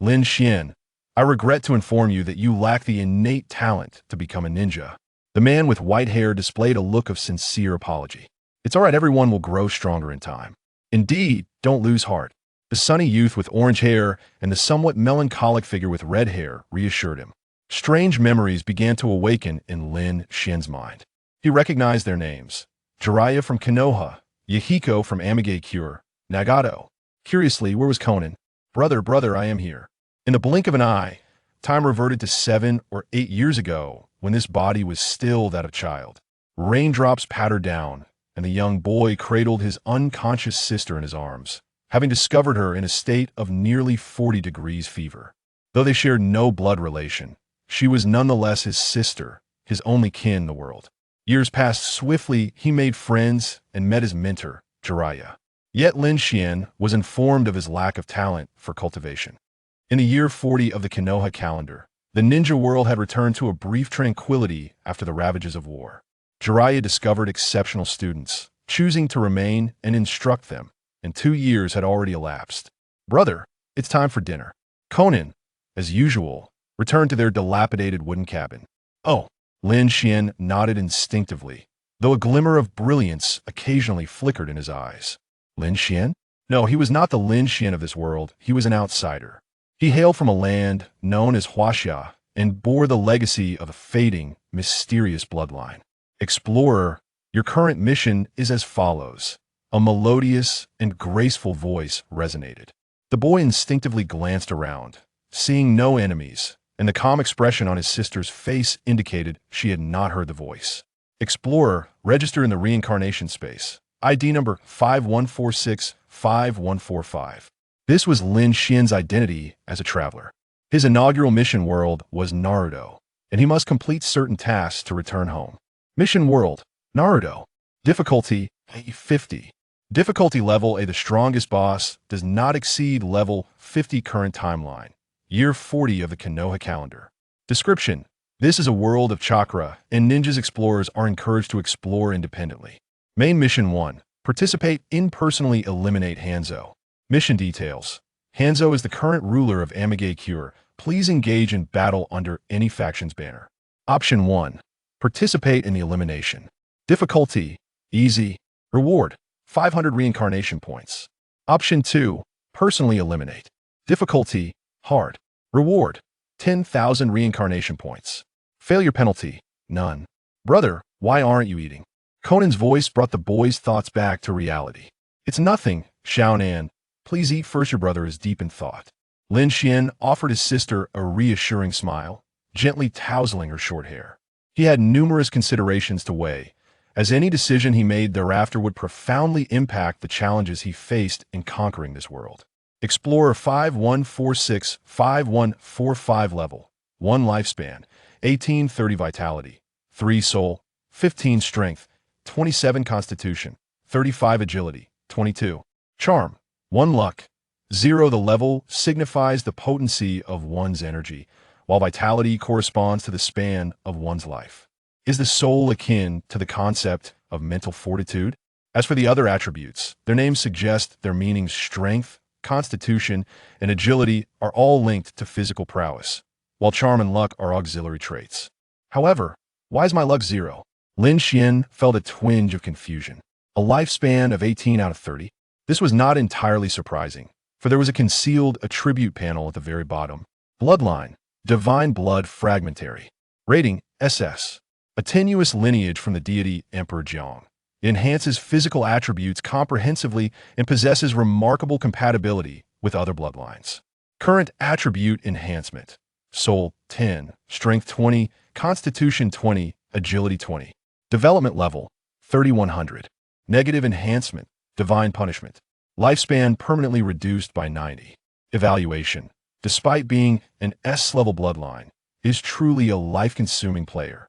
Lin Xian, I regret to inform you that you lack the innate talent to become a ninja. The man with white hair displayed a look of sincere apology. It's all right, everyone will grow stronger in time. Indeed, don't lose heart. The sunny youth with orange hair and the somewhat melancholic figure with red hair reassured him. Strange memories began to awaken in Lin Xian's mind. He recognized their names. Jiraiya from Konoha, Yahiko from Amage Cure, Nagato. Curiously, where was Conan? Brother, I am here. In the blink of an eye, time reverted to 7 or 8 years ago, when this body was still that of a child. Raindrops pattered down, and the young boy cradled his unconscious sister in his arms, having discovered her in a state of nearly 40 degrees fever. Though they shared no blood relation, she was nonetheless his sister, his only kin in the world. Years passed swiftly. He made friends and met his mentor, Jiraiya. Yet Lin Xian was informed of his lack of talent for cultivation. In the year 40 of the Konoha calendar, the ninja world had returned to a brief tranquility after the ravages of war. Jiraiya discovered exceptional students, choosing to remain and instruct them, and 2 years had already elapsed. Brother, it's time for dinner. Conan, as usual, returned to their dilapidated wooden cabin. Oh, Lin Xian nodded instinctively, though a glimmer of brilliance occasionally flickered in his eyes. Lin Xian? No, he was not the Lin Xian of this world. He was an outsider. He hailed from a land known as Huaxia and bore the legacy of a fading, mysterious bloodline. Explorer, your current mission is as follows. A melodious and graceful voice resonated. The boy instinctively glanced around, seeing no enemies, and the calm expression on his sister's face indicated she had not heard the voice. Explorer, register in the reincarnation space. ID number 5146-5145. This was Lin Xian's identity as a traveler. His inaugural mission world was Naruto, and he must complete certain tasks to return home. Mission world, Naruto. Difficulty, A50. Difficulty level A. The strongest boss does not exceed level 50 current timeline. Year 40 of the Konoha calendar. Description. This is a world of chakra, and ninjas explorers are encouraged to explore independently. Main Mission 1. Participate in personally eliminate Hanzo. Mission details. Hanzo is the current ruler of Amage Cure. Please engage in battle under any faction's banner. Option 1. Participate in the elimination. Difficulty. Easy. Reward. 500 reincarnation points. Option 2. Personally eliminate. Difficulty. Hard. Reward. 10,000 reincarnation points. Failure penalty. None. Brother, why aren't you eating? Conan's voice brought the boy's thoughts back to reality. It's nothing, Xiaonan. Please eat first, your brother is deep in thought. Lin Xian offered his sister a reassuring smile, gently tousling her short hair. He had numerous considerations to weigh, as any decision he made thereafter would profoundly impact the challenges he faced in conquering this world. Explorer 5146-5145 level, 1 lifespan, 1830 vitality, 3 soul, 15 strength, 27 constitution, 35 agility, 22 charm, 1 luck, 0. The level signifies the potency of one's energy, while vitality corresponds to the span of one's life. Is the soul akin to the concept of mental fortitude? As for the other attributes, their names suggest their meanings strength, constitution, and agility are all linked to physical prowess, while charm and luck are auxiliary traits. However, why is my luck 0? Lin Xian felt a twinge of confusion. A lifespan of 18 out of 30? This was not entirely surprising, for there was a concealed attribute panel at the very bottom. Bloodline, divine blood fragmentary. Rating, SS. A tenuous lineage from the deity Emperor Jiang. It enhances physical attributes comprehensively and possesses remarkable compatibility with other bloodlines. Current attribute enhancement. Soul 10, Strength 20, Constitution 20, Agility 20. Development level 3100. Negative enhancement, divine punishment. Lifespan permanently reduced by 90. Evaluation. Despite being an S-level bloodline, is truly a life-consuming player.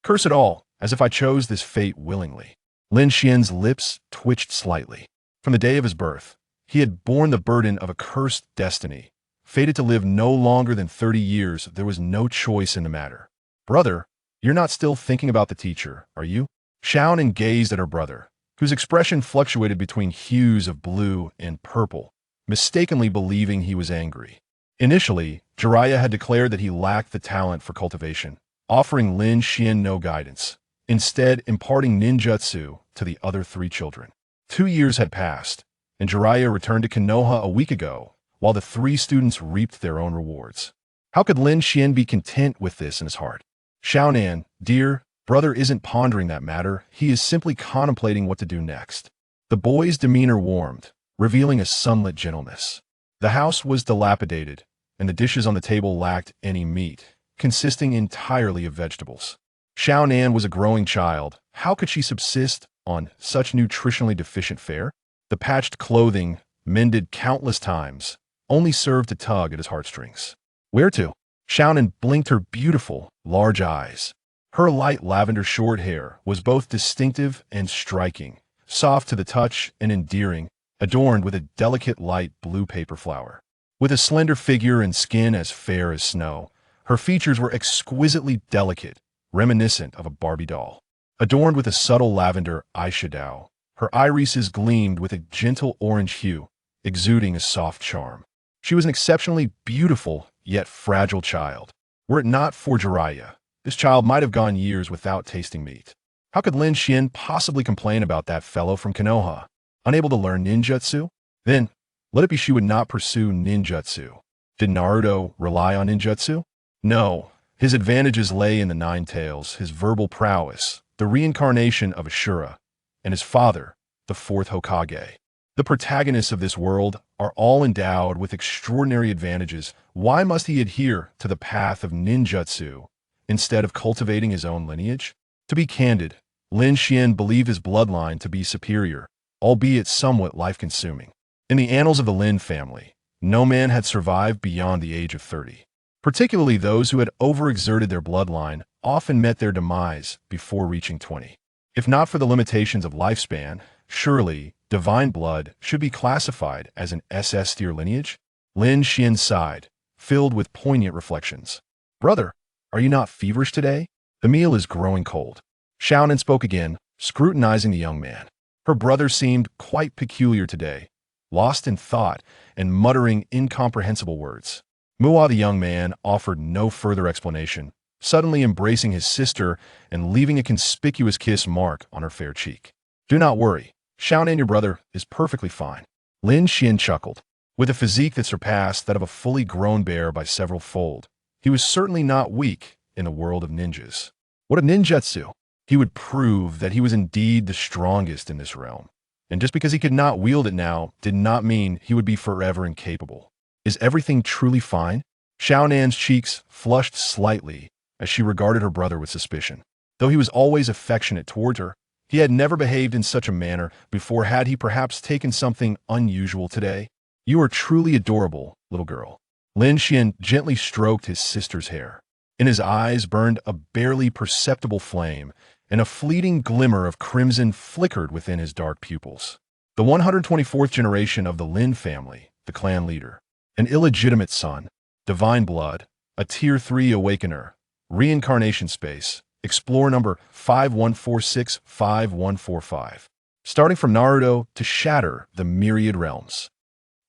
Curse it all, as if I chose this fate willingly. Lin Xian's lips twitched slightly. From the day of his birth, he had borne the burden of a cursed destiny. Fated to live no longer than 30 years, there was no choice in the matter. Brother, you're not still thinking about the teacher, are you? Xiaonan gazed at her brother, whose expression fluctuated between hues of blue and purple, mistakenly believing he was angry. Initially, Jiraiya had declared that he lacked the talent for cultivation, offering Lin Xian no guidance, instead imparting ninjutsu to the other three children. 2 years had passed, and Jiraiya returned to Konoha a week ago, while the three students reaped their own rewards. How could Lin Xian be content with this in his heart? Xiaonan, dear brother, isn't pondering that matter, he is simply contemplating what to do next. The boy's demeanor warmed, revealing a sunlit gentleness. The house was dilapidated, and the dishes on the table lacked any meat, consisting entirely of vegetables. Xiaonan was a growing child. How could she subsist on such nutritionally deficient fare? The patched clothing, mended countless times, only served to tug at his heartstrings. Where to? Xiaonan blinked her beautiful, large eyes. Her light lavender short hair was both distinctive and striking, soft to the touch and endearing, adorned with a delicate light blue paper flower. With a slender figure and skin as fair as snow, her features were exquisitely delicate, reminiscent of a Barbie doll. Adorned with a subtle lavender eyeshadow, her irises gleamed with a gentle orange hue, exuding a soft charm. She was an exceptionally beautiful, yet fragile child. Were it not for Jiraiya, this child might have gone years without tasting meat. How could Lin Xian possibly complain about that fellow from Konoha? Unable to learn ninjutsu? Then, let it be she would not pursue ninjutsu. Did Naruto rely on ninjutsu? No. His advantages lay in the nine tails, his verbal prowess, the reincarnation of Ashura, and his father, the fourth Hokage. The protagonists of this world are all endowed with extraordinary advantages. Why must he adhere to the path of ninjutsu instead of cultivating his own lineage? To be candid, Lin Xian believed his bloodline to be superior, albeit somewhat life-consuming. In the annals of the Lin family, no man had survived beyond the age of 30. Particularly those who had overexerted their bloodline often met their demise before reaching 20. If not for the limitations of lifespan, surely divine blood should be classified as an S-tier lineage? Lin Xian sighed, filled with poignant reflections. Brother, are you not feverish today? The meal is growing cold. Xiaonan spoke again, scrutinizing the young man. Her brother seemed quite peculiar today, lost in thought and muttering incomprehensible words. Mua, the young man, offered no further explanation, suddenly embracing his sister and leaving a conspicuous kiss mark on her fair cheek. Do not worry, Xiaonan, your brother, is perfectly fine. Lin Xian chuckled. With a physique that surpassed that of a fully grown bear by several fold, he was certainly not weak in the world of ninjas. What a ninjutsu! He would prove that he was indeed the strongest in this realm. And just because he could not wield it now did not mean he would be forever incapable. Is everything truly fine? Xiaonan's cheeks flushed slightly as she regarded her brother with suspicion. Though he was always affectionate toward her, he had never behaved in such a manner before. Had he perhaps taken something unusual today? You are truly adorable, little girl. Lin Xian gently stroked his sister's hair. In his eyes burned a barely perceptible flame, and a fleeting glimmer of crimson flickered within his dark pupils. The 124th generation of the Lin family, the clan leader, an illegitimate son, divine blood, a Tier 3 awakener, reincarnation space, explore number 5146-5145. Starting from Naruto to shatter the myriad realms.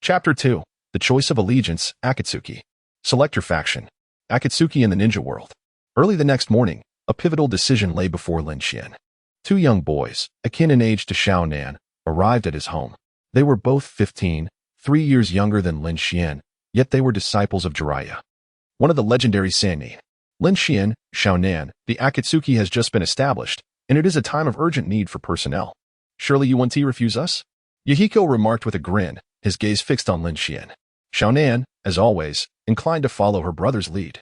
Chapter 2. The Choice of Allegiance, Akatsuki. Select your faction. Akatsuki in the ninja world. Early the next morning, a pivotal decision lay before Lin Xian. Two young boys, akin in age to Xiaonan, arrived at his home. They were both 15, 3 years younger than Lin Xian, yet they were disciples of Jiraiya, one of the legendary Sannin. Lin Xian, Xiaonan, the Akatsuki has just been established, and it is a time of urgent need for personnel. Surely you won't refuse us? Yahiko remarked with a grin, his gaze fixed on Lin Xian. Xiaonan, as always, inclined to follow her brother's lead,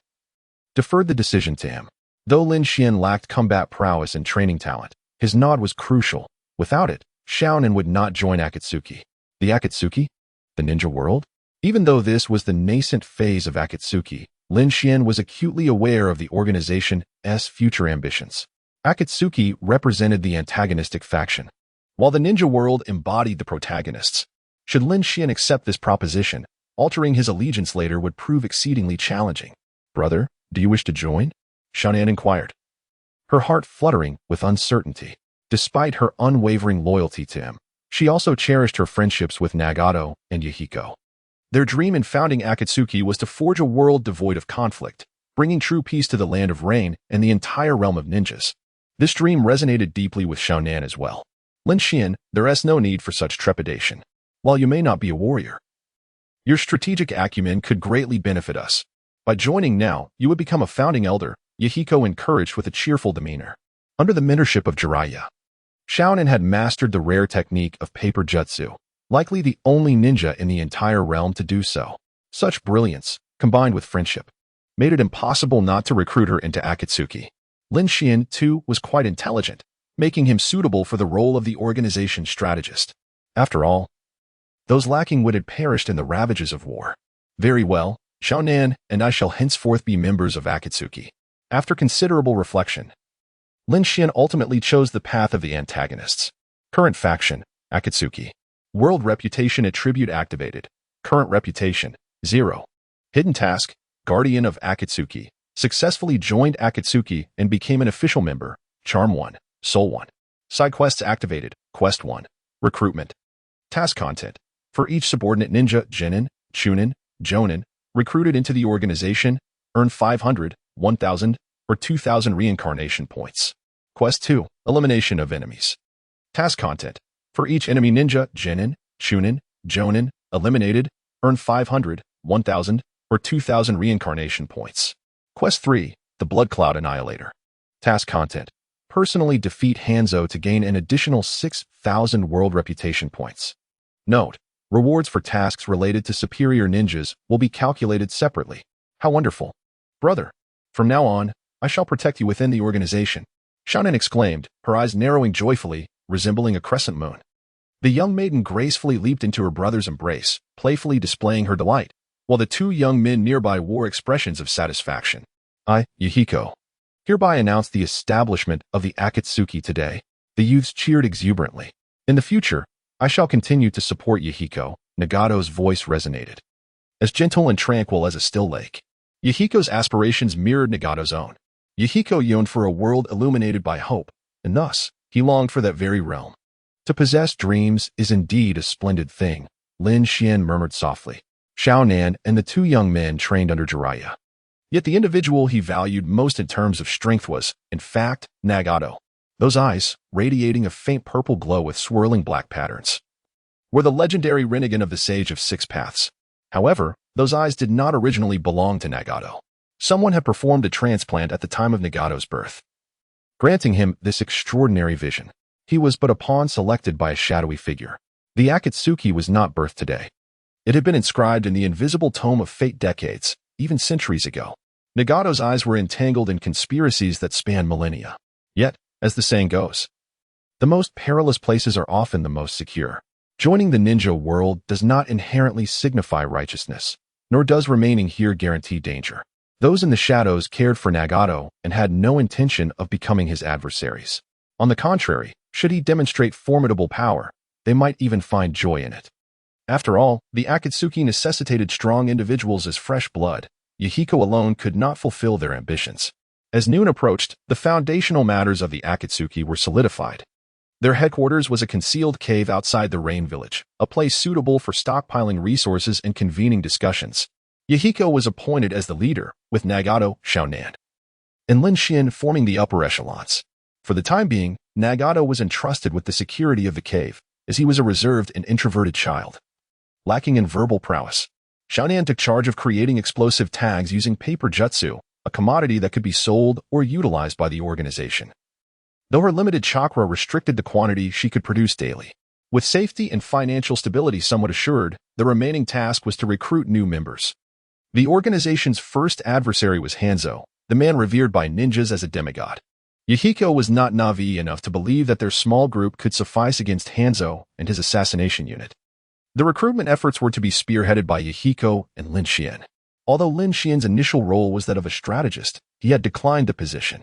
deferred the decision to him. Though Lin Xian lacked combat prowess and training talent, his nod was crucial. Without it, Xiaonan would not join Akatsuki. The Akatsuki? The ninja world? Even though this was the nascent phase of Akatsuki, Lin Xian was acutely aware of the organization's future ambitions. Akatsuki represented the antagonistic faction, while the ninja world embodied the protagonists. Should Lin Xian accept this proposition, altering his allegiance later would prove exceedingly challenging. Brother, do you wish to join? Xiaonan inquired, her heart fluttering with uncertainty. Despite her unwavering loyalty to him, she also cherished her friendships with Nagato and Yahiko. Their dream in founding Akatsuki was to forge a world devoid of conflict, bringing true peace to the land of rain and the entire realm of ninjas. This dream resonated deeply with Xiaonan as well. Lin Xian, there is no need for such trepidation. While you may not be a warrior, your strategic acumen could greatly benefit us. By joining now, you would become a founding elder, Yahiko encouraged with a cheerful demeanor. Under the mentorship of Jiraiya, Xiaonan had mastered the rare technique of paper jutsu, likely the only ninja in the entire realm to do so. Such brilliance, combined with friendship, made it impossible not to recruit her into Akatsuki. Lin Xian, too, was quite intelligent, making him suitable for the role of the organization's strategist. After all, those lacking wit had perished in the ravages of war. Very well, Xiaonan and I shall henceforth be members of Akatsuki. After considerable reflection, Lin Xian ultimately chose the path of the antagonists. Current faction, Akatsuki. World reputation attribute activated. Current reputation, 0. Hidden task, Guardian of Akatsuki. Successfully joined Akatsuki and became an official member. Charm 1, Soul 1. Side quests activated. Quest 1. Recruitment. Task content. For each subordinate ninja, Genin, Chunin, Jonin, recruited into the organization, earn 500, 1,000, or 2,000 reincarnation points. Quest 2. Elimination of enemies. Task content. For each enemy ninja, Genin, Chunin, Jonin, eliminated, earn 500, 1,000, or 2,000 reincarnation points. Quest 3. The Blood Cloud Annihilator. Task content. Personally defeat Hanzo to gain an additional 6,000 world reputation points. Note: rewards for tasks related to superior ninjas will be calculated separately. How wonderful. Brother, from now on, I shall protect you within the organization, Xiaonan exclaimed, her eyes narrowing joyfully, resembling a crescent moon. The young maiden gracefully leaped into her brother's embrace, playfully displaying her delight, while the two young men nearby wore expressions of satisfaction. I, Yahiko, hereby announce the establishment of the Akatsuki today. The youths cheered exuberantly. In the future, I shall continue to support Yahiko. Nagato's voice resonated. As gentle and tranquil as a still lake, Yahiko's aspirations mirrored Nagato's own. Yahiko yearned for a world illuminated by hope, and thus, he longed for that very realm. To possess dreams is indeed a splendid thing, Lin Xian murmured softly. Xiaonan and the two young men trained under Jiraiya. Yet the individual he valued most in terms of strength was, in fact, Nagato. Those eyes, radiating a faint purple glow with swirling black patterns, were the legendary Rinnegan of the Sage of Six Paths. However, those eyes did not originally belong to Nagato. Someone had performed a transplant at the time of Nagato's birth, granting him this extraordinary vision. He was but a pawn selected by a shadowy figure. The Akatsuki was not birthed today. It had been inscribed in the invisible tome of fate decades, even centuries ago. Nagato's eyes were entangled in conspiracies that spanned millennia. Yet, as the saying goes, the most perilous places are often the most secure. Joining the ninja world does not inherently signify righteousness, nor does remaining here guarantee danger. Those in the shadows cared for Nagato and had no intention of becoming his adversaries. On the contrary, should he demonstrate formidable power, they might even find joy in it. After all, the Akatsuki necessitated strong individuals as fresh blood. Yahiko alone could not fulfill their ambitions. As noon approached, the foundational matters of the Akatsuki were solidified. Their headquarters was a concealed cave outside the Rain Village, a place suitable for stockpiling resources and convening discussions. Yahiko was appointed as the leader, with Nagato, Xiaonan, and Lin Xian forming the upper echelons. For the time being, Nagato was entrusted with the security of the cave, as he was a reserved and introverted child. Lacking in verbal prowess, Xiaonan took charge of creating explosive tags using paper jutsu, a commodity that could be sold or utilized by the organization. Though her limited chakra restricted the quantity she could produce daily, with safety and financial stability somewhat assured, the remaining task was to recruit new members. The organization's first adversary was Hanzo, the man revered by ninjas as a demigod. Yahiko was not naive enough to believe that their small group could suffice against Hanzo and his assassination unit. The recruitment efforts were to be spearheaded by Yahiko and Lin Xian. Although Lin Xian's initial role was that of a strategist, he had declined the position.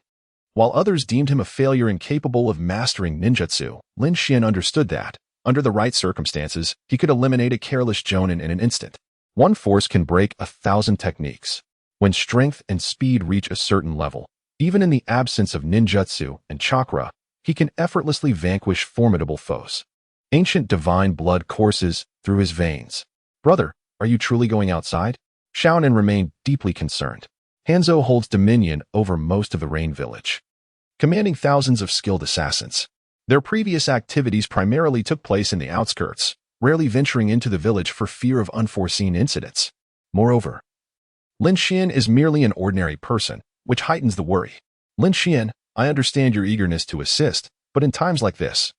While others deemed him a failure incapable of mastering ninjutsu, Lin Xian understood that, under the right circumstances, he could eliminate a careless jonin in an instant. One force can break 1,000 techniques. When strength and speed reach a certain level, even in the absence of ninjutsu and chakra, he can effortlessly vanquish formidable foes. Ancient divine blood courses through his veins. Brother, Are you truly going outside? Xiaonan remained deeply concerned. Hanzo holds dominion over most of the Rain Village, commanding thousands of skilled assassins. Their previous activities primarily took place in the outskirts, rarely venturing into the village for fear of unforeseen incidents. Moreover, Lin Xian is merely an ordinary person, which heightens the worry. Lin Xian, I understand your eagerness to assist, but in times like this,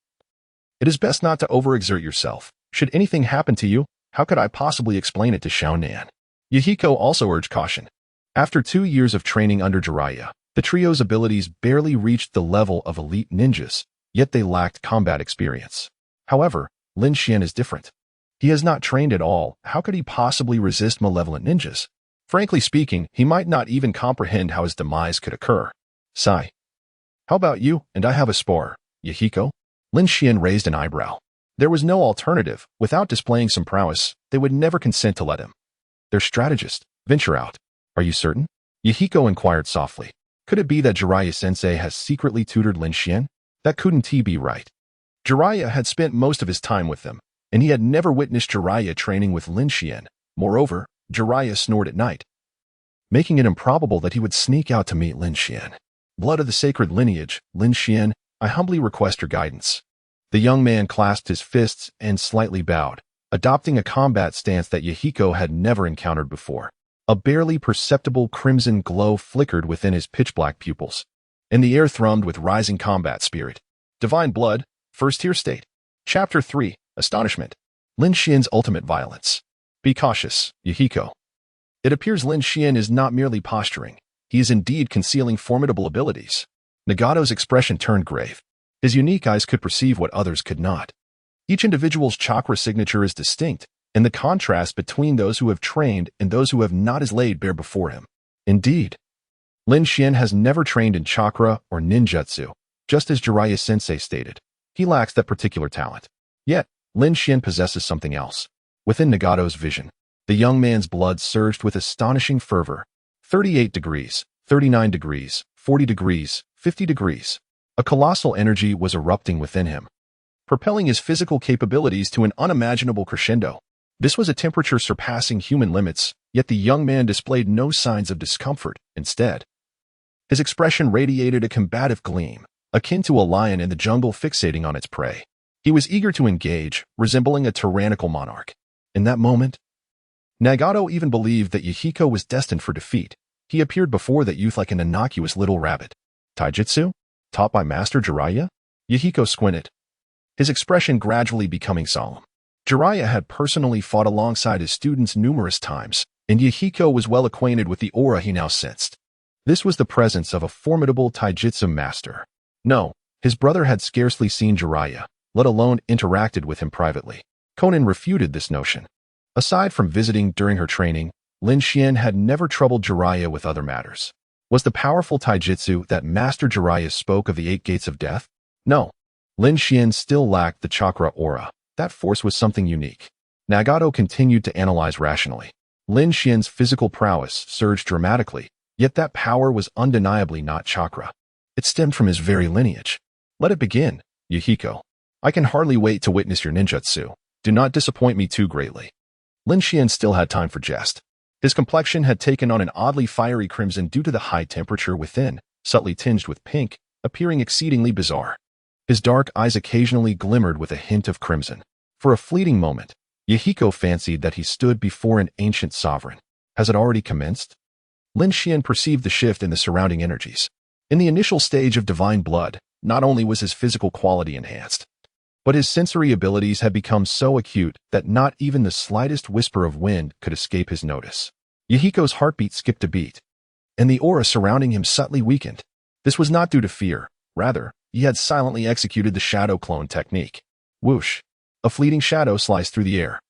it is best not to overexert yourself. Should anything happen to you, how could I possibly explain it to Xiaonan? Yahiko also urged caution. After 2 years of training under Jiraiya, the trio's abilities barely reached the level of elite ninjas, yet they lacked combat experience. However, Lin Xian is different. He has not trained at all. How could he possibly resist malevolent ninjas? Frankly speaking, he might not even comprehend how his demise could occur. Sigh. How about you, and I have a spar, Yahiko? Lin Xian raised an eyebrow. There was no alternative. Without displaying some prowess, they would never consent to let him. Their strategist, venture out. Are you certain? Yahiko inquired softly. Could it be that Jiraiya-sensei has secretly tutored Lin Xian? That couldn't be right. Jiraiya had spent most of his time with them, and he had never witnessed Jiraiya training with Lin Xian. Moreover, Jiraiya snored at night, making it improbable that he would sneak out to meet Lin Xian. Blood of the sacred lineage, Lin Xian, I humbly request your guidance. The young man clasped his fists and slightly bowed, adopting a combat stance that Yahiko had never encountered before. A barely perceptible crimson glow flickered within his pitch-black pupils, and the air thrummed with rising combat spirit. Divine Blood, First Tier State. Chapter 3, Astonishment. Lin Xian's Ultimate Violence. Be cautious, Yahiko. It appears Lin Xian is not merely posturing. He is indeed concealing formidable abilities. Nagato's expression turned grave. His unique eyes could perceive what others could not. Each individual's chakra signature is distinct, and the contrast between those who have trained and those who have not is laid bare before him. Indeed, Lin Xian has never trained in chakra or ninjutsu, just as Jiraiya-sensei stated. He lacks that particular talent. Yet, Lin Xian possesses something else. Within Nagato's vision, the young man's blood surged with astonishing fervor. 38 degrees, 39 degrees, 40 degrees, 50 degrees. A colossal energy was erupting within him, propelling his physical capabilities to an unimaginable crescendo. This was a temperature surpassing human limits, yet the young man displayed no signs of discomfort. Instead, his expression radiated a combative gleam, akin to a lion in the jungle fixating on its prey. He was eager to engage, resembling a tyrannical monarch. In that moment, Nagato even believed that Yahiko was destined for defeat. He appeared before that youth like an innocuous little rabbit. Taijutsu? Taught by Master Jiraiya? Yahiko squinted, his expression gradually becoming solemn. Jiraiya had personally fought alongside his students numerous times, and Yahiko was well acquainted with the aura he now sensed. This was the presence of a formidable taijutsu master. No, his brother had scarcely seen Jiraiya, let alone interacted with him privately. Conan refuted this notion. Aside from visiting during her training, Lin Xian had never troubled Jiraiya with other matters. Was the powerful taijutsu that Master Jiraiya spoke of the 8 gates of death? No. Lin Xian still lacked the chakra aura. That force was something unique. Nagato continued to analyze rationally. Lin Xian's physical prowess surged dramatically, yet that power was undeniably not chakra. It stemmed from his very lineage. Let it begin, Yahiko. I can hardly wait to witness your ninjutsu. Do not disappoint me too greatly. Lin Xian still had time for jest. His complexion had taken on an oddly fiery crimson due to the high temperature within, subtly tinged with pink, appearing exceedingly bizarre. His dark eyes occasionally glimmered with a hint of crimson. For a fleeting moment, Yahiko fancied that he stood before an ancient sovereign. Has it already commenced? Lin Xian perceived the shift in the surrounding energies. In the initial stage of divine blood, not only was his physical quality enhanced, but his sensory abilities had become so acute that not even the slightest whisper of wind could escape his notice. Yahiko's heartbeat skipped a beat, and the aura surrounding him subtly weakened. This was not due to fear. Rather, he had silently executed the shadow clone technique. Whoosh! A fleeting shadow sliced through the air,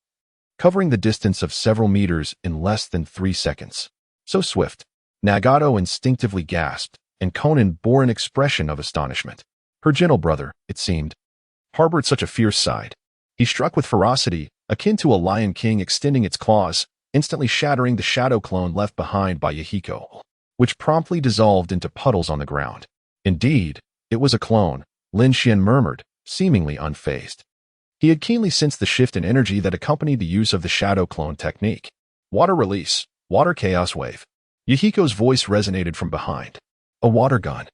covering the distance of several meters in less than 3 seconds. So swift. Nagato instinctively gasped, and Conan bore an expression of astonishment. Her gentle brother, it seemed, harbored such a fierce side. He struck with ferocity, akin to a lion king extending its claws, instantly shattering the shadow clone left behind by Yahiko, which promptly dissolved into puddles on the ground. Indeed, it was a clone, Lin Xian murmured, seemingly unfazed. He had keenly sensed the shift in energy that accompanied the use of the shadow clone technique. Water release, water chaos wave. Yahiko's voice resonated from behind. A water gun,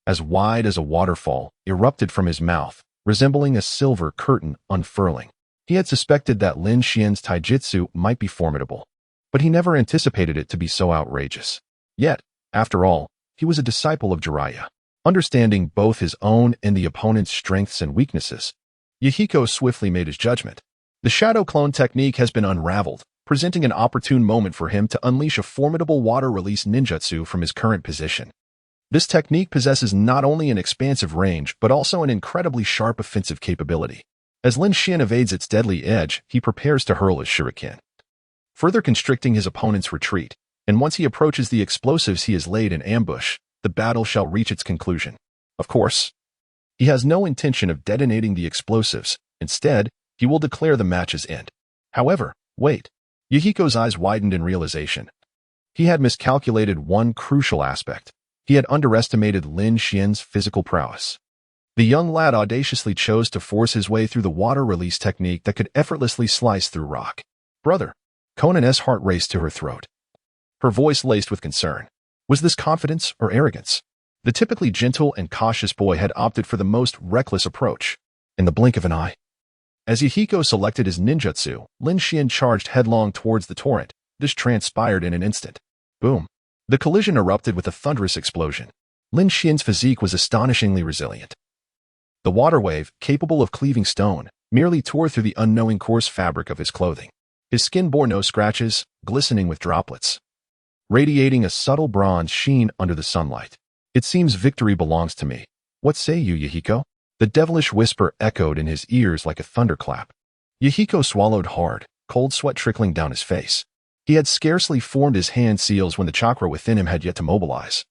as wide as a waterfall, erupted from his mouth, resembling a silver curtain unfurling. He had suspected that Lin Xian's taijutsu might be formidable, but he never anticipated it to be so outrageous. Yet, after all, he was a disciple of Jiraiya. Understanding both his own and the opponent's strengths and weaknesses, Yahiko swiftly made his judgment. The shadow clone technique has been unraveled, presenting an opportune moment for him to unleash a formidable water-release ninjutsu from his current position. This technique possesses not only an expansive range, but also an incredibly sharp offensive capability. As Lin Xian evades its deadly edge, he prepares to hurl his shuriken, further constricting his opponent's retreat, and once he approaches the explosives he has laid in ambush, the battle shall reach its conclusion. Of course, he has no intention of detonating the explosives. Instead, he will declare the match's end. However, wait. Yahiko's eyes widened in realization. He had miscalculated one crucial aspect. He had underestimated Lin Xian's physical prowess. The young lad audaciously chose to force his way through the water release technique that could effortlessly slice through rock. Brother, Conan's heart raced to her throat, her voice laced with concern. Was this confidence or arrogance? The typically gentle and cautious boy had opted for the most reckless approach. In the blink of an eye, as Yahiko selected his ninjutsu, Lin Xian charged headlong towards the torrent. This transpired in an instant. Boom. The collision erupted with a thunderous explosion. Lin Xian's physique was astonishingly resilient. The water wave, capable of cleaving stone, merely tore through the unknowing coarse fabric of his clothing. His skin bore no scratches, glistening with droplets, radiating a subtle bronze sheen under the sunlight. It seems victory belongs to me. What say you, Yahiko? The devilish whisper echoed in his ears like a thunderclap. Yahiko swallowed hard, cold sweat trickling down his face. He had scarcely formed his hand seals when the chakra within him had yet to mobilize,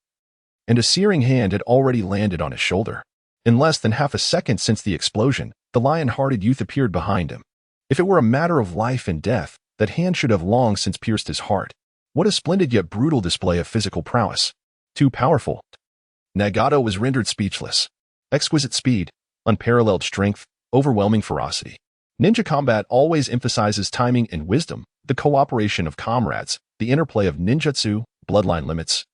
and a searing hand had already landed on his shoulder. In less than half a second since the explosion, the lion-hearted youth appeared behind him. If it were a matter of life and death, that hand should have long since pierced his heart. What a splendid yet brutal display of physical prowess. Too powerful. Nagato was rendered speechless. Exquisite speed, unparalleled strength, overwhelming ferocity. Ninja combat always emphasizes timing and wisdom, the cooperation of comrades, the interplay of ninjutsu, bloodline limits,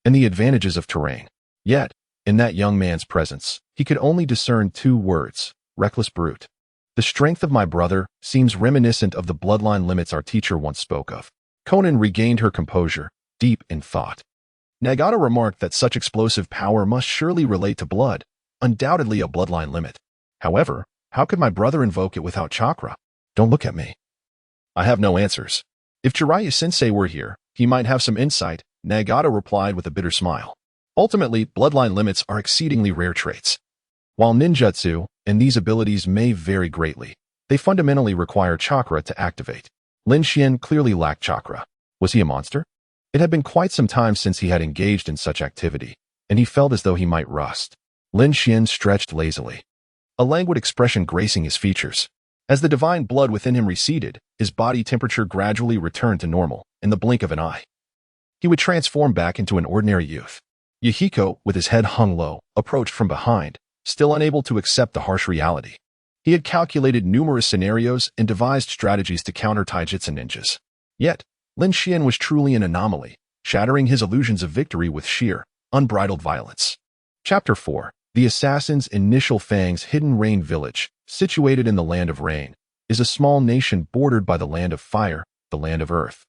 and the advantages of terrain. Yet, in that young man's presence, he could only discern two words: reckless brute. The strength of my brother seems reminiscent of the bloodline limits our teacher once spoke of. Conan regained her composure, deep in thought. Nagato remarked that such explosive power must surely relate to blood, undoubtedly a bloodline limit. However, how could my brother invoke it without chakra? Don't look at me. I have no answers. If Jiraiya-sensei were here, he might have some insight, Nagato replied with a bitter smile. Ultimately, bloodline limits are exceedingly rare traits. While ninjutsu and these abilities may vary greatly, they fundamentally require chakra to activate. Lin Xian clearly lacked chakra. Was he a monster? It had been quite some time since he had engaged in such activity, and he felt as though he might rust. Lin Xian stretched lazily, a languid expression gracing his features. As the divine blood within him receded, his body temperature gradually returned to normal in the blink of an eye. He would transform back into an ordinary youth. Yahiko, with his head hung low, approached from behind, still unable to accept the harsh reality. He had calculated numerous scenarios and devised strategies to counter taijutsu ninjas. Yet, Lin Xian was truly an anomaly, shattering his illusions of victory with sheer, unbridled violence. Chapter 4. The Assassin's Initial Fang's Hidden Rain Village, situated in the Land of Rain, is a small nation bordered by the Land of Fire, the Land of Earth,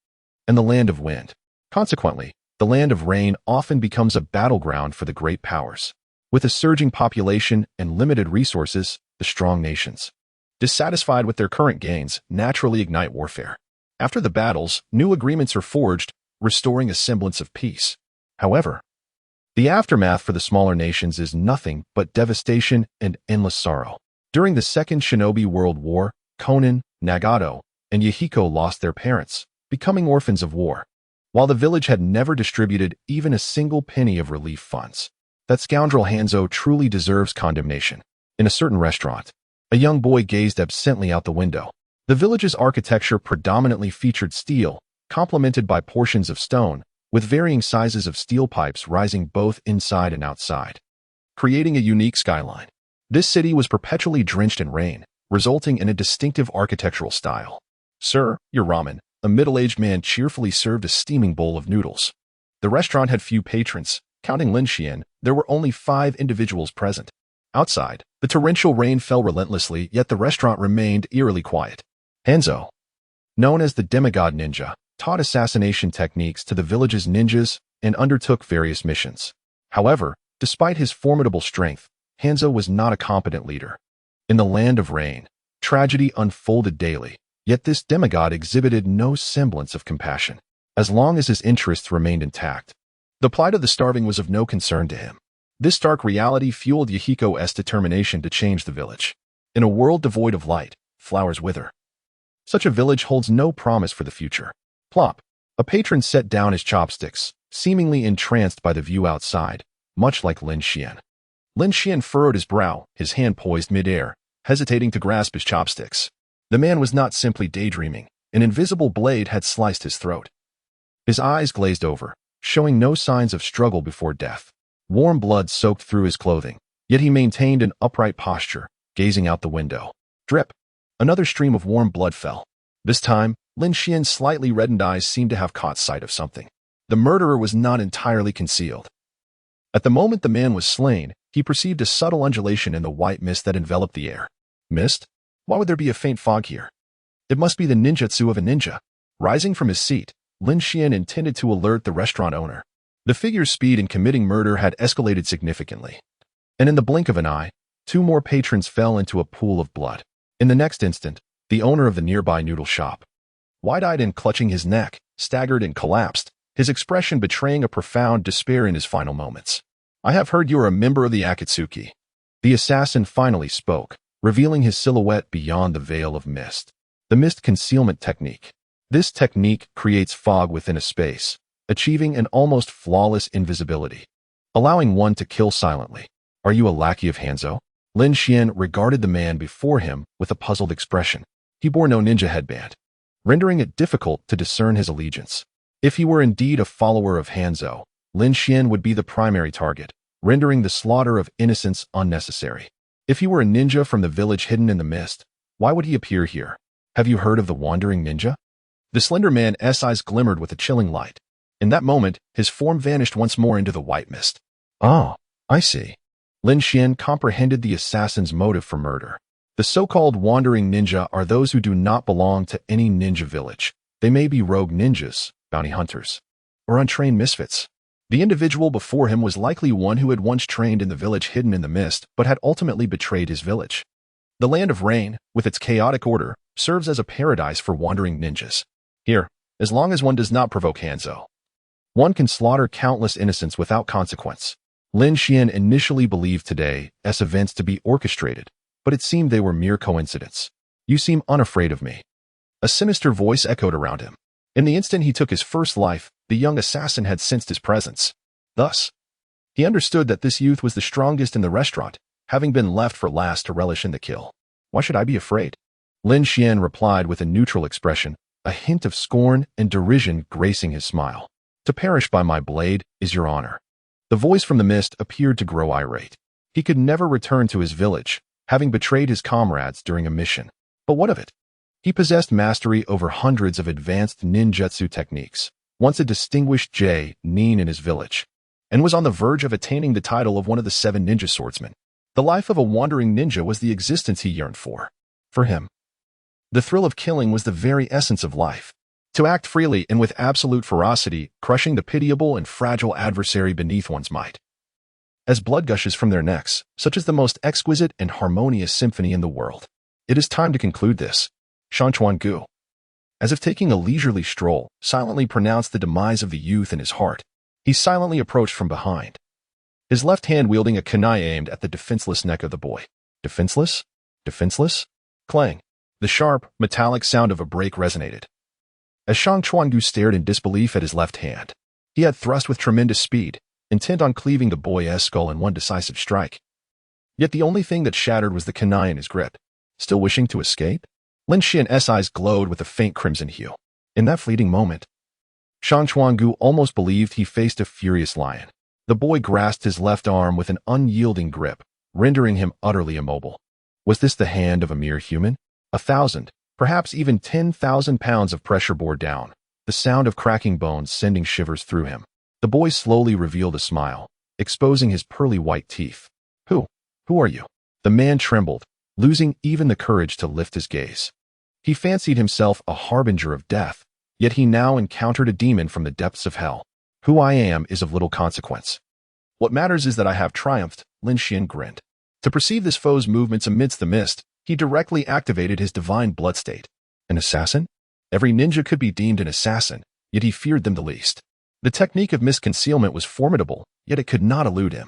and the Land of Wind. Consequently, the Land of Rain often becomes a battleground for the great powers. With a surging population and limited resources, the strong nations, dissatisfied with their current gains, naturally ignite warfare. After the battles, new agreements are forged, restoring a semblance of peace. However, the aftermath for the smaller nations is nothing but devastation and endless sorrow. During the Second Shinobi World War, Conan, Nagato, and Yahiko lost their parents, becoming orphans of war. While the village had never distributed even a single penny of relief funds, that scoundrel Hanzo truly deserves condemnation. In a certain restaurant, a young boy gazed absently out the window. The village's architecture predominantly featured steel, complemented by portions of stone, with varying sizes of steel pipes rising both inside and outside, creating a unique skyline. This city was perpetually drenched in rain, resulting in a distinctive architectural style. "Sir, your ramen." A middle-aged man cheerfully served a steaming bowl of noodles. The restaurant had few patrons. Counting Lin Xian, there were only 5 individuals present. Outside, the torrential rain fell relentlessly, yet the restaurant remained eerily quiet. Hanzo, known as the demigod ninja, taught assassination techniques to the village's ninjas and undertook various missions. However, despite his formidable strength, Hanzo was not a competent leader. In the land of rain, tragedy unfolded daily, yet this demigod exhibited no semblance of compassion. As long as his interests remained intact, the plight of the starving was of no concern to him. This stark reality fueled Yahiko's determination to change the village. In a world devoid of light, flowers wither. Such a village holds no promise for the future. Plop. A patron set down his chopsticks, seemingly entranced by the view outside, much like Lin Xian. Lin Xian furrowed his brow, his hand poised mid-air, hesitating to grasp his chopsticks. The man was not simply daydreaming. An invisible blade had sliced his throat. His eyes glazed over, showing no signs of struggle before death. Warm blood soaked through his clothing, yet he maintained an upright posture, gazing out the window. Drip. Another stream of warm blood fell. This time, Lin Xian's slightly reddened eyes seemed to have caught sight of something. The murderer was not entirely concealed. At the moment the man was slain, he perceived a subtle undulation in the white mist that enveloped the air. Mist? Why would there be a faint fog here? It must be the ninjutsu of a ninja. Rising from his seat, Lin Xian intended to alert the restaurant owner. The figure's speed in committing murder had escalated significantly. And in the blink of an eye, 2 more patrons fell into a pool of blood. In the next instant, the owner of the nearby noodle shop, wide-eyed and clutching his neck, staggered and collapsed, his expression betraying a profound despair in his final moments. "I have heard you are a member of the Akatsuki." The assassin finally spoke, revealing his silhouette beyond the veil of mist. The mist concealment technique. This technique creates fog within a space, achieving an almost flawless invisibility, allowing one to kill silently. "Are you a lackey of Hanzo?" Lin Xian regarded the man before him with a puzzled expression. He bore no ninja headband, rendering it difficult to discern his allegiance. If he were indeed a follower of Hanzo, Lin Xian would be the primary target, rendering the slaughter of innocents unnecessary. If he were a ninja from the village hidden in the mist, why would he appear here? "Have you heard of the wandering ninja?" The slender man's eyes glimmered with a chilling light. In that moment, his form vanished once more into the white mist. "Oh, I see." Lin Xian comprehended the assassin's motive for murder. The so-called wandering ninja are those who do not belong to any ninja village. They may be rogue ninjas, bounty hunters, or untrained misfits. The individual before him was likely one who had once trained in the village hidden in the mist, but had ultimately betrayed his village. The land of rain, with its chaotic order, serves as a paradise for wandering ninjas. Here, as long as one does not provoke Hanzo, one can slaughter countless innocents without consequence. Lin Xian initially believed today's events to be orchestrated, but it seemed they were mere coincidence. "You seem unafraid of me." A sinister voice echoed around him. In the instant he took his first life, the young assassin had sensed his presence. Thus, he understood that this youth was the strongest in the restaurant, having been left for last to relish in the kill. "Why should I be afraid?" Lin Xian replied with a neutral expression, a hint of scorn and derision gracing his smile. "To perish by my blade is your honor." The voice from the mist appeared to grow irate. He could never return to his village, having betrayed his comrades during a mission. But what of it? He possessed mastery over hundreds of advanced ninjutsu techniques, once a distinguished nin in his village, and was on the verge of attaining the title of one of the 7 ninja swordsmen. The life of a wandering ninja was the existence he yearned for. For him, the thrill of killing was the very essence of life. To act freely and with absolute ferocity, crushing the pitiable and fragile adversary beneath one's might. As blood gushes from their necks, such as the most exquisite and harmonious symphony in the world. "It is time to conclude this." Shanchuan Gu, as if taking a leisurely stroll, silently pronounced the demise of the youth in his heart. He silently approached from behind, his left hand wielding a kunai aimed at the defenseless neck of the boy. Defenseless? Defenseless? Clang. The sharp, metallic sound of a break resonated. As Shang Chuangu stared in disbelief at his left hand, he had thrust with tremendous speed, intent on cleaving the boy's skull in one decisive strike. Yet the only thing that shattered was the kunai in his grip. Still wishing to escape? Lin Xian's eyes glowed with a faint crimson hue. In that fleeting moment, Shang Chuangu almost believed he faced a furious lion. The boy grasped his left arm with an unyielding grip, rendering him utterly immobile. Was this the hand of a mere human? 1,000, perhaps even 10,000 pounds of pressure bore down, the sound of cracking bones sending shivers through him. The boy slowly revealed a smile, exposing his pearly white teeth. Who are you? The man trembled, losing even the courage to lift his gaze. He fancied himself a harbinger of death, yet he now encountered a demon from the depths of hell. Who I am is of little consequence. What matters is that I have triumphed, Lin Xian grinned. To perceive this foe's movements amidst the mist, he directly activated his divine blood state. An assassin? Every ninja could be deemed an assassin, yet he feared them the least. The technique of mist concealment was formidable, yet it could not elude him.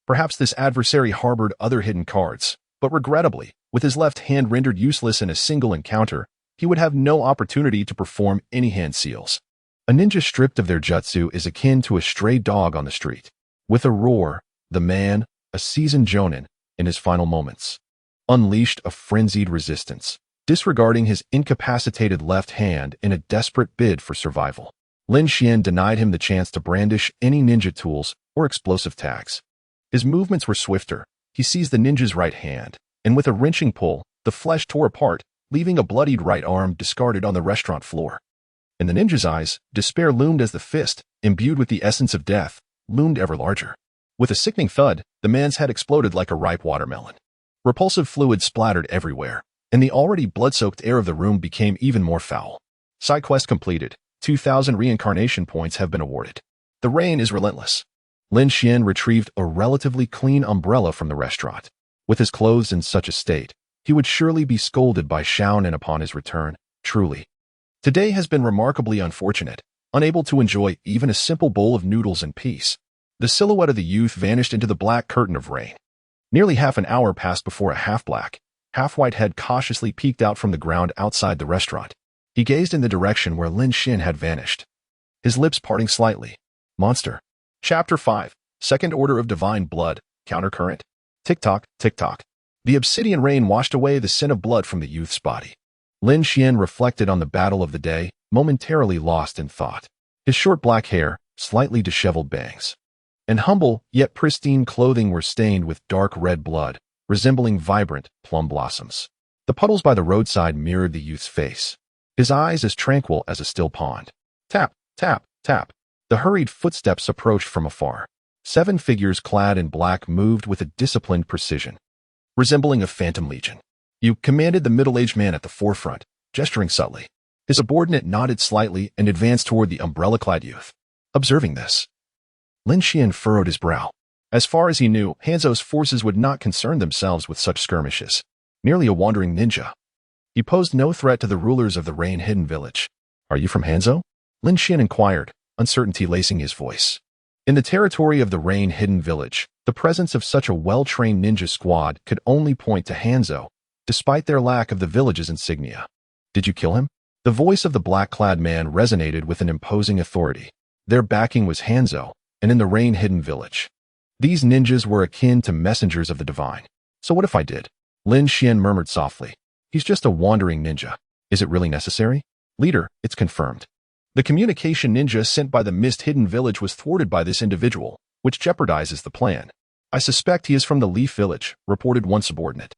Perhaps this adversary harbored other hidden cards, but regrettably, with his left hand rendered useless in a single encounter, he would have no opportunity to perform any hand seals. A ninja stripped of their jutsu is akin to a stray dog on the street. With a roar, the man, a seasoned jonin, in his final moments, unleashed a frenzied resistance, disregarding his incapacitated left hand in a desperate bid for survival. Lin Xian denied him the chance to brandish any ninja tools or explosive tags. His movements were swifter. He seized the ninja's right hand, and with a wrenching pull, the flesh tore apart, leaving a bloodied right arm discarded on the restaurant floor. In the ninja's eyes, despair loomed as the fist, imbued with the essence of death, loomed ever larger. With a sickening thud, the man's head exploded like a ripe watermelon. Repulsive fluid splattered everywhere, and the already blood-soaked air of the room became even more foul. Side quest completed. 2,000 reincarnation points have been awarded. The rain is relentless. Lin Xian retrieved a relatively clean umbrella from the restaurant. With his clothes in such a state, he would surely be scolded by Xiaonan upon his return. Truly, today has been remarkably unfortunate, unable to enjoy even a simple bowl of noodles in peace. The silhouette of the youth vanished into the black curtain of rain. Nearly half an hour passed before a half-black, half-white head cautiously peeked out from the ground outside the restaurant. He gazed in the direction where Lin Xian had vanished, his lips parting slightly. Monster. Chapter 5. Second Order of Divine Blood, Countercurrent. Tick-tock, tick-tock. The obsidian rain washed away the scent of blood from the youth's body. Lin Xian reflected on the battle of the day, momentarily lost in thought. His short black hair, slightly disheveled bangs, and humble yet pristine clothing were stained with dark red blood, resembling vibrant plum blossoms. The puddles by the roadside mirrored the youth's face, his eyes as tranquil as a still pond. Tap, tap, tap. The hurried footsteps approached from afar. 7 figures clad in black moved with a disciplined precision, resembling a phantom legion. You commanded the middle-aged man at the forefront, gesturing subtly. His subordinate nodded slightly and advanced toward the umbrella-clad youth. Observing this, Lin Xian furrowed his brow. As far as he knew, Hanzo's forces would not concern themselves with such skirmishes. Merely a wandering ninja. He posed no threat to the rulers of the rain-hidden village. Are you from Hanzo? Lin Xian inquired, uncertainty lacing his voice. In the territory of the rain-hidden village, the presence of such a well-trained ninja squad could only point to Hanzo, despite their lack of the village's insignia. Did you kill him? The voice of the black-clad man resonated with an imposing authority. Their backing was Hanzo, and in the rain-hidden village, these ninjas were akin to messengers of the divine. So what if I did? Lin Xian murmured softly. He's just a wandering ninja. Is it really necessary? Leader, it's confirmed. The communication ninja sent by the mist-hidden village was thwarted by this individual, which jeopardizes the plan. I suspect he is from the Leaf Village, reported one subordinate.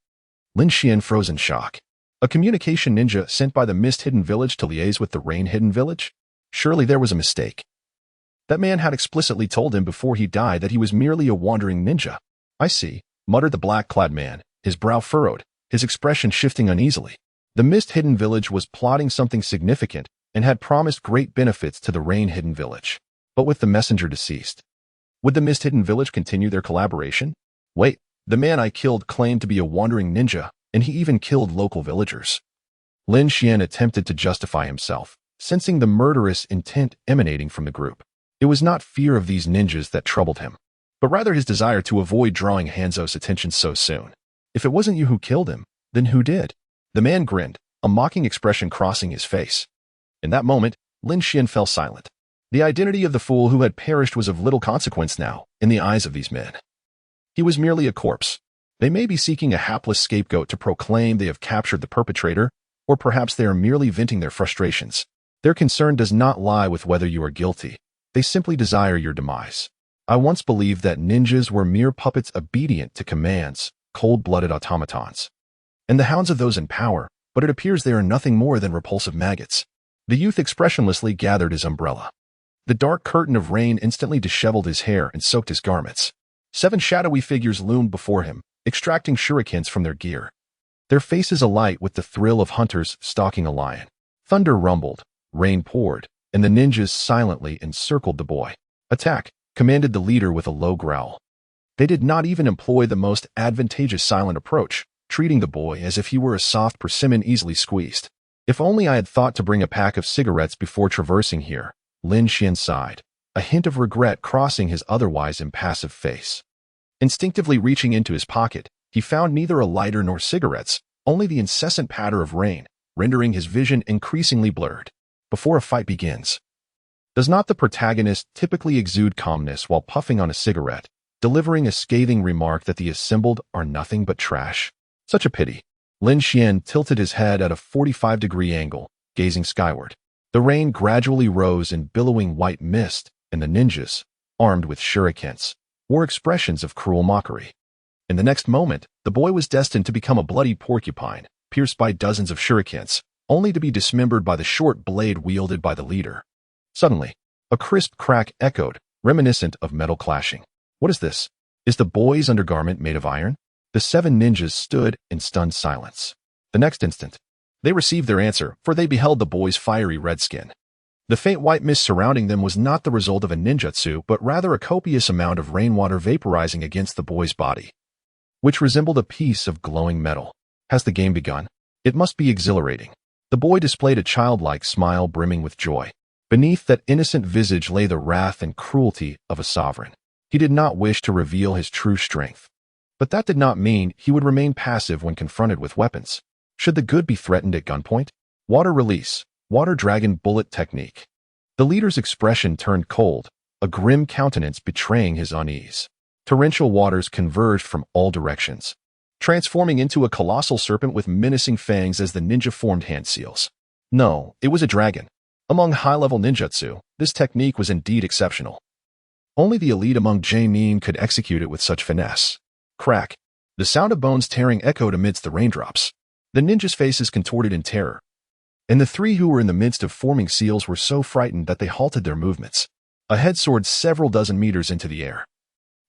Lin Xian froze in shock. A communication ninja sent by the mist-hidden village to liaise with the rain-hidden village? Surely there was a mistake. That man had explicitly told him before he died that he was merely a wandering ninja. I see, muttered the black-clad man, his brow furrowed, his expression shifting uneasily. The mist-hidden village was plotting something significant and had promised great benefits to the rain-hidden village. But with the messenger deceased, would the mist-hidden village continue their collaboration? Wait, the man I killed claimed to be a wandering ninja, and he even killed local villagers. Lin Xian attempted to justify himself, sensing the murderous intent emanating from the group. It was not fear of these ninjas that troubled him, but rather his desire to avoid drawing Hanzo's attention so soon. If it wasn't you who killed him, then who did? The man grinned, a mocking expression crossing his face. In that moment, Lin Xian fell silent. The identity of the fool who had perished was of little consequence now, in the eyes of these men. He was merely a corpse. They may be seeking a hapless scapegoat to proclaim they have captured the perpetrator, or perhaps they are merely venting their frustrations. Their concern does not lie with whether you are guilty. They simply desire your demise. I once believed that ninjas were mere puppets obedient to commands, cold-blooded automatons. and the hounds of those in power, but it appears they are nothing more than repulsive maggots. The youth expressionlessly gathered his umbrella. The dark curtain of rain instantly disheveled his hair and soaked his garments. 7 shadowy figures loomed before him, extracting shurikens from their gear. Their faces alight with the thrill of hunters stalking a lion. Thunder rumbled, rain poured, and the ninjas silently encircled the boy. "Attack," commanded the leader with a low growl. They did not even employ the most advantageous silent approach, treating the boy as if he were a soft persimmon easily squeezed. "If only I had thought to bring a pack of cigarettes before traversing here," Lin Xian sighed, a hint of regret crossing his otherwise impassive face. Instinctively reaching into his pocket, he found neither a lighter nor cigarettes, only the incessant patter of rain, rendering his vision increasingly blurred. Before a fight begins, does not the protagonist typically exude calmness while puffing on a cigarette, delivering a scathing remark that the assembled are nothing but trash? Such a pity. Lin Xian tilted his head at a 45-degree angle, gazing skyward. The rain gradually rose in billowing white mist, and the ninjas, armed with shurikens, wore expressions of cruel mockery. In the next moment, the boy was destined to become a bloody porcupine, pierced by dozens of shurikens, only to be dismembered by the short blade wielded by the leader. Suddenly, a crisp crack echoed, reminiscent of metal clashing. What is this? Is the boy's undergarment made of iron? The 7 ninjas stood in stunned silence. The next instant, they received their answer, for they beheld the boy's fiery red skin. The faint white mist surrounding them was not the result of a ninjutsu, but rather a copious amount of rainwater vaporizing against the boy's body, which resembled a piece of glowing metal. Has the game begun? It must be exhilarating. The boy displayed a childlike smile brimming with joy. Beneath that innocent visage lay the wrath and cruelty of a sovereign. He did not wish to reveal his true strength. But that did not mean he would remain passive when confronted with weapons. Should the good be threatened at gunpoint? Water release, water dragon bullet technique. The leader's expression turned cold, a grim countenance betraying his unease. Torrential waters converged from all directions, transforming into a colossal serpent with menacing fangs as the ninja formed hand seals. No, it was a dragon. Among high-level ninjutsu, this technique was indeed exceptional. Only the elite among Jainin could execute it with such finesse. Crack. The sound of bones tearing echoed amidst the raindrops. The ninjas' faces contorted in terror, and the 3 who were in the midst of forming seals were so frightened that they halted their movements. A head soared several dozen meters into the air,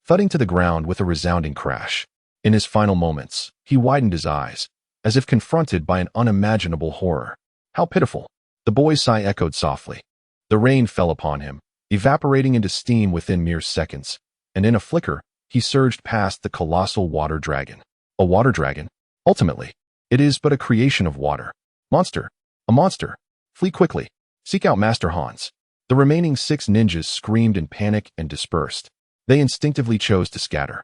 thudding to the ground with a resounding crash. In his final moments, he widened his eyes, as if confronted by an unimaginable horror. How pitiful! The boy's sigh echoed softly. The rain fell upon him, evaporating into steam within mere seconds, and in a flicker, he surged past the colossal water dragon. A water dragon? Ultimately, it is but a creation of water. Monster! A monster! Flee quickly! Seek out Master Hans. The remaining 6 ninjas screamed in panic and dispersed. They instinctively chose to scatter.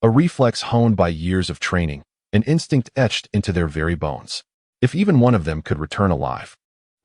A reflex honed by years of training, an instinct etched into their very bones. If even one of them could return alive,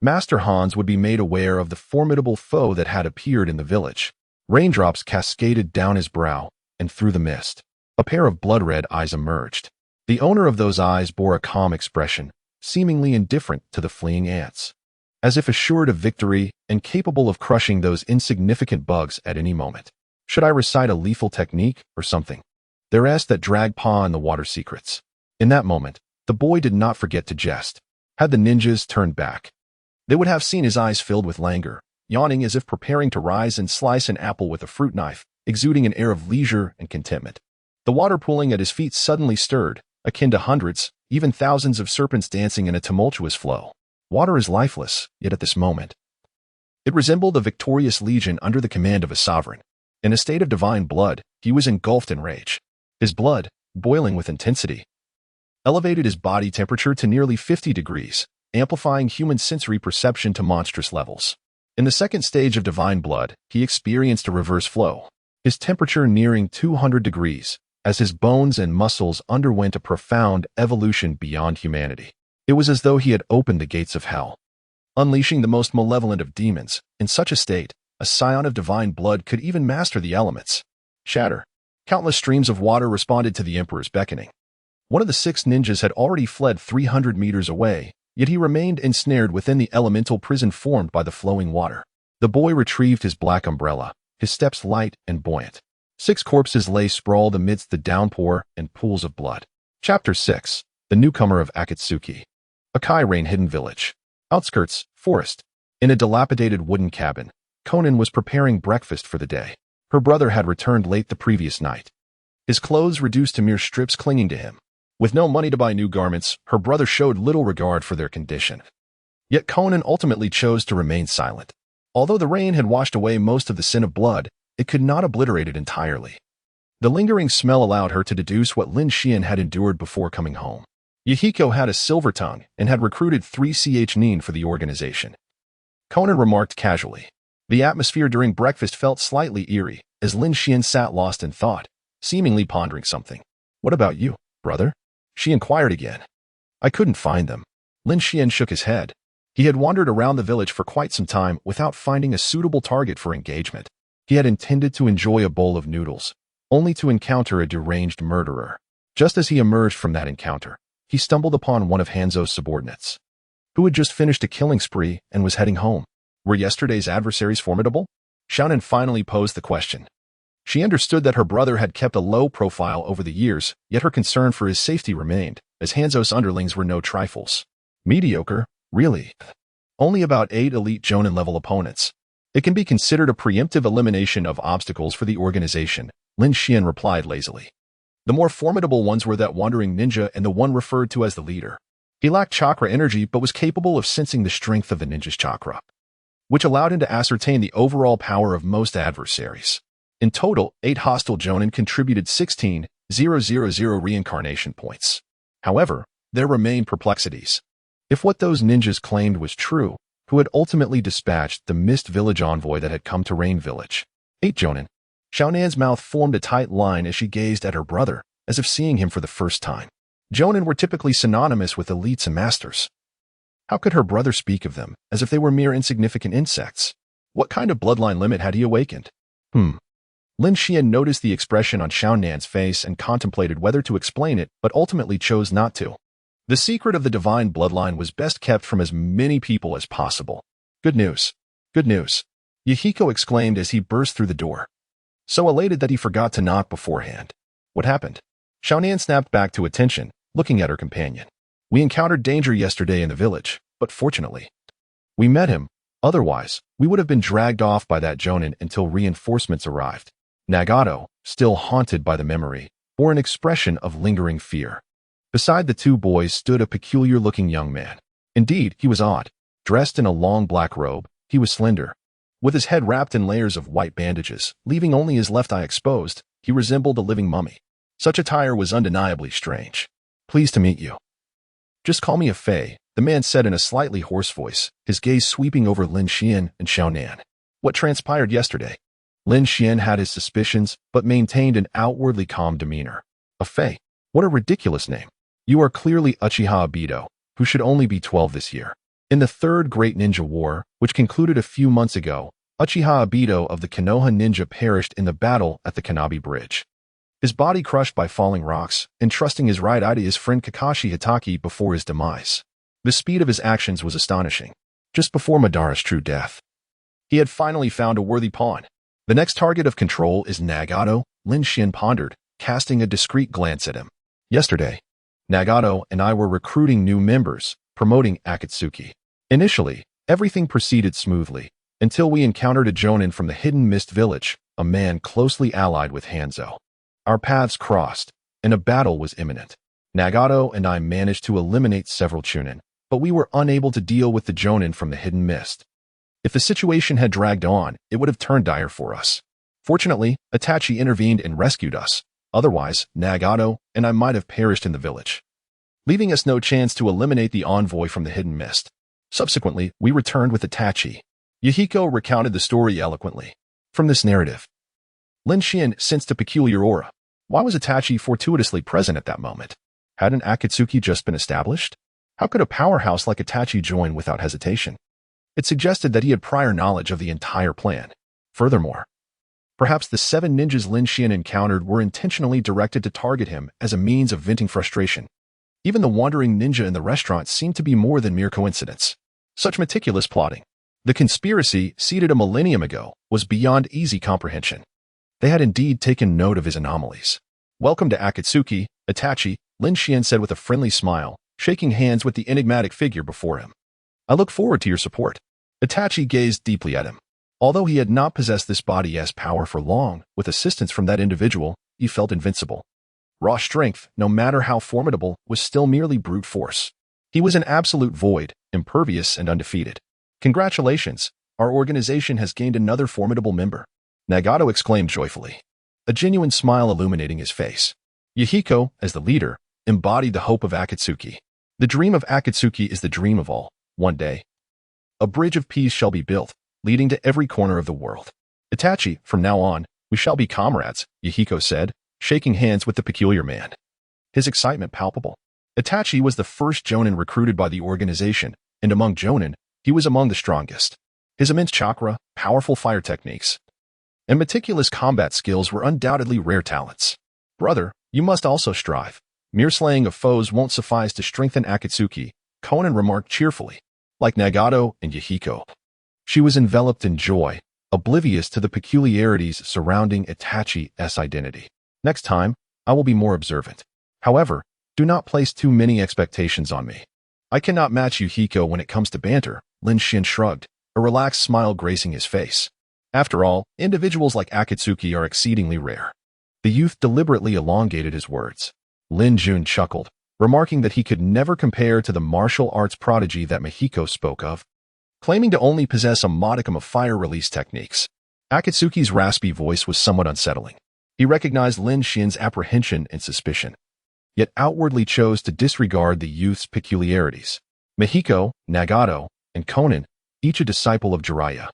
Master Hans would be made aware of the formidable foe that had appeared in the village. Raindrops cascaded down his brow, and through the mist, a pair of blood-red eyes emerged. The owner of those eyes bore a calm expression, seemingly indifferent to the fleeing ants, as if assured of victory and capable of crushing those insignificant bugs at any moment. Should I recite a lethal technique or something? The rest that drag paw in the water secrets. In that moment, the boy did not forget to jest. Had the ninjas turned back, they would have seen his eyes filled with languor, yawning as if preparing to rise and slice an apple with a fruit knife, exuding an air of leisure and contentment. The water pooling at his feet suddenly stirred, akin to hundreds, even thousands of serpents dancing in a tumultuous flow. Water is lifeless, yet at this moment, it resembled a victorious legion under the command of a sovereign. In a state of divine blood, he was engulfed in rage. His blood, boiling with intensity, elevated his body temperature to nearly 50 degrees, amplifying human sensory perception to monstrous levels. In the second stage of divine blood, he experienced a reverse flow, his temperature nearing 200 degrees, as his bones and muscles underwent a profound evolution beyond humanity. It was as though he had opened the gates of hell, unleashing the most malevolent of demons. In such a state, a scion of divine blood could even master the elements. Shatter. Countless streams of water responded to the emperor's beckoning. One of the 6 ninjas had already fled 300 meters away, yet he remained ensnared within the elemental prison formed by the flowing water. The boy retrieved his black umbrella, his steps light and buoyant. 6 corpses lay sprawled amidst the downpour and pools of blood. Chapter 6. the newcomer of Akatsuki, a Kai-hidden village. Outskirts, forest. In a dilapidated wooden cabin, Conan was preparing breakfast for the day. Her brother had returned late the previous night, his clothes reduced to mere strips clinging to him. With no money to buy new garments, her brother showed little regard for their condition. Yet Conan ultimately chose to remain silent. Although the rain had washed away most of the sin of blood, it could not obliterate it entirely. The lingering smell allowed her to deduce what Lin Xian had endured before coming home. Yahiko had a silver tongue and had recruited 3ch Nin for the organization. Conan remarked casually. The atmosphere during breakfast felt slightly eerie, as Lin Xian sat lost in thought, seemingly pondering something. What about you, brother? She inquired again. I couldn't find them. Lin Xian shook his head. He had wandered around the village for quite some time without finding a suitable target for engagement. He had intended to enjoy a bowl of noodles, only to encounter a deranged murderer. Just as he emerged from that encounter, he stumbled upon one of Hanzo's subordinates, who had just finished a killing spree and was heading home. Were yesterday's adversaries formidable? Xiaonan finally posed the question. She understood that her brother had kept a low profile over the years, yet her concern for his safety remained, as Hanzo's underlings were no trifles. Mediocre, really. Only about 8 elite Jonin-level opponents. It can be considered a preemptive elimination of obstacles for the organization, Lin Xian replied lazily. The more formidable ones were that wandering ninja and the one referred to as the leader. He lacked chakra energy but was capable of sensing the strength of the ninja's chakra, which allowed him to ascertain the overall power of most adversaries. In total, 8 hostile Jonin contributed 16,000 reincarnation points. However, there remained perplexities. If what those ninjas claimed was true, who had ultimately dispatched the Mist Village envoy that had come to Rain Village? 8 Jonin. Xiaonan's mouth formed a tight line as she gazed at her brother, as if seeing him for the first time. Jonin were typically synonymous with elites and masters. How could her brother speak of them, as if they were mere insignificant insects? What kind of bloodline limit had he awakened? Lin Xian noticed the expression on Xiaonan's face and contemplated whether to explain it, but ultimately chose not to. The secret of the divine bloodline was best kept from as many people as possible. Good news. Good news. Yahiko exclaimed as he burst through the door, so elated that he forgot to knock beforehand. What happened? Xiaonan snapped back to attention, looking at her companion. We encountered danger yesterday in the village, but fortunately, we met him. Otherwise, we would have been dragged off by that Jonin until reinforcements arrived. Nagato, still haunted by the memory, bore an expression of lingering fear. Beside the 2 boys stood a peculiar-looking young man. Indeed, he was odd. Dressed in a long black robe, he was slender. With his head wrapped in layers of white bandages, leaving only his left eye exposed, he resembled a living mummy. Such attire was undeniably strange. Pleased to meet you. Just call me a Fei, the man said in a slightly hoarse voice, his gaze sweeping over Lin Xian and Xiaonan. What transpired yesterday? Lin Xian had his suspicions, but maintained an outwardly calm demeanor. A Fei? What a ridiculous name. You are clearly Uchiha Obito, who should only be 12 this year. In the Third Great Ninja War, which concluded a few months ago, Uchiha Obito of the Konoha Ninja perished in the battle at the Kanabi Bridge. His body crushed by falling rocks, entrusting his right eye to his friend Kakashi Hitaki before his demise. The speed of his actions was astonishing. Just before Madara's true death, he had finally found a worthy pawn. The next target of control is Nagato, Lin Xian pondered, casting a discreet glance at him. Yesterday, Nagato and I were recruiting new members, promoting Akatsuki. Initially, everything proceeded smoothly, until we encountered a Jonin from the Hidden Mist Village, a man closely allied with Hanzo. Our paths crossed, and a battle was imminent. Nagato and I managed to eliminate several Chunin, but we were unable to deal with the Jonin from the Hidden Mist. If the situation had dragged on, it would have turned dire for us. Fortunately, Itachi intervened and rescued us. Otherwise, Nagato and I might have perished in the village, leaving us no chance to eliminate the envoy from the Hidden Mist. Subsequently, we returned with Itachi. Yahiko recounted the story eloquently. From this narrative, Lin Xian sensed a peculiar aura. Why was Itachi fortuitously present at that moment? Hadn't Akatsuki just been established? How could a powerhouse like Itachi join without hesitation? It suggested that he had prior knowledge of the entire plan. Furthermore, perhaps the 7 ninjas Lin Xian encountered were intentionally directed to target him as a means of venting frustration. Even the wandering ninja in the restaurant seemed to be more than mere coincidence. Such meticulous plotting. The conspiracy, seeded a millennium ago, was beyond easy comprehension. They had indeed taken note of his anomalies. Welcome to Akatsuki, Itachi, Lin Xian said with a friendly smile, shaking hands with the enigmatic figure before him. I look forward to your support. Itachi gazed deeply at him. Although he had not possessed this body as power for long, with assistance from that individual, he felt invincible. Raw strength, no matter how formidable, was still merely brute force. He was an absolute void, impervious and undefeated. Congratulations, our organization has gained another formidable member. Nagato exclaimed joyfully, a genuine smile illuminating his face. Yahiko, as the leader, embodied the hope of Akatsuki. The dream of Akatsuki is the dream of all. One day, a bridge of peace shall be built, leading to every corner of the world. Itachi, from now on, we shall be comrades, Yahiko said, shaking hands with the peculiar man. His excitement palpable. Itachi was the first Jonin recruited by the organization, and among Jonin, he was among the strongest. His immense chakra, powerful fire techniques, and meticulous combat skills were undoubtedly rare talents. Brother, you must also strive. Mere slaying of foes won't suffice to strengthen Akatsuki, Conan remarked cheerfully. Like Nagato and Yahiko, she was enveloped in joy, oblivious to the peculiarities surrounding Itachi's identity. Next time, I will be more observant. However, do not place too many expectations on me. I cannot match Yahiko when it comes to banter, Lin Xian shrugged, a relaxed smile gracing his face. After all, individuals like Akatsuki are exceedingly rare. The youth deliberately elongated his words. Lin Jun chuckled, remarking that he could never compare to the martial arts prodigy that Mahiko spoke of, claiming to only possess a modicum of fire release techniques. Akatsuki's raspy voice was somewhat unsettling. He recognized Lin Xian's apprehension and suspicion, yet outwardly chose to disregard the youth's peculiarities. Mahiko, Nagato, and Conan, each a disciple of Jiraiya,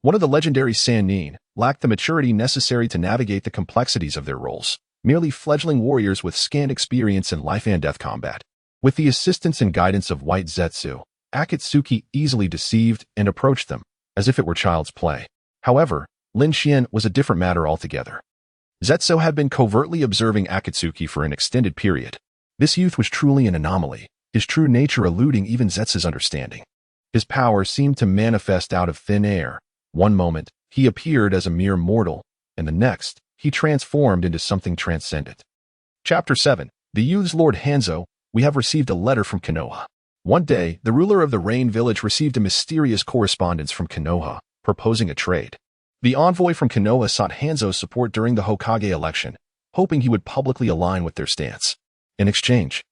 one of the legendary Sannin, lacked the maturity necessary to navigate the complexities of their roles, merely fledgling warriors with scant experience in life and death combat. With the assistance and guidance of White Zetsu, Akatsuki easily deceived and approached them, as if it were child's play. However, Lin Xian was a different matter altogether. Zetsu had been covertly observing Akatsuki for an extended period. This youth was truly an anomaly, his true nature eluding even Zetsu's understanding. His power seemed to manifest out of thin air. One moment, he appeared as a mere mortal, and the next, he transformed into something transcendent. Chapter 7. The Youth's Lord Hanzo, we have received a letter from Konoha. One day, the ruler of the Rain Village received a mysterious correspondence from Konoha, proposing a trade. The envoy from Konoha sought Hanzo's support during the Hokage election, hoping he would publicly align with their stance. In exchange,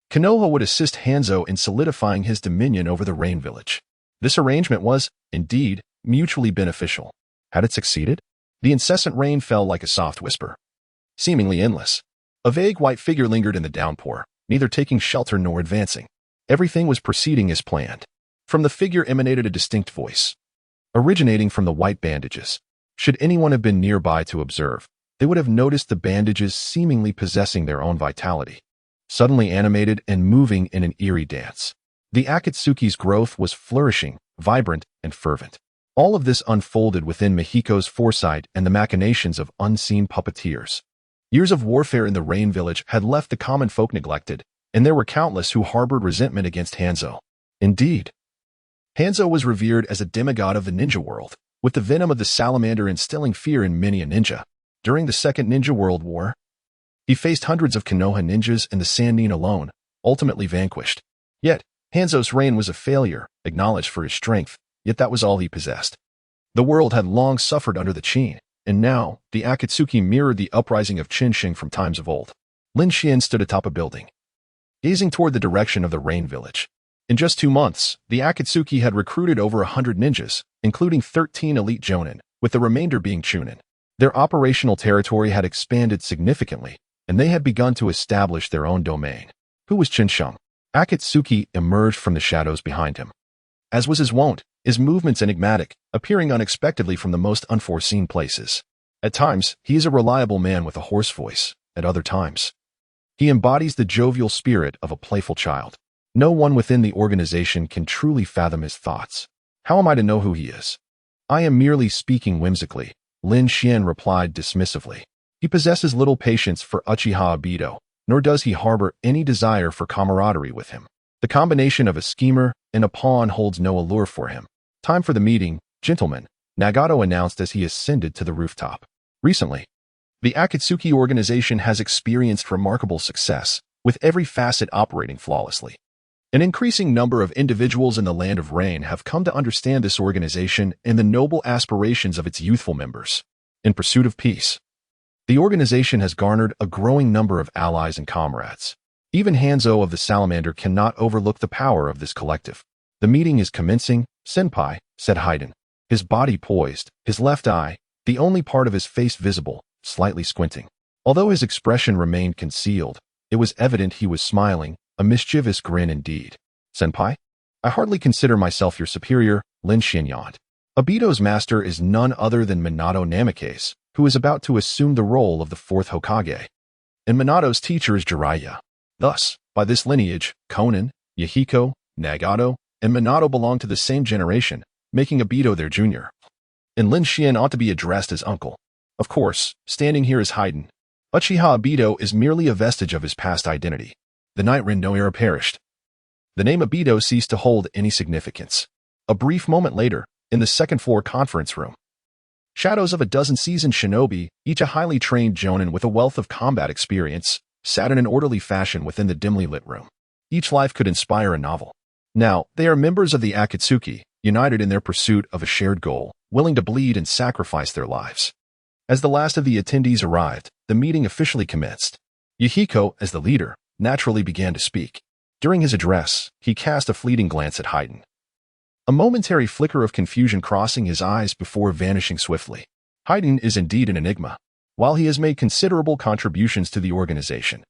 Konoha would assist Hanzo in solidifying his dominion over the Rain Village. This arrangement was, indeed, mutually beneficial. Had it succeeded? The incessant rain fell like a soft whisper, seemingly endless. A vague white figure lingered in the downpour, neither taking shelter nor advancing. Everything was proceeding as planned. From the figure emanated a distinct voice, originating from the white bandages. Should anyone have been nearby to observe, they would have noticed the bandages seemingly possessing their own vitality, suddenly animated and moving in an eerie dance. The Akatsuki's growth was flourishing, vibrant, and fervent. All of this unfolded within Mahiko's foresight and the machinations of unseen puppeteers. Years of warfare in the Rain Village had left the common folk neglected, and there were countless who harbored resentment against Hanzo. Indeed, Hanzo was revered as a demigod of the ninja world, with the venom of the salamander instilling fear in many a ninja. During the Second Ninja World War, he faced hundreds of Konoha ninjas and the Sannin alone, ultimately vanquished. Yet, Hanzo's reign was a failure, acknowledged for his strength, yet that was all he possessed. The world had long suffered under the Qin, and now, the Akatsuki mirrored the uprising of Qinsheng from times of old. Lin Xian stood atop a building, gazing toward the direction of the Rain Village. In just 2 months, the Akatsuki had recruited over 100 ninjas, including 13 elite jonin, with the remainder being chunin. Their operational territory had expanded significantly, and they had begun to establish their own domain. Who was Qinsheng? Akatsuki emerged from the shadows behind him. As was his wont, his movements enigmatic, appearing unexpectedly from the most unforeseen places. At times, he is a reliable man with a hoarse voice. At other times, he embodies the jovial spirit of a playful child. No one within the organization can truly fathom his thoughts. How am I to know who he is? I am merely speaking whimsically, Lin Xian replied dismissively. He possesses little patience for Uchiha Obito, nor does he harbor any desire for camaraderie with him. The combination of a schemer and a pawn holds no allure for him. Time for the meeting, gentlemen, Nagato announced as he ascended to the rooftop. Recently, The Akatsuki organization has experienced remarkable success, with every facet operating flawlessly. An increasing number of individuals in the Land of Rain have come to understand this organization and the noble aspirations of its youthful members. In pursuit of peace, the organization has garnered a growing number of allies and comrades. Even Hanzo of the Salamander cannot overlook the power of this collective. The meeting is commencing, Senpai, said Haydn, his body poised, his left eye, the only part of his face visible, slightly squinting. Although his expression remained concealed, it was evident he was smiling, a mischievous grin indeed. Senpai? I hardly consider myself your superior, Lin Xian yawned. Obito's master is none other than Minato Namikaze, who is about to assume the role of the fourth Hokage. And Minato's teacher is Jiraiya. Thus, by this lineage, Konan, Yahiko, Nagato, and Minato belong to the same generation, making Obito their junior. And Lin Xian ought to be addressed as uncle. Of course, standing here is Haydn. Uchiha Obito is merely a vestige of his past identity. The Night Rendo era perished. The name Obito ceased to hold any significance. A brief moment later, in the second-floor conference room, shadows of a dozen seasoned shinobi, each a highly trained jonin with a wealth of combat experience, sat in an orderly fashion within the dimly lit room. Each life could inspire a novel. Now, they are members of the Akatsuki, united in their pursuit of a shared goal, willing to bleed and sacrifice their lives. As the last of the attendees arrived, the meeting officially commenced. Yahiko, as the leader, naturally began to speak. During his address, he cast a fleeting glance at Haydn. A momentary flicker of confusion crossing his eyes before vanishing swiftly. Haydn is indeed an enigma. While he has made considerable contributions to the organization,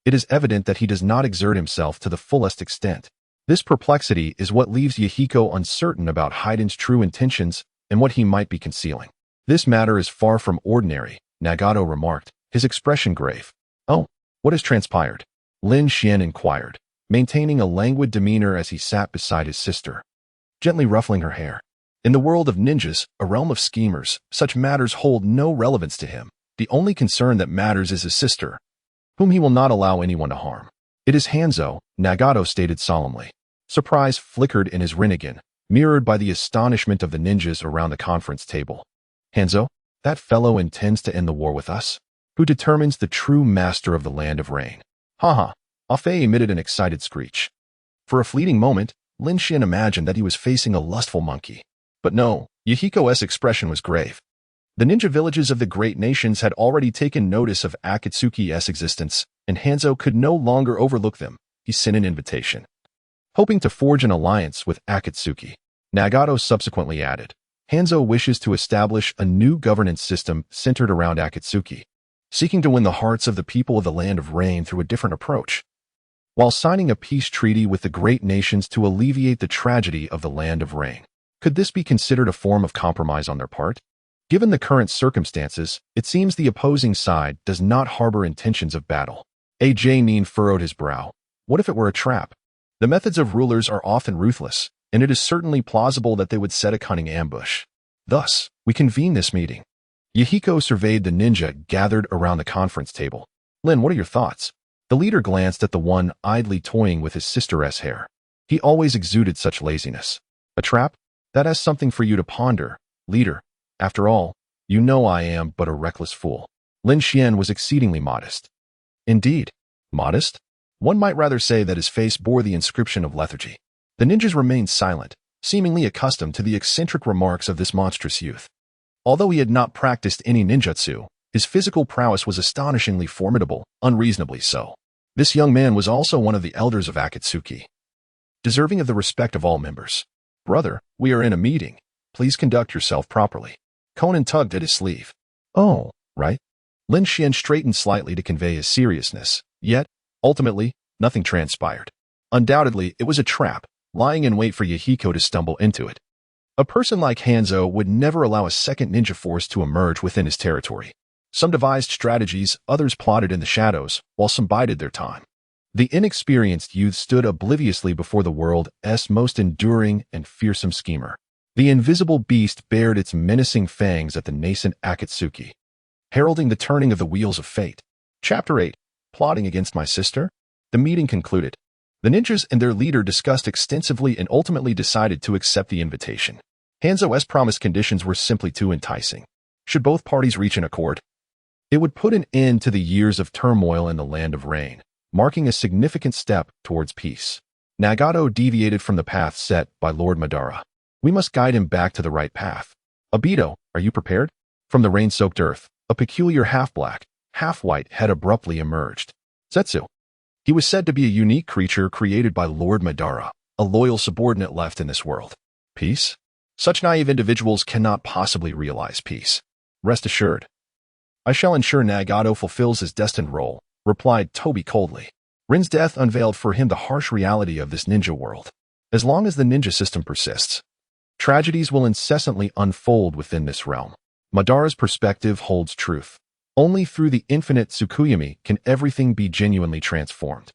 it is evident that he does not exert himself to the fullest extent. This perplexity is what leaves Yahiko uncertain about Haydn's true intentions and what he might be concealing. This matter is far from ordinary, Nagato remarked, his expression grave. Oh, what has transpired? Lin Xian inquired, maintaining a languid demeanor as he sat beside his sister, gently ruffling her hair. In the world of ninjas, a realm of schemers, such matters hold no relevance to him. The only concern that matters is his sister, whom he will not allow anyone to harm. It is Hanzo, Nagato stated solemnly. Surprise flickered in his Rinnegan, mirrored by the astonishment of the ninjas around the conference table. Hanzo, that fellow intends to end the war with us? Who determines the true master of the Land of Rain? Haha, Afe emitted an excited screech. For a fleeting moment, Lin Xian imagined that he was facing a lustful monkey. But no, Yahiko's expression was grave. The ninja villages of the great nations had already taken notice of Akatsuki's existence, and Hanzo could no longer overlook them. He sent an invitation, hoping to forge an alliance with Akatsuki. Nagato subsequently added, Hanzo wishes to establish a new governance system centered around Akatsuki, seeking to win the hearts of the people of the Land of Rain through a different approach, while signing a peace treaty with the great nations to alleviate the tragedy of the Land of Rain. Could this be considered a form of compromise on their part? Given the current circumstances, it seems the opposing side does not harbor intentions of battle. A.J. Neen furrowed his brow. What if it were a trap? The methods of rulers are often ruthless, and it is certainly plausible that they would set a cunning ambush. Thus, we convene this meeting. Yahiko surveyed the ninja gathered around the conference table. Lin, what are your thoughts? The leader glanced at the one idly toying with his sister's hair. He always exuded such laziness. A trap? That has something for you to ponder, leader. After all, you know I am but a reckless fool. Lin Xian was exceedingly modest. Indeed, modest? One might rather say that his face bore the inscription of lethargy. The ninjas remained silent, seemingly accustomed to the eccentric remarks of this monstrous youth. Although he had not practiced any ninjutsu, his physical prowess was astonishingly formidable, unreasonably so. This young man was also one of the elders of Akatsuki, deserving of the respect of all members. Brother, we are in a meeting. Please conduct yourself properly. Conan tugged at his sleeve. Oh, right. Lin Xian straightened slightly to convey his seriousness, yet, ultimately, nothing transpired. Undoubtedly, it was a trap, lying in wait for Yahiko to stumble into it. A person like Hanzo would never allow a second ninja force to emerge within his territory. Some devised strategies, others plotted in the shadows, while some bided their time. The inexperienced youth stood obliviously before the world's most enduring and fearsome schemer. The invisible beast bared its menacing fangs at the nascent Akatsuki, heralding the turning of the wheels of fate. Chapter 8. Plotting against my sister? The meeting concluded. The ninjas and their leader discussed extensively and ultimately decided to accept the invitation. Hanzo's promised conditions were simply too enticing. Should both parties reach an accord, It would put an end to the years of turmoil in the Land of Rain, marking a significant step towards peace. Nagato deviated from the path set by Lord Madara. We must guide him back to the right path. Obito, are you prepared? From the rain-soaked earth, a peculiar half-black, half-white head abruptly emerged. Zetsu. He was said to be a unique creature created by Lord Madara, a loyal subordinate left in this world. Peace? Such naive individuals cannot possibly realize peace. Rest assured. I shall ensure Nagato fulfills his destined role, replied Toby coldly. Rin's death unveiled for him the harsh reality of this ninja world. As long as the ninja system persists, tragedies will incessantly unfold within this realm. Madara's perspective holds truth. Only through the infinite Tsukuyomi can everything be genuinely transformed.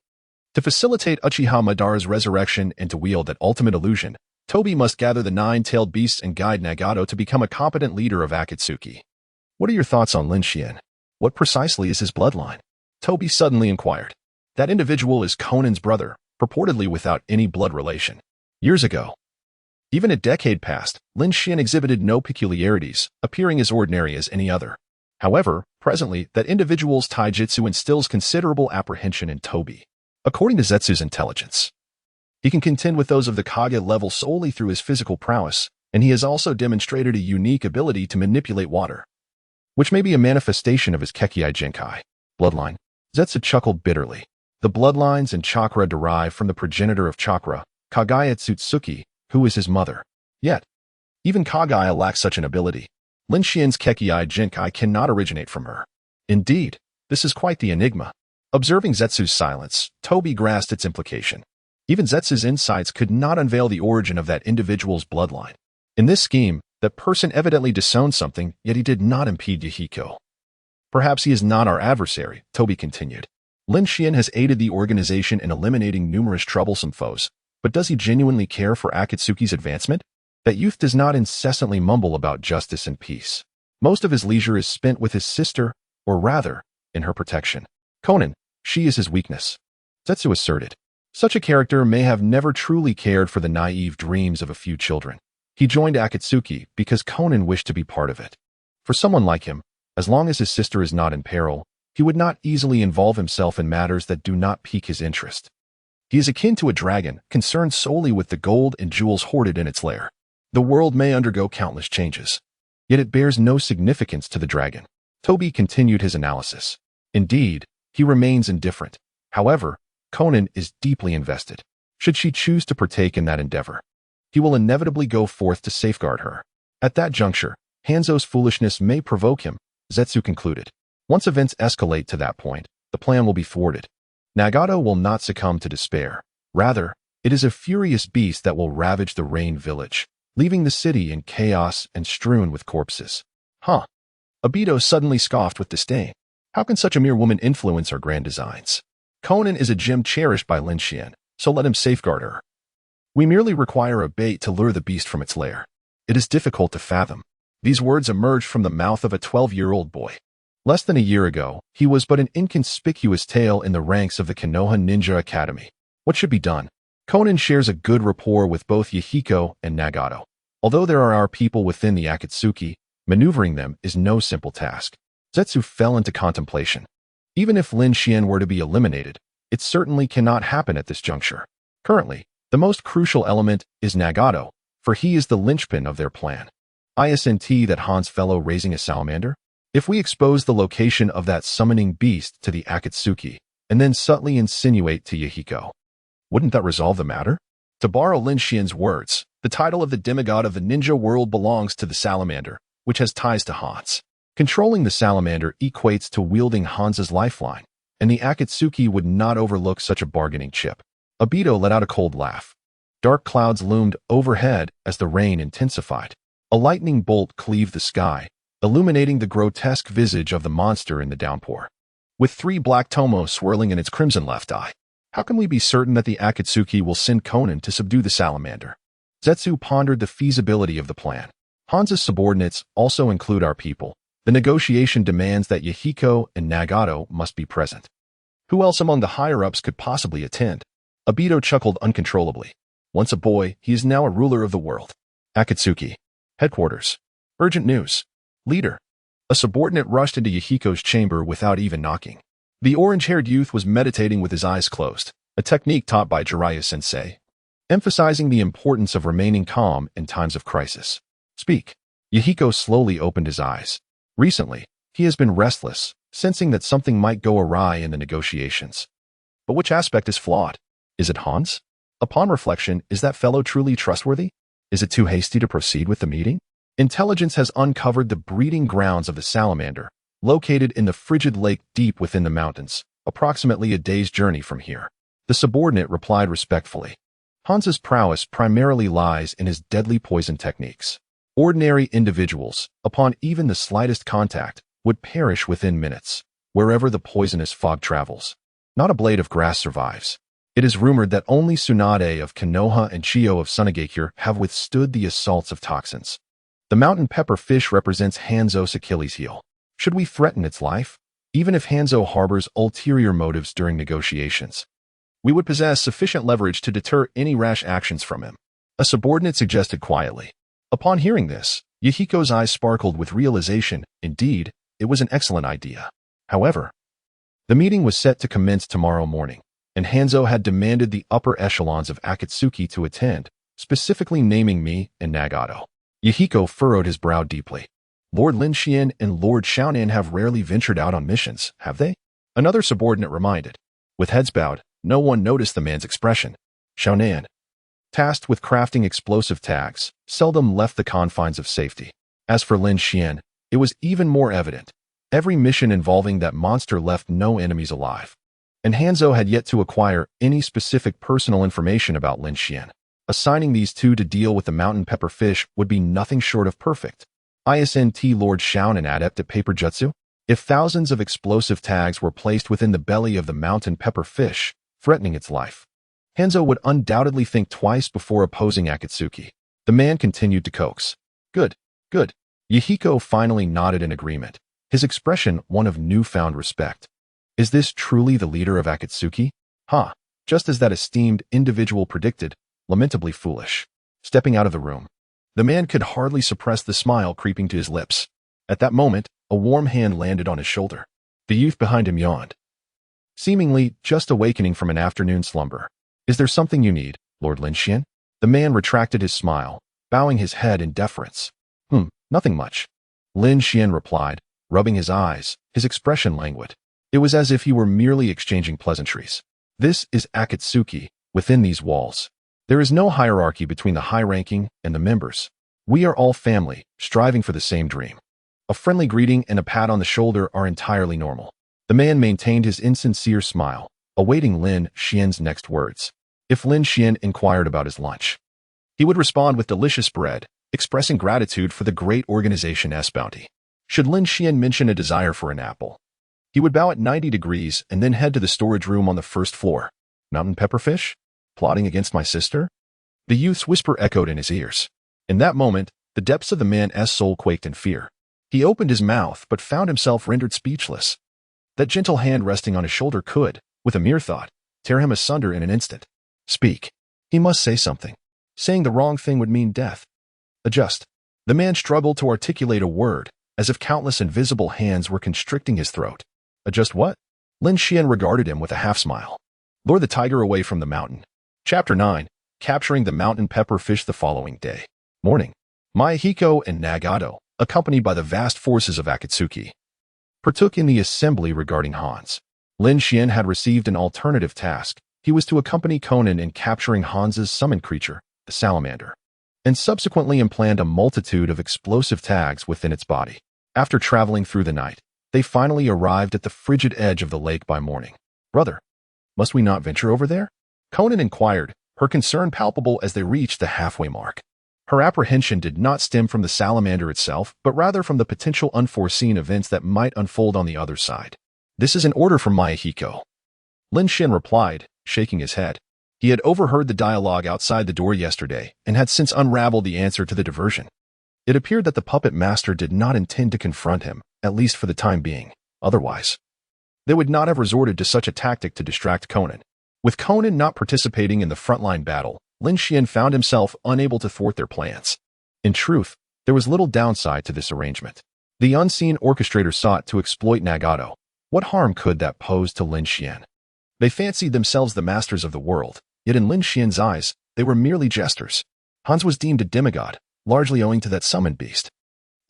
To facilitate Uchiha Madara's resurrection and to wield that ultimate illusion, Toby must gather the nine-tailed beasts and guide Nagato to become a competent leader of Akatsuki. What are your thoughts on Lin Xian? What precisely is his bloodline? Toby suddenly inquired. That individual is Conan's brother, purportedly without any blood relation. Years ago, even a decade past, Lin Xian exhibited no peculiarities, appearing as ordinary as any other. However, presently, that individual's taijutsu instills considerable apprehension in Toby. According to Zetsu's intelligence, he can contend with those of the Kage level solely through his physical prowess, and he has also demonstrated a unique ability to manipulate water, which may be a manifestation of his Kekkei Jinkai bloodline. Zetsu chuckled bitterly. The bloodlines and chakra derive from the progenitor of chakra, Kagaya Tsutsuki, who is his mother. Yet, even Kagaya lacks such an ability. Lin Xian's Kekkei Jinkai cannot originate from her. Indeed, this is quite the enigma. Observing Zetsu's silence, Toby grasped its implication. Even Zetsu's insights could not unveil the origin of that individual's bloodline. In this scheme, that person evidently disowned something, yet he did not impede Yahiko. Perhaps he is not our adversary, Toby continued. Lin Xian has aided the organization in eliminating numerous troublesome foes, but does he genuinely care for Akatsuki's advancement? That youth does not incessantly mumble about justice and peace. Most of his leisure is spent with his sister, or rather, in her protection. Conan, she is his weakness. Zetsu asserted. Such a character may have never truly cared for the naive dreams of a few children. He joined Akatsuki because Conan wished to be part of it. For someone like him, as long as his sister is not in peril, he would not easily involve himself in matters that do not pique his interest. He is akin to a dragon, concerned solely with the gold and jewels hoarded in its lair. The world may undergo countless changes, yet it bears no significance to the dragon. Toby continued his analysis. Indeed, he remains indifferent. However, Conan is deeply invested. Should she choose to partake in that endeavor, he will inevitably go forth to safeguard her. At that juncture, Hanzo's foolishness may provoke him, Zetsu concluded. Once events escalate to that point, the plan will be thwarted. Nagato will not succumb to despair. Rather, it is a furious beast that will ravage the Rain Village, leaving the city in chaos and strewn with corpses. Huh. Obito suddenly scoffed with disdain. How can such a mere woman influence our grand designs? Conan is a gem cherished by Lin Xian, so let him safeguard her. We merely require a bait to lure the beast from its lair. It is difficult to fathom. These words emerged from the mouth of a 12-year-old boy. Less than a year ago, he was but an inconspicuous tale in the ranks of the Konoha Ninja Academy. What should be done? Conan shares a good rapport with both Yahiko and Nagato. Although there are our people within the Akatsuki, maneuvering them is no simple task. Zetsu fell into contemplation. Even if Lin Xian were to be eliminated, it certainly cannot happen at this juncture. Currently, the most crucial element is Nagato, for he is the linchpin of their plan. Isn't that Han's fellow raising a salamander? If we expose the location of that summoning beast to the Akatsuki, and then subtly insinuate to Yahiko, wouldn't that resolve the matter? To borrow Lin Xian's words, the title of the demigod of the ninja world belongs to the salamander, which has ties to Hans. Controlling the salamander equates to wielding Hans's lifeline, and the Akatsuki would not overlook such a bargaining chip. Obito let out a cold laugh. Dark clouds loomed overhead as the rain intensified. A lightning bolt cleaved the sky, illuminating the grotesque visage of the monster in the downpour. With 3 black tomos swirling in its crimson left eye, how can we be certain that the Akatsuki will send Conan to subdue the salamander? Zetsu pondered the feasibility of the plan. Han's subordinates also include our people. The negotiation demands that Yahiko and Nagato must be present. Who else among the higher-ups could possibly attend? Obito chuckled uncontrollably. Once a boy, he is now a ruler of the world. Akatsuki. Headquarters. Urgent news. Leader. A subordinate rushed into Yahiko's chamber without even knocking. The orange-haired youth was meditating with his eyes closed, a technique taught by Jiraiya-sensei, emphasizing the importance of remaining calm in times of crisis. Speak. Yahiko slowly opened his eyes. Recently, he has been restless, sensing that something might go awry in the negotiations. But which aspect is flawed? Is it Hans? Upon reflection, is that fellow truly trustworthy? Is it too hasty to proceed with the meeting? Intelligence has uncovered the breeding grounds of the salamander, located in the frigid lake deep within the mountains, approximately a day's journey from here. The subordinate replied respectfully. Hans's prowess primarily lies in his deadly poison techniques. Ordinary individuals, upon even the slightest contact, would perish within minutes, wherever the poisonous fog travels. Not a blade of grass survives. It is rumored that only Tsunade of Konoha and Chiyo of Sunagakure have withstood the assaults of toxins. The mountain pepper fish represents Hanzo's Achilles heel. Should we threaten its life? Even if Hanzo harbors ulterior motives during negotiations, we would possess sufficient leverage to deter any rash actions from him. A subordinate suggested quietly. Upon hearing this, Yahiko's eyes sparkled with realization. Indeed, it was an excellent idea. However, the meeting was set to commence tomorrow morning, and Hanzo had demanded the upper echelons of Akatsuki to attend, specifically naming me and Nagato. Yahiko furrowed his brow deeply. Lord Lin Xian and Lord Xiaonan have rarely ventured out on missions, have they? Another subordinate reminded. With heads bowed, no one noticed the man's expression. Xiaonan, tasked with crafting explosive tags, seldom left the confines of safety. As for Lin Xian, it was even more evident. Every mission involving that monster left no enemies alive. And Hanzo had yet to acquire any specific personal information about Lin Xian. Assigning these two to deal with the mountain pepper fish would be nothing short of perfect. Isnt Lord Xiaonan adept at paper jutsu? If thousands of explosive tags were placed within the belly of the mountain pepper fish, threatening its life, Hanzo would undoubtedly think twice before opposing Akatsuki. The man continued to coax. Good, good. Yahiko finally nodded in agreement, his expression one of newfound respect. Is this truly the leader of Akatsuki? Just as that esteemed individual predicted, lamentably foolish. Stepping out of the room, the man could hardly suppress the smile creeping to his lips. At that moment, a warm hand landed on his shoulder. The youth behind him yawned, seemingly just awakening from an afternoon slumber. Is there something you need, Lord Lin Xian? The man retracted his smile, bowing his head in deference. Nothing much. Lin Xian replied, rubbing his eyes, his expression languid. It was as if he were merely exchanging pleasantries. This is Akatsuki, within these walls. There is no hierarchy between the high-ranking and the members. We are all family, striving for the same dream. A friendly greeting and a pat on the shoulder are entirely normal. The man maintained his insincere smile, awaiting Lin Xian's next words. If Lin Xian inquired about his lunch, he would respond with delicious bread, expressing gratitude for the great organization S bounty. Should Lin Xian mention a desire for an apple, he would bow at 90 degrees and then head to the storage room on the first floor. Mountain pepperfish? Plotting against my sister? The youth's whisper echoed in his ears. In that moment, the depths of the man's soul quaked in fear. He opened his mouth but found himself rendered speechless. That gentle hand resting on his shoulder could, with a mere thought, tear him asunder in an instant. Speak. He must say something. Saying the wrong thing would mean death. Adjust. The man struggled to articulate a word, as if countless invisible hands were constricting his throat. Adjust what? Lin Xian regarded him with a half-smile. Lure the tiger away from the mountain. Chapter 9. Capturing the mountain pepper fish. The following day. Morning. Mayahiko and Nagato, accompanied by the vast forces of Akatsuki, partook in the assembly regarding Hans. Lin Xian had received an alternative task. He was to accompany Conan in capturing Hans's summoned creature, the salamander, and subsequently implant a multitude of explosive tags within its body. After traveling through the night, they finally arrived at the frigid edge of the lake by morning. Brother, must we not venture over there? Conan inquired, her concern palpable as they reached the halfway mark. Her apprehension did not stem from the salamander itself, but rather from the potential unforeseen events that might unfold on the other side. This is an order from Mayahiko. Lin Xian replied, shaking his head. He had overheard the dialogue outside the door yesterday and had since unraveled the answer to the diversion. It appeared that the puppet master did not intend to confront him, at least for the time being. Otherwise, they would not have resorted to such a tactic to distract Conan. With Conan not participating in the frontline battle, Lin Xian found himself unable to thwart their plans. In truth, there was little downside to this arrangement. The unseen orchestrator sought to exploit Nagato. What harm could that pose to Lin Xian? They fancied themselves the masters of the world, yet in Lin Xian's eyes, they were merely jesters. Hans was deemed a demigod, largely owing to that summoned beast.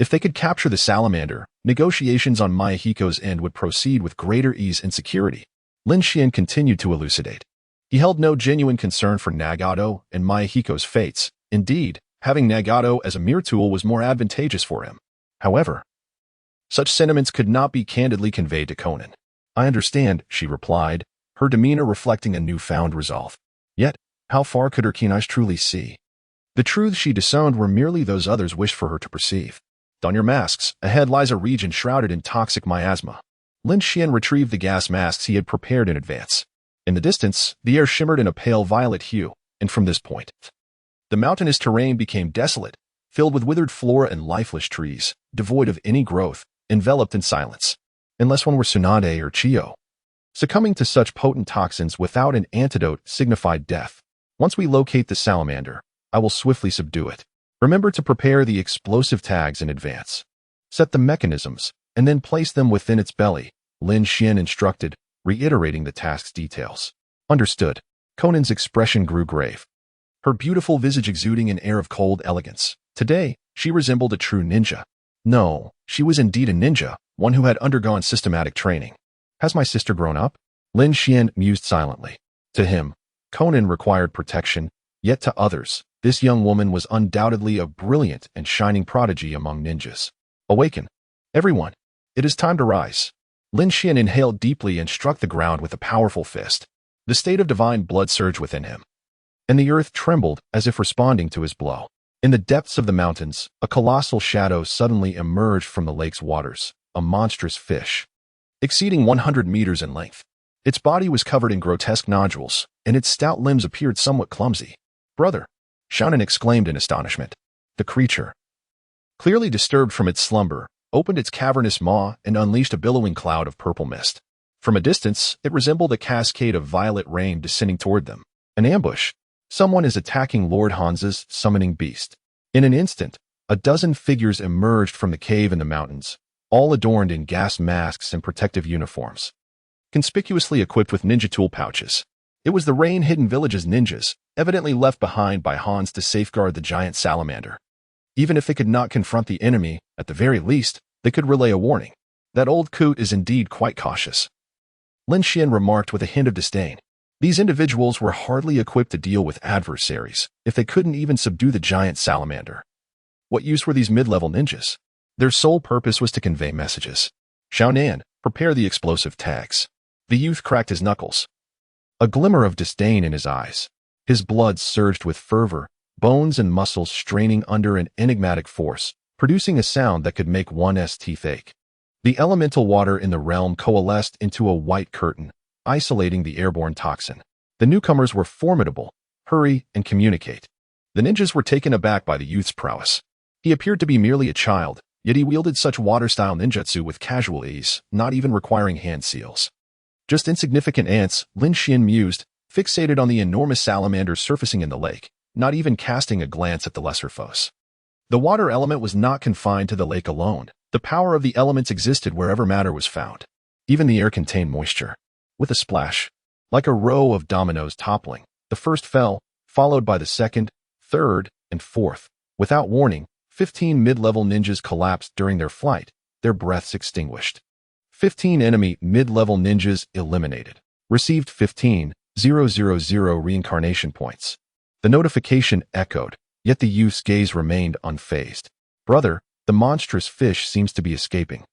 If they could capture the salamander, negotiations on Mayahiko's end would proceed with greater ease and security. Lin Xian continued to elucidate. He held no genuine concern for Nagato and Mayahiko's fates. Indeed, having Nagato as a mere tool was more advantageous for him. However, such sentiments could not be candidly conveyed to Conan. "I understand," she replied, her demeanor reflecting a newfound resolve. Yet, how far could her keen eyes truly see? The truths she discerned were merely those others wished for her to perceive. "Don your masks. Ahead lies a region shrouded in toxic miasma." Lin Xian retrieved the gas masks he had prepared in advance. In the distance, the air shimmered in a pale violet hue, and from this point, the mountainous terrain became desolate, filled with withered flora and lifeless trees, devoid of any growth, enveloped in silence. Unless one were Tsunade or Chiyo. Succumbing to such potent toxins without an antidote signified death. "Once we locate the salamander, I will swiftly subdue it. Remember to prepare the explosive tags in advance. Set the mechanisms, and then place them within its belly," Lin Xian instructed, reiterating the task's details. "Understood." Conan's expression grew grave, her beautiful visage exuding an air of cold elegance. Today, she resembled a true ninja. No, she was indeed a ninja, one who had undergone systematic training. "Has my sister grown up?" Lin Xian mused silently. To him, Conan required protection, yet to others, this young woman was undoubtedly a brilliant and shining prodigy among ninjas. "Awaken, everyone. It is time to rise." Lin Xian inhaled deeply and struck the ground with a powerful fist. The state of divine blood surged within him, and the earth trembled as if responding to his blow. In the depths of the mountains, a colossal shadow suddenly emerged from the lake's waters, a monstrous fish, exceeding 100 meters in length. Its body was covered in grotesque nodules, and its stout limbs appeared somewhat clumsy. "Brother!" Shannon exclaimed in astonishment. The creature, clearly disturbed from its slumber, opened its cavernous maw and unleashed a billowing cloud of purple mist. From a distance, it resembled a cascade of violet rain descending toward them. An ambush. Someone is attacking Lord Hans's summoning beast. In an instant, a dozen figures emerged from the cave in the mountains, all adorned in gas masks and protective uniforms, conspicuously equipped with ninja tool pouches. It was the rain-hidden village's ninjas, evidently left behind by Hans to safeguard the giant salamander. Even if they could not confront the enemy, at the very least, they could relay a warning. "That old coot is indeed quite cautious," Lin Xian remarked with a hint of disdain. These individuals were hardly equipped to deal with adversaries, if they couldn't even subdue the giant salamander. What use were these mid-level ninjas? Their sole purpose was to convey messages. "Xiaonan, prepare the explosive tags." The youth cracked his knuckles, a glimmer of disdain in his eyes. His blood surged with fervor, bones and muscles straining under an enigmatic force, producing a sound that could make one's teeth ache. The elemental water in the realm coalesced into a white curtain, isolating the airborne toxin. The newcomers were formidable. Hurry and communicate. The ninjas were taken aback by the youth's prowess. He appeared to be merely a child, yet he wielded such water-style ninjutsu with casual ease, not even requiring hand seals. Just insignificant ants, Lin Xian mused, fixated on the enormous salamanders surfacing in the lake, not even casting a glance at the lesser foes. The water element was not confined to the lake alone. The power of the elements existed wherever matter was found. Even the air contained moisture. With a splash, like a row of dominoes toppling, the first fell, followed by the second, third, and fourth. Without warning, 15 mid-level ninjas collapsed during their flight, their breaths extinguished. 15 enemy mid-level ninjas eliminated. Received 15,000 reincarnation points. The notification echoed, yet the youth's gaze remained unfazed. "Brother, the monstrous fish seems to be escaping,"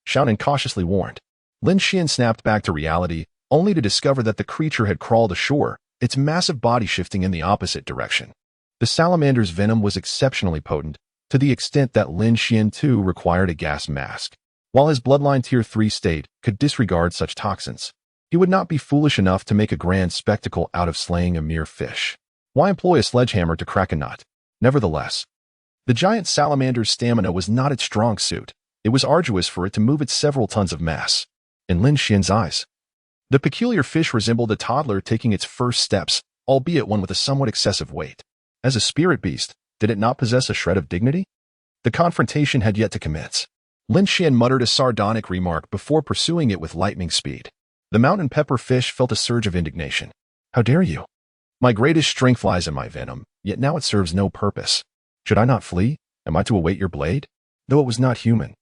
Xiaonan cautiously warned. Lin Xian snapped back to reality, only to discover that the creature had crawled ashore, its massive body shifting in the opposite direction. The salamander's venom was exceptionally potent, to the extent that Lin Xian too required a gas mask. While his bloodline tier 3 state could disregard such toxins, he would not be foolish enough to make a grand spectacle out of slaying a mere fish. Why employ a sledgehammer to crack a nut? Nevertheless, the giant salamander's stamina was not its strong suit. It was arduous for it to move its several tons of mass. In Lin Xian's eyes, the peculiar fish resembled a toddler taking its first steps, albeit one with a somewhat excessive weight. As a spirit beast, did it not possess a shred of dignity? The confrontation had yet to commence. Lin Xian muttered a sardonic remark before pursuing it with lightning speed. The mountain pepper fish felt a surge of indignation. How dare you? My greatest strength lies in my venom, yet now it serves no purpose. Should I not flee? Am I to await your blade? Though it was not human.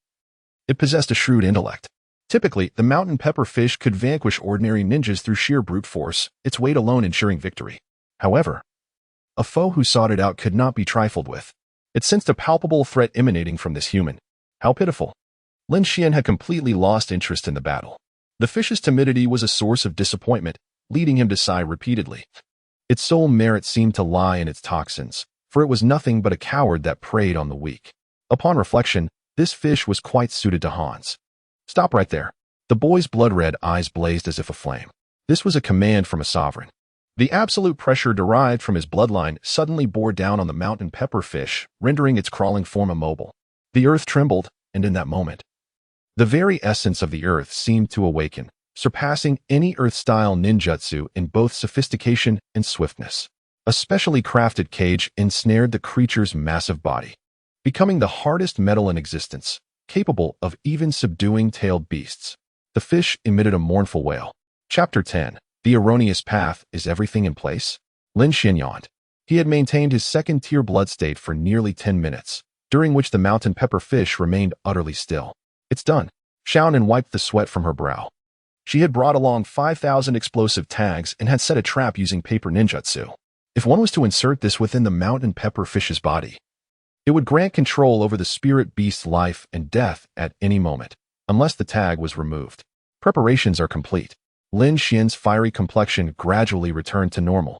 It possessed a shrewd intellect. Typically, the mountain pepper fish could vanquish ordinary ninjas through sheer brute force, its weight alone ensuring victory. However, a foe who sought it out could not be trifled with. It sensed a palpable threat emanating from this human. How pitiful. Lin Xian had completely lost interest in the battle. The fish's timidity was a source of disappointment, leading him to sigh repeatedly. Its sole merit seemed to lie in its toxins, for it was nothing but a coward that preyed on the weak. Upon reflection, this fish was quite suited to Hans. Stop right there. The boy's blood-red eyes blazed as if aflame. This was a command from a sovereign. The absolute pressure derived from his bloodline suddenly bore down on the mountain pepper fish, rendering its crawling form immobile. The earth trembled, and in that moment, the very essence of the earth seemed to awaken, surpassing any earth-style ninjutsu in both sophistication and swiftness. A specially crafted cage ensnared the creature's massive body, becoming the hardest metal in existence, capable of even subduing tailed beasts. The fish emitted a mournful wail. Chapter 10. The Erroneous Path. Is everything in place? Lin Xian yawned. He had maintained his second-tier blood state for nearly 10 minutes, during which the mountain pepper fish remained utterly still. It's done. Xiaonan wiped the sweat from her brow. She had brought along 5,000 explosive tags and had set a trap using paper ninjutsu. If one was to insert this within the mountain pepper fish's body, it would grant control over the spirit beast's life and death at any moment, unless the tag was removed. Preparations are complete. Lin Xian's fiery complexion gradually returned to normal,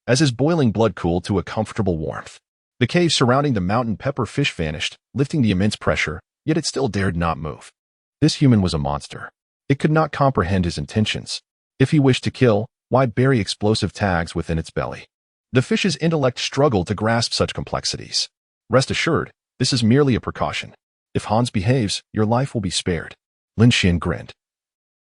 as his boiling blood cooled to a comfortable warmth. The cave surrounding the mountain pepper fish vanished, lifting the immense pressure, yet it still dared not move. This human was a monster. It could not comprehend his intentions. If he wished to kill, why bury explosive tags within its belly? The fish's intellect struggled to grasp such complexities. Rest assured, this is merely a precaution. If Hans behaves, your life will be spared. Lin Xian grinned,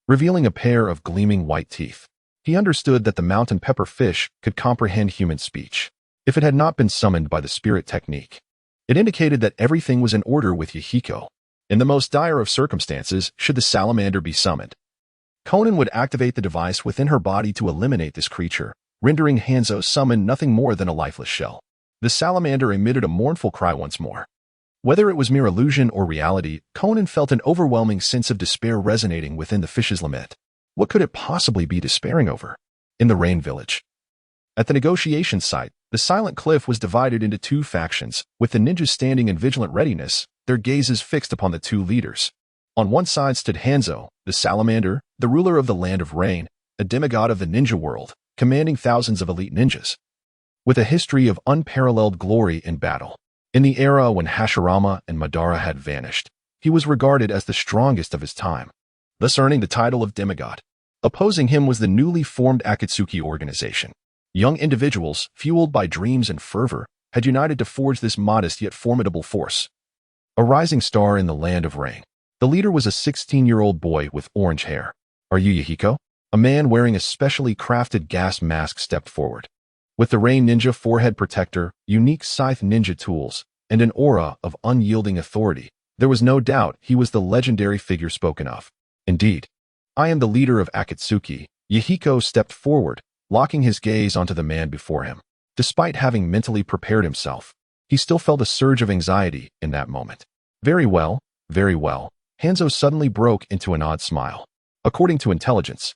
revealing a pair of gleaming white teeth. He understood that the mountain pepper fish could comprehend human speech, if it had not been summoned by the spirit technique. It indicated that everything was in order with Yahiko. In the most dire of circumstances, should the salamander be summoned, Conan would activate the device within her body to eliminate this creature, rendering Hanzo's summon nothing more than a lifeless shell. The salamander emitted a mournful cry once more. Whether it was mere illusion or reality, Conan felt an overwhelming sense of despair resonating within the fish's lament. What could it possibly be despairing over? In the Rain Village. At the negotiation site, the Silent Cliff was divided into two factions, with the ninjas standing in vigilant readiness, their gazes fixed upon the two leaders. On one side stood Hanzo, the salamander, the ruler of the Land of Rain, a demigod of the ninja world, commanding thousands of elite ninjas, with a history of unparalleled glory in battle. In the era when Hashirama and Madara had vanished, he was regarded as the strongest of his time, thus earning the title of demigod. Opposing him was the newly formed Akatsuki organization. Young individuals, fueled by dreams and fervor, had united to forge this modest yet formidable force. A rising star in the Land of Rain. The leader was a 16-year-old boy with orange hair. Are you Yahiko? A man wearing a specially crafted gas mask stepped forward. With the Rain Ninja forehead protector, unique scythe ninja tools, and an aura of unyielding authority, there was no doubt he was the legendary figure spoken of. Indeed, I am the leader of Akatsuki. Yahiko stepped forward, locking his gaze onto the man before him. Despite having mentally prepared himself, he still felt a surge of anxiety in that moment. Very well, very well. Hanzo suddenly broke into an odd smile. According to intelligence,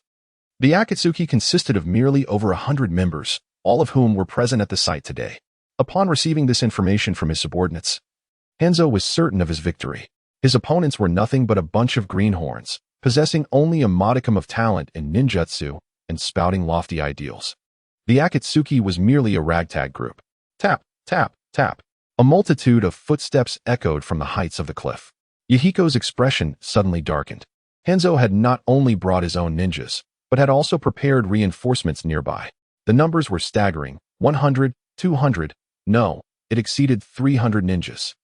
the Akatsuki consisted of merely over 100 members, all of whom were present at the site today. Upon receiving this information from his subordinates, Hanzo was certain of his victory. His opponents were nothing but a bunch of greenhorns, possessing only a modicum of talent in ninjutsu and spouting lofty ideals. The Akatsuki was merely a ragtag group. Tap, tap, tap. A multitude of footsteps echoed from the heights of the cliff. Yahiko's expression suddenly darkened. Hanzo had not only brought his own ninjas, but had also prepared reinforcements nearby. The numbers were staggering. 100, 200, no, it exceeded 300 ninjas.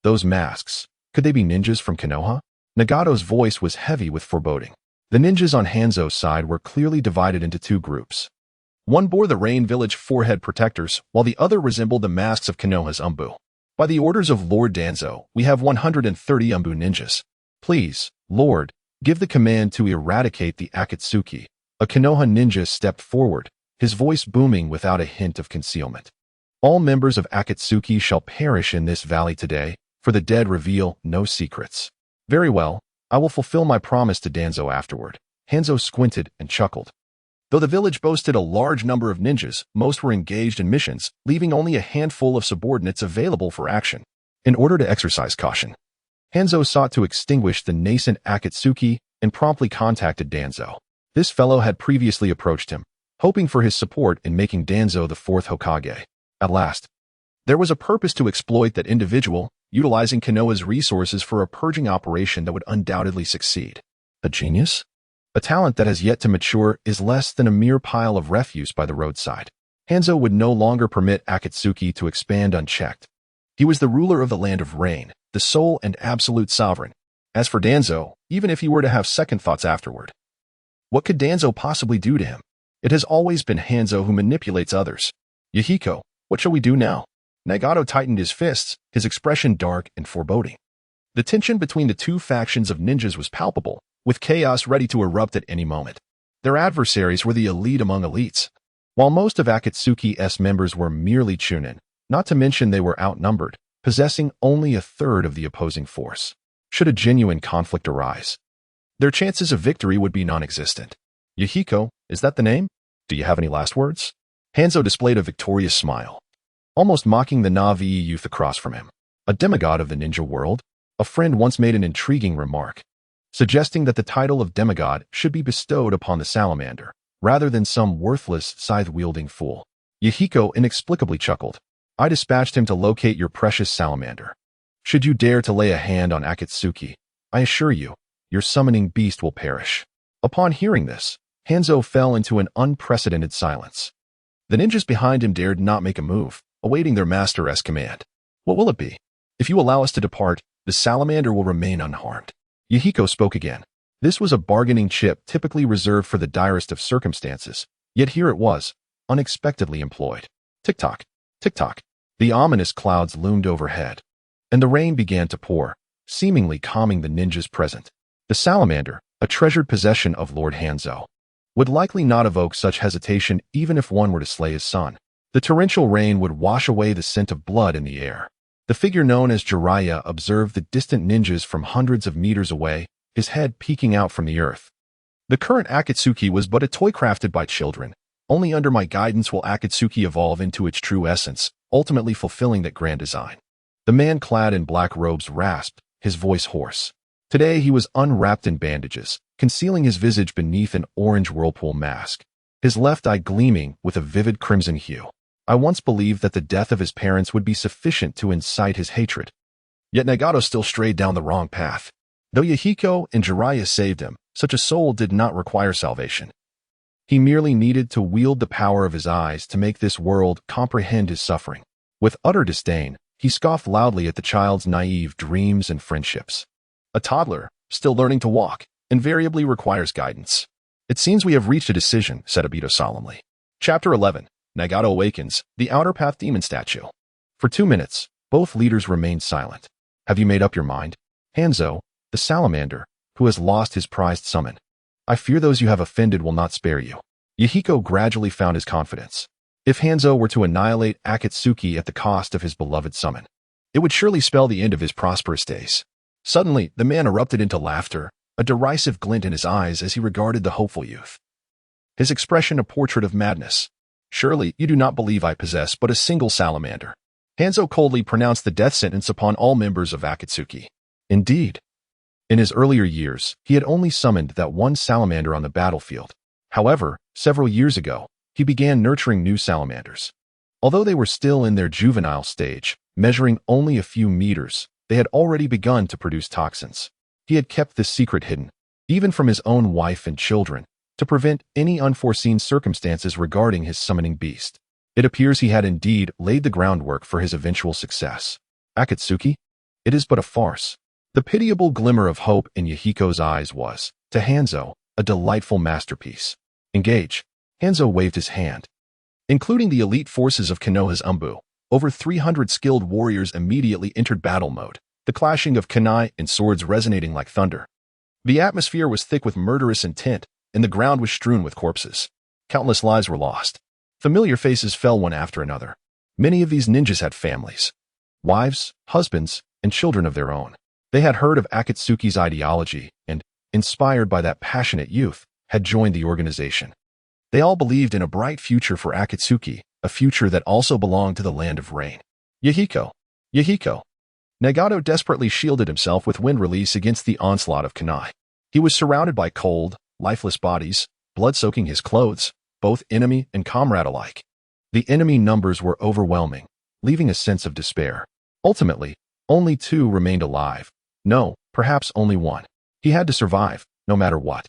Those masks, could they be ninjas from Konoha? Nagato's voice was heavy with foreboding. The ninjas on Hanzo's side were clearly divided into two groups. One bore the Rain Village forehead protectors, while the other resembled the masks of Konoha's Umbu. By the orders of Lord Danzo, we have 130 Umbu ninjas. Please, Lord, give the command to eradicate the Akatsuki. A Konoha ninja stepped forward, his voice booming without a hint of concealment. All members of Akatsuki shall perish in this valley today, for the dead reveal no secrets. Very well, I will fulfill my promise to Danzo afterward. Hanzo squinted and chuckled. Though the village boasted a large number of ninjas, most were engaged in missions, leaving only a handful of subordinates available for action. In order to exercise caution, Hanzo sought to extinguish the nascent Akatsuki and promptly contacted Danzo. This fellow had previously approached him, hoping for his support in making Danzo the fourth Hokage. At last, there was a purpose to exploit that individual, utilizing Konoha's resources for a purging operation that would undoubtedly succeed. A genius? A talent that has yet to mature is less than a mere pile of refuse by the roadside. Hanzo would no longer permit Akatsuki to expand unchecked. He was the ruler of the land of rain, the sole and absolute sovereign. As for Danzo, even if he were to have second thoughts afterward, what could Danzo possibly do to him? It has always been Hanzo who manipulates others. Yahiko, what shall we do now? Nagato tightened his fists, his expression dark and foreboding. The tension between the two factions of ninjas was palpable, with chaos ready to erupt at any moment. Their adversaries were the elite among elites. While most of Akatsuki's members were merely chunin, not to mention they were outnumbered, possessing only a third of the opposing force. Should a genuine conflict arise, their chances of victory would be non-existent. Yahiko, is that the name? Do you have any last words? Hanzo displayed a victorious smile, almost mocking the Navi youth across from him. A demigod of the ninja world? A friend once made an intriguing remark, suggesting that the title of demigod should be bestowed upon the salamander, rather than some worthless, scythe-wielding fool. Yahiko inexplicably chuckled. I dispatched him to locate your precious salamander. Should you dare to lay a hand on Akatsuki, I assure you, your summoning beast will perish. Upon hearing this, Hanzo fell into an unprecedented silence. The ninjas behind him dared not make a move, awaiting their master's command. What will it be? If you allow us to depart, the salamander will remain unharmed. Yahiko spoke again. This was a bargaining chip typically reserved for the direst of circumstances, yet here it was, unexpectedly employed. Tick-tock, tick-tock. The ominous clouds loomed overhead, and the rain began to pour, seemingly calming the ninjas present. The salamander, a treasured possession of Lord Hanzo, would likely not evoke such hesitation even if one were to slay his son. The torrential rain would wash away the scent of blood in the air. The figure known as Jiraiya observed the distant ninjas from hundreds of meters away, his head peeking out from the earth. The current Akatsuki was but a toy crafted by children. Only under my guidance will Akatsuki evolve into its true essence, ultimately fulfilling that grand design. The man clad in black robes rasped, his voice hoarse. Today he was unwrapped in bandages, concealing his visage beneath an orange whirlpool mask, his left eye gleaming with a vivid crimson hue. I once believed that the death of his parents would be sufficient to incite his hatred. Yet Nagato still strayed down the wrong path. Though Yahiko and Jiraiya saved him, such a soul did not require salvation. He merely needed to wield the power of his eyes to make this world comprehend his suffering. With utter disdain, he scoffed loudly at the child's naive dreams and friendships. A toddler, still learning to walk, invariably requires guidance. It seems we have reached a decision, said Obito solemnly. Chapter 11. Nagato awakens, the Outer Path Demon Statue. For 2 minutes, both leaders remained silent. Have you made up your mind? Hanzo, the salamander, who has lost his prized summon. I fear those you have offended will not spare you. Yahiko gradually found his confidence. If Hanzo were to annihilate Akatsuki at the cost of his beloved summon, it would surely spell the end of his prosperous days. Suddenly, the man erupted into laughter, a derisive glint in his eyes as he regarded the hopeful youth. His expression a portrait of madness. Surely you do not believe I possess but a single salamander. Hanzo coldly pronounced the death sentence upon all members of Akatsuki. Indeed. In his earlier years, he had only summoned that one salamander on the battlefield. However, several years ago, he began nurturing new salamanders. Although they were still in their juvenile stage, measuring only a few meters, they had already begun to produce toxins. He had kept this secret hidden, even from his own wife and children, to prevent any unforeseen circumstances regarding his summoning beast. It appears he had indeed laid the groundwork for his eventual success. Akatsuki? It is but a farce. The pitiable glimmer of hope in Yahiko's eyes was, to Hanzo, a delightful masterpiece. Engage. Hanzo waved his hand. Including the elite forces of Konoha's Umbu, over 300 skilled warriors immediately entered battle mode, the clashing of kunai and swords resonating like thunder. The atmosphere was thick with murderous intent, and the ground was strewn with corpses. Countless lives were lost. Familiar faces fell one after another. Many of these ninjas had families, wives, husbands, and children of their own. They had heard of Akatsuki's ideology and, inspired by that passionate youth, had joined the organization. They all believed in a bright future for Akatsuki, a future that also belonged to the land of rain. Yahiko! Yahiko! Nagato desperately shielded himself with wind release against the onslaught of kunai. He was surrounded by cold, lifeless bodies, blood soaking his clothes, both enemy and comrade alike. The enemy numbers were overwhelming, leaving a sense of despair. Ultimately, only 2 remained alive. No, perhaps only 1. He had to survive, no matter what.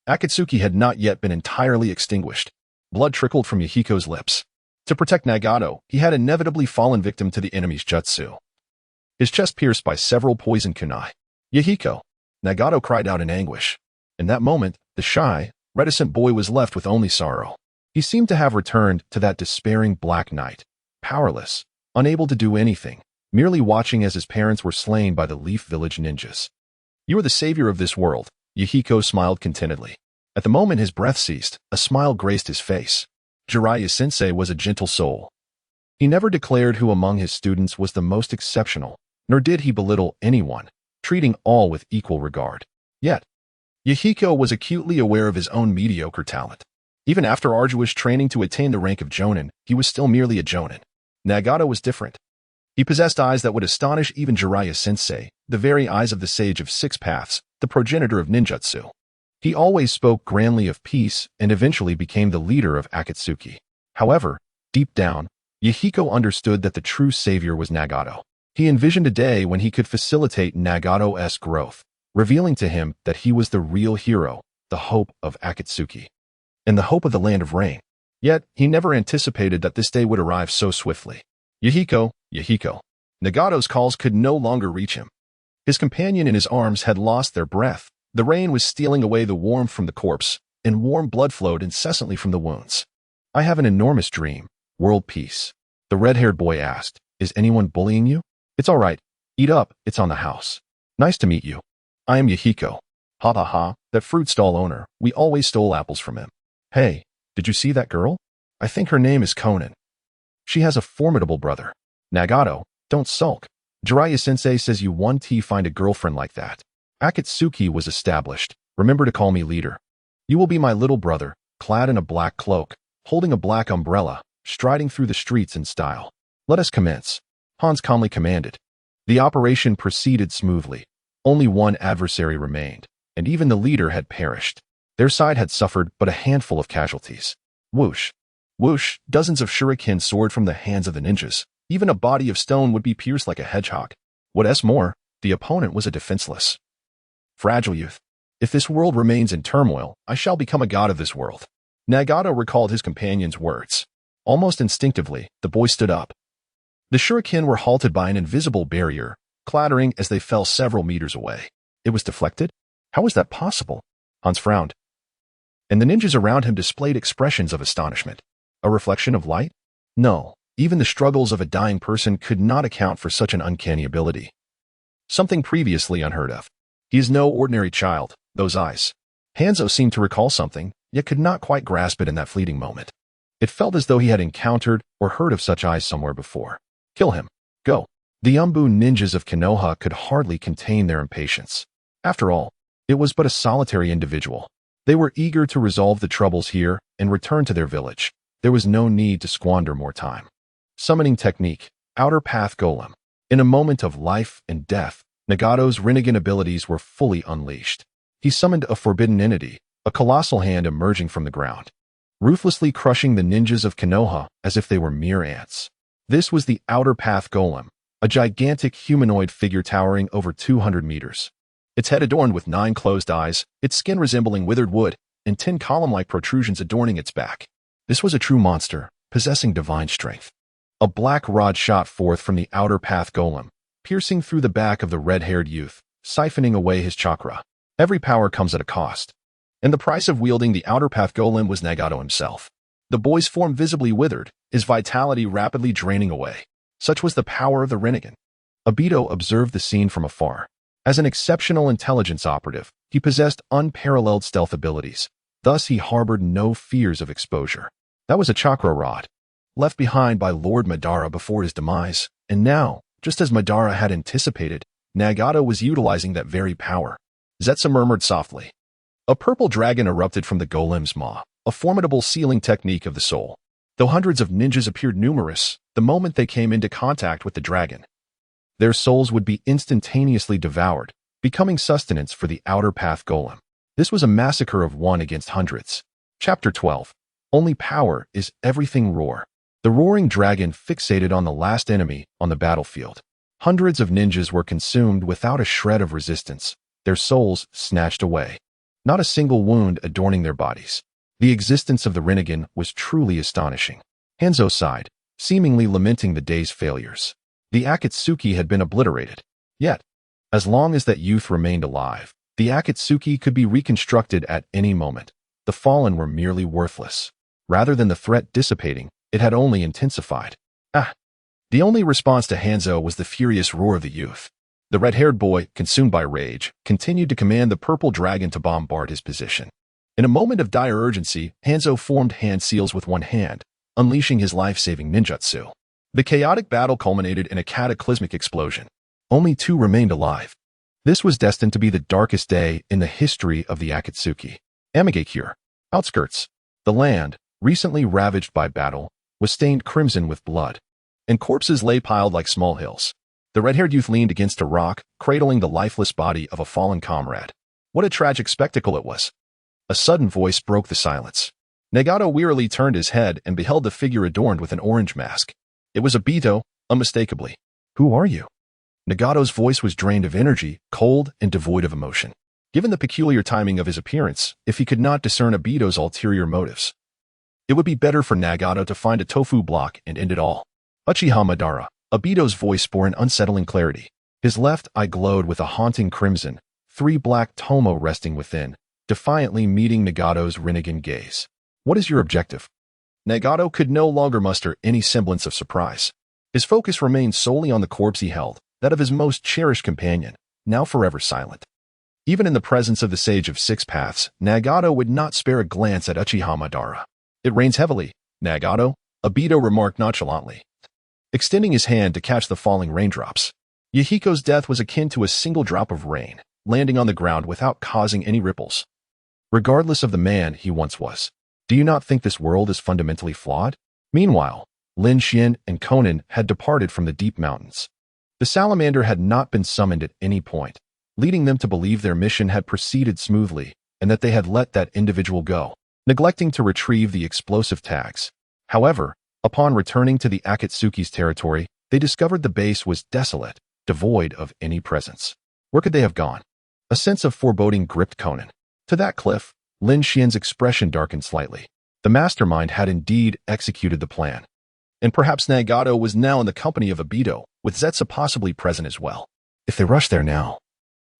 Akatsuki had not yet been entirely extinguished. Blood trickled from Yahiko's lips. To protect Nagato, he had inevitably fallen victim to the enemy's jutsu. His chest pierced by several poison kunai. Yahiko! Nagato cried out in anguish. In that moment, the shy, reticent boy was left with only sorrow. He seemed to have returned to that despairing black night, powerless, unable to do anything, merely watching as his parents were slain by the Leaf Village ninjas. You are the savior of this world, Yahiko smiled contentedly. At the moment his breath ceased, a smile graced his face. Jiraiya-sensei was a gentle soul. He never declared who among his students was the most exceptional, nor did he belittle anyone, treating all with equal regard. Yet, Yahiko was acutely aware of his own mediocre talent. Even after arduous training to attain the rank of Jonin, he was still merely a Jonin. Nagato was different. He possessed eyes that would astonish even Jiraiya-sensei, the very eyes of the Sage of Six Paths, the progenitor of ninjutsu. He always spoke grandly of peace and eventually became the leader of Akatsuki. However, deep down, Yahiko understood that the true savior was Nagato. He envisioned a day when he could facilitate Nagato's growth, revealing to him that he was the real hero, the hope of Akatsuki, and the hope of the Land of Rain. Yet, he never anticipated that this day would arrive so swiftly. Yahiko, Yahiko. Nagato's calls could no longer reach him. His companion in his arms had lost their breath. The rain was stealing away the warmth from the corpse, and warm blood flowed incessantly from the wounds. I have an enormous dream, world peace. The red-haired boy asked, is anyone bullying you? It's all right. Eat up, it's on the house. Nice to meet you. I am Yahiko. Ha ha ha, that fruit stall owner, we always stole apples from him. Hey, did you see that girl? I think her name is Conan. She has a formidable brother. Nagato, don't sulk. Jiraiya-sensei says you want to find a girlfriend like that. Akatsuki was established. Remember to call me leader. You will be my little brother, clad in a black cloak, holding a black umbrella, striding through the streets in style. Let us commence. Hans calmly commanded. The operation proceeded smoothly. Only one adversary remained, and even the leader had perished. Their side had suffered but a handful of casualties. Whoosh. Whoosh, dozens of shurikens soared from the hands of the ninjas. Even a body of stone would be pierced like a hedgehog. What's more, the opponent was a defenseless, fragile youth. If this world remains in turmoil, I shall become a god of this world. Nagato recalled his companion's words. Almost instinctively, the boy stood up. The shuriken were halted by an invisible barrier, clattering as they fell several meters away. It was deflected? How was that possible? Hans frowned. And the ninjas around him displayed expressions of astonishment. A reflection of light? No, even the struggles of a dying person could not account for such an uncanny ability. Something previously unheard of. He is no ordinary child, those eyes. Hanzo seemed to recall something, yet could not quite grasp it in that fleeting moment. It felt as though he had encountered or heard of such eyes somewhere before. Kill him. Go. The Umbu ninjas of Konoha could hardly contain their impatience. After all, it was but a solitary individual. They were eager to resolve the troubles here and return to their village. There was no need to squander more time. Summoning technique, Outer Path Golem. In a moment of life and death, Nagato's Rinnegan abilities were fully unleashed. He summoned a forbidden entity, a colossal hand emerging from the ground, ruthlessly crushing the ninjas of Konoha as if they were mere ants. This was the Outer Path Golem, a gigantic humanoid figure towering over 200 meters. Its head adorned with 9 closed eyes, its skin resembling withered wood, and 10 column-like protrusions adorning its back. This was a true monster, possessing divine strength. A black rod shot forth from the Outer Path Golem, piercing through the back of the red-haired youth, siphoning away his chakra. Every power comes at a cost. And the price of wielding the Outer Path Golem was Nagato himself. The boy's form visibly withered, his vitality rapidly draining away. Such was the power of the Rinnegan. Obito observed the scene from afar. As an exceptional intelligence operative, he possessed unparalleled stealth abilities. Thus, he harbored no fears of exposure. That was a chakra rod, left behind by Lord Madara before his demise. And now, just as Madara had anticipated, Nagato was utilizing that very power. Zetsu murmured softly. A purple dragon erupted from the golem's maw, a formidable sealing technique of the soul. Though hundreds of ninjas appeared numerous, the moment they came into contact with the dragon, their souls would be instantaneously devoured, becoming sustenance for the outer path golem. This was a massacre of one against hundreds. Chapter 12. Only power is everything roar. The roaring dragon fixated on the last enemy on the battlefield. Hundreds of ninjas were consumed without a shred of resistance, their souls snatched away. Not a single wound adorning their bodies. The existence of the Rinnegan was truly astonishing. Hanzo sighed, seemingly lamenting the day's failures. The Akatsuki had been obliterated. Yet, as long as that youth remained alive, the Akatsuki could be reconstructed at any moment. The fallen were merely worthless. Rather than the threat dissipating, it had only intensified. The only response to Hanzo was the furious roar of the youth. The red-haired boy, consumed by rage, continued to command the purple dragon to bombard his position. In a moment of dire urgency, Hanzo formed hand seals with one hand, unleashing his life-saving ninjutsu. The chaotic battle culminated in a cataclysmic explosion. Only two remained alive. This was destined to be the darkest day in the history of the Akatsuki. Amigakure. Outskirts. The land, recently ravaged by battle, was stained crimson with blood, and corpses lay piled like small hills. The red-haired youth leaned against a rock, cradling the lifeless body of a fallen comrade. What a tragic spectacle it was. A sudden voice broke the silence. Nagato wearily turned his head and beheld the figure adorned with an orange mask. It was Obito, unmistakably. Who are you? Nagato's voice was drained of energy, cold and devoid of emotion. Given the peculiar timing of his appearance, if he could not discern Obito's ulterior motives, it would be better for Nagato to find a tofu block and end it all. Uchiha Madara. Obito's voice bore an unsettling clarity. His left eye glowed with a haunting crimson, 3 black tomo resting within, defiantly meeting Nagato's Rinnegan gaze. What is your objective? Nagato could no longer muster any semblance of surprise. His focus remained solely on the corpse he held, that of his most cherished companion, now forever silent. Even in the presence of the Sage of Six Paths, Nagato would not spare a glance at Uchiha Madara. It rains heavily, Nagato, Obito remarked nonchalantly, extending his hand to catch the falling raindrops. Yahiko's death was akin to a single drop of rain, landing on the ground without causing any ripples. Regardless of the man he once was, do you not think this world is fundamentally flawed? Meanwhile, Lin Xian and Conan had departed from the deep mountains. The salamander had not been summoned at any point, leading them to believe their mission had proceeded smoothly and that they had let that individual go, neglecting to retrieve the explosive tags. However, upon returning to the Akatsuki's territory, they discovered the base was desolate, devoid of any presence. Where could they have gone? A sense of foreboding gripped Conan. To that cliff, Lin Xian's expression darkened slightly. The mastermind had indeed executed the plan. And perhaps Nagato was now in the company of Obito, with Zetsu possibly present as well. If they rushed there now,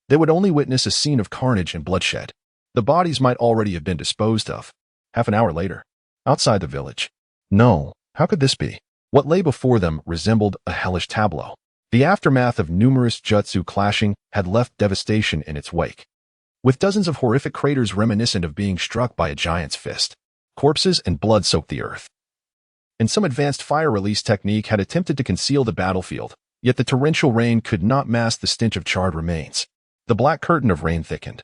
they would only witness a scene of carnage and bloodshed. The bodies might already have been disposed of. Half an hour later, outside the village. No, how could this be? What lay before them resembled a hellish tableau. The aftermath of numerous jutsu clashing had left devastation in its wake, with dozens of horrific craters reminiscent of being struck by a giant's fist. Corpses and blood soaked the earth. And some advanced fire release technique had attempted to conceal the battlefield, yet the torrential rain could not mask the stench of charred remains. The black curtain of rain thickened,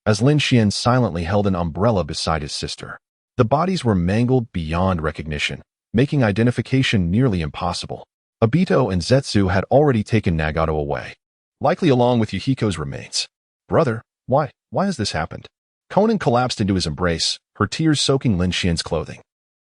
as Lin Xian silently held an umbrella beside his sister. The bodies were mangled beyond recognition, making identification nearly impossible. Obito and Zetsu had already taken Nagato away, likely along with Yahiko's remains. Brother, why has this happened? Conan collapsed into his embrace, her tears soaking Lin Xian's clothing.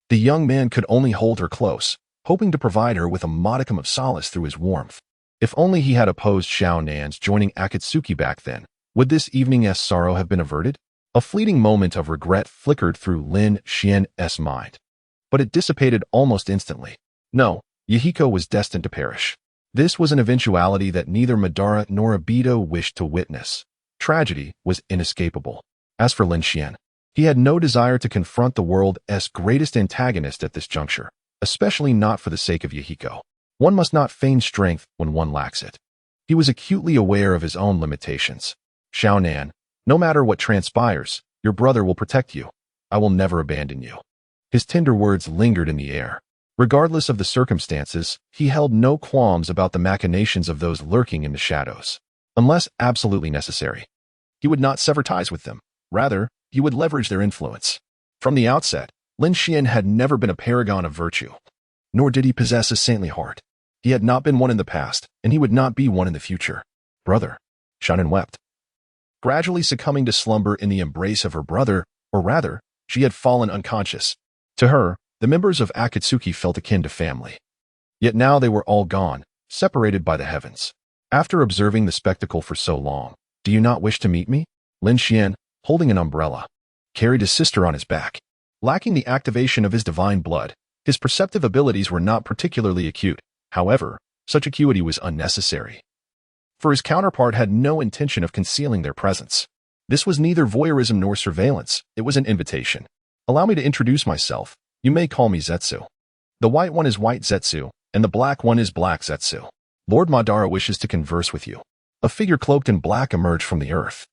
The young man could only hold her close, hoping to provide her with a modicum of solace through his warmth. If only he had opposed Xiao Nan's joining Akatsuki back then, would this evening's sorrow have been averted? A fleeting moment of regret flickered through Lin Xian's mind, but it dissipated almost instantly. No, Yahiko was destined to perish. This was an eventuality that neither Madara nor Obito wished to witness. Tragedy was inescapable. As for Lin Xian, he had no desire to confront the world's greatest antagonist at this juncture, especially not for the sake of Yahiko. One must not feign strength when one lacks it. He was acutely aware of his own limitations. Xiaonan, no matter what transpires, your brother will protect you. I will never abandon you. His tender words lingered in the air. Regardless of the circumstances, he held no qualms about the machinations of those lurking in the shadows. Unless absolutely necessary, he would not sever ties with them. Rather, he would leverage their influence. From the outset, Lin Xian had never been a paragon of virtue, nor did he possess a saintly heart. He had not been one in the past, and he would not be one in the future. Brother, Xiaonan wept. Gradually succumbing to slumber in the embrace of her brother, or rather, she had fallen unconscious. To her, the members of Akatsuki felt akin to family. Yet now they were all gone, separated by the heavens. After observing the spectacle for so long, do you not wish to meet me? Lin Xian, holding an umbrella, carried his sister on his back. Lacking the activation of his divine blood, his perceptive abilities were not particularly acute. However, such acuity was unnecessary, for his counterpart had no intention of concealing their presence. This was neither voyeurism nor surveillance, it was an invitation. Allow me to introduce myself. You may call me Zetsu. The white one is White Zetsu, and the black one is Black Zetsu. Lord Madara wishes to converse with you. A figure cloaked in black emerged from the earth.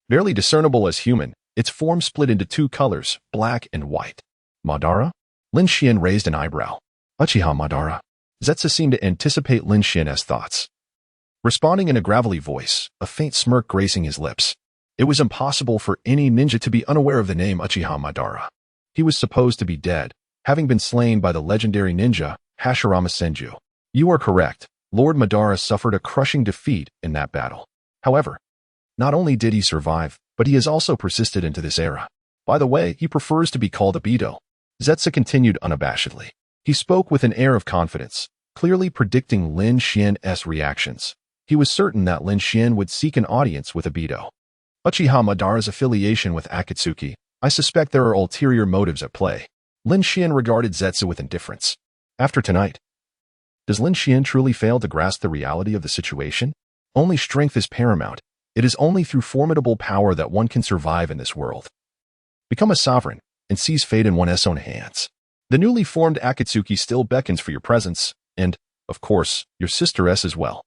Barely discernible as human, its form split into two colors, black and white. Madara? Lin Xian raised an eyebrow. Uchiha Madara. Zetsu seemed to anticipate Lin Xian's thoughts. Responding in a gravelly voice, a faint smirk gracing his lips. It was impossible for any ninja to be unaware of the name Uchiha Madara. He was supposed to be dead, having been slain by the legendary ninja, Hashirama Senju. You are correct. Lord Madara suffered a crushing defeat in that battle. However, not only did he survive, but he has also persisted into this era. By the way, he prefers to be called Obito. Zetsu continued unabashedly. He spoke with an air of confidence, clearly predicting Lin Xian's reactions. He was certain that Lin Xian would seek an audience with Obito. Uchiha Madara's affiliation with Akatsuki, I suspect there are ulterior motives at play. Lin Xian regarded Zetsu with indifference. After tonight, does Lin Xian truly fail to grasp the reality of the situation? Only strength is paramount. It is only through formidable power that one can survive in this world. Become a sovereign and seize fate in one's own hands. The newly formed Akatsuki still beckons for your presence, and, of course, your sister S as well.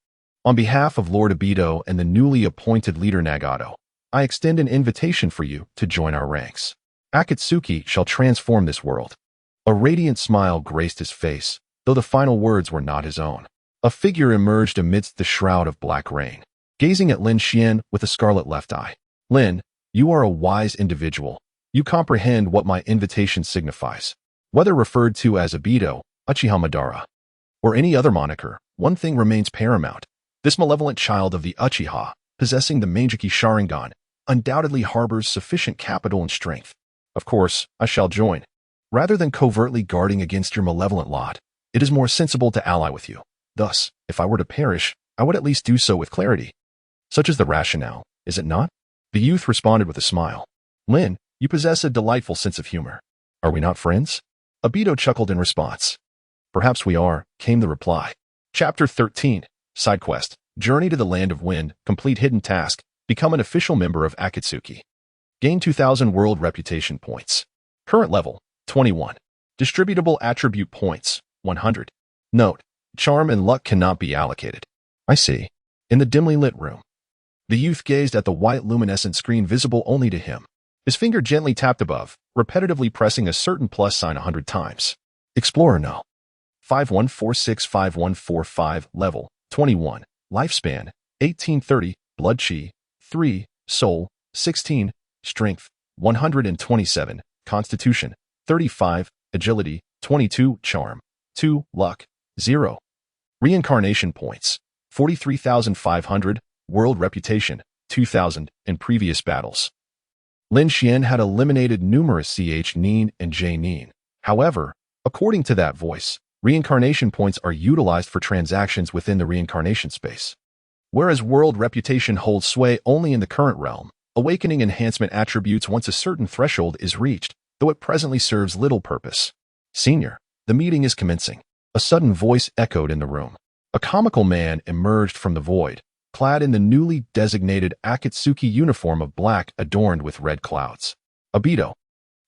On behalf of Lord Obito and the newly appointed leader Nagato, I extend an invitation for you to join our ranks. Akatsuki shall transform this world. A radiant smile graced his face, though the final words were not his own. A figure emerged amidst the shroud of black rain, gazing at Lin Xian with a scarlet left eye. Lin, you are a wise individual. You comprehend what my invitation signifies. Whether referred to as Obito, Uchiha Madara, or any other moniker, one thing remains paramount. This malevolent child of the Uchiha, possessing the Manjiki Sharingan, undoubtedly harbors sufficient capital and strength. Of course, I shall join. Rather than covertly guarding against your malevolent lot, it is more sensible to ally with you. Thus, if I were to perish, I would at least do so with clarity. Such is the rationale, is it not? The youth responded with a smile. Lin, you possess a delightful sense of humor. Are we not friends? Obito chuckled in response. Perhaps we are, came the reply. Chapter 13. Side Quest. Journey to the Land of Wind. Complete hidden task. Become an official member of Akatsuki. Gain 2,000 world reputation points. Current level, 21. Distributable attribute points, 100. Note, charm and luck cannot be allocated. I see. In the dimly lit room, the youth gazed at the white luminescent screen visible only to him. His finger gently tapped above, repetitively pressing a certain plus sign 100 times. Explorer no. 51465145, level, 21. Lifespan, 1830, blood chi, 3, soul, 16, strength, 127, constitution, 35, agility, 22, charm, 2, luck, 0. Reincarnation points, 43,500, world reputation, 2,000, in previous battles. Lin Xian had eliminated numerous CH Nin and J Nin. However, according to that voice, reincarnation points are utilized for transactions within the reincarnation space. Whereas world reputation holds sway only in the current realm, awakening enhancement attributes once a certain threshold is reached, though it presently serves little purpose. Senior, the meeting is commencing. A sudden voice echoed in the room. A comical man emerged from the void, clad in the newly designated Akatsuki uniform of black adorned with red clouds. Obito,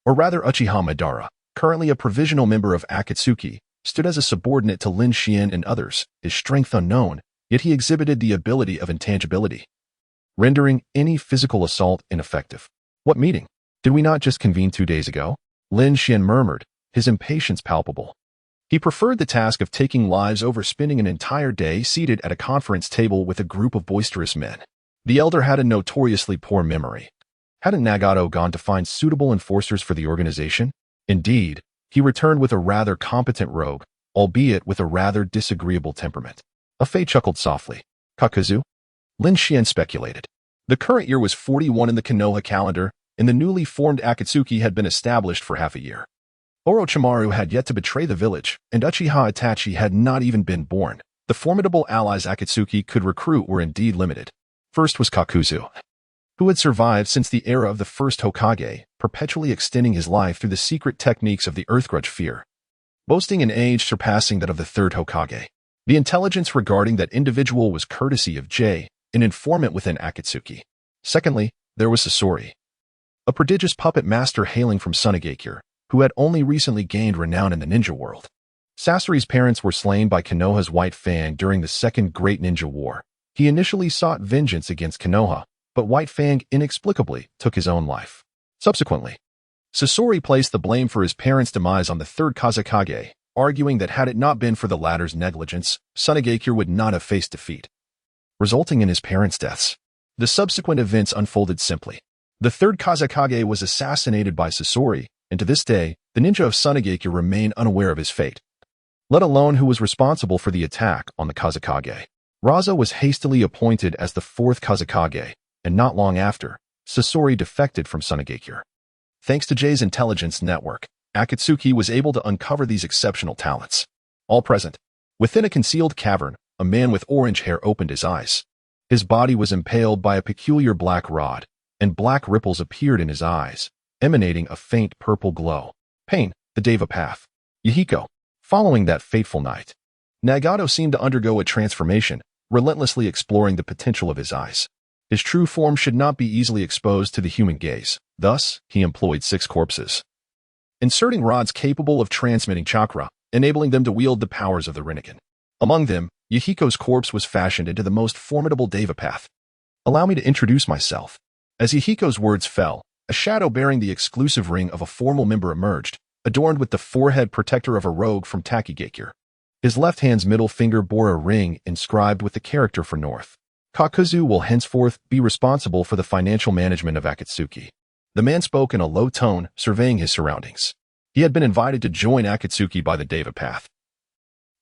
or rather Uchiha Madara, currently a provisional member of Akatsuki, stood as a subordinate to Lin Xian and others, his strength unknown, yet he exhibited the ability of intangibility, rendering any physical assault ineffective. What meeting? Did we not just convene 2 days ago? Lin Xian murmured, his impatience palpable. He preferred the task of taking lives over spending an entire day seated at a conference table with a group of boisterous men. The elder had a notoriously poor memory. Hadn't Nagato gone to find suitable enforcers for the organization? Indeed, he returned with a rather competent rogue, albeit with a rather disagreeable temperament. Fei chuckled softly. Kakuzu? Lin Xian speculated. The current year was 41 in the Konoha calendar, and the newly formed Akatsuki had been established for half a year. Orochimaru had yet to betray the village, and Uchiha Itachi had not even been born. The formidable allies Akatsuki could recruit were indeed limited. First was Kakuzu, who had survived since the era of the first Hokage, perpetually extending his life through the secret techniques of the Earthgrudge fear, boasting an age surpassing that of the third Hokage. The intelligence regarding that individual was courtesy of Jay, an informant within Akatsuki. Secondly, there was Sasori, a prodigious puppet master hailing from Sunagakure, who had only recently gained renown in the ninja world. Sasori's parents were slain by Konoha's White Fang during the Second Great Ninja War. He initially sought vengeance against Konoha, but White Fang inexplicably took his own life. Subsequently, Sasori placed the blame for his parents' demise on the third Kazekage, arguing that had it not been for the latter's negligence, Sunagakure would not have faced defeat, resulting in his parents' deaths. The subsequent events unfolded simply. The third Kazekage was assassinated by Sasori, and to this day, the ninja of Sunagakure remain unaware of his fate, let alone who was responsible for the attack on the Kazekage. Raza was hastily appointed as the fourth Kazekage, and not long after, Sasori defected from Sunagakure. Thanks to Jay's intelligence network, Akatsuki was able to uncover these exceptional talents. All present. Within a concealed cavern, a man with orange hair opened his eyes. His body was impaled by a peculiar black rod, and black ripples appeared in his eyes, emanating a faint purple glow. Pain, the Deva path. Yahiko. Following that fateful night, Nagato seemed to undergo a transformation, relentlessly exploring the potential of his eyes. His true form should not be easily exposed to the human gaze. Thus, he employed 6 corpses, inserting rods capable of transmitting chakra, enabling them to wield the powers of the Rinnegan. Among them, Yahiko's corpse was fashioned into the most formidable Deva path. Allow me to introduce myself. As Yahiko's words fell, a shadow bearing the exclusive ring of a formal member emerged, adorned with the forehead protector of a rogue from Takigakure. His left hand's middle finger bore a ring inscribed with the character for North. Kakuzu will henceforth be responsible for the financial management of Akatsuki. The man spoke in a low tone, surveying his surroundings. He had been invited to join Akatsuki by the Deva path.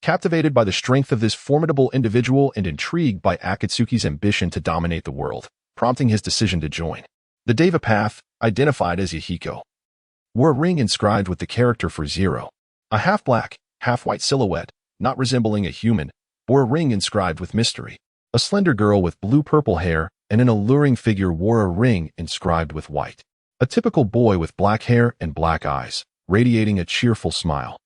Captivated by the strength of this formidable individual and intrigued by Akatsuki's ambition to dominate the world, prompting his decision to join. The Deva path, identified as Yahiko, wore a ring inscribed with the character for Zero. A half-black, half-white silhouette, not resembling a human, bore a ring inscribed with Mystery. A slender girl with blue-purple hair and an alluring figure wore a ring inscribed with white. A typical boy with black hair and black eyes, radiating a cheerful smile,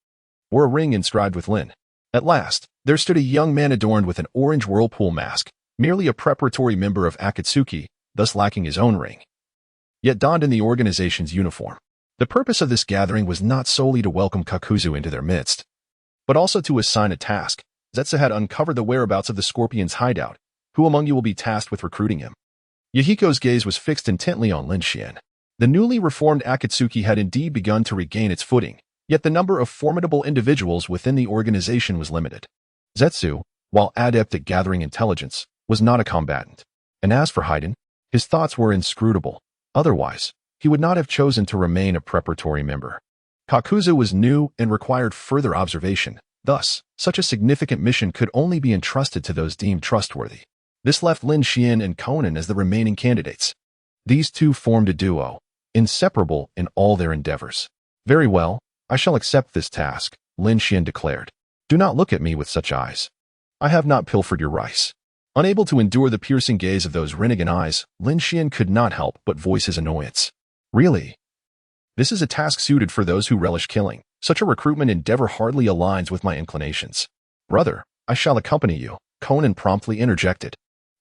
wore a ring inscribed with Lin. At last, there stood a young man adorned with an orange whirlpool mask, merely a preparatory member of Akatsuki, thus lacking his own ring, yet donned in the organization's uniform. The purpose of this gathering was not solely to welcome Kakuzu into their midst, but also to assign a task. Zetsu had uncovered the whereabouts of the Scorpion's hideout. Who among you will be tasked with recruiting him? Yahiko's gaze was fixed intently on Lin Xian. The newly reformed Akatsuki had indeed begun to regain its footing, yet the number of formidable individuals within the organization was limited. Zetsu, while adept at gathering intelligence, was not a combatant. And as for Haiden, his thoughts were inscrutable. Otherwise, he would not have chosen to remain a preparatory member. Kakuzu was new and required further observation. Thus, such a significant mission could only be entrusted to those deemed trustworthy. This left Lin Xian and Conan as the remaining candidates. These two formed a duo, inseparable in all their endeavors. Very well, I shall accept this task, Lin Xian declared. Do not look at me with such eyes. I have not pilfered your rice. Unable to endure the piercing gaze of those Rinnegan eyes, Lin Xian could not help but voice his annoyance. Really? This is a task suited for those who relish killing. Such a recruitment endeavor hardly aligns with my inclinations. Brother, I shall accompany you, Conan promptly interjected.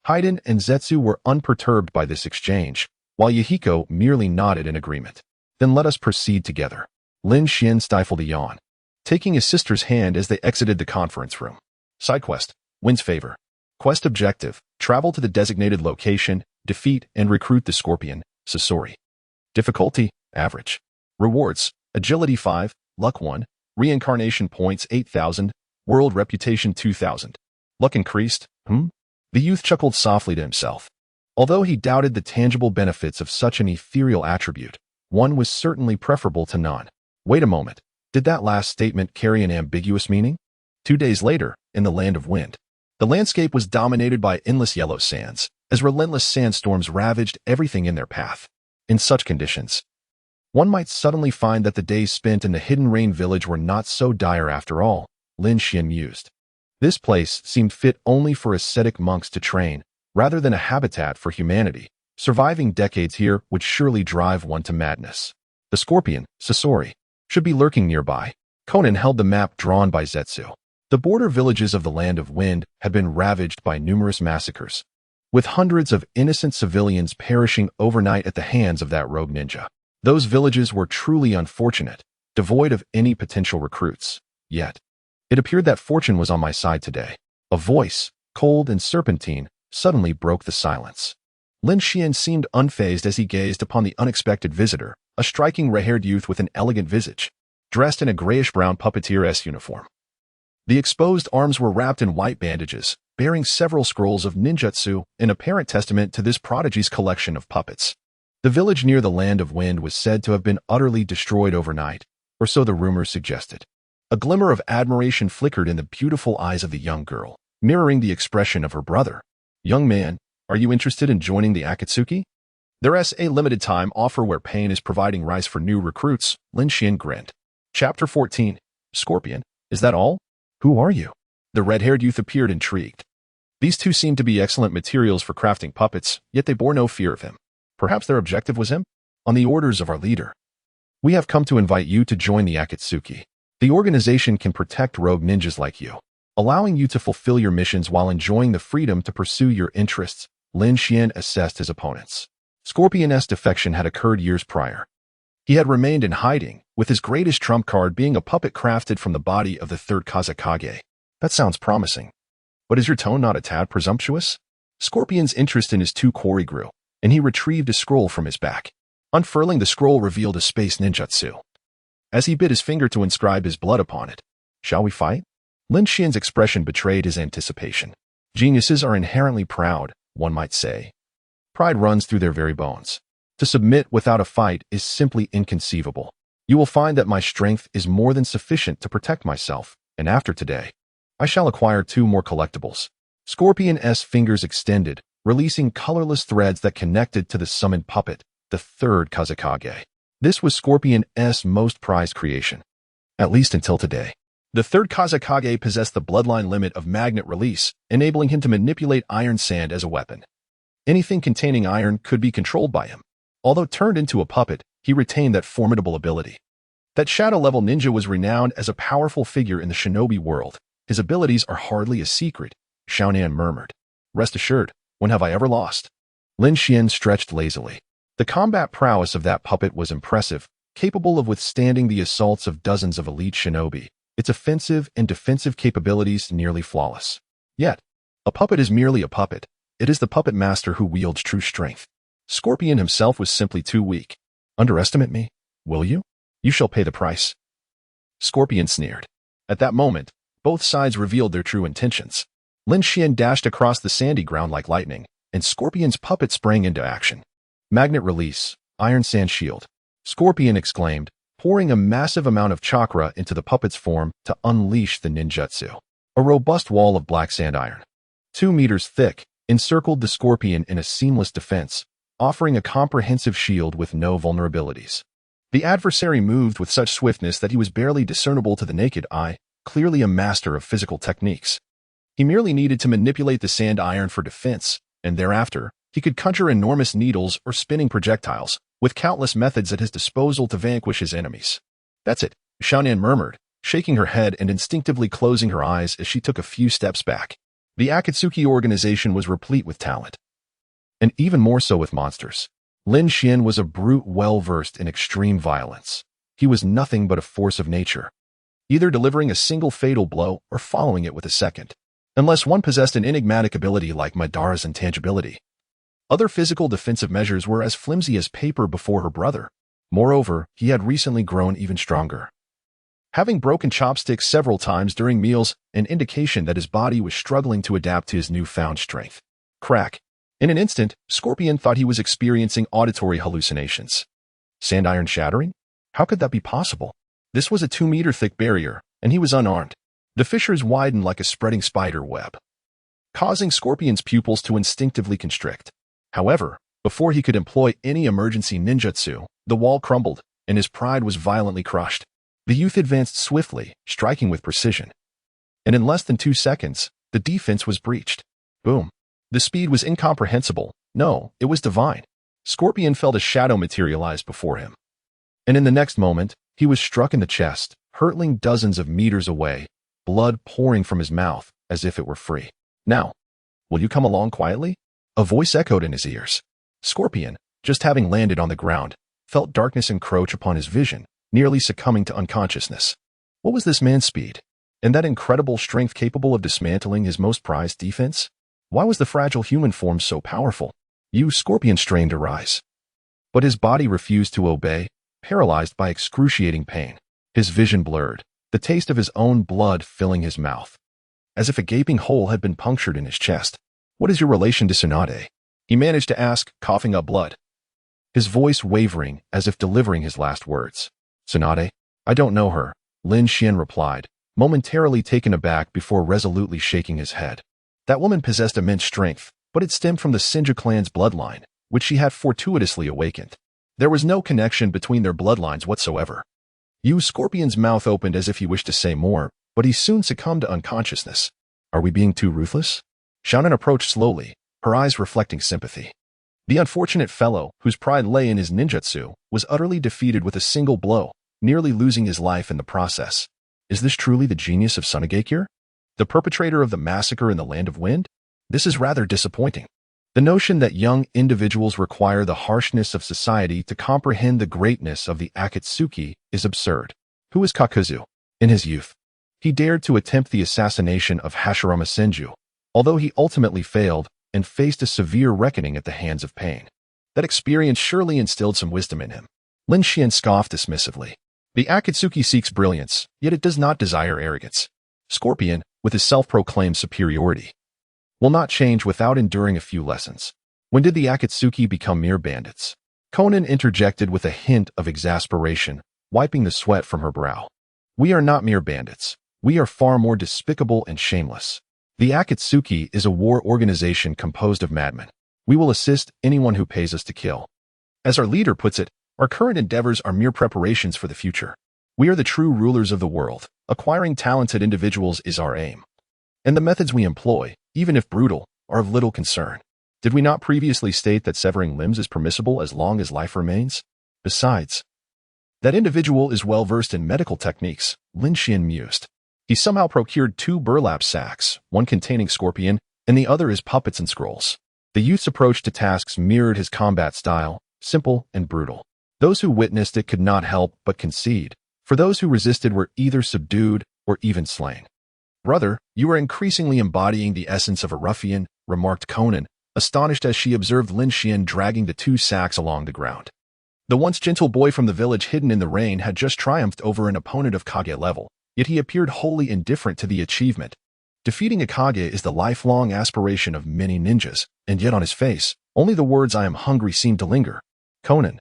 Haiden and Zetsu were unperturbed by this exchange, while Yahiko merely nodded in agreement. Then let us proceed together. Lin Xian stifled a yawn. taking his sister's hand as they exited the conference room. Side quest: Wins favor. Quest objective: travel to the designated location, defeat and recruit the Scorpion, Sasori. Difficulty: average. Rewards: Agility 5, Luck 1, Reincarnation Points 8,000, World Reputation 2,000. Luck increased? The youth chuckled softly to himself. Although he doubted the tangible benefits of such an ethereal attribute, one was certainly preferable to none. Wait a moment. Did that last statement carry an ambiguous meaning? 2 days later, in the Land of Wind, the landscape was dominated by endless yellow sands, as relentless sandstorms ravaged everything in their path. In such conditions, one might suddenly find that the days spent in the Hidden Rain village were not so dire after all, Lin Xian mused. This place seemed fit only for ascetic monks to train, rather than a habitat for humanity. Surviving decades here would surely drive one to madness. The Scorpion, Sasori, should be lurking nearby. Conan held the map drawn by Zetsu. The border villages of the Land of Wind had been ravaged by numerous massacres, with hundreds of innocent civilians perishing overnight at the hands of that rogue ninja. Those villages were truly unfortunate, devoid of any potential recruits. Yet, it appeared that fortune was on my side today. A voice, cold and serpentine, suddenly broke the silence. Lin Xian seemed unfazed as he gazed upon the unexpected visitor, a striking red-haired youth with an elegant visage, dressed in a grayish-brown puppeteer's uniform. The exposed arms were wrapped in white bandages, bearing several scrolls of ninjutsu, an apparent testament to this prodigy's collection of puppets. The village near the Land of Wind was said to have been utterly destroyed overnight, or so the rumors suggested. A glimmer of admiration flickered in the beautiful eyes of the young girl, mirroring the expression of her brother. Young man, are you interested in joining the Akatsuki? There's a limited-time offer where Pain is providing rice for new recruits, Lin Xian grinned. Chapter 14. Scorpion, is that all? Who are you? The red-haired youth appeared intrigued. These two seemed to be excellent materials for crafting puppets, yet they bore no fear of him. Perhaps their objective was him? On the orders of our leader, we have come to invite you to join the Akatsuki. The organization can protect rogue ninjas like you, allowing you to fulfill your missions while enjoying the freedom to pursue your interests. Lin Xian assessed his opponents. Scorpion's defection had occurred years prior. He had remained in hiding, with his greatest trump card being a puppet crafted from the body of the third Kazekage. That sounds promising. But is your tone not a tad presumptuous? Scorpion's interest in his two quarry grew, and he retrieved a scroll from his back. Unfurling the scroll revealed a space ninjutsu. As he bit his finger to inscribe his blood upon it, shall we fight? Lin Xian's expression betrayed his anticipation. Geniuses are inherently proud, one might say. Pride runs through their very bones. To submit without a fight is simply inconceivable. You will find that my strength is more than sufficient to protect myself, and after today, I shall acquire 2 more collectibles. Scorpion's fingers extended, releasing colorless threads that connected to the summoned puppet, the third Kazekage. This was Scorpion's most prized creation, at least until today. The third Kazekage possessed the bloodline limit of magnet release, enabling him to manipulate iron sand as a weapon. Anything containing iron could be controlled by him. Although turned into a puppet, he retained that formidable ability. That shadow-level ninja was renowned as a powerful figure in the shinobi world. His abilities are hardly a secret, Xiaonan murmured. Rest assured, when have I ever lost? Lin Xian stretched lazily. The combat prowess of that puppet was impressive, capable of withstanding the assaults of dozens of elite shinobi, its offensive and defensive capabilities nearly flawless. Yet, a puppet is merely a puppet. It is the puppet master who wields true strength. Scorpion himself was simply too weak. Underestimate me, will you? You shall pay the price. Scorpion sneered. At that moment, both sides revealed their true intentions. Lin Xian dashed across the sandy ground like lightning, and Scorpion's puppet sprang into action. Magnet release, iron sand shield. Scorpion exclaimed, pouring a massive amount of chakra into the puppet's form to unleash the ninjutsu. A robust wall of black sand iron, 2 meters thick, encircled the Scorpion in a seamless defense, offering a comprehensive shield with no vulnerabilities. The adversary moved with such swiftness that he was barely discernible to the naked eye, clearly a master of physical techniques. He merely needed to manipulate the sand iron for defense, and thereafter, he could conjure enormous needles or spinning projectiles, with countless methods at his disposal to vanquish his enemies. That's it, Xiaonan murmured, shaking her head and instinctively closing her eyes as she took a few steps back. The Akatsuki organization was replete with talent, and even more so with monsters. Lin Xian was a brute well-versed in extreme violence. He was nothing but a force of nature. either delivering a single fatal blow or following it with a second. Unless one possessed an enigmatic ability like Madara's intangibility. Other physical defensive measures were as flimsy as paper before her brother. Moreover, he had recently grown even stronger. Having broken chopsticks several times during meals, an indication that his body was struggling to adapt to his newfound strength. Crack. In an instant, Scorpion thought he was experiencing auditory hallucinations. Sandiron shattering? How could that be possible? This was a 2-meter-thick barrier, and he was unarmed. The fissures widened like a spreading spider web, causing Scorpion's pupils to instinctively constrict. However, before he could employ any emergency ninjutsu, the wall crumbled, and his pride was violently crushed. The youth advanced swiftly, striking with precision. And in less than 2 seconds, the defense was breached. Boom. The speed was incomprehensible. No, it was divine. Scorpion felt a shadow materialize before him. And in the next moment, he was struck in the chest, hurtling dozens of meters away, blood pouring from his mouth as if it were free. Now, will you come along quietly? A voice echoed in his ears. Scorpion, just having landed on the ground, felt darkness encroach upon his vision, nearly succumbing to unconsciousness. What was this man's speed? And that incredible strength capable of dismantling his most prized defense? Why was the fragile human form so powerful? Scorpion strained to rise. But his body refused to obey, paralyzed by excruciating pain. His vision blurred, the taste of his own blood filling his mouth, as if a gaping hole had been punctured in his chest. What is your relation to Tsunade? He managed to ask, coughing up blood, his voice wavering as if delivering his last words. Tsunade? I don't know her, Lin Xian replied, momentarily taken aback before resolutely shaking his head. That woman possessed immense strength, but it stemmed from the Senju clan's bloodline, which she had fortuitously awakened. There was no connection between their bloodlines whatsoever. Scorpion's mouth opened as if he wished to say more, but he soon succumbed to unconsciousness. Are we being too ruthless? Shannon approached slowly, her eyes reflecting sympathy. The unfortunate fellow, whose pride lay in his ninjutsu, was utterly defeated with a single blow, nearly losing his life in the process. Is this truly the genius of Sunagakure? The perpetrator of the massacre in the Land of Wind? This is rather disappointing. The notion that young individuals require the harshness of society to comprehend the greatness of the Akatsuki is absurd. Who is Kakuzu? In his youth, he dared to attempt the assassination of Hashirama Senju, although he ultimately failed and faced a severe reckoning at the hands of pain. That experience surely instilled some wisdom in him. Lin Xian scoffed dismissively. The Akatsuki seeks brilliance, yet it does not desire arrogance. Scorpion, with his self-proclaimed superiority, will not change without enduring a few lessons. When did the Akatsuki become mere bandits? Conan interjected with a hint of exasperation, wiping the sweat from her brow. We are not mere bandits. We are far more despicable and shameless. The Akatsuki is a war organization composed of madmen. We will assist anyone who pays us to kill. As our leader puts it, our current endeavors are mere preparations for the future. We are the true rulers of the world. Acquiring talented individuals is our aim. And the methods we employ, even if brutal, are of little concern. Did we not previously state that severing limbs is permissible as long as life remains? Besides, that individual is well versed in medical techniques, Lin Xian mused. He somehow procured 2 burlap sacks, one containing Scorpion, and the other his puppets and scrolls. The youth's approach to tasks mirrored his combat style, simple and brutal. Those who witnessed it could not help but concede, for those who resisted were either subdued or even slain. Brother, you are increasingly embodying the essence of a ruffian, remarked Conan, astonished as she observed Lin Xian dragging the 2 sacks along the ground. The once gentle boy from the village hidden in the rain had just triumphed over an opponent of Kage level, yet he appeared wholly indifferent to the achievement. Defeating a Kage is the lifelong aspiration of many ninjas, and yet on his face, only the words "I am hungry" seemed to linger. Conan,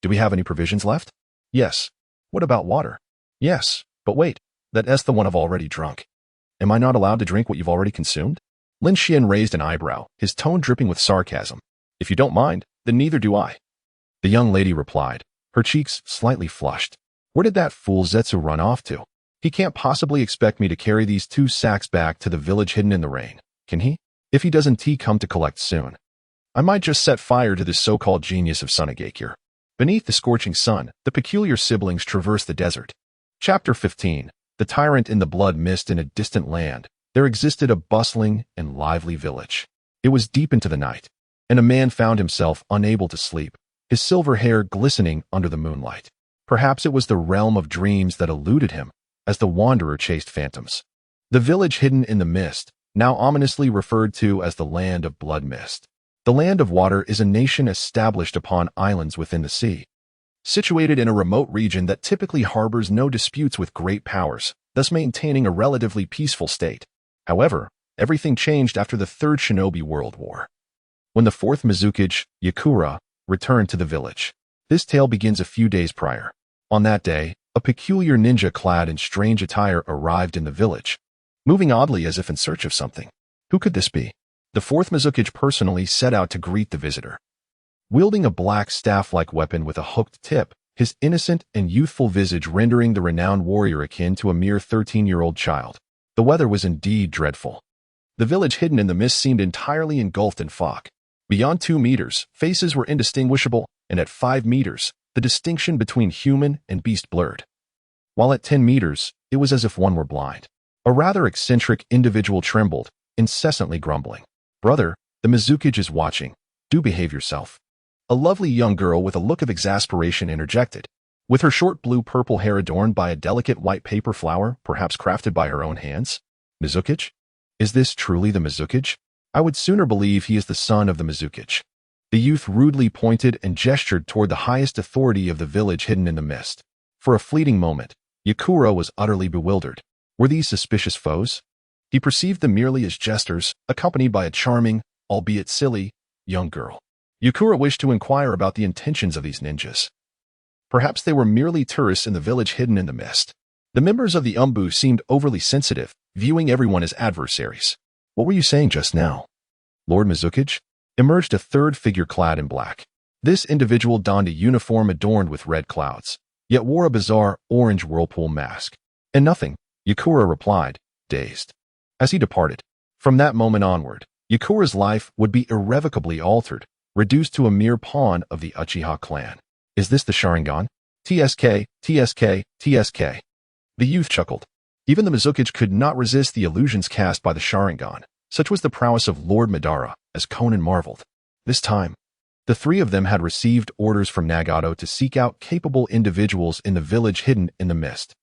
do we have any provisions left? Yes. What about water? Yes, but wait, that's the one I've already drunk. Am I not allowed to drink what you've already consumed? Lin Xian raised an eyebrow, his tone dripping with sarcasm. If you don't mind, then neither do I. The young lady replied, her cheeks slightly flushed. Where did that fool Zetsu run off to? He can't possibly expect me to carry these 2 sacks back to the village hidden in the rain, can he? If he doesn't come to collect soon, I might just set fire to this so-called genius of Sunagakure. Beneath the scorching sun, the peculiar siblings traverse the desert. Chapter 15. The Tyrant in the Blood Mist. In a distant land, there existed a bustling and lively village. It was deep into the night, and a man found himself unable to sleep, his silver hair glistening under the moonlight. Perhaps it was the realm of dreams that eluded him, as the wanderer chased phantoms. The village hidden in the mist, now ominously referred to as the Land of Blood Mist. The Land of Water is a nation established upon islands within the sea, situated in a remote region that typically harbors no disputes with great powers, thus maintaining a relatively peaceful state. However, everything changed after the Third Shinobi World War, when the fourth Mizukage, Yakura, returned to the village. This tale begins a few days prior. On that day, a peculiar ninja clad in strange attire arrived in the village, moving oddly as if in search of something. Who could this be? The fourth Mizukage personally set out to greet the visitor. Wielding a black staff-like weapon with a hooked tip, his innocent and youthful visage rendering the renowned warrior akin to a mere 13-year-old child. The weather was indeed dreadful. The village hidden in the mist seemed entirely engulfed in fog. Beyond 2 meters, faces were indistinguishable, and at 5 meters, the distinction between human and beast blurred. While at 10 meters, it was as if one were blind. A rather eccentric individual trembled, incessantly grumbling. "Brother, the Mizukage is watching. Do behave yourself." A lovely young girl with a look of exasperation interjected. With her short blue-purple hair adorned by a delicate white paper flower, perhaps crafted by her own hands. "Mizukage? Is this truly the Mizukage? I would sooner believe he is the son of the Mizukage." The youth rudely pointed and gestured toward the highest authority of the village hidden in the mist. For a fleeting moment, Yakura was utterly bewildered. Were these suspicious foes? He perceived them merely as jesters, accompanied by a charming, albeit silly, young girl. Yakura wished to inquire about the intentions of these ninjas. Perhaps they were merely tourists in the village hidden in the mist. The members of the Umbu seemed overly sensitive, viewing everyone as adversaries. "What were you saying just now?" Lord Mizukage? Emerged a third figure clad in black. This individual donned a uniform adorned with red clouds, yet wore a bizarre orange whirlpool mask. "And nothing," Yakura replied, dazed. As he departed, from that moment onward, Yakura's life would be irrevocably altered, reduced to a mere pawn of the Uchiha clan. "Is this the Sharingan? TSK, TSK, TSK." The youth chuckled. Even the Mizukage could not resist the illusions cast by the Sharingan. Such was the prowess of Lord Madara, as Conan marveled. This time, the three of them had received orders from Nagato to seek out capable individuals in the village hidden in the mist.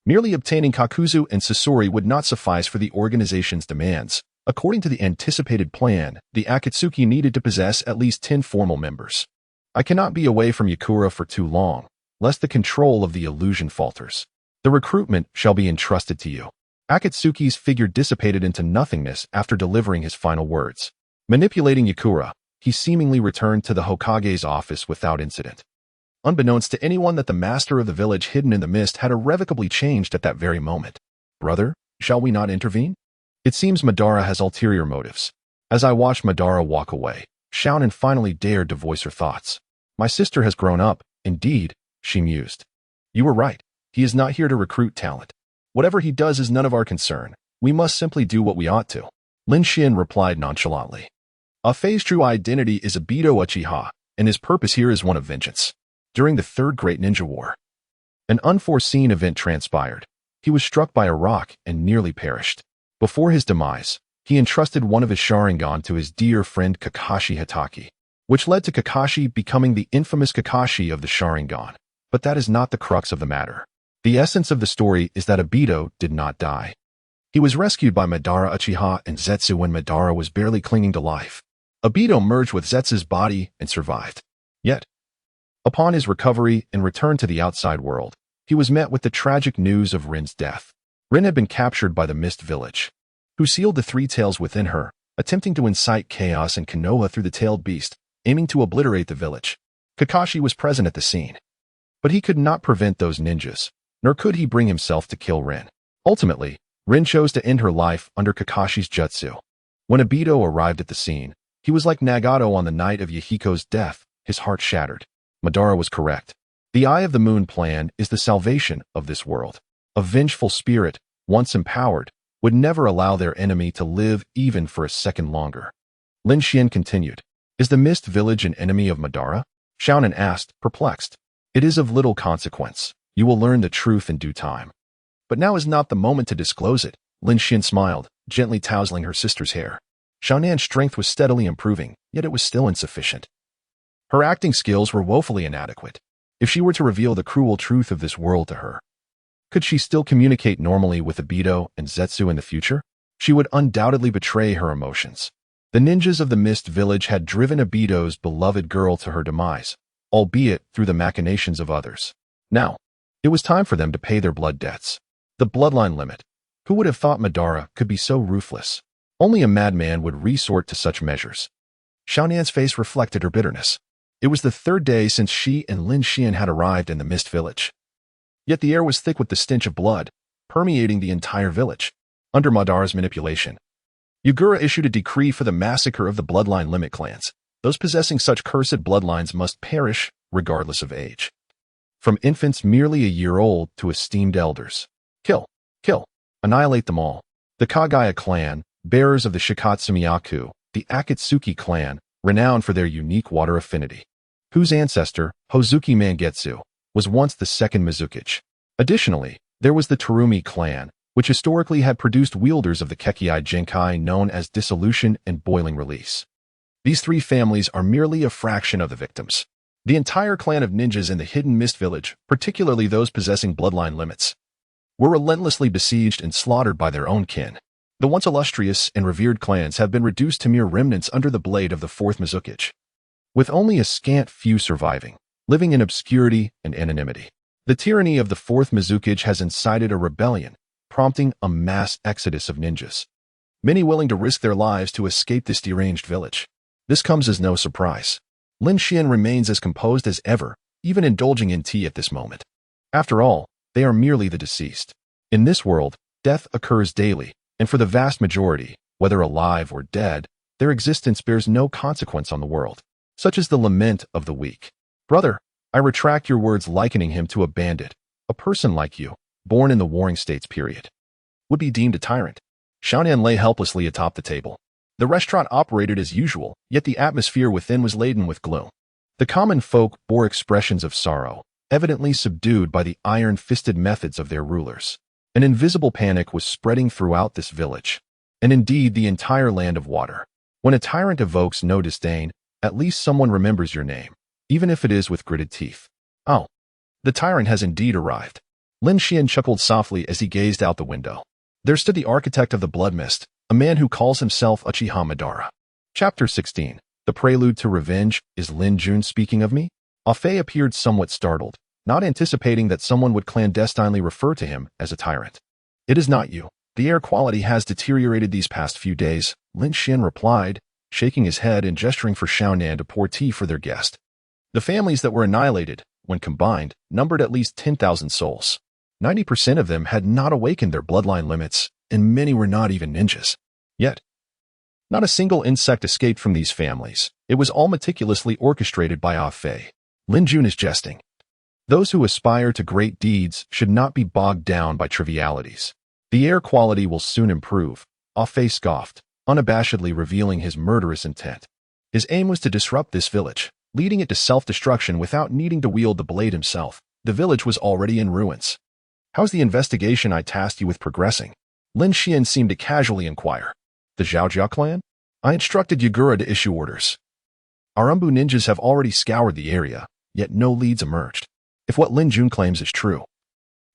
Merely obtaining Kakuzu and Sasori would not suffice for the organization's demands. According to the anticipated plan, the Akatsuki needed to possess at least 10 formal members. "I cannot be away from Yakura for too long, lest the control of the illusion falters. The recruitment shall be entrusted to you." Akatsuki's figure dissipated into nothingness after delivering his final words. Manipulating Yakura, he seemingly returned to the Hokage's office without incident. Unbeknownst to anyone that the master of the village hidden in the mist had irrevocably changed at that very moment. "Brother, shall we not intervene? It seems Madara has ulterior motives." As I watched Madara walk away, Shounen finally dared to voice her thoughts. "My sister has grown up, indeed," she mused. "You were right. He is not here to recruit talent. Whatever he does is none of our concern. We must simply do what we ought to." Lin Xin replied nonchalantly. "Afei's true identity is a Bido Uchiha, and his purpose here is one of vengeance." During the Third Great Ninja War, an unforeseen event transpired. He was struck by a rock and nearly perished. Before his demise, he entrusted one of his Sharingan to his dear friend Kakashi Hatake, which led to Kakashi becoming the infamous Kakashi of the Sharingan. But that is not the crux of the matter. The essence of the story is that Obito did not die. He was rescued by Madara Uchiha and Zetsu when Madara was barely clinging to life. Obito merged with Zetsu's body and survived. Yet, upon his recovery and return to the outside world, he was met with the tragic news of Rin's death. Rin had been captured by the Mist Village, who sealed the three tails within her, attempting to incite chaos and Konoha through the tailed beast, aiming to obliterate the village. Kakashi was present at the scene, but he could not prevent those ninjas, nor could he bring himself to kill Rin. Ultimately, Rin chose to end her life under Kakashi's jutsu. When Obito arrived at the scene, he was like Nagato on the night of Yahiko's death, his heart shattered. Madara was correct. The Eye of the Moon plan is the salvation of this world. A vengeful spirit, once empowered, would never allow their enemy to live even for a second longer. Lin Xian continued. "Is the Mist Village an enemy of Madara?" Shounen asked, perplexed. "It is of little consequence. You will learn the truth in due time. But now is not the moment to disclose it." Lin Xian smiled, gently tousling her sister's hair. Xiaonan's strength was steadily improving, yet it was still insufficient. Her acting skills were woefully inadequate. If she were to reveal the cruel truth of this world to her, Could she still communicate normally with Obito and Zetsu in the future? She would undoubtedly betray her emotions. The ninjas of the Mist Village had driven Obito's beloved girl to her demise, albeit through the machinations of others. Now, it was time for them to pay their blood debts. The bloodline limit. Who would have thought Madara could be so ruthless? Only a madman would resort to such measures. Xiaonian's face reflected her bitterness. It was the third day since she and Lin Xian had arrived in the Mist Village. Yet the air was thick with the stench of blood, permeating the entire village. Under Madara's manipulation, Yugura issued a decree for the massacre of the bloodline limit clans. Those possessing such cursed bloodlines must perish, regardless of age. From infants merely a year old to esteemed elders. Kill, annihilate them all. The Kagaya clan, bearers of the Shikatsumiyaku, the Akatsuki clan, renowned for their unique water affinity, whose ancestor, Hozuki Mangetsu, was once the second Mizukage. Additionally, there was the Terumi clan, which historically had produced wielders of the Kekkei Genkai known as Dissolution and Boiling Release. These three families are merely a fraction of the victims. The entire clan of ninjas in the hidden Mist Village, particularly those possessing bloodline limits, were relentlessly besieged and slaughtered by their own kin. The once illustrious and revered clans have been reduced to mere remnants under the blade of the fourth Mizukage, with only a scant few surviving, living in obscurity and anonymity. The tyranny of the fourth Mizukage has incited a rebellion, prompting a mass exodus of ninjas, many willing to risk their lives to escape this deranged village. This comes as no surprise. Lin Xian remains as composed as ever, even indulging in tea at this moment. After all, they are merely the deceased. In this world, death occurs daily, and for the vast majority, whether alive or dead, their existence bears no consequence on the world. Such is the lament of the weak. Brother, I retract your words likening him to a bandit. A person like you, born in the Warring States period, would be deemed a tyrant. Xiaonian lay helplessly atop the table. The restaurant operated as usual, yet the atmosphere within was laden with gloom. The common folk bore expressions of sorrow, evidently subdued by the iron-fisted methods of their rulers. An invisible panic was spreading throughout this village, and indeed the entire land of water. When a tyrant evokes no disdain, at least someone remembers your name, even if it is with gritted teeth. Oh, the tyrant has indeed arrived. Lin Xian chuckled softly as he gazed out the window. There stood the architect of the Blood Mist, a man who calls himself Uchiha Madara. Chapter 16. The Prelude to Revenge. Is Lin Jun speaking of me? Afei appeared somewhat startled, not anticipating that someone would clandestinely refer to him as a tyrant. It is not you. The air quality has deteriorated these past few days, Lin Xian replied, shaking his head and gesturing for Xiaonan to pour tea for their guest. The families that were annihilated, when combined, numbered at least 10,000 souls. 90% of them had not awakened their bloodline limits, and many were not even ninjas. Yet, not a single insect escaped from these families. It was all meticulously orchestrated by Afei. Lin Jun is jesting. Those who aspire to great deeds should not be bogged down by trivialities. The air quality will soon improve, Afei scoffed, unabashedly revealing his murderous intent. His aim was to disrupt this village, leading it to self-destruction without needing to wield the blade himself. The village was already in ruins. How's the investigation I tasked you with progressing? Lin Xian seemed to casually inquire. The Zhaojia clan? I instructed Yugura to issue orders. Our Umbu ninjas have already scoured the area, yet no leads emerged. If what Lin Jun claims is true,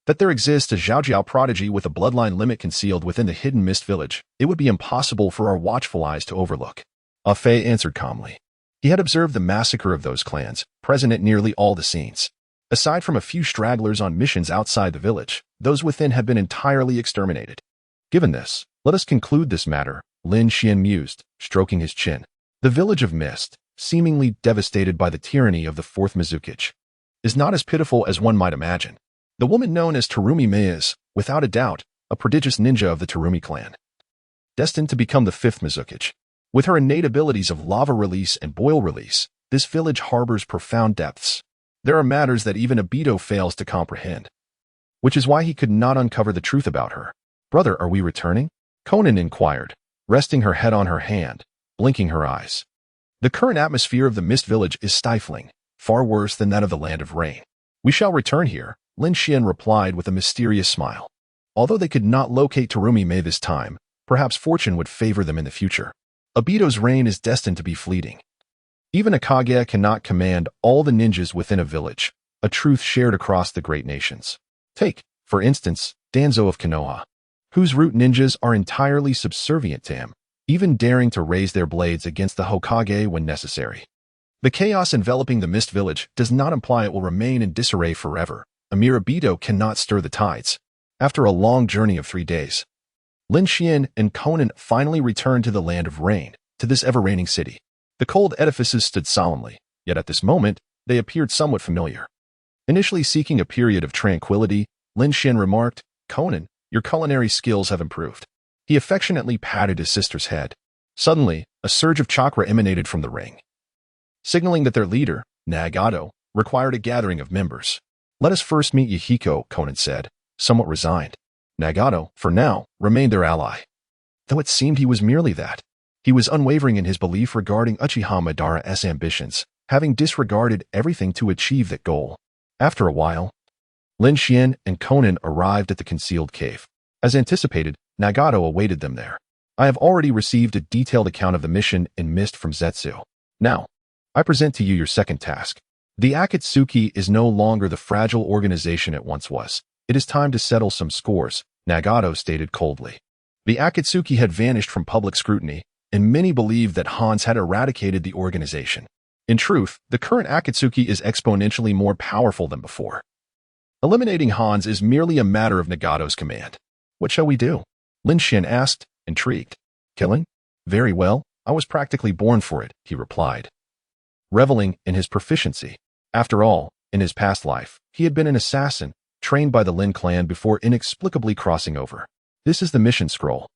that there exists a Zhaojia prodigy with a bloodline limit concealed within the hidden Mist Village, it would be impossible for our watchful eyes to overlook. Afei answered calmly. He had observed the massacre of those clans, present at nearly all the scenes. Aside from a few stragglers on missions outside the village, those within have been entirely exterminated. Given this, let us conclude this matter, Lin Xian mused, stroking his chin. The village of Mist, seemingly devastated by the tyranny of the fourth Mizukage, is not as pitiful as one might imagine. The woman known as Terumi Mei is, without a doubt, a prodigious ninja of the Terumi clan, destined to become the fifth Mizukage. With her innate abilities of lava release and boil release, this village harbors profound depths. There are matters that even Obito fails to comprehend, which is why he could not uncover the truth about her. Brother, are we returning? Conan inquired, resting her head on her hand, blinking her eyes. The current atmosphere of the Mist Village is stifling, far worse than that of the Land of Rain. We shall return here, Lin Xian replied with a mysterious smile. Although they could not locate Terumi Mei this time, perhaps fortune would favor them in the future. Obito's reign is destined to be fleeting. Even a Kage cannot command all the ninjas within a village, a truth shared across the great nations. Take, For instance, Danzo of Konoha, whose root ninjas are entirely subservient to him, even daring to raise their blades against the Hokage when necessary. The chaos enveloping the Mist Village does not imply it will remain in disarray forever. A mere Obito cannot stir the tides. After a long journey of 3 days, Lin Xian and Conan finally returned to the land of rain, to this ever-raining city. The cold edifices stood solemnly, yet at this moment, they appeared somewhat familiar. Initially seeking a period of tranquility, Lin Xian remarked, "Conan, your culinary skills have improved." He affectionately patted his sister's head. Suddenly, a surge of chakra emanated from the ring, signaling that their leader, Nagato, required a gathering of members. "Let us first meet Yahiko," Conan said, somewhat resigned. Nagato, for now, remained their ally. Though it seemed he was merely that. He was unwavering in his belief regarding Uchiha Madara's ambitions, having disregarded everything to achieve that goal. After a while, Lin Xian and Conan arrived at the concealed cave. As anticipated, Nagato awaited them there. "I have already received a detailed account of the mission in Mist from Zetsu. Now, I present to you your second task. The Akatsuki is no longer the fragile organization it once was. It is time to settle some scores," Nagato stated coldly. The Akatsuki had vanished from public scrutiny, and many believed that Hans had eradicated the organization. In truth, the current Akatsuki is exponentially more powerful than before. Eliminating Hans is merely a matter of Nagato's command. "What shall we do?" Lin Xian asked, intrigued. "Killing? Very well, I was practically born for it," he replied, reveling in his proficiency. After all, in his past life, he had been an assassin, trained by the Lin clan before inexplicably crossing over. "This is the mission scroll.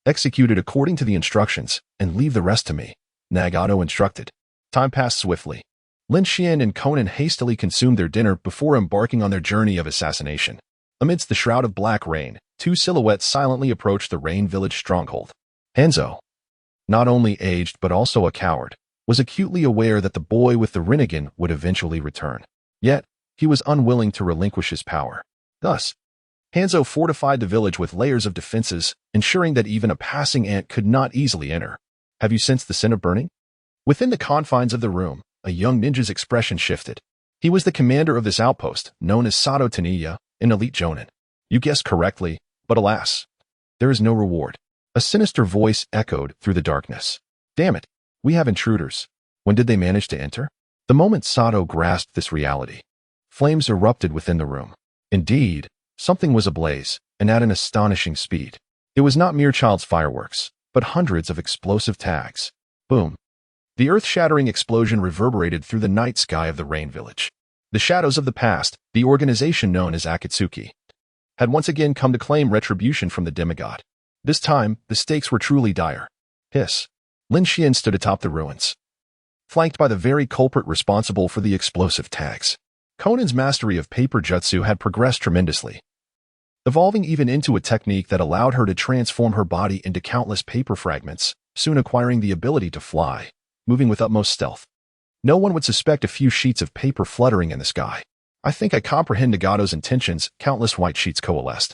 Execute it according to the instructions, and leave the rest to me," Nagato instructed. Time passed swiftly. Lin Xian and Conan hastily consumed their dinner before embarking on their journey of assassination. Amidst the shroud of black rain, 2 silhouettes silently approached the Rain Village stronghold. Hanzo, not only aged but also a coward, was acutely aware that the boy with the Rinnegan would eventually return. Yet, he was unwilling to relinquish his power. Thus, Hanzo fortified the village with layers of defenses, ensuring that even a passing ant could not easily enter. "Have you sensed the scent of burning?" Within the confines of the room, a young ninja's expression shifted. He was the commander of this outpost, known as Sato Taniya, an elite jonin. "You guessed correctly, but alas, there is no reward." A sinister voice echoed through the darkness. "Damn it, we have intruders. When did they manage to enter?" The moment Sato grasped this reality, flames erupted within the room. Indeed, something was ablaze, and at an astonishing speed. It was not mere child's fireworks, but hundreds of explosive tags. Boom. The earth-shattering explosion reverberated through the night sky of the Rain Village. The shadows of the past, the organization known as Akatsuki, had once again come to claim retribution from the demigod. This time, the stakes were truly dire. Hiss. Lin Xian stood atop the ruins, flanked by the very culprit responsible for the explosive tags. Conan's mastery of paper jutsu had progressed tremendously, evolving even into a technique that allowed her to transform her body into countless paper fragments, soon acquiring the ability to fly, moving with utmost stealth. No one would suspect a few sheets of paper fluttering in the sky. "I think I comprehend Nagato's intentions," countless white sheets coalesced,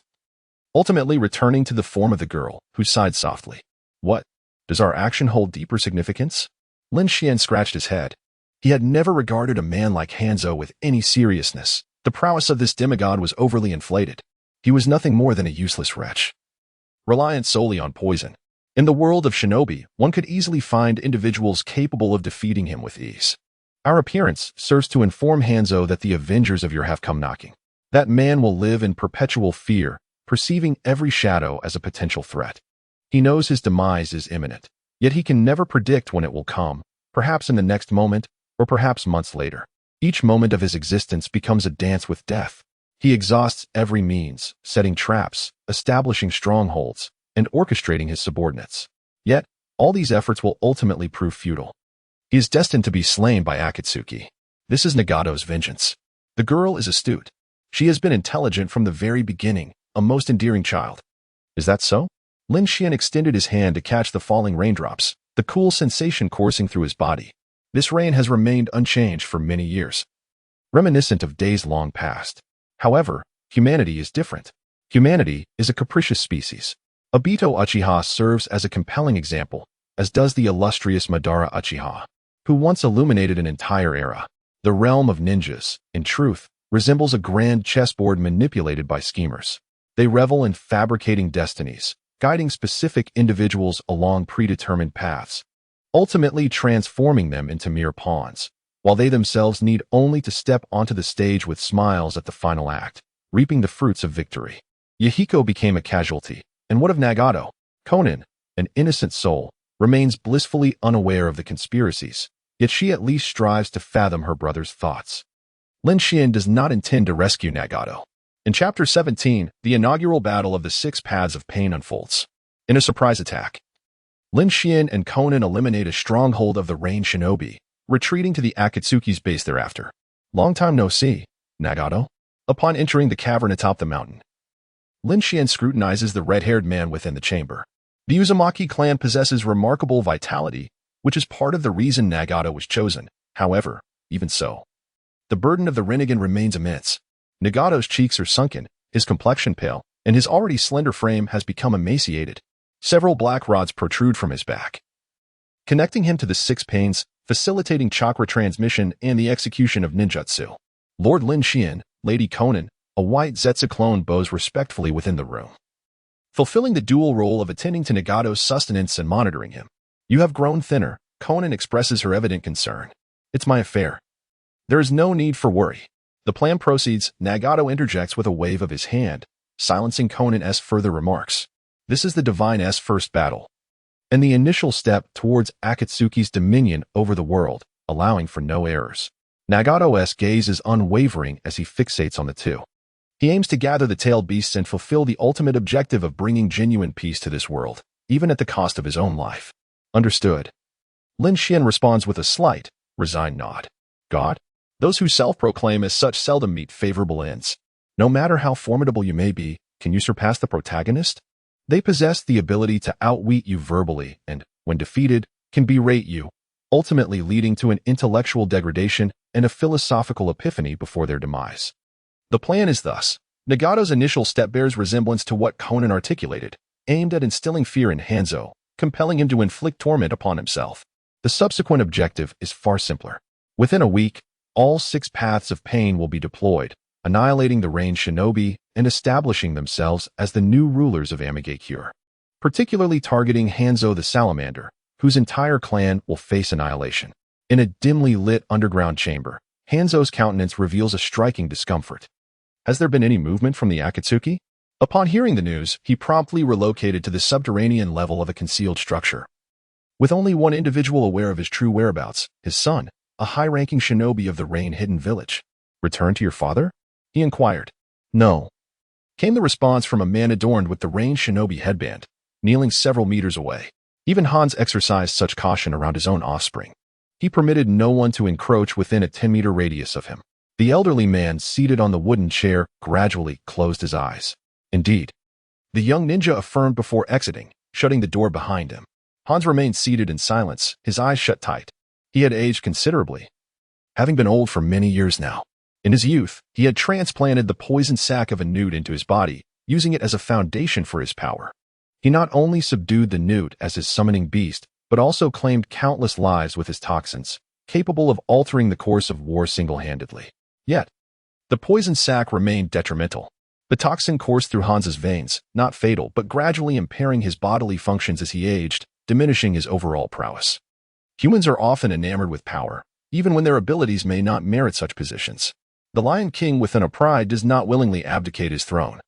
ultimately returning to the form of the girl, who sighed softly. "What? Does our action hold deeper significance?" Lin Xian scratched his head. He had never regarded a man like Hanzo with any seriousness. The prowess of this demigod was overly inflated. He was nothing more than a useless wretch, reliant solely on poison. In the world of shinobi, one could easily find individuals capable of defeating him with ease. "Our appearance serves to inform Hanzo that the avengers of your have come knocking. That man will live in perpetual fear, perceiving every shadow as a potential threat. He knows his demise is imminent, yet he can never predict when it will come, perhaps in the next moment, or perhaps months later. Each moment of his existence becomes a dance with death. He exhausts every means, setting traps, establishing strongholds, and orchestrating his subordinates. Yet, all these efforts will ultimately prove futile. He is destined to be slain by Akatsuki. This is Nagato's vengeance. The girl is astute. She has been intelligent from the very beginning, a most endearing child." "Is that so?" Lin Xian extended his hand to catch the falling raindrops, the cool sensation coursing through his body. This rain has remained unchanged for many years, reminiscent of days long past. However, humanity is different. Humanity is a capricious species. Obito Uchiha serves as a compelling example, as does the illustrious Madara Uchiha, who once illuminated an entire era. The realm of ninjas, in truth, resembles a grand chessboard manipulated by schemers. They revel in fabricating destinies, guiding specific individuals along predetermined paths, ultimately transforming them into mere pawns, while they themselves need only to step onto the stage with smiles at the final act, reaping the fruits of victory. Yahiko became a casualty, and what of Nagato? Conan, an innocent soul, remains blissfully unaware of the conspiracies, yet she at least strives to fathom her brother's thoughts. Lin Xian does not intend to rescue Nagato. In Chapter 17, the inaugural battle of the Six Paths of Pain unfolds. In a surprise attack, Lin Xian and Conan eliminate a stronghold of the Rain Shinobi, retreating to the Akatsuki's base thereafter. Long time no see, Nagato. Upon entering the cavern atop the mountain, Lin Xian scrutinizes the red-haired man within the chamber. The Uzumaki clan possesses remarkable vitality, which is part of the reason Nagato was chosen. However, even so, the burden of the Rinnegan remains immense. Nagato's cheeks are sunken, his complexion pale, and his already slender frame has become emaciated. Several black rods protrude from his back, connecting him to the six pains, facilitating chakra transmission and the execution of ninjutsu. Lord Lin Xian, Lady Conan, a white Zetsu clone bows respectfully within the room, fulfilling the dual role of attending to Nagato's sustenance and monitoring him. You have grown thinner, Conan expresses her evident concern. It's my affair. There is no need for worry. The plan proceeds. Nagato interjects with a wave of his hand, silencing Conan's further remarks. This is the Divine's first battle, and the initial step towards Akatsuki's dominion over the world, allowing for no errors. Nagato's gaze is unwavering as he fixates on the two. He aims to gather the tailed beasts and fulfill the ultimate objective of bringing genuine peace to this world, even at the cost of his own life. Understood. Lin Xian responds with a slight, resigned nod. God? Those who self-proclaim as such seldom meet favorable ends. No matter how formidable you may be, can you surpass the protagonist? They possess the ability to outwit you verbally and, when defeated, can berate you, ultimately leading to an intellectual degradation and a philosophical epiphany before their demise. The plan is thus. Nagato's initial step bears resemblance to what Conan articulated, aimed at instilling fear in Hanzo, compelling him to inflict torment upon himself. The subsequent objective is far simpler. Within a week, all six paths of pain will be deployed, annihilating the Rain Shinobi and establishing themselves as the new rulers of Amigakure, particularly targeting Hanzo the Salamander, whose entire clan will face annihilation. In a dimly lit underground chamber, Hanzo's countenance reveals a striking discomfort. Has there been any movement from the Akatsuki? Upon hearing the news, he promptly relocated to the subterranean level of a concealed structure. With only one individual aware of his true whereabouts, his son, a high-ranking shinobi of the Rain-hidden village. Return to your father? He inquired. No. Came the response from a man adorned with the Rain Shinobi headband, kneeling several meters away. Even Hans exercised such caution around his own offspring. He permitted no one to encroach within a 10-meter radius of him. The elderly man, seated on the wooden chair, gradually closed his eyes. Indeed, the young ninja affirmed before exiting, shutting the door behind him. Hans remained seated in silence, his eyes shut tight. He had aged considerably, having been old for many years now. In his youth, he had transplanted the poison sac of a newt into his body, using it as a foundation for his power. He not only subdued the newt as his summoning beast, but also claimed countless lives with his toxins, capable of altering the course of war single-handedly. Yet, the poison sac remained detrimental. The toxin coursed through Hans's veins, not fatal, but gradually impairing his bodily functions as he aged, diminishing his overall prowess. Humans are often enamored with power, even when their abilities may not merit such positions. The Lion King within a pride does not willingly abdicate his throne.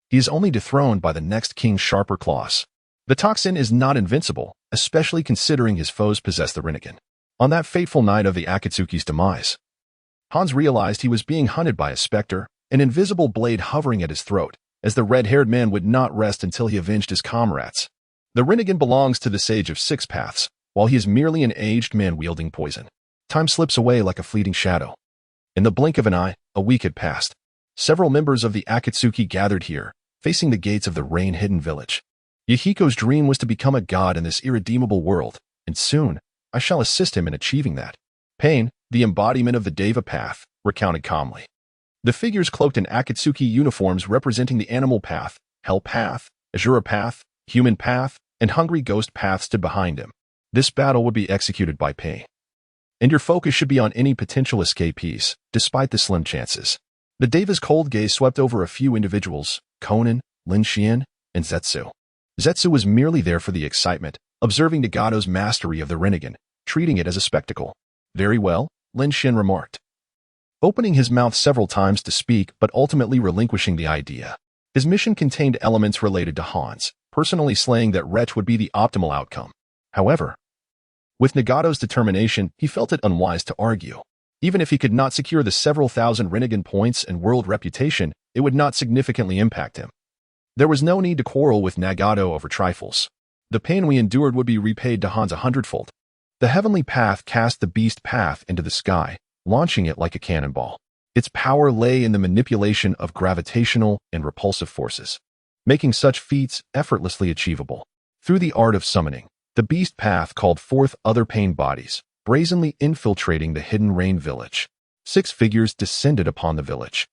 He is only dethroned by the next king's sharper claws. The toxin is not invincible, especially considering his foes possess the Rinnegan. On that fateful night of the Akatsuki's demise, Hans realized he was being hunted by a specter, an invisible blade hovering at his throat, as the red-haired man would not rest until he avenged his comrades. The Rinnegan belongs to the Sage of Six Paths, while he is merely an aged man wielding poison. Time slips away like a fleeting shadow. In the blink of an eye, a week had passed. Several members of the Akatsuki gathered here, facing the gates of the rain-hidden village. Yahiko's dream was to become a god in this irredeemable world, and soon, I shall assist him in achieving that. Pain, the embodiment of the Deva path, recounted calmly. The figures cloaked in Akatsuki uniforms representing the animal path, hell path, Azura path, human path, and hungry ghost path stood behind him. This battle would be executed by Pain. And your focus should be on any potential escapees, despite the slim chances. The Deva's cold gaze swept over a few individuals, Conan, Lin Xian, and Zetsu. Zetsu was merely there for the excitement, observing Nagato's mastery of the Rinnegan, treating it as a spectacle. Very well, Lin Xian remarked, opening his mouth several times to speak but ultimately relinquishing the idea. His mission contained elements related to Hans. Personally slaying that wretch would be the optimal outcome. However, with Nagato's determination, he felt it unwise to argue. Even if he could not secure the several thousand Rinnegan points and world reputation, it would not significantly impact him. There was no need to quarrel with Nagato over trifles. The pain we endured would be repaid to Hans 100-fold. The heavenly path cast the beast path into the sky, launching it like a cannonball. Its power lay in the manipulation of gravitational and repulsive forces, making such feats effortlessly achievable. Through the art of summoning, the beast path called forth other pain bodies, brazenly infiltrating the hidden rain village. 6 figures descended upon the village,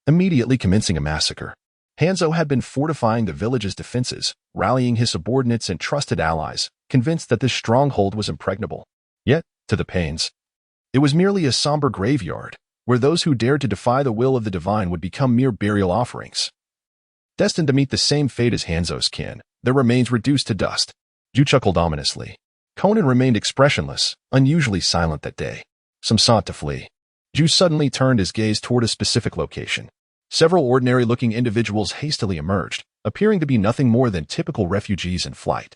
immediately commencing a massacre. Hanzo had been fortifying the village's defenses, rallying his subordinates and trusted allies, convinced that this stronghold was impregnable. Yet, to the Pains, it was merely a somber graveyard, where those who dared to defy the will of the divine would become mere burial offerings. Destined to meet the same fate as Hanzo's kin, their remains reduced to dust. Ju chuckled ominously. Conan remained expressionless, unusually silent that day. Some sought to flee. Ju suddenly turned his gaze toward a specific location. Several ordinary-looking individuals hastily emerged, appearing to be nothing more than typical refugees in flight.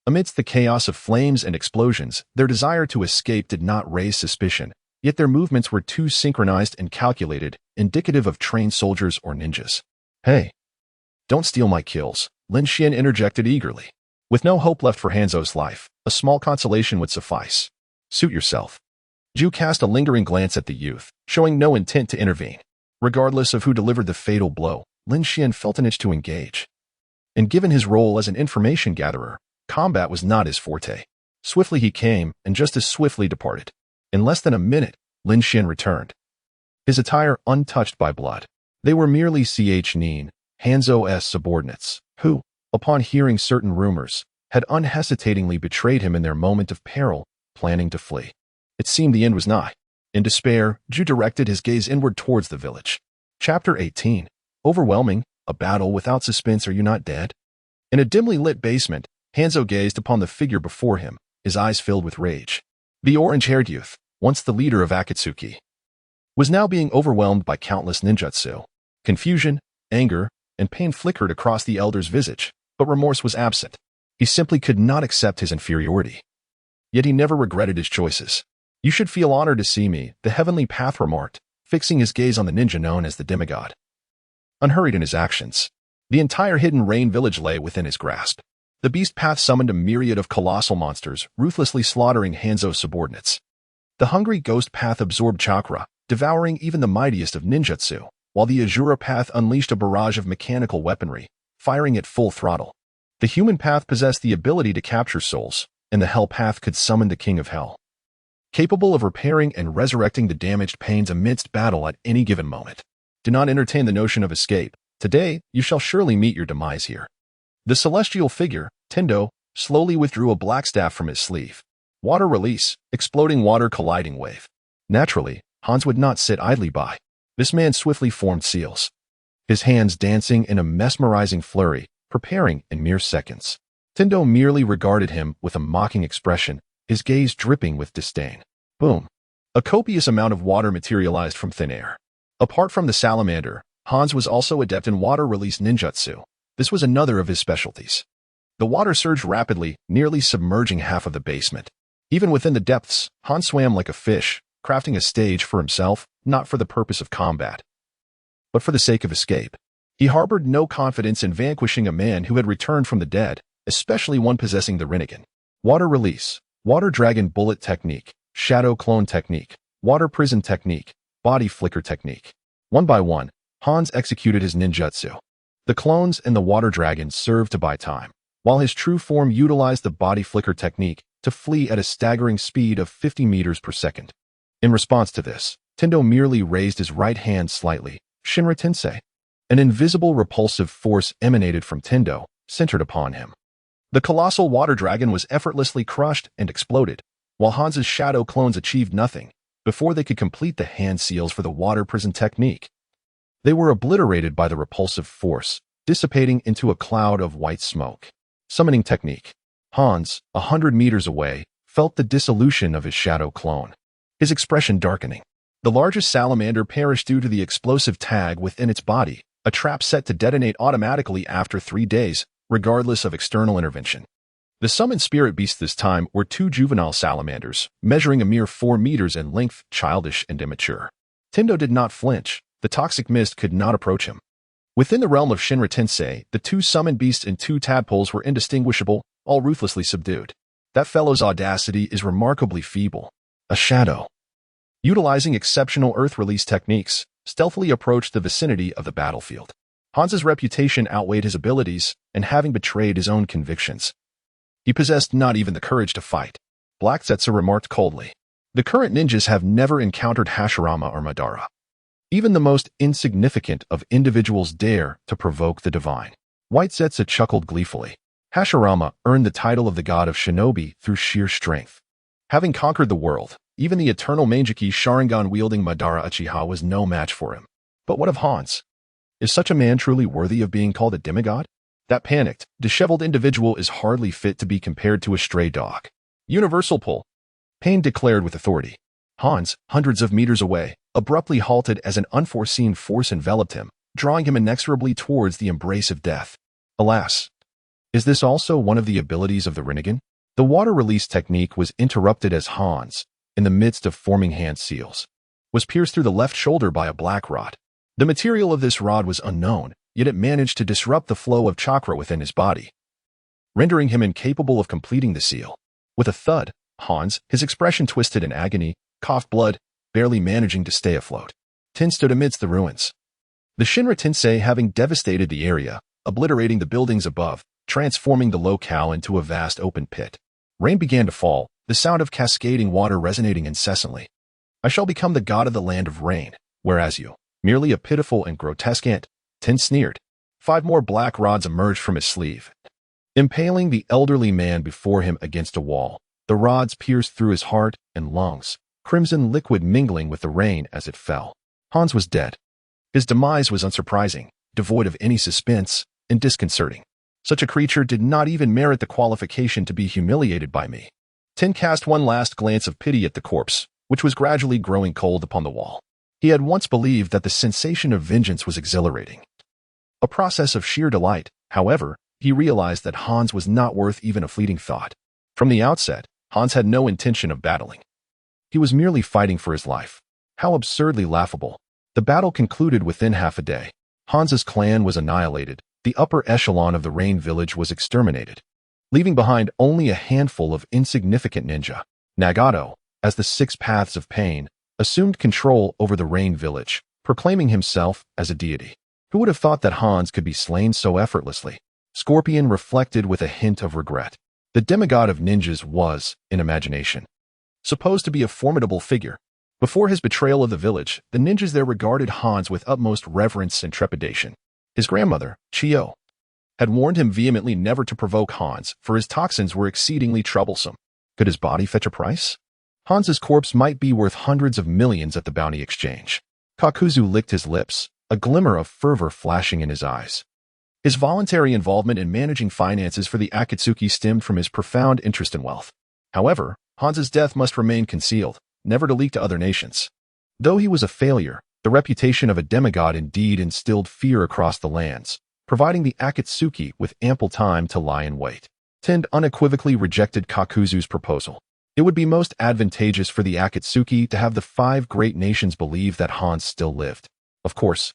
Amidst the chaos of flames and explosions, their desire to escape did not raise suspicion, yet their movements were too synchronized and calculated, indicative of trained soldiers or ninjas. Hey! Don't steal my kills, Lin Xian interjected eagerly. With no hope left for Hanzo's life, a small consolation would suffice. Suit yourself. Ju cast a lingering glance at the youth, showing no intent to intervene. Regardless of who delivered the fatal blow, Lin Xian felt an itch to engage. And given his role as an information gatherer, combat was not his forte. Swiftly he came, and just as swiftly departed. In less than a minute, Lin Xian returned, his attire untouched by blood. They were merely Nin, Hanzo's subordinates, who, upon hearing certain rumors, had unhesitatingly betrayed him in their moment of peril, planning to flee. It seemed the end was nigh. In despair, Ju directed his gaze inward towards the village. Chapter 18. Overwhelming, a battle without suspense. Are you not dead? In a dimly lit basement, Hanzo gazed upon the figure before him, his eyes filled with rage. The orange-haired youth, once the leader of Akatsuki, was now being overwhelmed by countless ninjutsu. Confusion, anger, and pain flickered across the elder's visage, but remorse was absent. He simply could not accept his inferiority. Yet he never regretted his choices. You should feel honored to see me, the heavenly path remarked, fixing his gaze on the ninja known as the demigod. Unhurried in his actions, the entire hidden rain village lay within his grasp. The beast path summoned a myriad of colossal monsters, ruthlessly slaughtering Hanzo's subordinates. The hungry ghost path absorbed chakra, devouring even the mightiest of ninjutsu, while the Azura path unleashed a barrage of mechanical weaponry, firing at full throttle. The human path possessed the ability to capture souls, and the hell path could summon the king of hell, capable of repairing and resurrecting the damaged Pains amidst battle at any given moment. Do not entertain the notion of escape. Today, you shall surely meet your demise here. The celestial figure, Tendo, slowly withdrew a black staff from his sleeve. Water release, exploding water colliding wave. Naturally, Hans would not sit idly by. This man swiftly formed seals, his hands dancing in a mesmerizing flurry, preparing in mere seconds. Tendo merely regarded him with a mocking expression, his gaze dripping with disdain. Boom. A copious amount of water materialized from thin air. Apart from the salamander, Hans was also adept in water release ninjutsu. This was another of his specialties. The water surged rapidly, nearly submerging half of the basement. Even within the depths, Hans swam like a fish, crafting a stage for himself, not for the purpose of combat, but for the sake of escape. He harbored no confidence in vanquishing a man who had returned from the dead, especially one possessing the Rinnegan. Water release, water dragon bullet technique, shadow clone technique, water prison technique, body flicker technique. One by one, Hans executed his ninjutsu. The clones and the water dragon served to buy time, while his true form utilized the body flicker technique to flee at a staggering speed of 50 meters per second. In response to this, Tendo merely raised his right hand slightly. Shinra Tensei. An invisible repulsive force emanated from Tendo, centered upon him. The colossal water dragon was effortlessly crushed and exploded, while Hans's shadow clones achieved nothing before they could complete the hand seals for the water prison technique. They were obliterated by the repulsive force, dissipating into a cloud of white smoke. Summoning technique. Hans, 100 meters away, felt the dissolution of his shadow clone, his expression darkening. The largest salamander perished due to the explosive tag within its body, a trap set to detonate automatically after 3 days, regardless of external intervention. The summoned spirit beasts this time were 2 juvenile salamanders, measuring a mere 4 meters in length, childish and immature. Tendo did not flinch. The toxic mist could not approach him. Within the realm of Shinra Tensei, the 2 summoned beasts and 2 tadpoles were indistinguishable, all ruthlessly subdued. That fellow's audacity is remarkably feeble. A shadow, utilizing exceptional earth-release techniques, stealthily approached the vicinity of the battlefield. Hans's reputation outweighed his abilities, and having betrayed his own convictions, he possessed not even the courage to fight. Black Zetsu remarked coldly. The current ninjas have never encountered Hashirama or Madara. Even the most insignificant of individuals dare to provoke the divine. White Zetsu chuckled gleefully. Hashirama earned the title of the god of shinobi through sheer strength. Having conquered the world, even the eternal Mangeki Sharingan-wielding Madara Uchiha was no match for him. But what of Hans? Is such a man truly worthy of being called a demigod? That panicked, disheveled individual is hardly fit to be compared to a stray dog. Universal pull. Pain declared with authority. Hans, hundreds of meters away, abruptly halted as an unforeseen force enveloped him, drawing him inexorably towards the embrace of death. Alas! Is this also one of the abilities of the Rinnegan? The water release technique was interrupted as Hans, in the midst of forming hand seals, was pierced through the left shoulder by a black rod. The material of this rod was unknown, yet it managed to disrupt the flow of chakra within his body, rendering him incapable of completing the seal. With a thud, Hans, his expression twisted in agony, coughed blood, barely managing to stay afloat. Tin stood amidst the ruins. The Shinra Tensei having devastated the area, obliterating the buildings above, transforming the locale into a vast open pit. Rain began to fall, the sound of cascading water resonating incessantly. I shall become the god of the land of rain, whereas you, merely a pitiful and grotesque ant, Tin sneered. 5 more black rods emerged from his sleeve, impaling the elderly man before him against a wall. The rods pierced through his heart and lungs, crimson liquid mingling with the rain as it fell. Hans was dead. His demise was unsurprising, devoid of any suspense, and disconcerting. Such a creature did not even merit the qualification to be humiliated by me. Tin cast one last glance of pity at the corpse, which was gradually growing cold upon the wall. He had once believed that the sensation of vengeance was exhilarating, a process of sheer delight. However, he realized that Hans was not worth even a fleeting thought. From the outset, Hans had no intention of battling. He was merely fighting for his life. How absurdly laughable. The battle concluded within half a day. Hans's clan was annihilated. The upper echelon of the Rain Village was exterminated, leaving behind only a handful of insignificant ninja. Nagato, as the 6 Paths of Pain, assumed control over the Rain Village, proclaiming himself as a deity. Who would have thought that Hans could be slain so effortlessly? Scorpion reflected with a hint of regret. The demigod of ninjas was, in imagination, supposed to be a formidable figure. Before his betrayal of the village, the ninjas there regarded Hans with utmost reverence and trepidation. His grandmother, Chiyo, had warned him vehemently never to provoke Hans, for his toxins were exceedingly troublesome. Could his body fetch a price? Hans's corpse might be worth hundreds of millions at the bounty exchange. Kakuzu licked his lips, a glimmer of fervor flashing in his eyes. His voluntary involvement in managing finances for the Akatsuki stemmed from his profound interest in wealth. However, Hans's death must remain concealed, never to leak to other nations. Though he was a failure, the reputation of a demigod indeed instilled fear across the lands, providing the Akatsuki with ample time to lie in wait. Tend unequivocally rejected Kakuzu's proposal. It would be most advantageous for the Akatsuki to have the 5 great nations believe that Hans still lived. Of course,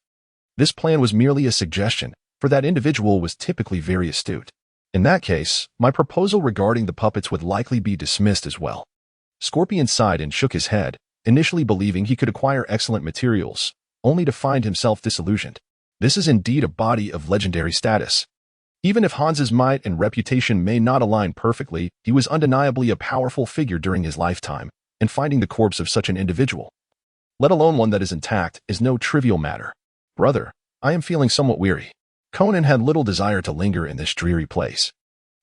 this plan was merely a suggestion, for that individual was typically very astute. In that case, my proposal regarding the puppets would likely be dismissed as well. Scorpion sighed and shook his head, initially believing he could acquire excellent materials, only to find himself disillusioned. This is indeed a body of legendary status. Even if Hans's might and reputation may not align perfectly, he was undeniably a powerful figure during his lifetime, and finding the corpse of such an individual, let alone one that is intact, is no trivial matter. Brother, I am feeling somewhat weary. Conan had little desire to linger in this dreary place.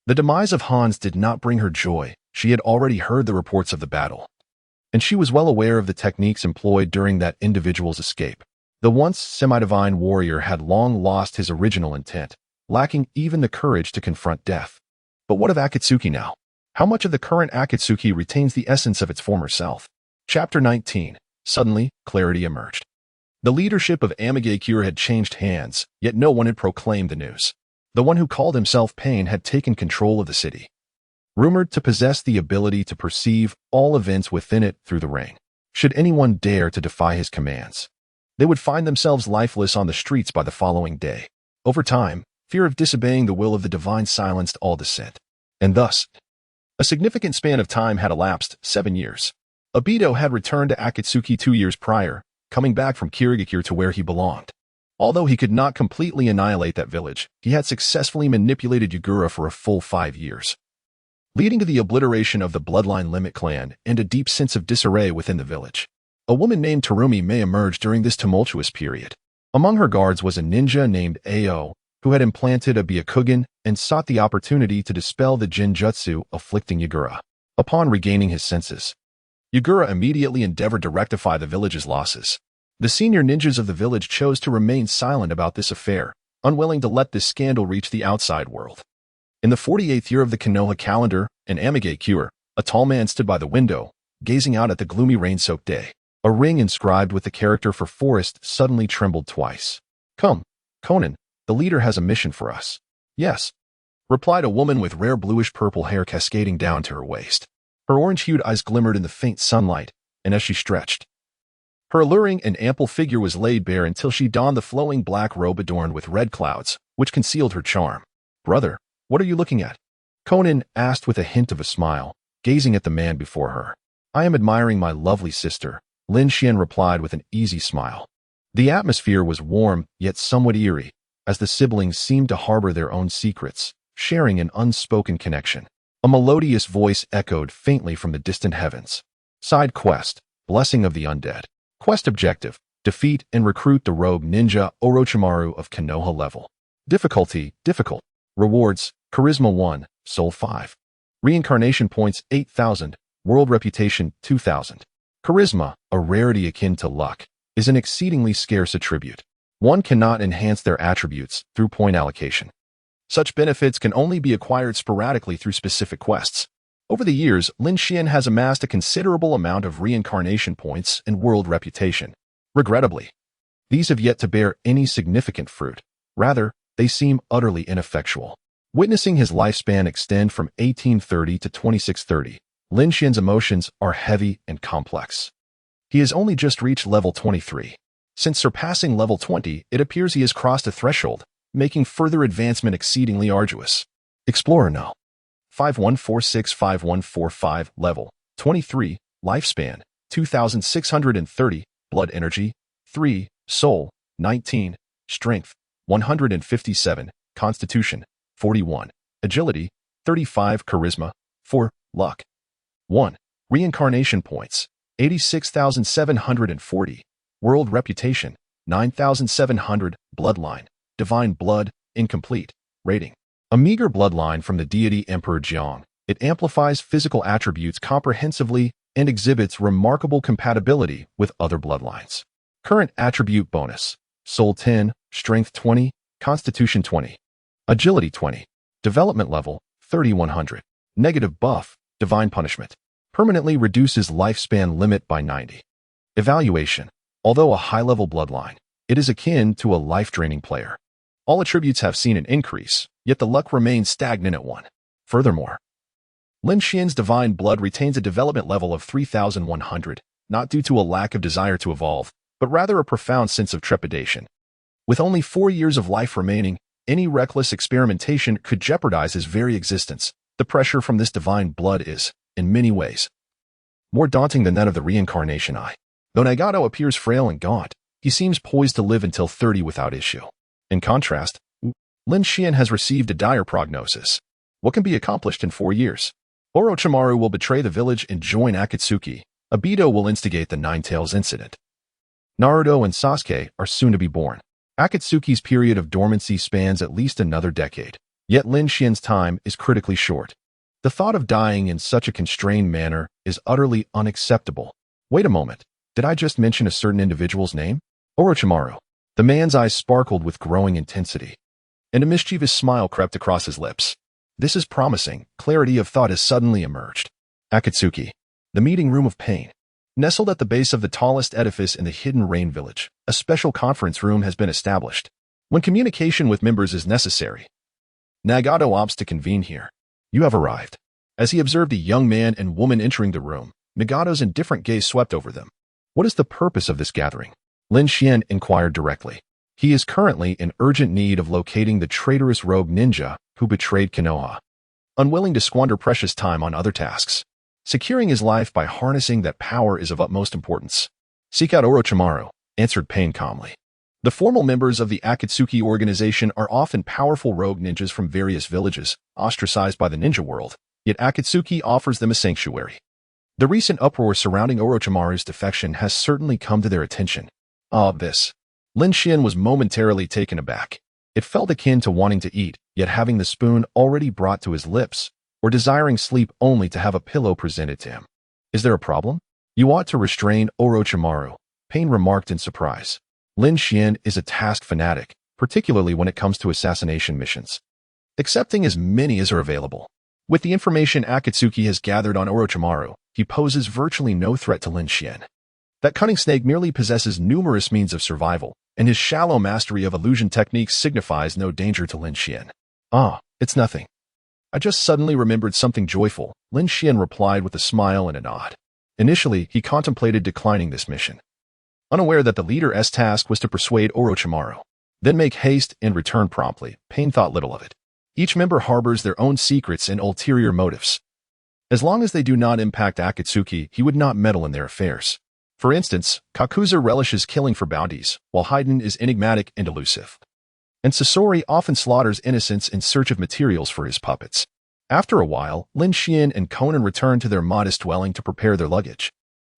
The demise of Hans did not bring her joy. She had already heard the reports of the battle, and she was well aware of the techniques employed during that individual's escape. The once semi-divine warrior had long lost his original intent, lacking even the courage to confront death. But what of Akatsuki now? How much of the current Akatsuki retains the essence of its former self? Chapter 19. Suddenly, clarity emerged. The leadership of Amigakure had changed hands, yet no one had proclaimed the news. The one who called himself Pain had taken control of the city, rumored to possess the ability to perceive all events within it through the ring. Should anyone dare to defy his commands, they would find themselves lifeless on the streets by the following day. Over time, fear of disobeying the will of the divine silenced all dissent. And thus, a significant span of time had elapsed, 7 years. Obito had returned to Akatsuki 2 years prior, coming back from Kirigakure to where he belonged. Although he could not completely annihilate that village, he had successfully manipulated Yagura for a full 5 years, leading to the obliteration of the bloodline limit clan and a deep sense of disarray within the village. A woman named Terumi may emerge during this tumultuous period. Among her guards was a ninja named Ao, who had implanted a Byakugan and sought the opportunity to dispel the Jinjutsu afflicting Yagura. Upon regaining his senses, Yagura immediately endeavored to rectify the village's losses. The senior ninjas of the village chose to remain silent about this affair, unwilling to let this scandal reach the outside world. In the 48th year of the Konoha calendar, in Amigakure, a tall man stood by the window, gazing out at the gloomy rain-soaked day. A ring inscribed with the character for forest suddenly trembled twice. "Come, Conan, the leader has a mission for us." "Yes," replied a woman with rare bluish-purple hair cascading down to her waist. Her orange-hued eyes glimmered in the faint sunlight, and as she stretched, her alluring and ample figure was laid bare until she donned the flowing black robe adorned with red clouds, which concealed her charm. "Brother, what are you looking at?" Conan asked with a hint of a smile, gazing at the man before her. "I am admiring my lovely sister," Lin Xian replied with an easy smile. The atmosphere was warm, yet somewhat eerie, as the siblings seemed to harbor their own secrets, sharing an unspoken connection. A melodious voice echoed faintly from the distant heavens. Side quest, Blessing of the Undead. Quest objective, defeat and recruit the rogue ninja Orochimaru of Konoha level. Difficulty, difficult. Rewards, Charisma 1, Soul 5. Reincarnation points 8,000, World Reputation 2,000. Charisma, a rarity akin to luck, is an exceedingly scarce attribute. One cannot enhance their attributes through point allocation. Such benefits can only be acquired sporadically through specific quests. Over the years, Lin Xian has amassed a considerable amount of reincarnation points and world reputation. Regrettably, these have yet to bear any significant fruit. Rather, they seem utterly ineffectual. Witnessing his lifespan extend from 1830 to 2630, Lin Xian's emotions are heavy and complex. He has only just reached level 23. Since surpassing level 20, it appears he has crossed a threshold, making further advancement exceedingly arduous. Explorer No. 51465145, level 23, lifespan 2630, blood energy 3, soul 19, strength 157, constitution 41, agility 35, charisma 4, luck 1, reincarnation points 86,740, world reputation 9,700, bloodline divine blood incomplete, rating a meager bloodline from the deity Emperor Jiang. It amplifies physical attributes comprehensively and exhibits remarkable compatibility with other bloodlines. Current attribute bonus: Soul 10, Strength 20, Constitution 20, Agility 20, Development level 3100. Negative buff: Divine Punishment. Permanently reduces lifespan limit by 90. Evaluation: although a high-level bloodline, it is akin to a life-draining player. All attributes have seen an increase, yet the luck remains stagnant at 1. Furthermore, Lin Xian's divine blood retains a development level of 3,100, not due to a lack of desire to evolve, but rather a profound sense of trepidation. With only 4 years of life remaining, any reckless experimentation could jeopardize his very existence. The pressure from this divine blood is, in many ways, more daunting than that of the reincarnation eye. Though Nagato appears frail and gaunt, he seems poised to live until 30 without issue. In contrast, Lin Xian has received a dire prognosis. What can be accomplished in 4 years? Orochimaru will betray the village and join Akatsuki. Obito will instigate the Nine-Tails incident. Naruto and Sasuke are soon to be born. Akatsuki's period of dormancy spans at least another decade, yet Lin Xian's time is critically short. The thought of dying in such a constrained manner is utterly unacceptable. Wait a moment, did I just mention a certain individual's name? Orochimaru. The man's eyes sparkled with growing intensity, and a mischievous smile crept across his lips. This is promising. Clarity of thought has suddenly emerged. Akatsuki. The meeting room of pain. Nestled at the base of the tallest edifice in the hidden rain village, a special conference room has been established. When communication with members is necessary, Nagato opts to convene here. You have arrived. As he observed a young man and woman entering the room, Nagato's indifferent gaze swept over them. What is the purpose of this gathering? Lin Xian inquired directly. He is currently in urgent need of locating the traitorous rogue ninja who betrayed Konoha. Unwilling to squander precious time on other tasks, securing his life by harnessing that power is of utmost importance. Seek out Orochimaru, answered Pain calmly. The formal members of the Akatsuki organization are often powerful rogue ninjas from various villages, ostracized by the ninja world, yet Akatsuki offers them a sanctuary. The recent uproar surrounding Orochimaru's defection has certainly come to their attention. This. Lin Xian was momentarily taken aback. It felt akin to wanting to eat, yet having the spoon already brought to his lips, or desiring sleep only to have a pillow presented to him. Is there a problem? You ought to restrain Orochimaru, Pain remarked in surprise. Lin Xian is a task fanatic, particularly when it comes to assassination missions, accepting as many as are available. With the information Akatsuki has gathered on Orochimaru, he poses virtually no threat to Lin Xian. That cunning snake merely possesses numerous means of survival, and his shallow mastery of illusion techniques signifies no danger to Lin Xian. It's nothing. I just suddenly remembered something joyful, Lin Xian replied with a smile and a nod. Initially, he contemplated declining this mission, unaware that the leader's task was to persuade Orochimaru, then make haste and return promptly. Pain thought little of it. Each member harbors their own secrets and ulterior motives. As long as they do not impact Akatsuki, he would not meddle in their affairs. For instance, Kakuza relishes killing for bounties, while Haiden is enigmatic and elusive. And Sasori often slaughters innocents in search of materials for his puppets. After a while, Lin Xian and Conan return to their modest dwelling to prepare their luggage.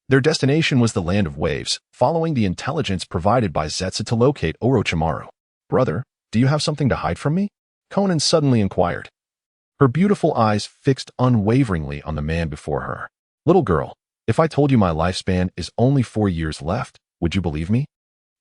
Their destination was the Land of Waves, following the intelligence provided by Zetsu to locate Orochimaru. Brother, do you have something to hide from me? Conan suddenly inquired, her beautiful eyes fixed unwaveringly on the man before her. Little girl, if I told you my lifespan is only 4 years left, would you believe me?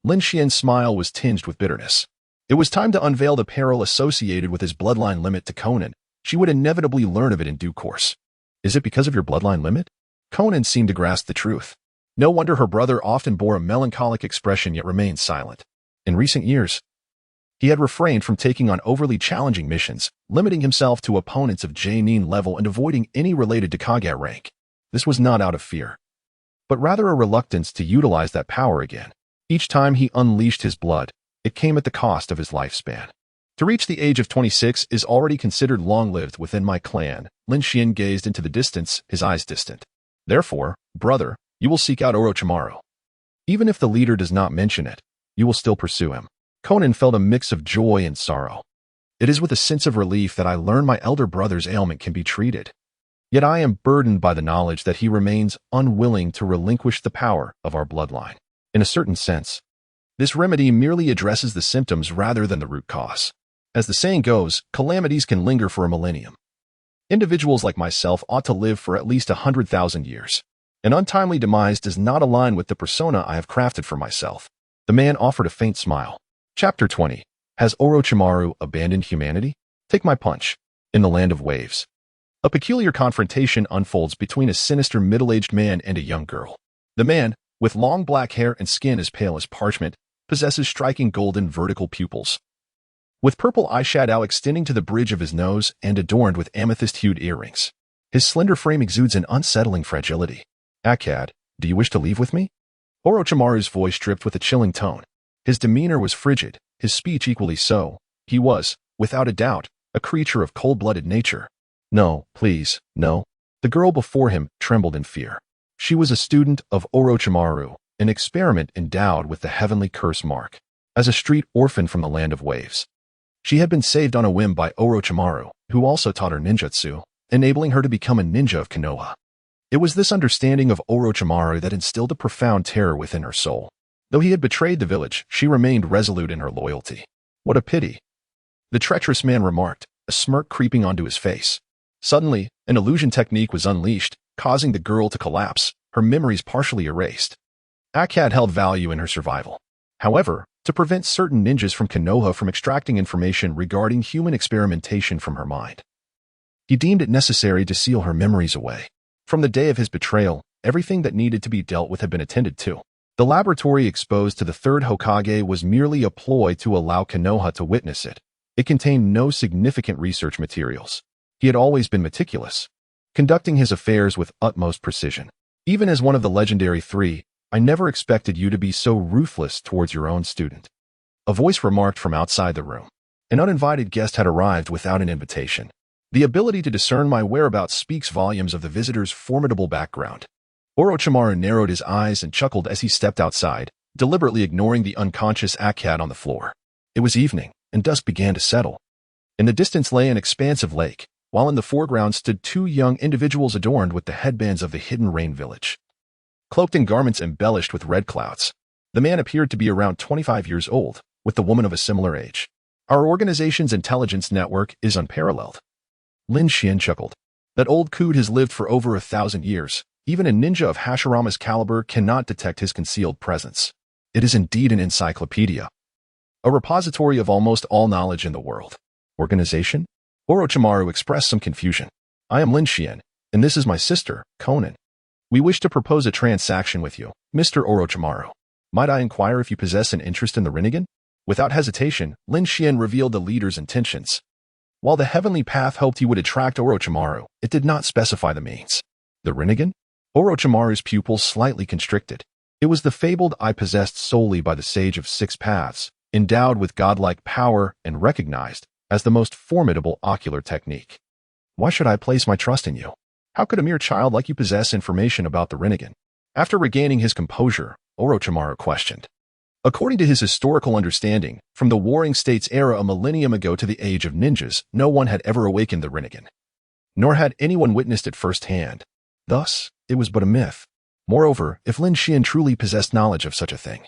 Lin Xian's smile was tinged with bitterness. It was time to unveil the peril associated with his bloodline limit to Conan. She would inevitably learn of it in due course. Is it because of your bloodline limit? Conan seemed to grasp the truth. No wonder her brother often bore a melancholic expression yet remained silent. In recent years, he had refrained from taking on overly challenging missions, limiting himself to opponents of J-Nin level and avoiding any related to Kage rank. This was not out of fear, but rather a reluctance to utilize that power again. Each time he unleashed his blood, it came at the cost of his lifespan. To reach the age of 26 is already considered long-lived within my clan. Lin Xian gazed into the distance, his eyes distant. Therefore, brother, you will seek out Orochimaru. Even if the leader does not mention it, you will still pursue him. Conan felt a mix of joy and sorrow. It is with a sense of relief that I learn my elder brother's ailment can be treated. Yet I am burdened by the knowledge that he remains unwilling to relinquish the power of our bloodline. In a certain sense, this remedy merely addresses the symptoms rather than the root cause. As the saying goes, calamities can linger for a millennium. Individuals like myself ought to live for at least 100,000 years. An untimely demise does not align with the persona I have crafted for myself. The man offered a faint smile. Chapter 20. Has Orochimaru abandoned humanity? Take my punch. In the Land of Waves, a peculiar confrontation unfolds between a sinister middle-aged man and a young girl. The man, with long black hair and skin as pale as parchment, possesses striking golden vertical pupils, with purple eyeshadow extending to the bridge of his nose and adorned with amethyst-hued earrings. His slender frame exudes an unsettling fragility. Akkad, do you wish to leave with me? Orochimaru's voice dripped with a chilling tone. His demeanor was frigid, his speech equally so. He was, without a doubt, a creature of cold-blooded nature. No, please, no. The girl before him trembled in fear. She was a student of Orochimaru, an experiment endowed with the heavenly curse mark. As a street orphan from the Land of Waves, she had been saved on a whim by Orochimaru, who also taught her ninjutsu, enabling her to become a ninja of Konoha. It was this understanding of Orochimaru that instilled a profound terror within her soul. Though he had betrayed the village, she remained resolute in her loyalty. What a pity, the treacherous man remarked, a smirk creeping onto his face. Suddenly, an illusion technique was unleashed, causing the girl to collapse, her memories partially erased. Akkad held value in her survival. However, to prevent certain ninjas from Konoha from extracting information regarding human experimentation from her mind. He deemed it necessary to seal her memories away. From the day of his betrayal, everything that needed to be dealt with had been attended to. The laboratory exposed to the third Hokage was merely a ploy to allow Konoha to witness it. It contained no significant research materials. He had always been meticulous, conducting his affairs with utmost precision. Even as one of the legendary three, I never expected you to be so ruthless towards your own student. A voice remarked from outside the room. An uninvited guest had arrived without an invitation. The ability to discern my whereabouts speaks volumes of the visitor's formidable background. Orochimaru narrowed his eyes and chuckled as he stepped outside, deliberately ignoring the unconscious Akkad on the floor. It was evening, and dusk began to settle. In the distance lay an expansive lake, while in the foreground stood two young individuals adorned with the headbands of the hidden rain village. Cloaked in garments embellished with red clouds, the man appeared to be around 25 years old, with the woman of a similar age. Our organization's intelligence network is unparalleled. Lin Xian chuckled. That old coot has lived for over 1,000 years. Even a ninja of Hashirama's caliber cannot detect his concealed presence. It is indeed an encyclopedia. A repository of almost all knowledge in the world. Organization? Orochimaru expressed some confusion. I am Lin Xian, and this is my sister, Conan. We wish to propose a transaction with you, Mr. Orochimaru. Might I inquire if you possess an interest in the Rinnegan? Without hesitation, Lin Xian revealed the leader's intentions. While the Heavenly Path hoped he would attract Orochimaru, it did not specify the means. The Rinnegan? Orochimaru's pupils slightly constricted. It was the fabled eye possessed solely by the Sage of Six Paths, endowed with godlike power and recognized as the most formidable ocular technique. Why should I place my trust in you? How could a mere child like you possess information about the Rinnegan? After regaining his composure, Orochimaru questioned. According to his historical understanding, from the Warring States era a millennium ago to the age of ninjas, no one had ever awakened the Rinnegan. Nor had anyone witnessed it firsthand. Thus, it was but a myth. Moreover, if Lin Xian truly possessed knowledge of such a thing,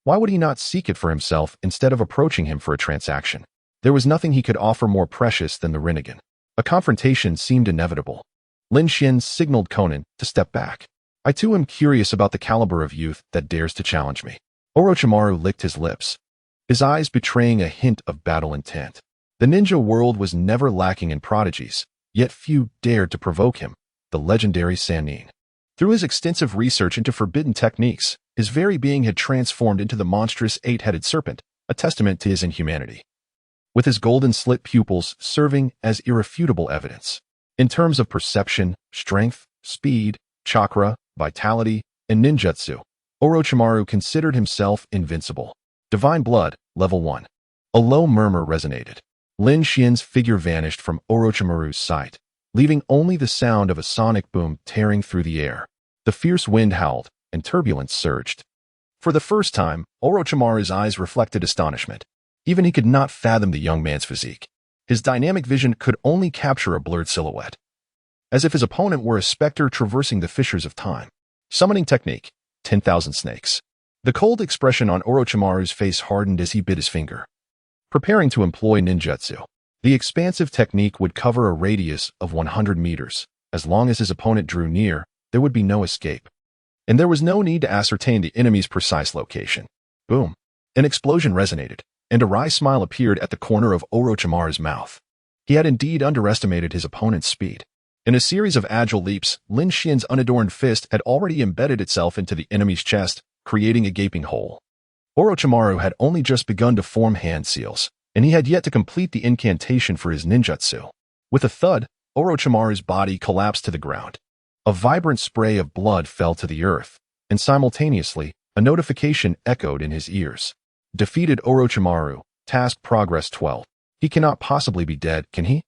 why would he not seek it for himself instead of approaching him for a transaction? There was nothing he could offer more precious than the Rinnegan. A confrontation seemed inevitable. Lin Xian signaled Conan to step back. I too am curious about the caliber of youth that dares to challenge me. Orochimaru licked his lips, his eyes betraying a hint of battle intent. The ninja world was never lacking in prodigies, yet few dared to provoke him, the legendary Sannin. Through his extensive research into forbidden techniques, his very being had transformed into the monstrous eight-headed serpent, a testament to his inhumanity. With his golden slit pupils serving as irrefutable evidence. In terms of perception, strength, speed, chakra, vitality, and ninjutsu, Orochimaru considered himself invincible. Divine Blood, Level 1. A low murmur resonated. Lin Xian's figure vanished from Orochimaru's sight, leaving only the sound of a sonic boom tearing through the air. The fierce wind howled, and turbulence surged. For the first time, Orochimaru's eyes reflected astonishment. Even he could not fathom the young man's physique. His dynamic vision could only capture a blurred silhouette, as if his opponent were a specter traversing the fissures of time. Summoning technique, 10,000 snakes. The cold expression on Orochimaru's face hardened as he bit his finger. Preparing to employ ninjutsu, the expansive technique would cover a radius of 100 meters. As long as his opponent drew near, there would be no escape. And there was no need to ascertain the enemy's precise location. Boom. An explosion resonated, and a wry smile appeared at the corner of Orochimaru's mouth. He had indeed underestimated his opponent's speed. In a series of agile leaps, Lin Xian's unadorned fist had already embedded itself into the enemy's chest, creating a gaping hole. Orochimaru had only just begun to form hand seals, and he had yet to complete the incantation for his ninjutsu. With a thud, Orochimaru's body collapsed to the ground. A vibrant spray of blood fell to the earth, and simultaneously, a notification echoed in his ears. Defeated Orochimaru, task progress 12. He cannot possibly be dead, can he?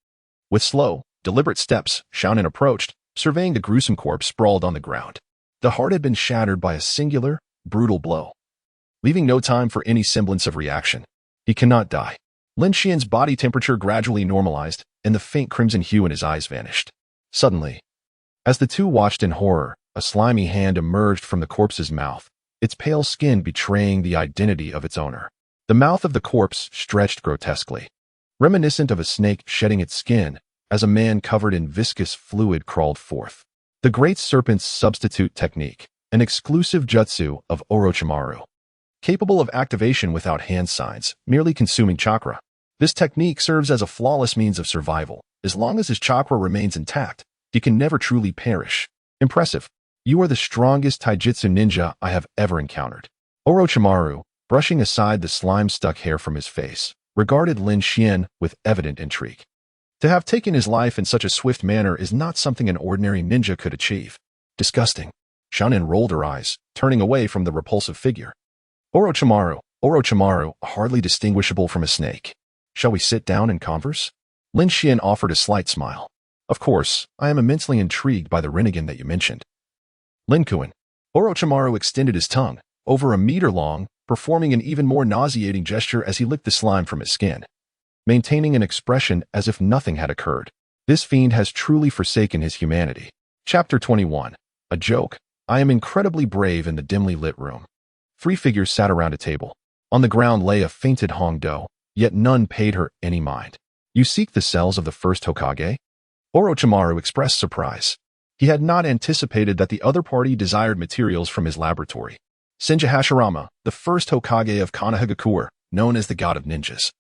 With slow, deliberate steps, Shaonin approached, surveying the gruesome corpse sprawled on the ground. The heart had been shattered by a singular, brutal blow, leaving no time for any semblance of reaction. He cannot die. Lin Xian's body temperature gradually normalized, and the faint crimson hue in his eyes vanished. Suddenly, as the two watched in horror, a slimy hand emerged from the corpse's mouth, its pale skin betraying the identity of its owner. The mouth of the corpse stretched grotesquely, reminiscent of a snake shedding its skin, as a man covered in viscous fluid crawled forth. The Great Serpent's Substitute Technique, an exclusive jutsu of Orochimaru. capable of activation without hand signs, merely consuming chakra. This technique serves as a flawless means of survival. As long as his chakra remains intact, he can never truly perish. Impressive. You are the strongest taijutsu ninja I have ever encountered. Orochimaru, brushing aside the slime-stuck hair from his face, regarded Lin Xian with evident intrigue. To have taken his life in such a swift manner is not something an ordinary ninja could achieve. Disgusting. Xiaonin rolled her eyes, turning away from the repulsive figure. Orochimaru, hardly distinguishable from a snake. Shall we sit down and converse? Lin Xian offered a slight smile. Of course, I am immensely intrigued by the Rinnegan that you mentioned. Lin Kuan. Orochimaru extended his tongue, over a meter long, performing an even more nauseating gesture as he licked the slime from his skin, maintaining an expression as if nothing had occurred. This fiend has truly forsaken his humanity. Chapter 21. A joke. I am incredibly brave in the dimly lit room. 3 figures sat around a table. On the ground lay a fainted Hong Do, yet none paid her any mind. You seek the cells of the first Hokage? Orochimaru expressed surprise. He had not anticipated that the other party desired materials from his laboratory. Senja Hashirama, the first Hokage of Konohagakure, known as the God of Ninjas,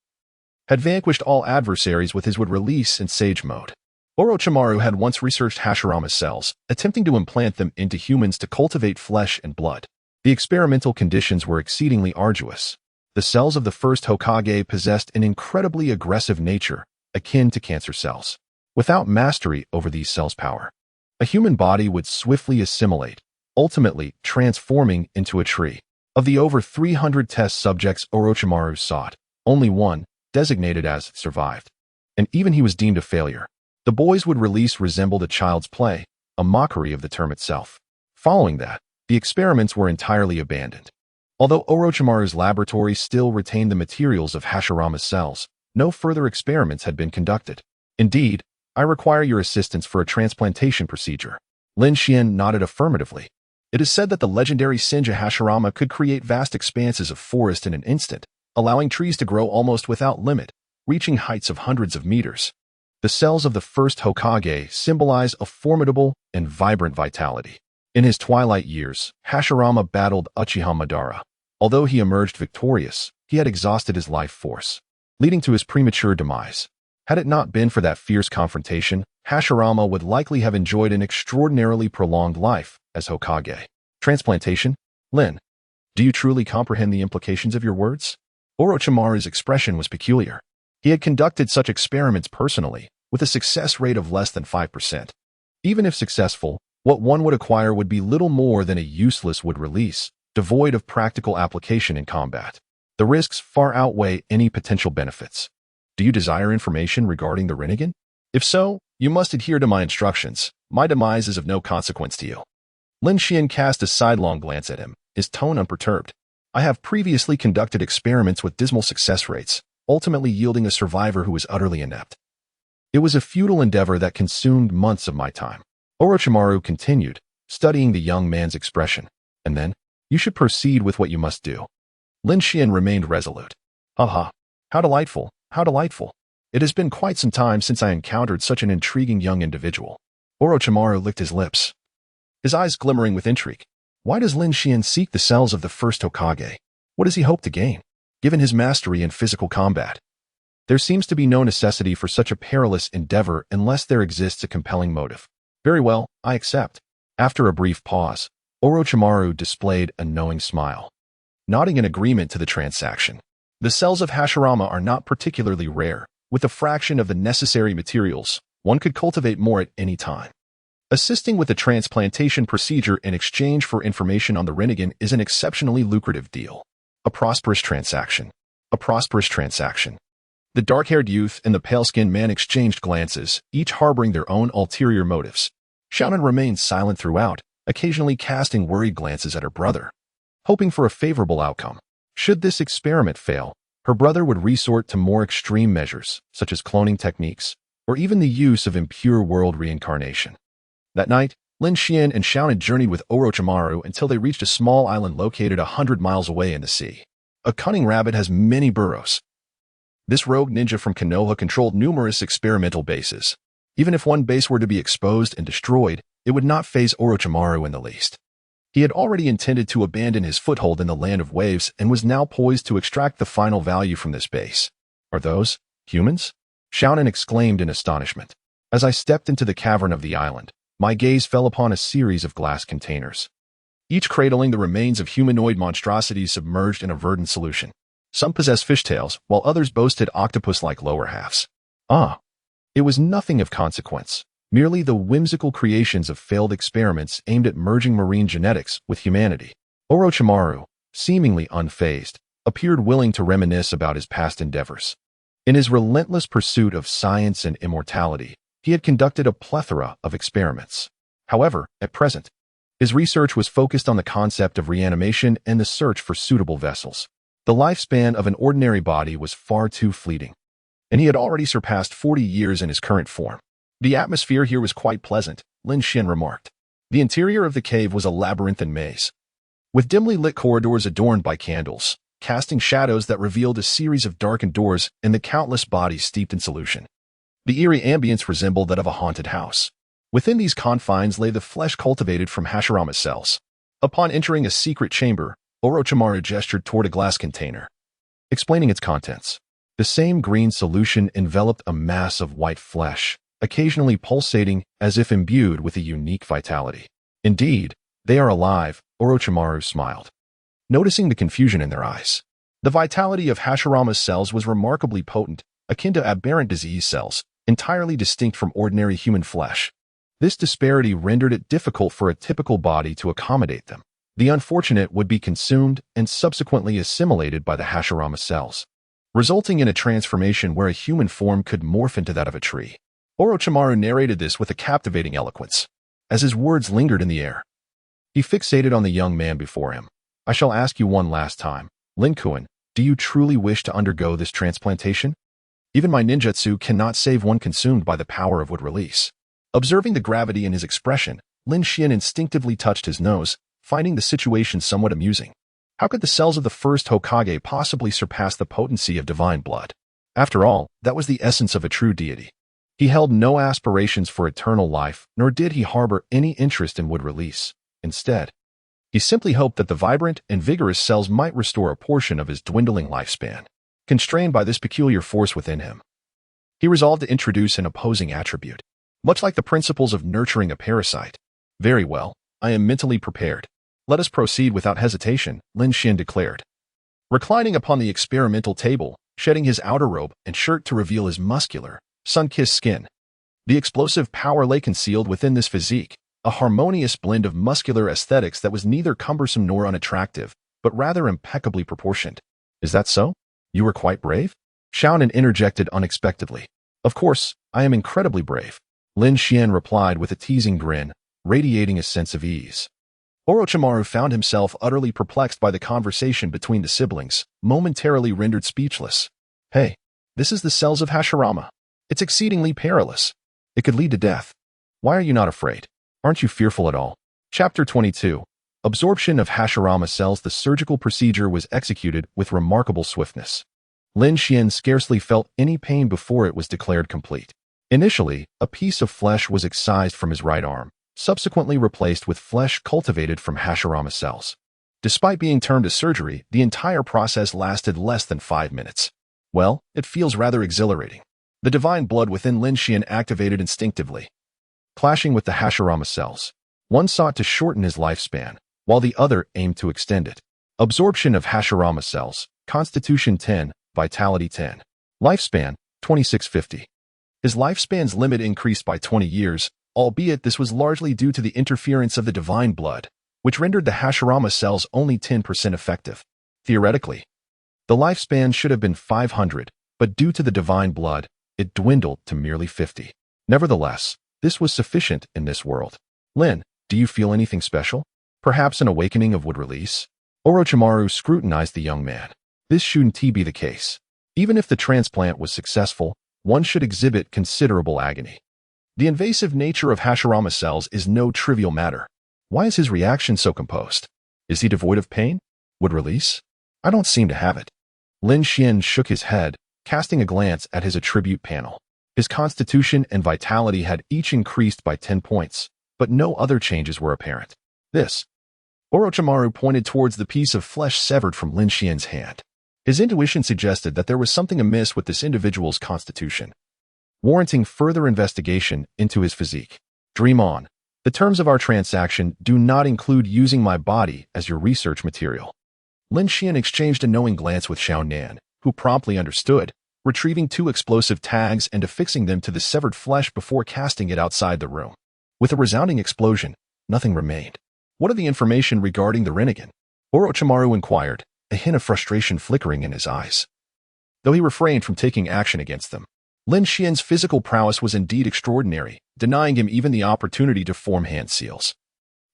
had vanquished all adversaries with his would release in Sage mode. Orochimaru had once researched Hashirama's cells, attempting to implant them into humans to cultivate flesh and blood. The experimental conditions were exceedingly arduous. The cells of the first Hokage possessed an incredibly aggressive nature, akin to cancer cells. Without mastery over these cells' power, a human body would swiftly assimilate, ultimately transforming into a tree. Of the over 300 test subjects Orochimaru sought, only one, designated as survived. And even he was deemed a failure. The boys would release resembled a child's play, a mockery of the term itself. Following that, the experiments were entirely abandoned. Although Orochimaru's laboratory still retained the materials of Hashirama's cells, no further experiments had been conducted. Indeed, I require your assistance for a transplantation procedure. Lin Xian nodded affirmatively. It is said that the legendary Senja Hashirama could create vast expanses of forest in an instant, allowing trees to grow almost without limit, reaching heights of hundreds of meters. The cells of the first Hokage symbolize a formidable and vibrant vitality. In his twilight years, Hashirama battled Uchiha Madara. Although he emerged victorious, he had exhausted his life force, leading to his premature demise. Had it not been for that fierce confrontation, Hashirama would likely have enjoyed an extraordinarily prolonged life as Hokage. Transplantation? Lin, do you truly comprehend the implications of your words? Orochimaru's expression was peculiar. He had conducted such experiments personally, with a success rate of less than 5%. Even if successful, what one would acquire would be little more than a useless wood release, devoid of practical application in combat. The risks far outweigh any potential benefits. Do you desire information regarding the Rinnegan? If so, you must adhere to my instructions. My demise is of no consequence to you. Lin Xian cast a sidelong glance at him, his tone unperturbed. I have previously conducted experiments with dismal success rates, ultimately yielding a survivor who was utterly inept. It was a futile endeavor that consumed months of my time. Orochimaru continued, studying the young man's expression. And then, you should proceed with what you must do. Lin Xian remained resolute. Haha, how delightful, how delightful. It has been quite some time since I encountered such an intriguing young individual. Orochimaru licked his lips, his eyes glimmering with intrigue. Why does Lin Xian seek the cells of the first Hokage? What does he hope to gain, given his mastery in physical combat? There seems to be no necessity for such a perilous endeavor unless there exists a compelling motive. Very well, I accept. After a brief pause, Orochimaru displayed a knowing smile, nodding in agreement to the transaction. The cells of Hashirama are not particularly rare. With a fraction of the necessary materials, one could cultivate more at any time. Assisting with the transplantation procedure in exchange for information on the Rinnegan is an exceptionally lucrative deal. A prosperous transaction. A prosperous transaction. The dark-haired youth and the pale-skinned man exchanged glances, each harboring their own ulterior motives. Xiaonan remained silent throughout, occasionally casting worried glances at her brother, hoping for a favorable outcome. Should this experiment fail, her brother would resort to more extreme measures, such as cloning techniques, or even the use of impure world reincarnation. That night, Lin Xian and Xiaonan journeyed with Orochimaru until they reached a small island located 100 miles away in the sea. A cunning rabbit has many burrows. This rogue ninja from Konoha controlled numerous experimental bases. Even if one base were to be exposed and destroyed, it would not faze Orochimaru in the least. He had already intended to abandon his foothold in the land of waves and was now poised to extract the final value from this base. Are those humans? Xiaonan exclaimed in astonishment. As I stepped into the cavern of the island, my gaze fell upon a series of glass containers, each cradling the remains of humanoid monstrosities submerged in a verdant solution. Some possessed fishtails, while others boasted octopus-like lower halves. It was nothing of consequence, merely the whimsical creations of failed experiments aimed at merging marine genetics with humanity. Orochimaru, seemingly unfazed, appeared willing to reminisce about his past endeavors. In his relentless pursuit of science and immortality, he had conducted a plethora of experiments. However, at present, his research was focused on the concept of reanimation and the search for suitable vessels. The lifespan of an ordinary body was far too fleeting, and he had already surpassed 40 years in his current form. The atmosphere here was quite pleasant, Lin Xian remarked. The interior of the cave was a labyrinthine maze, with dimly lit corridors adorned by candles, casting shadows that revealed a series of darkened doors and the countless bodies steeped in solution. The eerie ambience resembled that of a haunted house. Within these confines lay the flesh cultivated from Hashirama's cells. Upon entering a secret chamber, Orochimaru gestured toward a glass container, explaining its contents. The same green solution enveloped a mass of white flesh, occasionally pulsating as if imbued with a unique vitality. Indeed, they are alive, Orochimaru smiled, noticing the confusion in their eyes. The vitality of Hashirama's cells was remarkably potent, akin to aberrant disease cells, entirely distinct from ordinary human flesh. This disparity rendered it difficult for a typical body to accommodate them. The unfortunate would be consumed and subsequently assimilated by the Hashirama cells, resulting in a transformation where a human form could morph into that of a tree. Orochimaru narrated this with a captivating eloquence. As his words lingered in the air, he fixated on the young man before him. I shall ask you one last time, Lin Kuan, do you truly wish to undergo this transplantation? Even my ninjutsu cannot save one consumed by the power of wood release. Observing the gravity in his expression, Lin Xian instinctively touched his nose, finding the situation somewhat amusing. How could the cells of the first Hokage possibly surpass the potency of divine blood? After all, that was the essence of a true deity. He held no aspirations for eternal life, nor did he harbor any interest in wood release. Instead, he simply hoped that the vibrant and vigorous cells might restore a portion of his dwindling lifespan. Constrained by this peculiar force within him, he resolved to introduce an opposing attribute, much like the principles of nurturing a parasite. Very well, I am mentally prepared. Let us proceed without hesitation, Lin Xian declared. Reclining upon the experimental table, shedding his outer robe and shirt to reveal his muscular, sun-kissed skin, the explosive power lay concealed within this physique, a harmonious blend of muscular aesthetics that was neither cumbersome nor unattractive, but rather impeccably proportioned. Is that so? You were quite brave? Xiaonan interjected unexpectedly. Of course, I am incredibly brave, Lin Xian replied with a teasing grin, radiating a sense of ease. Orochimaru found himself utterly perplexed by the conversation between the siblings, momentarily rendered speechless. Hey, this is the cells of Hashirama. It's exceedingly perilous. It could lead to death. Why are you not afraid? Aren't you fearful at all? Chapter 22. Absorption of Hashirama cells. The surgical procedure was executed with remarkable swiftness. Lin Xian scarcely felt any pain before it was declared complete. Initially, a piece of flesh was excised from his right arm, subsequently replaced with flesh cultivated from Hashirama cells. Despite being termed a surgery, the entire process lasted less than 5 minutes. Well, it feels rather exhilarating. The divine blood within Lin Xian activated instinctively, clashing with the Hashirama cells. One sought to shorten his lifespan, while the other aimed to extend it. Absorption of Hashirama cells. Constitution 10, Vitality 10. Lifespan, 2650. His lifespan's limit increased by 20 years, albeit this was largely due to the interference of the divine blood, which rendered the Hashirama cells only 10% effective. Theoretically, the lifespan should have been 500, but due to the divine blood, it dwindled to merely 50. Nevertheless, this was sufficient in this world. Lin, do you feel anything special? Perhaps an awakening of wood release? Orochimaru scrutinized the young man. This shouldn't be the case. Even if the transplant was successful, one should exhibit considerable agony. The invasive nature of Hashirama cells is no trivial matter. Why is his reaction so composed? Is he devoid of pain? Would release? I don't seem to have it. Lin Xian shook his head, casting a glance at his attribute panel. His constitution and vitality had each increased by 10 points, but no other changes were apparent. This Orochimaru pointed towards the piece of flesh severed from Lin Xian's hand. His intuition suggested that there was something amiss with this individual's constitution, warranting further investigation into his physique. Dream on. The terms of our transaction do not include using my body as your research material. Lin Xian exchanged a knowing glance with Xiao Nan, who promptly understood, retrieving 2 explosive tags and affixing them to the severed flesh before casting it outside the room. With a resounding explosion, nothing remained. What are the information regarding the Rinnegan? Orochimaru inquired, a hint of frustration flickering in his eyes. Though he refrained from taking action against them, Lin Xian's physical prowess was indeed extraordinary, denying him even the opportunity to form hand seals.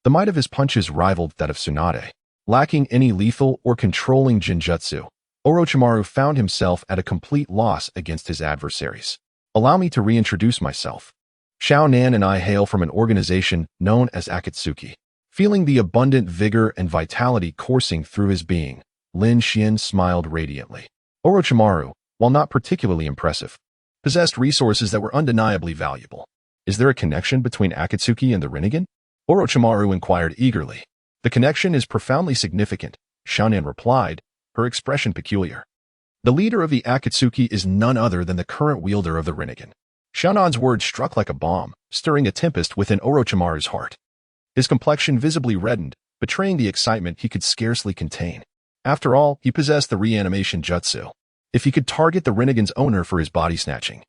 The might of his punches rivaled that of Tsunade. Lacking any lethal or controlling jinjutsu, Orochimaru found himself at a complete loss against his adversaries. Allow me to reintroduce myself. Xiao Nan and I hail from an organization known as Akatsuki. Feeling the abundant vigor and vitality coursing through his being, Lin Xian smiled radiantly. Orochimaru, while not particularly impressive, possessed resources that were undeniably valuable. Is there a connection between Akatsuki and the Rinnegan? Orochimaru inquired eagerly. The connection is profoundly significant, Xiao Nan replied, her expression peculiar. The leader of the Akatsuki is none other than the current wielder of the Rinnegan. Xiao Nan's words struck like a bomb, stirring a tempest within Orochimaru's heart. His complexion visibly reddened, betraying the excitement he could scarcely contain. After all, he possessed the reanimation jutsu. If he could target the Rinnegan's owner for his body snatching,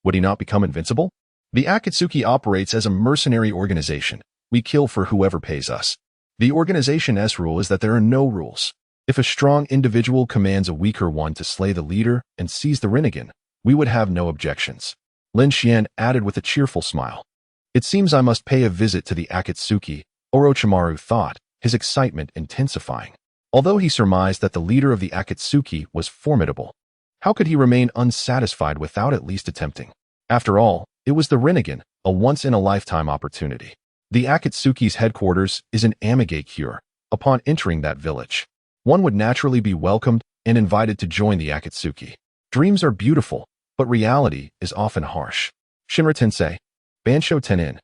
would he not become invincible? The Akatsuki operates as a mercenary organization. We kill for whoever pays us. The organization's rule is that there are no rules. If a strong individual commands a weaker one to slay the leader and seize the Rinnegan, we would have no objections. Lin Xian added with a cheerful smile. It seems I must pay a visit to the Akatsuki, Orochimaru thought, his excitement intensifying. Although he surmised that the leader of the Akatsuki was formidable, how could he remain unsatisfied without at least attempting? After all, it was the Rinnegan, a once-in-a-lifetime opportunity. The Akatsuki's headquarters is in Amigakure. Upon entering that village, one would naturally be welcomed and invited to join the Akatsuki. Dreams are beautiful, but reality is often harsh. Shinra Tensei, Bansho Tenin.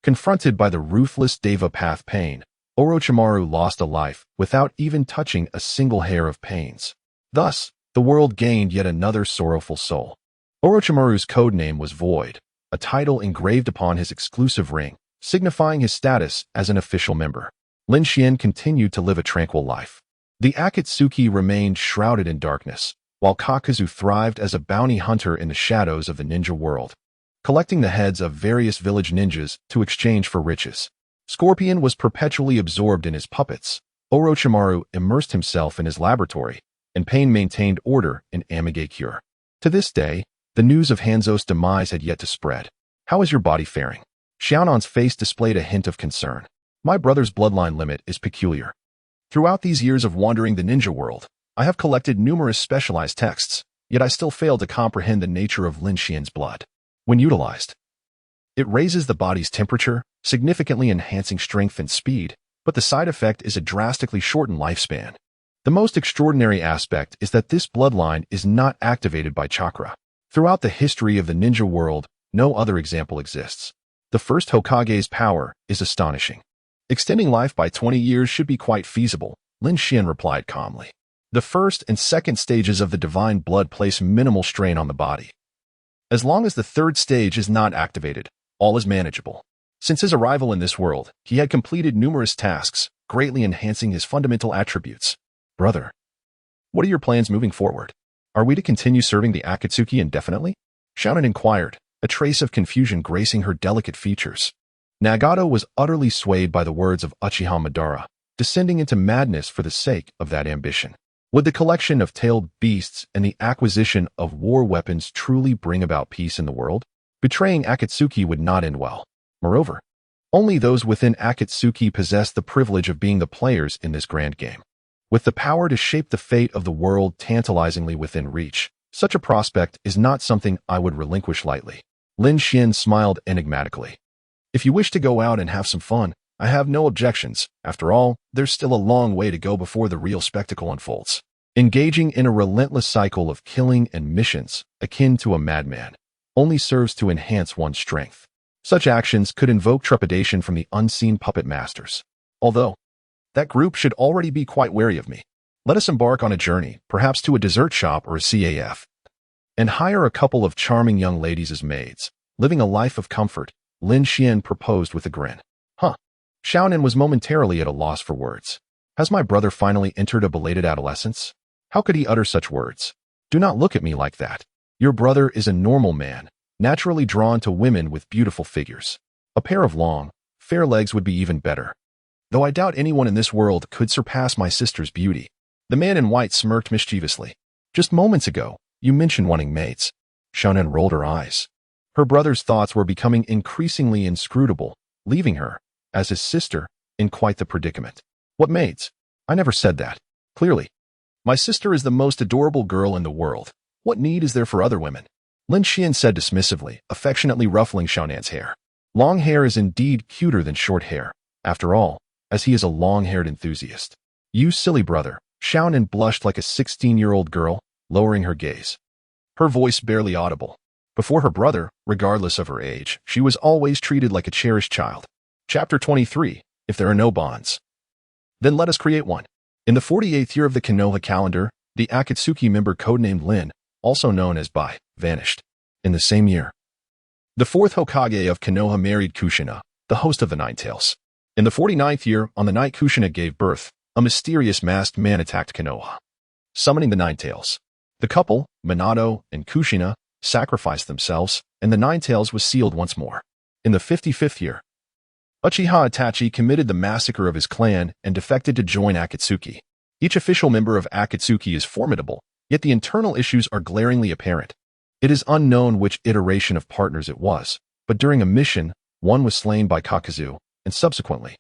Confronted by the ruthless Deva Path pain, Orochimaru lost a life without even touching a single hair of pains. Thus, the world gained yet another sorrowful soul. Orochimaru's code name was Void, a title engraved upon his exclusive ring, signifying his status as an official member. Lin Xian continued to live a tranquil life. The Akatsuki remained shrouded in darkness, while Kakuzu thrived as a bounty hunter in the shadows of the ninja world, collecting the heads of various village ninjas to exchange for riches. Scorpion was perpetually absorbed in his puppets. Orochimaru immersed himself in his laboratory, and Pain maintained order in Amigakure. To this day, the news of Hanzo's demise had yet to spread. How is your body faring? Xiaonan's face displayed a hint of concern. My brother's bloodline limit is peculiar. Throughout these years of wandering the ninja world, I have collected numerous specialized texts, yet I still fail to comprehend the nature of Lin Xian's blood. When utilized, it raises the body's temperature, significantly enhancing strength and speed, but the side effect is a drastically shortened lifespan. The most extraordinary aspect is that this bloodline is not activated by chakra. Throughout the history of the ninja world, no other example exists. The first Hokage's power is astonishing. Extending life by 20 years should be quite feasible, Lin Xian replied calmly. The first and second stages of the divine blood place minimal strain on the body. As long as the third stage is not activated, all is manageable. Since his arrival in this world, he had completed numerous tasks, greatly enhancing his fundamental attributes. Brother, what are your plans moving forward? Are we to continue serving the Akatsuki indefinitely? Xiaonan inquired, a trace of confusion gracing her delicate features. Nagato was utterly swayed by the words of Uchiha Madara, descending into madness for the sake of that ambition. Would the collection of tailed beasts and the acquisition of war weapons truly bring about peace in the world? Betraying Akatsuki would not end well. Moreover, only those within Akatsuki possess the privilege of being the players in this grand game. With the power to shape the fate of the world tantalizingly within reach, such a prospect is not something I would relinquish lightly. Lin Xian smiled enigmatically. If you wish to go out and have some fun, I have no objections. After all, there's still a long way to go before the real spectacle unfolds. Engaging in a relentless cycle of killing and missions, akin to a madman, only serves to enhance one's strength. Such actions could invoke trepidation from the unseen puppet masters. Although, That group should already be quite wary of me. Let us embark on a journey, perhaps to a dessert shop or a CAF, and hire a couple of charming young ladies as maids. Living a life of comfort, Lin Xian proposed with a grin. Huh. Xiaonan was momentarily at a loss for words. Has my brother finally entered a belated adolescence? How could he utter such words? Do not look at me like that. Your brother is a normal man, naturally drawn to women with beautiful figures. A pair of long, fair legs would be even better. Though I doubt anyone in this world could surpass my sister's beauty. The man in white smirked mischievously. Just moments ago, you mentioned wanting mates. Xiaonan rolled her eyes. Her brother's thoughts were becoming increasingly inscrutable, leaving her, as his sister, in quite the predicament. What maids? I never said that. Clearly. My sister is the most adorable girl in the world. What need is there for other women? Lin Xian said dismissively, affectionately ruffling Xiaonan's hair. Long hair is indeed cuter than short hair, after all, as he is a long-haired enthusiast. You silly brother. Xiaonan blushed like a 16-year-old girl, lowering her gaze. Her voice barely audible. Before her brother, regardless of her age, she was always treated like a cherished child. Chapter 23. If there are no bonds, then let us create one. In the 48th year of the Konoha calendar, the Akatsuki member codenamed Lin, also known as Bai, vanished. In the same year, the fourth Hokage of Konoha married Kushina, the host of the Nine Tails. In the 49th year, on the night Kushina gave birth, a mysterious masked man attacked Konoha, summoning the Nine Tails. The couple, Minato and Kushina, sacrificed themselves, and the Nine Tails was sealed once more. In the 55th year, Uchiha Itachi committed the massacre of his clan and defected to join Akatsuki. Each official member of Akatsuki is formidable, yet the internal issues are glaringly apparent. It is unknown which iteration of partners it was, but during a mission, one was slain by Kakuzu, and subsequently,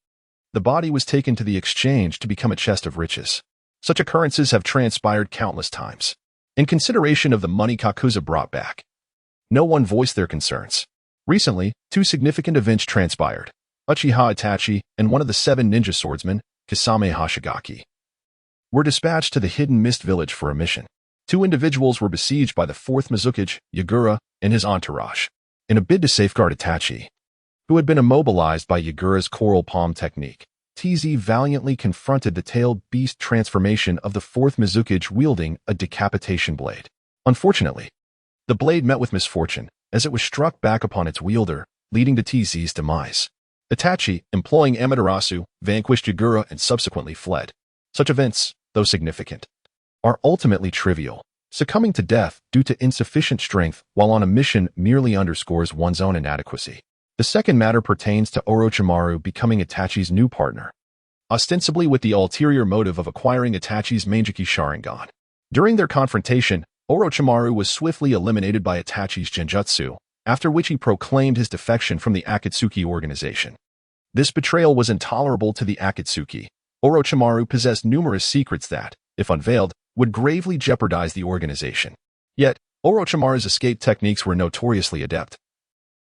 the body was taken to the exchange to become a chest of riches. Such occurrences have transpired countless times. In consideration of the money Kakuzu brought back, no one voiced their concerns. Recently, two significant events transpired. Uchiha Itachi and one of the 7 ninja swordsmen, Kisame Hashigaki, were dispatched to the Hidden Mist village for a mission. 2 individuals were besieged by the 4th Mizukage, Yagura, and his entourage. In a bid to safeguard Itachi, who had been immobilized by Yagura's coral palm technique, TZ valiantly confronted the tailed beast transformation of the 4th Mizukage wielding a decapitation blade. Unfortunately, the blade met with misfortune, as it was struck back upon its wielder, leading to TZ's demise. Itachi, employing Amaterasu, vanquished Yagura and subsequently fled. Such events, though significant, are ultimately trivial. Succumbing to death due to insufficient strength while on a mission merely underscores one's own inadequacy. The second matter pertains to Orochimaru becoming Itachi's new partner, ostensibly with the ulterior motive of acquiring Itachi's Mangekyou Sharingan. During their confrontation, Orochimaru was swiftly eliminated by Itachi's Genjutsu, after which he proclaimed his defection from the Akatsuki organization. This betrayal was intolerable to the Akatsuki. Orochimaru possessed numerous secrets that, if unveiled, would gravely jeopardize the organization. Yet, Orochimaru's escape techniques were notoriously adept,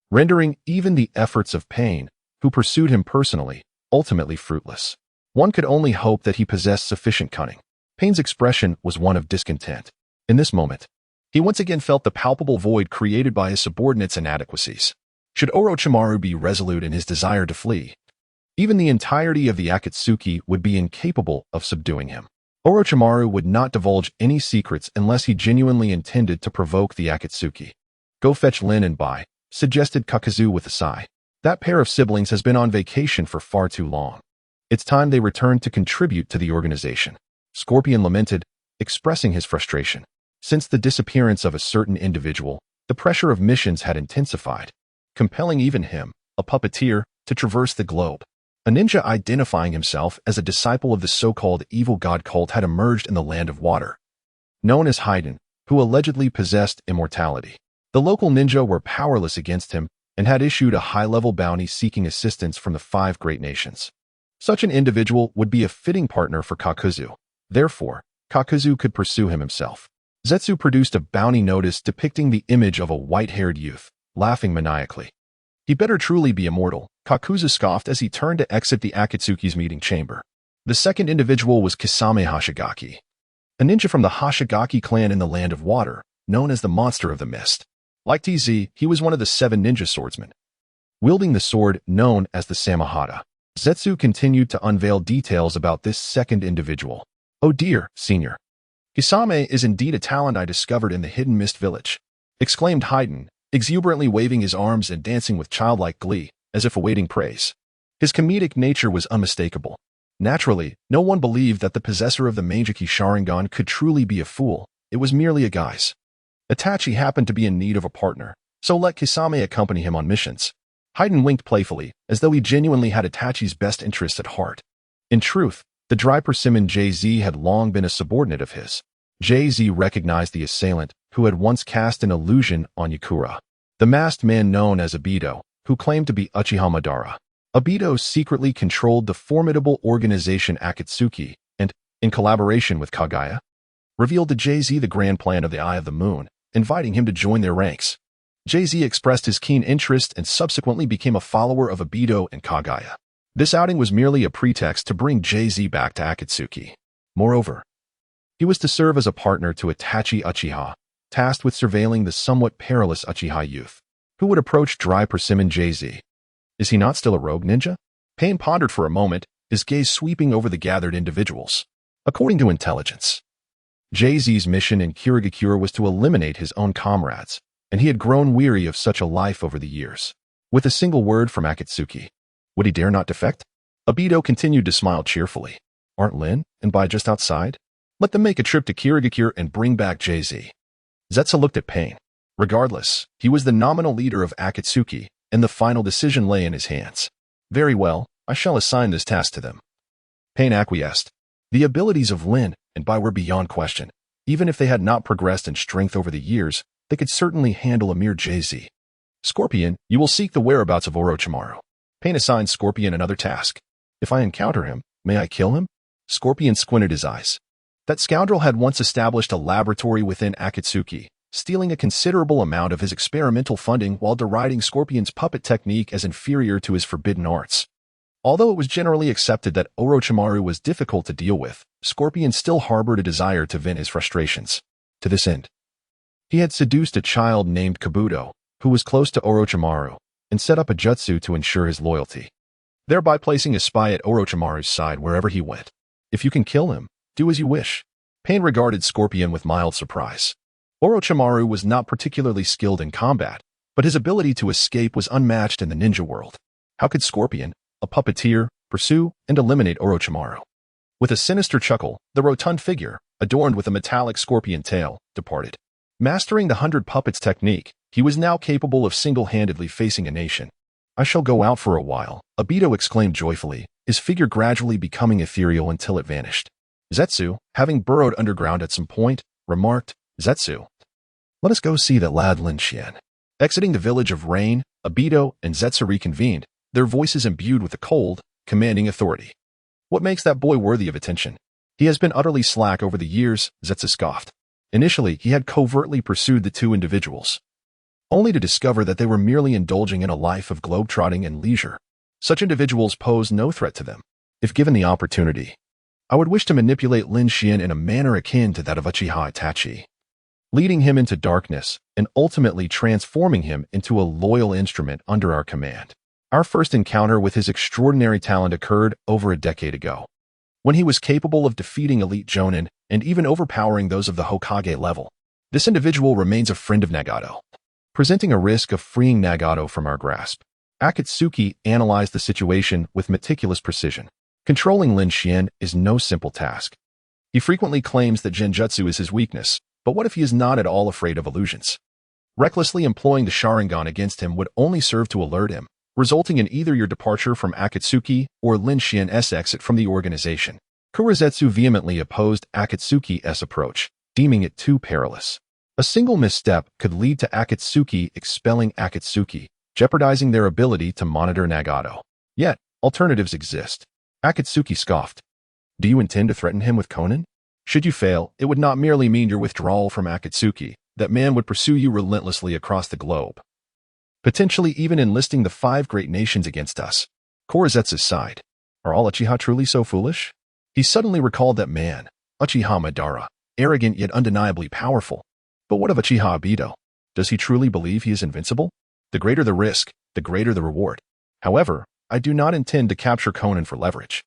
rendering even the efforts of Pain, who pursued him personally, ultimately fruitless. One could only hope that he possessed sufficient cunning. Pain's expression was one of discontent. In this moment, he once again felt the palpable void created by his subordinates' inadequacies. Should Orochimaru be resolute in his desire to flee, even the entirety of the Akatsuki would be incapable of subduing him. Orochimaru would not divulge any secrets unless he genuinely intended to provoke the Akatsuki. Go fetch Lin and Bai, suggested Kakuzu with a sigh. That pair of siblings has been on vacation for far too long. It's time they returned to contribute to the organization. Scorpion lamented, expressing his frustration. Since the disappearance of a certain individual, the pressure of missions had intensified, compelling even him, a puppeteer, to traverse the globe. A ninja identifying himself as a disciple of the so-called evil god cult had emerged in the Land of Water, known as Haiden, who allegedly possessed immortality. The local ninja were powerless against him and had issued a high-level bounty seeking assistance from the 5 great nations. Such an individual would be a fitting partner for Kakuzu. Therefore, Kakuzu could pursue him himself. Zetsu produced a bounty notice depicting the image of a white-haired youth, laughing maniacally. He better truly be immortal, Kakuzu scoffed as he turned to exit the Akatsuki's meeting chamber. The second individual was Kisame Hashigaki, a ninja from the Hashigaki clan in the Land of Water, known as the Monster of the Mist. Like TZ, he was one of the 7 ninja swordsmen, wielding the sword known as the Samahata. Zetsu continued to unveil details about this second individual. "Oh dear, senior. Kisame is indeed a talent I discovered in the Hidden Mist Village," exclaimed Haydn, exuberantly waving his arms and dancing with childlike glee, as if awaiting praise. His comedic nature was unmistakable. Naturally, no one believed that the possessor of the Meijiki Sharingan could truly be a fool. It was merely a guise. Itachi happened to be in need of a partner, so let Kisame accompany him on missions. Haydn winked playfully, as though he genuinely had Itachi's best interests at heart. In truth, the dry persimmon JZ had long been a subordinate of his. JZ recognized the assailant, who had once cast an illusion on Yakura, the masked man known as Obito, who claimed to be Uchiha Madara. Obito secretly controlled the formidable organization Akatsuki and, in collaboration with Kagaya, revealed to JZ the grand plan of the Eye of the Moon, inviting him to join their ranks. JZ expressed his keen interest and subsequently became a follower of Obito and Kagaya. This outing was merely a pretext to bring JZ back to Akatsuki. Moreover, he was to serve as a partner to Itachi Uchiha, tasked with surveilling the somewhat perilous Uchiha youth, who would approach dry persimmon JZ. Is he not still a rogue ninja? Pain pondered for a moment, his gaze sweeping over the gathered individuals. According to intelligence, JZ's mission in Kirigakura was to eliminate his own comrades, and he had grown weary of such a life over the years. With a single word from Akatsuki, would he dare not defect? Obito continued to smile cheerfully. Aren't Lin and Bai just outside? Let them make a trip to Kirigakura and bring back JZ. Zetsu looked at Pain. Regardless, he was the nominal leader of Akatsuki, and the final decision lay in his hands. Very well, I shall assign this task to them. Pain acquiesced. The abilities of Lin and Bai were beyond question. Even if they had not progressed in strength over the years, they could certainly handle a mere JZ. Scorpion, you will seek the whereabouts of Orochimaru. Pain assigned Scorpion another task. If I encounter him, may I kill him? Scorpion squinted his eyes. That scoundrel had once established a laboratory within Akatsuki, stealing a considerable amount of his experimental funding while deriding Scorpion's puppet technique as inferior to his forbidden arts. Although it was generally accepted that Orochimaru was difficult to deal with, Scorpion still harbored a desire to vent his frustrations. To this end, he had seduced a child named Kabuto, who was close to Orochimaru, and set up a jutsu to ensure his loyalty, thereby placing a spy at Orochimaru's side wherever he went. If you can kill him, do as you wish. Pain regarded Scorpion with mild surprise. Orochimaru was not particularly skilled in combat, but his ability to escape was unmatched in the ninja world. How could Scorpion, a puppeteer, pursue and eliminate Orochimaru? With a sinister chuckle, the rotund figure, adorned with a metallic scorpion tail, departed. Mastering the 100 puppets technique, he was now capable of single-handedly facing a nation. I shall go out for a while, Obito exclaimed joyfully, his figure gradually becoming ethereal until it vanished. Zetsu, having burrowed underground at some point, remarked, Zetsu, let us go see that lad Lin Xian. Exiting the village of Rain, Obito and Zetsu reconvened, their voices imbued with a cold, commanding authority. What makes that boy worthy of attention? He has been utterly slack over the years, Zetsu scoffed. Initially, he had covertly pursued the two individuals, only to discover that they were merely indulging in a life of globetrotting and leisure. Such individuals pose no threat to them. If given the opportunity, I would wish to manipulate Lin Xian in a manner akin to that of Uchiha Itachi, leading him into darkness and ultimately transforming him into a loyal instrument under our command. Our first encounter with his extraordinary talent occurred over a decade ago, when he was capable of defeating elite Jonin and even overpowering those of the Hokage level. This individual remains a friend of Nagato, presenting a risk of freeing Nagato from our grasp. Akatsuki analyzed the situation with meticulous precision. Controlling Lin Xian is no simple task. He frequently claims that Genjutsu is his weakness, but what if he is not at all afraid of illusions? Recklessly employing the Sharingan against him would only serve to alert him, resulting in either your departure from Akatsuki or Lin Xian's exit from the organization. Kurizetsu vehemently opposed Akatsuki's approach, deeming it too perilous. A single misstep could lead to Akatsuki expelling Akatsuki, jeopardizing their ability to monitor Nagato. Yet, alternatives exist. Akatsuki scoffed. Do you intend to threaten him with Konin? Should you fail, it would not merely mean your withdrawal from Akatsuki. That man would pursue you relentlessly across the globe, potentially even enlisting the 5 great nations against us. Kurizetsu sighed. Are all Uchiha truly so foolish? He suddenly recalled that man, Uchiha Madara, arrogant yet undeniably powerful. But what of Uchiha Obito? Does he truly believe he is invincible? The greater the risk, the greater the reward. However, I do not intend to capture Conan for leverage.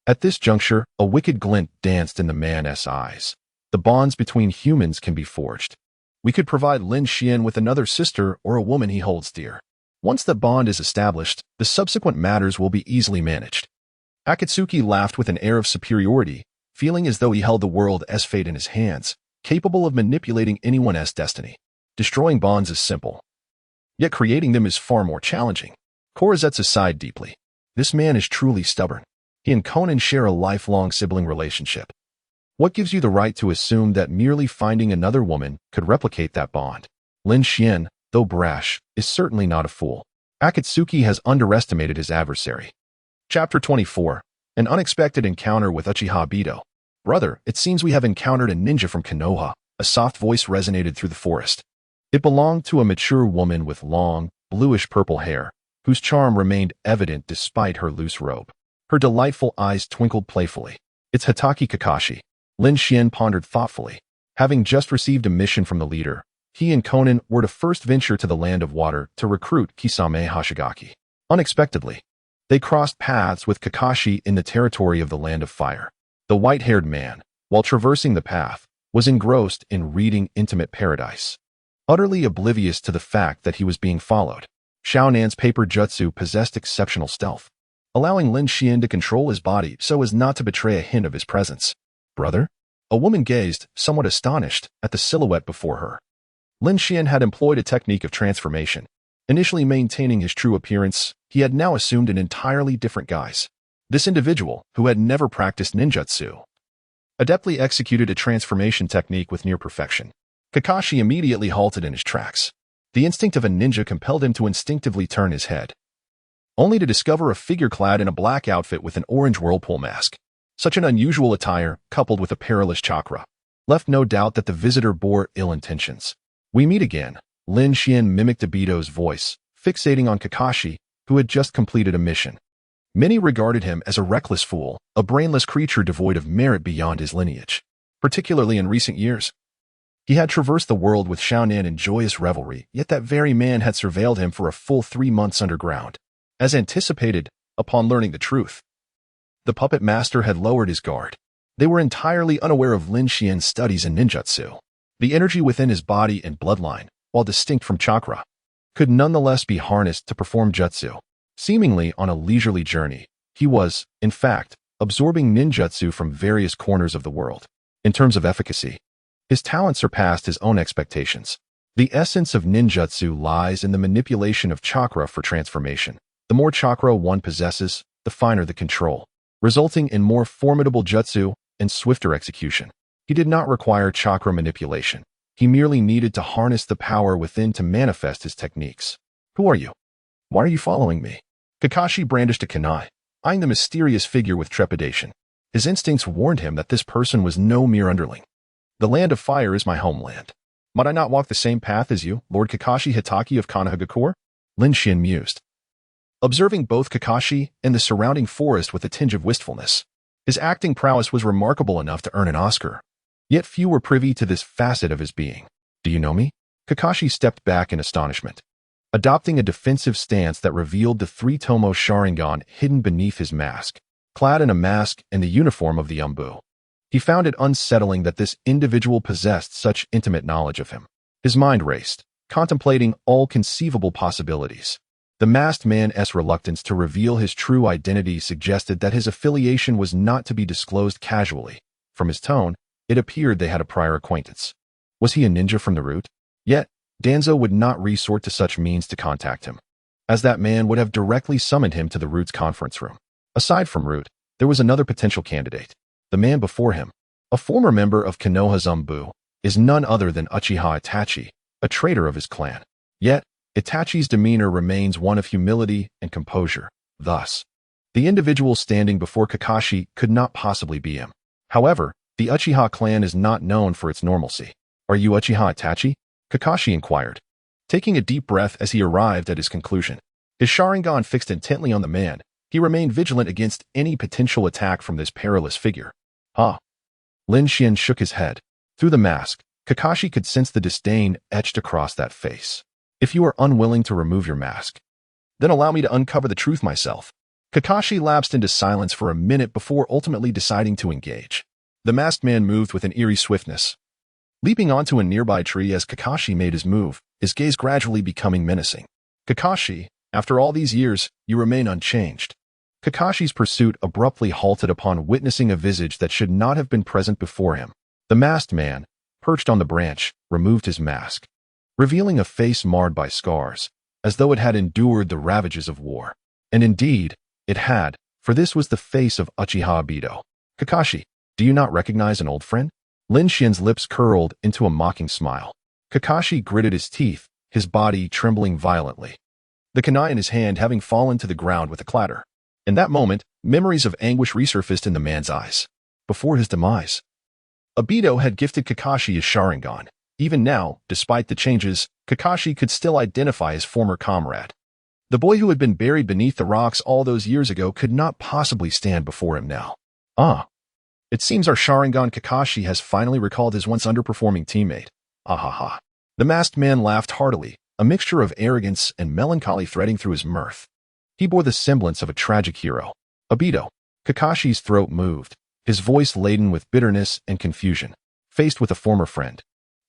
At this juncture, a wicked glint danced in the man's eyes. The bonds between humans can be forged. We could provide Lin Xian with another sister or a woman he holds dear. Once that bond is established, the subsequent matters will be easily managed. Akatsuki laughed with an air of superiority, feeling as though he held the world as fate in his hands, capable of manipulating anyone's destiny. Destroying bonds is simple, yet creating them is far more challenging. Korazetsu sighed deeply. This man is truly stubborn. He and Conan share a lifelong sibling relationship. What gives you the right to assume that merely finding another woman could replicate that bond? Lin Xian, though brash, is certainly not a fool. Akatsuki has underestimated his adversary. Chapter 24. An unexpected encounter with Uchiha Bido. Brother, it seems we have encountered a ninja from Konoha. A soft voice resonated through the forest. It belonged to a mature woman with long, bluish-purple hair, whose charm remained evident despite her loose robe. Her delightful eyes twinkled playfully. It's Hitaki Kakashi. Lin Xian pondered thoughtfully. Having just received a mission from the leader, he and Conan were to first venture to the Land of Water to recruit Kisame Hashigaki. Unexpectedly, they crossed paths with Kakashi in the territory of the Land of Fire. The white-haired man, while traversing the path, was engrossed in reading Intimate Paradise. Utterly oblivious to the fact that he was being followed, Xiaonan's paper jutsu possessed exceptional stealth, allowing Lin Xian to control his body so as not to betray a hint of his presence. Brother? A woman gazed, somewhat astonished, at the silhouette before her. Lin Xian had employed a technique of transformation. Initially maintaining his true appearance, he had now assumed an entirely different guise. This individual, who had never practiced ninjutsu, adeptly executed a transformation technique with near perfection. Kakashi immediately halted in his tracks. The instinct of a ninja compelled him to instinctively turn his head, only to discover a figure clad in a black outfit with an orange whirlpool mask. Such an unusual attire, coupled with a perilous chakra, left no doubt that the visitor bore ill intentions. We meet again. Lin Xian mimicked Obito's voice, fixating on Kakashi, who had just completed a mission. Many regarded him as a reckless fool, a brainless creature devoid of merit beyond his lineage. Particularly in recent years, he had traversed the world with Xiaonan in joyous revelry, yet that very man had surveilled him for a full 3 months underground. As anticipated, upon learning the truth, the puppet master had lowered his guard. They were entirely unaware of Lin Xian's studies in ninjutsu. The energy within his body and bloodline, while distinct from chakra, could nonetheless be harnessed to perform jutsu. Seemingly on a leisurely journey, he was, in fact, absorbing ninjutsu from various corners of the world. In terms of efficacy, his talent surpassed his own expectations. The essence of ninjutsu lies in the manipulation of chakra for transformation. The more chakra one possesses, the finer the control, resulting in more formidable jutsu and swifter execution. He did not require chakra manipulation. He merely needed to harness the power within to manifest his techniques. Who are you? Why are you following me? Kakashi brandished a kunai, eyeing the mysterious figure with trepidation. His instincts warned him that this person was no mere underling. The Land of Fire is my homeland. Might I not walk the same path as you, Lord Kakashi Hitaki of Konohagakure? Lin Xian mused, observing both Kakashi and the surrounding forest with a tinge of wistfulness. His acting prowess was remarkable enough to earn an Oscar. Yet few were privy to this facet of his being. Do you know me? Kakashi stepped back in astonishment, adopting a defensive stance that revealed the 3-tomo Sharingan hidden beneath his mask. Clad in a mask and the uniform of the Umbu, he found it unsettling that this individual possessed such intimate knowledge of him. His mind raced, contemplating all conceivable possibilities. The masked man's reluctance to reveal his true identity suggested that his affiliation was not to be disclosed casually. From his tone, it appeared they had a prior acquaintance. Was he a ninja from the root? Yet, Danzo would not resort to such means to contact him, as that man would have directly summoned him to the root's conference room. Aside from Root, there was another potential candidate. The man before him, a former member of Konoha's Umbu, is none other than Uchiha Itachi, a traitor of his clan. Yet, Itachi's demeanor remains one of humility and composure. Thus, the individual standing before Kakashi could not possibly be him. However, the Uchiha clan is not known for its normalcy. Are you Uchiha Itachi? Kakashi inquired, taking a deep breath as he arrived at his conclusion. His Sharingan fixed intently on the man, he remained vigilant against any potential attack from this perilous figure. Huh? Lin Xian shook his head. Through the mask, Kakashi could sense the disdain etched across that face. If you are unwilling to remove your mask, then allow me to uncover the truth myself. Kakashi lapsed into silence for a minute before ultimately deciding to engage. The masked man moved with an eerie swiftness, leaping onto a nearby tree as Kakashi made his move, his gaze gradually becoming menacing. Kakashi, after all these years, you remain unchanged. Kakashi's pursuit abruptly halted upon witnessing a visage that should not have been present before him. The masked man, perched on the branch, removed his mask, revealing a face marred by scars, as though it had endured the ravages of war. And indeed, it had, for this was the face of Uchiha Obito. Kakashi, do you not recognize an old friend? Lin Xian's lips curled into a mocking smile. Kakashi gritted his teeth, his body trembling violently, the kunai in his hand having fallen to the ground with a clatter. In that moment, memories of anguish resurfaced in the man's eyes. Before his demise, Obito had gifted Kakashi his Sharingan. Even now, despite the changes, Kakashi could still identify his former comrade. The boy who had been buried beneath the rocks all those years ago could not possibly stand before him now. Ah. It seems our Sharingan Kakashi has finally recalled his once underperforming teammate. Ah ha ha. The masked man laughed heartily, a mixture of arrogance and melancholy threading through his mirth. He bore the semblance of a tragic hero. Obito. Kakashi's throat moved, his voice laden with bitterness and confusion. Faced with a former friend,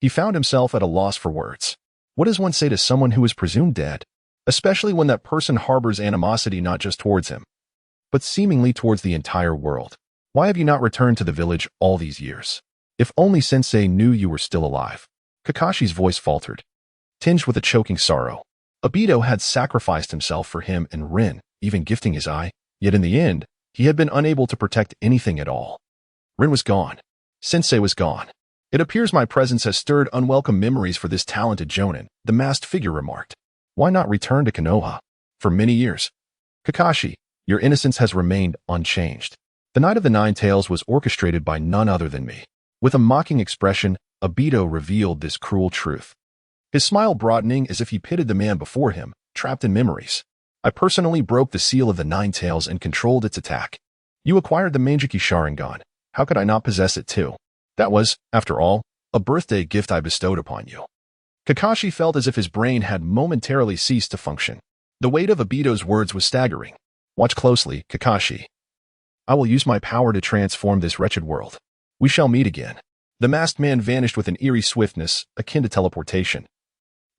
he found himself at a loss for words. What does one say to someone who is presumed dead? Especially when that person harbors animosity not just towards him, but seemingly towards the entire world. Why have you not returned to the village all these years? If only Sensei knew you were still alive. Kakashi's voice faltered, tinged with a choking sorrow. Obito had sacrificed himself for him and Rin, even gifting his eye, yet in the end, he had been unable to protect anything at all. Rin was gone. Sensei was gone. It appears my presence has stirred unwelcome memories for this talented jonin, the masked figure remarked. Why not return to Konoha? For many years. Kakashi, your innocence has remained unchanged. The Night of the Nine Tails was orchestrated by none other than me. With a mocking expression, Obito revealed this cruel truth, his smile broadening as if he pitied the man before him, trapped in memories. I personally broke the seal of the Nine Tails and controlled its attack. You acquired the Manjiki Sharingan. How could I not possess it too? That was, after all, a birthday gift I bestowed upon you. Kakashi felt as if his brain had momentarily ceased to function. The weight of Obito's words was staggering. Watch closely, Kakashi. I will use my power to transform this wretched world. We shall meet again. The masked man vanished with an eerie swiftness, akin to teleportation,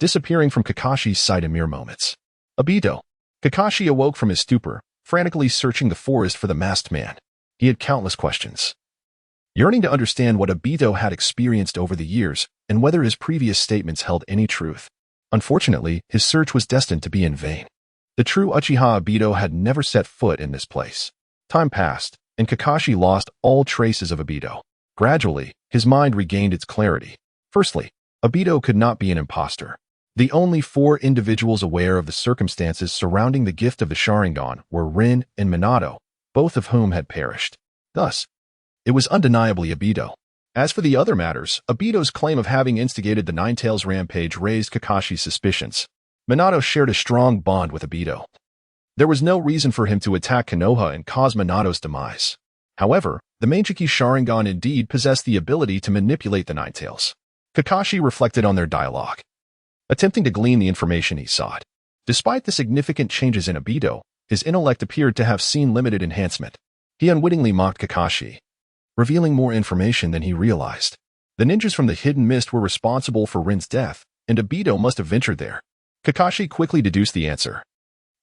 disappearing from Kakashi's sight in mere moments. Obito. Kakashi awoke from his stupor, frantically searching the forest for the masked man. He had countless questions, yearning to understand what Obito had experienced over the years and whether his previous statements held any truth. Unfortunately, his search was destined to be in vain. The true Uchiha Obito had never set foot in this place. Time passed, and Kakashi lost all traces of Obito. Gradually, his mind regained its clarity. Firstly, Obito could not be an imposter. The only 4 individuals aware of the circumstances surrounding the gift of the Sharingan were Rin and Minato, both of whom had perished. Thus, it was undeniably Obito. As for the other matters, Obito's claim of having instigated the Nine Tails rampage raised Kakashi's suspicions. Minato shared a strong bond with Obito. There was no reason for him to attack Konoha and cause Minato's demise. However, the Manjiki Sharingan indeed possessed the ability to manipulate the Nine Tails. Kakashi reflected on their dialogue, attempting to glean the information he sought. Despite the significant changes in Obito, his intellect appeared to have seen limited enhancement. He unwittingly mocked Kakashi, revealing more information than he realized. The ninjas from the Hidden Mist were responsible for Rin's death, and Obito must have ventured there. Kakashi quickly deduced the answer.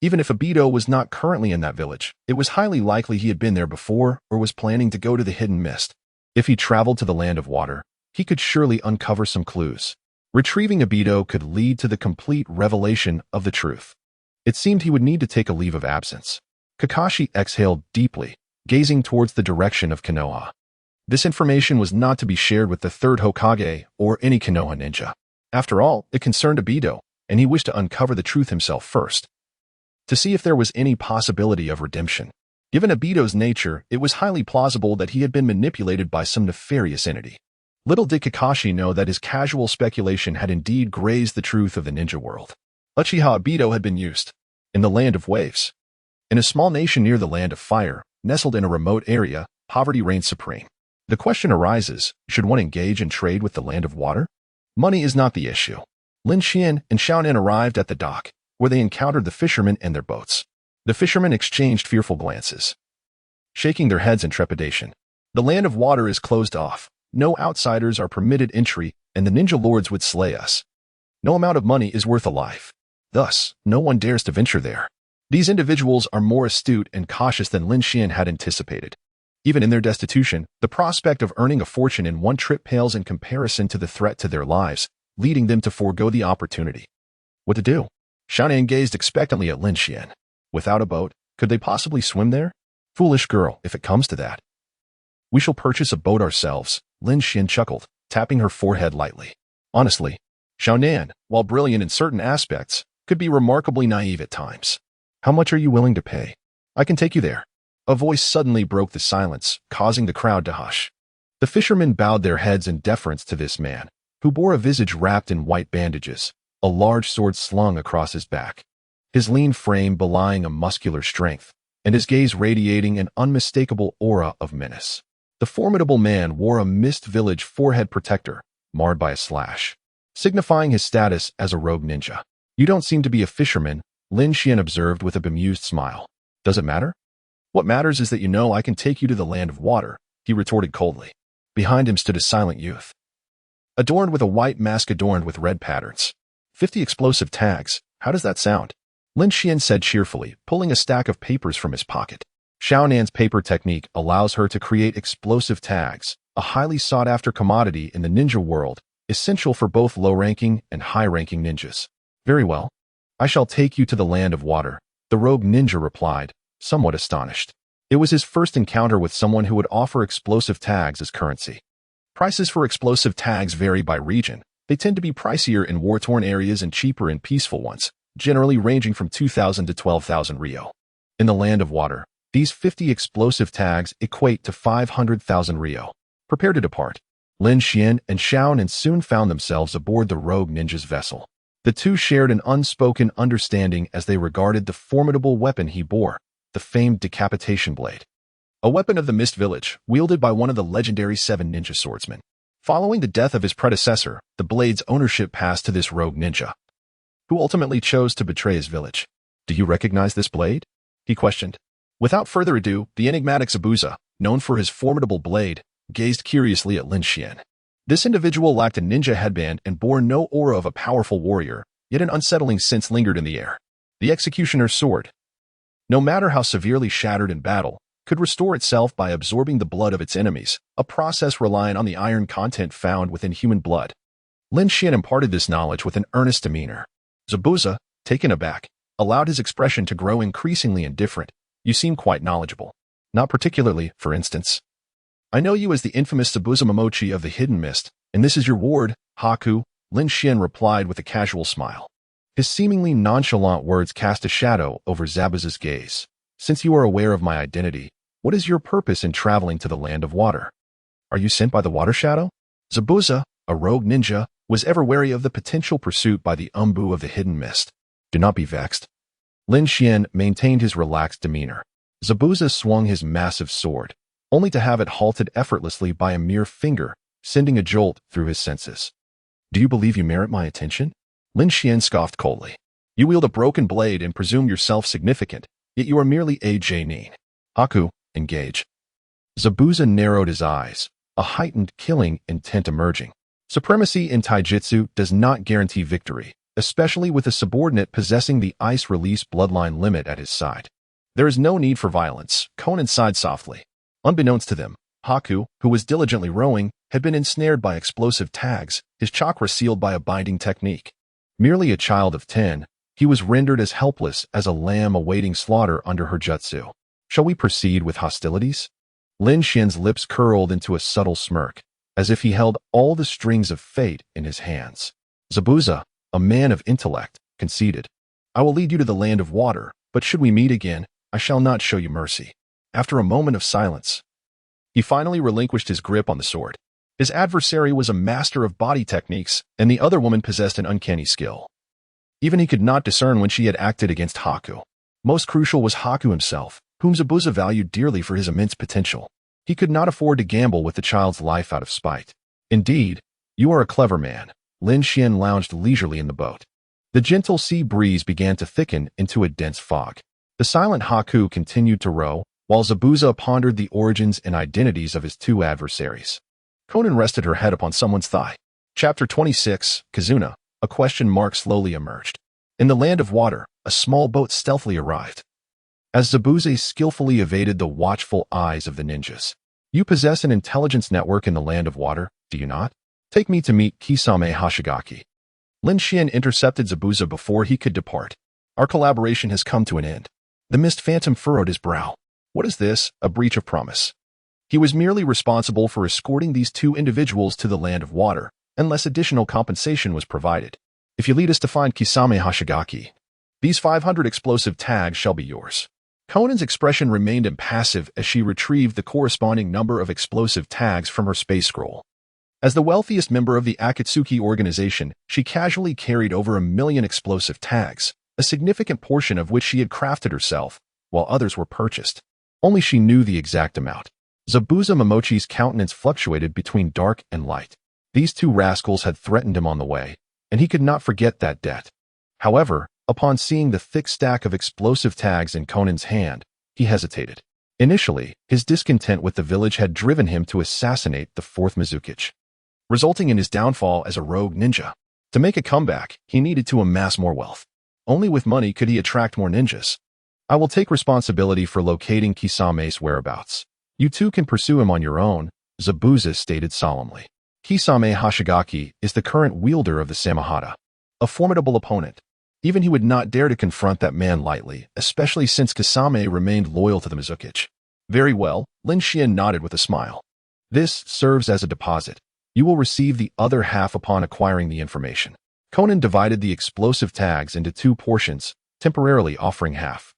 Even if Obito was not currently in that village, it was highly likely he had been there before or was planning to go to the Hidden Mist. If he traveled to the Land of Water, he could surely uncover some clues. Retrieving Obito could lead to the complete revelation of the truth. It seemed he would need to take a leave of absence. Kakashi exhaled deeply, gazing towards the direction of Konoha. This information was not to be shared with the third Hokage or any Konoha ninja. After all, it concerned Obito, and he wished to uncover the truth himself first, to see if there was any possibility of redemption. Given Obito's nature, it was highly plausible that he had been manipulated by some nefarious entity. Little did Kakashi know that his casual speculation had indeed grazed the truth of the ninja world. Uchiha Obito had been used. In the Land of Waves, in a small nation near the Land of Fire, nestled in a remote area, poverty reigned supreme. The question arises, should one engage in trade with the Land of Water? Money is not the issue. Lin Xian and Xiaonin arrived at the dock, where they encountered the fishermen and their boats. The fishermen exchanged fearful glances, shaking their heads in trepidation. The land of water is closed off. No outsiders are permitted entry, and the ninja lords would slay us. No amount of money is worth a life. Thus, no one dares to venture there. These individuals are more astute and cautious than Lin Xian had anticipated. Even in their destitution, the prospect of earning a fortune in one trip pales in comparison to the threat to their lives, leading them to forego the opportunity. What to do? Xiaonan gazed expectantly at Lin Xian. Without a boat, could they possibly swim there? Foolish girl, if it comes to that. We shall purchase a boat ourselves, Lin Xian chuckled, tapping her forehead lightly. Honestly, Xiaonan, while brilliant in certain aspects, could be remarkably naive at times. How much are you willing to pay? I can take you there. A voice suddenly broke the silence, causing the crowd to hush. The fishermen bowed their heads in deference to this man, who bore a visage wrapped in white bandages, a large sword slung across his back, his lean frame belying a muscular strength, and his gaze radiating an unmistakable aura of menace. The formidable man wore a mist village forehead protector, marred by a slash, signifying his status as a rogue ninja. You don't seem to be a fisherman, Lin Xian observed with a bemused smile. Does it matter? What matters is that you know I can take you to the land of water, he retorted coldly. Behind him stood a silent youth, adorned with a white mask adorned with red patterns. 50 explosive tags, how does that sound? Lin Xian said cheerfully, pulling a stack of papers from his pocket. Xiaonan's paper technique allows her to create explosive tags, a highly sought-after commodity in the ninja world, essential for both low-ranking and high-ranking ninjas. Very well. I shall take you to the land of water, the rogue ninja replied, somewhat astonished. It was his first encounter with someone who would offer explosive tags as currency. Prices for explosive tags vary by region. They tend to be pricier in war-torn areas and cheaper in peaceful ones, generally ranging from 2,000 to 12,000 Rio. In the land of water, these 50 explosive tags equate to 500,000 Rio. Prepare to depart. Lin Xian and Xiaonan soon found themselves aboard the rogue ninja's vessel. The two shared an unspoken understanding as they regarded the formidable weapon he bore, the famed decapitation blade. A weapon of the Mist Village, wielded by one of the legendary 7 ninja swordsmen. Following the death of his predecessor, the blade's ownership passed to this rogue ninja, who ultimately chose to betray his village. Do you recognize this blade? He questioned. Without further ado, the enigmatic Zabuza, known for his formidable blade, gazed curiously at Lin Xian. This individual lacked a ninja headband and bore no aura of a powerful warrior, yet an unsettling sense lingered in the air. The executioner's sword, no matter how severely shattered in battle, could restore itself by absorbing the blood of its enemies, a process relying on the iron content found within human blood. Lin Xian imparted this knowledge with an earnest demeanor. Zabuza, taken aback, allowed his expression to grow increasingly indifferent. You seem quite knowledgeable. Not particularly, for instance. I know you as the infamous Zabuza Momochi of the Hidden Mist, and this is your ward, Haku, Lin Xian replied with a casual smile. His seemingly nonchalant words cast a shadow over Zabuza's gaze. Since you are aware of my identity, what is your purpose in traveling to the land of water? Are you sent by the water shadow? Zabuza, a rogue ninja, was ever wary of the potential pursuit by the Umbu of the Hidden Mist. Do not be vexed. Lin Xian maintained his relaxed demeanor. Zabuza swung his massive sword, only to have it halted effortlessly by a mere finger, sending a jolt through his senses. Do you believe you merit my attention? Lin Xian scoffed coldly. You wield a broken blade and presume yourself significant, yet you are merely a Jainin. Haku, engage. Zabuza narrowed his eyes, a heightened killing intent emerging. Supremacy in taijutsu does not guarantee victory, especially with a subordinate possessing the ice release bloodline limit at his side. There is no need for violence, Conan sighed softly. Unbeknownst to them, Haku, who was diligently rowing, had been ensnared by explosive tags, his chakra sealed by a binding technique. Merely a child of 10, he was rendered as helpless as a lamb awaiting slaughter under her jutsu. Shall we proceed with hostilities? Lin Xian's lips curled into a subtle smirk, as if he held all the strings of fate in his hands. Zabuza, a man of intellect, conceded. I will lead you to the land of water, but should we meet again, I shall not show you mercy. After a moment of silence, he finally relinquished his grip on the sword. His adversary was a master of body techniques, and the other woman possessed an uncanny skill. Even he could not discern when she had acted against Haku. Most crucial was Haku himself, whom Zabuza valued dearly for his immense potential. He could not afford to gamble with the child's life out of spite. Indeed, you are a clever man. Lin Xian lounged leisurely in the boat. The gentle sea breeze began to thicken into a dense fog. The silent Haku continued to row, while Zabuza pondered the origins and identities of his two adversaries. Conan rested her head upon someone's thigh. Chapter 26, Kizuna. A question mark slowly emerged. In the land of water, a small boat stealthily arrived. As Zabuza skillfully evaded the watchful eyes of the ninjas. You possess an intelligence network in the land of water, do you not? Take me to meet Kisame Hashigaki. Lin Xian intercepted Zabuza before he could depart. Our collaboration has come to an end. The mist phantom furrowed his brow. What is this? A breach of promise. He was merely responsible for escorting these two individuals to the land of water, unless additional compensation was provided. If you lead us to find Kisame Hashigaki, these 500 explosive tags shall be yours. Conan's expression remained impassive as she retrieved the corresponding number of explosive tags from her space scroll. As the wealthiest member of the Akatsuki organization, she casually carried over 1 million explosive tags, a significant portion of which she had crafted herself, while others were purchased. Only she knew the exact amount. Zabuza Momochi's countenance fluctuated between dark and light. These two rascals had threatened him on the way, and he could not forget that debt. However, upon seeing the thick stack of explosive tags in Conan's hand, he hesitated. Initially, his discontent with the village had driven him to assassinate the fourth Mizukichi, resulting in his downfall as a rogue ninja. To make a comeback, he needed to amass more wealth. Only with money could he attract more ninjas. I will take responsibility for locating Kisame's whereabouts. You two can pursue him on your own, Zabuza stated solemnly. Kisame Hashigaki is the current wielder of the Samahata, a formidable opponent. Even he would not dare to confront that man lightly, especially since Kisame remained loyal to the Mizukichi. Very well, Lin Xian nodded with a smile. This serves as a deposit. You will receive the other half upon acquiring the information. Conan divided the explosive tags into 2 portions, temporarily offering half.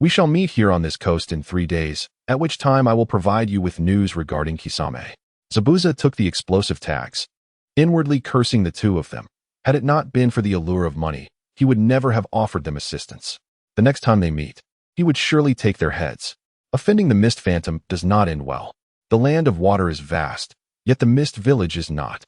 We shall meet here on this coast in 3 days, at which time I will provide you with news regarding Kisame. Zabuza took the explosive tags, inwardly cursing the two of them. Had it not been for the allure of money, he would never have offered them assistance. The next time they meet, he would surely take their heads. Offending the Mist Phantom does not end well. The land of water is vast, yet the Mist Village is not.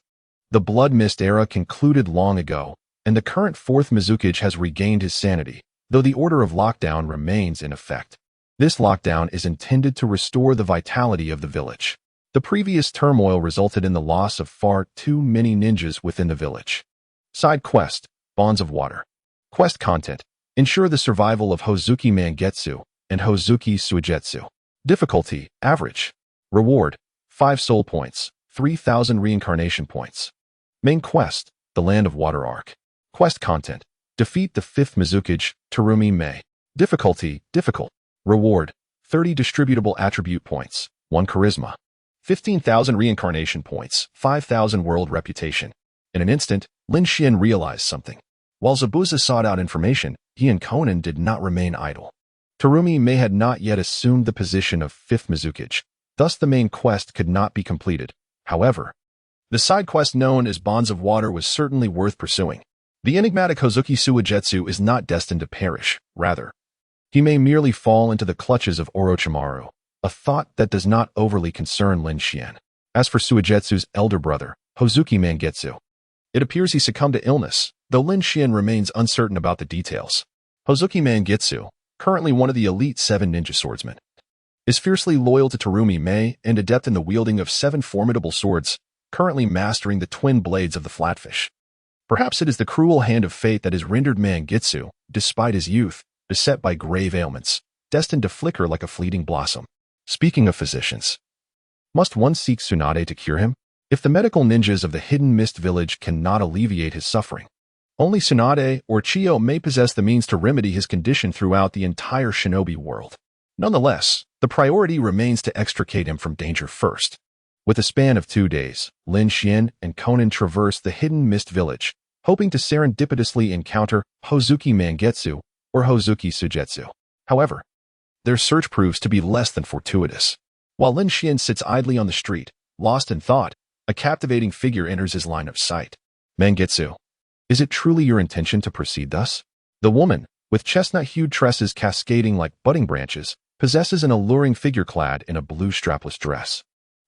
The Blood Mist era concluded long ago, and the current 4th Mizukichi has regained his sanity, though the order of lockdown remains in effect. This lockdown is intended to restore the vitality of the village. The previous turmoil resulted in the loss of far too many ninjas within the village. Side quest, Bonds of Water. Quest content, ensure the survival of Hozuki Mangetsu and Hozuki Suigetsu. Difficulty, average. Reward, 5 soul points, 3,000 reincarnation points. Main quest, the Land of Water arc. Quest content, defeat the 5th Mizukichi, Terumi Mei. Difficulty, difficult. Reward, 30 distributable attribute points, 1 charisma. 15,000 reincarnation points, 5,000 world reputation. In an instant, Lin Xian realized something. While Zabuza sought out information, he and Conan did not remain idle. Terumi Mei had not yet assumed the position of 5th Mizukichi, thus the main quest could not be completed. However, the side quest known as Bonds of Water was certainly worth pursuing. The enigmatic Hozuki Suigetsu is not destined to perish, rather, he may merely fall into the clutches of Orochimaru, a thought that does not overly concern Lin Xian. As for Suigetsu's elder brother, Hozuki Mangetsu, it appears he succumbed to illness, though Lin Xian remains uncertain about the details. Hozuki Mangetsu, currently one of the elite 7 ninja swordsmen, is fiercely loyal to Terumi Mei and adept in the wielding of 7 formidable swords, currently mastering the twin blades of the flatfish. Perhaps it is the cruel hand of fate that has rendered Mangetsu, despite his youth, beset by grave ailments, destined to flicker like a fleeting blossom. Speaking of physicians, must one seek Tsunade to cure him? If the medical ninjas of the Hidden Mist Village cannot alleviate his suffering, only Tsunade or Chiyo may possess the means to remedy his condition throughout the entire shinobi world. Nonetheless, the priority remains to extricate him from danger first. With a span of 2 days, Lin Xian and Conan traversed the Hidden Mist Village, hoping to serendipitously encounter Hozuki Mangetsu or Hozuki Suigetsu. However, their search proves to be less than fortuitous. While Lin Xian sits idly on the street, lost in thought, a captivating figure enters his line of sight. Mangetsu, is it truly your intention to proceed thus? The woman, with chestnut-hued tresses cascading like budding branches, possesses an alluring figure clad in a blue strapless dress,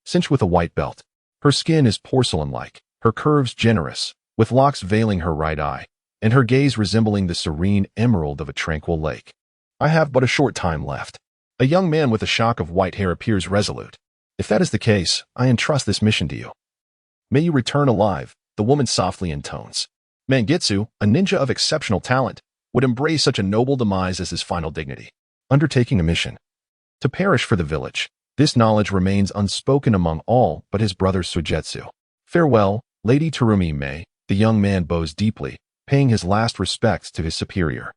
cinched with a white belt. Her skin is porcelain-like, her curves generous, with locks veiling her right eye, and her gaze resembling the serene emerald of a tranquil lake. I have but a short time left. A young man with a shock of white hair appears resolute. If that is the case, I entrust this mission to you. May you return alive, the woman softly intones. Mangitsu, a ninja of exceptional talent, would embrace such a noble demise as his final dignity. Undertaking a mission. To perish for the village. This knowledge remains unspoken among all but his brother Suigetsu. Farewell, Lady Terumi Mei, the young man bows deeply, paying his last respects to his superior.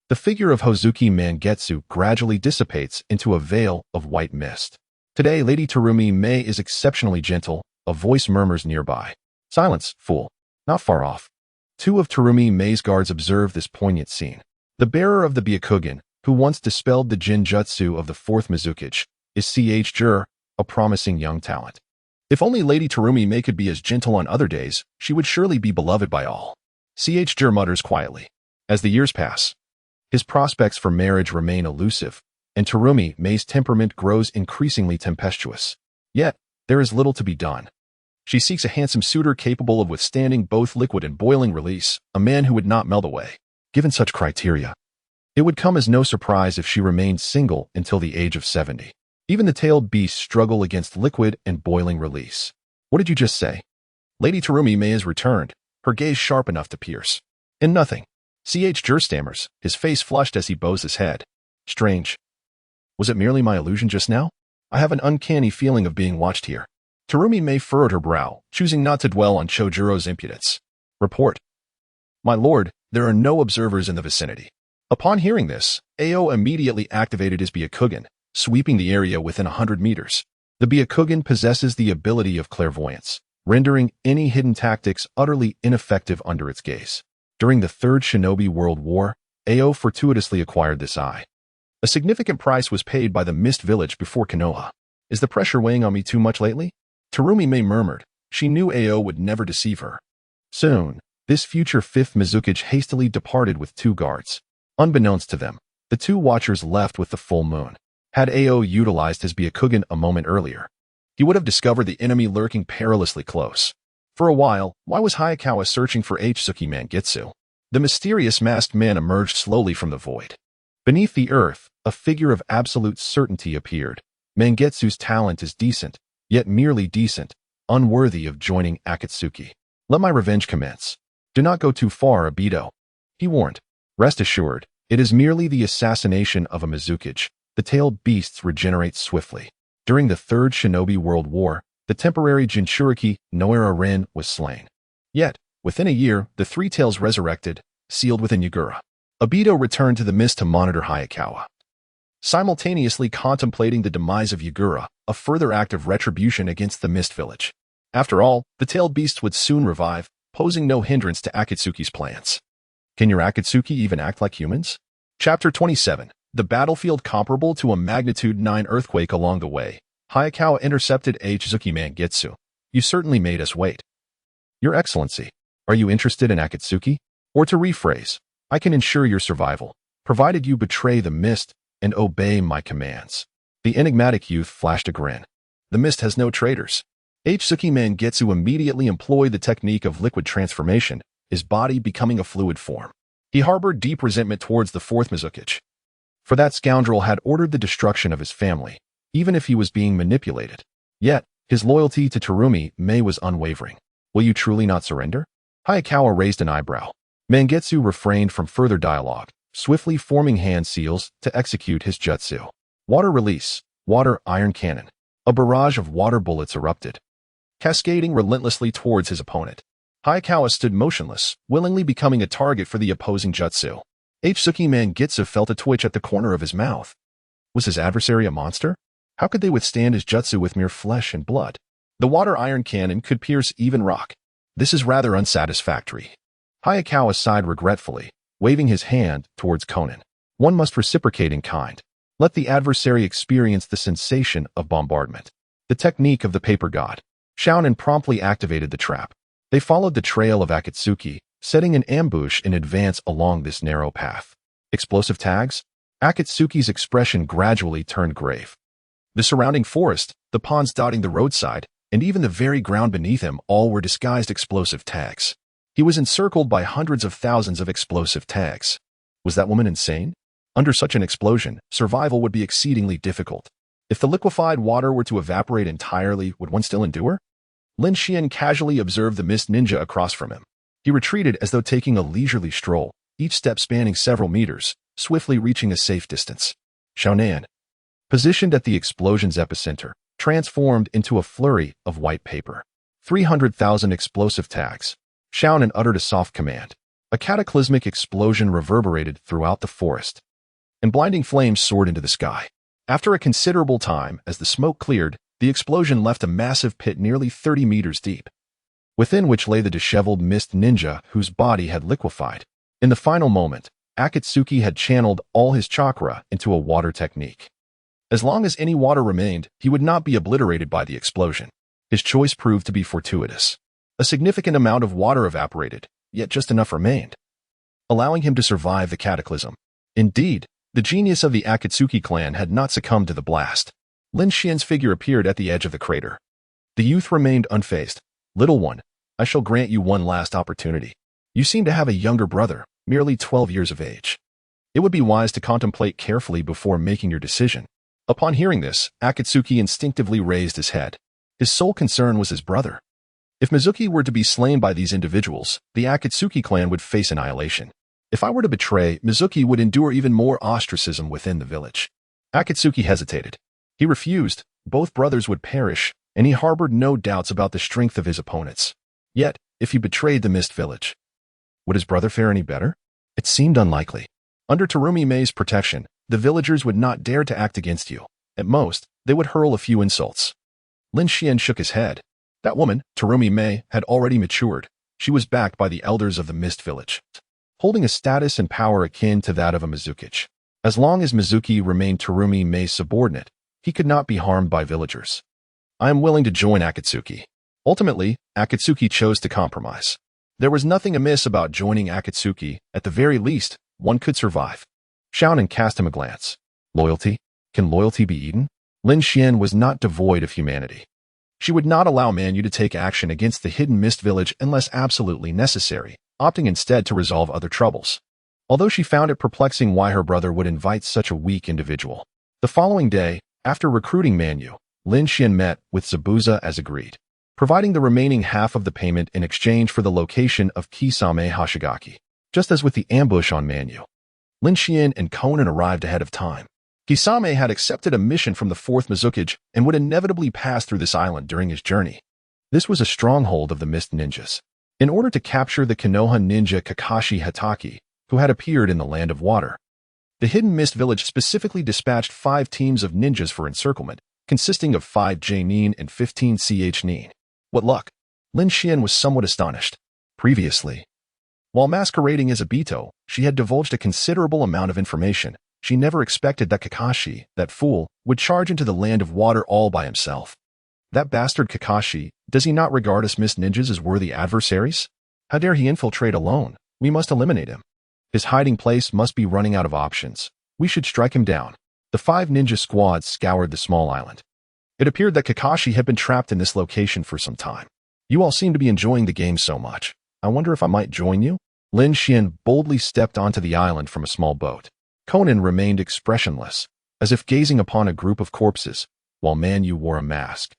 The figure of Hozuki Mangetsu gradually dissipates into a veil of white mist. Today, Lady Terumi Mei is exceptionally gentle, a voice murmurs nearby. Silence, fool. Not far off. Two of Terumi Mei's guards observe this poignant scene. The bearer of the Byakugan, who once dispelled the Jinjutsu of the fourth Mizukage, is C.H. Jur, a promising young talent. If only Lady Terumi Mei could be as gentle on other days, she would surely be beloved by all. C.H. Jur mutters quietly. As the years pass, his prospects for marriage remain elusive, and Terumi Mei's temperament grows increasingly tempestuous. Yet, there is little to be done. She seeks a handsome suitor capable of withstanding both liquid and boiling release, a man who would not melt away. Given such criteria, it would come as no surprise if she remained single until the age of 70. Even the tailed beasts struggle against liquid and boiling release. What did you just say? Lady Terumi Mei has returned, her gaze sharp enough to pierce. In nothing. C.H. Jur stammers, his face flushed as he bows his head. Strange. Was it merely my illusion just now? I have an uncanny feeling of being watched here. Terumi Mei furrowed her brow, choosing not to dwell on Chojuro's impudence. Report. My lord, there are no observers in the vicinity. Upon hearing this, Ao immediately activated his Byakugan, sweeping the area within 100 meters. The Byakugan possesses the ability of clairvoyance, rendering any hidden tactics utterly ineffective under its gaze. During the Third Shinobi World War, Ao fortuitously acquired this eye. A significant price was paid by the Mist Village before Konoha. Is the pressure weighing on me too much lately? Terumi Mei murmured. She knew Ao would never deceive her. Soon, this future fifth Mizukage hastily departed with 2 guards. Unbeknownst to them, the 2 watchers left with the full moon. Had Ao utilized his Byakugan a moment earlier, he would have discovered the enemy lurking perilously close. For a while, why was Hayakawa searching for Hozuki Mangitsu? The mysterious masked man emerged slowly from the void. Beneath the earth, a figure of absolute certainty appeared. Mangitsu's talent is decent, yet merely decent, unworthy of joining Akatsuki. Let my revenge commence. Do not go too far, Obito. He warned. Rest assured, it is merely the assassination of a Mizukage. The tailed beasts regenerate swiftly. During the Third Shinobi World War, the temporary Jinchuriki Noera Rin was slain. Yet, within a year, the 3 tails resurrected, sealed within Yagura. Obito returned to the mist to monitor Hayakawa, simultaneously contemplating the demise of Yagura, a further act of retribution against the Mist Village. After all, the tailed beasts would soon revive, posing no hindrance to Akatsuki's plans. Can your Akatsuki even act like humans? Chapter 27. The battlefield comparable to a magnitude 9 earthquake along the way. Hayakawa intercepted Hozuki Mangitsu. You certainly made us wait. Your Excellency, are you interested in Akatsuki? Or to rephrase, I can ensure your survival, provided you betray the mist and obey my commands. The enigmatic youth flashed a grin. The mist has no traitors. Hozuki Mangitsu immediately employed the technique of liquid transformation, his body becoming a fluid form. He harbored deep resentment towards the fourth Mizukage. For that scoundrel had ordered the destruction of his family, even if he was being manipulated. Yet, his loyalty to Terumi Mei was unwavering. Will you truly not surrender? Hayakawa raised an eyebrow. Mangitsu refrained from further dialogue, swiftly forming hand seals to execute his jutsu. Water release, water iron cannon. A barrage of water bullets erupted, cascading relentlessly towards his opponent. Hayakawa stood motionless, willingly becoming a target for the opposing jutsu. Hozuki Mangitsu felt a twitch at the corner of his mouth. Was his adversary a monster? How could they withstand his jutsu with mere flesh and blood? The water iron cannon could pierce even rock. This is rather unsatisfactory. Hayakawa sighed regretfully, waving his hand towards Konan. One must reciprocate in kind. Let the adversary experience the sensation of bombardment. The technique of the paper god. Shounen promptly activated the trap. They followed the trail of Akatsuki, setting an ambush in advance along this narrow path. Explosive tags? Akatsuki's expression gradually turned grave. The surrounding forest, the ponds dotting the roadside, and even the very ground beneath him all were disguised explosive tags. He was encircled by hundreds of thousands of explosive tags. Was that woman insane? Under such an explosion, survival would be exceedingly difficult. If the liquefied water were to evaporate entirely, would one still endure? Lin Xian casually observed the mist ninja across from him. He retreated as though taking a leisurely stroll, each step spanning several meters, swiftly reaching a safe distance. Xiaonan, positioned at the explosion's epicenter, transformed into a flurry of white paper. 300,000 explosive tags. Xiaonan uttered a soft command. A cataclysmic explosion reverberated throughout the forest, and blinding flames soared into the sky. After a considerable time, as the smoke cleared, the explosion left a massive pit nearly 30 meters deep, within which lay the disheveled mist ninja whose body had liquefied. In the final moment, Akatsuki had channeled all his chakra into a water technique. As long as any water remained, he would not be obliterated by the explosion. His choice proved to be fortuitous. A significant amount of water evaporated, yet just enough remained, allowing him to survive the cataclysm. Indeed, the genius of the Akatsuki clan had not succumbed to the blast. Lin Xian's figure appeared at the edge of the crater. The youth remained unfazed. Little one, I shall grant you one last opportunity. You seem to have a younger brother, merely 12 years of age. It would be wise to contemplate carefully before making your decision. Upon hearing this, Akatsuki instinctively raised his head. His sole concern was his brother. If Mizuki were to be slain by these individuals, the Akatsuki clan would face annihilation. If I were to betray, Mizuki would endure even more ostracism within the village. Akatsuki hesitated. He refused, both brothers would perish, and he harbored no doubts about the strength of his opponents. Yet, if he betrayed the Mist Village, would his brother fare any better? It seemed unlikely. Under Terumi Mei's protection, the villagers would not dare to act against you. At most, they would hurl a few insults. Lin Xian shook his head. That woman, Terumi Mei, had already matured. She was backed by the elders of the Mist Village, holding a status and power akin to that of a Mizuki. As long as Mizuki remained Terumi Mei's subordinate, he could not be harmed by villagers. I am willing to join Akatsuki. Ultimately, Akatsuki chose to compromise. There was nothing amiss about joining Akatsuki. At the very least, one could survive. Xiaonan cast him a glance. Loyalty? Can loyalty be eaten? Lin Xian was not devoid of humanity. She would not allow Manyu to take action against the hidden Mist Village unless absolutely necessary, opting instead to resolve other troubles. Although she found it perplexing why her brother would invite such a weak individual. The following day, after recruiting Manyu, Lin Xian met with Zabuza as agreed, providing the remaining half of the payment in exchange for the location of Kisame Hoshigaki. Just as with the ambush on Manyu, Lin Xian and Conan arrived ahead of time. Kisame had accepted a mission from the 4th Mizuki and would inevitably pass through this island during his journey. This was a stronghold of the Mist Ninjas. In order to capture the Konoha ninja Kakashi Hatake, who had appeared in the Land of Water, the Hidden Mist Village specifically dispatched 5 teams of ninjas for encirclement, consisting of 5 J-nin and 15 CH-nin. What luck! Lin Xian was somewhat astonished. Previously, while masquerading as a Bito, she had divulged a considerable amount of information. She never expected that Kakashi, that fool, would charge into the Land of Water all by himself. That bastard Kakashi, does he not regard us Mist Ninjas as worthy adversaries? How dare he infiltrate alone? We must eliminate him. His hiding place must be running out of options. We should strike him down. The 5 ninja squads scoured the small island. It appeared that Kakashi had been trapped in this location for some time. You all seem to be enjoying the game so much. I wonder if I might join you? Lin Xian boldly stepped onto the island from a small boat. Conan remained expressionless, as if gazing upon a group of corpses, while Manyu wore a mask.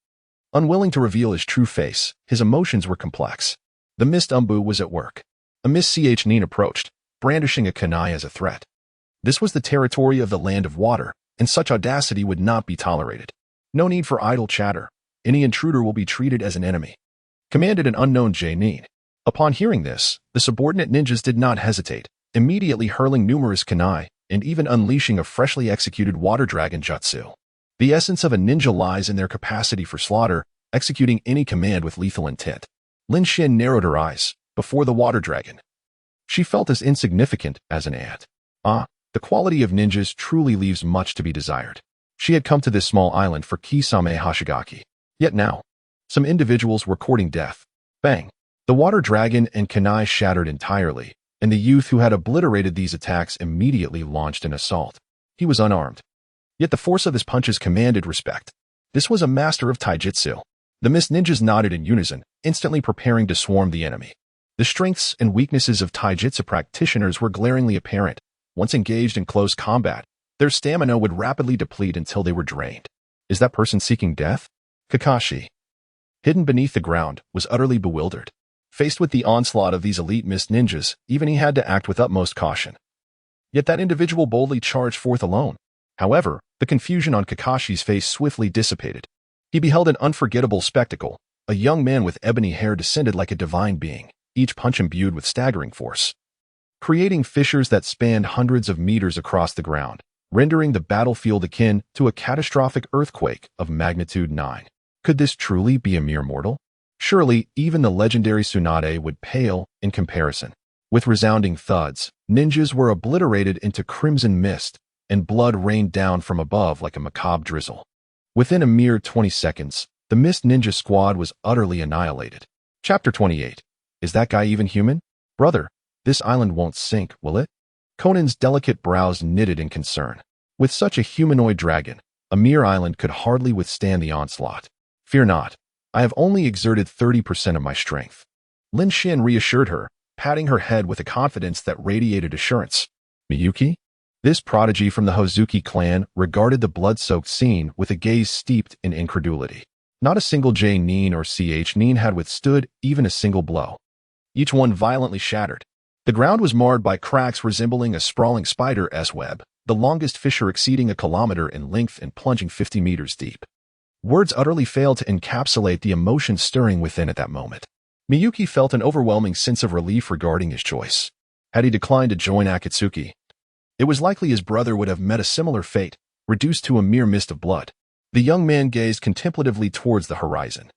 Unwilling to reveal his true face, his emotions were complex. The Mist Umbu was at work. A Miss Ch-nin approached, brandishing a kunai as a threat. This was the territory of the Land of Water, and such audacity would not be tolerated. No need for idle chatter. Any intruder will be treated as an enemy, commanded an unknown J-nin. Upon hearing this, the subordinate ninjas did not hesitate, immediately hurling numerous kunai, and even unleashing a freshly executed water dragon jutsu. The essence of a ninja lies in their capacity for slaughter, executing any command with lethal intent. Lin Xian narrowed her eyes before the water dragon. She felt as insignificant as an ant. The quality of ninjas truly leaves much to be desired. She had come to this small island for Kisame Hoshigaki. Yet now, some individuals were courting death. Bang! The water dragon and kunai shattered entirely, and the youth who had obliterated these attacks immediately launched an assault. He was unarmed. Yet the force of his punches commanded respect. This was a master of taijutsu. The Mist Ninjas nodded in unison, instantly preparing to swarm the enemy. The strengths and weaknesses of taijutsu practitioners were glaringly apparent. Once engaged in close combat, their stamina would rapidly deplete until they were drained. Is that person seeking death? Kakashi, hidden beneath the ground, was utterly bewildered. Faced with the onslaught of these elite mist ninjas, even he had to act with utmost caution. Yet that individual boldly charged forth alone. However, the confusion on Kakashi's face swiftly dissipated. He beheld an unforgettable spectacle. A young man with ebony hair descended like a divine being, each punch imbued with staggering force, creating fissures that spanned hundreds of meters across the ground, rendering the battlefield akin to a catastrophic earthquake of magnitude 9. Could this truly be a mere mortal? Surely, even the legendary Tsunade would pale in comparison. With resounding thuds, ninjas were obliterated into crimson mist, and blood rained down from above like a macabre drizzle. Within a mere 20 seconds, the Mist Ninja squad was utterly annihilated. Chapter 28. Is that guy even human? Brother, this island won't sink, will it? Conan's delicate brows knitted in concern. With such a humanoid dragon, a mere island could hardly withstand the onslaught. Fear not. I have only exerted 30% of my strength. Lin Xin reassured her, patting her head with a confidence that radiated assurance. Miyuki? This prodigy from the Hozuki clan regarded the blood-soaked scene with a gaze steeped in incredulity. Not a single J-nin or Ch-nin had withstood even a single blow. Each one violently shattered. The ground was marred by cracks resembling a sprawling spider's web, the longest fissure exceeding a kilometer in length and plunging 50 meters deep. Words utterly failed to encapsulate the emotion stirring within at that moment. Miyuki felt an overwhelming sense of relief regarding his choice. Had he declined to join Akatsuki, it was likely his brother would have met a similar fate, reduced to a mere mist of blood. The young man gazed contemplatively towards the horizon.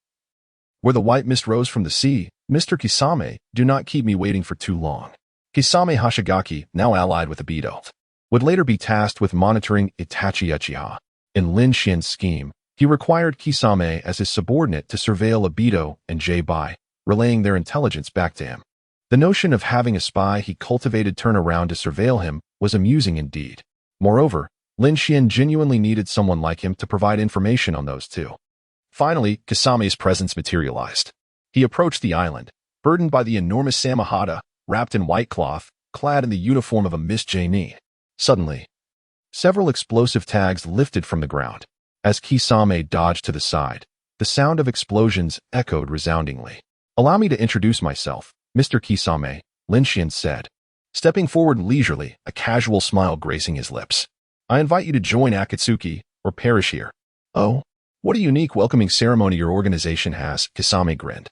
Where the white mist rose from the sea, Mr. Kisame, do not keep me waiting for too long. Kisame Hashigaki, now allied with Obito, would later be tasked with monitoring Itachi Uchiha. In Lin Xian's scheme, he required Kisame as his subordinate to surveil Obito and J-Bai, relaying their intelligence back to him. The notion of having a spy he cultivated turn around to surveil him was amusing indeed. Moreover, Lin Xian genuinely needed someone like him to provide information on those two. Finally, Kisame's presence materialized. He approached the island, burdened by the enormous Samahata, wrapped in white cloth, clad in the uniform of a Miss J-nin. Suddenly, several explosive tags lifted from the ground. As Kisame dodged to the side, the sound of explosions echoed resoundingly. Allow me to introduce myself, Mr. Kisame, Lin Xian said, stepping forward leisurely, a casual smile gracing his lips. I invite you to join Akatsuki, or perish here. Oh, what a unique welcoming ceremony your organization has, Kisame grinned,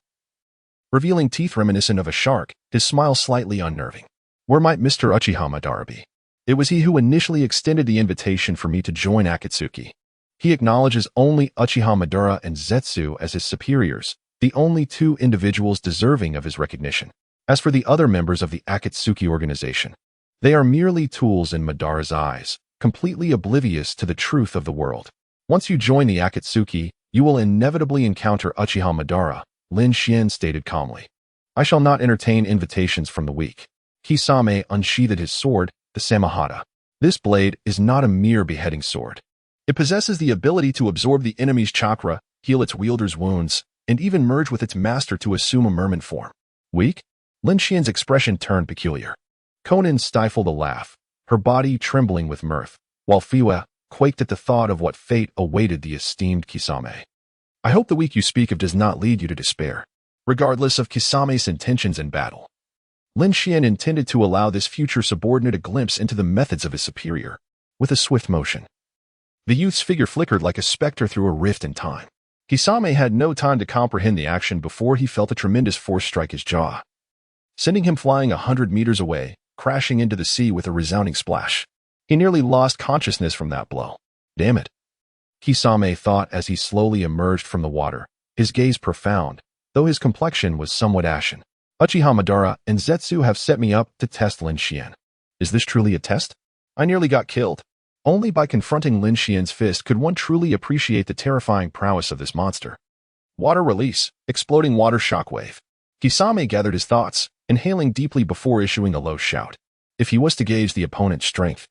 revealing teeth reminiscent of a shark, his smile slightly unnerving. Where might Mr. Uchiha Madara be? It was he who initially extended the invitation for me to join Akatsuki. He acknowledges only Uchiha Madara and Zetsu as his superiors, the only two individuals deserving of his recognition. As for the other members of the Akatsuki organization, they are merely tools in Madara's eyes, completely oblivious to the truth of the world. Once you join the Akatsuki, you will inevitably encounter Uchiha Madara, Lin Xian stated calmly. I shall not entertain invitations from the weak. Kisame unsheathed his sword, the Samahata. This blade is not a mere beheading sword. It possesses the ability to absorb the enemy's chakra, heal its wielder's wounds, and even merge with its master to assume a merman form. Weak? Lin Xian's expression turned peculiar. Conan stifled a laugh, her body trembling with mirth, while Fiwa quaked at the thought of what fate awaited the esteemed Kisame. I hope the weak you speak of does not lead you to despair. Regardless of Kisame's intentions in battle, Lin Xian intended to allow this future subordinate a glimpse into the methods of his superior. With a swift motion, the youth's figure flickered like a specter through a rift in time. Kisame had no time to comprehend the action before he felt a tremendous force strike his jaw, sending him flying 100 meters away, crashing into the sea with a resounding splash. He nearly lost consciousness from that blow. Damn it, Kisame thought as he slowly emerged from the water, his gaze profound, though his complexion was somewhat ashen. Uchiha Madara and Zetsu have set me up to test Lin Xian. Is this truly a test? I nearly got killed. Only by confronting Lin Xian's fist could one truly appreciate the terrifying prowess of this monster. Water release, exploding water shockwave. Kisame gathered his thoughts, inhaling deeply before issuing a low shout. If he was to gauge the opponent's strength,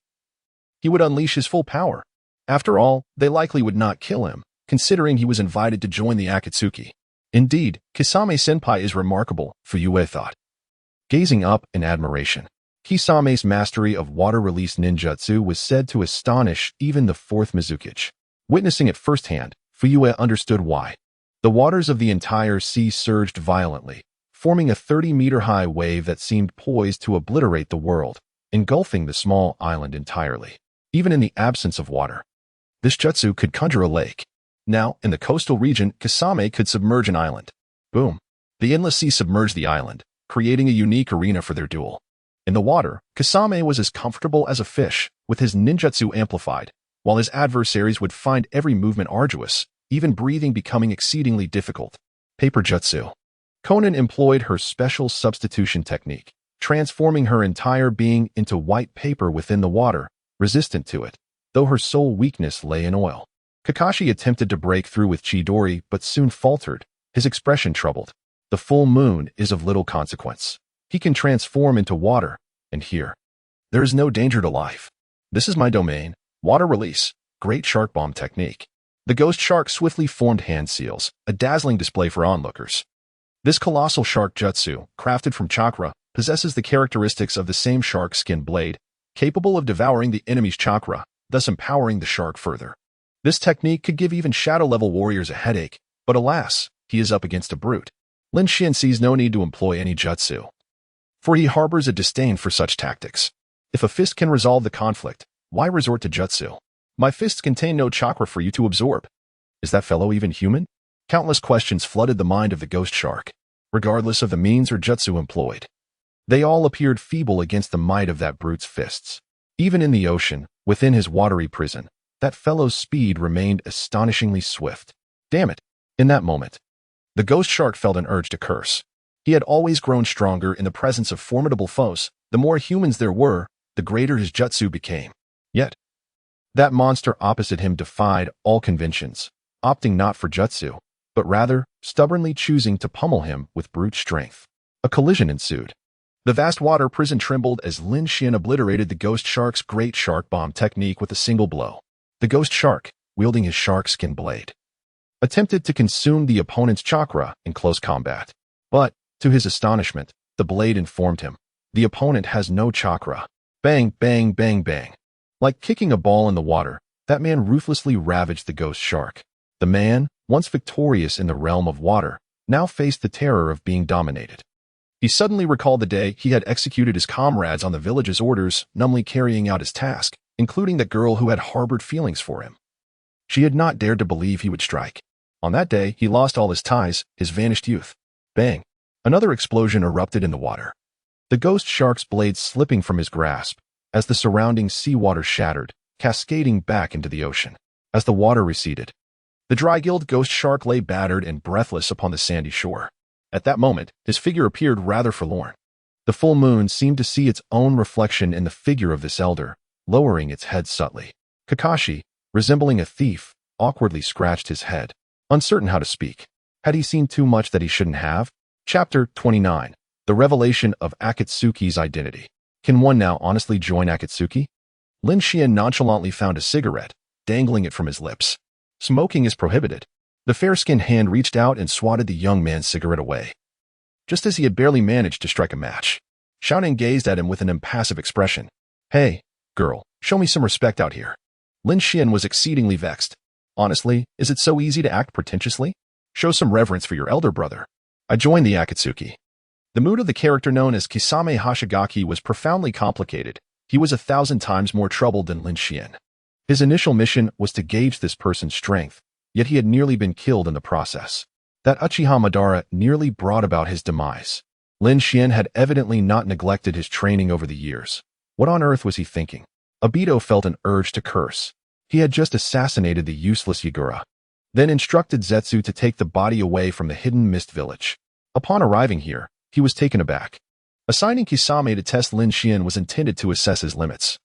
he would unleash his full power. After all, they likely would not kill him, considering he was invited to join the Akatsuki. Indeed, Kisame-senpai is remarkable, Fuyue thought, gazing up in admiration. Kisame's mastery of water-release ninjutsu was said to astonish even the fourth Mizukage. Witnessing it firsthand, Fuyue understood why. The waters of the entire sea surged violently, forming a 30-meter-high wave that seemed poised to obliterate the world, engulfing the small island entirely. Even in the absence of water, this jutsu could conjure a lake. Now, in the coastal region, Kisame could submerge an island. Boom. The endless sea submerged the island, creating a unique arena for their duel. In the water, Kisame was as comfortable as a fish, with his ninjutsu amplified, while his adversaries would find every movement arduous, even breathing becoming exceedingly difficult. Paper jutsu. Konan employed her special substitution technique, transforming her entire being into white paper within the water, resistant to it, though her sole weakness lay in oil. Kakashi attempted to break through with Chidori but soon faltered, his expression troubled. The full moon is of little consequence. He can transform into water, and here, there is no danger to life. This is my domain, water release, great shark bomb technique. The ghost shark swiftly formed hand seals, a dazzling display for onlookers. This colossal shark jutsu, crafted from chakra, possesses the characteristics of the same shark skin blade, capable of devouring the enemy's chakra, thus empowering the shark further. This technique could give even shadow-level warriors a headache, but alas, he is up against a brute. Lin Xian sees no need to employ any jutsu, for he harbors a disdain for such tactics. If a fist can resolve the conflict, why resort to jutsu? My fists contain no chakra for you to absorb. Is that fellow even human? Countless questions flooded the mind of the ghost shark, regardless of the means or jutsu employed. They all appeared feeble against the might of that brute's fists. Even in the ocean, within his watery prison, that fellow's speed remained astonishingly swift. Damn it! In that moment, the ghost shark felt an urge to curse. He had always grown stronger in the presence of formidable foes. The more humans there were, the greater his jutsu became. Yet, that monster opposite him defied all conventions, opting not for jutsu, but rather stubbornly choosing to pummel him with brute strength. A collision ensued. The vast water prison trembled as Lin Xian obliterated the ghost shark's great shark bomb technique with a single blow. The ghost shark, wielding his shark skin blade, attempted to consume the opponent's chakra in close combat. But, to his astonishment, the blade informed him, the opponent has no chakra. Bang, bang, bang, bang. Like kicking a ball in the water, that man ruthlessly ravaged the ghost shark. The man, once victorious in the realm of water, now faced the terror of being dominated. He suddenly recalled the day he had executed his comrades on the village's orders, numbly carrying out his task, including the girl who had harbored feelings for him. She had not dared to believe he would strike. On that day, he lost all his ties, his vanished youth. Bang! Another explosion erupted in the water. The ghost shark's blade slipping from his grasp, as the surrounding seawater shattered, cascading back into the ocean. As the water receded, the dry-gilled ghost shark lay battered and breathless upon the sandy shore. At that moment, his figure appeared rather forlorn. The full moon seemed to see its own reflection in the figure of this elder, lowering its head subtly. Kakashi, resembling a thief, awkwardly scratched his head, uncertain how to speak. Had he seen too much that he shouldn't have? Chapter 29. The revelation of Akatsuki's identity. Can one now honestly join Akatsuki? Lin Xian nonchalantly found a cigarette, dangling it from his lips. Smoking is prohibited. The fair-skinned hand reached out and swatted the young man's cigarette away, just as he had barely managed to strike a match. Xiaoning gazed at him with an impassive expression. Hey, girl, show me some respect out here. Lin Xian was exceedingly vexed. Honestly, is it so easy to act pretentiously? Show some reverence for your elder brother. I joined the Akatsuki. The mood of the character known as Kisame Hashigaki was profoundly complicated. He was 1,000 times more troubled than Lin Xian. His initial mission was to gauge this person's strength, yet he had nearly been killed in the process. That Uchiha Madara nearly brought about his demise. Lin Xian had evidently not neglected his training over the years. What on earth was he thinking? Obito felt an urge to curse. He had just assassinated the useless Yagura, then instructed Zetsu to take the body away from the hidden mist village. Upon arriving here, he was taken aback. Assigning Kisame to test Lin Xian was intended to assess his limits.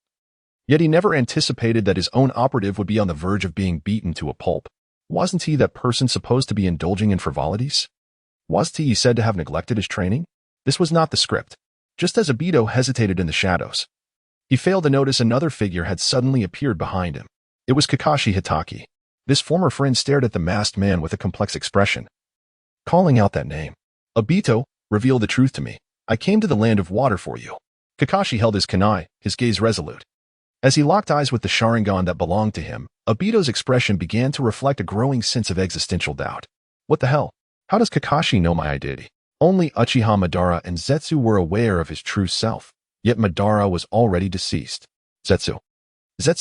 Yet he never anticipated that his own operative would be on the verge of being beaten to a pulp. Wasn't he that person supposed to be indulging in frivolities? Was he said to have neglected his training? This was not the script. Just as Obito hesitated in the shadows, he failed to notice another figure had suddenly appeared behind him. It was Kakashi Hitaki. This former friend stared at the masked man with a complex expression. Calling out that name, Obito, reveal the truth to me. I came to the land of water for you. Kakashi held his kunai, his gaze resolute. As he locked eyes with the Sharingan that belonged to him, Obito's expression began to reflect a growing sense of existential doubt. What the hell? How does Kakashi know my identity? Only Uchiha Madara and Zetsu were aware of his true self, yet Madara was already deceased. Zetsu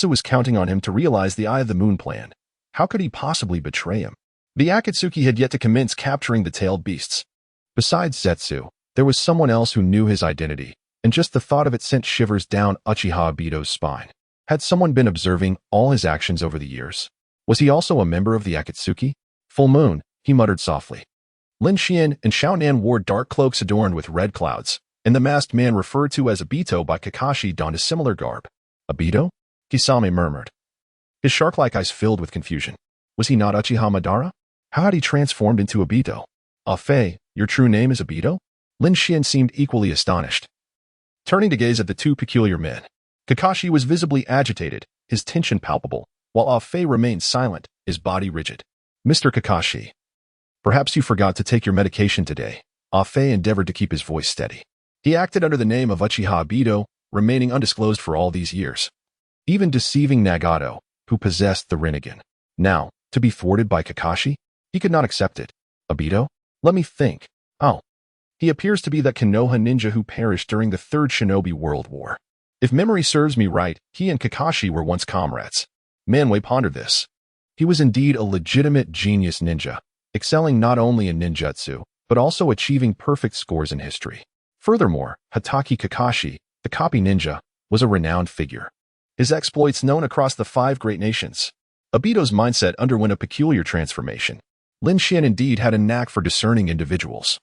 was counting on him to realize the Eye of the Moon plan. How could he possibly betray him? The Akatsuki had yet to commence capturing the tailed beasts. Besides Zetsu, there was someone else who knew his identity, and just the thought of it sent shivers down Uchiha Obito's spine. Had someone been observing all his actions over the years? Was he also a member of the Akatsuki? Full moon, he muttered softly. Lin Xian and Xiao Nan wore dark cloaks adorned with red clouds, and the masked man referred to as Obito by Kakashi donned a similar garb. Obito? Kisame murmured. His shark-like eyes filled with confusion. Was he not Uchiha Madara? How had he transformed into Obito? Ah Fei, your true name is Obito? Lin Xian seemed equally astonished. Turning to gaze at the two peculiar men, Kakashi was visibly agitated, his tension palpable, while Ah Fei remained silent, his body rigid. Mr. Kakashi, perhaps you forgot to take your medication today. Ah Fei endeavored to keep his voice steady. He acted under the name of Uchiha Obito, remaining undisclosed for all these years, even deceiving Nagato, who possessed the Rinnegan. Now, to be thwarted by Kakashi? He could not accept it. Obito? Let me think. Oh. He appears to be that Konoha ninja who perished during the Third Shinobi World War. If memory serves me right, he and Kakashi were once comrades. Manway pondered this. He was indeed a legitimate genius ninja, excelling not only in ninjutsu, but also achieving perfect scores in history. Furthermore, Hatake Kakashi, the copy ninja, was a renowned figure. His exploits known across the 5 great nations. Obito's mindset underwent a peculiar transformation. Lin Xian indeed had a knack for discerning individuals,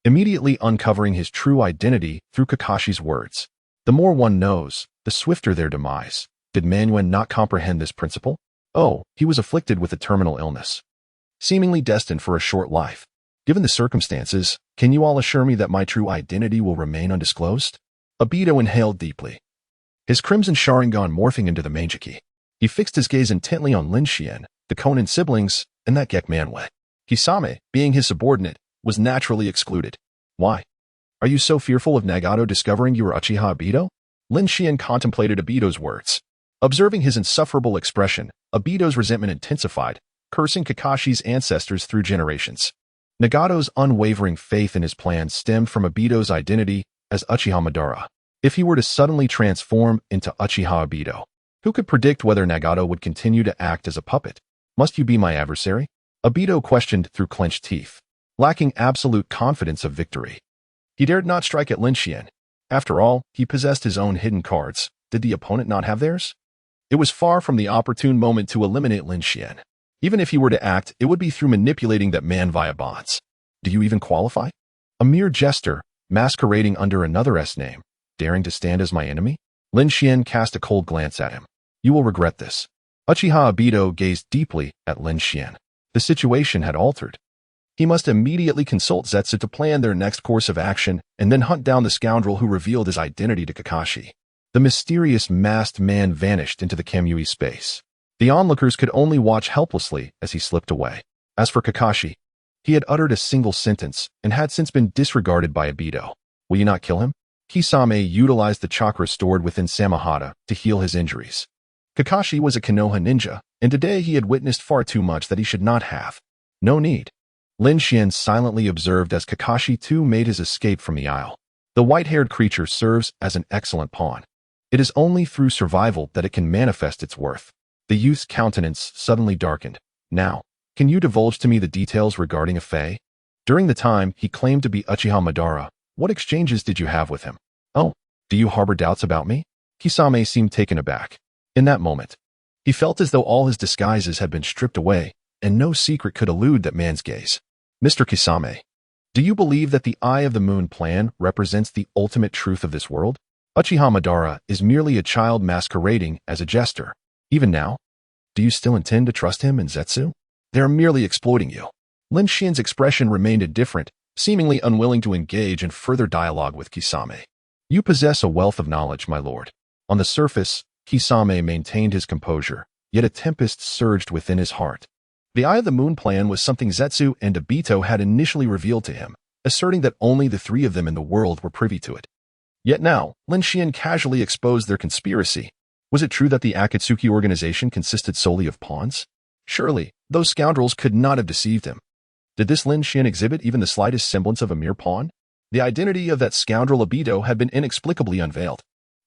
immediately uncovering his true identity through Kakashi's words. The more one knows, the swifter their demise. Did Manwen not comprehend this principle? Oh, he was afflicted with a terminal illness, seemingly destined for a short life. Given the circumstances, can you all assure me that my true identity will remain undisclosed? Obito inhaled deeply, his crimson Sharingan morphing into the Mangeki. He fixed his gaze intently on Lin Xian, the Konin siblings, and that Gek Manway. Kisame, being his subordinate, was naturally excluded. Why? Are you so fearful of Nagato discovering you are Uchiha Obito? Lin Xian contemplated Obito's words. Observing his insufferable expression, Obito's resentment intensified, cursing Kakashi's ancestors through generations. Nagato's unwavering faith in his plan stemmed from Obito's identity as Uchiha Madara. If he were to suddenly transform into Uchiha Obito, who could predict whether Nagato would continue to act as a puppet? Must you be my adversary? Obito questioned through clenched teeth, lacking absolute confidence of victory. He dared not strike at Lin Xian. After all, he possessed his own hidden cards. Did the opponent not have theirs? It was far from the opportune moment to eliminate Lin Xian. Even if he were to act, it would be through manipulating that man via bonds. Do you even qualify? A mere jester, masquerading under another name, daring to stand as my enemy? Lin Xian cast a cold glance at him. You will regret this. Uchiha Obito gazed deeply at Lin Xian. The situation had altered. He must immediately consult Zetsu to plan their next course of action and then hunt down the scoundrel who revealed his identity to Kakashi. The mysterious masked man vanished into the Kamui space. The onlookers could only watch helplessly as he slipped away. As for Kakashi, he had uttered a single sentence and had since been disregarded by Obito. Will you not kill him? Kisame utilized the chakra stored within Samahata to heal his injuries. Kakashi was a Konoha ninja, and today he had witnessed far too much that he should not have. No need. Lin Xian silently observed as Kakashi too made his escape from the isle. The white-haired creature serves as an excellent pawn. It is only through survival that it can manifest its worth. The youth's countenance suddenly darkened. Now, can you divulge to me the details regarding Fei? During the time he claimed to be Uchiha Madara, what exchanges did you have with him? Oh, do you harbor doubts about me? Kisame seemed taken aback. In that moment, he felt as though all his disguises had been stripped away, and no secret could elude that man's gaze. Mr. Kisame, do you believe that the Eye of the Moon plan represents the ultimate truth of this world? Uchiha Madara is merely a child masquerading as a jester. Even now, do you still intend to trust him and Zetsu? They are merely exploiting you. Lin Xian's expression remained indifferent, seemingly unwilling to engage in further dialogue with Kisame. You possess a wealth of knowledge, my lord. On the surface, Kisame maintained his composure, yet a tempest surged within his heart. The Eye of the Moon plan was something Zetsu and Obito had initially revealed to him, asserting that only the 3 of them in the world were privy to it. Yet now, Lin Xian casually exposed their conspiracy. Was it true that the Akatsuki organization consisted solely of pawns? Surely, those scoundrels could not have deceived him. Did this Lin Xian exhibit even the slightest semblance of a mere pawn? The identity of that scoundrel Obito had been inexplicably unveiled.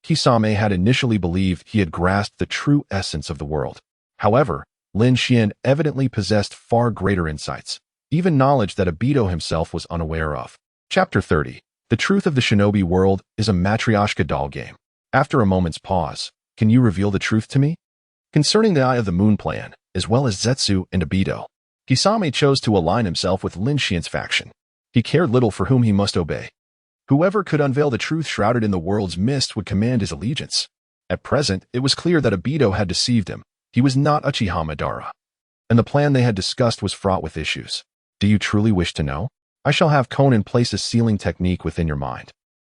Kisame had initially believed he had grasped the true essence of the world. However, Lin Xian evidently possessed far greater insights, even knowledge that Obito himself was unaware of. Chapter 30. The truth of the shinobi world is a Matryoshka doll game. After a moment's pause, can you reveal the truth to me? Concerning the Eye of the Moon plan, as well as Zetsu and Obito, Kisame chose to align himself with Lin Xian's faction. He cared little for whom he must obey. Whoever could unveil the truth shrouded in the world's mist would command his allegiance. At present, it was clear that Obito had deceived him. He was not Uchiha Madara. And the plan they had discussed was fraught with issues. Do you truly wish to know? I shall have Conan place a sealing technique within your mind.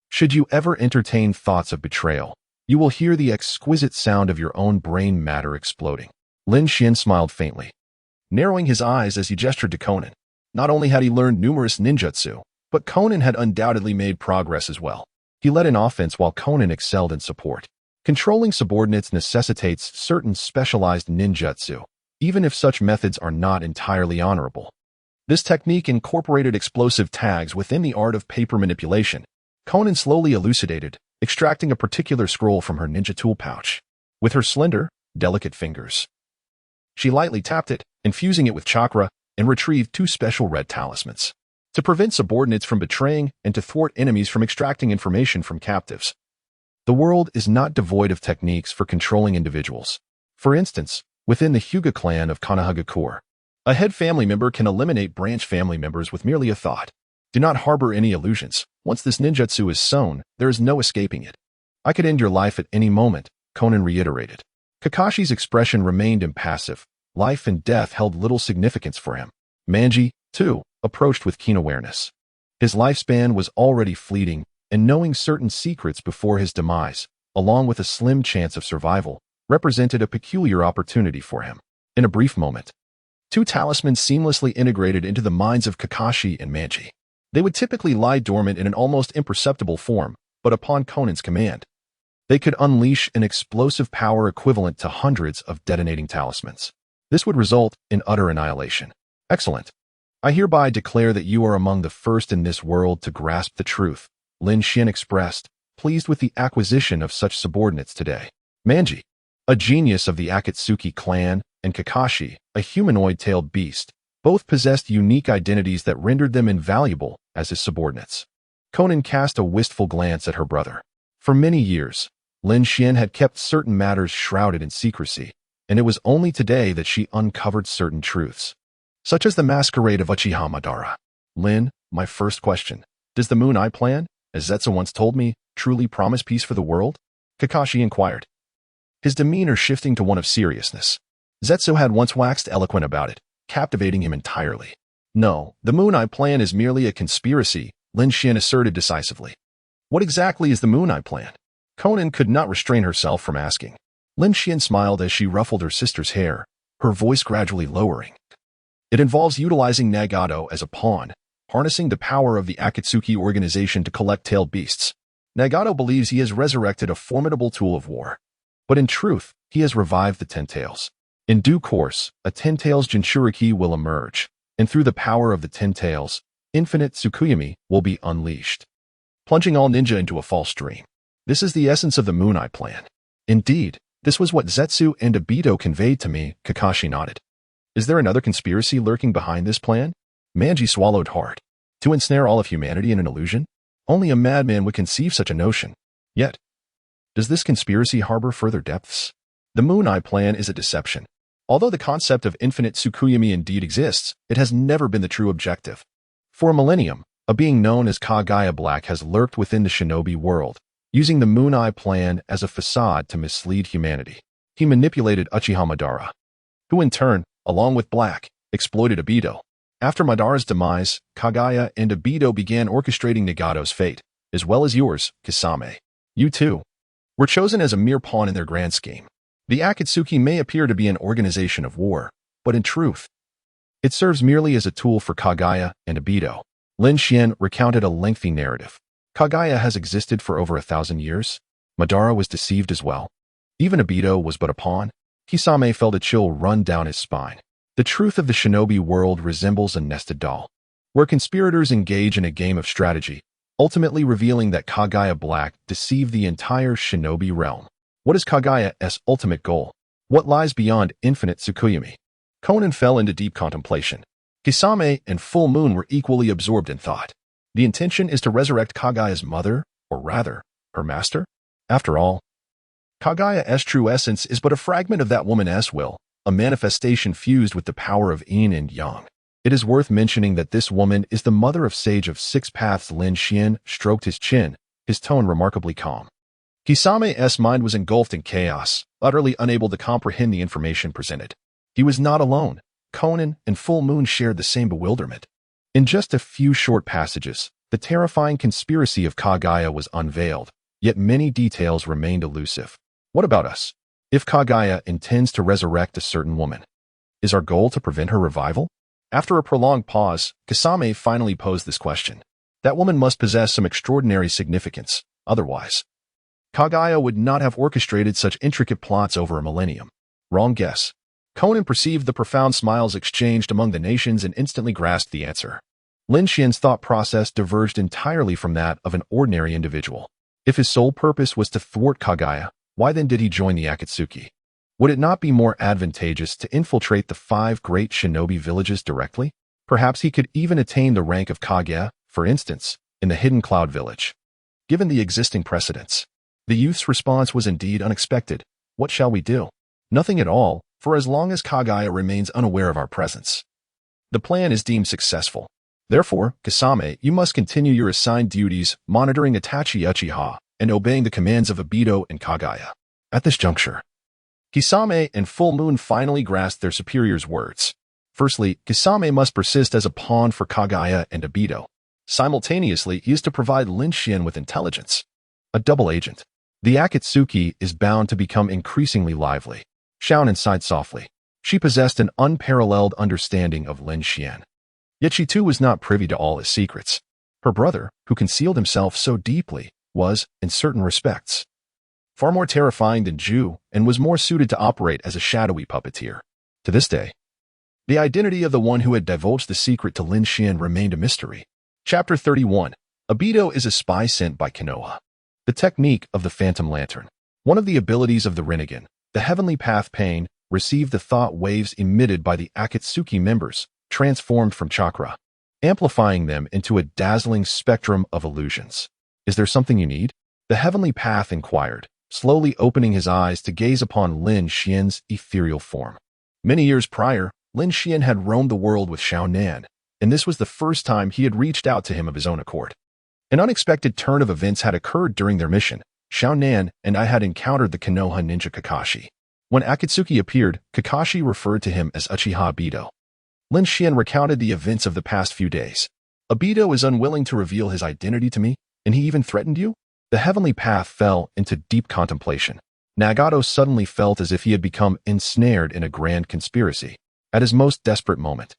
Should you ever entertain thoughts of betrayal, you will hear the exquisite sound of your own brain matter exploding. Lin Xian smiled faintly, narrowing his eyes as he gestured to Conan. Not only had he learned numerous ninjutsu, but Conan had undoubtedly made progress as well. He led in offense while Conan excelled in support. Controlling subordinates necessitates certain specialized ninjutsu, even if such methods are not entirely honorable. This technique incorporated explosive tags within the art of paper manipulation. Conan slowly elucidated, extracting a particular scroll from her ninja tool pouch. With her slender, delicate fingers, she lightly tapped it, infusing it with chakra, and retrieved 2 special red talismans. To prevent subordinates from betraying and to thwart enemies from extracting information from captives. The world is not devoid of techniques for controlling individuals. For instance, within the Hyuga clan of Konohagakure, a head family member can eliminate branch family members with merely a thought. Do not harbor any illusions. Once this ninjutsu is sown, there is no escaping it. I could end your life at any moment, Conan reiterated. Kakashi's expression remained impassive. Life and death held little significance for him. Manji, too, approached with keen awareness. His lifespan was already fleeting, and knowing certain secrets before his demise, along with a slim chance of survival, represented a peculiar opportunity for him. In a brief moment, 2 talismans seamlessly integrated into the minds of Kakashi and Manji. They would typically lie dormant in an almost imperceptible form, but upon Conan's command, they could unleash an explosive power equivalent to hundreds of detonating talismans. This would result in utter annihilation. Excellent. I hereby declare that you are among the first in this world to grasp the truth, Lin Xian expressed, pleased with the acquisition of such subordinates today. Manji, a genius of the Akatsuki clan, and Kakashi, a humanoid-tailed beast, both possessed unique identities that rendered them invaluable as his subordinates. Conan cast a wistful glance at her brother. For many years, Lin Xian had kept certain matters shrouded in secrecy, and it was only today that she uncovered certain truths, such as the masquerade of Uchiha Madara. Lin, my first question, does the Moon Eye plan, as Zetsu once told me, truly promise peace for the world? Kakashi inquired, his demeanor shifting to one of seriousness. Zetsu had once waxed eloquent about it, captivating him entirely. No, the Moon Eye plan is merely a conspiracy, Lin Xian asserted decisively. What exactly is the Moon Eye plan? Conan could not restrain herself from asking. Lin Xian smiled as she ruffled her sister's hair, her voice gradually lowering. It involves utilizing Nagato as a pawn, harnessing the power of the Akatsuki organization to collect tailed beasts. Nagato believes he has resurrected a formidable tool of war. But in truth, he has revived the Ten Tails. In due course, a Ten Tails Jinchuriki will emerge, and through the power of the Ten Tails, infinite Tsukuyomi will be unleashed, plunging all ninja into a false dream. This is the essence of the Moon Eye plan. Indeed, this was what Zetsu and Obito conveyed to me, Kakashi nodded. Is there another conspiracy lurking behind this plan? Manji swallowed hard. To ensnare all of humanity in an illusion? Only a madman would conceive such a notion. Yet, does this conspiracy harbor further depths? The Moon Eye plan is a deception. Although the concept of infinite Tsukuyomi indeed exists, it has never been the true objective. For a millennium, a being known as Kagaya Black has lurked within the shinobi world, using the Moon Eye plan as a facade to mislead humanity. He manipulated Uchiha Madara, who in turn, along with Black, exploited Obito. After Madara's demise, Kagaya and Obito began orchestrating Nagato's fate, as well as yours, Kisame. You too were chosen as a mere pawn in their grand scheme. The Akatsuki may appear to be an organization of war, but in truth, it serves merely as a tool for Kagaya and Obito. Lin Xian recounted a lengthy narrative. Kagaya has existed for over 1,000 years. Madara was deceived as well. Even Obito was but a pawn. Kisame felt a chill run down his spine. The truth of the shinobi world resembles a nested doll, where conspirators engage in a game of strategy, ultimately revealing that Kagaya Black deceived the entire shinobi realm. What is Kagaya's ultimate goal? What lies beyond infinite Tsukuyomi? Conan fell into deep contemplation. Kisame and Full Moon were equally absorbed in thought. The intention is to resurrect Kagaya's mother, or rather, her master? After all, Kagaya's true essence is but a fragment of that woman's will, a manifestation fused with the power of yin and yang. It is worth mentioning that this woman is the mother of Sage of Six Paths. Lin Xian stroked his chin, his tone remarkably calm. Kisame's mind was engulfed in chaos, utterly unable to comprehend the information presented. He was not alone. Conan and Full Moon shared the same bewilderment. In just a few short passages, the terrifying conspiracy of Kagaya was unveiled, yet many details remained elusive. What about us? If Kagaya intends to resurrect a certain woman, is our goal to prevent her revival? After a prolonged pause, Kisame finally posed this question. That woman must possess some extraordinary significance, otherwise Kagaya would not have orchestrated such intricate plots over a millennium. Wrong guess. Conan perceived the profound smiles exchanged among the nations and instantly grasped the answer. Lin Xian's thought process diverged entirely from that of an ordinary individual. If his sole purpose was to thwart Kagaya, why then did he join the Akatsuki? Would it not be more advantageous to infiltrate the 5 great shinobi villages directly? Perhaps he could even attain the rank of Kage, for instance, in the Hidden Cloud Village. Given the existing precedents, the youth's response was indeed unexpected. What shall we do? Nothing at all, for as long as Kagaya remains unaware of our presence. The plan is deemed successful. Therefore, Kisame, you must continue your assigned duties, monitoring Itachi Uchiha, and obeying the commands of Obito and Kagaya. At this juncture, Kisame and Full Moon finally grasped their superior's words. Firstly, Kisame must persist as a pawn for Kagaya and Obito. Simultaneously, he is to provide Lin Xian with intelligence. A double agent. The Akatsuki is bound to become increasingly lively. Xiaonan sighed softly. She possessed an unparalleled understanding of Lin Xian. Yet she too was not privy to all his secrets. Her brother, who concealed himself so deeply, was, in certain respects, far more terrifying than Ju and was more suited to operate as a shadowy puppeteer. To this day, the identity of the one who had divulged the secret to Lin Xian remained a mystery. Chapter 31. Obito is a spy sent by Konoha. The technique of the Phantom Lantern. One of the abilities of the Rinnegan, the Heavenly Path Pain, received the thought waves emitted by the Akatsuki members, transformed from chakra, amplifying them into a dazzling spectrum of illusions. Is there something you need? The Heavenly Path inquired, slowly opening his eyes to gaze upon Lin Xian's ethereal form. Many years prior, Lin Xian had roamed the world with Xiaonan, and this was the first time he had reached out to him of his own accord. An unexpected turn of events had occurred during their mission. Xiaonan and I had encountered the Konoha ninja Kakashi. When Akatsuki appeared, Kakashi referred to him as Uchiha Obito. Lin Xian recounted the events of the past few days. Obito is unwilling to reveal his identity to me, and he even threatened you? The Heavenly Path fell into deep contemplation. Nagato suddenly felt as if he had become ensnared in a grand conspiracy. At his most desperate moment,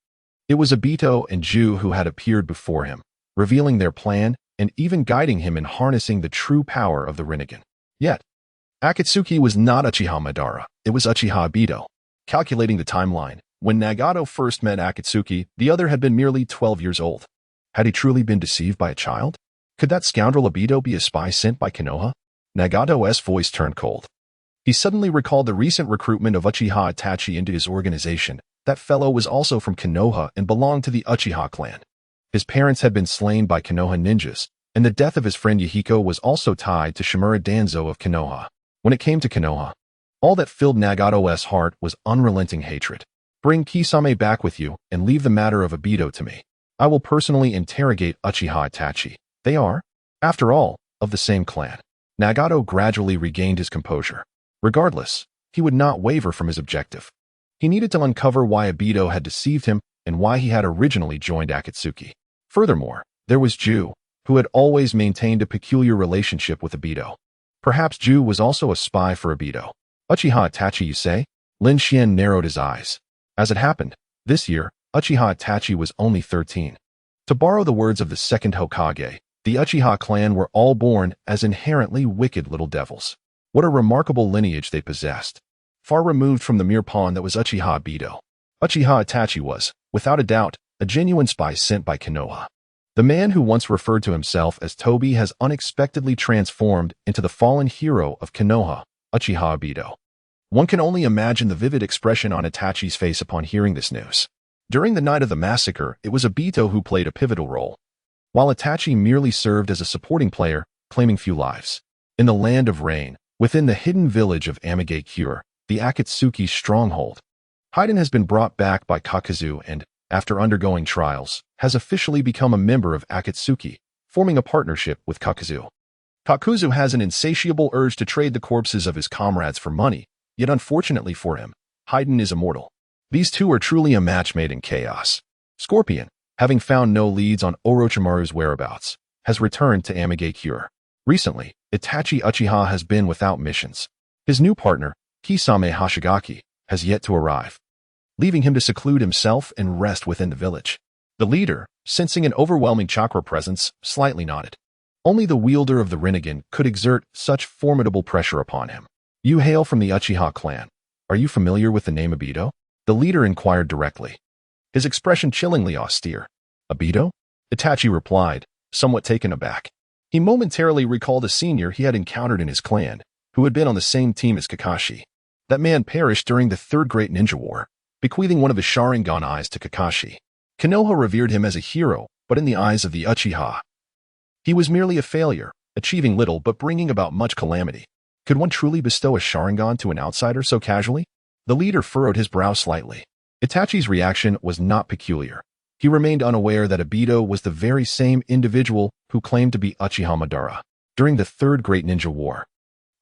it was Obito and Ju who had appeared before him, revealing their plan and even guiding him in harnessing the true power of the Rinnegan. Yet, Akatsuki was not Uchiha Madara, it was Uchiha Obito. Calculating the timeline, when Nagato first met Akatsuki, the other had been merely 12 years old. Had he truly been deceived by a child? Could that scoundrel Obito be a spy sent by Konoha? Nagato's voice turned cold. He suddenly recalled the recent recruitment of Uchiha Itachi into his organization. That fellow was also from Konoha and belonged to the Uchiha clan. His parents had been slain by Konoha ninjas, and the death of his friend Yahiko was also tied to Shimura Danzo of Konoha. When it came to Konoha, all that filled Nagato's heart was unrelenting hatred. Bring Kisame back with you and leave the matter of Obito to me. I will personally interrogate Uchiha Itachi. They are, after all, of the same clan. Nagato gradually regained his composure. Regardless, he would not waver from his objective. He needed to uncover why Obito had deceived him and why he had originally joined Akatsuki. Furthermore, there was Ju, who had always maintained a peculiar relationship with Obito. Perhaps Ju was also a spy for Obito. Uchiha Itachi, you say? Lin Xian narrowed his eyes. As it happened, this year, Uchiha Itachi was only 13. To borrow the words of the second Hokage, The Uchiha clan were all born as inherently wicked little devils. What a remarkable lineage they possessed, far removed from the mere pawn that was Uchiha Obito. Uchiha Itachi was, without a doubt, a genuine spy sent by Konoha. The man who once referred to himself as Tobi has unexpectedly transformed into the fallen hero of Konoha, Uchiha Obito. One can only imagine the vivid expression on Itachi's face upon hearing this news. During the night of the massacre, it was Obito who played a pivotal role, while Itachi merely served as a supporting player, claiming few lives. In the land of rain, within the hidden village of Amigakure, the Akatsuki stronghold, Haiden has been brought back by Kakuzu and, after undergoing trials, has officially become a member of Akatsuki, forming a partnership with Kakuzu. Kakuzu has an insatiable urge to trade the corpses of his comrades for money, yet unfortunately for him, Haiden is immortal. These two are truly a match made in chaos. Scorpion, having found no leads on Orochimaru's whereabouts, has returned to Amigakure. Recently, Itachi Uchiha has been without missions. His new partner, Kisame Hashigaki, has yet to arrive, leaving him to seclude himself and rest within the village. The leader, sensing an overwhelming chakra presence, slightly nodded. Only the wielder of the Rinnegan could exert such formidable pressure upon him. You hail from the Uchiha clan. Are you familiar with the name Obito? The leader inquired directly, his expression chillingly austere. Obito? Itachi replied, somewhat taken aback. He momentarily recalled a senior he had encountered in his clan, who had been on the same team as Kakashi. That man perished during the Third Great Ninja War, bequeathing one of his Sharingan eyes to Kakashi. Konoha revered him as a hero, but in the eyes of the Uchiha, he was merely a failure, achieving little but bringing about much calamity. Could one truly bestow a Sharingan to an outsider so casually? The leader furrowed his brow slightly. Itachi's reaction was not peculiar. He remained unaware that Obito was the very same individual who claimed to be Uchiha Madara. During the Third Great Ninja War,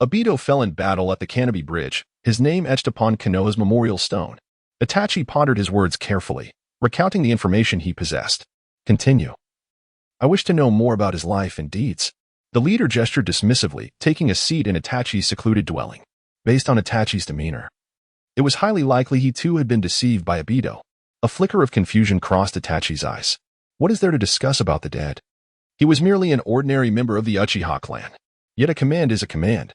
Obito fell in battle at the Canopy Bridge, his name etched upon Konoha's memorial stone. Itachi pondered his words carefully, recounting the information he possessed. Continue. I wish to know more about his life and deeds. The leader gestured dismissively, taking a seat in Itachi's secluded dwelling. Based on Itachi's demeanor, it was highly likely he too had been deceived by Obito. A flicker of confusion crossed Itachi's eyes. What is there to discuss about the dead? He was merely an ordinary member of the Uchiha clan. Yet a command is a command.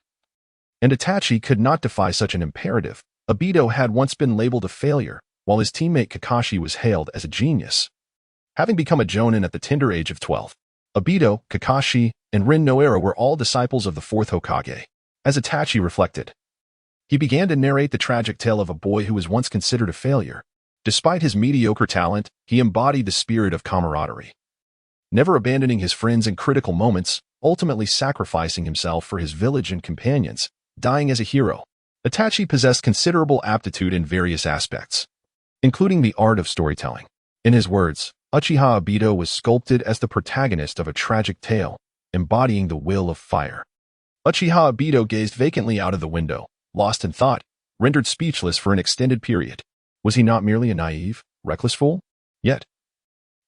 And Itachi could not defy such an imperative. Obito had once been labeled a failure, while his teammate Kakashi was hailed as a genius. Having become a jonin at the tender age of 12, Obito, Kakashi, and Rin Noara were all disciples of the fourth Hokage. As Itachi reflected, he began to narrate the tragic tale of a boy who was once considered a failure. Despite his mediocre talent, he embodied the spirit of camaraderie, never abandoning his friends in critical moments, ultimately sacrificing himself for his village and companions, dying as a hero. Itachi possessed considerable aptitude in various aspects, including the art of storytelling. In his words, Uchiha Obito was sculpted as the protagonist of a tragic tale, embodying the will of fire. Uchiha Obito gazed vacantly out of the window, lost in thought, rendered speechless for an extended period. Was he not merely a naive, reckless fool? Yet,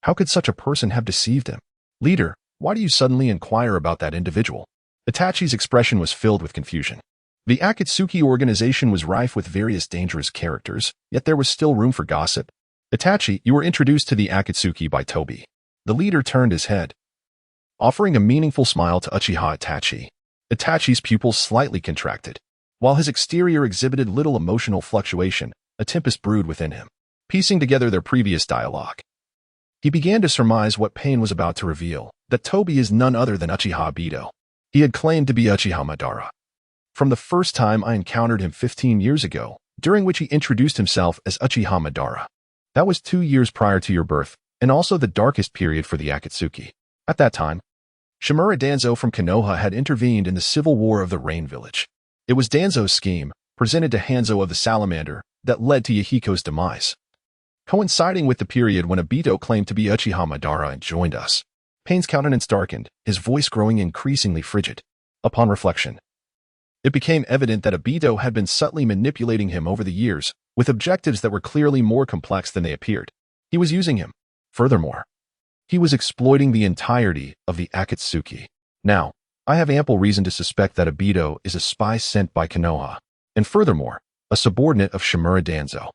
how could such a person have deceived him? Leader, why do you suddenly inquire about that individual? Itachi's expression was filled with confusion. The Akatsuki organization was rife with various dangerous characters, yet there was still room for gossip. Itachi, you were introduced to the Akatsuki by Tobi. The leader turned his head, offering a meaningful smile to Uchiha Itachi. Itachi's pupils slightly contracted. While his exterior exhibited little emotional fluctuation, a tempest brewed within him. Piecing together their previous dialogue, he began to surmise what pain was about to reveal, that Tobi is none other than Uchiha Obito. He had claimed to be Uchiha Madara. From the first time I encountered him 15 years ago, during which he introduced himself as Uchiha Madara. That was 2 years prior to your birth, and also the darkest period for the Akatsuki. At that time, Shimura Danzo from Konoha had intervened in the civil war of the Rain Village. It was Danzo's scheme, presented to Hanzo of the Salamander, that led to Yahiko's demise, coinciding with the period when Obito claimed to be Uchiha Madara and joined us. Pain's countenance darkened, his voice growing increasingly frigid. Upon reflection, it became evident that Obito had been subtly manipulating him over the years, with objectives that were clearly more complex than they appeared. He was using him. Furthermore, he was exploiting the entirety of the Akatsuki. Now, I have ample reason to suspect that Obito is a spy sent by Konoha, and furthermore, a subordinate of Shimura Danzo.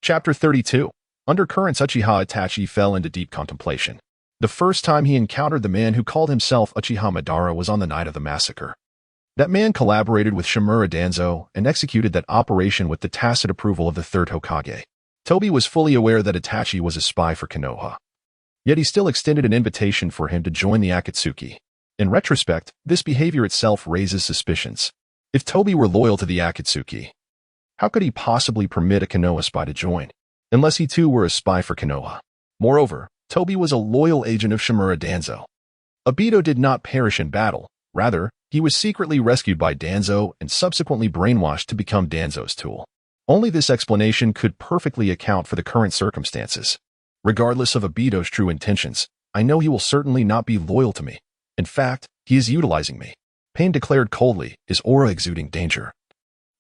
Chapter 32. Undercurrents. Uchiha Itachi fell into deep contemplation. The first time he encountered the man who called himself Uchiha Madara was on the night of the massacre. That man collaborated with Shimura Danzo and executed that operation with the tacit approval of the third Hokage. Toby was fully aware that Itachi was a spy for Konoha. Yet he still extended an invitation for him to join the Akatsuki. In retrospect, this behavior itself raises suspicions. If Toby were loyal to the Akatsuki, how could he possibly permit a Konoha spy to join? Unless he too were a spy for Konoha. Moreover, Toby was a loyal agent of Shimura Danzo. Obito did not perish in battle. Rather, he was secretly rescued by Danzo and subsequently brainwashed to become Danzo's tool. Only this explanation could perfectly account for the current circumstances. Regardless of Obito's true intentions, I know he will certainly not be loyal to me. In fact, he is utilizing me. Pain declared coldly, his aura exuding danger.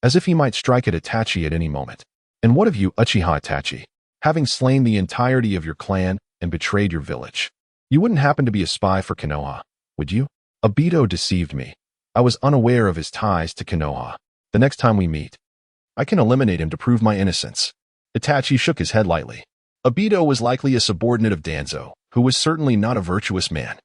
As if he might strike at Itachi at any moment. And what of you, Uchiha Itachi? Having slain the entirety of your clan and betrayed your village, you wouldn't happen to be a spy for Konoha, would you? Obito deceived me. I was unaware of his ties to Konoha. The next time we meet, I can eliminate him to prove my innocence. Itachi shook his head lightly. Obito was likely a subordinate of Danzo, who was certainly not a virtuous man.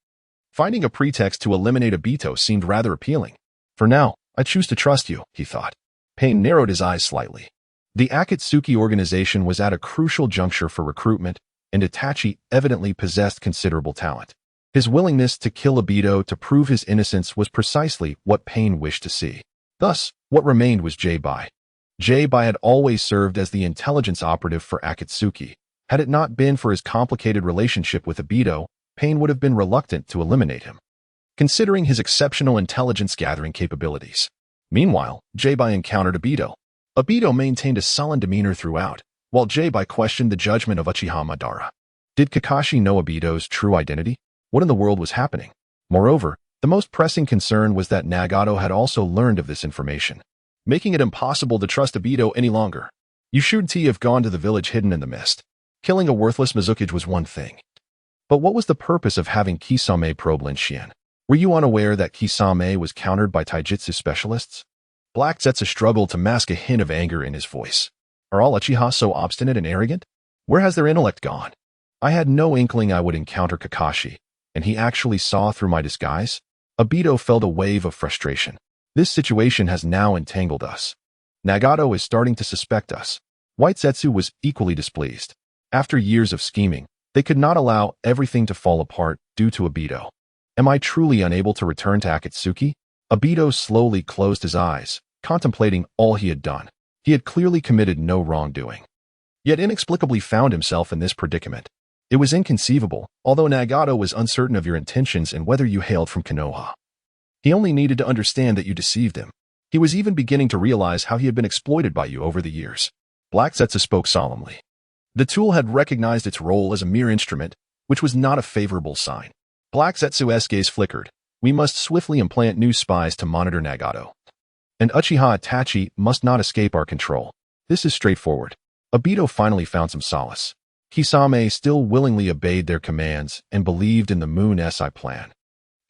Finding a pretext to eliminate Obito seemed rather appealing. For now, I choose to trust you, he thought. Pain narrowed his eyes slightly. The Akatsuki organization was at a crucial juncture for recruitment, and Itachi evidently possessed considerable talent. His willingness to kill Obito to prove his innocence was precisely what Pain wished to see. Thus, what remained was J-Bai. J-Bai had always served as the intelligence operative for Akatsuki. Had it not been for his complicated relationship with Obito, Pain would have been reluctant to eliminate him, considering his exceptional intelligence-gathering capabilities. Meanwhile, J-Bai encountered Obito. Obito maintained a sullen demeanor throughout, while J-Bai questioned the judgment of Uchiha Madara. Did Kakashi know Obito's true identity? What in the world was happening? Moreover, the most pressing concern was that Nagato had also learned of this information, making it impossible to trust Obito any longer. You should have gone to the village hidden in the mist. Killing a worthless Mizukage was one thing. But what was the purpose of having Kisame probe Lin Xian? Were you unaware that Kisame was countered by taijutsu specialists? Black Zetsu struggled to mask a hint of anger in his voice. Are all Uchiha so obstinate and arrogant? Where has their intellect gone? I had no inkling I would encounter Kakashi, and he actually saw through my disguise? Obito felt a wave of frustration. This situation has now entangled us. Nagato is starting to suspect us. White Zetsu was equally displeased. After years of scheming, they could not allow everything to fall apart due to Obito. Am I truly unable to return to Akatsuki? Obito slowly closed his eyes, contemplating all he had done. He had clearly committed no wrongdoing, yet inexplicably found himself in this predicament. It was inconceivable, although Nagato was uncertain of your intentions and whether you hailed from Konoha. He only needed to understand that you deceived him. He was even beginning to realize how he had been exploited by you over the years. Black Zetsu spoke solemnly. The tool had recognized its role as a mere instrument, which was not a favorable sign. Black Zetsu's gaze flickered. We must swiftly implant new spies to monitor Nagato. And Uchiha Itachi must not escape our control. This is straightforward. Obito finally found some solace. Kisame still willingly obeyed their commands and believed in the Moon SI plan.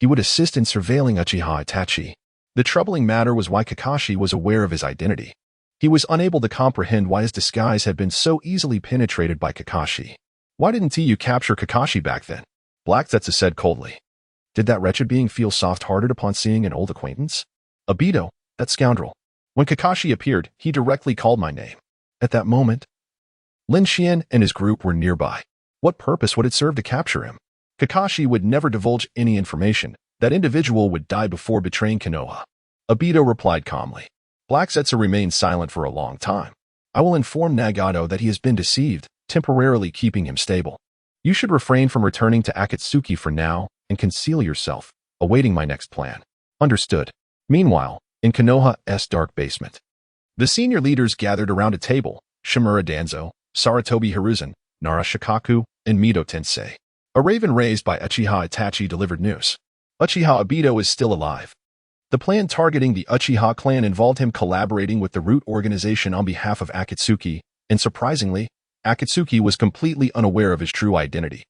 He would assist in surveilling Uchiha Itachi. The troubling matter was why Kakashi was aware of his identity. He was unable to comprehend why his disguise had been so easily penetrated by Kakashi. Why didn't you capture Kakashi back then? Black Zetsu said coldly. Did that wretched being feel soft-hearted upon seeing an old acquaintance? Obito, that scoundrel. When Kakashi appeared, he directly called my name. At that moment, Lin Xian and his group were nearby. What purpose would it serve to capture him? Kakashi would never divulge any information. That individual would die before betraying Konoha. Obito replied calmly. Black Zetsu remained silent for a long time. I will inform Nagato that he has been deceived, temporarily keeping him stable. You should refrain from returning to Akatsuki for now and conceal yourself, awaiting my next plan. Understood. Meanwhile, in Konoha's dark basement, the senior leaders gathered around a table. Shimura Danzo, Saratobi Hiruzen, Nara Shikaku, and Mito Tensei. A raven raised by Uchiha Itachi delivered news. Uchiha Obito is still alive. The plan targeting the Uchiha clan involved him collaborating with the root organization on behalf of Akatsuki, and surprisingly, Akatsuki was completely unaware of his true identity.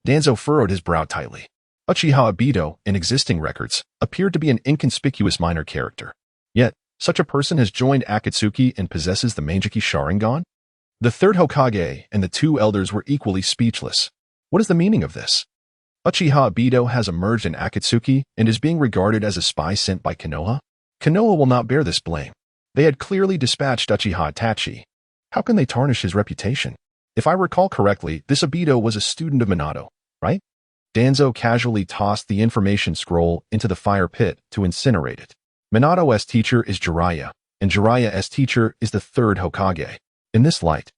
Danzo furrowed his brow tightly. Uchiha Obito, in existing records, appeared to be an inconspicuous minor character. Yet, such a person has joined Akatsuki and possesses the Manjiki Sharingan? The third Hokage and the two elders were equally speechless. What is the meaning of this? Uchiha Obito has emerged in Akatsuki and is being regarded as a spy sent by Konoha? Konoha will not bear this blame. They had clearly dispatched Uchiha Itachi. How can they tarnish his reputation? If I recall correctly, this Obito was a student of Minato, right? Danzo casually tossed the information scroll into the fire pit to incinerate it. Minato's teacher is Jiraiya, and Jiraiya's teacher is the third Hokage. In this light,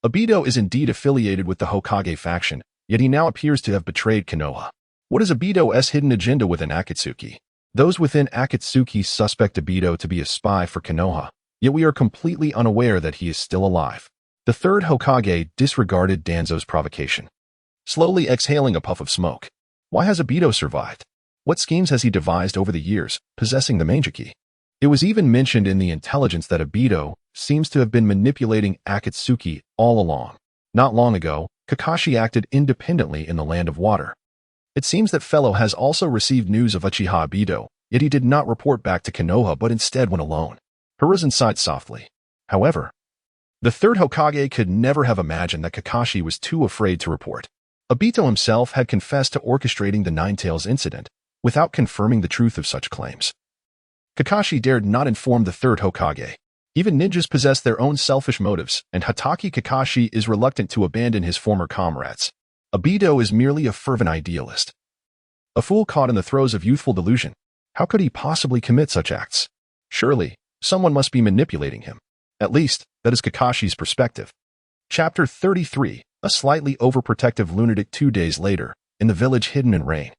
Obito is indeed affiliated with the Hokage faction, yet he now appears to have betrayed Konoha. What is Obito's hidden agenda within Akatsuki? Those within Akatsuki suspect Obito to be a spy for Konoha, yet we are completely unaware that he is still alive. The third Hokage disregarded Danzo's provocation, slowly exhaling a puff of smoke. Why has Obito survived? What schemes has he devised over the years, possessing the Mangekey? It was even mentioned in the intelligence that Obito seems to have been manipulating Akatsuki all along. Not long ago, Kakashi acted independently in the Land of Water. It seems that Fellow has also received news of Uchiha Obito, yet he did not report back to Konoha but instead went alone. Hiruzen sighed softly. However, the third Hokage could never have imagined that Kakashi was too afraid to report. Obito himself had confessed to orchestrating the Nine-Tails incident, without confirming the truth of such claims. Kakashi dared not inform the third Hokage. Even ninjas possess their own selfish motives, and Hatake Kakashi is reluctant to abandon his former comrades. Obito is merely a fervent idealist. A fool caught in the throes of youthful delusion. How could he possibly commit such acts? Surely, someone must be manipulating him. At least, that is Kakashi's perspective. Chapter 33, a slightly overprotective lunatic 2 days later, in the village hidden in rain.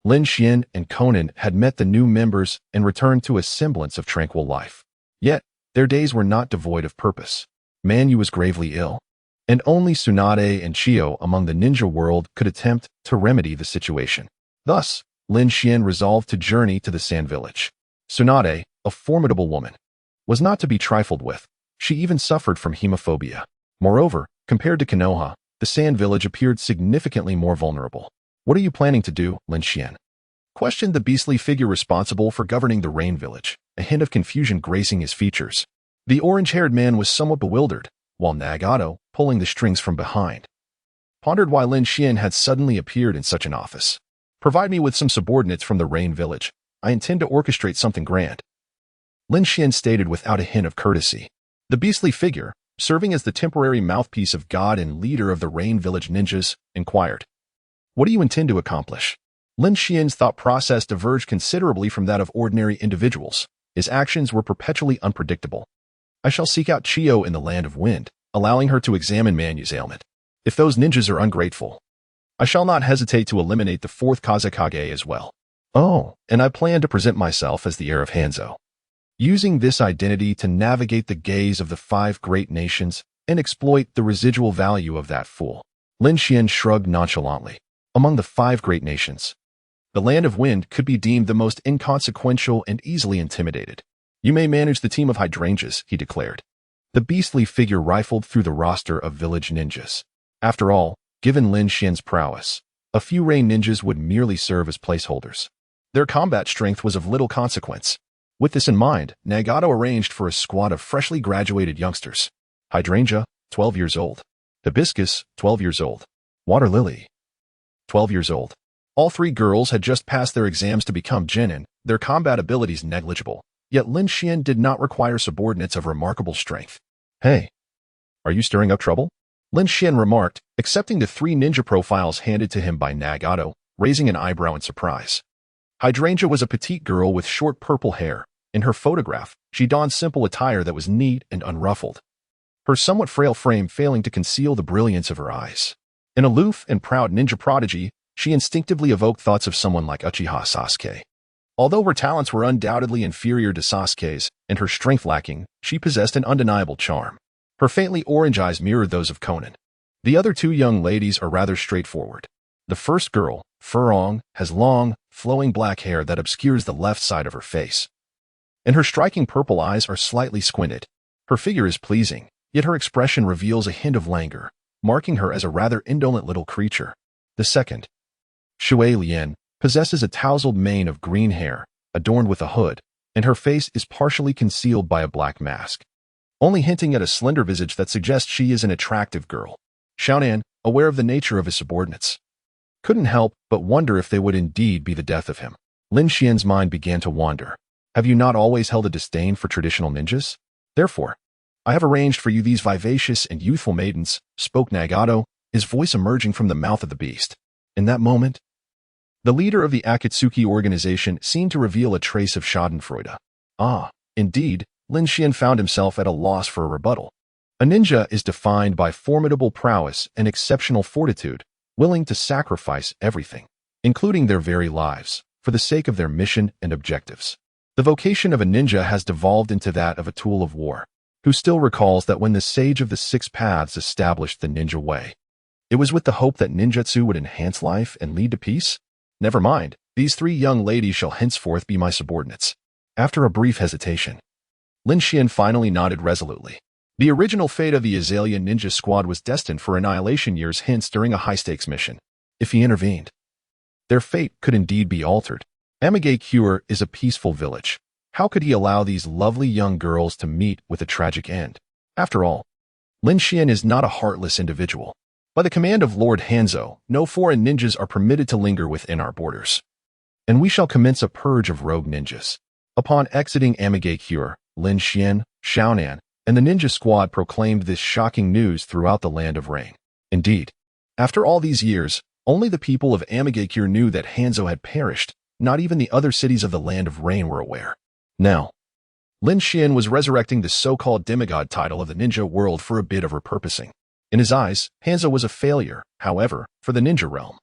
Lin Xian and Conan had met the new members and returned to a semblance of tranquil life. Yet, their days were not devoid of purpose. Manyu was gravely ill, and only Tsunade and Chio among the ninja world could attempt to remedy the situation. Thus, Lin Xian resolved to journey to the Sand Village. Tsunade, a formidable woman, was not to be trifled with. She even suffered from hemophobia. Moreover, compared to Konoha, the Sand Village appeared significantly more vulnerable. What are you planning to do, Lin Xian? Questioned the beastly figure responsible for governing the Rain Village, a hint of confusion gracing his features. The orange-haired man was somewhat bewildered, while Nagato, pulling the strings from behind, pondered why Lin Xian had suddenly appeared in such an office. Provide me with some subordinates from the Rain Village. I intend to orchestrate something grand. Lin Xian stated without a hint of courtesy. The beastly figure, serving as the temporary mouthpiece of God and leader of the Rain Village ninjas, inquired. What do you intend to accomplish? Lin Xian's thought process diverged considerably from that of ordinary individuals. His actions were perpetually unpredictable. I shall seek out Chio in the Land of Wind, allowing her to examine Manyu's ailment. If those ninjas are ungrateful, I shall not hesitate to eliminate the fourth Kazekage as well. Oh, and I plan to present myself as the heir of Hanzo, using this identity to navigate the gaze of the 5 great nations and exploit the residual value of that fool. Lin Xian shrugged nonchalantly. Among the 5 great nations, the Land of Wind could be deemed the most inconsequential and easily intimidated. You may manage the team of hydrangeas, he declared. The beastly figure rifled through the roster of village ninjas. After all, given Lin Xian's prowess, a few rain ninjas would merely serve as placeholders. Their combat strength was of little consequence. With this in mind, Nagato arranged for a squad of freshly graduated youngsters. Hydrangea, 12 years old. Hibiscus, 12 years old. Water Lily, 12 years old. All 3 girls had just passed their exams to become genin, their combat abilities negligible. Yet Lin Xian did not require subordinates of remarkable strength. Hey, are you stirring up trouble? Lin Xian remarked, accepting the 3 ninja profiles handed to him by Nagato, raising an eyebrow in surprise. Hydrangea was a petite girl with short purple hair. In her photograph, she donned simple attire that was neat and unruffled, her somewhat frail frame failing to conceal the brilliance of her eyes. An aloof and proud ninja prodigy, she instinctively evoked thoughts of someone like Uchiha Sasuke. Although her talents were undoubtedly inferior to Sasuke's and her strength lacking, she possessed an undeniable charm. Her faintly orange eyes mirrored those of Conan. The other 2 young ladies are rather straightforward. The first girl, Furong, has long, flowing black hair that obscures the left side of her face, and her striking purple eyes are slightly squinted. Her figure is pleasing, yet her expression reveals a hint of languor, marking her as a rather indolent little creature. The second, Shui Lian, possesses a tousled mane of green hair, adorned with a hood, and her face is partially concealed by a black mask, only hinting at a slender visage that suggests she is an attractive girl. Xiaonan, aware of the nature of his subordinates, couldn't help but wonder if they would indeed be the death of him. Lin Xian's mind began to wander. Have you not always held a disdain for traditional ninjas? Therefore, I have arranged for you these vivacious and youthful maidens, spoke Nagato, his voice emerging from the mouth of the beast. In that moment, the leader of the Akatsuki organization seemed to reveal a trace of schadenfreude. Ah, indeed, Lin Xian found himself at a loss for a rebuttal. A ninja is defined by formidable prowess and exceptional fortitude, willing to sacrifice everything, including their very lives, for the sake of their mission and objectives. The vocation of a ninja has devolved into that of a tool of war, who still recalls that when the sage of the six paths established the ninja way, it was with the hope that ninjutsu would enhance life and lead to peace? Never mind, these three young ladies shall henceforth be my subordinates. After a brief hesitation, Lin Xian finally nodded resolutely. The original fate of the Azalea Ninja Squad was destined for annihilation years hence during a high-stakes mission. If he intervened, their fate could indeed be altered. Amigakure is a peaceful village. How could he allow these lovely young girls to meet with a tragic end? After all, Lin Xian is not a heartless individual. By the command of Lord Hanzo, no foreign ninjas are permitted to linger within our borders. And we shall commence a purge of rogue ninjas. Upon exiting Amigakure, Lin Xian, Xiaonan, and the ninja squad proclaimed this shocking news throughout the Land of Rain. Indeed, after all these years, only the people of Amigakure knew that Hanzo had perished. Not even the other cities of the Land of Rain were aware. Now, Lin Xian was resurrecting the so-called demigod title of the ninja world for a bit of repurposing. In his eyes, Hanzo was a failure, however, for the ninja realm.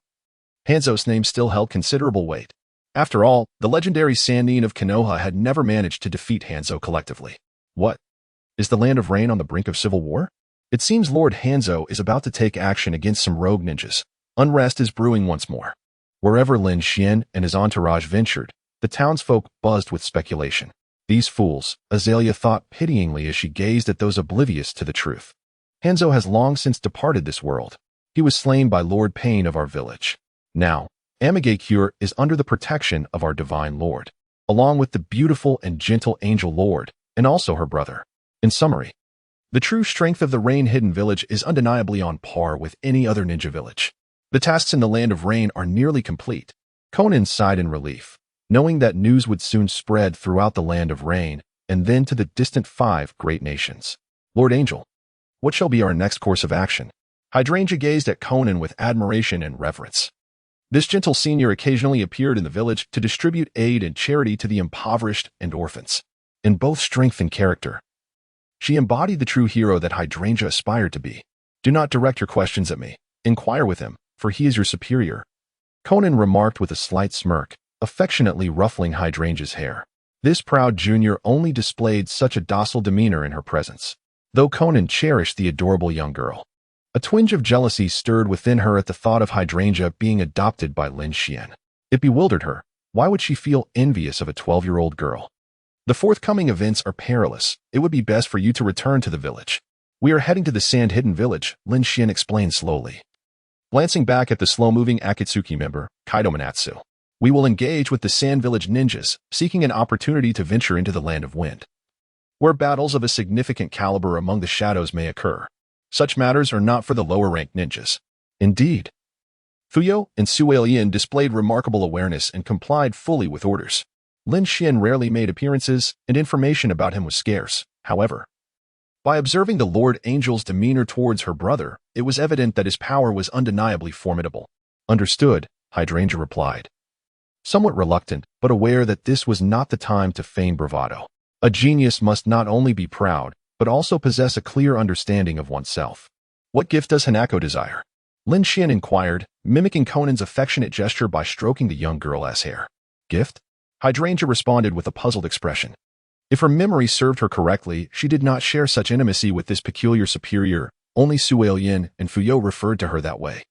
Hanzo's name still held considerable weight. After all, the legendary Sannin of Konoha had never managed to defeat Hanzo collectively. What? Is the Land of Rain on the brink of civil war? It seems Lord Hanzo is about to take action against some rogue ninjas. Unrest is brewing once more. Wherever Lin Xian and his entourage ventured, the townsfolk buzzed with speculation. These fools, Azalea thought pityingly as she gazed at those oblivious to the truth. Hanzo has long since departed this world. He was slain by Lord Pain of our village. Now, Amigakure is under the protection of our divine lord, along with the beautiful and gentle angel lord, and also her brother. In summary, the true strength of the Rain-Hidden Village is undeniably on par with any other ninja village. The tasks in the Land of Rain are nearly complete. Conan sighed in relief, knowing that news would soon spread throughout the Land of Rain, and then to the distant 5 great nations. Lord Angel, what shall be our next course of action? Hydrangea gazed at Conan with admiration and reverence. This gentle senior occasionally appeared in the village to distribute aid and charity to the impoverished and orphans. In both strength and character, she embodied the true hero that Hydrangea aspired to be. Do not direct your questions at me. Inquire with him, for he is your superior, Conan remarked with a slight smirk, affectionately ruffling Hydrangea's hair. This proud junior only displayed such a docile demeanor in her presence, though Conan cherished the adorable young girl. A twinge of jealousy stirred within her at the thought of Hydrangea being adopted by Lin Xian. It bewildered her. Why would she feel envious of a 12-year-old girl? The forthcoming events are perilous. It would be best for you to return to the village. We are heading to the Sand-Hidden Village, Lin Xian explained slowly. Glancing back at the slow-moving Akatsuki member, Kaido Manatsu, we will engage with the Sand Village ninjas, seeking an opportunity to venture into the Land of Wind, where battles of a significant caliber among the shadows may occur. Such matters are not for the lower-ranked ninjas. Indeed, Fuyo and Suelian displayed remarkable awareness and complied fully with orders. Lin Xian rarely made appearances, and information about him was scarce. However, by observing the Lord Angel's demeanor towards her brother, it was evident that his power was undeniably formidable. Understood, Hydrangea replied, somewhat reluctant, but aware that this was not the time to feign bravado. A genius must not only be proud, but also possess a clear understanding of oneself. What gift does Hanako desire? Lin Xian inquired, mimicking Conan's affectionate gesture by stroking the young girl's hair. Gift? Hydrangea responded with a puzzled expression. If her memory served her correctly, she did not share such intimacy with this peculiar superior. Only Suelian and Fuyo referred to her that way.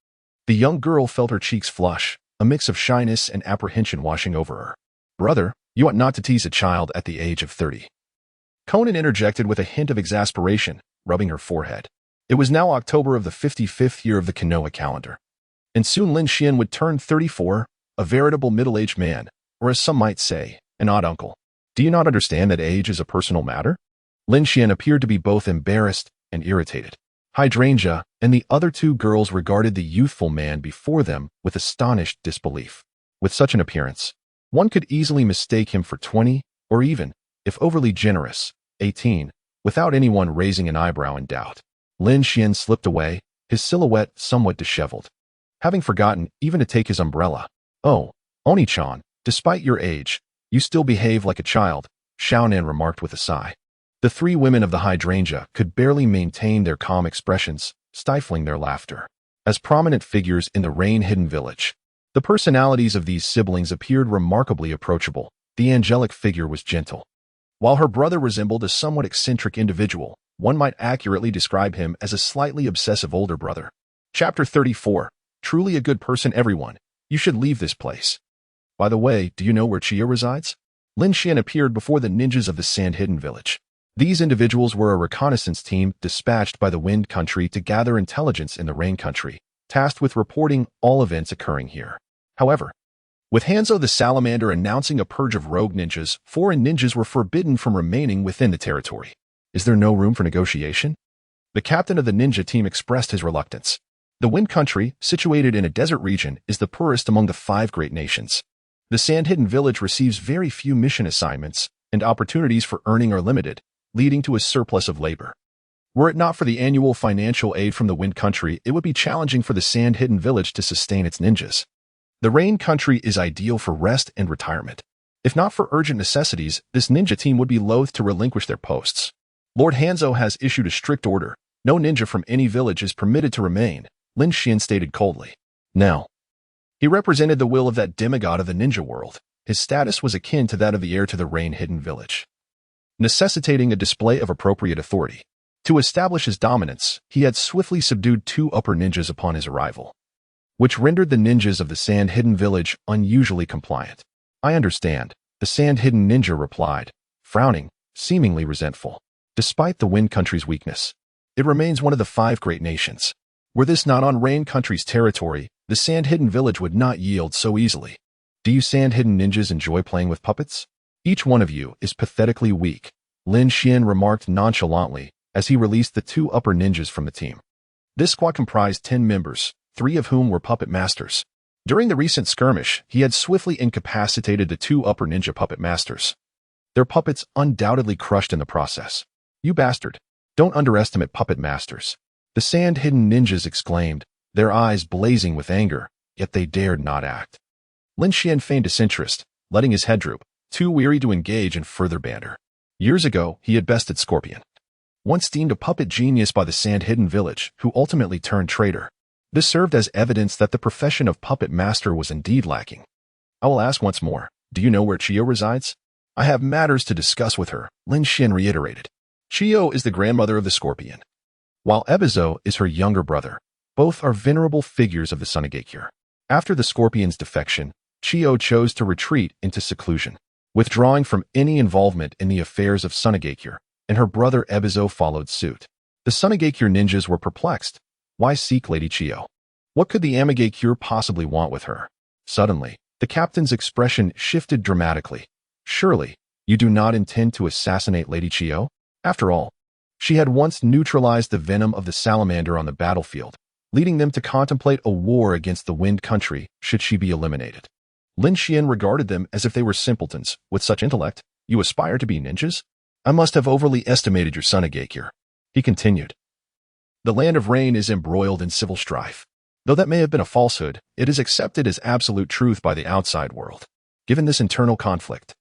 The young girl felt her cheeks flush, a mix of shyness and apprehension washing over her. Brother, you ought not to tease a child at the age of 30. Conan interjected with a hint of exasperation, rubbing her forehead. It was now October of the 55th year of the Konoha calendar, and soon Lin Xian would turn 34, a veritable middle-aged man, or as some might say, an odd uncle. Do you not understand that age is a personal matter? Lin Xian appeared to be both embarrassed and irritated. Hydrangea and the other two girls regarded the youthful man before them with astonished disbelief. With such an appearance, one could easily mistake him for 20, or even, if overly generous, 18, without anyone raising an eyebrow in doubt. Lin Xian slipped away, his silhouette somewhat disheveled, having forgotten even to take his umbrella. "Oh, Oni-chan, despite your age, you still behave like a child," Xiaonan remarked with a sigh. The three women of the hydrangea could barely maintain their calm expressions, stifling their laughter. As prominent figures in the rain-hidden village, the personalities of these siblings appeared remarkably approachable. The angelic figure was gentle. While her brother resembled a somewhat eccentric individual, one might accurately describe him as a slightly obsessive older brother. Chapter 34. Truly a good person, everyone. You should leave this place. By the way, do you know where Chiyo resides? Lin Xian appeared before the ninjas of the sand-hidden village. These individuals were a reconnaissance team dispatched by the Wind Country to gather intelligence in the Rain Country, tasked with reporting all events occurring here. However, with Hanzo the Salamander announcing a purge of rogue ninjas, foreign ninjas were forbidden from remaining within the territory. Is there no room for negotiation? The captain of the ninja team expressed his reluctance. The Wind Country, situated in a desert region, is the poorest among the 5 great nations. The sand-hidden village receives very few mission assignments, and opportunities for earning are limited, leading to a surplus of labor. Were it not for the annual financial aid from the Wind Country, it would be challenging for the sand-hidden village to sustain its ninjas. The Rain Country is ideal for rest and retirement. If not for urgent necessities, this ninja team would be loath to relinquish their posts. Lord Hanzo has issued a strict order. No ninja from any village is permitted to remain, Lin Xian stated coldly. Now, he represented the will of that demigod of the ninja world. His status was akin to that of the heir to the rain-hidden village, necessitating a display of appropriate authority. To establish his dominance, he had swiftly subdued 2 upper ninjas upon his arrival, which rendered the ninjas of the sand-hidden village unusually compliant. "I understand," the sand-hidden ninja replied, frowning, seemingly resentful. Despite the Wind Country's weakness, it remains one of the 5 great nations. Were this not on Rain Country's territory, the sand-hidden village would not yield so easily. Do you sand-hidden ninjas enjoy playing with puppets? Each one of you is pathetically weak, Lin Xian remarked nonchalantly as he released the 2 upper ninjas from the team. This squad comprised 10 members, 3 of whom were puppet masters. During the recent skirmish, he had swiftly incapacitated the 2 upper ninja puppet masters. Their puppets undoubtedly crushed in the process. "You bastard! Don't underestimate puppet masters," the sand-hidden ninjas exclaimed, their eyes blazing with anger, yet they dared not act. Lin Xian feigned disinterest, letting his head droop, too weary to engage in further banter. Years ago, he had bested Scorpion, once deemed a puppet genius by the sand-hidden village, who ultimately turned traitor. This served as evidence that the profession of puppet master was indeed lacking. "I will ask once more, do you know where Chiyo resides?" "I have matters to discuss with her," Lin Xian reiterated. Chiyo is the grandmother of the Scorpion, while Ebizo is her younger brother. Both are venerable figures of the Sunagakure. After the Scorpion's defection, Chiyo chose to retreat into seclusion, withdrawing from any involvement in the affairs of Sunagakure, and her brother Ebizo followed suit. The Sunagakure ninjas were perplexed. Why seek Lady Chiyo? What could the Amagakure possibly want with her? Suddenly, the captain's expression shifted dramatically. "Surely, you do not intend to assassinate Lady Chiyo? After all, she had once neutralized the venom of the salamander on the battlefield, leading them to contemplate a war against the Wind Country should she be eliminated." Lin Xian regarded them as if they were simpletons. "With such intellect, you aspire to be ninjas? I must have overly estimated your Sunagakure," he continued. "The land of rain is embroiled in civil strife. Though that may have been a falsehood, it is accepted as absolute truth by the outside world. Given this internal conflict,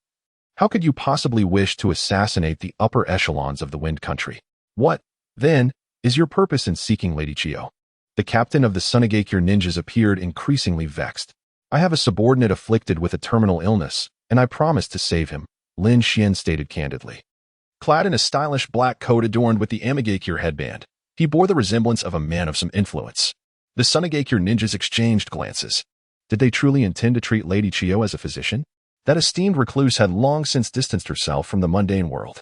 how could you possibly wish to assassinate the upper echelons of the Wind Country? What, then, is your purpose in seeking Lady Chiyo?" The captain of the Sunagakure ninjas appeared increasingly vexed. "I have a subordinate afflicted with a terminal illness, and I promised to save him," Lin Xian stated candidly. Clad in a stylish black coat adorned with the Amagakure headband, he bore the resemblance of a man of some influence. The Sunagakure ninjas exchanged glances. Did they truly intend to treat Lady Chiyo as a physician? That esteemed recluse had long since distanced herself from the mundane world.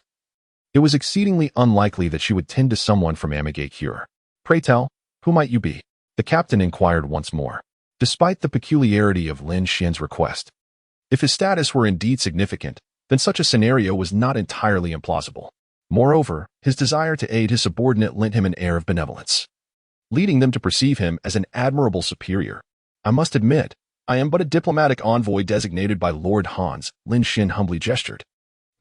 It was exceedingly unlikely that she would tend to someone from Amagakure. "Pray tell, who might you be?" the captain inquired once more, despite the peculiarity of Lin Xian's request. If his status were indeed significant, then such a scenario was not entirely implausible. Moreover, his desire to aid his subordinate lent him an air of benevolence, leading them to perceive him as an admirable superior. I must admit, I am but a diplomatic envoy designated by Lord Hans, Lin Xin humbly gestured.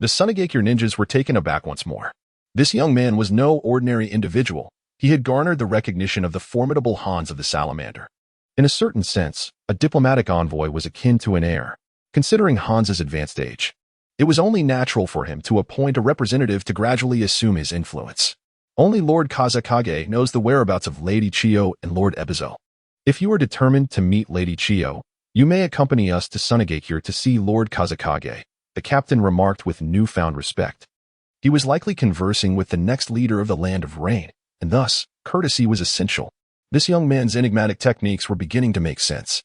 The Sunagakure ninjas were taken aback once more. This young man was no ordinary individual. He had garnered the recognition of the formidable Hans of the Salamander. In a certain sense, a diplomatic envoy was akin to an heir. Considering Hans's advanced age, it was only natural for him to appoint a representative to gradually assume his influence. Only Lord Kazakage knows the whereabouts of Lady Chiyo and Lord Ebizo. If you are determined to meet Lady Chiyo, you may accompany us to Sunagakure to see Lord Kazakage, the captain remarked with newfound respect. He was likely conversing with the next leader of the Land of Rain, and thus, courtesy was essential. This young man's enigmatic techniques were beginning to make sense.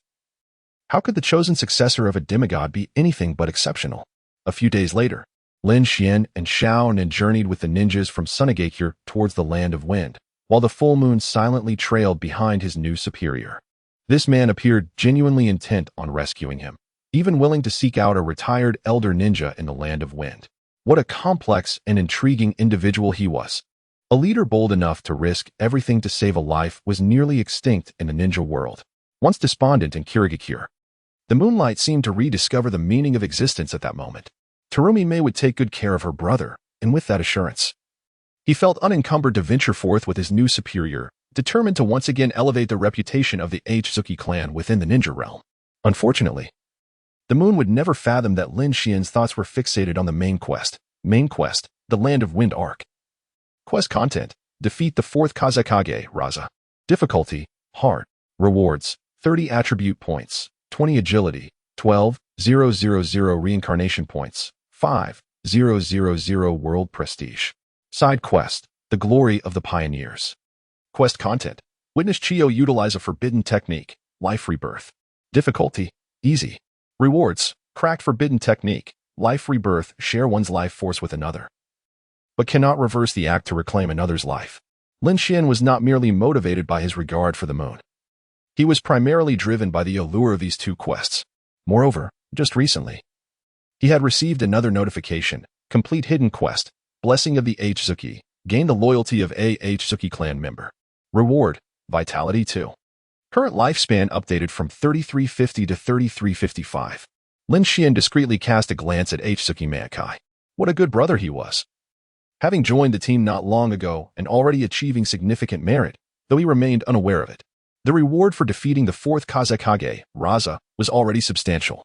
How could the chosen successor of a demigod be anything but exceptional? A few days later, Lin Xian and Xiao Nin journeyed with the ninjas from Sunagakure towards the Land of Wind, while the full moon silently trailed behind his new superior. This man appeared genuinely intent on rescuing him, even willing to seek out a retired elder ninja in the Land of Wind. What a complex and intriguing individual he was. A leader bold enough to risk everything to save a life was nearly extinct in the ninja world. Once despondent in Kirigakure, the moonlight seemed to rediscover the meaning of existence at that moment. Terumi Mei would take good care of her brother, and with that assurance, he felt unencumbered to venture forth with his new superior, determined to once again elevate the reputation of the H-Zuki clan within the ninja realm. Unfortunately, the moon would never fathom that Lin Xian's thoughts were fixated on the main quest, the Land of Wind arc. Quest content: defeat the 4th Kazakage, Raza. Difficulty: hard. Rewards: 30 attribute points, 20 agility, 12,000 reincarnation points, 5,000 world prestige. Side quest: the glory of the pioneers. Quest content: witness Chiyo utilize a forbidden technique, life rebirth. Difficulty: easy. Rewards: cracked forbidden technique, life rebirth, share one's life force with another, but cannot reverse the act to reclaim another's life. Lin Xian was not merely motivated by his regard for the moon. He was primarily driven by the allure of these two quests. Moreover, just recently, he had received another notification: complete hidden quest, blessing of the H-Zuki, gain the loyalty of a H-Zuki clan member. Reward: vitality 2. Current lifespan updated from 3350 to 3355. Lin Xian discreetly cast a glance at H-Zuki Meikai. What a good brother he was. Having joined the team not long ago and already achieving significant merit, though he remained unaware of it. The reward for defeating the 4th Kazakage, Raza, was already substantial.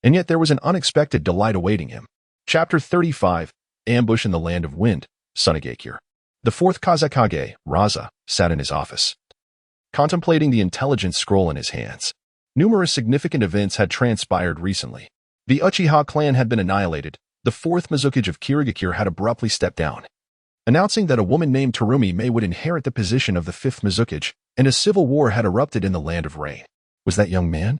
And yet there was an unexpected delight awaiting him. Chapter 35, Ambush in the Land of Wind, Sunagakure. The 4th Kazakage, Raza, sat in his office, contemplating the intelligence scroll in his hands. Numerous significant events had transpired recently. The Uchiha clan had been annihilated. The 4th Mizukage of Kirigakure had abruptly stepped down, announcing that a woman named Terumi Mei would inherit the position of the 5th Mizukage, and a civil war had erupted in the Land of Rain. Was that young man,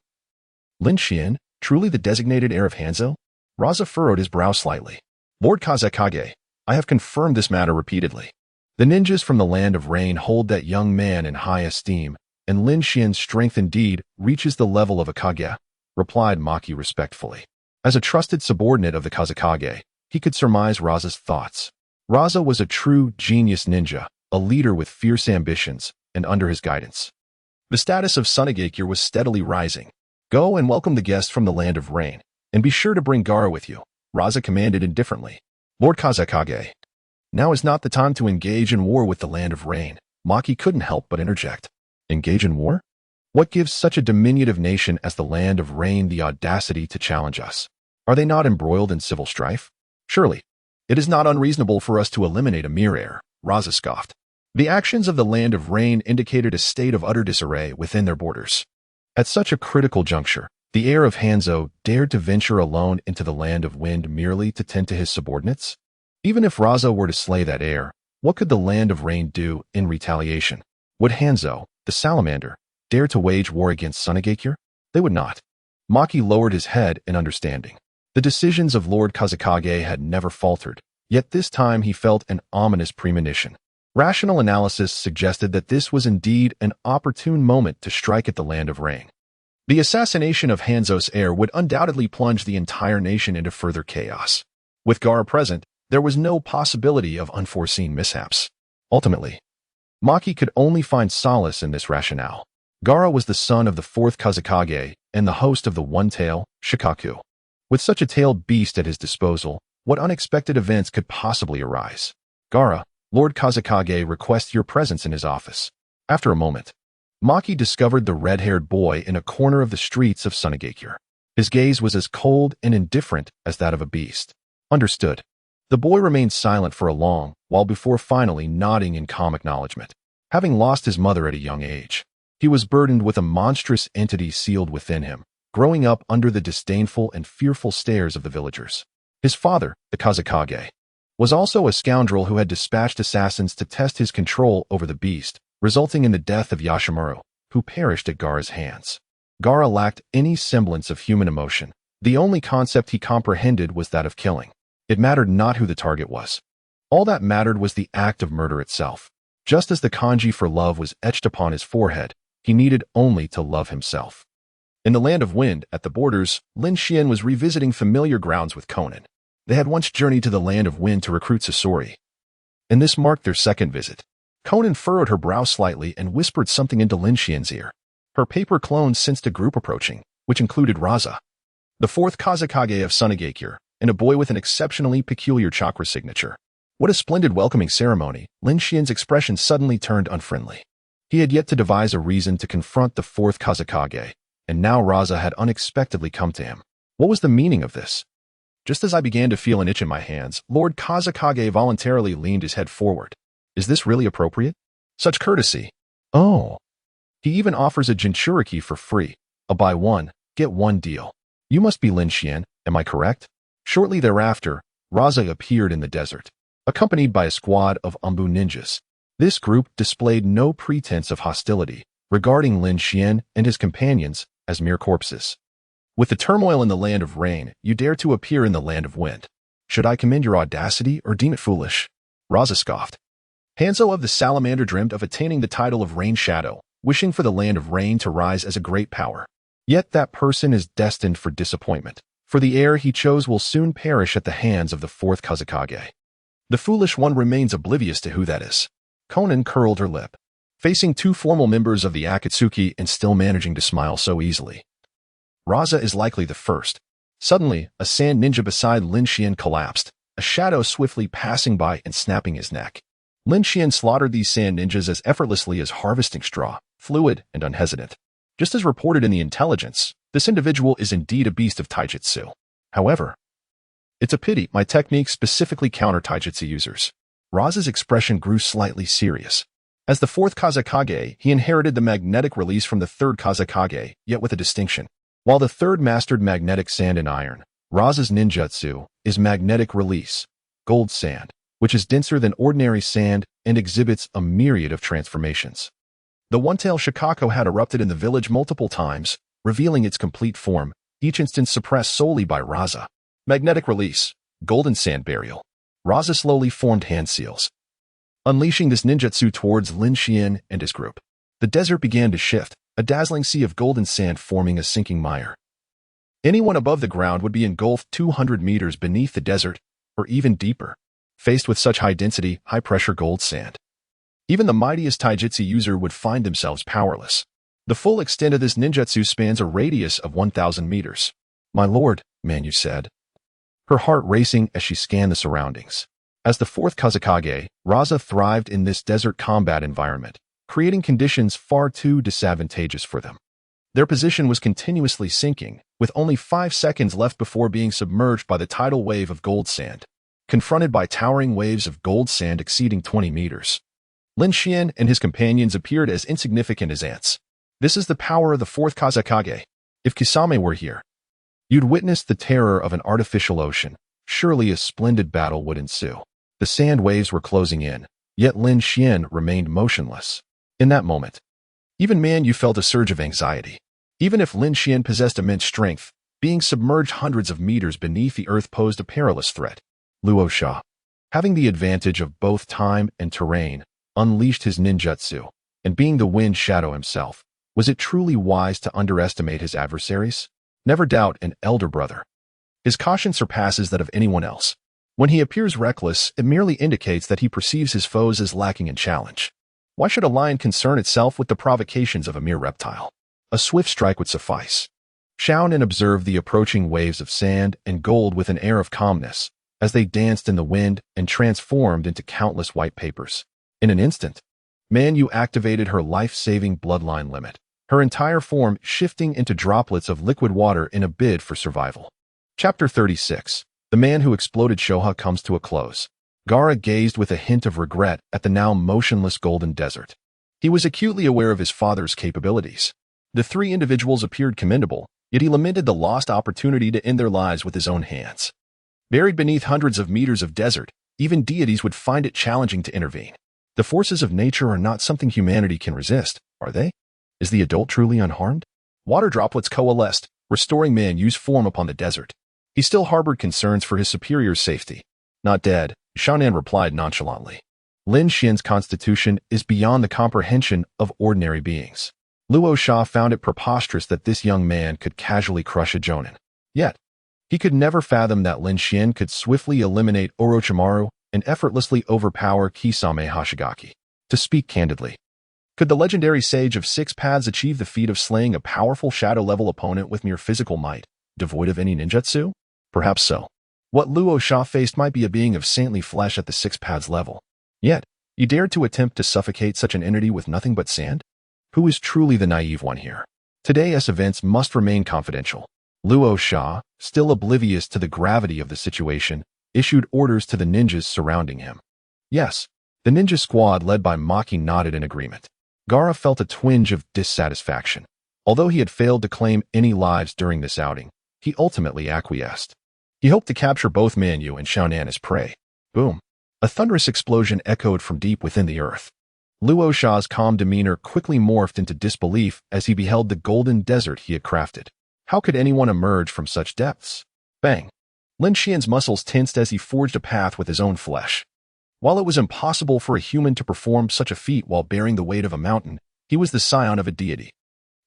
Lin Xian, truly the designated heir of Hanzo? Raza furrowed his brow slightly. Lord Kazakage, I have confirmed this matter repeatedly. The ninjas from the Land of Rain hold that young man in high esteem, and Lin Xian's strength indeed reaches the level of a Kage, replied Maki respectfully. As a trusted subordinate of the Kazakage, he could surmise Raza's thoughts. Raza was a true genius ninja, a leader with fierce ambitions, and under his guidance, the status of Sunagakure was steadily rising. Go and welcome the guests from the Land of Rain, and be sure to bring Gaara with you, Raza commanded indifferently. Lord Kazakage, now is not the time to engage in war with the Land of Rain. Maki couldn't help but interject. Engage in war? What gives such a diminutive nation as the Land of Rain the audacity to challenge us? Are they not embroiled in civil strife? Surely, it is not unreasonable for us to eliminate a mere heir, Raza scoffed. The actions of the Land of Rain indicated a state of utter disarray within their borders. At such a critical juncture, the heir of Hanzo dared to venture alone into the Land of Wind merely to tend to his subordinates? Even if Raza were to slay that heir, what could the Land of Rain do in retaliation? Would Hanzo, the salamander, dare to wage war against Sunagakure? They would not. Maki lowered his head in understanding. The decisions of Lord Kazakage had never faltered, yet this time he felt an ominous premonition. Rational analysis suggested that this was indeed an opportune moment to strike at the Land of Rain. The assassination of Hanzo's heir would undoubtedly plunge the entire nation into further chaos. With Gaara present, There was no possibility of unforeseen mishaps. Ultimately, Maki could only find solace in this rationale. Gaara was the son of the fourth Kazekage and the host of the One-Tail, Shikaku. With such a tailed beast at his disposal, what unexpected events could possibly arise? Gaara, Lord Kazekage requests your presence in his office. After a moment, Maki discovered the red-haired boy in a corner of the streets of Sunagakure. His gaze was as cold and indifferent as that of a beast. Understood. The boy remained silent for a long while before finally nodding in calm acknowledgement. Having lost his mother at a young age, he was burdened with a monstrous entity sealed within him, growing up under the disdainful and fearful stares of the villagers. His father, the Kazekage, was also a scoundrel who had dispatched assassins to test his control over the beast, resulting in the death of Yashimaru, who perished at Gaara's hands. Gaara lacked any semblance of human emotion. The only concept he comprehended was that of killing. It mattered not who the target was. All that mattered was the act of murder itself. Just as the kanji for love was etched upon his forehead, he needed only to love himself. In the Land of Wind, at the borders, Lin Xian was revisiting familiar grounds with Conan. They had once journeyed to the Land of Wind to recruit Sasori, and this marked their second visit. Conan furrowed her brow slightly and whispered something into Lin Xian's ear. Her paper clones sensed a group approaching, which included Raza, the fourth Kazekage of Sunagakure, and a boy with an exceptionally peculiar chakra signature. What a splendid welcoming ceremony! Lin Xian's expression suddenly turned unfriendly. He had yet to devise a reason to confront the fourth Kazekage, and now Raza had unexpectedly come to him. What was the meaning of this? Just as I began to feel an itch in my hands, Lord Kazekage voluntarily leaned his head forward. Is this really appropriate? Such courtesy. Oh. He even offers a Jinchuriki for free. A buy one, get one deal. You must be Lin Xian, am I correct? Shortly thereafter, Raza appeared in the desert, accompanied by a squad of Umbu ninjas. This group displayed no pretense of hostility, regarding Lin Xian and his companions as mere corpses. With the turmoil in the Land of Rain, you dare to appear in the Land of Wind. Should I commend your audacity or deem it foolish? Raza scoffed. Hanzo of the Salamander dreamed of attaining the title of Rain Shadow, wishing for the Land of Rain to rise as a great power. Yet that person is destined for disappointment, for the heir he chose will soon perish at the hands of the fourth Kazekage. The foolish one remains oblivious to who that is. Conan curled her lip, facing two formal members of the Akatsuki and still managing to smile so easily. Raza is likely the first. Suddenly, a sand ninja beside Lin Xian collapsed, a shadow swiftly passing by and snapping his neck. Lin Xian slaughtered these sand ninjas as effortlessly as harvesting straw, fluid and unhesitant. Just as reported in the intelligence, this individual is indeed a beast of taijutsu. However, it's a pity my techniques specifically counter taijutsu users. Raza's expression grew slightly serious. As the fourth Kazekage, he inherited the magnetic release from the third Kazekage, yet with a distinction. While the third mastered magnetic sand and iron, Raza's ninjutsu is magnetic release, gold sand, which is denser than ordinary sand and exhibits a myriad of transformations. The One-Tail Shikaku had erupted in the village multiple times, revealing its complete form, each instance suppressed solely by Raza. Magnetic release, golden sand burial. Raza slowly formed hand seals, unleashing this ninjutsu towards Lin Xian and his group. The desert began to shift, a dazzling sea of golden sand forming a sinking mire. Anyone above the ground would be engulfed 200 meters beneath the desert, or even deeper, faced with such high-density, high-pressure gold sand. Even the mightiest taijutsu user would find themselves powerless. The full extent of this ninjutsu spans a radius of 1,000 meters. My lord, Manu said, her heart racing as she scanned the surroundings. As the fourth Kazekage, Raza thrived in this desert combat environment, creating conditions far too disadvantageous for them. Their position was continuously sinking, with only 5 seconds left before being submerged by the tidal wave of gold sand. Confronted by towering waves of gold sand exceeding 20 meters, Lin Xian and his companions appeared as insignificant as ants. This is the power of the fourth Kazekage. If Kisame were here, you'd witness the terror of an artificial ocean. Surely a splendid battle would ensue. The sand waves were closing in, yet Lin Xian remained motionless. In that moment, even Manu felt a surge of anxiety. Even if Lin Xian possessed immense strength, being submerged hundreds of meters beneath the earth posed a perilous threat. Luo Sha, having the advantage of both time and terrain, unleashed his ninjutsu, and being the wind shadow himself, was it truly wise to underestimate his adversaries? Never doubt an elder brother. His caution surpasses that of anyone else. When he appears reckless, it merely indicates that he perceives his foes as lacking in challenge. Why should a lion concern itself with the provocations of a mere reptile? A swift strike would suffice. Xiaonan observed the approaching waves of sand and gold with an air of calmness, as they danced in the wind and transformed into countless white papers. In an instant, Man Yu activated her life-saving bloodline limit, her entire form shifting into droplets of liquid water in a bid for survival. Chapter 36. The Man Who Exploded Shoha comes to a close. Gaara gazed with a hint of regret at the now motionless golden desert. He was acutely aware of his father's capabilities. The three individuals appeared commendable, yet he lamented the lost opportunity to end their lives with his own hands. Buried beneath hundreds of meters of desert, even deities would find it challenging to intervene. The forces of nature are not something humanity can resist, are they? Is the adult truly unharmed? Water droplets coalesced, restoring Man Yu's form upon the desert. He still harbored concerns for his superior's safety. Not dead, Xiaonan replied nonchalantly. Lin Xian's constitution is beyond the comprehension of ordinary beings. Luo Sha found it preposterous that this young man could casually crush a Jonin. Yet, he could never fathom that Lin Xian could swiftly eliminate Orochimaru and effortlessly overpower Kisame Hashigaki. To speak candidly, could the legendary sage of six paths achieve the feat of slaying a powerful shadow-level opponent with mere physical might, devoid of any ninjutsu? Perhaps so. What Luo Sha faced might be a being of saintly flesh at the six paths level. Yet, he dared to attempt to suffocate such an entity with nothing but sand? Who is truly the naive one here? Today's events must remain confidential. Luo Sha, still oblivious to the gravity of the situation, issued orders to the ninjas surrounding him. Yes, the ninja squad led by Maki nodded in agreement. Gaara felt a twinge of dissatisfaction. Although he had failed to claim any lives during this outing, he ultimately acquiesced. He hoped to capture both Man Yu and Xiaonan as prey. Boom. A thunderous explosion echoed from deep within the earth. Luo Sha's calm demeanor quickly morphed into disbelief as he beheld the golden desert he had crafted. How could anyone emerge from such depths? Bang! Lin Xian's muscles tensed as he forged a path with his own flesh. While it was impossible for a human to perform such a feat while bearing the weight of a mountain, he was the scion of a deity.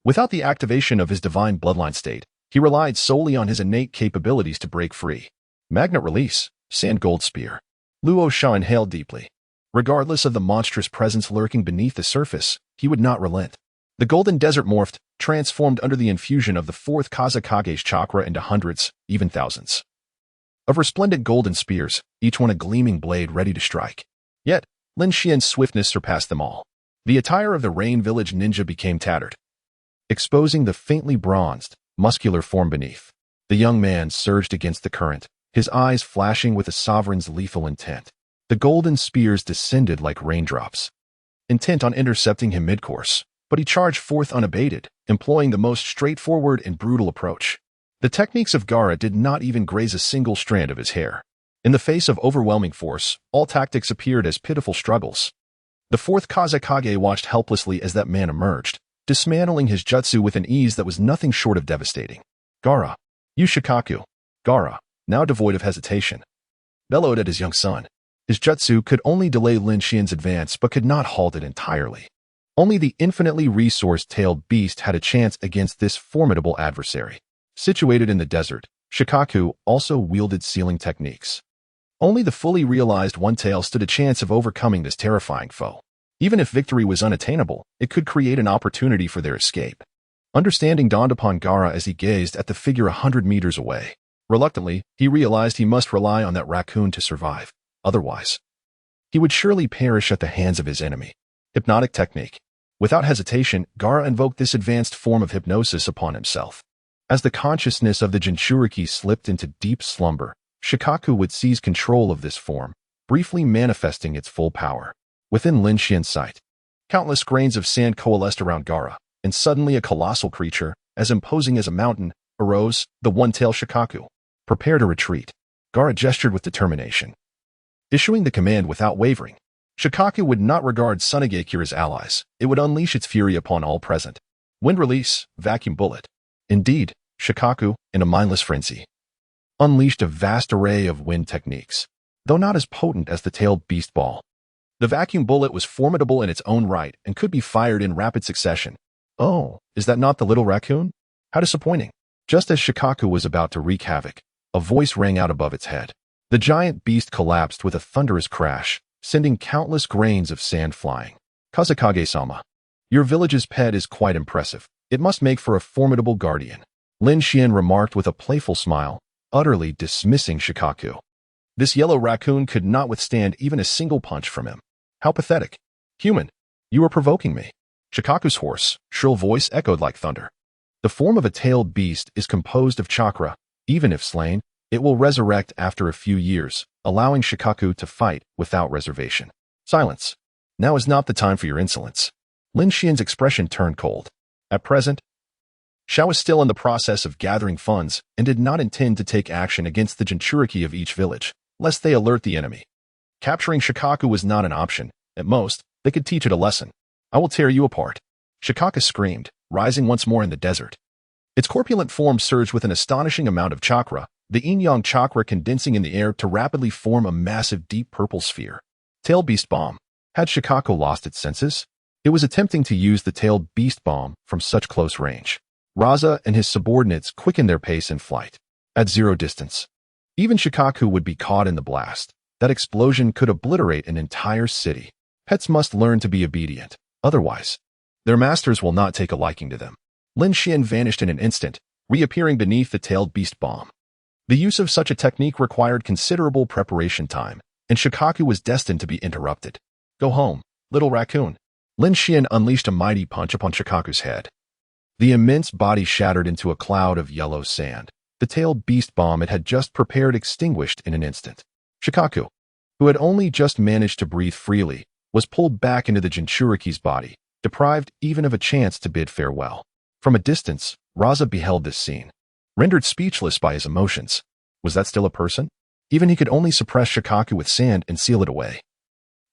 Without the activation of his divine bloodline state, he relied solely on his innate capabilities to break free. Magnet release, sand gold spear. Luo Sha inhaled deeply. Regardless of the monstrous presence lurking beneath the surface, he would not relent. The golden desert morphed, transformed under the infusion of the fourth Kazakage's chakra into hundreds, even thousands, of resplendent golden spears, each one a gleaming blade ready to strike. Yet, Lin Xian's swiftness surpassed them all. The attire of the Rain Village ninja became tattered, exposing the faintly bronzed, muscular form beneath. The young man surged against the current, his eyes flashing with a sovereign's lethal intent. The golden spears descended like raindrops, intent on intercepting him mid-course, but he charged forth unabated, employing the most straightforward and brutal approach. The techniques of Gaara did not even graze a single strand of his hair. In the face of overwhelming force, all tactics appeared as pitiful struggles. The fourth Kazakage watched helplessly as that man emerged, dismantling his jutsu with an ease that was nothing short of devastating. Gaara, you Shikaku. Gaara, now devoid of hesitation, bellowed at his young son. His jutsu could only delay Lin Xian's advance but could not halt it entirely. Only the infinitely resource-tailed beast had a chance against this formidable adversary. Situated in the desert, Shikaku also wielded sealing techniques. Only the fully realized one-tail stood a chance of overcoming this terrifying foe. Even if victory was unattainable, it could create an opportunity for their escape. Understanding dawned upon Gaara as he gazed at the figure 100 meters away. Reluctantly, he realized he must rely on that raccoon to survive. Otherwise, he would surely perish at the hands of his enemy. Hypnotic technique. Without hesitation, Gaara invoked this advanced form of hypnosis upon himself. As the consciousness of the Jinchuriki slipped into deep slumber, Shikaku would seize control of this form, briefly manifesting its full power. Within Lin Xian's sight, countless grains of sand coalesced around Gaara, and suddenly a colossal creature, as imposing as a mountain, arose, the one-tailed Shikaku. Prepare to retreat. Gaara gestured with determination, issuing the command without wavering. Shikaku would not regard Tsunegekure as allies. It would unleash its fury upon all present. Wind release, vacuum bullet. Indeed, Shikaku, in a mindless frenzy, unleashed a vast array of wind techniques, though not as potent as the tailed beast ball. The vacuum bullet was formidable in its own right and could be fired in rapid succession. Oh, is that not the little raccoon? How disappointing. Just as Shikaku was about to wreak havoc, a voice rang out above its head. The giant beast collapsed with a thunderous crash, sending countless grains of sand flying. Kazekage-sama, your village's pet is quite impressive. It must make for a formidable guardian, Lin Xian remarked with a playful smile, utterly dismissing Shikaku. This yellow raccoon could not withstand even a single punch from him. How pathetic. Human, you are provoking me. Shikaku's hoarse, shrill voice echoed like thunder. The form of a tailed beast is composed of chakra. Even if slain, it will resurrect after a few years, allowing Shikaku to fight without reservation. Silence. Now is not the time for your insolence. Lin Xian's expression turned cold. At present, Xiao was still in the process of gathering funds and did not intend to take action against the Jinchuriki of each village, lest they alert the enemy. Capturing Shikaku was not an option. At most, they could teach it a lesson. I will tear you apart. Shikaku screamed, rising once more in the desert. Its corpulent form surged with an astonishing amount of chakra, the yin-yang chakra condensing in the air to rapidly form a massive deep purple sphere. Tail Beast Bomb. Had Shikaku lost its senses? It was attempting to use the tailed beast bomb from such close range. Raza and his subordinates quickened their pace in flight. At zero distance, even Shikaku would be caught in the blast. That explosion could obliterate an entire city. Pets must learn to be obedient. Otherwise, their masters will not take a liking to them. Lin Xian vanished in an instant, reappearing beneath the tailed beast bomb. The use of such a technique required considerable preparation time, and Shikaku was destined to be interrupted. Go home, little raccoon. Lin Xian unleashed a mighty punch upon Shikaku's head. The immense body shattered into a cloud of yellow sand. The tailed beast bomb it had just prepared extinguished in an instant. Shikaku, who had only just managed to breathe freely, was pulled back into the Jinchuriki's body, deprived even of a chance to bid farewell. From a distance, Raza beheld this scene, rendered speechless by his emotions. Was that still a person? Even he could only suppress Shikaku with sand and seal it away.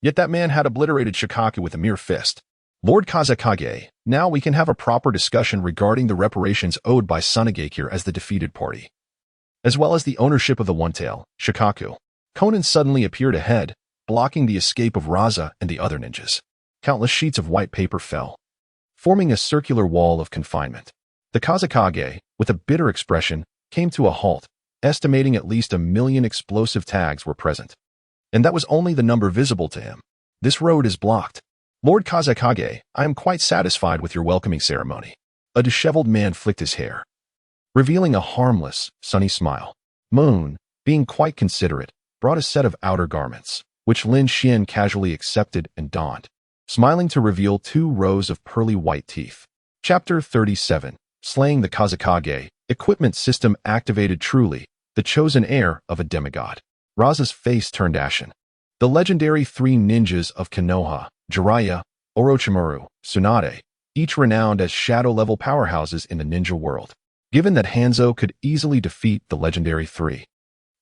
Yet that man had obliterated Shikaku with a mere fist. Lord Kazekage, now we can have a proper discussion regarding the reparations owed by Sunagakure as the defeated party, as well as the ownership of the one-tail, Shikaku. Conan suddenly appeared ahead, blocking the escape of Raza and the other ninjas. Countless sheets of white paper fell, forming a circular wall of confinement. The Kazekage, with a bitter expression, came to a halt, estimating at least 1 million explosive tags were present. And that was only the number visible to him. This road is blocked. Lord Kazekage, I am quite satisfied with your welcoming ceremony. A disheveled man flicked his hair, revealing a harmless, sunny smile. Moon, being quite considerate, brought a set of outer garments, which Lin Xian casually accepted and donned, smiling to reveal 2 rows of pearly white teeth. Chapter 37. Slaying the Kazekage. Equipment system activated. Truly, the chosen heir of a demigod. Raza's face turned ashen. The legendary 3 ninjas of Konoha, Jiraiya, Orochimaru, Tsunade, each renowned as shadow-level powerhouses in the ninja world. Given that Hanzo could easily defeat the legendary 3,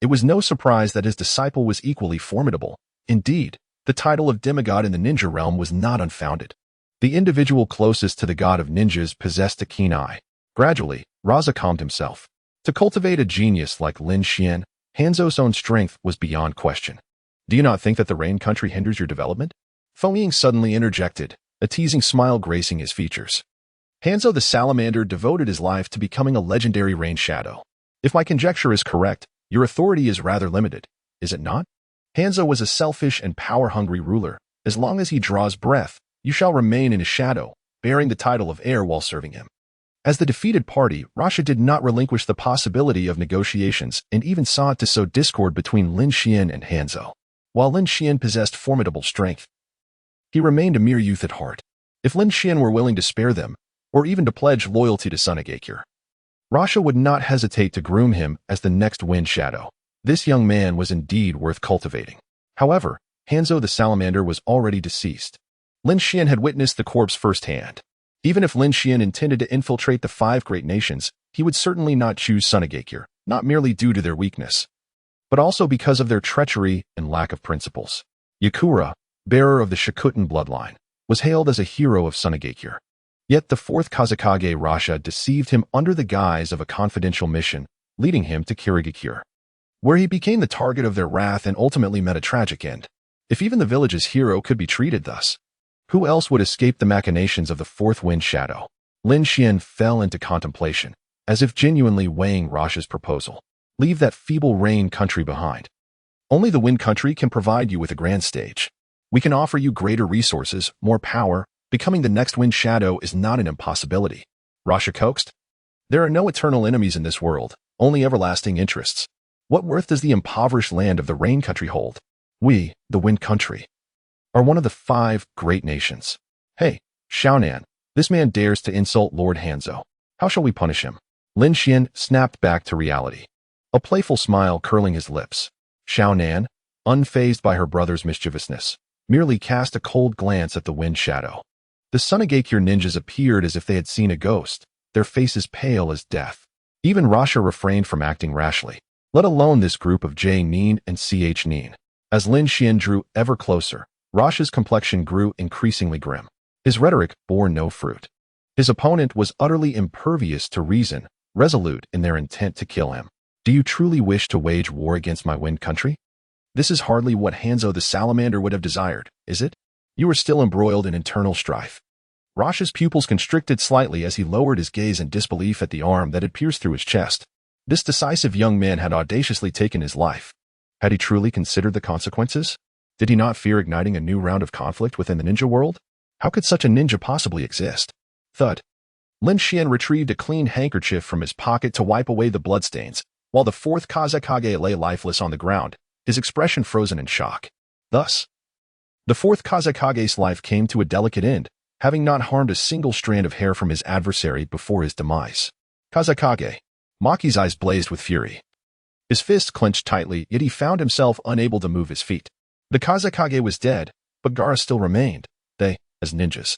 it was no surprise that his disciple was equally formidable. Indeed, the title of demigod in the ninja realm was not unfounded. The individual closest to the god of ninjas possessed a keen eye. Gradually, Raza calmed himself. To cultivate a genius like Lin Xian, Hanzo's own strength was beyond question. Do you not think that the rain country hinders your development? Feng Ying suddenly interjected, a teasing smile gracing his features. Hanzo the Salamander devoted his life to becoming a legendary rain shadow. If my conjecture is correct, your authority is rather limited, is it not? Hanzo was a selfish and power-hungry ruler. As long as he draws breath, you shall remain in his shadow, bearing the title of heir while serving him. As the defeated party, Rasha did not relinquish the possibility of negotiations and even sought to sow discord between Lin Xian and Hanzo. While Lin Xian possessed formidable strength, he remained a mere youth at heart. If Lin Xian were willing to spare them, or even to pledge loyalty to Sunagakure, Rasha would not hesitate to groom him as the next Wind Shadow. This young man was indeed worth cultivating. However, Hanzo the Salamander was already deceased. Lin Xian had witnessed the corpse firsthand. Even if Lin Xian intended to infiltrate the 5 great nations, he would certainly not choose Sunagakure, not merely due to their weakness, but also because of their treachery and lack of principles. Yakura, bearer of the Shikutan bloodline, was hailed as a hero of Sunagakure. Yet the 4th Kazekage Rasha deceived him under the guise of a confidential mission, leading him to Kirigakure, where he became the target of their wrath and ultimately met a tragic end. If even the village's hero could be treated thus, who else would escape the machinations of the 4th Wind Shadow? Lin Xian fell into contemplation, as if genuinely weighing Rasha's proposal. Leave that feeble rain country behind. Only the Wind Country can provide you with a grand stage. We can offer you greater resources, more power. Becoming the next Wind Shadow is not an impossibility. Rasha coaxed. There are no eternal enemies in this world, only everlasting interests. What worth does the impoverished land of the Rain Country hold? We, the Wind Country, are one of the 5 great nations. Hey, Xiaonan, this man dares to insult Lord Hanzhou. How shall we punish him? Lin Xian snapped back to reality, a playful smile curling his lips. Xiaonan, unfazed by her brother's mischievousness, merely cast a cold glance at the Wind Shadow. The Sunagakure ninjas appeared as if they had seen a ghost, their faces pale as death. Even Rasha refrained from acting rashly, let alone this group of J. Neen and Ch. Neen. As Lin Xian drew ever closer, Rasha's complexion grew increasingly grim. His rhetoric bore no fruit. His opponent was utterly impervious to reason, resolute in their intent to kill him. Do you truly wish to wage war against my Wind Country? This is hardly what Hanzhou the Salamander would have desired, is it? You are still embroiled in internal strife. Rasha's pupils constricted slightly as he lowered his gaze in disbelief at the arm that had pierced through his chest. This decisive young man had audaciously taken his life. Had he truly considered the consequences? Did he not fear igniting a new round of conflict within the ninja world? How could such a ninja possibly exist? Thud. Lin Xian retrieved a clean handkerchief from his pocket to wipe away the bloodstains, while the 4th Kazekage lay lifeless on the ground, his expression frozen in shock. Thus, the 4th Kazekage's life came to a delicate end, having not harmed a single strand of hair from his adversary before his demise. Kazekage. Maki's eyes blazed with fury. His fists clenched tightly, yet he found himself unable to move his feet. The Kazekage was dead, but Gaara still remained. They, as ninjas,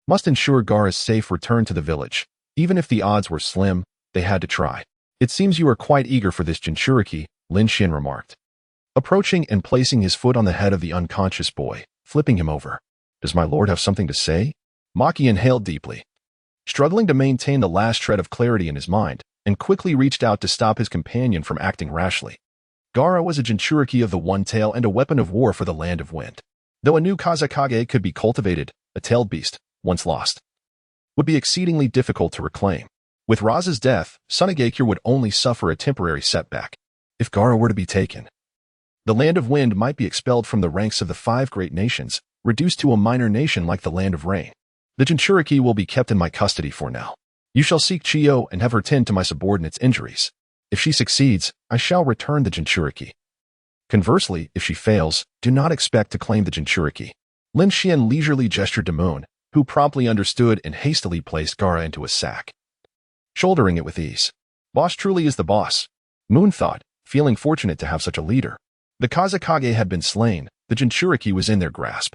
must ensure Gaara's safe return to the village. Even if the odds were slim, they had to try. It seems you are quite eager for this Jinchuriki, Lin Xian remarked, approaching and placing his foot on the head of the unconscious boy, flipping him over. Does my lord have something to say? Maki inhaled deeply, struggling to maintain the last shred of clarity in his mind, and quickly reached out to stop his companion from acting rashly. Gaara was a Jinchuriki of the One Tail and a weapon of war for the Land of Wind. Though a new Kazekage could be cultivated, a tailed beast, once lost, would be exceedingly difficult to reclaim. With Raza's death, Sunagakure would only suffer a temporary setback. If Gaara were to be taken, the Land of Wind might be expelled from the ranks of the 5 great nations, reduced to a minor nation like the Land of Rain. The Jinchuriki will be kept in my custody for now. You shall seek Chiyo and have her tend to my subordinate's injuries. If she succeeds, I shall return the Jinchuriki. Conversely, if she fails, do not expect to claim the Jinchuriki. Lin Xian leisurely gestured to Moon, who promptly understood and hastily placed Gaara into a sack, shouldering it with ease. Boss truly is the boss, Moon thought, feeling fortunate to have such a leader. The Kazekage had been slain, the Jinchuriki was in their grasp,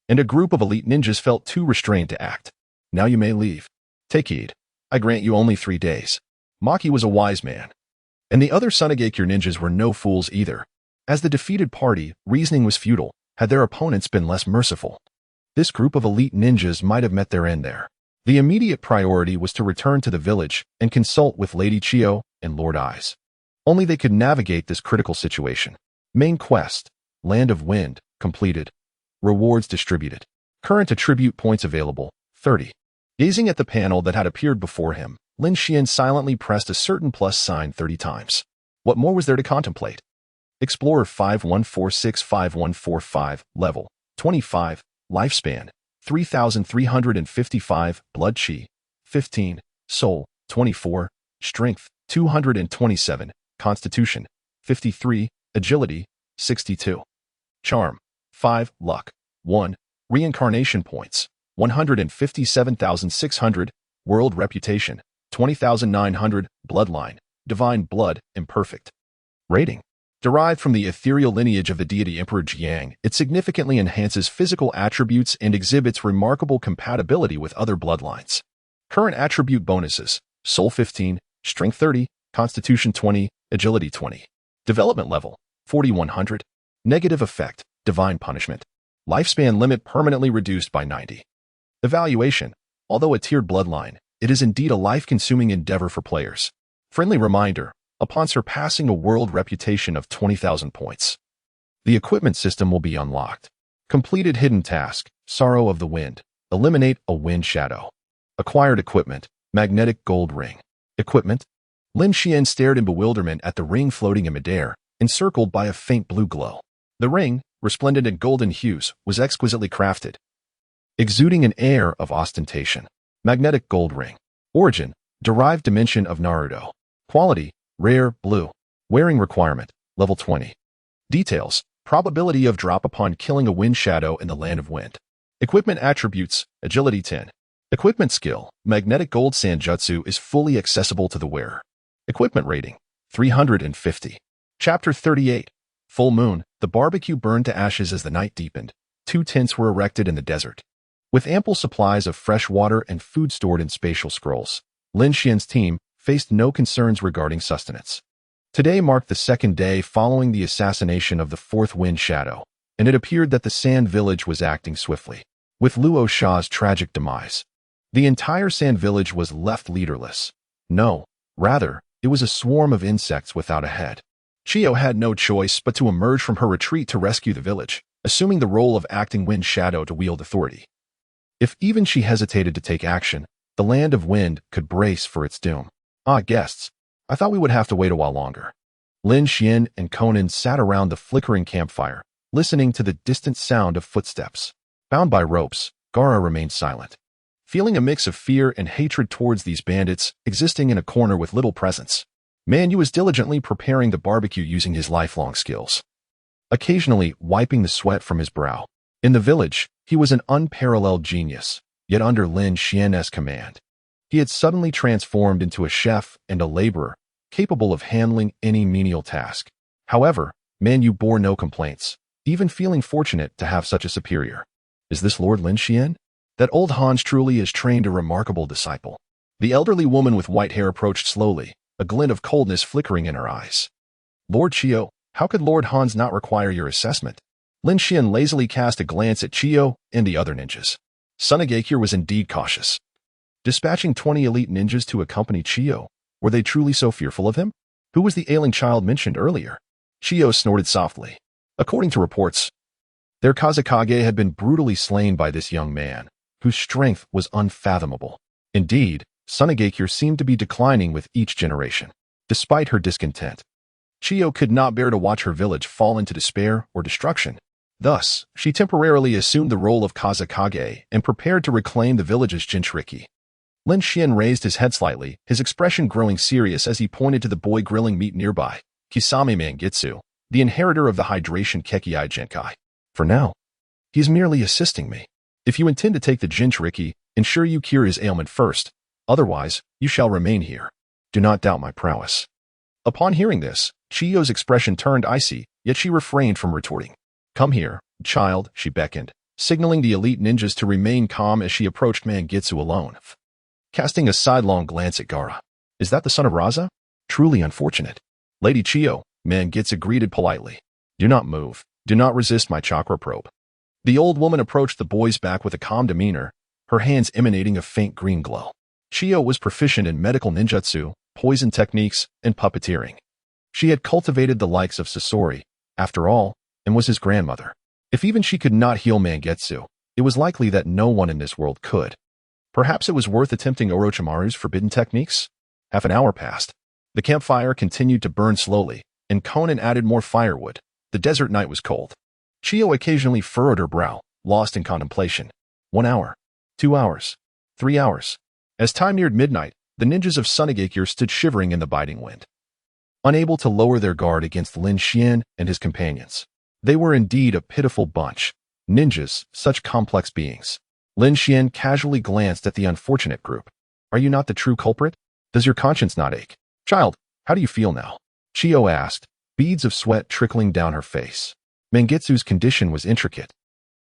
and a group of elite ninjas felt too restrained to act. Now you may leave. Take heed. I grant you only 3 days. Maki was a wise man, and the other Sunagakure ninjas were no fools either. As the defeated party, reasoning was futile, had their opponents been less merciful. This group of elite ninjas might have met their end there. The immediate priority was to return to the village and consult with Lady Chiyo and Lord Eyes. Only they could navigate this critical situation. Main quest, Land of Wind, completed. Rewards distributed. Current attribute points available, 30. Gazing at the panel that had appeared before him, Lin Xian silently pressed a certain plus sign 30 times. What more was there to contemplate? Explorer 51465145, level 25, lifespan 3355, blood chi 15, soul 24, strength 227, constitution 53, agility 62, charm 5, luck 1, reincarnation points 157,600, world reputation 20,900, bloodline divine blood imperfect. Rating. Derived from the ethereal lineage of the deity Emperor Jiang, it significantly enhances physical attributes and exhibits remarkable compatibility with other bloodlines. Current attribute bonuses: Soul 15, Strength 30, Constitution 20, Agility 20. Development level: 4100. Negative effect: Divine punishment. Lifespan limit permanently reduced by 90. Evaluation: although a tiered bloodline, it is indeed a life-consuming endeavor for players. Friendly reminder: upon surpassing a world reputation of 20,000 points, the equipment system will be unlocked. Completed hidden task: Sorrow of the Wind. Eliminate a wind shadow. Acquired equipment: magnetic gold ring. Equipment. Lin Xian stared in bewilderment at the ring floating in midair, encircled by a faint blue glow. The ring, resplendent in golden hues, was exquisitely crafted, exuding an air of ostentation. Magnetic gold ring. Origin, derived dimension of Naruto. Quality, rare, blue. Wearing requirement, level 20. Details, probability of drop upon killing a wind shadow in the land of wind. Equipment attributes, agility 10. Equipment skill, magnetic gold sanjutsu is fully accessible to the wearer. Equipment rating, 350. Chapter 38. Full moon, the barbecue burned to ashes as the night deepened. 2 tents were erected in the desert, with ample supplies of fresh water and food stored in spatial scrolls. Lin Xian's team faced no concerns regarding sustenance. Today marked the second day following the assassination of the fourth wind shadow, and it appeared that the Sand Village was acting swiftly. With Luo Sha's tragic demise, the entire Sand Village was left leaderless. No, rather, it was a swarm of insects without a head. Chio had no choice but to emerge from her retreat to rescue the village, assuming the role of acting wind shadow to wield authority. If even she hesitated to take action, the land of wind could brace for its doom. Ah, guests, I thought we would have to wait a while longer. Lin Xian and Conan sat around the flickering campfire, listening to the distant sound of footsteps. Bound by ropes, Gaara remained silent, feeling a mix of fear and hatred towards these bandits existing in a corner with little presence. Man Yu was diligently preparing the barbecue using his lifelong skills, occasionally wiping the sweat from his brow. In the village, he was an unparalleled genius, yet under Lin Xian's command, he had suddenly transformed into a chef and a laborer, capable of handling any menial task. However, Man Yu bore no complaints, even feeling fortunate to have such a superior. Is this Lord Lin Xian? That old Hans truly has trained a remarkable disciple. The elderly woman with white hair approached slowly, a glint of coldness flickering in her eyes. Lord Chio, how could Lord Hans not require your assessment? Lin Xian lazily cast a glance at Chio and the other ninjas. Sunagakure was indeed cautious. Dispatching 20 elite ninjas to accompany Chio, were they truly so fearful of him? Who was the ailing child mentioned earlier? Chio snorted softly. According to reports, their Kazekage had been brutally slain by this young man, whose strength was unfathomable. Indeed, Sunagakure seemed to be declining with each generation. Despite her discontent, Chio could not bear to watch her village fall into despair or destruction. Thus, she temporarily assumed the role of Kazekage and prepared to reclaim the village's Jinchuriki. Lin Xian raised his head slightly, his expression growing serious as he pointed to the boy grilling meat nearby. Kisame Mangitsu, the inheritor of the hydration Kekiai Genkai. For now, he is merely assisting me. If you intend to take the Jinchuriki, ensure you cure his ailment first. Otherwise, you shall remain here. Do not doubt my prowess. Upon hearing this, Chio's expression turned icy, yet she refrained from retorting. Come here, child, she beckoned, signaling the elite ninjas to remain calm as she approached Mangitsu alone. Casting a sidelong glance at Gaara. Is that the son of Raza? Truly unfortunate. Lady Chio, Mangitsu greeted politely. Do not move. Do not resist my chakra probe. The old woman approached the boy's back with a calm demeanor, her hands emanating a faint green glow. Chio was proficient in medical ninjutsu, poison techniques, and puppeteering. She had cultivated the likes of Sasori, after all, and was his grandmother. If even she could not heal Mangetsu, it was likely that no one in this world could. Perhaps it was worth attempting Orochimaru's forbidden techniques? Half an hour passed. The campfire continued to burn slowly, and Conan added more firewood. The desert night was cold. Chio occasionally furrowed her brow, lost in contemplation. 1 hour. 2 hours. 3 hours. As time neared midnight, the ninjas of Sunagakure stood shivering in the biting wind, unable to lower their guard against Lin Xian and his companions. They were indeed a pitiful bunch. Ninjas, such complex beings. Lin Xian casually glanced at the unfortunate group. Are you not the true culprit? Does your conscience not ache? Child, how do you feel now? Chio asked, beads of sweat trickling down her face. Mangitsu's condition was intricate,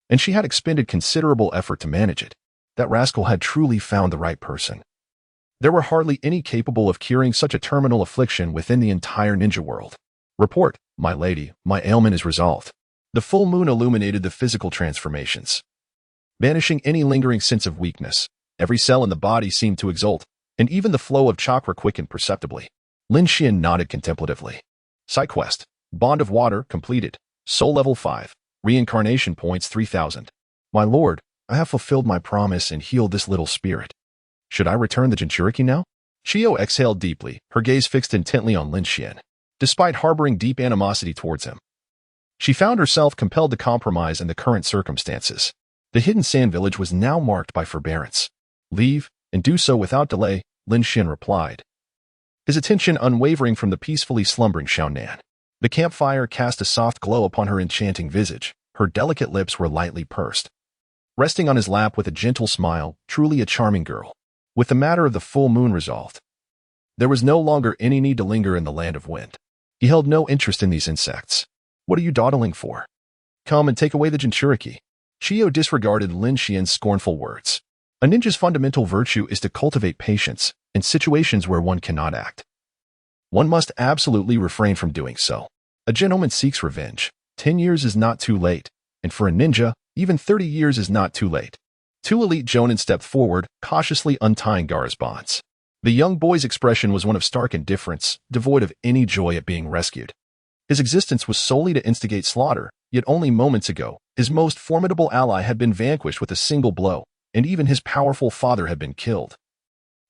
and she had expended considerable effort to manage it. That rascal had truly found the right person. There were hardly any capable of curing such a terminal affliction within the entire ninja world. Report, my lady, my ailment is resolved. The full moon illuminated the physical transformations, banishing any lingering sense of weakness. Every cell in the body seemed to exult, and even the flow of chakra quickened perceptibly. Lin Xian nodded contemplatively. Side quest, Bond of Water, completed. Soul level 5. Reincarnation points 3,000. My lord, I have fulfilled my promise and healed this little spirit. Should I return the Jinchuriki now? Chio exhaled deeply, her gaze fixed intently on Lin Xian. despite harboring deep animosity towards him. She found herself compelled to compromise in the current circumstances. The hidden sand village was now marked by forbearance. "Leave, and do so without delay," Lin Xian replied, his attention unwavering from the peacefully slumbering Xiaonan. The campfire cast a soft glow upon her enchanting visage. Her delicate lips were lightly pursed. Resting on his lap with a gentle smile, truly a charming girl. With the matter of the full moon resolved, there was no longer any need to linger in the land of wind. He held no interest in these insects. "What are you dawdling for? Come and take away the Jinchuriki." Chiyo disregarded Lin Xian's scornful words. A ninja's fundamental virtue is to cultivate patience in situations where one cannot act. One must absolutely refrain from doing so. A gentleman seeks revenge. 10 years is not too late, and for a ninja, even 30 years is not too late. Two elite jonin stepped forward, cautiously untying Gaara's bonds. The young boy's expression was one of stark indifference, devoid of any joy at being rescued. His existence was solely to instigate slaughter, yet only moments ago, his most formidable ally had been vanquished with a single blow, and even his powerful father had been killed,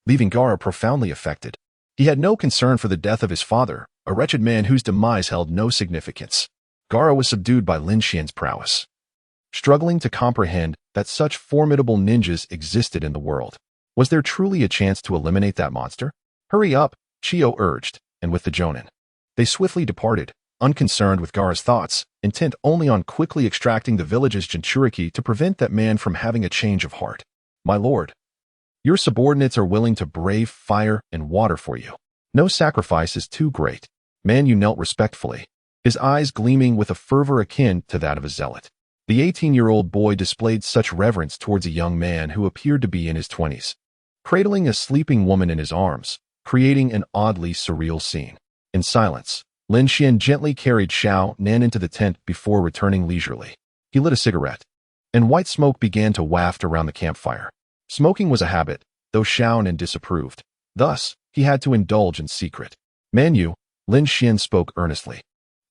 leaving Gaara profoundly affected. He had no concern for the death of his father, a wretched man whose demise held no significance. Gaara was subdued by Lin Xian's prowess, struggling to comprehend that such formidable ninjas existed in the world. Was there truly a chance to eliminate that monster? "Hurry up," Chiyo urged, and with the jonin, they swiftly departed, unconcerned with Gaara's thoughts, intent only on quickly extracting the village's Jinchuriki to prevent that man from having a change of heart. "My lord, your subordinates are willing to brave fire and water for you. No sacrifice is too great." Man Yu knelt respectfully, his eyes gleaming with a fervor akin to that of a zealot. The 18-year-old boy displayed such reverence towards a young man who appeared to be in his 20s, cradling a sleeping woman in his arms, creating an oddly surreal scene. In silence, Lin Xian gently carried Xiao Nan into the tent before returning leisurely. He lit a cigarette, and white smoke began to waft around the campfire. Smoking was a habit, though Xiao Nan disapproved. Thus, he had to indulge in secret. "Man Yu," Lin Xian spoke earnestly,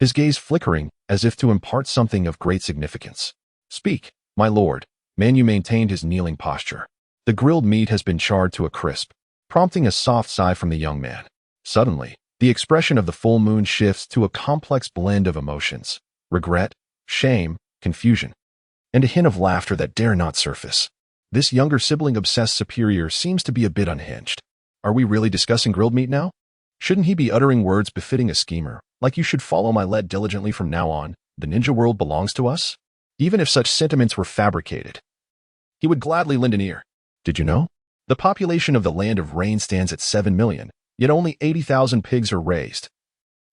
his gaze flickering as if to impart something of great significance. "Speak, my lord." Man Yu maintained his kneeling posture. "The grilled meat has been charred to a crisp," prompting a soft sigh from the young man. Suddenly, the expression of the full moon shifts to a complex blend of emotions: regret, shame, confusion, and a hint of laughter that dare not surface. This younger sibling-obsessed superior seems to be a bit unhinged. "Are we really discussing grilled meat now? Shouldn't he be uttering words befitting a schemer, like 'you should follow my lead diligently from now on, the ninja world belongs to us'? Even if such sentiments were fabricated, he would gladly lend an ear. Did you know? The population of the Land of Rain stands at 7 million, yet only 80,000 pigs are raised,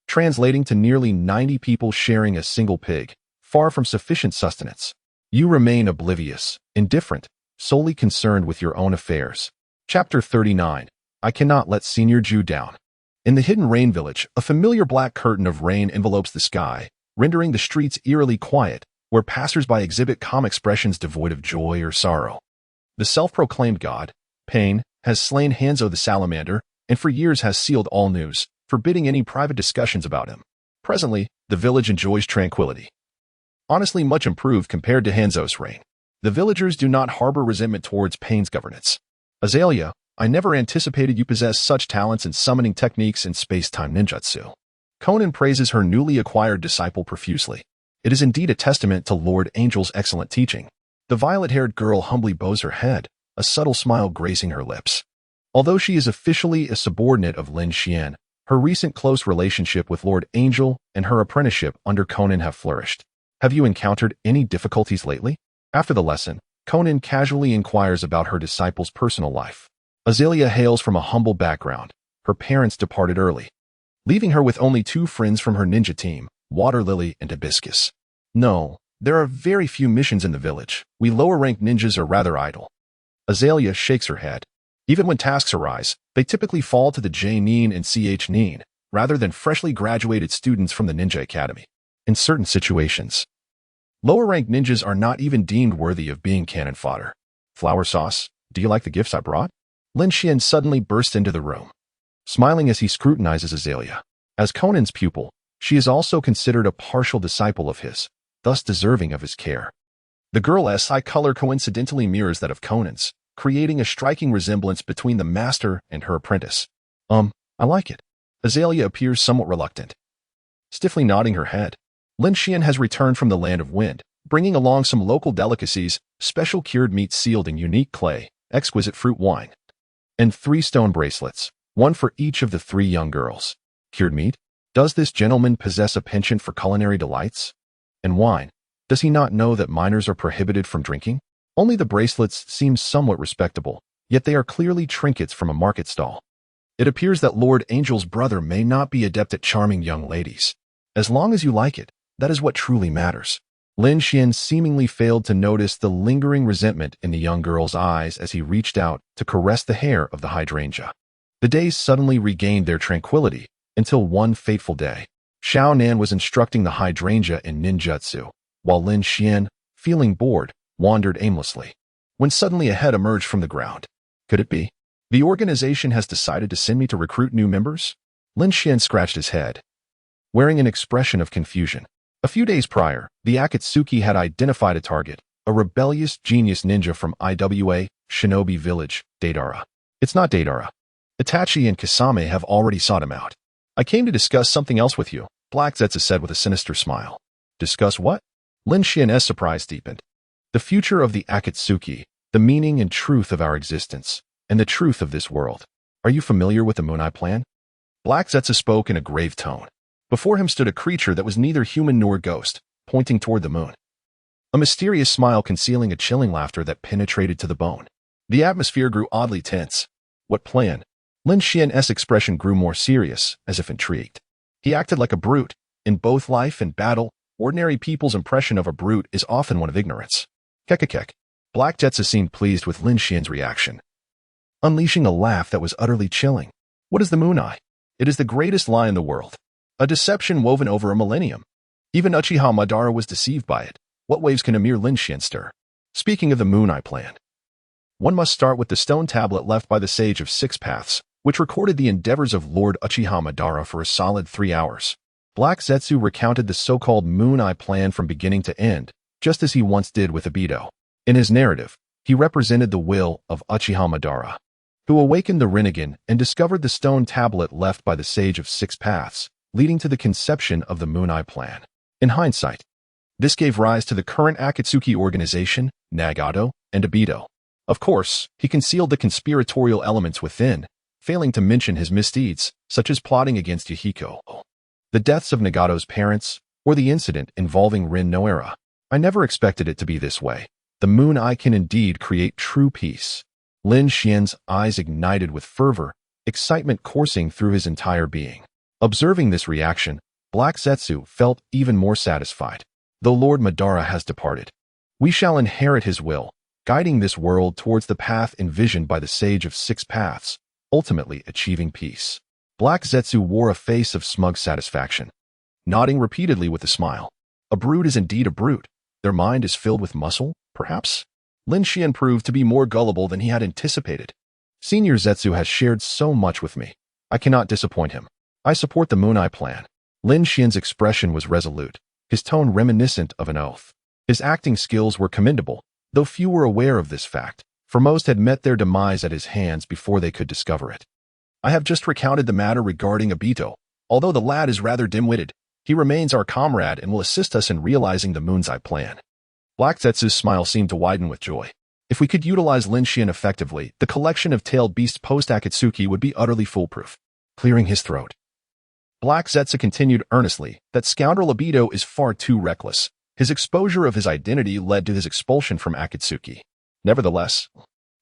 translating to nearly 90 people sharing a single pig, far from sufficient sustenance. You remain oblivious, indifferent, solely concerned with your own affairs." Chapter 39. I cannot let Senior Ju down. In the hidden rain village, a familiar black curtain of rain envelopes the sky, rendering the streets eerily quiet, where passers-by exhibit calm expressions devoid of joy or sorrow. The self-proclaimed god, Pain, has slain Hanzo the salamander, and for years has sealed all news, forbidding any private discussions about him. Presently, the village enjoys tranquility, honestly much improved compared to Hanzo's reign. The villagers do not harbor resentment towards Pain's governance. "Azalea, I never anticipated you possessed such talents in summoning techniques and space-time ninjutsu." Conan praises her newly acquired disciple profusely. It is indeed a testament to Lord Angel's excellent teaching. The violet-haired girl humbly bows her head, a subtle smile gracing her lips. Although she is officially a subordinate of Lin Xian, her recent close relationship with Lord Angel and her apprenticeship under Conan have flourished. "Have you encountered any difficulties lately?" After the lesson, Conan casually inquires about her disciple's personal life. Azalea hails from a humble background. Her parents departed early, leaving her with only 2 friends from her ninja team, Water Lily and Hibiscus. "No, there are very few missions in the village. We lower-ranked ninjas are rather idle." Azalea shakes her head. Even when tasks arise, they typically fall to the J-Nin and CH-Nin, rather than freshly graduated students from the Ninja Academy. In certain situations, lower-ranked ninjas are not even deemed worthy of being cannon fodder. "Flower sauce, do you like the gifts I brought?" Lin Xian suddenly bursts into the room, smiling as he scrutinizes Azalea. As Conan's pupil, she is also considered a partial disciple of his, thus deserving of his care. The girl's eye color coincidentally mirrors that of Conan's, creating a striking resemblance between the master and her apprentice. I like it." Azalea appears somewhat reluctant. stiffly nodding her head. Lin Xian has returned from the land of wind, bringing along some local delicacies, special cured meat sealed in unique clay, exquisite fruit wine, and 3 stone bracelets, one for each of the 3 young girls. Cured meat? Does this gentleman possess a penchant for culinary delights? And wine? Does he not know that minors are prohibited from drinking? Only the bracelets seem somewhat respectable, yet they are clearly trinkets from a market stall. It appears that Lord Angel's brother may not be adept at charming young ladies. As long as you like it, that is what truly matters. Lin Xian seemingly failed to notice the lingering resentment in the young girl's eyes as he reached out to caress the hair of the hydrangea. The days suddenly regained their tranquility until one fateful day. Xiao Nan was instructing the hydrangea in ninjutsu, while Lin Xian, feeling bored, wandered aimlessly. When suddenly a head emerged from the ground. Could it be? The organization has decided to send me to recruit new members? Lin Xian scratched his head, wearing an expression of confusion. A few days prior, the Akatsuki had identified a target, a rebellious genius ninja from IWA, Shinobi Village, Deidara. It's not Deidara. Itachi and Kasame have already sought him out. I came to discuss something else with you, Black Zetsu said with a sinister smile. Discuss what? Lin Xian's surprise deepened. The future of the Akatsuki, the meaning and truth of our existence, and the truth of this world. Are you familiar with the Moon Eye Plan? Black Zetsu spoke in a grave tone. Before him stood a creature that was neither human nor ghost, pointing toward the moon. A mysterious smile concealing a chilling laughter that penetrated to the bone. The atmosphere grew oddly tense. What plan? Lin Xian's expression grew more serious, as if intrigued. He acted like a brute. In both life and battle, ordinary people's impression of a brute is often one of ignorance. Kekekek. Black Zetsu seemed pleased with Lin Xian's reaction, unleashing a laugh that was utterly chilling. What is the Moon Eye? It is the greatest lie in the world. A deception woven over a millennium. Even Uchiha Madara was deceived by it. What waves can a mere Lin Xian stir? Speaking of the Moon Eye Plan, one must start with the stone tablet left by the Sage of 6 Paths, which recorded the endeavors of Lord Uchiha Madara for a solid 3 hours. Black Zetsu recounted the so-called Moon Eye Plan from beginning to end, just as he once did with Obito. In his narrative, he represented the will of Uchiha Madara, who awakened the Rinnegan and discovered the stone tablet left by the Sage of 6 Paths, leading to the conception of the Moon Eye Plan. In hindsight, this gave rise to the current Akatsuki organization, Nagato, and Obito. Of course, he concealed the conspiratorial elements within, failing to mention his misdeeds, such as plotting against Yahiko, the deaths of Nagato's parents, or the incident involving Rin Noera. I never expected it to be this way. The Moon Eye can indeed create true peace. Lin Xian's eyes ignited with fervor, excitement coursing through his entire being. Observing this reaction, Black Zetsu felt even more satisfied. Though Lord Madara has departed, we shall inherit his will, guiding this world towards the path envisioned by the Sage of 6 Paths, ultimately achieving peace. Black Zetsu wore a face of smug satisfaction, nodding repeatedly with a smile. A brute is indeed a brute. Their mind is filled with muscle, perhaps? Lin Xian proved to be more gullible than he had anticipated. Senior Zetsu has shared so much with me. I cannot disappoint him. I support the Moon Eye Plan. Lin Xian's expression was resolute, his tone reminiscent of an oath. His acting skills were commendable, though few were aware of this fact, for most had met their demise at his hands before they could discover it. I have just recounted the matter regarding Obito. Although the lad is rather dim-witted, he remains our comrade and will assist us in realizing the Moon's Eye Plan. Black Zetsu's smile seemed to widen with joy. If we could utilize Lin Xian effectively, the collection of tailed beasts post-Akatsuki would be utterly foolproof. Clearing his throat, Black Zetsu continued earnestly that scoundrel Obito is far too reckless. His exposure of his identity led to his expulsion from Akatsuki. Nevertheless,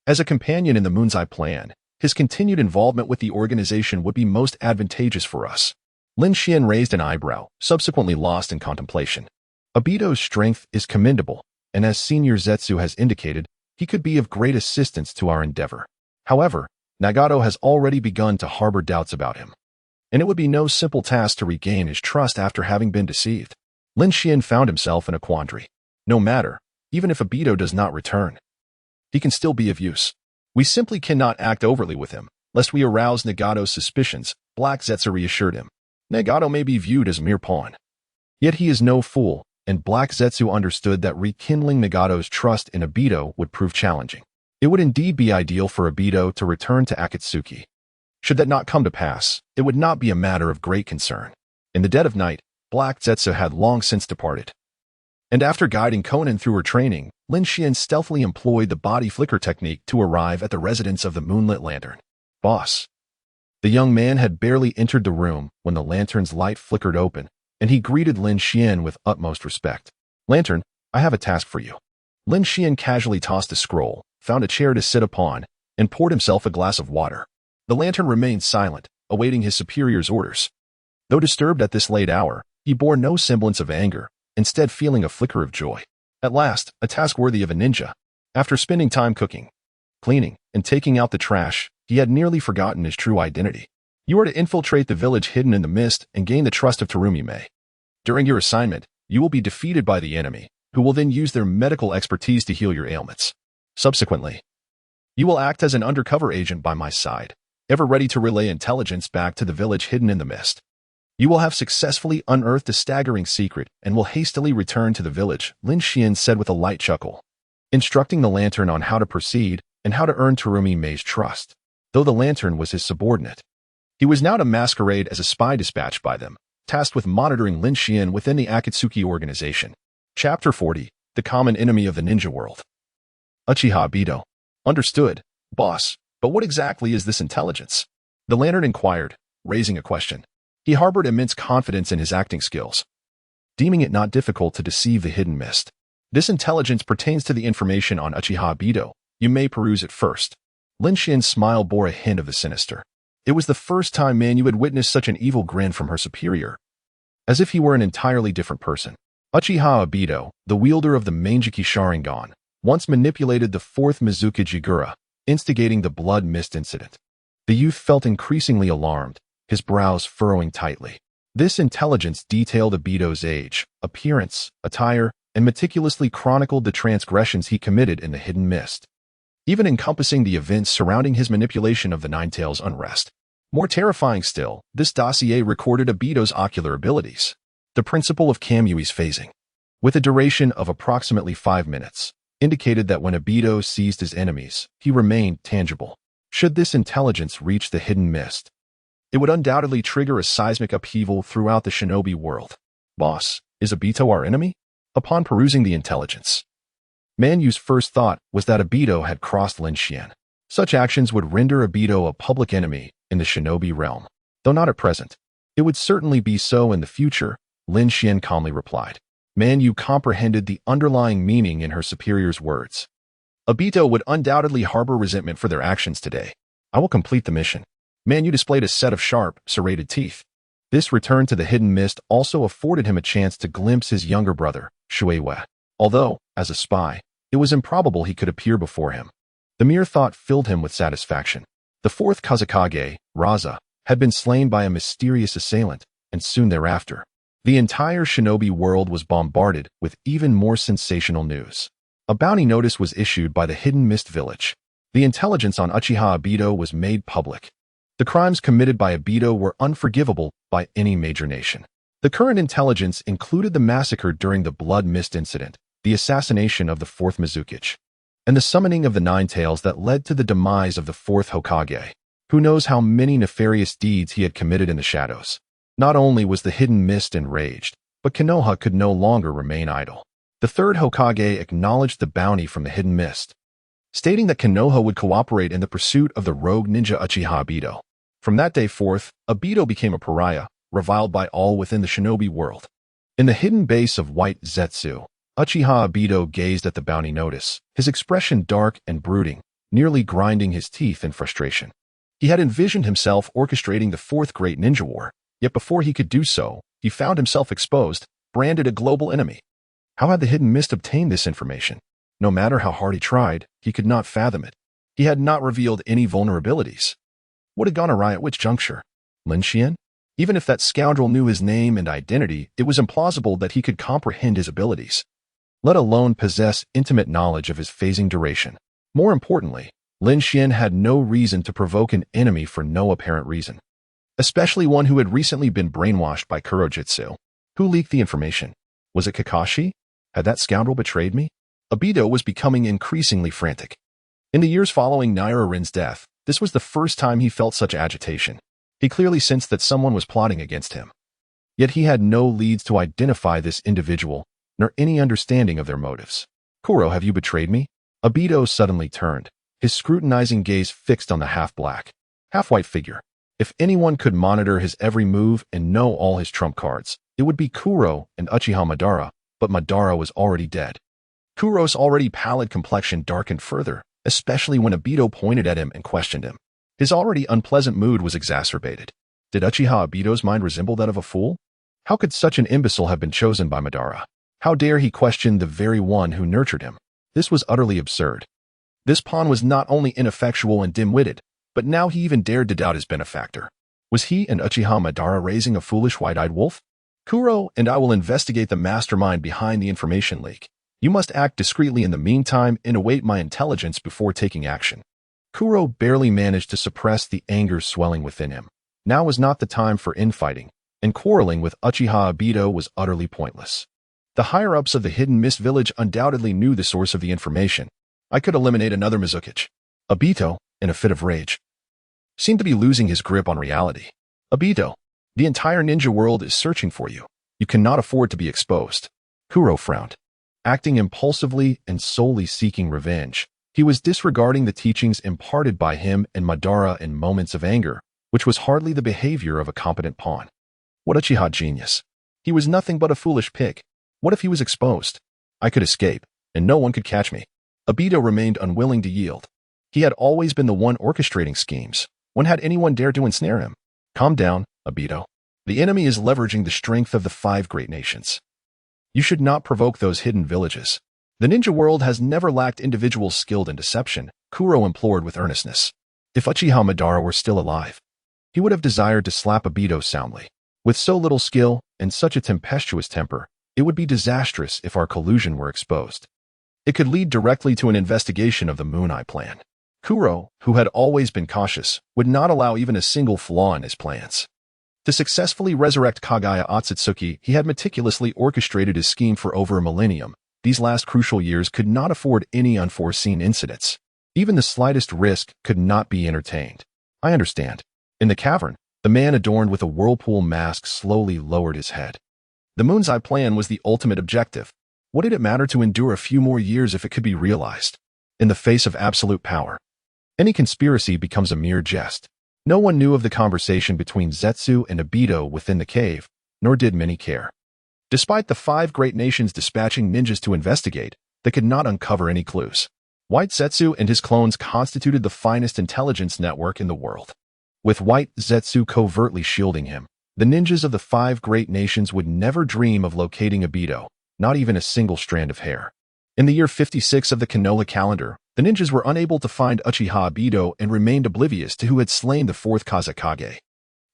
as a companion in the Moon's Eye Plan, his continued involvement with the organization would be most advantageous for us. Lin Xian raised an eyebrow, subsequently lost in contemplation. Obito's strength is commendable, and as Senior Zetsu has indicated, he could be of great assistance to our endeavor. However, Nagato has already begun to harbor doubts about him, and it would be no simple task to regain his trust after having been deceived. Lin Xian found himself in a quandary. No matter, even if Obito does not return, he can still be of use. We simply cannot act overtly with him, lest we arouse Nagato's suspicions, Black Zetsu reassured him. Nagato may be viewed as a mere pawn. Yet he is no fool, and Black Zetsu understood that rekindling Nagato's trust in Obito would prove challenging. It would indeed be ideal for Obito to return to Akatsuki. Should that not come to pass, it would not be a matter of great concern. In the dead of night, Black Zetsu had long since departed. And after guiding Conan through her training, Lin Xian stealthily employed the body flicker technique to arrive at the residence of the Moonlit Lantern. Boss. The young man had barely entered the room when the lantern's light flickered open, and he greeted Lin Xian with utmost respect. Lantern, I have a task for you. Lin Xian casually tossed a scroll, found a chair to sit upon, and poured himself a glass of water. The lantern remained silent, awaiting his superior's orders. Though disturbed at this late hour, he bore no semblance of anger, instead feeling a flicker of joy. At last, a task worthy of a ninja. After spending time cooking, cleaning, and taking out the trash, he had nearly forgotten his true identity. You are to infiltrate the village hidden in the mist and gain the trust of Terumi Mei. During your assignment, you will be defeated by the enemy, who will then use their medical expertise to heal your ailments. Subsequently, you will act as an undercover agent by my side, ever ready to relay intelligence back to the village hidden in the mist. You will have successfully unearthed a staggering secret and will hastily return to the village, Lin Xian said with a light chuckle, instructing the lantern on how to proceed and how to earn Terumi Mei's trust. Though the lantern was his subordinate, he was now to masquerade as a spy dispatched by them, tasked with monitoring Lin Xian within the Akatsuki organization. Chapter 40, The Common Enemy of the Ninja World. Uchiha Obito. Understood, boss, but what exactly is this intelligence? The lantern inquired, raising a question. He harbored immense confidence in his acting skills, deeming it not difficult to deceive the hidden mist. This intelligence pertains to the information on Uchiha Obito. You may peruse it first. Lin Xian's smile bore a hint of the sinister. It was the first time Manu had witnessed such an evil grin from her superior, as if he were an entirely different person. Uchiha Obito, the wielder of the Manjiki Sharingan, once manipulated the fourth Mizuka Jigura, instigating the blood mist incident. The youth felt increasingly alarmed, his brows furrowing tightly. This intelligence detailed Obito's age, appearance, attire, and meticulously chronicled the transgressions he committed in the hidden mist, even encompassing the events surrounding his manipulation of the Ninetales unrest. More terrifying still, this dossier recorded Obito's ocular abilities, the principle of Kamui's phasing, with a duration of approximately 5 minutes, indicated that when Obito seized his enemies, he remained tangible. Should this intelligence reach the hidden mist, it would undoubtedly trigger a seismic upheaval throughout the shinobi world. Boss, is Obito our enemy? Upon perusing the intelligence, Manyu's first thought was that Obito had crossed Lin Xian. Such actions would render Obito a public enemy in the shinobi realm. Though not at present, it would certainly be so in the future, Lin Xian calmly replied. Manyu comprehended the underlying meaning in her superior's words. Obito would undoubtedly harbor resentment for their actions today. I will complete the mission. Manu displayed a set of sharp, serrated teeth. This return to the hidden mist also afforded him a chance to glimpse his younger brother, Shueihua. Although, as a spy, it was improbable he could appear before him. The mere thought filled him with satisfaction. The fourth Kazakage, Raza, had been slain by a mysterious assailant, and soon thereafter, the entire shinobi world was bombarded with even more sensational news. A bounty notice was issued by the Hidden Mist Village. The intelligence on Uchiha Obito was made public. The crimes committed by Obito were unforgivable by any major nation. The current intelligence included the massacre during the Blood Mist incident, the assassination of the fourth Mizukage, and the summoning of the Ninetales that led to the demise of the fourth Hokage. Who knows how many nefarious deeds he had committed in the shadows. Not only was the Hidden Mist enraged, but Konoha could no longer remain idle. The third Hokage acknowledged the bounty from the Hidden Mist, stating that Konoha would cooperate in the pursuit of the rogue ninja Uchiha Obito. From that day forth, Obito became a pariah, reviled by all within the shinobi world. In the hidden base of White Zetsu, Uchiha Obito gazed at the bounty notice, his expression dark and brooding, nearly grinding his teeth in frustration. He had envisioned himself orchestrating the fourth great ninja war, yet before he could do so, he found himself exposed, branded a global enemy. How had the Hidden Mist obtained this information? No matter how hard he tried, he could not fathom it. He had not revealed any vulnerabilities. What had gone awry at which juncture? Lin Xian? Even if that scoundrel knew his name and identity, it was implausible that he could comprehend his abilities, let alone possess intimate knowledge of his phasing duration. More importantly, Lin Xian had no reason to provoke an enemy for no apparent reason, especially one who had recently been brainwashed by Kurojitsu. Who leaked the information? Was it Kakashi? Had that scoundrel betrayed me? Obito was becoming increasingly frantic. In the years following Naira-Rin's death, this was the first time he felt such agitation. He clearly sensed that someone was plotting against him. Yet he had no leads to identify this individual, nor any understanding of their motives. Kuro, have you betrayed me? Obito suddenly turned, his scrutinizing gaze fixed on the half-black, half-white figure. If anyone could monitor his every move and know all his trump cards, it would be Kuro and Uchiha Madara, but Madara was already dead. Kuro's already pallid complexion darkened further, especially when Obito pointed at him and questioned him. His already unpleasant mood was exacerbated. Did Uchiha Obito's mind resemble that of a fool? How could such an imbecile have been chosen by Madara? How dare he question the very one who nurtured him? This was utterly absurd. This pawn was not only ineffectual and dim-witted, but now he even dared to doubt his benefactor. Was he and Uchiha Madara raising a foolish white-eyed wolf? Kuro and I will investigate the mastermind behind the information leak. You must act discreetly in the meantime and await my intelligence before taking action. Kuro barely managed to suppress the anger swelling within him. Now was not the time for infighting, and quarreling with Uchiha Obito was utterly pointless. The higher-ups of the Hidden Mist Village undoubtedly knew the source of the information. I could eliminate another Mizukichi. Obito, in a fit of rage, seemed to be losing his grip on reality. Obito, the entire ninja world is searching for you. You cannot afford to be exposed. Kuro frowned. Acting impulsively and solely seeking revenge, he was disregarding the teachings imparted by him and Madara in moments of anger, which was hardly the behavior of a competent pawn. What Uchiha genius! He was nothing but a foolish pig. What if he was exposed? I could escape, and no one could catch me. Obito remained unwilling to yield. He had always been the one orchestrating schemes. When had anyone dared to ensnare him? Calm down, Obito. The enemy is leveraging the strength of the 5 great nations. You should not provoke those hidden villages. The ninja world has never lacked individuals skilled in deception, Kuro implored with earnestness. If Uchiha Madara were still alive, he would have desired to slap Obito soundly. With so little skill and such a tempestuous temper, it would be disastrous if our collusion were exposed. It could lead directly to an investigation of the Moon Eye plan. Kuro, who had always been cautious, would not allow even a single flaw in his plans. To successfully resurrect Kagaya Otsutsuki, he had meticulously orchestrated his scheme for over a millennium. These last crucial years could not afford any unforeseen incidents. Even the slightest risk could not be entertained. I understand. In the cavern, the man adorned with a whirlpool mask slowly lowered his head. The Moon's Eye plan was the ultimate objective. What did it matter to endure a few more years if it could be realized? In the face of absolute power, any conspiracy becomes a mere jest. No one knew of the conversation between Zetsu and Obito within the cave, nor did many care. Despite the 5 great nations dispatching ninjas to investigate, they could not uncover any clues. White Zetsu and his clones constituted the finest intelligence network in the world. With White Zetsu covertly shielding him, the ninjas of the 5 great nations would never dream of locating Obito, not even a single strand of hair. In the year 56 of the Konoha calendar, the ninjas were unable to find Uchiha Obito and remained oblivious to who had slain the 4th Kazekage.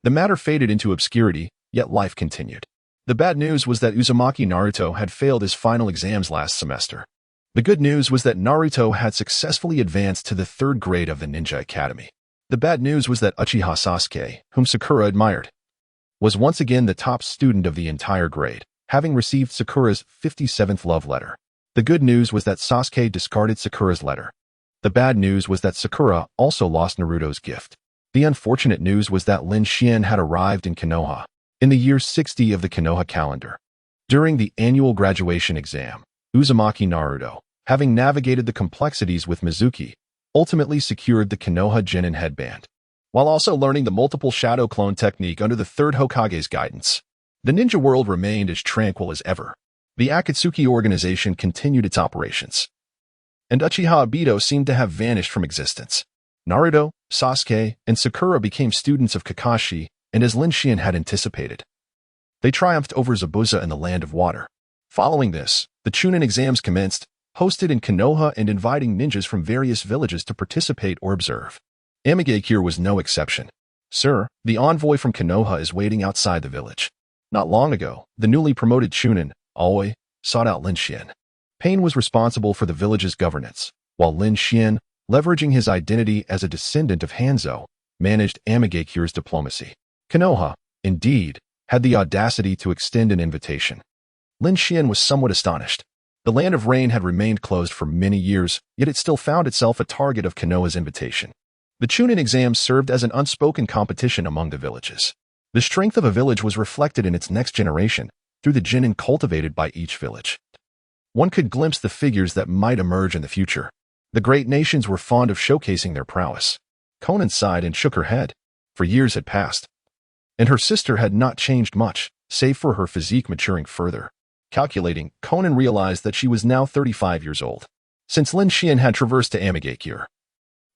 The matter faded into obscurity, yet life continued. The bad news was that Uzumaki Naruto had failed his final exams last semester. The good news was that Naruto had successfully advanced to the 3rd grade of the Ninja Academy. The bad news was that Uchiha Sasuke, whom Sakura admired, was once again the top student of the entire grade, having received Sakura's 57th love letter. The good news was that Sasuke discarded Sakura's letter. The bad news was that Sakura also lost Naruto's gift. The unfortunate news was that Lin Xian had arrived in Konoha in the year 60 of the Konoha calendar. During the annual graduation exam, Uzumaki Naruto, having navigated the complexities with Mizuki, ultimately secured the Konoha Genin headband, while also learning the multiple shadow clone technique under the 3rd Hokage's guidance. The ninja world remained as tranquil as ever. The Akatsuki organization continued its operations, and Uchiha Obito seemed to have vanished from existence. Naruto, Sasuke, and Sakura became students of Kakashi, and as Lin Xian had anticipated, they triumphed over Zabuza in the Land of Water. Following this, the Chunin exams commenced, hosted in Konoha and inviting ninjas from various villages to participate or observe. Amigakure was no exception. Sir, the envoy from Konoha is waiting outside the village. Not long ago, the newly promoted Chunin, Aoi, sought out Lin Xian. Pain was responsible for the village's governance, while Lin Xian, leveraging his identity as a descendant of Hanzo, managed Amigakure's diplomacy. Konoha, indeed, had the audacity to extend an invitation. Lin Xian was somewhat astonished. The Land of Rain had remained closed for many years, yet it still found itself a target of Konoha's invitation. The Chunin exams served as an unspoken competition among the villages. The strength of a village was reflected in its next generation through the genin cultivated by each village. One could glimpse the figures that might emerge in the future. The great nations were fond of showcasing their prowess. Conan sighed and shook her head. For years had passed, and her sister had not changed much, save for her physique maturing further. Calculating, Conan realized that she was now 35 years old. Since Lin Xian had traversed to Amigakure,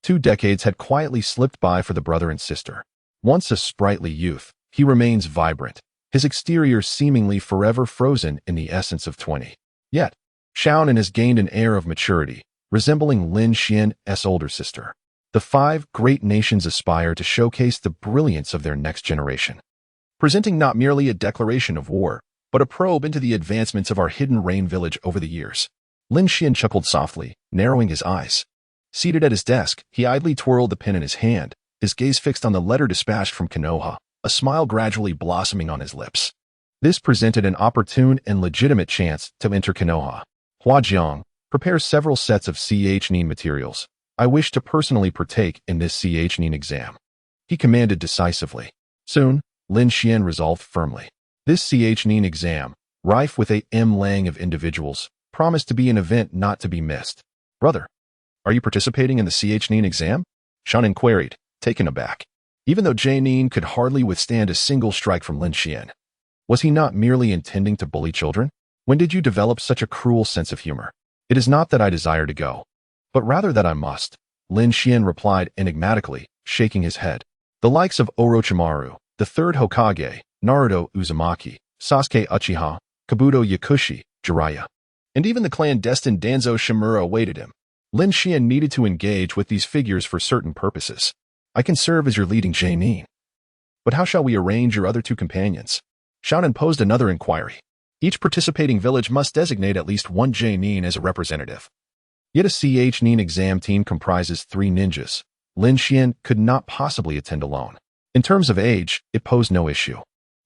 2 decades had quietly slipped by for the brother and sister. Once a sprightly youth, he remains vibrant, his exterior seemingly forever frozen in the essence of 20. Yet, Xiaonan has gained an air of maturity, resembling Lin Xian's older sister. The 5 great nations aspire to showcase the brilliance of their next generation, presenting not merely a declaration of war, but a probe into the advancements of our hidden rain village over the years. Lin Xian chuckled softly, narrowing his eyes. Seated at his desk, he idly twirled the pen in his hand, his gaze fixed on the letter dispatched from Konoha, a smile gradually blossoming on his lips. This presented an opportune and legitimate chance to enter Konoha. Huajiang, prepare several sets of CH-Nin materials. I wish to personally partake in this CH-Nin exam. He commanded decisively. Soon, Lin Xian resolved firmly. This CH-Nin exam, rife with a M-lang of individuals, promised to be an event not to be missed. Brother, are you participating in the CH-Nin exam? Shannon queried, taken aback. Even though Jainin could hardly withstand a single strike from Lin Xian, was he not merely intending to bully children? When did you develop such a cruel sense of humor? It is not that I desire to go, but rather that I must, Lin Xian replied enigmatically, shaking his head. The likes of Orochimaru, the 3rd Hokage, Naruto Uzumaki, Sasuke Uchiha, Kabuto Yakushi, Jiraiya, and even the clandestine Danzo Shimura awaited him. Lin Xian needed to engage with these figures for certain purposes. I can serve as your leading Jainin. But how shall we arrange your other 2 companions? Xiaonan posed another inquiry. Each participating village must designate at least 1 Jainin as a representative. Yet a CH-Nin exam team comprises 3 ninjas. Lin Xian could not possibly attend alone. In terms of age, it posed no issue,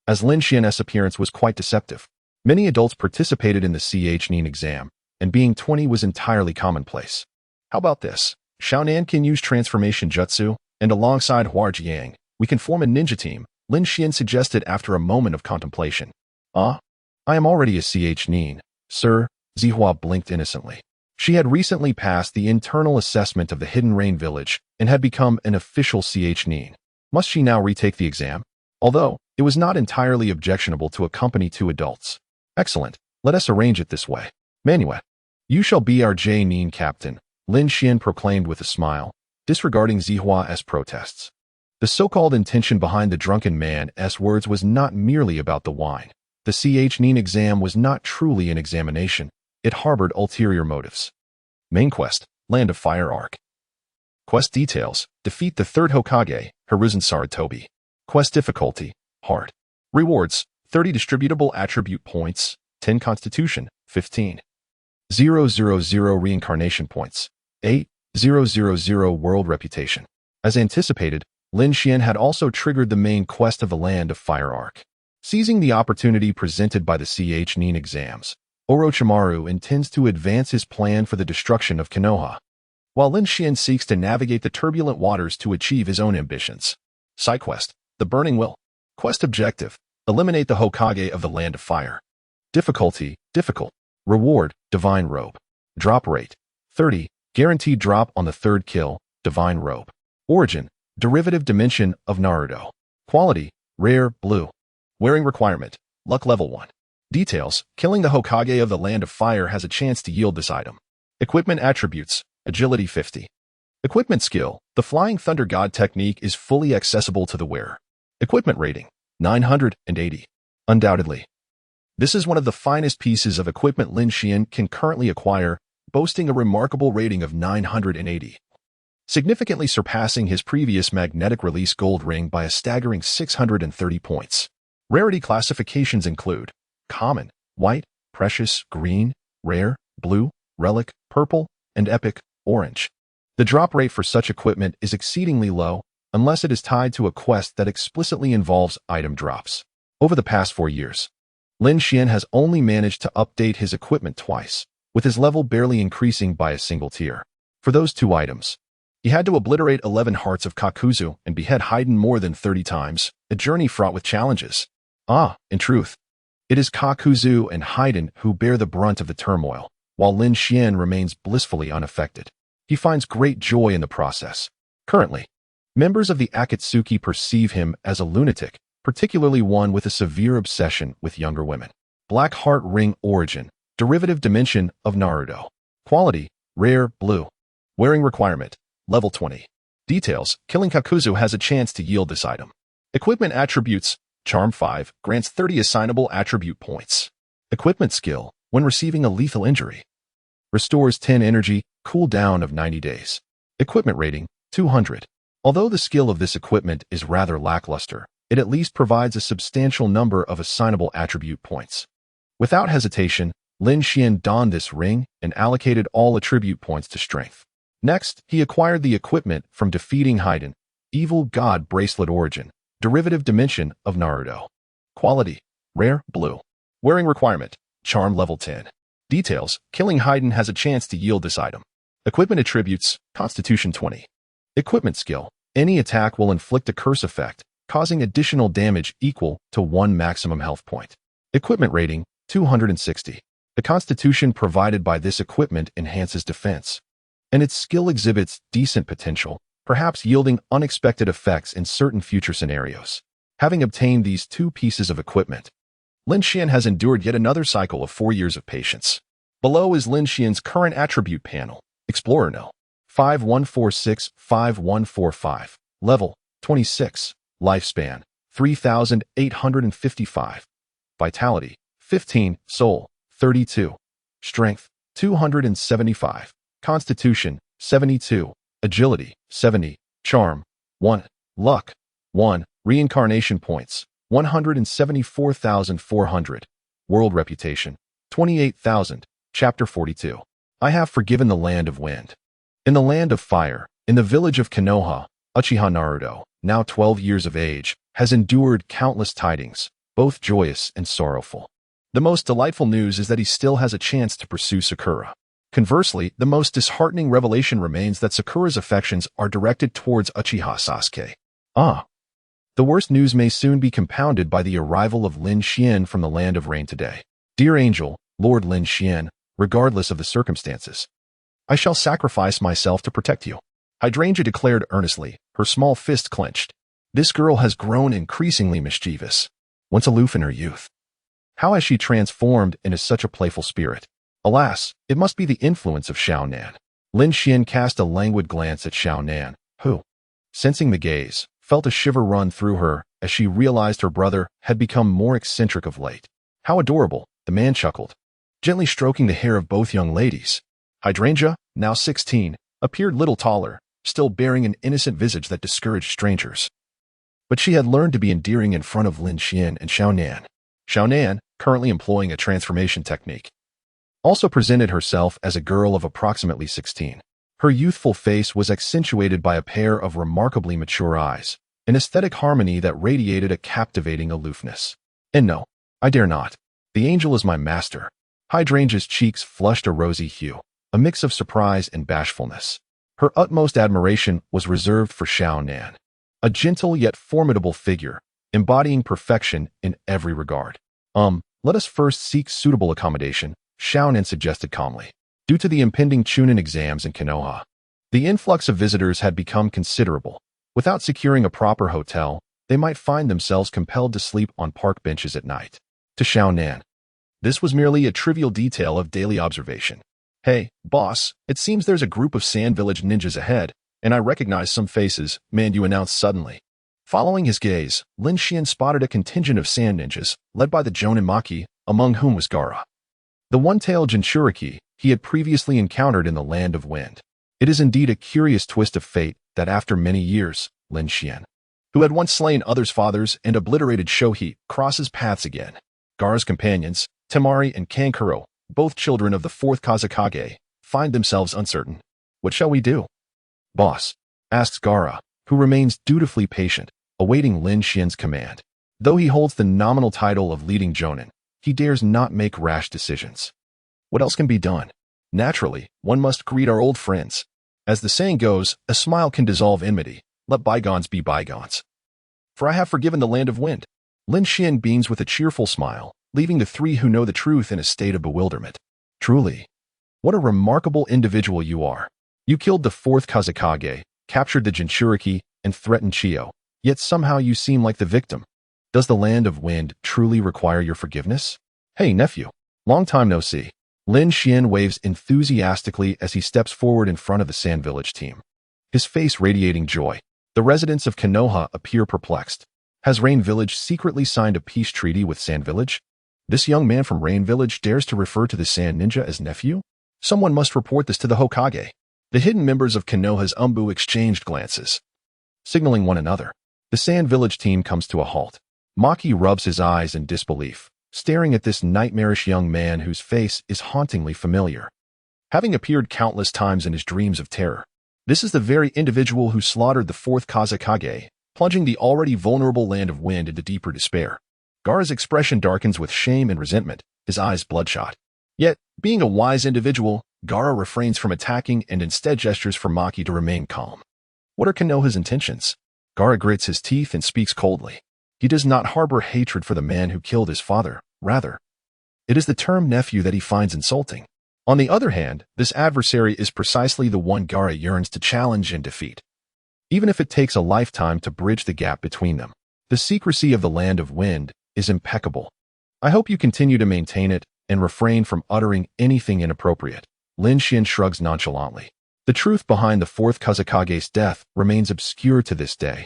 as Lin Xian's appearance was quite deceptive. Many adults participated in the CH-Nin exam, and being 20 was entirely commonplace. How about this? Xiaonan can use transformation jutsu, and alongside Huajiang, we can form a ninja team, Lin Xian suggested after a moment of contemplation. I am already a CH-Nin, sir, Zihua blinked innocently. She had recently passed the internal assessment of the Hidden Rain Village and had become an official CH-Nin. Must she now retake the exam? Although, it was not entirely objectionable to accompany 2 adults. Excellent, let us arrange it this way. Manuet, you shall be our Jainin captain, Lin Xian proclaimed with a smile, disregarding Zihua's protests. The so-called intention behind the drunken man's words was not merely about the wine. The CH-Nin exam was not truly an examination. It harbored ulterior motives. Main quest, Land of Fire Arc. Quest details, defeat the 3rd Hokage, Hiruzen Sarutobi. Quest difficulty, hard. Rewards, 30 distributable attribute points, 10 constitution, 15. 000 reincarnation points, 8,000 world reputation. As anticipated, Lin Xian had also triggered the main quest of the Land of Fire Arc. Seizing the opportunity presented by the CH-Nin exams, Orochimaru intends to advance his plan for the destruction of Konoha, while Lin Xian seeks to navigate the turbulent waters to achieve his own ambitions. Side quest, The Burning Will. Quest objective, eliminate the Hokage of the Land of Fire. Difficulty, difficult. Reward, Divine Robe. Drop rate, 30, guaranteed drop on the 3rd kill, Divine Robe. Origin, derivative dimension of Naruto. Quality, rare, blue. Wearing requirement, luck level 1. Details, killing the Hokage of the Land of Fire has a chance to yield this item. Equipment attributes, agility 50. Equipment skill, the Flying Thunder God technique is fully accessible to the wearer. Equipment rating, 980. Undoubtedly, this is one of the finest pieces of equipment Lin Xian can currently acquire, boasting a remarkable rating of 980. Significantly surpassing his previous magnetic release gold ring by a staggering 630 points. Rarity classifications include common, white, precious, green, rare, blue, relic, purple, and epic, orange. The drop rate for such equipment is exceedingly low, unless it is tied to a quest that explicitly involves item drops. Over the past 4 years, Lin Xian has only managed to update his equipment twice, with his level barely increasing by a single tier. For those 2 items, He had to obliterate 11 hearts of Kakuzu and behead Haiden more than 30 times, a journey fraught with challenges. In truth, it is Kakuzu and Haiden who bear the brunt of the turmoil, while Lin Xian remains blissfully unaffected. He finds great joy in the process. Currently, members of the Akatsuki perceive him as a lunatic, particularly one with a severe obsession with younger women. Black Heart Ring Origin, derivative dimension of Naruto. Quality, rare, blue. Wearing requirement, level 20. Details, killing Kakuzu has a chance to yield this item. Equipment attributes, Charm 5, grants 30 assignable attribute points. Equipment skill, when receiving a lethal injury. Restores 10 energy, cooldown of 90 days. Equipment rating, 200. Although the skill of this equipment is rather lackluster, it at least provides a substantial number of assignable attribute points. Without hesitation, Lin Xian donned this ring and allocated all attribute points to strength. Next, he acquired the equipment from defeating Haiden, Evil God Bracelet Origin, derivative dimension of Naruto. Quality, rare, blue. Wearing requirement, charm level 10. Details, killing Haiden has a chance to yield this item. Equipment attributes, Constitution 20. Equipment skill, any attack will inflict a curse effect, causing additional damage equal to 1 maximum health point. Equipment rating, 260. The constitution provided by this equipment enhances defense, and its skill exhibits decent potential, perhaps yielding unexpected effects in certain future scenarios. Having obtained these 2 pieces of equipment, Lin Xian has endured yet another cycle of 4 years of patience. Below is Lin Xian's current attribute panel, Explorer No. 5146-5145, level 26, lifespan 3,855, vitality 15, soul 32, strength 275, constitution 72, agility 70, charm 1, luck 1, reincarnation points 174,400, world reputation 28,000. Chapter 42. I have forgiven the land of wind. In the land of fire, in the village of Konoha, Uchiha Naruto, now 12 years of age, has endured countless tidings, both joyous and sorrowful. The most delightful news is that he still has a chance to pursue Sakura. Conversely, the most disheartening revelation remains that Sakura's affections are directed towards Uchiha Sasuke. The worst news may soon be compounded by the arrival of Lin Xian from the land of rain today. Dear angel, Lord Lin Xian, regardless of the circumstances, I shall sacrifice myself to protect you. Hydrangea declared earnestly, her small fist clenched. This girl has grown increasingly mischievous. Once aloof in her youth, how has she transformed into such a playful spirit? Alas, it must be the influence of Xiao Nan. Lin Xian cast a languid glance at Xiao Nan, who, sensing the gaze, felt a shiver run through her as she realized her brother had become more eccentric of late. How adorable, the man chuckled, gently stroking the hair of both young ladies. Hydrangea, now 16, appeared little taller, still bearing an innocent visage that discouraged strangers. But she had learned to be endearing in front of Lin Xian and Xiao Nan. Xiao Nan, currently employing a transformation technique, also presented herself as a girl of approximately 16. Her youthful face was accentuated by a pair of remarkably mature eyes, an aesthetic harmony that radiated a captivating aloofness. And no, I dare not. The angel is my master. Hydrangea's cheeks flushed a rosy hue, a mix of surprise and bashfulness. Her utmost admiration was reserved for Xiao Nan, a gentle yet formidable figure, embodying perfection in every regard. Let us first seek suitable accommodation, Xiao Nan suggested calmly. Due to the impending Chunin exams in Konoha, the influx of visitors had become considerable. Without securing a proper hotel, they might find themselves compelled to sleep on park benches at night. To Xiao Nan, this was merely a trivial detail of daily observation. Hey, boss, it seems there's a group of Sand Village ninjas ahead, and I recognize some faces, Mandu announced suddenly. Following his gaze, Lin Xian spotted a contingent of sand ninjas, led by the Jonin Maki, among whom was Gaara, the one-tailed Jinchuriki he had previously encountered in the Land of Wind. It is indeed a curious twist of fate that after many years, Lin Xian, who had once slain others' fathers and obliterated Shohi, crosses paths again. Gaara's companions, Temari and Kankuro, both children of the 4th Kazekage, find themselves uncertain. What shall we do? Boss, asks Gaara, who remains dutifully patient, awaiting Lin Xian's command. Though he holds the nominal title of leading Jonin, he dares not make rash decisions. What else can be done? Naturally, one must greet our old friends. As the saying goes, a smile can dissolve enmity. Let bygones be bygones. For I have forgiven the land of wind. Lin Xian beams with a cheerful smile, leaving the three who know the truth in a state of bewilderment. Truly, what a remarkable individual you are. You killed the fourth Kazekage, captured the Jinchuriki, and threatened Chiyo, yet somehow you seem like the victim. Does the land of wind truly require your forgiveness? Hey, nephew. Long time no see. Lin Xian waves enthusiastically as he steps forward in front of the Sand Village team, his face radiating joy. The residents of Konoha appear perplexed. Has Rain Village secretly signed a peace treaty with Sand Village? This young man from Rain Village dares to refer to the Sand Ninja as nephew? Someone must report this to the Hokage. The hidden members of Konoha's Umbu exchanged glances, signaling one another. The Sand Village team comes to a halt. Maki rubs his eyes in disbelief, staring at this nightmarish young man whose face is hauntingly familiar, having appeared countless times in his dreams of terror. This is the very individual who slaughtered the fourth Kazekage, plunging the already vulnerable land of wind into deeper despair. Gaara's expression darkens with shame and resentment, his eyes bloodshot. Yet, being a wise individual, Gaara refrains from attacking and instead gestures for Maki to remain calm. What are Konoha's intentions? Gaara grits his teeth and speaks coldly. He does not harbor hatred for the man who killed his father. Rather, it is the term nephew that he finds insulting. On the other hand, this adversary is precisely the one Gaara yearns to challenge and defeat, even if it takes a lifetime to bridge the gap between them. The secrecy of the land of wind is impeccable. I hope you continue to maintain it and refrain from uttering anything inappropriate. Lin Xian shrugs nonchalantly. The truth behind the fourth Kazekage's death remains obscure to this day,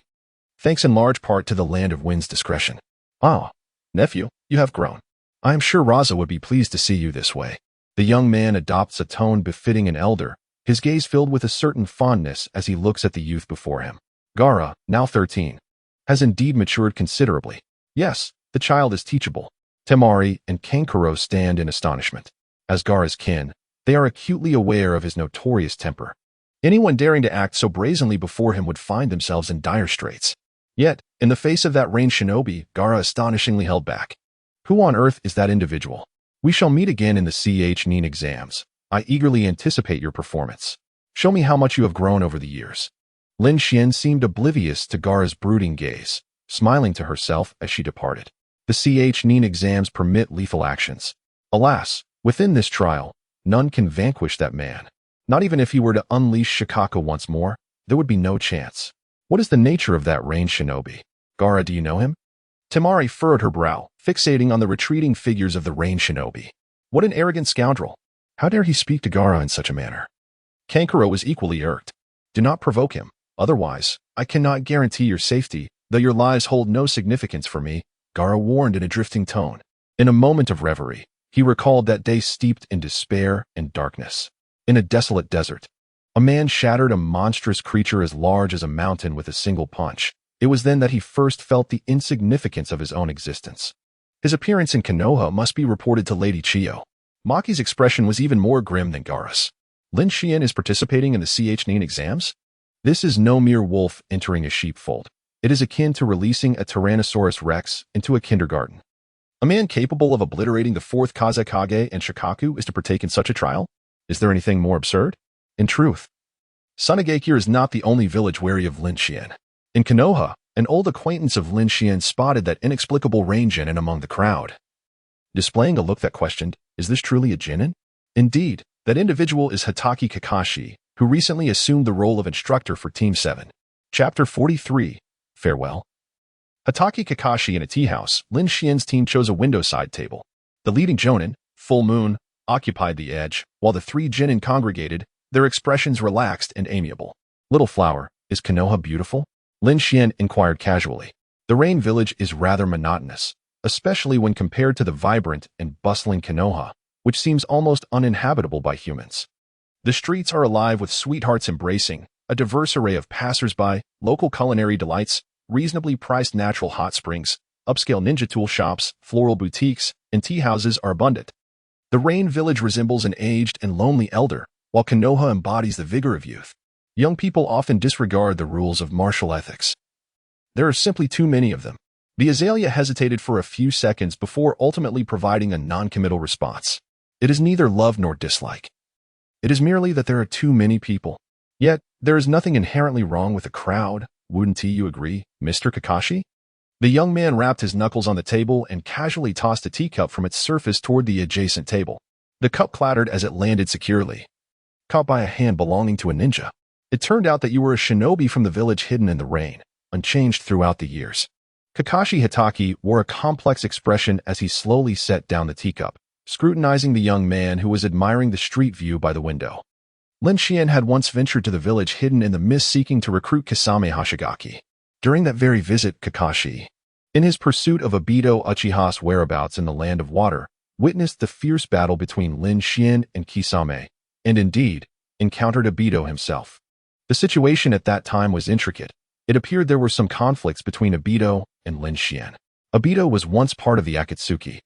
thanks in large part to the land of wind's discretion. Ah, nephew, you have grown. I am sure Raza would be pleased to see you this way. The young man adopts a tone befitting an elder, his gaze filled with a certain fondness as he looks at the youth before him. Gaara, now 13, has indeed matured considerably. Yes, the child is teachable. Temari and Kankuro stand in astonishment. As Gaara's kin, they are acutely aware of his notorious temper. Anyone daring to act so brazenly before him would find themselves in dire straits. Yet, in the face of that Rain Shinobi, Gaara astonishingly held back. Who on earth is that individual? We shall meet again in the Ch-Nin exams. I eagerly anticipate your performance. Show me how much you have grown over the years. Lin Xian seemed oblivious to Gaara's brooding gaze, smiling to herself as she departed. The Ch-Nin exams permit lethal actions. Alas, within this trial, none can vanquish that man. Not even if he were to unleash Shikaka once more, there would be no chance. What is the nature of that Rain Shinobi? Gaara, do you know him? Temari furrowed her brow, fixating on the retreating figures of the Rain Shinobi. What an arrogant scoundrel! How dare he speak to Gaara in such a manner? Kankuro was equally irked. Do not provoke him, otherwise, I cannot guarantee your safety, though your lives hold no significance for me, Gaara warned in a drifting tone. In a moment of reverie, he recalled that day steeped in despair and darkness. In a desolate desert, a man shattered a monstrous creature as large as a mountain with a single punch. It was then that he first felt the insignificance of his own existence. His appearance in Konoha must be reported to Lady Chiyo. Maki's expression was even more grim than Gaara's. Lin Xian is participating in the Ch-Nin exams? This is no mere wolf entering a sheepfold. It is akin to releasing a Tyrannosaurus Rex into a kindergarten. A man capable of obliterating the fourth Kazekage and Shikaku is to partake in such a trial? Is there anything more absurd? In truth, Sunagakure is not the only village wary of Lin Xian. In Konoha, an old acquaintance of Lin Xian spotted that inexplicable rain genin among the crowd. Displaying a look that questioned, is this truly a genin? Indeed, that individual is Hatake Kakashi, who recently assumed the role of instructor for Team 7. Chapter 43, Farewell. Hatake Kakashi in a tea house, Lin Xian's team chose a window-side table. The leading jonin, Full Moon, occupied the edge, while the three genin congregated, their expressions relaxed and amiable. Little flower, is Konoha beautiful? Lin Xian inquired casually. The Rain Village is rather monotonous, especially when compared to the vibrant and bustling Konoha, which seems almost uninhabitable by humans. The streets are alive with sweethearts embracing, a diverse array of passers-by, local culinary delights, reasonably priced natural hot springs, upscale ninja tool shops, floral boutiques, and tea houses are abundant. The Rain Village resembles an aged and lonely elder, while Konoha embodies the vigor of youth. Young people often disregard the rules of martial ethics. There are simply too many of them. The Azalea hesitated for a few seconds before ultimately providing a non-committal response. It is neither love nor dislike. It is merely that there are too many people. Yet, there is nothing inherently wrong with a crowd, wouldn't you agree, Mr. Kakashi? The young man rapped his knuckles on the table and casually tossed a teacup from its surface toward the adjacent table. The cup clattered as it landed securely, caught by a hand belonging to a ninja. It turned out that you were a shinobi from the village hidden in the rain, unchanged throughout the years. Kakashi Hitaki wore a complex expression as he slowly set down the teacup, scrutinizing the young man who was admiring the street view by the window. Lin Xian had once ventured to the village hidden in the mist seeking to recruit Kisame Hashigaki. During that very visit, Kakashi, in his pursuit of Obito Uchiha's whereabouts in the Land of Water, witnessed the fierce battle between Lin Xian and Kisame, and indeed, encountered Obito himself. The situation at that time was intricate. It appeared there were some conflicts between Obito and Lin Xian. Obito was once part of the Akatsuki,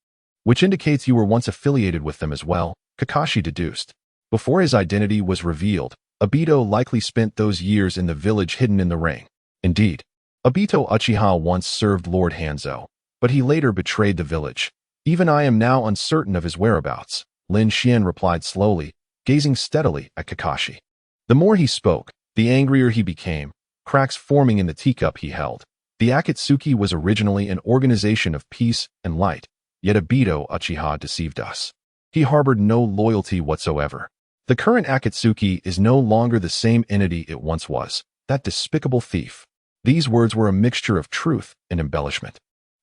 which indicates you were once affiliated with them as well, Kakashi deduced. Before his identity was revealed, Obito likely spent those years in the village hidden in the rain. Indeed, Obito Uchiha once served Lord Hanzo, but he later betrayed the village. Even I am now uncertain of his whereabouts, Lin Xian replied slowly, gazing steadily at Kakashi. The more he spoke, the angrier he became, cracks forming in the teacup he held. The Akatsuki was originally an organization of peace and light, yet Obito Uchiha deceived us. He harbored no loyalty whatsoever. The current Akatsuki is no longer the same entity it once was, that despicable thief. These words were a mixture of truth and embellishment.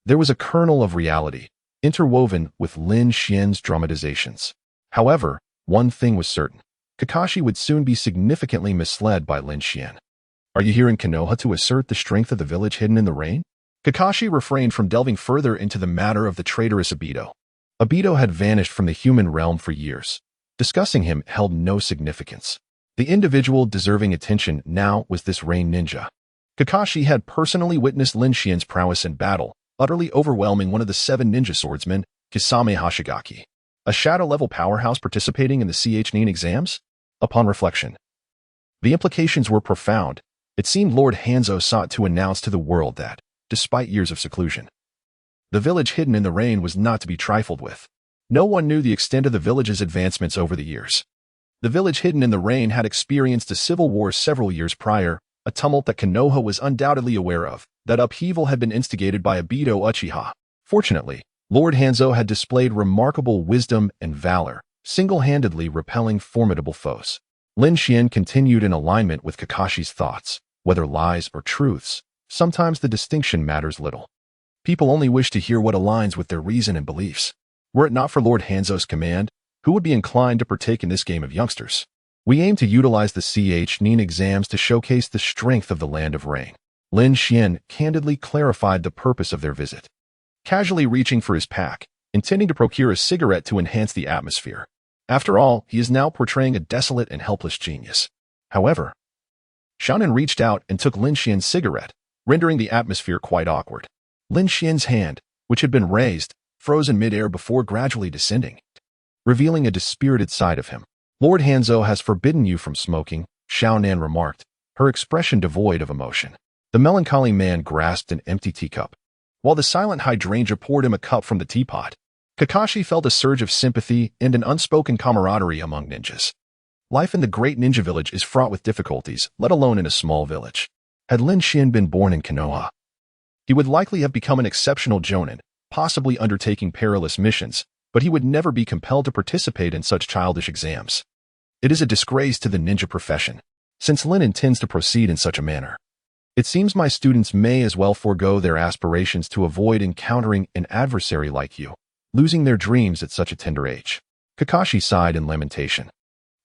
There was a kernel of reality, interwoven with Lin Xian's dramatizations. However, one thing was certain. Kakashi would soon be significantly misled by Lin Xian. Are you here in Konoha to assert the strength of the village hidden in the rain? Kakashi refrained from delving further into the matter of the traitorous Obito. Obito had vanished from the human realm for years. Discussing him held no significance. The individual deserving attention now was this rain ninja. Kakashi had personally witnessed Lin Xian's prowess in battle, utterly overwhelming one of the 7 ninja swordsmen, Kisame Hashigaki. A shadow-level powerhouse participating in the Ch-Nin exams? Upon reflection, the implications were profound. It seemed Lord Hanzo sought to announce to the world that, despite years of seclusion, the village hidden in the rain was not to be trifled with. No one knew the extent of the village's advancements over the years. The village hidden in the rain had experienced a civil war several years prior, a tumult that Konoha was undoubtedly aware of. That upheaval had been instigated by Obito Uchiha. Fortunately, Lord Hanzo had displayed remarkable wisdom and valor, single-handedly repelling formidable foes. Lin Xian continued in alignment with Kakashi's thoughts. Whether lies or truths, sometimes the distinction matters little. People only wish to hear what aligns with their reason and beliefs. Were it not for Lord Hanzo's command, who would be inclined to partake in this game of youngsters? We aim to utilize the Ch-Nin exams to showcase the strength of the Land of Rain. Lin Xian candidly clarified the purpose of their visit. Casually reaching for his pack, intending to procure a cigarette to enhance the atmosphere. After all, he is now portraying a desolate and helpless genius. However, Xiaonan reached out and took Lin Xian's cigarette, rendering the atmosphere quite awkward. Lin Xian's hand, which had been raised, froze in midair before gradually descending, revealing a dispirited side of him. Lord Hanzo has forbidden you from smoking, Xiaonan remarked, her expression devoid of emotion. The melancholy man grasped an empty teacup, while the silent hydrangea poured him a cup from the teapot. Kakashi felt a surge of sympathy and an unspoken camaraderie among ninjas. Life in the great ninja village is fraught with difficulties, let alone in a small village. Had Lin Xian been born in Konoha, he would likely have become an exceptional jonin, possibly undertaking perilous missions, but he would never be compelled to participate in such childish exams. It is a disgrace to the ninja profession, since Lin intends to proceed in such a manner. It seems my students may as well forego their aspirations to avoid encountering an adversary like you, losing their dreams at such a tender age. Kakashi sighed in lamentation.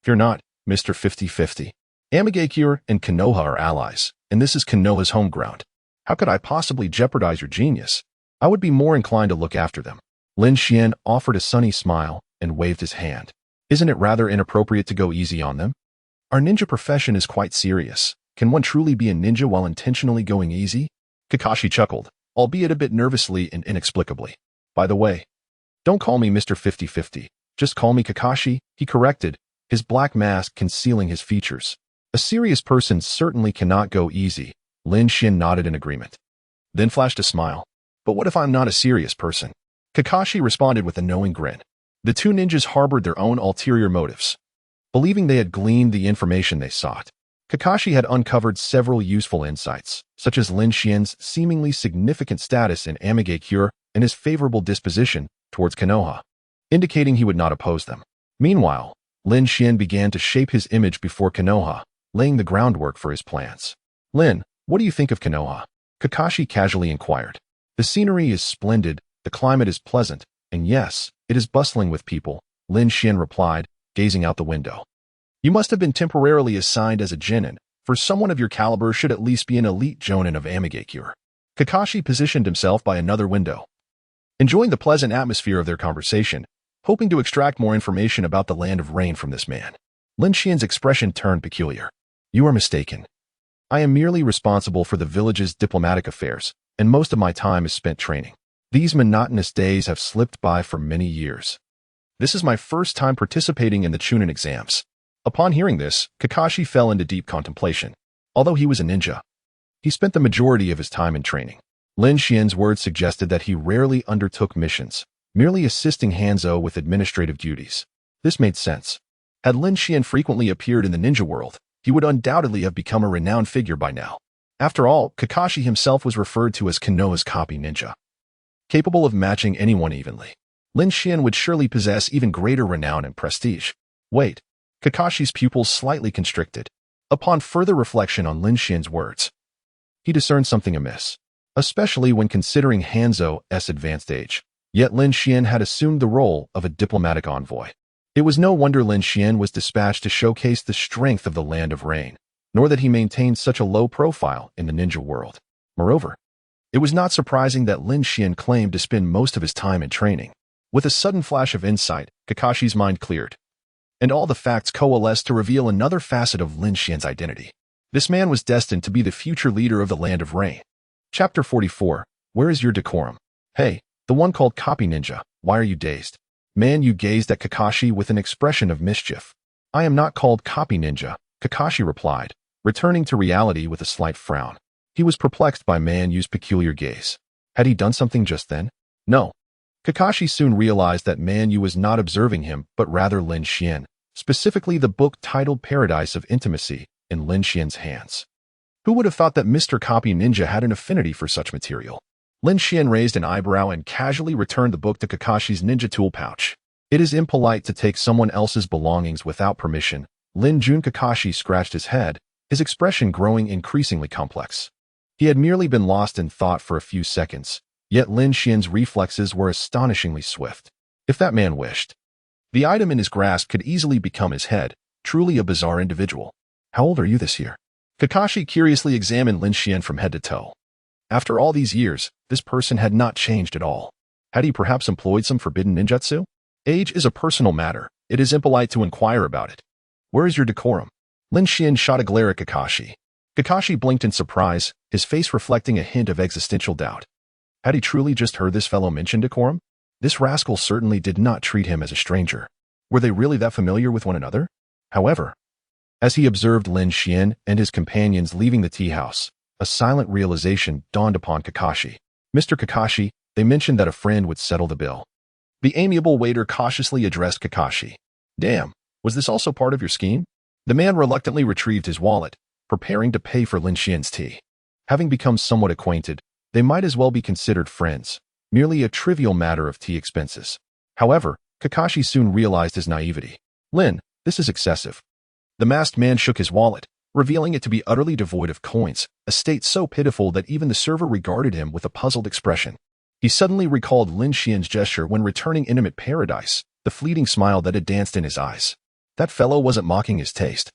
Fear not, Mr. 50-50. Amigakure and Konoha are allies, and this is Konoha's home ground. How could I possibly jeopardize your genius? I would be more inclined to look after them. Lin Xian offered a sunny smile and waved his hand. Isn't it rather inappropriate to go easy on them? Our ninja profession is quite serious. Can one truly be a ninja while intentionally going easy? Kakashi chuckled, albeit a bit nervously and inexplicably. By the way, don't call me Mr. 50-50. Just call me Kakashi, he corrected, his black mask concealing his features. A serious person certainly cannot go easy. Lin Xian nodded in agreement, then flashed a smile. But what if I'm not a serious person? Kakashi responded with a knowing grin. The two ninjas harbored their own ulterior motives, believing they had gleaned the information they sought. Kakashi had uncovered several useful insights, such as Lin Xian's seemingly significant status in Amigakure and his favorable disposition towards Konoha, indicating he would not oppose them. Meanwhile, Lin Xian began to shape his image before Konoha, laying the groundwork for his plans. "Lin, what do you think of Konoha?" Kakashi casually inquired. "The scenery is splendid, the climate is pleasant, and yes, it is bustling with people," Lin Xian replied, gazing out the window. "You must have been temporarily assigned as a genin, for someone of your caliber should at least be an elite jonin of Amigakure." Kakashi positioned himself by another window, enjoying the pleasant atmosphere of their conversation, hoping to extract more information about the Land of Rain from this man. Lin Xian's expression turned peculiar. "You are mistaken. I am merely responsible for the village's diplomatic affairs, and most of my time is spent training. These monotonous days have slipped by for many years. This is my first time participating in the Chunin exams." Upon hearing this, Kakashi fell into deep contemplation. Although he was a ninja, he spent the majority of his time in training. Lin Xian's words suggested that he rarely undertook missions, merely assisting Hanzo with administrative duties. This made sense. Had Lin Xian frequently appeared in the ninja world, he would undoubtedly have become a renowned figure by now. After all, Kakashi himself was referred to as Konoha's copy ninja, capable of matching anyone evenly. Lin Xian would surely possess even greater renown and prestige. Wait. Kakashi's pupils slightly constricted. Upon further reflection on Lin Xian's words, he discerned something amiss, especially when considering Hanzo's advanced age. Yet Lin Xian had assumed the role of a diplomatic envoy. It was no wonder Lin Xian was dispatched to showcase the strength of the Land of Rain, nor that he maintained such a low profile in the ninja world. Moreover, it was not surprising that Lin Xian claimed to spend most of his time in training. With a sudden flash of insight, Kakashi's mind cleared, and all the facts coalesced to reveal another facet of Lin Xian's identity. This man was destined to be the future leader of the Land of Rain. Chapter 44. Where is your decorum? "Hey, the one called Copy Ninja, why are you dazed?" Manyu gazed at Kakashi with an expression of mischief. "I am not called Copy Ninja," Kakashi replied, returning to reality with a slight frown. He was perplexed by Manyu's peculiar gaze. Had he done something just then? No. Kakashi soon realized that Manyu was not observing him, but rather Lin Xian, specifically the book titled Paradise of Intimacy, in Lin Xian's hands. Who would have thought that Mr. Copy Ninja had an affinity for such material? Lin Xian raised an eyebrow and casually returned the book to Kakashi's ninja tool pouch. "It is impolite to take someone else's belongings without permission." Lin Jun Kakashi scratched his head, his expression growing increasingly complex. He had merely been lost in thought for a few seconds, yet Lin Xian's reflexes were astonishingly swift. If that man wished, the item in his grasp could easily become his head, truly a bizarre individual. "How old are you this year?" Kakashi curiously examined Lin Xian from head to toe. After all these years, this person had not changed at all. Had he perhaps employed some forbidden ninjutsu? Age is a personal matter. It is impolite to inquire about it. "Where is your decorum?" Lin Xian shot a glare at Kakashi. Kakashi blinked in surprise, his face reflecting a hint of existential doubt. Had he truly just heard this fellow mention decorum? This rascal certainly did not treat him as a stranger. Were they really that familiar with one another? However, as he observed Lin Xian and his companions leaving the tea house, a silent realization dawned upon Kakashi. "Mr. Kakashi, they mentioned that a friend would settle the bill." The amiable waiter cautiously addressed Kakashi. "Damn, was this also part of your scheme?" The man reluctantly retrieved his wallet, preparing to pay for Lin Xian's tea. Having become somewhat acquainted, they might as well be considered friends, merely a trivial matter of tea expenses. However, Kakashi soon realized his naivety. "Lin, this is excessive." The masked man shook his wallet, revealing it to be utterly devoid of coins, a state so pitiful that even the server regarded him with a puzzled expression. He suddenly recalled Lin Xian's gesture when returning Intimate Paradise, the fleeting smile that had danced in his eyes. That fellow wasn't mocking his taste.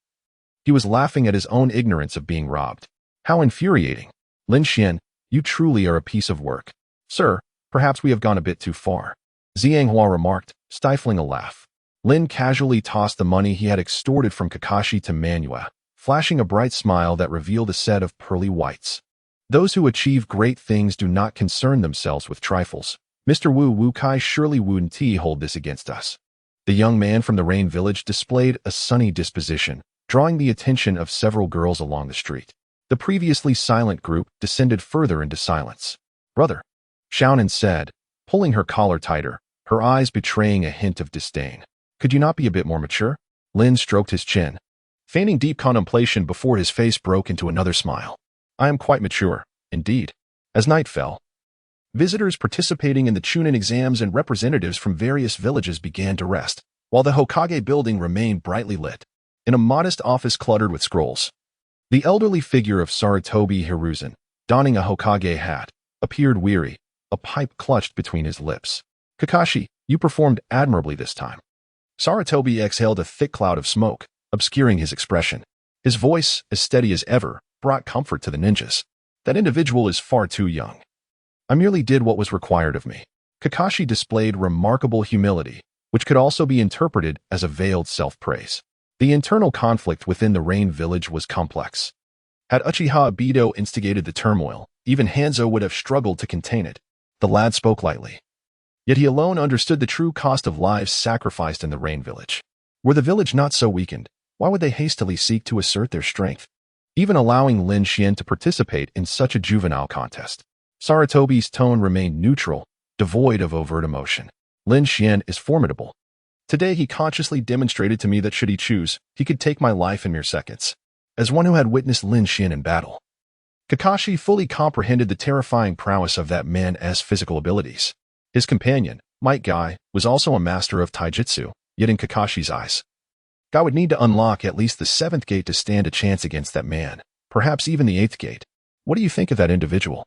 He was laughing at his own ignorance of being robbed. How infuriating. "Lin Xian, you truly are a piece of work." "Sir, perhaps we have gone a bit too far," Zhianghua remarked, stifling a laugh. Lin casually tossed the money he had extorted from Kakashi to Manua, flashing a bright smile that revealed a set of pearly whites. Those who achieve great things do not concern themselves with trifles. "Mr. Wu Kai surely wouldn't hold this against us." The young man from the Rain Village displayed a sunny disposition, drawing the attention of several girls along the street. The previously silent group descended further into silence. "Brother," Xiaonan said, pulling her collar tighter, her eyes betraying a hint of disdain. "Could you not be a bit more mature?" Lin stroked his chin. feigning deep contemplation before his face broke into another smile. I am quite mature, indeed. As night fell, visitors participating in the Chunin exams and representatives from various villages began to rest, while the Hokage building remained brightly lit. In a modest office cluttered with scrolls, the elderly figure of Sarutobi Hiruzen, donning a Hokage hat, appeared weary, a pipe clutched between his lips. Kakashi, you performed admirably this time. Sarutobi exhaled a thick cloud of smoke, obscuring his expression. His voice, as steady as ever, brought comfort to the ninjas. That individual is far too young. I merely did what was required of me. Kakashi displayed remarkable humility, which could also be interpreted as a veiled self-praise. The internal conflict within the Rain Village was complex. Had Uchiha Obito instigated the turmoil, even Hanzo would have struggled to contain it. The lad spoke lightly. Yet he alone understood the true cost of lives sacrificed in the Rain Village. Were the village not so weakened, why would they hastily seek to assert their strength? Even allowing Lin Xian to participate in such a juvenile contest. Sarutobi's tone remained neutral, devoid of overt emotion. Lin Xian is formidable. Today he consciously demonstrated to me that should he choose, he could take my life in mere seconds. As one who had witnessed Lin Xian in battle, Kakashi fully comprehended the terrifying prowess of that man's physical abilities. His companion, Might Guy, was also a master of taijutsu, yet in Kakashi's eyes, Guy would need to unlock at least the 7th gate to stand a chance against that man, perhaps even the 8th gate. What do you think of that individual?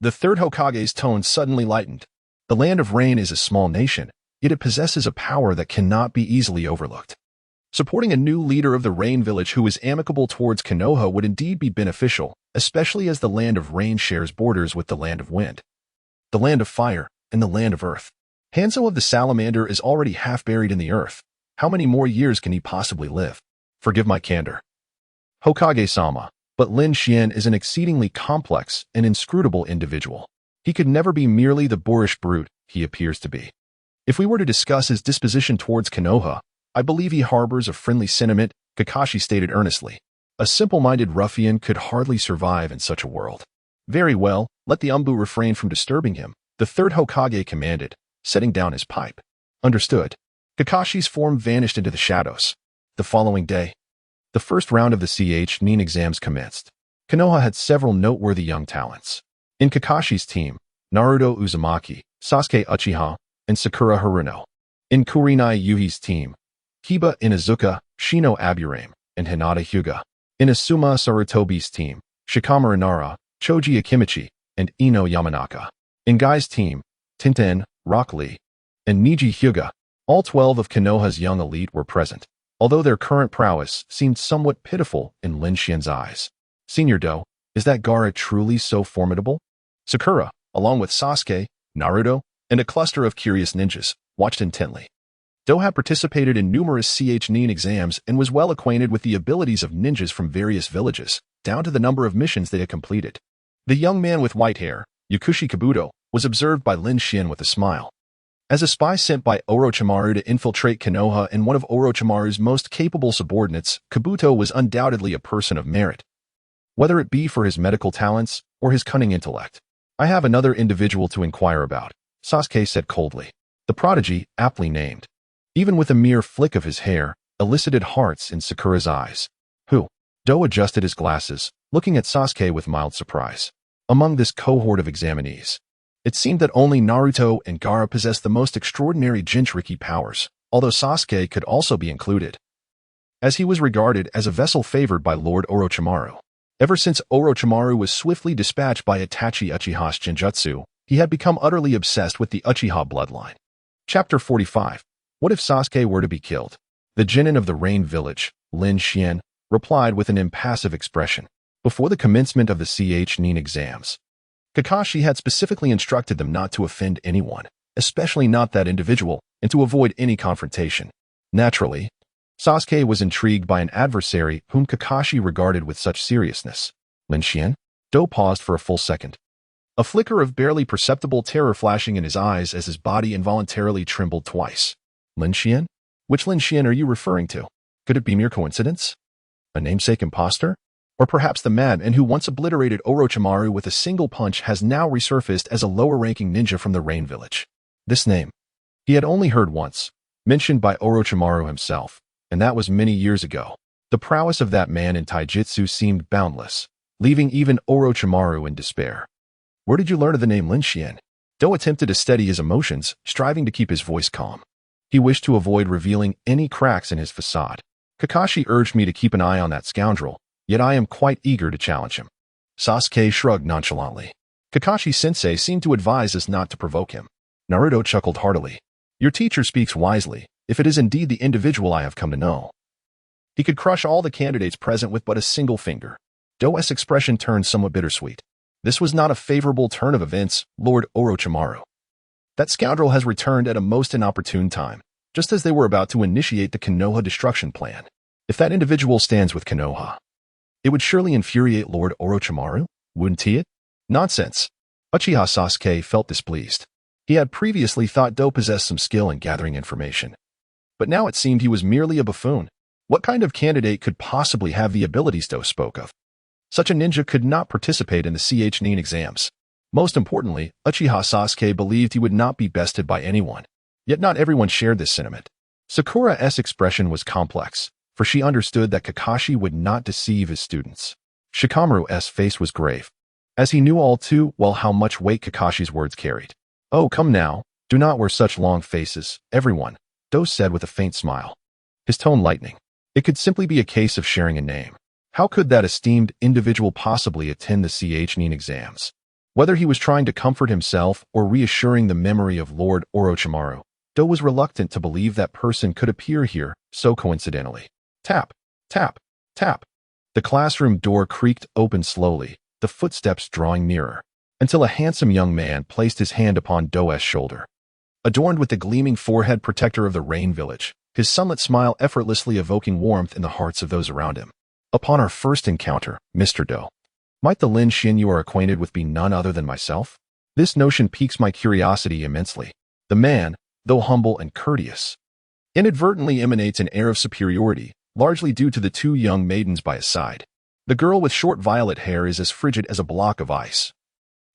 The third Hokage's tone suddenly lightened. The Land of Rain is a small nation, yet it possesses a power that cannot be easily overlooked. Supporting a new leader of the Rain Village who is amicable towards Konoha would indeed be beneficial, especially as the Land of Rain shares borders with the Land of Wind, the Land of Fire, and the Land of Earth. Hanzo of the Salamander is already half buried in the earth. How many more years can he possibly live? Forgive my candor, Hokage-sama, but Lin Xian is an exceedingly complex and inscrutable individual. He could never be merely the boorish brute he appears to be. If we were to discuss his disposition towards Konoha, I believe he harbors a friendly sentiment, Kakashi stated earnestly. A simple-minded ruffian could hardly survive in such a world. Very well, let the Umbu refrain from disturbing him, the third Hokage commanded, setting down his pipe. Understood. Kakashi's form vanished into the shadows. The following day, the first round of the Nin exams commenced. Konoha had several noteworthy young talents. In Kakashi's team, Naruto Uzumaki, Sasuke Uchiha, and Sakura Haruno. In Kurenai Yuhi's team, Kiba Inuzuka, Shino Aburame, and Hinata Hyuga. In Asuma Sarutobi's team, Shikamaru Nara, Choji Akimichi, and Ino Yamanaka. In Guy's team, Tintin, Rock Lee, and Niji Hyuga. All 12 of Konoha's young elite were present, although their current prowess seemed somewhat pitiful in Lin Xian's eyes. Senior Do, is that Gaara truly so formidable? Sakura, along with Sasuke, Naruto, and a cluster of curious ninjas, watched intently. Do had participated in numerous Nin exams and was well acquainted with the abilities of ninjas from various villages, down to the number of missions they had completed. The young man with white hair, Yakushi Kabuto, was observed by Lin Xian with a smile. As a spy sent by Orochimaru to infiltrate Konoha and one of Orochimaru's most capable subordinates, Kabuto was undoubtedly a person of merit, whether it be for his medical talents or his cunning intellect. I have another individual to inquire about, Sasuke said coldly. The prodigy, aptly named, even with a mere flick of his hair, elicited hearts in Sakura's eyes. Who? Do adjusted his glasses, looking at Sasuke with mild surprise. Among this cohort of examinees, it seemed that only Naruto and Gaara possessed the most extraordinary Jinchuriki powers, although Sasuke could also be included, as he was regarded as a vessel favored by Lord Orochimaru. Ever since Orochimaru was swiftly dispatched by Itachi Uchiha's Genjutsu, he had become utterly obsessed with the Uchiha bloodline. Chapter 45. What if Sasuke were to be killed? The Genin of the Rain Village, Lin Xian, replied with an impassive expression. Before the commencement of the Nin exams, Kakashi had specifically instructed them not to offend anyone, especially not that individual, and to avoid any confrontation. Naturally, Sasuke was intrigued by an adversary whom Kakashi regarded with such seriousness. Lin Xian? Do paused for a full second, a flicker of barely perceptible terror flashing in his eyes as his body involuntarily trembled twice. Lin Xian? Which Lin Xian are you referring to? Could it be mere coincidence? A namesake imposter? Or perhaps the madman who once obliterated Orochimaru with a single punch has now resurfaced as a lower-ranking ninja from the Rain Village. This name he had only heard once, mentioned by Orochimaru himself, and that was many years ago. The prowess of that man in taijutsu seemed boundless, leaving even Orochimaru in despair. Where did you learn of the name Lin Xian? Do attempted to steady his emotions, striving to keep his voice calm. He wished to avoid revealing any cracks in his facade. Kakashi urged me to keep an eye on that scoundrel, yet I am quite eager to challenge him. Sasuke shrugged nonchalantly. Kakashi-sensei seemed to advise us not to provoke him. Naruto chuckled heartily. Your teacher speaks wisely, if it is indeed the individual I have come to know. He could crush all the candidates present with but a single finger. Do's expression turned somewhat bittersweet. This was not a favorable turn of events, Lord Orochimaru. That scoundrel has returned at a most inopportune time, just as they were about to initiate the Konoha destruction plan. If that individual stands with Konoha, it would surely infuriate Lord Orochimaru, wouldn't it? Nonsense. Uchiha Sasuke felt displeased. He had previously thought Do possessed some skill in gathering information. But now it seemed he was merely a buffoon. What kind of candidate could possibly have the abilities Do spoke of? Such a ninja could not participate in the Ch-Nin exams. Most importantly, Uchiha Sasuke believed he would not be bested by anyone. Yet not everyone shared this sentiment. Sakura's expression was complex, for she understood that Kakashi would not deceive his students. Shikamaru's face was grave, as he knew all too well how much weight Kakashi's words carried. Oh, come now, do not wear such long faces, everyone, Do said with a faint smile, his tone lightening. It could simply be a case of sharing a name. How could that esteemed individual possibly attend the Ch-Nin exams? Whether he was trying to comfort himself or reassuring the memory of Lord Orochimaru, Do was reluctant to believe that person could appear here so coincidentally. Tap, tap, tap. The classroom door creaked open slowly, the footsteps drawing nearer, until a handsome young man placed his hand upon Do's shoulder. Adorned with the gleaming forehead protector of the Rain Village, his sunlit smile effortlessly evoking warmth in the hearts of those around him. Upon our first encounter, Mr. Do, might the Lin Xian you are acquainted with be none other than myself? This notion piques my curiosity immensely. The man, though humble and courteous, inadvertently emanates an air of superiority, largely due to the two young maidens by his side. The girl with short violet hair is as frigid as a block of ice,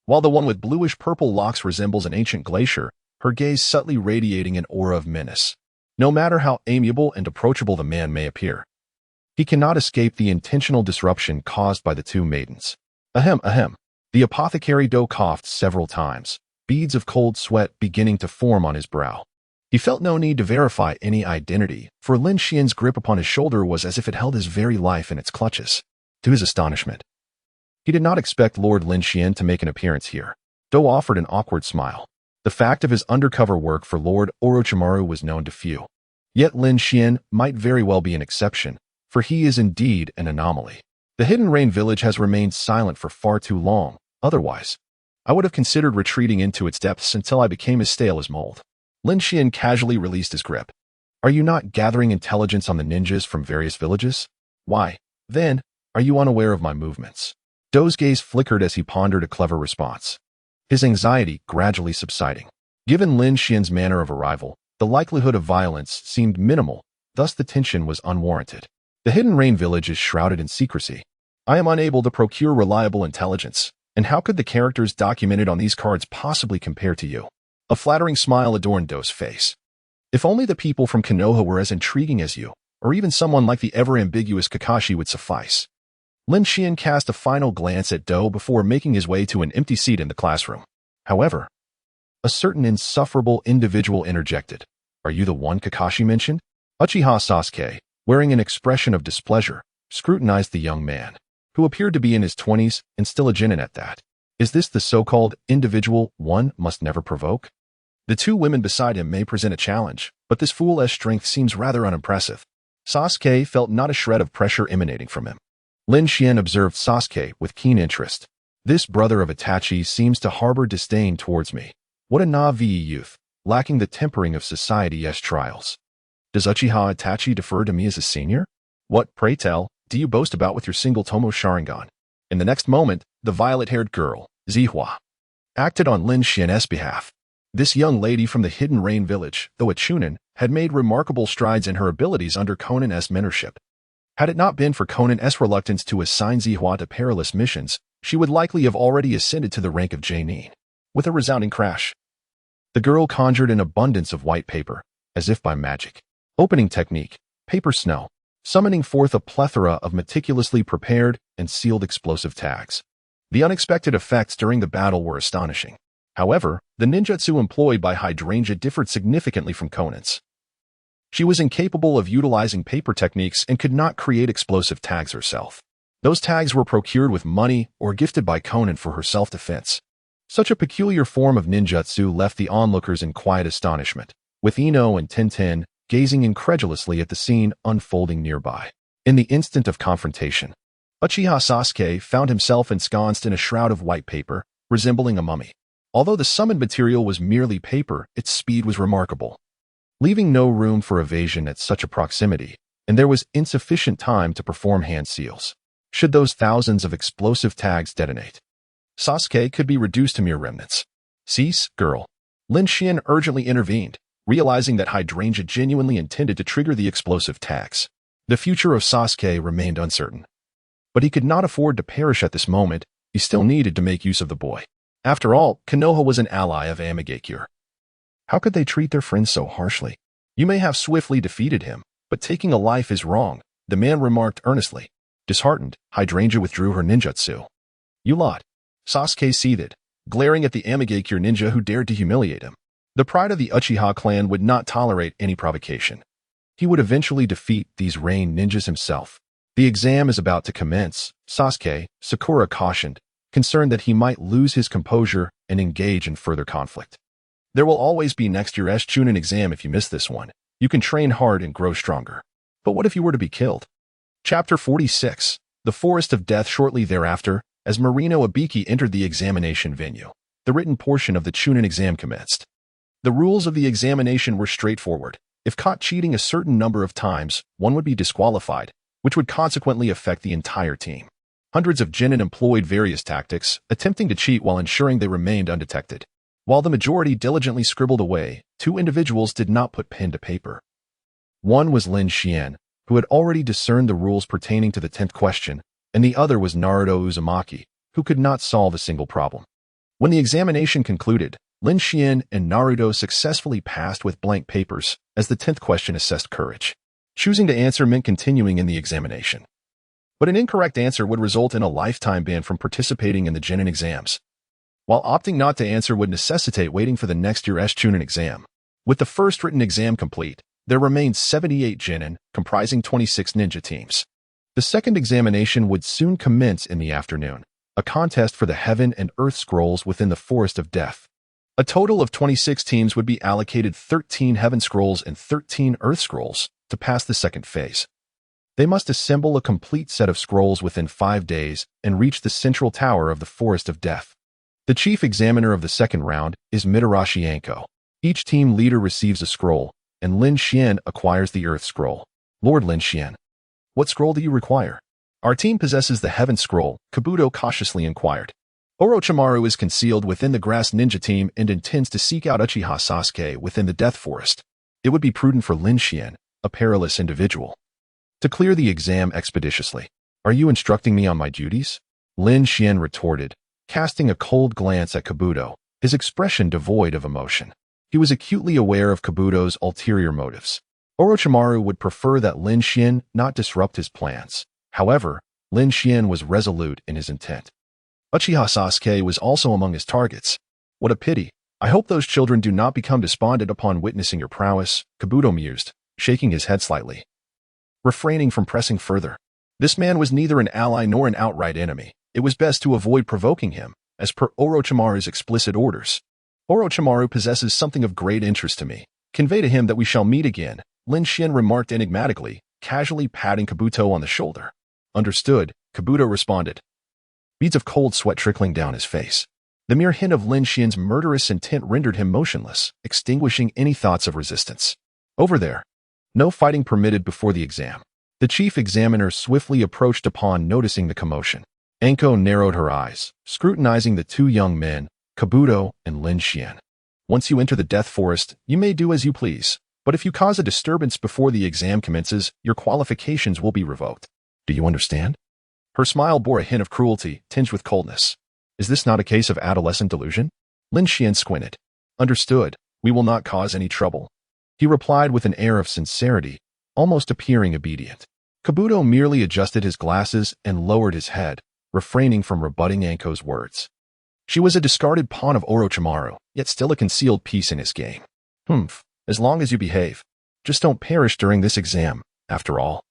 while the one with bluish-purple locks resembles an ancient glacier, her gaze subtly radiating an aura of menace. No matter how amiable and approachable the man may appear, he cannot escape the intentional disruption caused by the two maidens. Ahem, ahem. The apothecary Do coughed several times, beads of cold sweat beginning to form on his brow. He felt no need to verify any identity, for Lin Xian's grip upon his shoulder was as if it held his very life in its clutches. To his astonishment, he did not expect Lord Lin Xian to make an appearance here. Do offered an awkward smile. The fact of his undercover work for Lord Orochimaru was known to few. Yet Lin Xian might very well be an exception, for he is indeed an anomaly. The Hidden Rain Village has remained silent for far too long. Otherwise, I would have considered retreating into its depths until I became as stale as mold. Lin Xian casually released his grip. Are you not gathering intelligence on the ninjas from various villages? Why, then, are you unaware of my movements? Do's gaze flickered as he pondered a clever response, his anxiety gradually subsiding. Given Lin Xian's manner of arrival, the likelihood of violence seemed minimal, thus the tension was unwarranted. The Hidden Rain Village is shrouded in secrecy. I am unable to procure reliable intelligence, and how could the characters documented on these cards possibly compare to you? A flattering smile adorned Do's face. If only the people from Konoha were as intriguing as you, or even someone like the ever-ambiguous Kakashi would suffice. Lin Xian cast a final glance at Do before making his way to an empty seat in the classroom. However, a certain insufferable individual interjected. Are you the one Kakashi mentioned? Uchiha Sasuke, wearing an expression of displeasure, scrutinized the young man, who appeared to be in his 20s and still a genin at that. Is this the so-called individual one must never provoke? The two women beside him may present a challenge, but this fool's strength seems rather unimpressive. Sasuke felt not a shred of pressure emanating from him. Lin Xian observed Sasuke with keen interest. This brother of Itachi seems to harbor disdain towards me. What a naive youth, lacking the tempering of society's trials. Does Uchiha Itachi defer to me as a senior? What, pray tell, do you boast about with your single Tomo Sharingan? In the next moment, the violet-haired girl, Zihua, acted on Lin Xian's behalf. This young lady from the Hidden Rain Village, though a chunin, had made remarkable strides in her abilities under Conan's mentorship. Had it not been for Conan's reluctance to assign Zihua to perilous missions, she would likely have already ascended to the rank of J-Nin. With a resounding crash, the girl conjured an abundance of white paper, as if by magic. Opening technique, paper snow. summoning forth a plethora of meticulously prepared and sealed explosive tags. The unexpected effects during the battle were astonishing. However, the ninjutsu employed by Hydrangea differed significantly from Conan's. She was incapable of utilizing paper techniques and could not create explosive tags herself. Those tags were procured with money or gifted by Conan for her self-defense. Such a peculiar form of ninjutsu left the onlookers in quiet astonishment, with Ino and Tintin gazing incredulously at the scene unfolding nearby. In the instant of confrontation, Uchiha Sasuke found himself ensconced in a shroud of white paper, resembling a mummy. Although the summoned material was merely paper, its speed was remarkable, leaving no room for evasion at such a proximity, and there was insufficient time to perform hand seals. Should those thousands of explosive tags detonate, Sasuke could be reduced to mere remnants. Cease, girl. Lin Xian urgently intervened, realizing that Hydrangea genuinely intended to trigger the explosive tags. The future of Sasuke remained uncertain. But he could not afford to perish at this moment. He still needed to make use of the boy. After all, Konoha was an ally of Amigakure. How could they treat their friend so harshly? You may have swiftly defeated him, but taking a life is wrong, the man remarked earnestly. Disheartened, Hydrangea withdrew her ninjutsu. You lot. Sasuke seethed, glaring at the Amigakure ninja who dared to humiliate him. The pride of the Uchiha clan would not tolerate any provocation. He would eventually defeat these Rain ninjas himself. The exam is about to commence, Sasuke, Sakura cautioned, concerned that he might lose his composure and engage in further conflict. There will always be next year's Chunin exam if you miss this one. You can train hard and grow stronger. But what if you were to be killed? Chapter 46. The Forest of Death. Shortly thereafter, as Marino Abiki entered the examination venue, the written portion of the Chunin exam commenced. The rules of the examination were straightforward. If caught cheating a certain number of times, one would be disqualified, which would consequently affect the entire team. Hundreds of genin employed various tactics, attempting to cheat while ensuring they remained undetected. While the majority diligently scribbled away, two individuals did not put pen to paper. One was Lin Xian, who had already discerned the rules pertaining to the 10th question, and the other was Naruto Uzumaki, who could not solve a single problem. When the examination concluded, Lin Xian and Naruto successfully passed with blank papers, as the 10th question assessed courage. Choosing to answer meant continuing in the examination. But an incorrect answer would result in a lifetime ban from participating in the genin exams, while opting not to answer would necessitate waiting for the next year's Chunin exam. With the first written exam complete, there remained 78 genin, comprising 26 ninja teams. The second examination would soon commence in the afternoon, a contest for the Heaven and Earth Scrolls within the Forest of Death. A total of 26 teams would be allocated 13 Heaven Scrolls and 13 Earth Scrolls to pass the second phase. They must assemble a complete set of scrolls within 5 days and reach the central tower of the Forest of Death. The chief examiner of the second round is Mitarashi Anko. Each team leader receives a scroll, and Lin Xian acquires the Earth Scroll. Lord Lin Xian, what scroll do you require? Our team possesses the Heaven Scroll, Kabuto cautiously inquired. Orochimaru is concealed within the Grass Ninja team and intends to seek out Uchiha Sasuke within the Death Forest. It would be prudent for Lin Xian, a perilous individual, to clear the exam expeditiously. Are you instructing me on my duties? Lin Xian retorted, casting a cold glance at Kabuto, his expression devoid of emotion. He was acutely aware of Kabuto's ulterior motives. Orochimaru would prefer that Lin Xian not disrupt his plans. However, Lin Xian was resolute in his intent. Uchiha Sasuke was also among his targets. What a pity. I hope those children do not become despondent upon witnessing your prowess, Kabuto mused, shaking his head slightly, refraining from pressing further. This man was neither an ally nor an outright enemy. It was best to avoid provoking him, as per Orochimaru's explicit orders. Orochimaru possesses something of great interest to me. Convey to him that we shall meet again, Lin Xian remarked enigmatically, casually patting Kabuto on the shoulder. Understood, Kabuto responded, beads of cold sweat trickling down his face. The mere hint of Lin Xian's murderous intent rendered him motionless, extinguishing any thoughts of resistance. Over there. No fighting permitted before the exam. The chief examiner swiftly approached upon noticing the commotion. Anko narrowed her eyes, scrutinizing the two young men, Kabuto and Lin Xian. Once you enter the Death Forest, you may do as you please, but if you cause a disturbance before the exam commences, your qualifications will be revoked. Do you understand? Her smile bore a hint of cruelty, tinged with coldness. Is this not a case of adolescent delusion? Lin Xian squinted. Understood. We will not cause any trouble. He replied with an air of sincerity, almost appearing obedient. Kabuto merely adjusted his glasses and lowered his head, refraining from rebutting Anko's words. She was a discarded pawn of Orochimaru, yet still a concealed piece in his game. As long as you behave. Just don't perish during this exam, after all.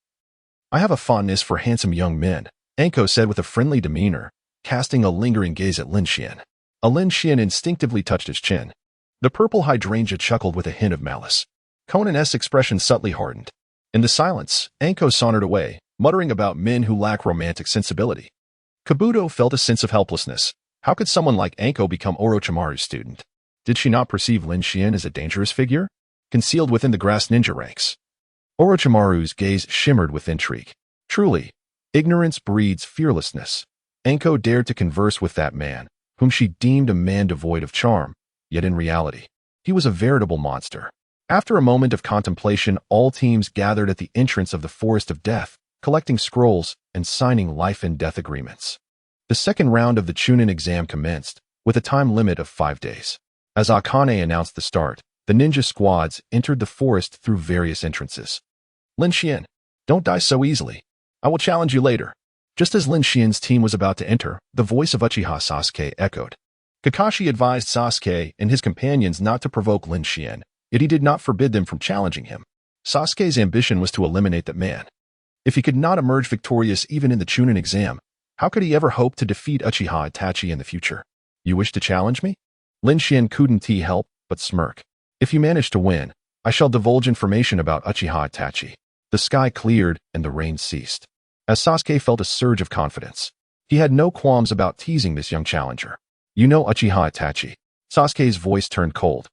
I have a fondness for handsome young men, Anko said with a friendly demeanor, casting a lingering gaze at Lin Xian. Lin Xian instinctively touched his chin. The purple hydrangea chuckled with a hint of malice. Conan's expression subtly hardened. In the silence, Anko sauntered away, muttering about men who lack romantic sensibility. Kabuto felt a sense of helplessness. How could someone like Anko become Orochimaru's student? Did she not perceive Lin Xian as a dangerous figure, concealed within the grass ninja ranks? Orochimaru's gaze shimmered with intrigue. Truly, ignorance breeds fearlessness. Anko dared to converse with that man, whom she deemed a man devoid of charm, yet in reality, he was a veritable monster. After a moment of contemplation, all teams gathered at the entrance of the Forest of Death, collecting scrolls and signing life and death agreements. The second round of the Chunin exam commenced, with a time limit of 5 days. As Akane announced the start, the ninja squads entered the forest through various entrances. Lin Xian, don't die so easily. I will challenge you later. Just as Lin Xian's team was about to enter, the voice of Uchiha Sasuke echoed. Kakashi advised Sasuke and his companions not to provoke Lin Xian, yet he did not forbid them from challenging him. Sasuke's ambition was to eliminate that man. If he could not emerge victorious even in the Chunin exam, how could he ever hope to defeat Uchiha Itachi in the future? You wish to challenge me? Lin Xian couldn't help but smirk. If you manage to win, I shall divulge information about Uchiha Itachi. The sky cleared and the rain ceased. As Sasuke felt a surge of confidence, he had no qualms about teasing this young challenger. You know Uchiha Itachi. Sasuke's voice turned cold.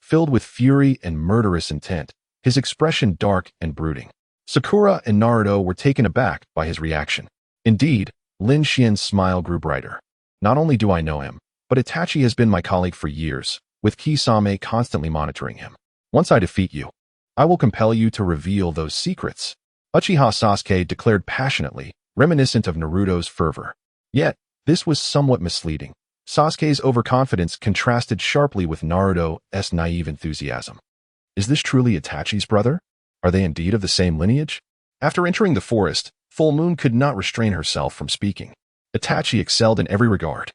Filled with fury and murderous intent, his expression dark and brooding. Sakura and Naruto were taken aback by his reaction. Indeed, Lin Xian's smile grew brighter. Not only do I know him, but Itachi has been my colleague for years, with Kisame constantly monitoring him. Once I defeat you, I will compel you to reveal those secrets. Uchiha Sasuke declared passionately, reminiscent of Naruto's fervor. Yet, this was somewhat misleading. Sasuke's overconfidence contrasted sharply with Naruto's naive enthusiasm. Is this truly Itachi's brother? Are they indeed of the same lineage? After entering the forest, Full Moon could not restrain herself from speaking. Itachi excelled in every regard.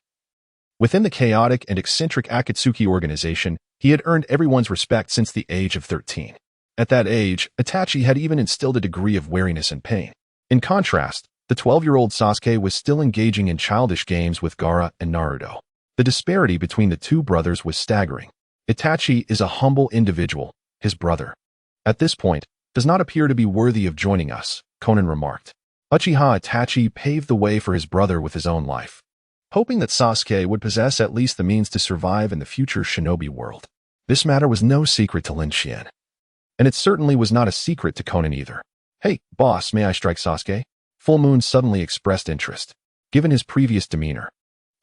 Within the chaotic and eccentric Akatsuki organization, he had earned everyone's respect since the age of 13. At that age, Itachi had even instilled a degree of wariness and pain. In contrast, the 12-year-old Sasuke was still engaging in childish games with Gaara and Naruto. The disparity between the two brothers was staggering. Itachi is a humble individual, his brother. At this point, does not appear to be worthy of joining us, Conan remarked. Uchiha Itachi paved the way for his brother with his own life, hoping that Sasuke would possess at least the means to survive in the future shinobi world. This matter was no secret to Lin Xian. And it certainly was not a secret to Conan either. Hey, boss, may I strike Sasuke? Full Moon suddenly expressed interest. Given his previous demeanor,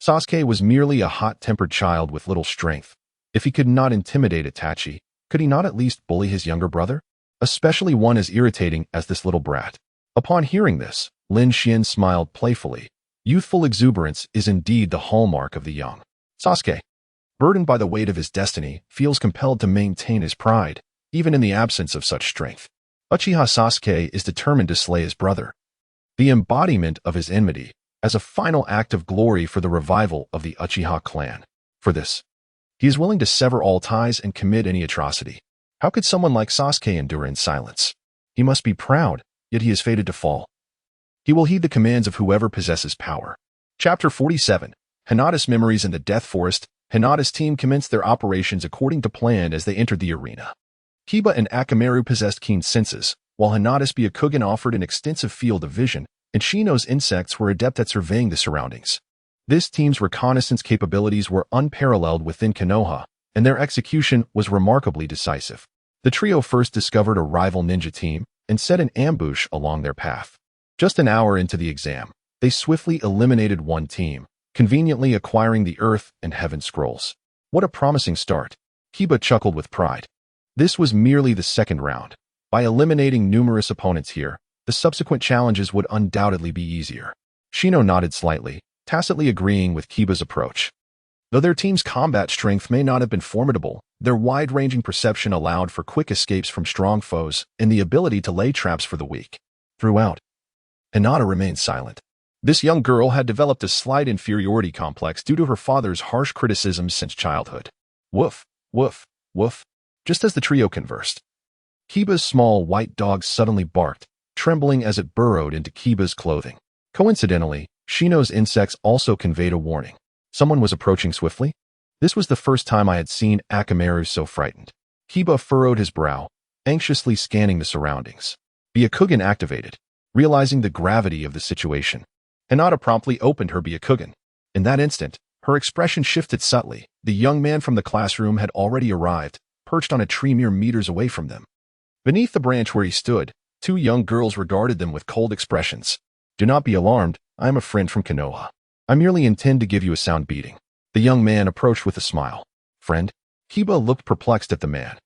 Sasuke was merely a hot-tempered child with little strength. If he could not intimidate Itachi, could he not at least bully his younger brother? Especially one as irritating as this little brat. Upon hearing this, Lin Xian smiled playfully. Youthful exuberance is indeed the hallmark of the young. Sasuke, burdened by the weight of his destiny, feels compelled to maintain his pride, even in the absence of such strength. Uchiha Sasuke is determined to slay his brother, the embodiment of his enmity, as a final act of glory for the revival of the Uchiha clan. For this, he is willing to sever all ties and commit any atrocity. How could someone like Sasuke endure in silence? He must be proud, yet he is fated to fall. He will heed the commands of whoever possesses power. Chapter 47. Hinata's Memories in the Death Forest. Hinata's team commenced their operations according to plan as they entered the arena. Kiba and Akamaru possessed keen senses, while Hinata's Byakugan offered an extensive field of vision, and Shino's insects were adept at surveying the surroundings. This team's reconnaissance capabilities were unparalleled within Konoha, and their execution was remarkably decisive. The trio first discovered a rival ninja team and set an ambush along their path. Just an hour into the exam, they swiftly eliminated one team, conveniently acquiring the Earth and Heaven Scrolls. What a promising start. Kiba chuckled with pride. This was merely the second round. By eliminating numerous opponents here, the subsequent challenges would undoubtedly be easier. Shino nodded slightly, tacitly agreeing with Kiba's approach. Though their team's combat strength may not have been formidable, their wide-ranging perception allowed for quick escapes from strong foes and the ability to lay traps for the weak. Throughout, Hinata remained silent. This young girl had developed a slight inferiority complex due to her father's harsh criticisms since childhood. Woof, woof, woof. Just as the trio conversed, Kiba's small white dog suddenly barked, trembling as it burrowed into Kiba's clothing. Coincidentally, Shino's insects also conveyed a warning. Someone was approaching swiftly? This was the first time I had seen Akamaru so frightened. Kiba furrowed his brow, anxiously scanning the surroundings. Byakugan activated, realizing the gravity of the situation. Hinata promptly opened her Byakugan. In that instant, her expression shifted subtly. The young man from the classroom had already arrived, perched on a tree mere meters away from them. Beneath the branch where he stood, two young girls regarded them with cold expressions. Do not be alarmed, I am a friend from Konoha. I merely intend to give you a sound beating. The young man approached with a smile. Friend? Kiba looked perplexed at the man,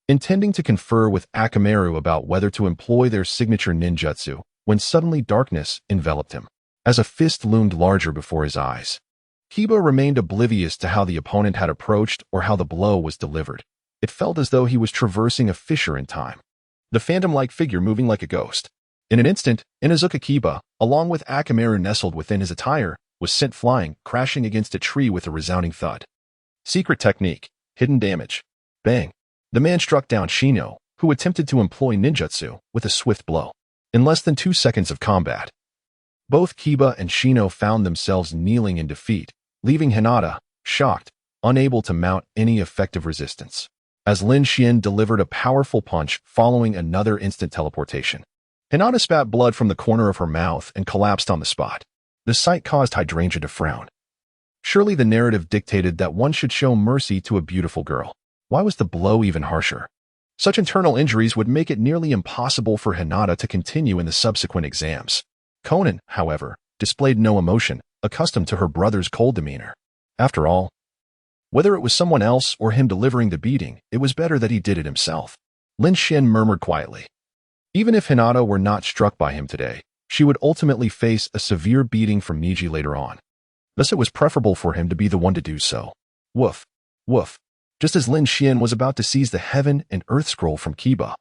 intending to confer with Akamaru about whether to employ their signature ninjutsu, when suddenly darkness enveloped him, as a fist loomed larger before his eyes. Kiba remained oblivious to how the opponent had approached or how the blow was delivered. It felt as though he was traversing a fissure in time, the phantom-like figure moving like a ghost. In an instant, Inuzuka Kiba, along with Akamaru nestled within his attire, was sent flying, crashing against a tree with a resounding thud. Secret technique. Hidden damage. Bang. The man struck down Shino, who attempted to employ ninjutsu, with a swift blow. In less than 2 seconds of combat, both Kiba and Shino found themselves kneeling in defeat, leaving Hinata, shocked, unable to mount any effective resistance, as Lin Xian delivered a powerful punch following another instant teleportation. Hinata spat blood from the corner of her mouth and collapsed on the spot. The sight caused Hydrangea to frown. Surely the narrative dictated that one should show mercy to a beautiful girl. Why was the blow even harsher? Such internal injuries would make it nearly impossible for Hinata to continue in the subsequent exams. Conan, however, displayed no emotion, accustomed to her brother's cold demeanor. After all, whether it was someone else or him delivering the beating, it was better that he did it himself. Lin Xian murmured quietly. Even if Hinata were not struck by him today, she would ultimately face a severe beating from Niji later on. Thus it was preferable for him to be the one to do so. Woof, woof. Just as Lin Xian was about to seize the Heaven and Earth Scroll from Kiba,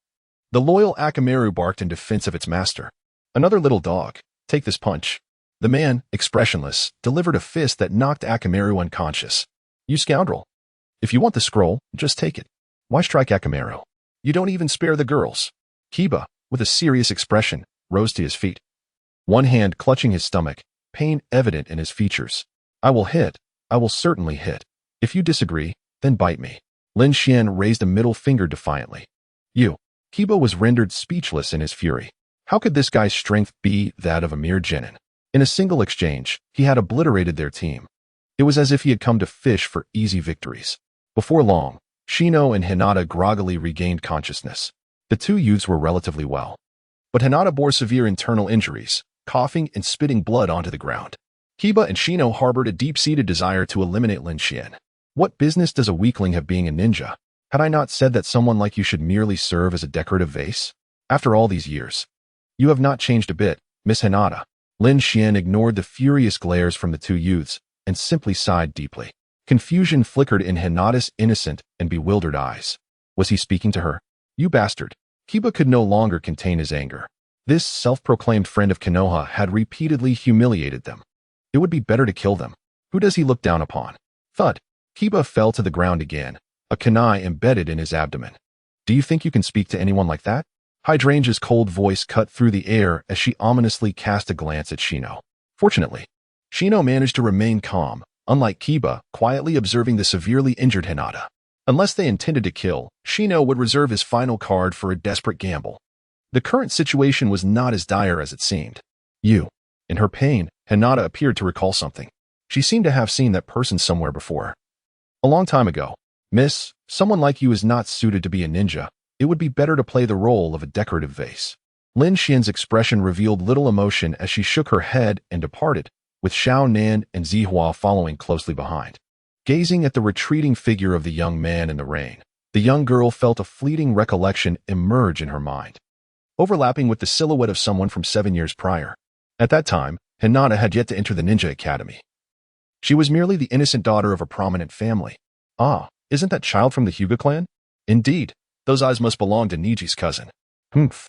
the loyal Akamaru barked in defense of its master. Another little dog, take this punch. The man, expressionless, delivered a fist that knocked Akamaru unconscious. You scoundrel. If you want the scroll, just take it. Why strike Akamaru? You don't even spare the girls. Kiba, with a serious expression, rose to his feet. One hand clutching his stomach, pain evident in his features. I will hit. I will certainly hit. If you disagree, then bite me. Lin Xian raised a middle finger defiantly. You. Kiba was rendered speechless in his fury. How could this guy's strength be that of a mere genin? In a single exchange, he had obliterated their team. It was as if he had come to fish for easy victories. Before long, Shino and Hinata groggily regained consciousness. The two youths were relatively well, but Hinata bore severe internal injuries, coughing and spitting blood onto the ground. Kiba and Shino harbored a deep-seated desire to eliminate Lin Xian. What business does a weakling have being a ninja? Had I not said that someone like you should merely serve as a decorative vase? After all these years, you have not changed a bit, Miss Hinata. Lin Xian ignored the furious glares from the two youths and simply sighed deeply. Confusion flickered in Hinata's innocent and bewildered eyes. Was he speaking to her? You bastard. Kiba could no longer contain his anger. This self-proclaimed friend of Konoha had repeatedly humiliated them. It would be better to kill them. Who does he look down upon? Thud. Kiba fell to the ground again, a kunai embedded in his abdomen. Do you think you can speak to anyone like that? Hydrangea's cold voice cut through the air as she ominously cast a glance at Shino. Fortunately, Shino managed to remain calm, unlike Kiba, quietly observing the severely injured Hinata. Unless they intended to kill, Shino would reserve his final card for a desperate gamble. The current situation was not as dire as it seemed. You. In her pain, Hinata appeared to recall something. She seemed to have seen that person somewhere before. A long time ago. Miss, someone like you is not suited to be a ninja. It would be better to play the role of a decorative vase. Lin Xian's expression revealed little emotion as she shook her head and departed, with Xiao Nan and Zihua following closely behind. Gazing at the retreating figure of the young man in the rain, the young girl felt a fleeting recollection emerge in her mind, overlapping with the silhouette of someone from 7 years prior. At that time, Hinata had yet to enter the ninja academy. She was merely the innocent daughter of a prominent family. Ah, isn't that child from the Hyuga clan? Indeed, those eyes must belong to Niji's cousin. Humph.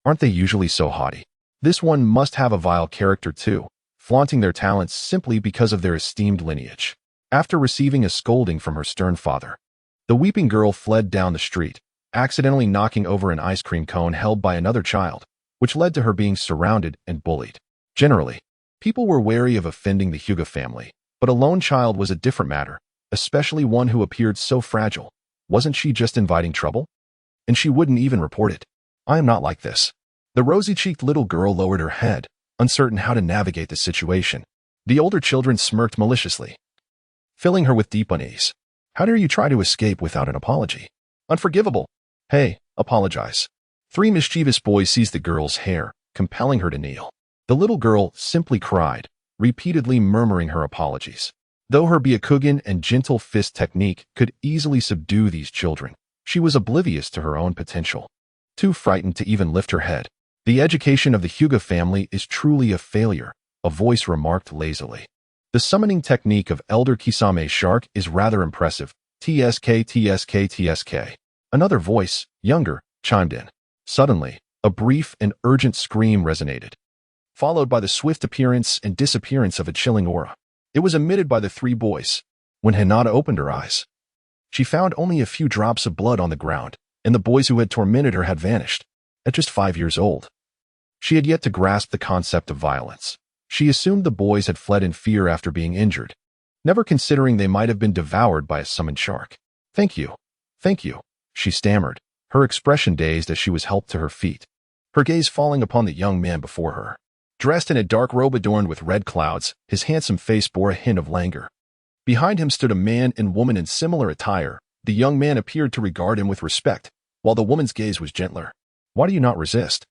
Aren't they usually so haughty? This one must have a vile character too, flaunting their talents simply because of their esteemed lineage. After receiving a scolding from her stern father, the weeping girl fled down the street, accidentally knocking over an ice cream cone held by another child, which led to her being surrounded and bullied. Generally, people were wary of offending the Hyuga family, but a lone child was a different matter, especially one who appeared so fragile. Wasn't she just inviting trouble? And she wouldn't even report it. I am not like this. The rosy-cheeked little girl lowered her head, uncertain how to navigate the situation. The older children smirked maliciously, filling her with deep unease. How dare you try to escape without an apology? Unforgivable. Hey, apologize. 3 mischievous boys seized the girl's hair, compelling her to kneel. The little girl simply cried, repeatedly murmuring her apologies. Though her Byakugan and gentle fist technique could easily subdue these children, she was oblivious to her own potential. Too frightened to even lift her head. The education of the Hyuga family is truly a failure, a voice remarked lazily. The summoning technique of Elder Kisame Shark is rather impressive. TSK, TSK, TSK. Another voice, younger, chimed in. Suddenly, a brief and urgent scream resonated, followed by the swift appearance and disappearance of a chilling aura. It was emitted by the 3 boys. When Hinata opened her eyes, she found only a few drops of blood on the ground, and the boys who had tormented her had vanished. At just 5 years old, she had yet to grasp the concept of violence. She assumed the boys had fled in fear after being injured, never considering they might have been devoured by a summoned shark. Thank you, she stammered, her expression dazed as she was helped to her feet, her gaze falling upon the young man before her. Dressed in a dark robe adorned with red clouds, his handsome face bore a hint of languor. Behind him stood a man and woman in similar attire. The young man appeared to regard him with respect, while the woman's gaze was gentler. Why do you not resist?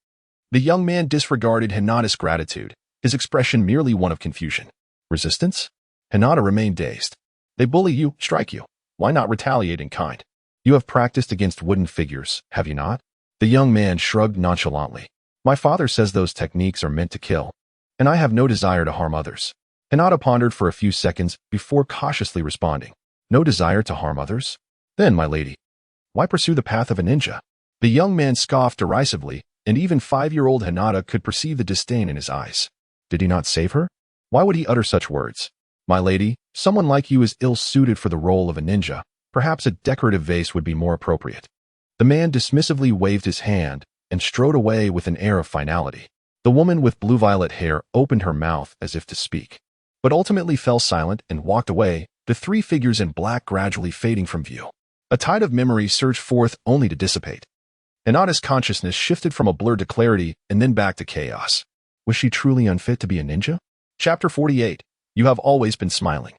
The young man disregarded Hinata's gratitude, his expression merely one of confusion. Resistance? Hinata remained dazed. They bully you, strike you. Why not retaliate in kind? You have practiced against wooden figures, have you not? The young man shrugged nonchalantly. My father says those techniques are meant to kill, and I have no desire to harm others. Hinata pondered for a few seconds before cautiously responding. No desire to harm others? Then, my lady, why pursue the path of a ninja? The young man scoffed derisively, and even 5-year-old Hinata could perceive the disdain in his eyes. Did he not save her? Why would he utter such words? My lady, someone like you is ill-suited for the role of a ninja. Perhaps a decorative vase would be more appropriate. The man dismissively waved his hand and strode away with an air of finality. The woman with blue-violet hair opened her mouth as if to speak, but ultimately fell silent and walked away, the 3 figures in black gradually fading from view. A tide of memory surged forth only to dissipate. Hinata's consciousness shifted from a blur to clarity and then back to chaos. Was she truly unfit to be a ninja? Chapter 48. You have always been smiling.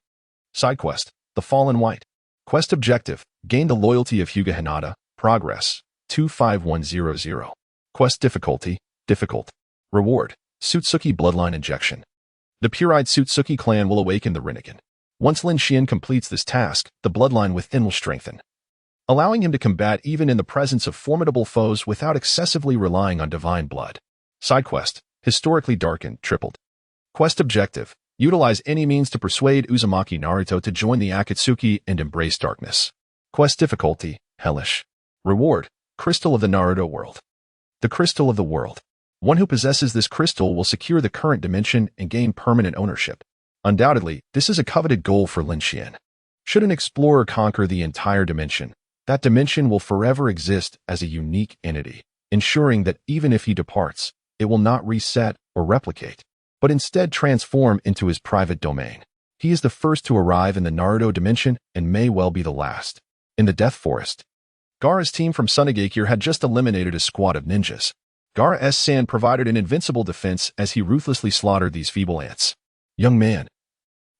Side quest, The Fallen White. Quest objective, gain the loyalty of Hyuga Hinata. Progress, 25100. Quest difficulty, difficult. Reward, Sutsuki bloodline injection. The pure-eyed Sutsuki clan will awaken the Rinnegan. Once Lin Xian completes this task, the bloodline within will strengthen, allowing him to combat even in the presence of formidable foes without excessively relying on divine blood. Side quest, historically darkened, tripled. Quest objective, utilize any means to persuade Uzumaki Naruto to join the Akatsuki and embrace darkness. Quest difficulty, hellish. Reward, crystal of the Naruto world. The crystal of the world. One who possesses this crystal will secure the current dimension and gain permanent ownership. Undoubtedly, this is a coveted goal for Lin Xian. Should an explorer conquer the entire dimension, that dimension will forever exist as a unique entity, ensuring that even if he departs, it will not reset or replicate, but instead transform into his private domain. He is the first to arrive in the Naruto dimension and may well be the last. In the Death Forest, Gaara's team from Sunagakure had just eliminated a squad of ninjas. Gaara San provided an invincible defense as he ruthlessly slaughtered these feeble ants. Young man,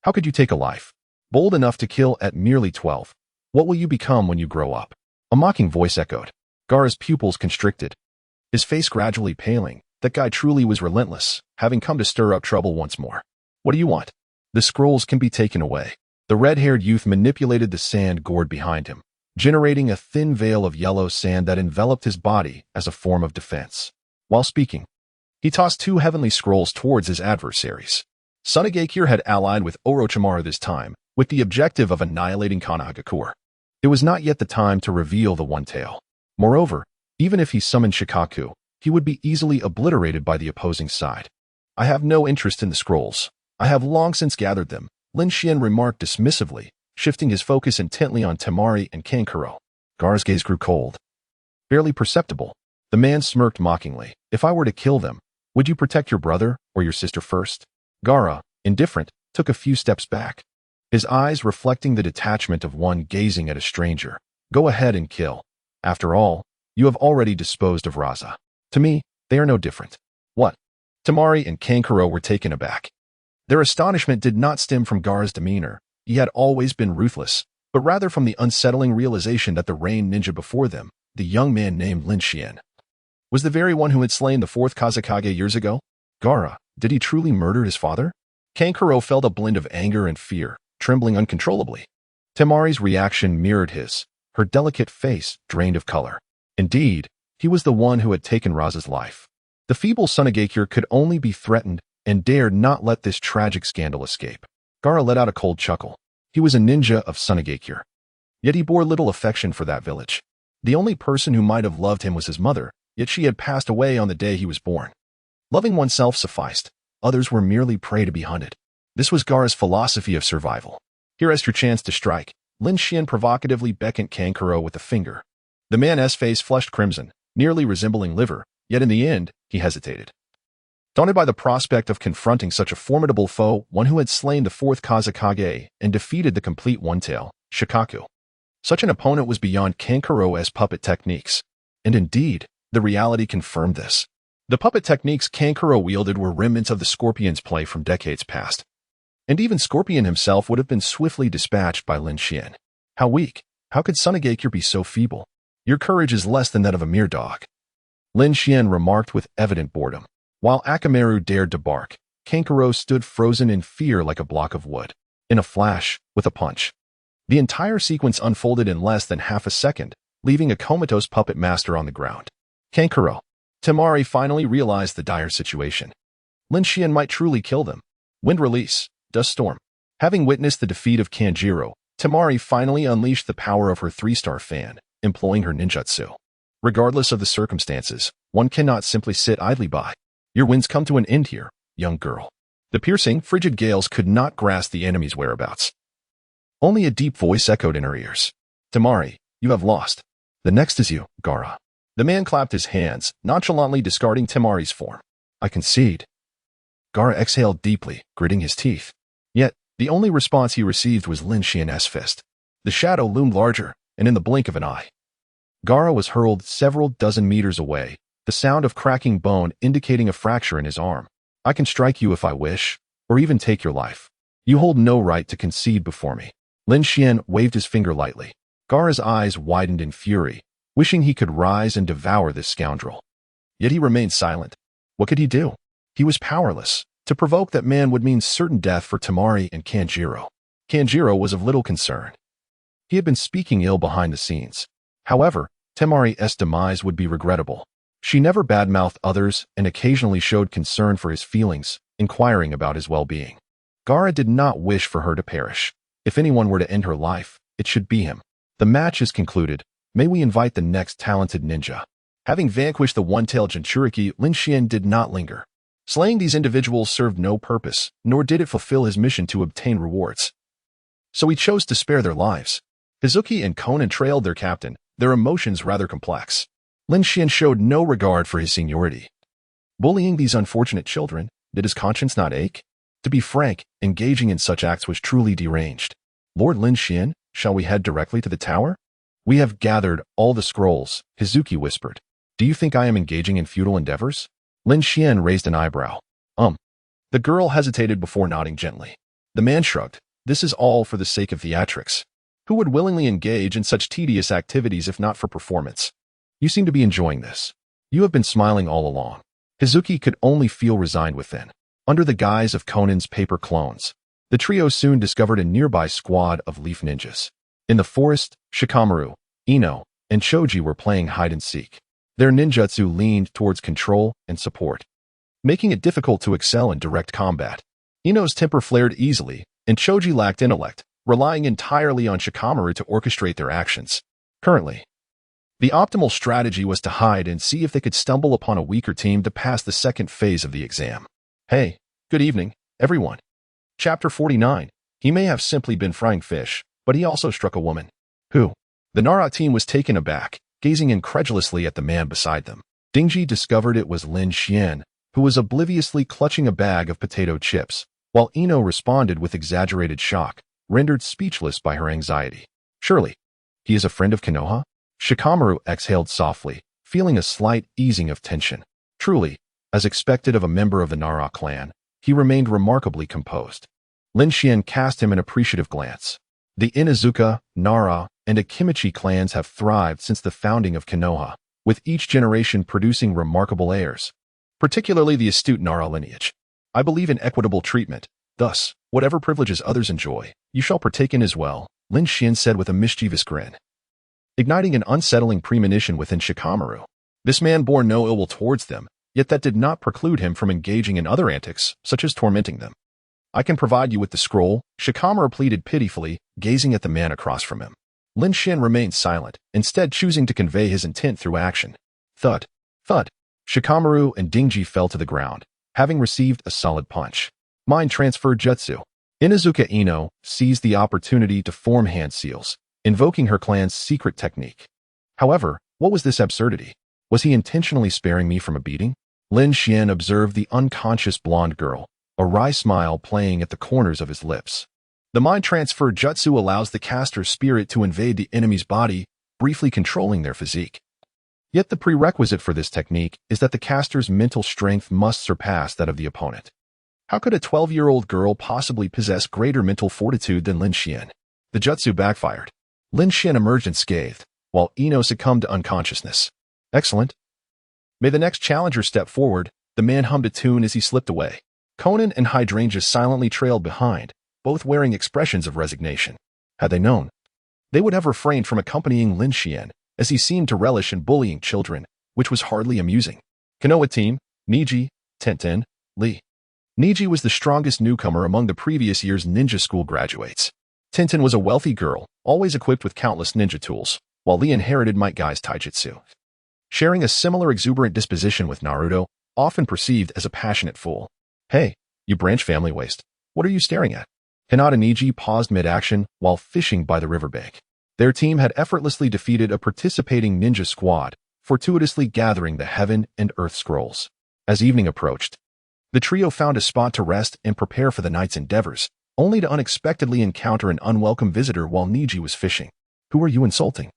how could you take a life? Bold enough to kill at merely 12. What will you become when you grow up? A mocking voice echoed. Gaara's pupils constricted, his face gradually paling. That guy truly was relentless, having come to stir up trouble once more. What do you want? The scrolls can be taken away. The red-haired youth manipulated the sand gourd behind him, generating a thin veil of yellow sand that enveloped his body as a form of defense. While speaking, he tossed 2 heavenly scrolls towards his adversaries. Sunagakure had allied with Orochimaru this time, with the objective of annihilating Konohagakure. It was not yet the time to reveal the One Tail. Moreover, even if he summoned Shikaku, he would be easily obliterated by the opposing side. I have no interest in the scrolls. I have long since gathered them, Lin Xian remarked dismissively, shifting his focus intently on Temari and Kankuro. Gaara's gaze grew cold. Barely perceptible. The man smirked mockingly. If I were to kill them, would you protect your brother or your sister first? Gaara, indifferent, took a few steps back, his eyes reflecting the detachment of one gazing at a stranger. Go ahead and kill. After all, you have already disposed of Raza. To me, they are no different. What? Temari and Kankuro were taken aback. Their astonishment did not stem from Gaara's demeanor. He had always been ruthless, but rather from the unsettling realization that the rain ninja before them, the young man named Lin Xian, was the very one who had slain the fourth Kazekage years ago. Gaara, did he truly murder his father? Kankuro felt a blend of anger and fear, trembling uncontrollably. Temari's reaction mirrored his, her delicate face drained of color. Indeed, he was the one who had taken Raza's life. The feeble Sunagakure could only be threatened and dared not let this tragic scandal escape. Gaara let out a cold chuckle. He was a ninja of Sunagakure. Yet he bore little affection for that village. The only person who might have loved him was his mother, yet she had passed away on the day he was born. Loving oneself sufficed. Others were merely prey to be hunted. This was Gaara's philosophy of survival. Here is your chance to strike. Lin Xian provocatively beckoned Kankuro with a finger. The man's face flushed crimson, nearly resembling liver, yet in the end, he hesitated. Daunted by the prospect of confronting such a formidable foe, one who had slain the fourth Kazekage and defeated the complete One-Tail, Shikaku. Such an opponent was beyond Kankuro's puppet techniques. And indeed, the reality confirmed this. The puppet techniques Kankuro wielded were remnants of the Scorpion's play from decades past. And even Scorpion himself would have been swiftly dispatched by Lin Xian. How weak! How could Sunagakure be so feeble? Your courage is less than that of a mere dog. Lin Xian remarked with evident boredom. While Akamaru dared to bark, Kankuro stood frozen in fear like a block of wood. In a flash, with a punch. The entire sequence unfolded in less than half a second, leaving a comatose puppet master on the ground. Kankuro. Temari finally realized the dire situation. Lin Xian might truly kill them. Wind release, dust storm. Having witnessed the defeat of Kanjiro, Temari finally unleashed the power of her 3-star fan, employing her ninjutsu. Regardless of the circumstances, one cannot simply sit idly by. Your winds come to an end here, young girl. The piercing, frigid gales could not grasp the enemy's whereabouts. Only a deep voice echoed in her ears. Temari, you have lost. The next is you, Gaara. The man clapped his hands, nonchalantly discarding Temari's form. I concede. Gaara exhaled deeply, gritting his teeth. Yet, the only response he received was Lin Xian's fist. The shadow loomed larger, and in the blink of an eye, Gaara was hurled several dozen meters away, the sound of cracking bone indicating a fracture in his arm. I can strike you if I wish, or even take your life. You hold no right to concede before me. Lin Xian waved his finger lightly. Gaara's eyes widened in fury, wishing he could rise and devour this scoundrel. Yet he remained silent. What could he do? He was powerless. To provoke that man would mean certain death for Temari and Kanjiro. Kanjiro was of little concern. He had been speaking ill behind the scenes. However, Temari's demise would be regrettable. She never badmouthed others and occasionally showed concern for his feelings, inquiring about his well-being. Gaara did not wish for her to perish. If anyone were to end her life, it should be him. The match is concluded. May we invite the next talented ninja. Having vanquished the one-tailed Jinchuriki, Lin Xian did not linger. Slaying these individuals served no purpose, nor did it fulfill his mission to obtain rewards. So he chose to spare their lives. Hizuki and Konan trailed their captain, their emotions rather complex. Lin Xian showed no regard for his seniority. Bullying these unfortunate children, did his conscience not ache? To be frank, engaging in such acts was truly deranged. Lord Lin Xian, shall we head directly to the tower? We have gathered all the scrolls, Hizuki whispered. Do you think I am engaging in futile endeavors? Lin Xian raised an eyebrow. The girl hesitated before nodding gently. The man shrugged. This is all for the sake of theatrics. Who would willingly engage in such tedious activities if not for performance? You seem to be enjoying this. You have been smiling all along. Hizuki could only feel resigned within. Under the guise of Konan's paper clones, the trio soon discovered a nearby squad of leaf ninjas. In the forest, Shikamaru, Ino, and Choji were playing hide-and-seek. Their ninjutsu leaned towards control and support, making it difficult to excel in direct combat. Ino's temper flared easily, and Choji lacked intellect, relying entirely on Shikamaru to orchestrate their actions. Currently, The optimal strategy was to hide and see if they could stumble upon a weaker team to pass the second phase of the exam. Hey, good evening, everyone. Chapter 49. He may have simply been frying fish, but he also struck a woman. Who? The Nara team was taken aback, gazing incredulously at the man beside them. Dingji discovered it was Lin Xian, who was obliviously clutching a bag of potato chips, while Ino responded with exaggerated shock, rendered speechless by her anxiety. Surely, he is a friend of Konoha? Shikamaru exhaled softly, feeling a slight easing of tension. Truly, as expected of a member of the Nara clan, he remained remarkably composed. Lin Xian cast him an appreciative glance. The Inuzuka, Nara, and Akimichi clans have thrived since the founding of Konoha, with each generation producing remarkable heirs, particularly the astute Nara lineage. I believe in equitable treatment. Thus, whatever privileges others enjoy, you shall partake in as well, Lin Xian said with a mischievous grin, igniting an unsettling premonition within Shikamaru. This man bore no ill will towards them, yet that did not preclude him from engaging in other antics, such as tormenting them. I can provide you with the scroll, Shikamaru pleaded pitifully, gazing at the man across from him. Lin Xian remained silent, instead choosing to convey his intent through action. Thud. Thud. Shikamaru and Dingji fell to the ground, having received a solid punch. Mind transfer jutsu. Inuzuka Ino seized the opportunity to form hand seals, invoking her clan's secret technique. However, what was this absurdity? Was he intentionally sparing me from a beating? Lin Xian observed the unconscious blonde girl, a wry smile playing at the corners of his lips. The mind transfer jutsu allows the caster's spirit to invade the enemy's body, briefly controlling their physique. Yet the prerequisite for this technique is that the caster's mental strength must surpass that of the opponent. How could a 12-year-old girl possibly possess greater mental fortitude than Lin Xian? The jutsu backfired. Lin Xian emerged unscathed, while Ino succumbed to unconsciousness. Excellent. May the next challenger step forward, the man hummed a tune as he slipped away. Conan and Hydrangea silently trailed behind, both wearing expressions of resignation. Had they known, they would have refrained from accompanying Lin Xian, as he seemed to relish in bullying children, which was hardly amusing. Konoha team, Niji, Tenten, Lee. Niji was the strongest newcomer among the previous year's ninja school graduates. Tenten was a wealthy girl, always equipped with countless ninja tools, while Lee inherited Might Guy's taijutsu. Sharing a similar exuberant disposition with Naruto, often perceived as a passionate fool. Hey, you branch family waste. What are you staring at? Hinata and Niji paused mid-action while fishing by the riverbank. Their team had effortlessly defeated a participating ninja squad, fortuitously gathering the heaven and earth scrolls. As evening approached, the trio found a spot to rest and prepare for the night's endeavors, only to unexpectedly encounter an unwelcome visitor while Niji was fishing. Who are you insulting?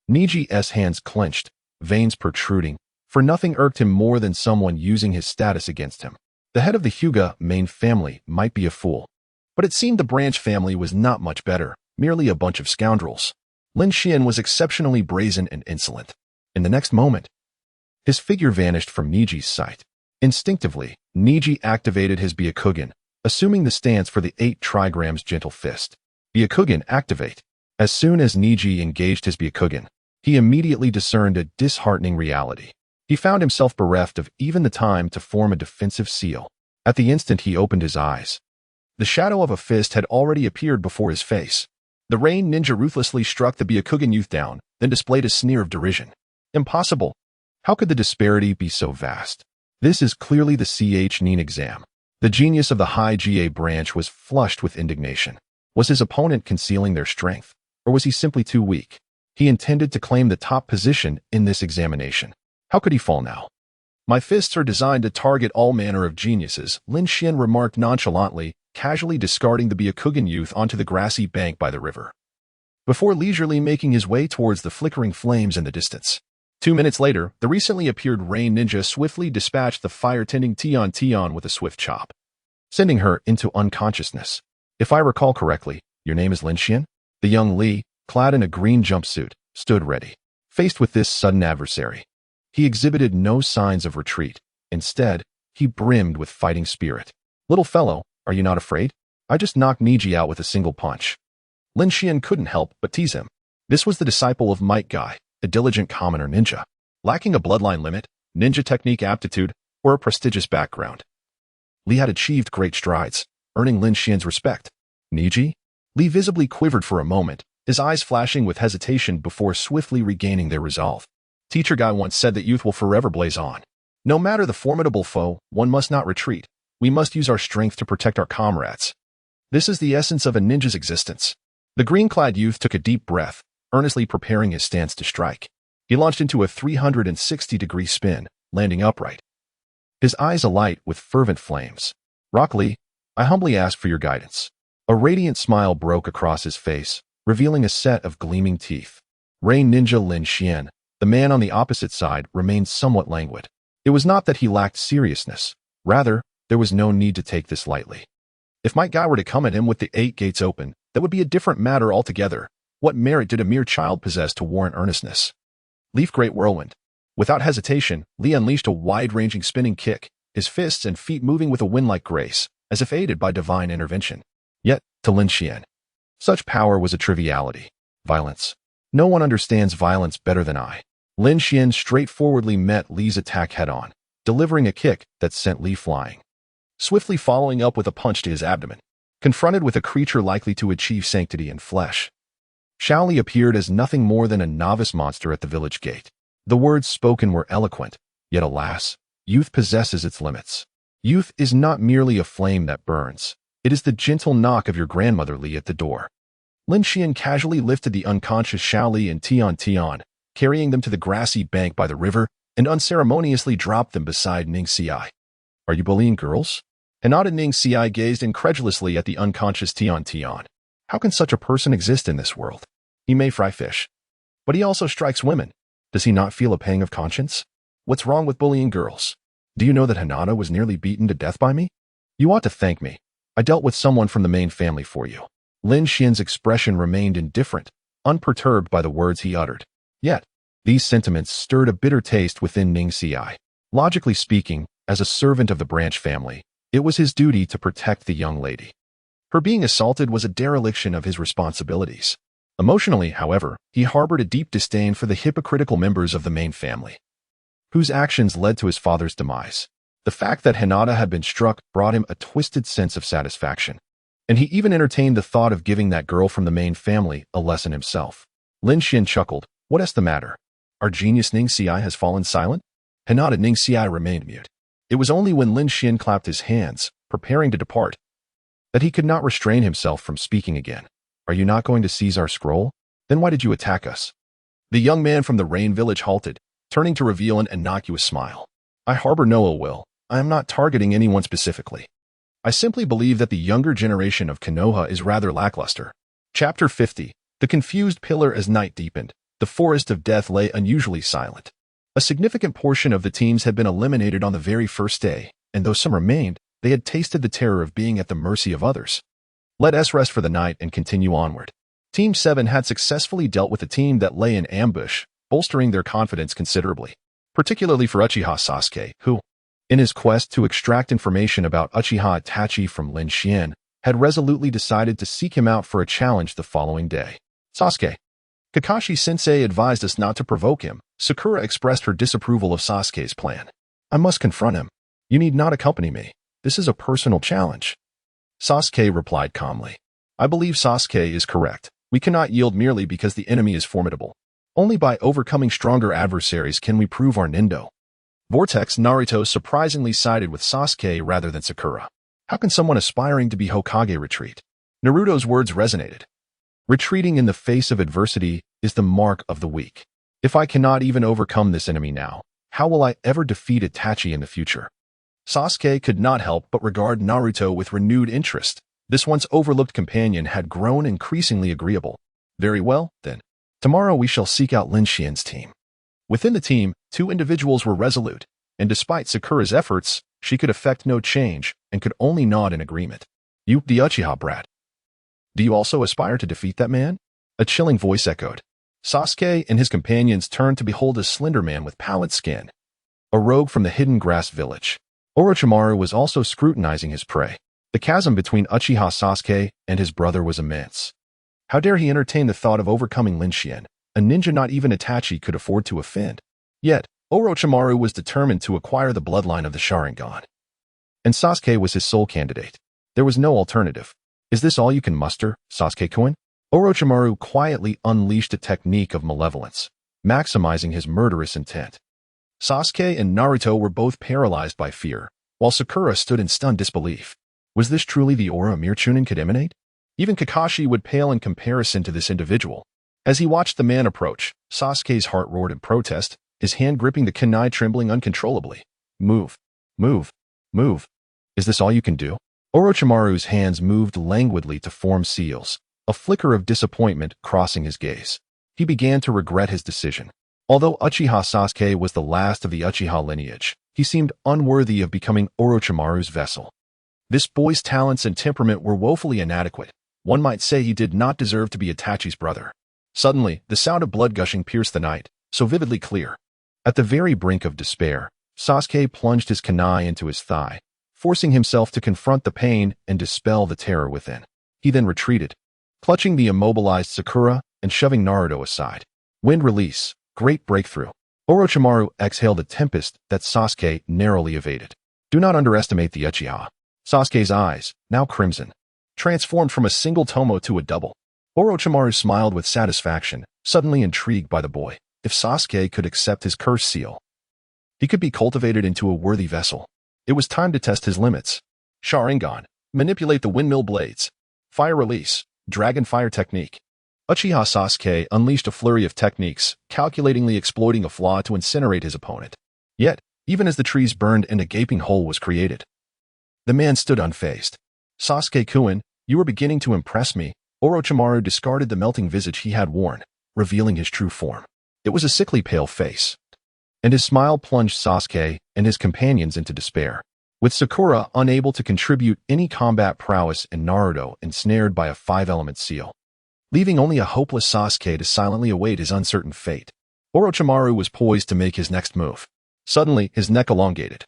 Niji's hands clenched, veins protruding, for nothing irked him more than someone using his status against him. The head of the Hyuga main family might be a fool, but it seemed the branch family was not much better, merely a bunch of scoundrels. Lin Xian was exceptionally brazen and insolent. In the next moment, his figure vanished from Niji's sight. Instinctively, Niji activated his Byakugan, assuming the stance for the 8 trigrams gentle fist. Byakugan activate. As soon as Niji engaged his Byakugan, he immediately discerned a disheartening reality. He found himself bereft of even the time to form a defensive seal. At the instant he opened his eyes, the shadow of a fist had already appeared before his face. The Rain Ninja ruthlessly struck the Byakugan youth down, then displayed a sneer of derision. Impossible. How could the disparity be so vast? This is clearly the Nin exam. The genius of the High GA branch was flushed with indignation. Was his opponent concealing their strength, or was he simply too weak? He intended to claim the top position in this examination. How could he fall now? My fists are designed to target all manner of geniuses, Lin Xian remarked nonchalantly, casually discarding the Byakugan youth onto the grassy bank by the river, before leisurely making his way towards the flickering flames in the distance. 2 minutes later, the recently appeared Rain Ninja swiftly dispatched the fire-tending Tion with a swift chop, sending her into unconsciousness. If I recall correctly, your name is Lin Xian? The young Li, clad in a green jumpsuit, stood ready. Faced with this sudden adversary, he exhibited no signs of retreat. Instead, he brimmed with fighting spirit. Little fellow, are you not afraid? I just knocked Niji out with a single punch. Lin Xian couldn't help but tease him. This was the disciple of Might Guy, a diligent commoner ninja, lacking a bloodline limit, ninja technique aptitude, or a prestigious background. Li had achieved great strides, earning Lin Xian's respect. Niji? Li visibly quivered for a moment, his eyes flashing with hesitation before swiftly regaining their resolve. Teacher Guy once said that youth will forever blaze on. No matter the formidable foe, one must not retreat. We must use our strength to protect our comrades. This is the essence of a ninja's existence. The green-clad youth took a deep breath, earnestly preparing his stance to strike. He launched into a 360-degree spin, landing upright, his eyes alight with fervent flames. Rock Lee, I humbly ask for your guidance. A radiant smile broke across his face, revealing a set of gleaming teeth. Rain Ninja Lin Xian, the man on the opposite side, remained somewhat languid. It was not that he lacked seriousness. Rather, there was no need to take this lightly. If my guy were to come at him with the 8 gates open, that would be a different matter altogether. What merit did a mere child possess to warrant earnestness? Leaf Great Whirlwind. Without hesitation, Lee unleashed a wide-ranging spinning kick, his fists and feet moving with a wind-like grace, as if aided by divine intervention. Yet, to Lin Xian, such power was a triviality. Violence. No one understands violence better than I. Lin Xian straightforwardly met Lee's attack head-on, delivering a kick that sent Lee flying, swiftly following up with a punch to his abdomen. Confronted with a creature likely to achieve sanctity in flesh, Xiao Li appeared as nothing more than a novice monster at the village gate. The words spoken were eloquent, yet alas, youth possesses its limits. Youth is not merely a flame that burns. It is the gentle knock of your grandmother Li at the door. Lin Xian casually lifted the unconscious Xiao Li and Tian, carrying them to the grassy bank by the river, and unceremoniously dropped them beside Ning Xi. Are you bullying girls? Hinata Ning Xi gazed incredulously at the unconscious Tian. How can such a person exist in this world? He may fry fish, but he also strikes women. Does he not feel a pang of conscience? What's wrong with bullying girls? Do you know that Hinata was nearly beaten to death by me? You ought to thank me. I dealt with someone from the main family for you. Lin Xian's expression remained indifferent, unperturbed by the words he uttered. Yet, these sentiments stirred a bitter taste within Ning Xi. Logically speaking, as a servant of the Branch family, it was his duty to protect the young lady. Her being assaulted was a dereliction of his responsibilities. Emotionally, however, he harbored a deep disdain for the hypocritical members of the main family, whose actions led to his father's demise. The fact that Hinata had been struck brought him a twisted sense of satisfaction, and he even entertained the thought of giving that girl from the main family a lesson himself. Lin Xian chuckled. What is the matter? Our genius Ning Xi has fallen silent? Hinata Ning Xi remained mute. It was only when Lin Xian clapped his hands, preparing to depart, that he could not restrain himself from speaking again. Are you not going to seize our scroll? Then why did you attack us? The young man from the Rain Village halted, turning to reveal an innocuous smile. I harbor no ill will. I am not targeting anyone specifically. I simply believe that the younger generation of Konoha is rather lackluster. Chapter 50. The confused pillar. As night deepened, the forest of death lay unusually silent. A significant portion of the teams had been eliminated on the very first day, and though some remained, they had tasted the terror of being at the mercy of others. Let us rest for the night and continue onward. Team 7 had successfully dealt with a team that lay in ambush, bolstering their confidence considerably, particularly for Uchiha Sasuke, who, in his quest to extract information about Uchiha Itachi from Lin Xian, had resolutely decided to seek him out for a challenge the following day. Sasuke. Kakashi-sensei advised us not to provoke him. Sakura expressed her disapproval of Sasuke's plan. I must confront him. You need not accompany me. This is a personal challenge. Sasuke replied calmly. I believe Sasuke is correct. We cannot yield merely because the enemy is formidable. Only by overcoming stronger adversaries can we prove our Nindo. Vortex Naruto surprisingly sided with Sasuke rather than Sakura. How can someone aspiring to be Hokage retreat? Naruto's words resonated. Retreating in the face of adversity is the mark of the weak. If I cannot even overcome this enemy now, how will I ever defeat Itachi in the future? Sasuke could not help but regard Naruto with renewed interest. This once overlooked companion had grown increasingly agreeable. Very well, then. Tomorrow we shall seek out Lin Xian's team. Within the team, 2 individuals were resolute, and despite Sakura's efforts, she could effect no change and could only nod in agreement. You, the Uchiha brat. Do you also aspire to defeat that man? A chilling voice echoed. Sasuke and his companions turned to behold a slender man with pallid skin, a rogue from the hidden grass village. Orochimaru was also scrutinizing his prey. The chasm between Uchiha Sasuke and his brother was immense. How dare he entertain the thought of overcoming Lin Xian, a ninja not even Itachi could afford to offend? Yet, Orochimaru was determined to acquire the bloodline of the Sharingan, and Sasuke was his sole candidate. There was no alternative. Is this all you can muster, Sasuke-kun? Orochimaru quietly unleashed a technique of malevolence, maximizing his murderous intent. Sasuke and Naruto were both paralyzed by fear, while Sakura stood in stunned disbelief. Was this truly the aura mere Chunin could emanate? Even Kakashi would pale in comparison to this individual. As he watched the man approach, Sasuke's heart roared in protest, his hand gripping the kunai trembling uncontrollably. Move. Move. Move. Is this all you can do? Orochimaru's hands moved languidly to form seals, a flicker of disappointment crossing his gaze. He began to regret his decision. Although Uchiha Sasuke was the last of the Uchiha lineage, he seemed unworthy of becoming Orochimaru's vessel. This boy's talents and temperament were woefully inadequate. One might say he did not deserve to be Itachi's brother. Suddenly, the sound of blood gushing pierced the night, so vividly clear. At the very brink of despair, Sasuke plunged his kunai into his thigh, forcing himself to confront the pain and dispel the terror within. He then retreated, clutching the immobilized Sakura and shoving Naruto aside. Wind release. Great breakthrough. Orochimaru exhaled a tempest that Sasuke narrowly evaded. Do not underestimate the Uchiha. Sasuke's eyes, now crimson, transformed from a single tomo to a double. Orochimaru smiled with satisfaction, suddenly intrigued by the boy. If Sasuke could accept his curse seal, he could be cultivated into a worthy vessel. It was time to test his limits. Sharingan. Manipulate the windmill blades. Fire release. Dragon fire technique. Uchiha Sasuke unleashed a flurry of techniques, calculatingly exploiting a flaw to incinerate his opponent. Yet, even as the trees burned and a gaping hole was created, the man stood unfazed. Sasuke-kun, you were beginning to impress me. Orochimaru discarded the melting visage he had worn, revealing his true form. It was a sickly pale face, and his smile plunged Sasuke and his companions into despair. With Sakura unable to contribute any combat prowess and Naruto ensnared by a 5-element seal, leaving only a hopeless Sasuke to silently await his uncertain fate, Orochimaru was poised to make his next move. Suddenly, his neck elongated,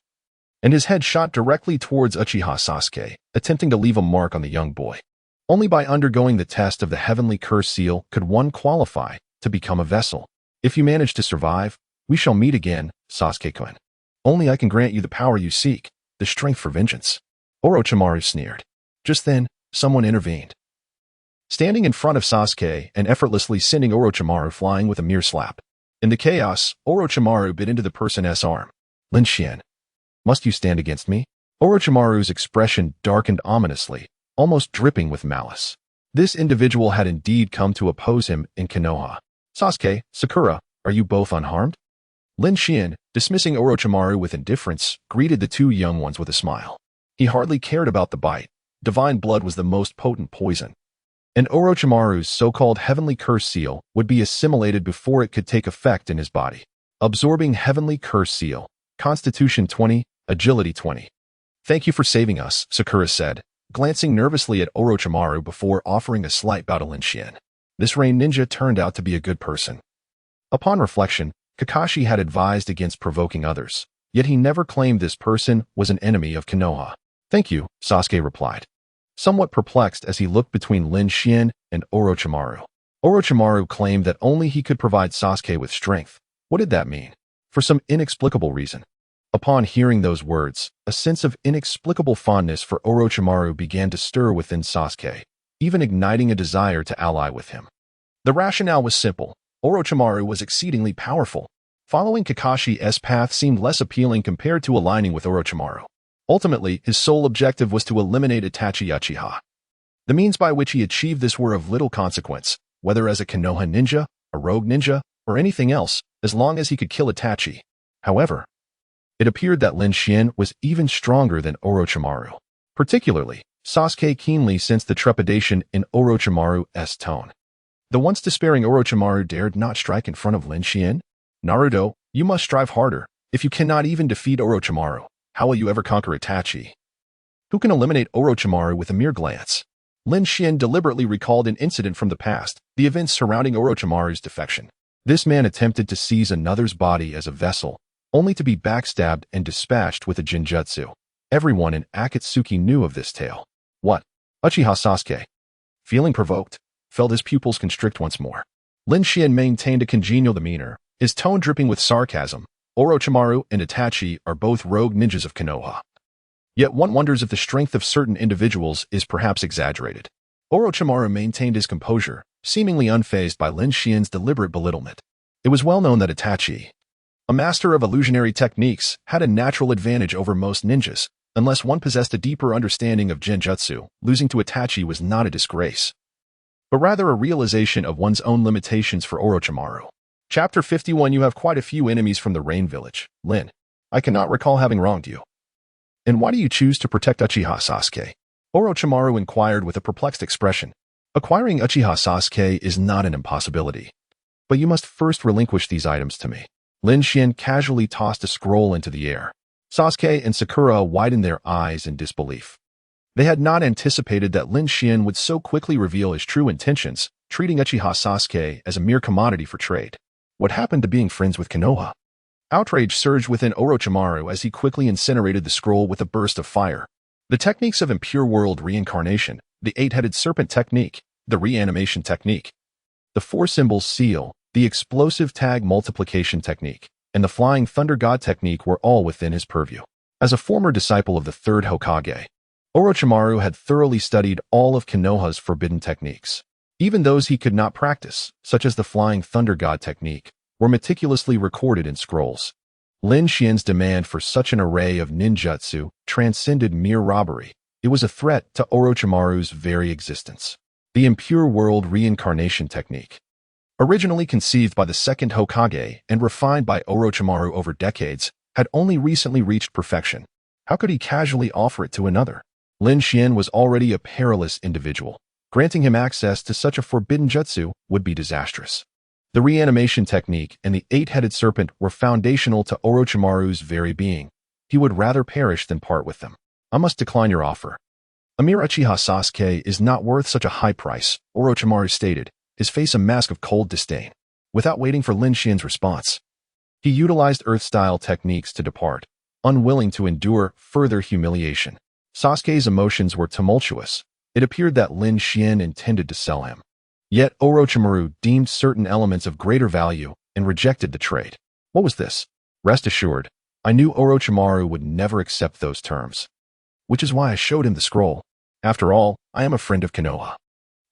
and his head shot directly towards Uchiha Sasuke, attempting to leave a mark on the young boy. Only by undergoing the test of the heavenly curse seal could one qualify to become a vessel. If you manage to survive, we shall meet again, Sasuke-kun. Only I can grant you the power you seek, the strength for vengeance. Orochimaru sneered. Just then, someone intervened, standing in front of Sasuke and effortlessly sending Orochimaru flying with a mere slap. In the chaos, Orochimaru bit into the person's arm. Lin Xian, must you stand against me? Orochimaru's expression darkened ominously, almost dripping with malice. This individual had indeed come to oppose him in Konoha. Sasuke, Sakura, are you both unharmed? Lin Xian, dismissing Orochimaru with indifference, greeted the two young ones with a smile. He hardly cared about the bite. Divine blood was the most potent poison, and Orochimaru's so-called heavenly curse seal would be assimilated before it could take effect in his body. Absorbing heavenly curse seal. Constitution 20, Agility 20. Thank you for saving us, Sakura said, glancing nervously at Orochimaru before offering a slight bow to Lin Xian. This rain ninja turned out to be a good person. Upon reflection, Kakashi had advised against provoking others, yet he never claimed this person was an enemy of Konoha. Thank you, Sasuke replied, somewhat perplexed as he looked between Lin Xian and Orochimaru. Orochimaru claimed that only he could provide Sasuke with strength. What did that mean? For some inexplicable reason. Upon hearing those words, a sense of inexplicable fondness for Orochimaru began to stir within Sasuke, even igniting a desire to ally with him. The rationale was simple. Orochimaru was exceedingly powerful. Following Kakashi's path seemed less appealing compared to aligning with Orochimaru. Ultimately, his sole objective was to eliminate Itachi Uchiha. The means by which he achieved this were of little consequence, whether as a Konoha ninja, a rogue ninja, or anything else, as long as he could kill Itachi. However, it appeared that Lin Xian was even stronger than Orochimaru. Particularly, Sasuke keenly sensed the trepidation in Orochimaru's tone. The once despairing Orochimaru dared not strike in front of Lin Xian. Naruto, you must strive harder. If you cannot even defeat Orochimaru, how will you ever conquer Itachi, who can eliminate Orochimaru with a mere glance? Lin Xian deliberately recalled an incident from the past, the events surrounding Orochimaru's defection. This man attempted to seize another's body as a vessel, only to be backstabbed and dispatched with a genjutsu. Everyone in Akatsuki knew of this tale. What? Uchiha Sasuke, feeling provoked, felt his pupils constrict once more. Lin Xian maintained a congenial demeanor, his tone dripping with sarcasm. Orochimaru and Itachi are both rogue ninjas of Konoha. Yet one wonders if the strength of certain individuals is perhaps exaggerated. Orochimaru maintained his composure, seemingly unfazed by Lin Xian's deliberate belittlement. It was well known that Itachi, a master of illusionary techniques, had a natural advantage over most ninjas. Unless one possessed a deeper understanding of genjutsu, losing to Itachi was not a disgrace, but rather a realization of one's own limitations for Orochimaru. Chapter 51. You have quite a few enemies from the Rain Village. Lin, I cannot recall having wronged you. And why do you choose to protect Uchiha Sasuke? Orochimaru inquired with a perplexed expression. Acquiring Uchiha Sasuke is not an impossibility, but you must first relinquish these items to me. Lin Xian casually tossed a scroll into the air. Sasuke and Sakura widened their eyes in disbelief. They had not anticipated that Lin Xian would so quickly reveal his true intentions, treating Uchiha Sasuke as a mere commodity for trade. What happened to being friends with Konoha? Outrage surged within Orochimaru as he quickly incinerated the scroll with a burst of fire. The techniques of impure world reincarnation, the eight-headed serpent technique, the reanimation technique, the four symbols seal, the explosive tag multiplication technique, and the flying thunder god technique were all within his purview. As a former disciple of the third Hokage, Orochimaru had thoroughly studied all of Konoha's forbidden techniques. Even those he could not practice, such as the flying thunder god technique, were meticulously recorded in scrolls. Lin Xian's demand for such an array of ninjutsu transcended mere robbery. It was a threat to Orochimaru's very existence. The impure world reincarnation technique, originally conceived by the second Hokage and refined by Orochimaru over decades, had only recently reached perfection. How could he casually offer it to another? Lin Xian was already a perilous individual. Granting him access to such a forbidden jutsu would be disastrous. The reanimation technique and the eight-headed serpent were foundational to Orochimaru's very being. He would rather perish than part with them. I must decline your offer. Amir Uchiha Sasuke is not worth such a high price, Orochimaru stated, his face a mask of cold disdain. Without waiting for Lin Xian's response, he utilized earth-style techniques to depart, unwilling to endure further humiliation. Sasuke's emotions were tumultuous. It appeared that Lin Xian intended to sell him. Yet Orochimaru deemed certain elements of greater value and rejected the trade. What was this? Rest assured, I knew Orochimaru would never accept those terms, which is why I showed him the scroll. After all, I am a friend of Konoha.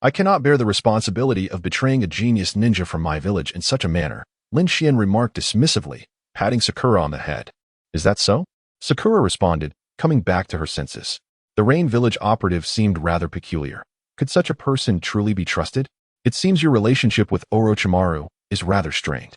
I cannot bear the responsibility of betraying a genius ninja from my village in such a manner, Lin Xian remarked dismissively, patting Sakura on the head. Is that so? Sakura responded, coming back to her senses. The Rain Village operative seemed rather peculiar. Could such a person truly be trusted? It seems your relationship with Orochimaru is rather strained.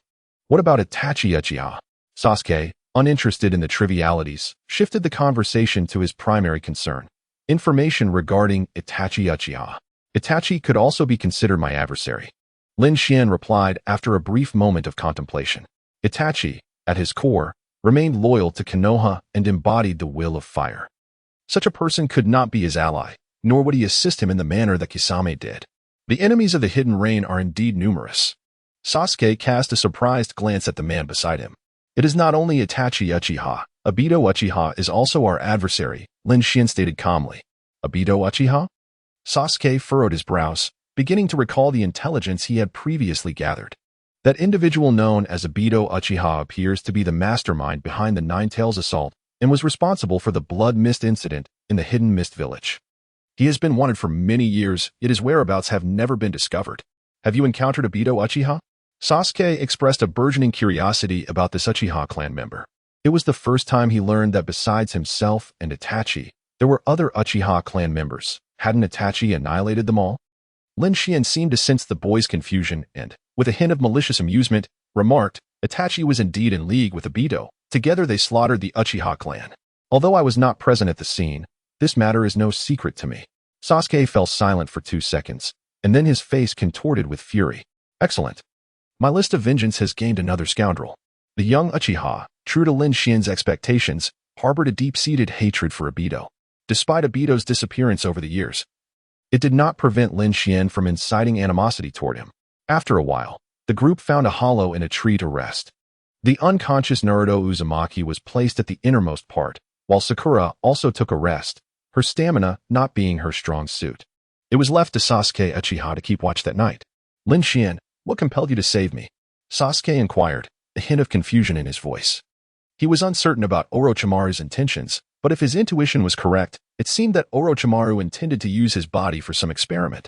What about Itachi Uchiha? Sasuke, uninterested in the trivialities, shifted the conversation to his primary concern. Information regarding Itachi Uchiha. Itachi could also be considered my adversary. Lin Xian replied after a brief moment of contemplation. Itachi, at his core, remained loyal to Konoha and embodied the will of fire. Such a person could not be his ally, nor would he assist him in the manner that Kisame did. The enemies of the Hidden Rain are indeed numerous. Sasuke cast a surprised glance at the man beside him. It is not only Itachi Uchiha. Obito Uchiha is also our adversary, Lin Xian stated calmly. Obito Uchiha? Sasuke furrowed his brows, beginning to recall the intelligence he had previously gathered. That individual known as Obito Uchiha appears to be the mastermind behind the Nine Tails assault and was responsible for the Blood Mist incident in the Hidden Mist village. He has been wanted for many years, yet his whereabouts have never been discovered. Have you encountered Obito Uchiha? Sasuke expressed a burgeoning curiosity about this Uchiha clan member. It was the first time he learned that besides himself and Itachi, there were other Uchiha clan members. Hadn't Itachi annihilated them all? Lin Xian seemed to sense the boy's confusion and, with a hint of malicious amusement, remarked, Itachi was indeed in league with Obito. Together they slaughtered the Uchiha clan. Although I was not present at the scene, this matter is no secret to me. Sasuke fell silent for 2 seconds, and then his face contorted with fury. Excellent. My list of vengeance has gained another scoundrel. The young Uchiha, true to Lin Xian's expectations, harbored a deep-seated hatred for Obito. Despite Obito's disappearance over the years, it did not prevent Lin Xian from inciting animosity toward him. After a while, the group found a hollow in a tree to rest. The unconscious Naruto Uzumaki was placed at the innermost part, while Sakura also took a rest, her stamina not being her strong suit. It was left to Sasuke Uchiha to keep watch that night. Lin Xian, what compelled you to save me? Sasuke inquired, a hint of confusion in his voice. He was uncertain about Orochimaru's intentions, but if his intuition was correct, it seemed that Orochimaru intended to use his body for some experiment.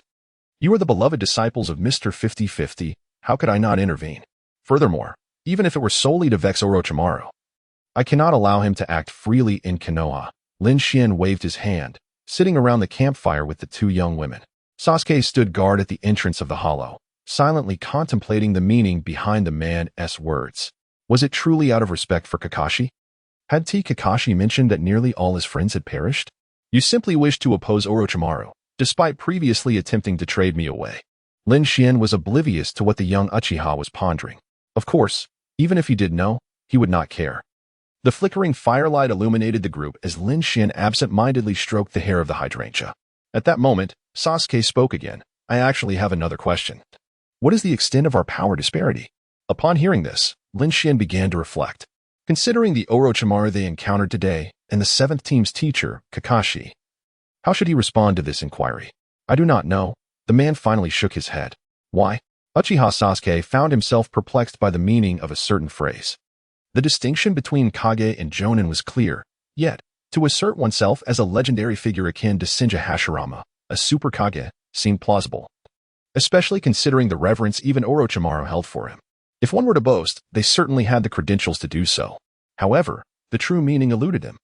You are the beloved disciples of Mr. 50-50, how could I not intervene? Furthermore, even if it were solely to vex Orochimaru, I cannot allow him to act freely in Konoha. Lin Xian waved his hand, sitting around the campfire with the two young women. Sasuke stood guard at the entrance of the hollow, silently contemplating the meaning behind the man's words. Was it truly out of respect for Kakashi? Had Kakashi mentioned that nearly all his friends had perished? You simply wish to oppose Orochimaru, despite previously attempting to trade me away. Lin Xian was oblivious to what the young Uchiha was pondering. Of course, even if he did know, he would not care. The flickering firelight illuminated the group as Lin Xian absent-mindedly stroked the hair of the hydrangea. At that moment, Sasuke spoke again. I actually have another question. What is the extent of our power disparity? Upon hearing this, Lin Xian began to reflect. Considering the Orochimaru they encountered today and the 7th team's teacher, Kakashi, how should he respond to this inquiry? I do not know. The man finally shook his head. Why? Uchiha Sasuke found himself perplexed by the meaning of a certain phrase. The distinction between Kage and Jonin was clear, yet, to assert oneself as a legendary figure akin to Shinja Hashirama, a super Kage, seemed plausible, especially considering the reverence even Orochimaru held for him. If one were to boast, they certainly had the credentials to do so. However, the true meaning eluded him.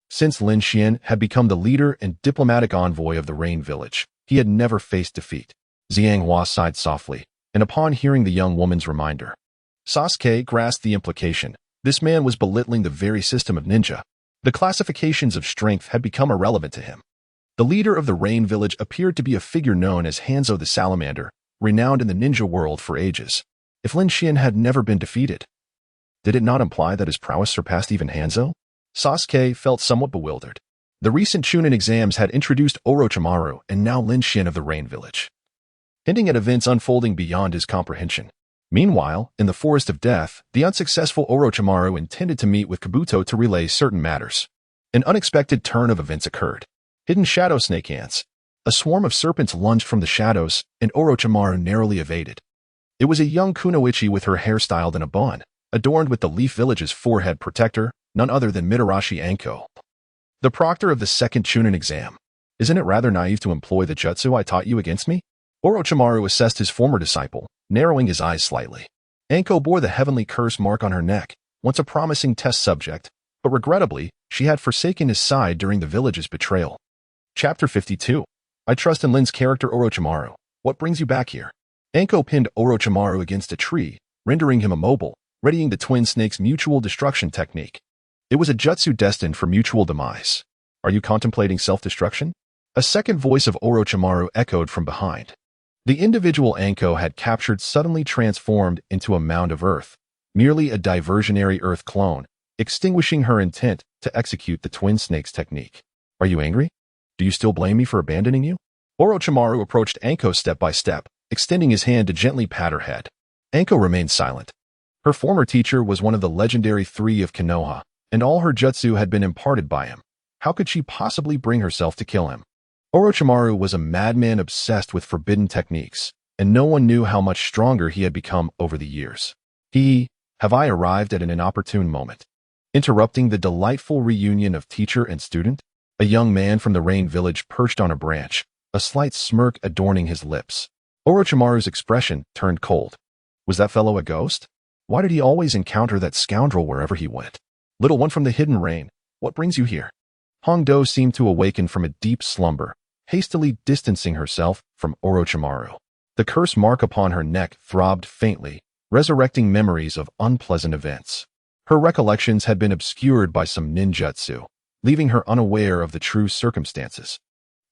Since Lin Xian had become the leader and diplomatic envoy of the Rain Village, he had never faced defeat. Xianghua sighed softly, and upon hearing the young woman's reminder, Sasuke grasped the implication. This man was belittling the very system of ninja. The classifications of strength had become irrelevant to him. The leader of the Rain Village appeared to be a figure known as Hanzo the Salamander, renowned in the ninja world for ages. If Lin Xian had never been defeated, did it not imply that his prowess surpassed even Hanzo? Sasuke felt somewhat bewildered. The recent Chunin exams had introduced Orochimaru and now Lin Xian of the Rain Village, hinting at events unfolding beyond his comprehension. Meanwhile, in the Forest of Death, the unsuccessful Orochimaru intended to meet with Kabuto to relay certain matters. An unexpected turn of events occurred. Hidden shadow snake ants. A swarm of serpents lunged from the shadows, and Orochimaru narrowly evaded. It was a young kunoichi with her hair styled in a bun, adorned with the Leaf Village's forehead protector, none other than Mitarashi Anko, the proctor of the second Chunin exam. Isn't it rather naive to employ the jutsu I taught you against me? Orochimaru assessed his former disciple, narrowing his eyes slightly. Anko bore the heavenly curse mark on her neck, once a promising test subject, but regrettably, she had forsaken his side during the village's betrayal. Chapter 52. I trust in Lin's character Orochimaru. What brings you back here? Anko pinned Orochimaru against a tree, rendering him immobile, readying the twin snakes' mutual destruction technique. It was a jutsu destined for mutual demise. Are you contemplating self-destruction? A second voice of Orochimaru echoed from behind. The individual Anko had captured suddenly transformed into a mound of earth, merely a diversionary earth clone, extinguishing her intent to execute the twin snakes technique. Are you angry? Do you still blame me for abandoning you? Orochimaru approached Anko step by step, extending his hand to gently pat her head. Anko remained silent. Her former teacher was one of the legendary 3 of Konoha, and all her jutsu had been imparted by him. How could she possibly bring herself to kill him? Orochimaru was a madman obsessed with forbidden techniques, and no one knew how much stronger he had become over the years. Have I arrived at an inopportune moment? Interrupting the delightful reunion of teacher and student? A young man from the Rain Village perched on a branch, a slight smirk adorning his lips. Orochimaru's expression turned cold. Was that fellow a ghost? Why did he always encounter that scoundrel wherever he went? Little one from the hidden rain, what brings you here? Hongdo seemed to awaken from a deep slumber, hastily distancing herself from Orochimaru. The curse mark upon her neck throbbed faintly, resurrecting memories of unpleasant events. Her recollections had been obscured by some ninjutsu, leaving her unaware of the true circumstances.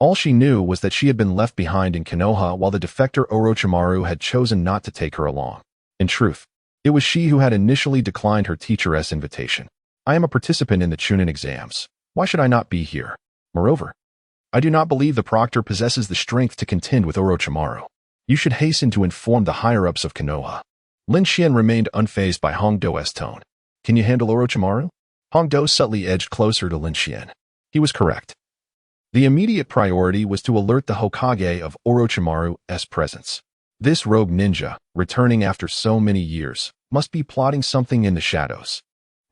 All she knew was that she had been left behind in Konoha while the defector Orochimaru had chosen not to take her along. In truth, it was she who had initially declined her teacher's invitation. I am a participant in the Chunin exams. Why should I not be here? Moreover, I do not believe the proctor possesses the strength to contend with Orochimaru. You should hasten to inform the higher-ups of Konoha. Lin Xian remained unfazed by Hongdo's tone. Can you handle Orochimaru? Hongdo subtly edged closer to Lin Xian. He was correct. The immediate priority was to alert the Hokage of Orochimaru's presence. This rogue ninja, returning after so many years, must be plotting something in the shadows.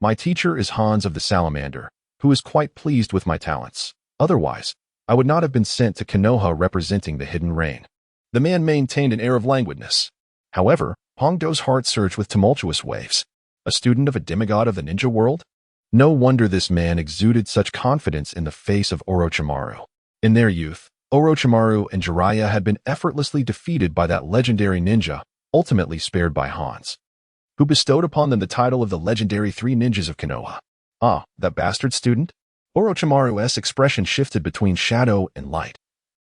My teacher is Hans of the Salamander, who is quite pleased with my talents. Otherwise, I would not have been sent to Konoha representing the Hidden Rain. The man maintained an air of languidness. However, Hongdo's heart surged with tumultuous waves. A student of a demigod of the ninja world? No wonder this man exuded such confidence in the face of Orochimaru. In their youth, Orochimaru and Jiraiya had been effortlessly defeated by that legendary ninja, ultimately spared by Hans, who bestowed upon them the title of the legendary Three Ninjas of Konoha. Ah, that bastard student? Orochimaru's expression shifted between shadow and light,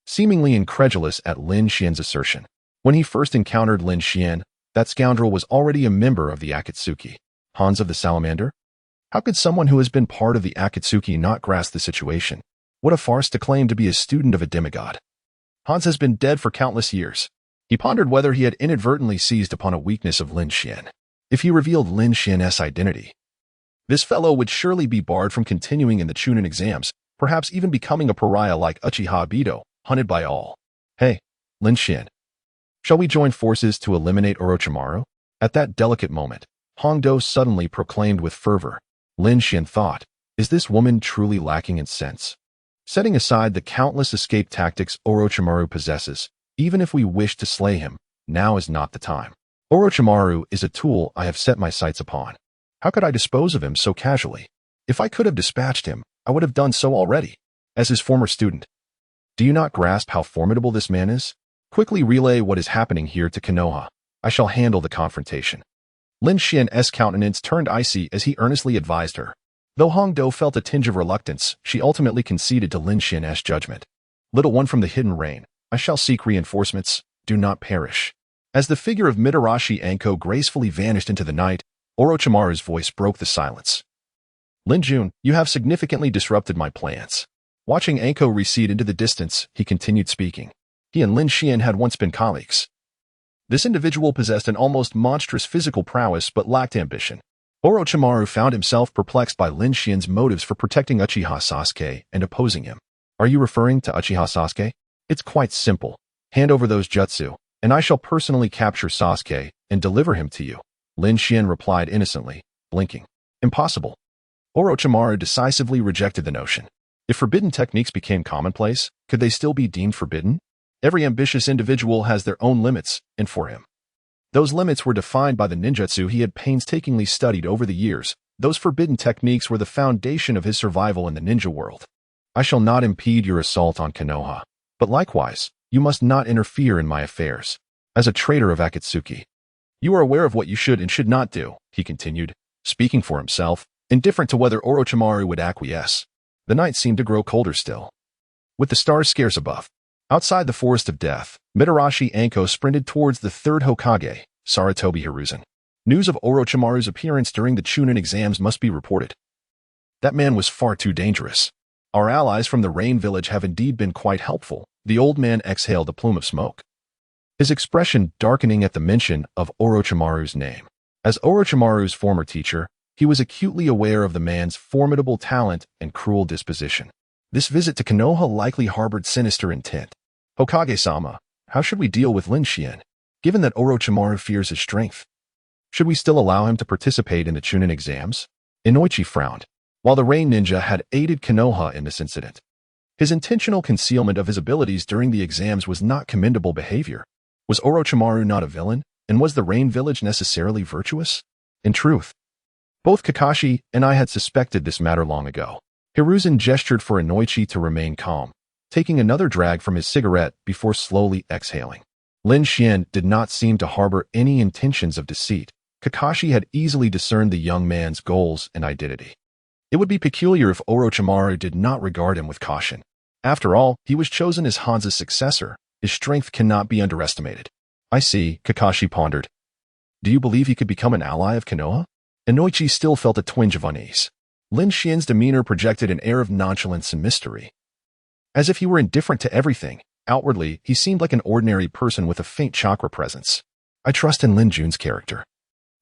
seemingly incredulous at Lin Xian's assertion. When he first encountered Lin Xian, that scoundrel was already a member of the Akatsuki. Hans of the Salamander? How could someone who has been part of the Akatsuki not grasp the situation? What a farce to claim to be a student of a demigod. Hans has been dead for countless years. He pondered whether he had inadvertently seized upon a weakness of Lin Xian. If he revealed Lin Xian's identity, this fellow would surely be barred from continuing in the Chunin exams, perhaps even becoming a pariah like Uchiha Obito, hunted by all. Hey, Lin Xian. Shall we join forces to eliminate Orochimaru? At that delicate moment, Hongdo suddenly proclaimed with fervor. Lin Xian thought, is this woman truly lacking in sense? Setting aside the countless escape tactics Orochimaru possesses, even if we wish to slay him, now is not the time. Orochimaru is a tool I have set my sights upon. How could I dispose of him so casually? If I could have dispatched him, I would have done so already. As his former student, do you not grasp how formidable this man is? Quickly relay what is happening here to Konoha. I shall handle the confrontation. Lin Xian's countenance turned icy as he earnestly advised her. Though Hongdo felt a tinge of reluctance, she ultimately conceded to Lin Xian's judgment. Little one from the hidden rain, I shall seek reinforcements, do not perish. As the figure of Mitarashi Anko gracefully vanished into the night, Orochimaru's voice broke the silence. Lin Jun, you have significantly disrupted my plans. Watching Anko recede into the distance, he continued speaking. He and Lin Xian had once been colleagues. This individual possessed an almost monstrous physical prowess but lacked ambition. Orochimaru found himself perplexed by Lin Xian's motives for protecting Uchiha Sasuke and opposing him. Are you referring to Uchiha Sasuke? It's quite simple. Hand over those jutsu, and I shall personally capture Sasuke and deliver him to you. Lin Xian replied innocently, blinking. Impossible. Orochimaru decisively rejected the notion. If forbidden techniques became commonplace, could they still be deemed forbidden? Every ambitious individual has their own limits, and for him, those limits were defined by the ninjutsu he had painstakingly studied over the years. Those forbidden techniques were the foundation of his survival in the ninja world. I shall not impede your assault on Konoha, but likewise, you must not interfere in my affairs. As a traitor of Akatsuki, you are aware of what you should and should not do, he continued, speaking for himself, indifferent to whether Orochimaru would acquiesce. The night seemed to grow colder still, with the stars scarce above. Outside the Forest of Death, Mitarashi Anko sprinted towards the third Hokage, Sarutobi Hiruzen. News of Orochimaru's appearance during the Chunin exams must be reported. That man was far too dangerous. Our allies from the Rain Village have indeed been quite helpful. The old man exhaled a plume of smoke, his expression darkening at the mention of Orochimaru's name. As Orochimaru's former teacher, he was acutely aware of the man's formidable talent and cruel disposition. This visit to Konoha likely harbored sinister intent. Hokage-sama, how should we deal with Lin Xian, given that Orochimaru fears his strength? Should we still allow him to participate in the Chunin exams? Inoichi frowned. While the Rain Ninja had aided Konoha in this incident, his intentional concealment of his abilities during the exams was not commendable behavior. Was Orochimaru not a villain, and was the Rain Village necessarily virtuous? In truth, both Kakashi and I had suspected this matter long ago. Hiruzen gestured for Inoichi to remain calm, taking another drag from his cigarette before slowly exhaling. Lin Xian did not seem to harbor any intentions of deceit. Kakashi had easily discerned the young man's goals and identity. It would be peculiar if Orochimaru did not regard him with caution. After all, he was chosen as Han's successor. His strength cannot be underestimated. I see, Kakashi pondered. Do you believe he could become an ally of Konoha? Inoichi still felt a twinge of unease. Lin Xian's demeanor projected an air of nonchalance and mystery, as if he were indifferent to everything. Outwardly, he seemed like an ordinary person with a faint chakra presence. I trust in Lin Jun's character,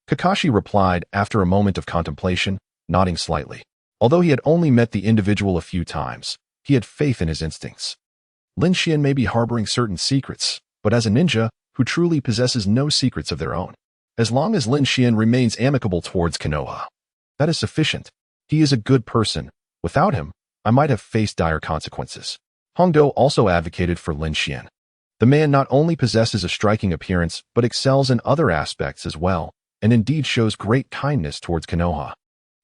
Kakashi replied after a moment of contemplation, nodding slightly. Although he had only met the individual a few times, he had faith in his instincts. Lin Xian may be harboring certain secrets, but as a ninja who truly possesses no secrets of their own, as long as Lin Xian remains amicable towards Konoha, that is sufficient. He is a good person. Without him, I might have faced dire consequences. Hongdo also advocated for Lin Xian. The man not only possesses a striking appearance, but excels in other aspects as well, and indeed shows great kindness towards Konoha.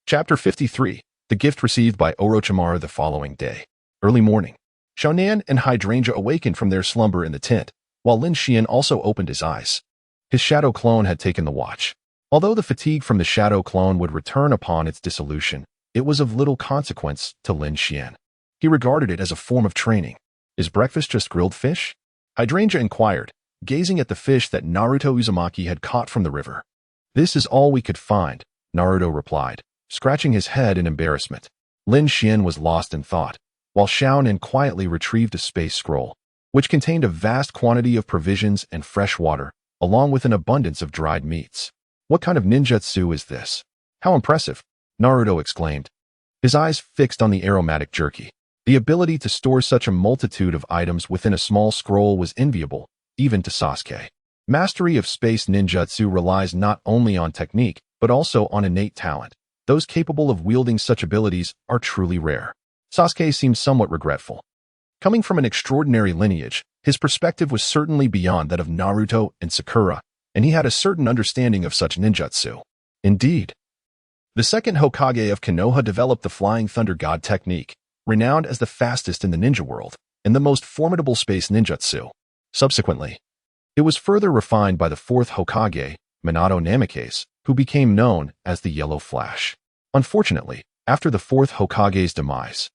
Chapter 53. The gift received by Orochimaru the following day. Early morning. Shonan and Hydrangea awakened from their slumber in the tent, while Lin Xian also opened his eyes. His shadow clone had taken the watch. Although the fatigue from the shadow clone would return upon its dissolution, it was of little consequence to Lin Xian. He regarded it as a form of training. Is breakfast just grilled fish? Hydrangea inquired, gazing at the fish that Naruto Uzumaki had caught from the river. This is all we could find, Naruto replied, scratching his head in embarrassment. Lin Xian was lost in thought, while Xiaonan quietly retrieved a space scroll, which contained a vast quantity of provisions and fresh water, along with an abundance of dried meats. What kind of ninjutsu is this? How impressive, Naruto exclaimed, his eyes fixed on the aromatic jerky. The ability to store such a multitude of items within a small scroll was enviable, even to Sasuke. Mastery of space ninjutsu relies not only on technique, but also on innate talent. Those capable of wielding such abilities are truly rare. Sasuke seemed somewhat regretful. Coming from an extraordinary lineage, his perspective was certainly beyond that of Naruto and Sakura, and he had a certain understanding of such ninjutsu. Indeed, the second Hokage of Konoha developed the Flying Thunder God technique, renowned as the fastest in the ninja world, and the most formidable space ninjutsu. Subsequently, it was further refined by the fourth Hokage, Minato Namikaze, who became known as the Yellow Flash. Unfortunately, after the fourth Hokage's demise,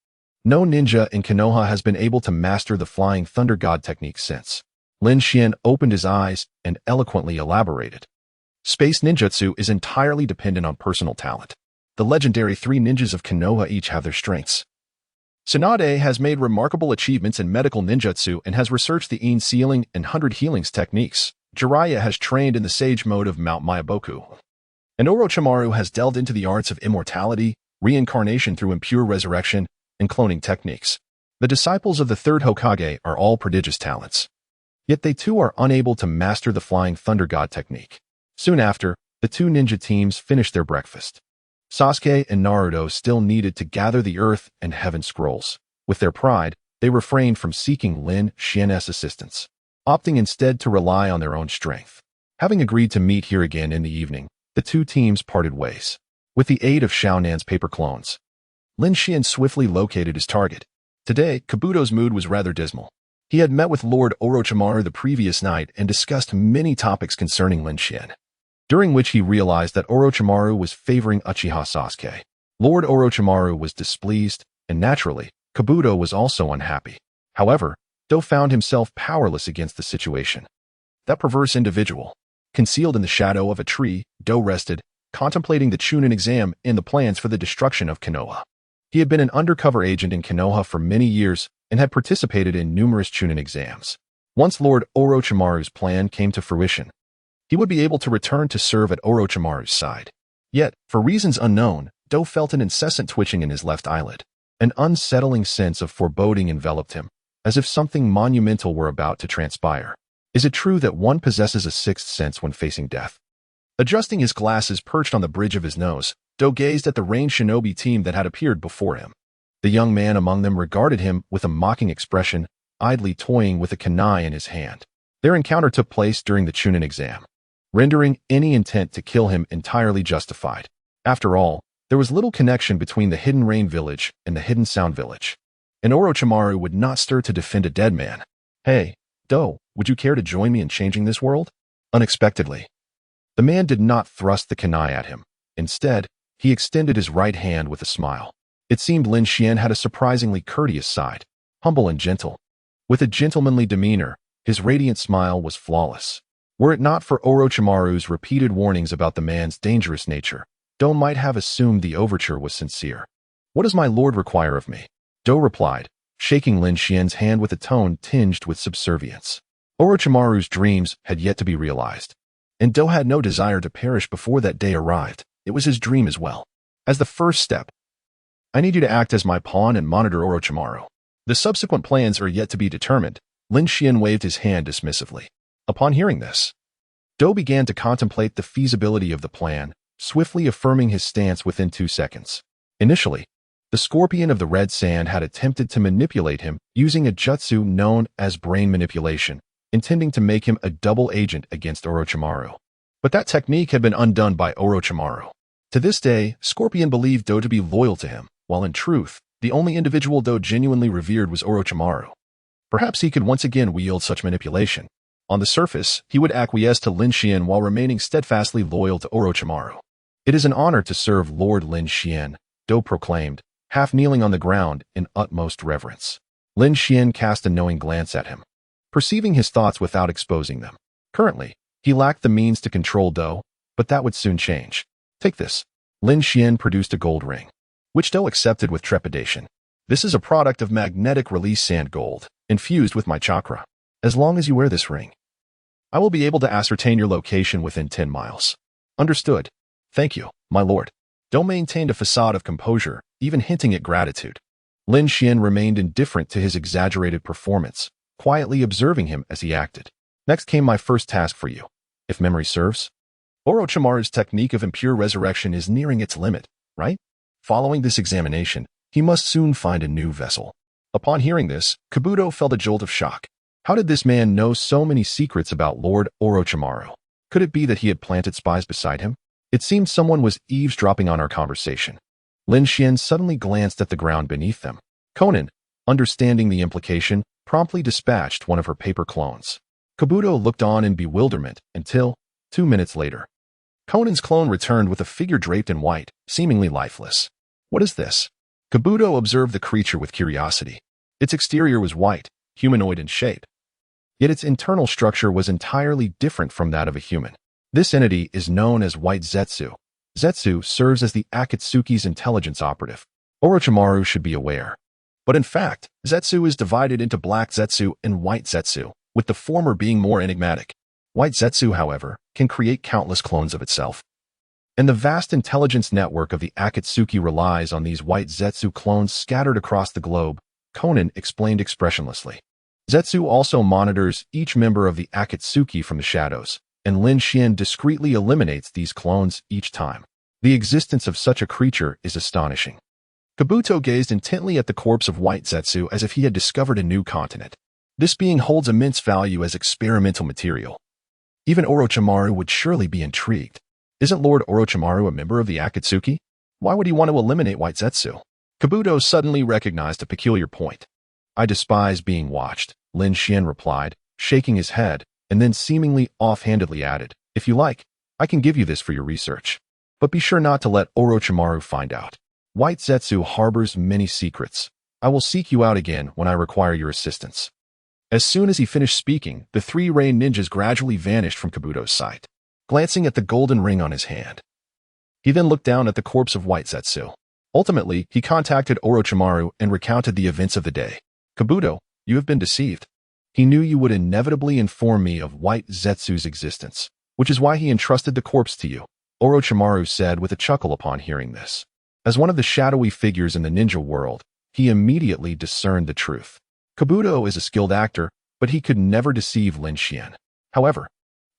no ninja in Konoha has been able to master the Flying Thunder God technique since. Lin Xian opened his eyes and eloquently elaborated. Space ninjutsu is entirely dependent on personal talent. The legendary three ninjas of Konoha each have their strengths. Tsunade has made remarkable achievements in medical ninjutsu and has researched the Een Sealing and 100 Healings techniques. Jiraiya has trained in the Sage mode of Mount Myaboku. And Orochimaru has delved into the arts of immortality, reincarnation through impure resurrection, and cloning techniques. The disciples of the third Hokage are all prodigious talents. Yet they too are unable to master the Flying Thunder God technique. Soon after, the two ninja teams finished their breakfast. Sasuke and Naruto still needed to gather the earth and heaven scrolls. With their pride, they refrained from seeking Lin Xian's assistance, opting instead to rely on their own strength. Having agreed to meet here again in the evening, the two teams parted ways. With the aid of Xiaonan's paper clones, Lin Xian swiftly located his target. Today, Kabuto's mood was rather dismal. He had met with Lord Orochimaru the previous night and discussed many topics concerning Lin Xian, during which he realized that Orochimaru was favoring Uchiha Sasuke. Lord Orochimaru was displeased, and naturally, Kabuto was also unhappy. However, Do found himself powerless against the situation. That perverse individual. Concealed in the shadow of a tree, Do rested, contemplating the Chunin exam and the plans for the destruction of Konoha. He had been an undercover agent in Konoha for many years and had participated in numerous Chunin exams. Once Lord Orochimaru's plan came to fruition, he would be able to return to serve at Orochimaru's side. Yet, for reasons unknown, Do felt an incessant twitching in his left eyelid. An unsettling sense of foreboding enveloped him, as if something monumental were about to transpire. Is it true that one possesses a sixth sense when facing death? Adjusting his glasses perched on the bridge of his nose, Do gazed at the ranged shinobi team that had appeared before him. The young man among them regarded him with a mocking expression, idly toying with a kunai in his hand. Their encounter took place during the Chunin exam, rendering any intent to kill him entirely justified. After all, there was little connection between the Hidden Rain village and the Hidden Sound village, and Orochimaru would not stir to defend a dead man. Hey, Do, would you care to join me in changing this world? Unexpectedly, the man did not thrust the kunai at him. Instead, he extended his right hand with a smile. It seemed Lin Xian had a surprisingly courteous side, humble and gentle. With a gentlemanly demeanor, his radiant smile was flawless. Were it not for Orochimaru's repeated warnings about the man's dangerous nature, Do might have assumed the overture was sincere. What does my lord require of me? Do replied, shaking Lin Xian's hand with a tone tinged with subservience. Orochimaru's dreams had yet to be realized, and Do had no desire to perish before that day arrived. It was his dream as well. As the first step, I need you to act as my pawn and monitor Orochimaru. The subsequent plans are yet to be determined. Lin Xian waved his hand dismissively. Upon hearing this, Do began to contemplate the feasibility of the plan, swiftly affirming his stance within 2 seconds. Initially, the scorpion of the red sand had attempted to manipulate him using a jutsu known as brain manipulation, intending to make him a double agent against Orochimaru. But that technique had been undone by Orochimaru. To this day, Scorpion believed Do to be loyal to him, while in truth, the only individual Do genuinely revered was Orochimaru. Perhaps he could once again wield such manipulation. On the surface, he would acquiesce to Lin Xian while remaining steadfastly loyal to Orochimaru. "It is an honor to serve Lord Lin Xian," Do proclaimed, half kneeling on the ground in utmost reverence. Lin Xian cast a knowing glance at him, perceiving his thoughts without exposing them. Currently, he lacked the means to control Do, but that would soon change. "Take this." Lin Xian produced a gold ring, which Do accepted with trepidation. "This is a product of magnetic release sand gold, infused with my chakra. As long as you wear this ring, I will be able to ascertain your location within 10 miles. "Understood. Thank you, my lord." Do maintained a facade of composure, even hinting at gratitude. Lin Xian remained indifferent to his exaggerated performance, quietly observing him as he acted. "Next came my first task for you, if memory serves. Orochimaru's technique of impure resurrection is nearing its limit, right? Following this examination, he must soon find a new vessel." Upon hearing this, Kabuto felt a jolt of shock. How did this man know so many secrets about Lord Orochimaru? Could it be that he had planted spies beside him? It seemed someone was eavesdropping on our conversation. Lin Xian suddenly glanced at the ground beneath them. Conan, understanding the implication, promptly dispatched one of her paper clones. Kabuto looked on in bewilderment until, 2 minutes later, Conan's clone returned with a figure draped in white, seemingly lifeless. "What is this?" Kabuto observed the creature with curiosity. Its exterior was white, humanoid in shape, yet its internal structure was entirely different from that of a human. This entity is known as White Zetsu. Zetsu serves as the Akatsuki's intelligence operative. Orochimaru should be aware. But in fact, Zetsu is divided into Black Zetsu and White Zetsu, with the former being more enigmatic. White Zetsu, however, can create countless clones of itself. And the vast intelligence network of the Akatsuki relies on these White Zetsu clones scattered across the globe, Conan explained expressionlessly. Zetsu also monitors each member of the Akatsuki from the shadows, and Lin Xian discreetly eliminates these clones each time. The existence of such a creature is astonishing. Kabuto gazed intently at the corpse of White Zetsu as if he had discovered a new continent. This being holds immense value as experimental material. Even Orochimaru would surely be intrigued. Isn't Lord Orochimaru a member of the Akatsuki? Why would he want to eliminate White Zetsu? Kabuto suddenly recognized a peculiar point. "I despise being watched," Lin Xian replied, shaking his head, and then seemingly offhandedly added, "If you like, I can give you this for your research. But be sure not to let Orochimaru find out. White Zetsu harbors many secrets. I will seek you out again when I require your assistance." As soon as he finished speaking, the 3 Rain ninjas gradually vanished from Kabuto's sight. Glancing at the golden ring on his hand, he then looked down at the corpse of White Zetsu. Ultimately, he contacted Orochimaru and recounted the events of the day. "Kabuto, you have been deceived. He knew you would inevitably inform me of White Zetsu's existence, which is why he entrusted the corpse to you," Orochimaru said with a chuckle upon hearing this. As one of the shadowy figures in the ninja world, he immediately discerned the truth. Kabuto is a skilled actor, but he could never deceive Lin Xian. However,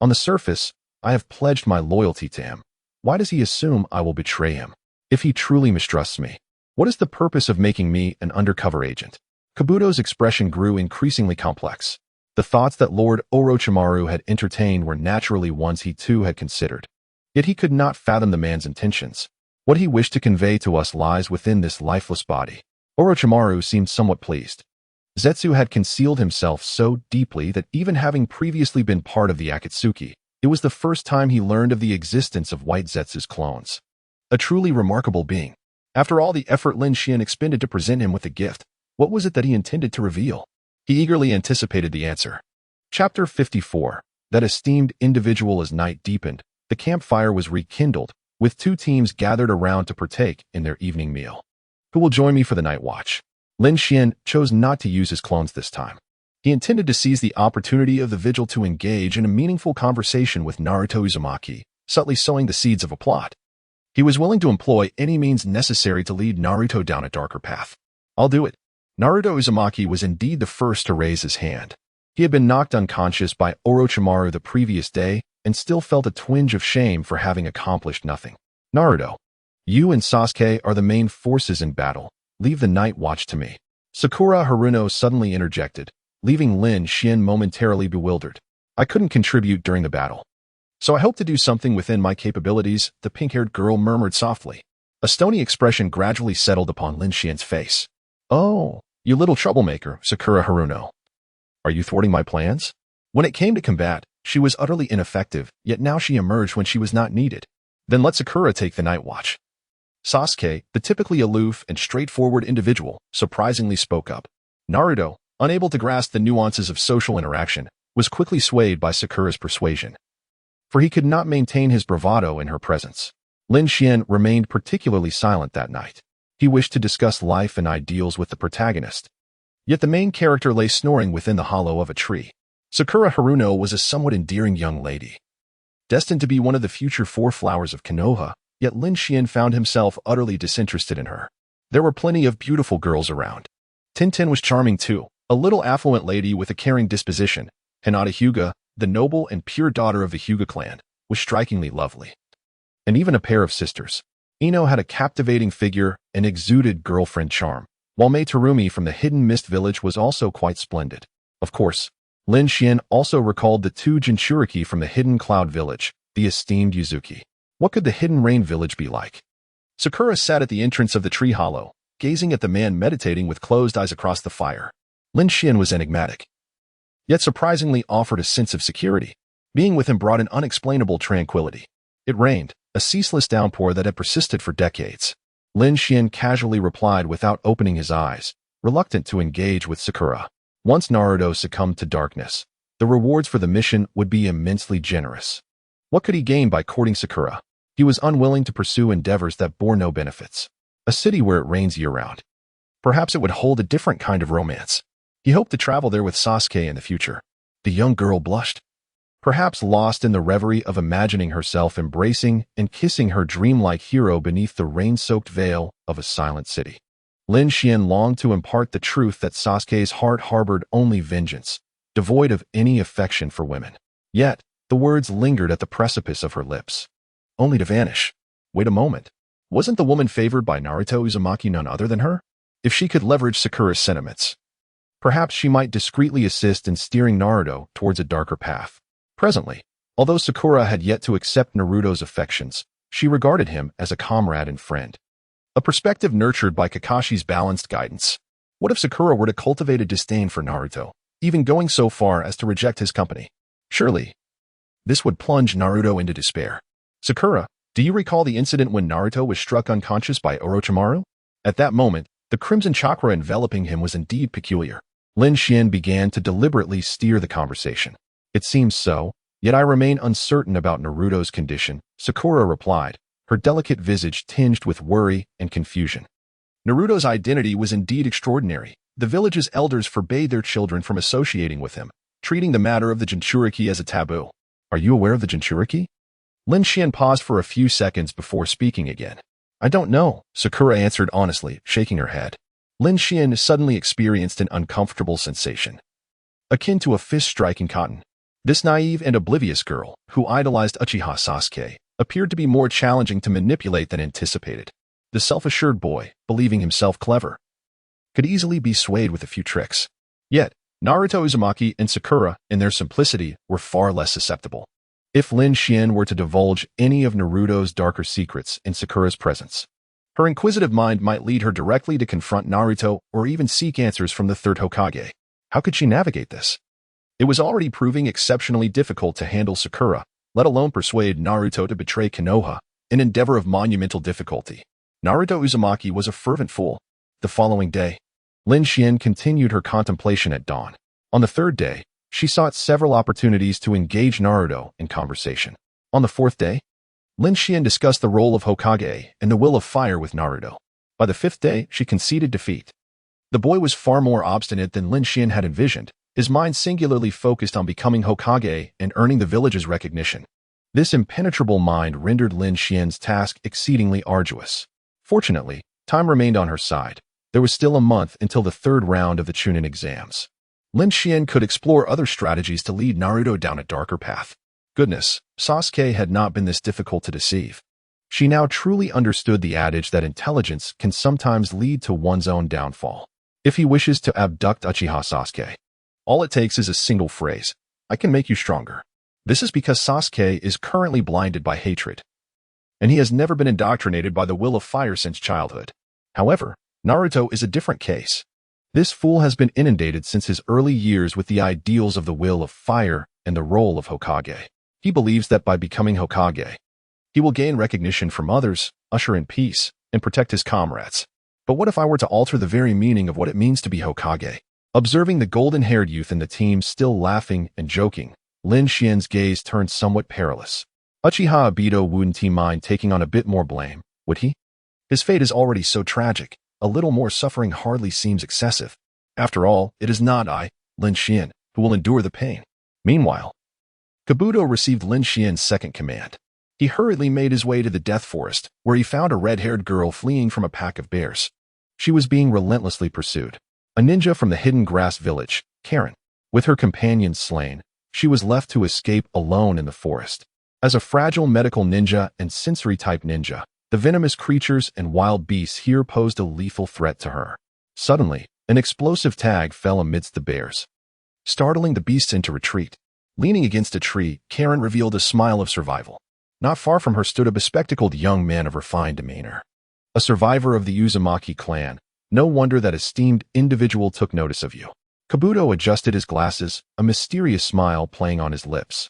on the surface, I have pledged my loyalty to him. Why does he assume I will betray him? If he truly mistrusts me, what is the purpose of making me an undercover agent? Kabuto's expression grew increasingly complex. The thoughts that Lord Orochimaru had entertained were naturally ones he too had considered. Yet he could not fathom the man's intentions. What he wished to convey to us lies within this lifeless body. Orochimaru seemed somewhat pleased. Zetsu had concealed himself so deeply that even having previously been part of the Akatsuki, it was the first time he learned of the existence of White Zetsu's clones. A truly remarkable being. After all the effort Lin Xian expended to present him with the gift, what was it that he intended to reveal? He eagerly anticipated the answer. Chapter 54. That esteemed individual. As night deepened, the campfire was rekindled, with 2 teams gathered around to partake in their evening meal. "Who will join me for the night watch?" Lin Xian chose not to use his clones this time. He intended to seize the opportunity of the vigil to engage in a meaningful conversation with Naruto Uzumaki, subtly sowing the seeds of a plot. He was willing to employ any means necessary to lead Naruto down a darker path. "I'll do it." Naruto Uzumaki was indeed the first to raise his hand. He had been knocked unconscious by Orochimaru the previous day and still felt a twinge of shame for having accomplished nothing. "Naruto, you and Sasuke are the main forces in battle. Leave the night watch to me." Sakura Haruno suddenly interjected, leaving Lin Xian momentarily bewildered. I couldn't contribute during the battle. So I hope to do something within my capabilities, the pink-haired girl murmured softly. A stony expression gradually settled upon Lin Xian's face. Oh, you little troublemaker, Sakura Haruno. Are you thwarting my plans? When it came to combat, she was utterly ineffective, yet now she emerged when she was not needed. Then let Sakura take the night watch. Sasuke, the typically aloof and straightforward individual, surprisingly spoke up. Naruto, unable to grasp the nuances of social interaction, was quickly swayed by Sakura's persuasion. For he could not maintain his bravado in her presence. Lin Xian remained particularly silent that night. He wished to discuss life and ideals with the protagonist. Yet the main character lay snoring within the hollow of a tree. Sakura Haruno was a somewhat endearing young lady, destined to be one of the future four flowers of Konoha, yet Lin Xian found himself utterly disinterested in her. There were plenty of beautiful girls around. Tintin was charming too, a little affluent lady with a caring disposition. Hinata Hyuga, the noble and pure daughter of the Hyuga clan, was strikingly lovely. And even a pair of sisters. Ino had a captivating figure and exuded girlfriend charm, while Mei Terumi from the Hidden Mist village was also quite splendid. Of course, Lin Xian also recalled the two Jinchuriki from the Hidden Cloud village, the esteemed Yuzuki. What could the Hidden Rain village be like? Sakura sat at the entrance of the tree hollow, gazing at the man meditating with closed eyes across the fire. Lin Xian was enigmatic, yet surprisingly offered a sense of security. Being with him brought an unexplainable tranquility. It rained, a ceaseless downpour that had persisted for decades. Lin Xian casually replied without opening his eyes, reluctant to engage with Sakura. Once Naruto succumbed to darkness, the rewards for the mission would be immensely generous. What could he gain by courting Sakura? He was unwilling to pursue endeavors that bore no benefits. A city where it rains year-round. Perhaps it would hold a different kind of romance. He hoped to travel there with Sasuke in the future. The young girl blushed, perhaps lost in the reverie of imagining herself embracing and kissing her dreamlike hero beneath the rain-soaked veil of a silent city. Lin Xian longed to impart the truth that Sasuke's heart harbored only vengeance, devoid of any affection for women. Yet, the words lingered at the precipice of her lips, only to vanish. Wait a moment. Wasn't the woman favored by Naruto Uzumaki none other than her? If she could leverage Sakura's sentiments, perhaps she might discreetly assist in steering Naruto towards a darker path. Presently, although Sakura had yet to accept Naruto's affections, she regarded him as a comrade and friend. A perspective nurtured by Kakashi's balanced guidance. What if Sakura were to cultivate a disdain for Naruto, even going so far as to reject his company? Surely, this would plunge Naruto into despair. Sakura, do you recall the incident when Naruto was struck unconscious by Orochimaru? At that moment, the crimson chakra enveloping him was indeed peculiar. Lin Xian began to deliberately steer the conversation. It seems so, yet I remain uncertain about Naruto's condition, Sakura replied, her delicate visage tinged with worry and confusion. Naruto's identity was indeed extraordinary. The village's elders forbade their children from associating with him, treating the matter of the Jinchuriki as a taboo. Are you aware of the Jinchuriki? Lin Xian paused for a few seconds before speaking again. I don't know, Sakura answered honestly, shaking her head. Lin Xian suddenly experienced an uncomfortable sensation, akin to a fist striking cotton. This naive and oblivious girl, who idolized Uchiha Sasuke, appeared to be more challenging to manipulate than anticipated. The self-assured boy, believing himself clever, could easily be swayed with a few tricks. Yet, Naruto Uzumaki and Sakura, in their simplicity, were far less susceptible. If Lin Xian were to divulge any of Naruto's darker secrets in Sakura's presence, her inquisitive mind might lead her directly to confront Naruto or even seek answers from the third Hokage. How could she navigate this? It was already proving exceptionally difficult to handle Sakura, let alone persuade Naruto to betray Konoha, an endeavor of monumental difficulty. Naruto Uzumaki was a fervent fool. The following day, Lin Xian continued her contemplation at dawn. On the third day, she sought several opportunities to engage Naruto in conversation. On the fourth day, Lin Xian discussed the role of Hokage and the will of fire with Naruto. By the fifth day, she conceded defeat. The boy was far more obstinate than Lin Xian had envisioned, his mind singularly focused on becoming Hokage and earning the village's recognition. This impenetrable mind rendered Lin Xian's task exceedingly arduous. Fortunately, time remained on her side. There was still a month until the third round of the Chunin exams. Lin Xian could explore other strategies to lead Naruto down a darker path. Goodness, Sasuke had not been this difficult to deceive. She now truly understood the adage that intelligence can sometimes lead to one's own downfall. If he wishes to abduct Uchiha Sasuke, All it takes is a single phrase. I can make you stronger. This is because Sasuke is currently blinded by hatred, and he has never been indoctrinated by the will of fire since childhood. However, Naruto is a different case. This fool has been inundated since his early years with the ideals of the will of fire and the role of Hokage. He believes that by becoming Hokage, he will gain recognition from others, usher in peace, and protect his comrades. But what if I were to alter the very meaning of what it means to be Hokage? Observing the golden-haired youth in the team still laughing and joking, Lin Xian's gaze turned somewhat perilous. Uchiha Obito wouldn't he mind taking on a bit more blame, would he? His fate is already so tragic, a little more suffering hardly seems excessive. After all, it is not I, Lin Xian, who will endure the pain. Meanwhile, Kabuto received Lin Xian's second command. He hurriedly made his way to the Death Forest, where he found a red-haired girl fleeing from a pack of bears. She was being relentlessly pursued. A ninja from the hidden grass village, Karen. With her companions slain, she was left to escape alone in the forest. As a fragile medical ninja and sensory-type ninja, the venomous creatures and wild beasts here posed a lethal threat to her. Suddenly, an explosive tag fell amidst the bears, startling the beasts into retreat. Leaning against a tree, Karen revealed a smile of survival. Not far from her stood a bespectacled young man of refined demeanor. A survivor of the Uzumaki clan, no wonder that esteemed individual took notice of you. Kabuto adjusted his glasses, a mysterious smile playing on his lips.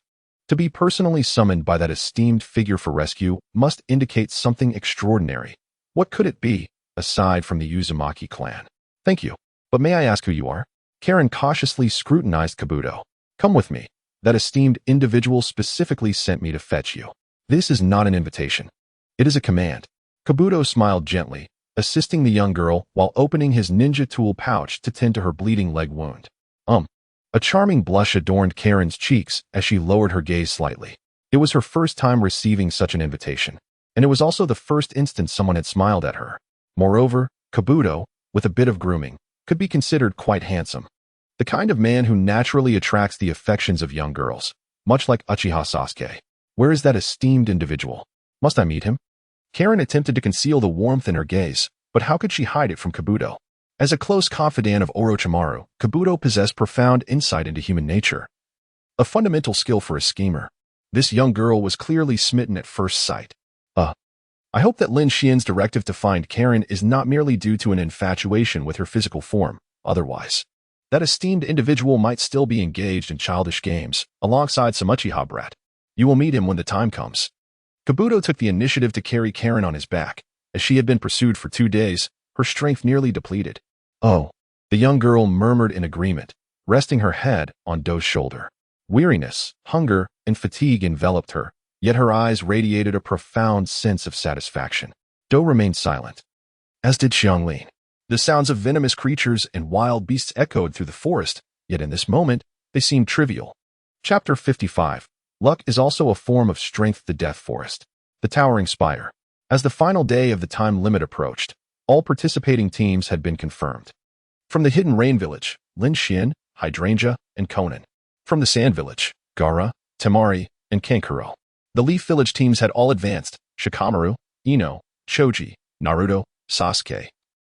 To be personally summoned by that esteemed figure for rescue must indicate something extraordinary. What could it be, aside from the Uzumaki clan? Thank you, but may I ask who you are? Karen cautiously scrutinized Kabuto. Come with me. That esteemed individual specifically sent me to fetch you. This is not an invitation. It is a command. Kabuto smiled gently, assisting the young girl while opening his ninja tool pouch to tend to her bleeding leg wound. A charming blush adorned Karen's cheeks as she lowered her gaze slightly. It was her first time receiving such an invitation, and it was also the first instance someone had smiled at her. Moreover, Kabuto, with a bit of grooming, could be considered quite handsome. The kind of man who naturally attracts the affections of young girls, much like Uchiha Sasuke. Where is that esteemed individual? Must I meet him? Karen attempted to conceal the warmth in her gaze, but how could she hide it from Kabuto? As a close confidant of Orochimaru, Kabuto possessed profound insight into human nature, a fundamental skill for a schemer. This young girl was clearly smitten at first sight. I hope that Lin Xian's directive to find Karen is not merely due to an infatuation with her physical form. Otherwise, that esteemed individual might still be engaged in childish games, alongside some Uchiha brat. You will meet him when the time comes. Kabuto took the initiative to carry Karen on his back. As she had been pursued for 2 days, her strength nearly depleted. Oh, the young girl murmured in agreement, resting her head on Do's shoulder. Weariness, hunger, and fatigue enveloped her, yet her eyes radiated a profound sense of satisfaction. Do remained silent, as did Xianglin. The sounds of venomous creatures and wild beasts echoed through the forest, yet in this moment, they seemed trivial. Chapter 55. Luck is also a form of strength. The Death Forest. The Towering Spire. As the final day of the time limit approached, all participating teams had been confirmed. From the Hidden Rain Village, Lin Xian, Hydrangea, and Conan. From the Sand Village, Gaara, Temari, and Kankuro. The Leaf Village teams had all advanced: Shikamaru, Ino, Choji, Naruto, Sasuke,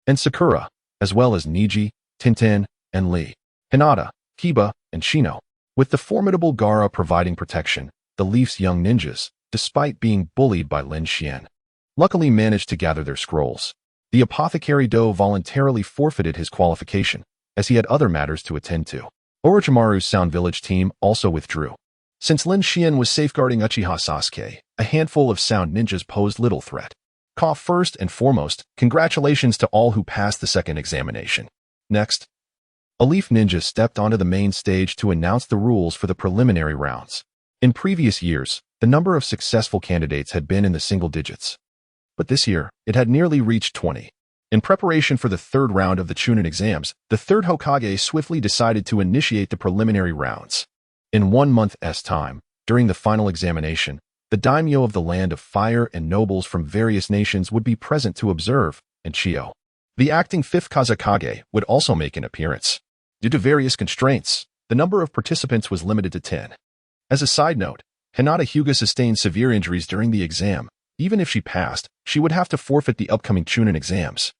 and Sakura, as well as Niji, Tintin, and Lee, Hinata, Kiba, and Shino. With the formidable Gaara providing protection, the Leaf's young ninjas, despite being bullied by Lin Xian, luckily managed to gather their scrolls. The apothecary Do voluntarily forfeited his qualification, as he had other matters to attend to. Orochimaru's Sound Village team also withdrew. Since Lin Xian was safeguarding Uchiha Sasuke, a handful of Sound ninjas posed little threat. First and foremost, congratulations to all who passed the second examination. Next, a Leaf Ninja stepped onto the main stage to announce the rules for the preliminary rounds. In previous years, the number of successful candidates had been in the single digits, but this year, it had nearly reached 20. In preparation for the third round of the Chunin exams, the third Hokage swiftly decided to initiate the preliminary rounds. In 1 month's time, during the final examination, the daimyo of the Land of Fire and nobles from various nations would be present to observe, and Chiyo, the acting 5th Kazekage, would also make an appearance. Due to various constraints, the number of participants was limited to 10. As a side note, Hinata Hyuga sustained severe injuries during the exam. Even if she passed, she would have to forfeit the upcoming Chunin exams.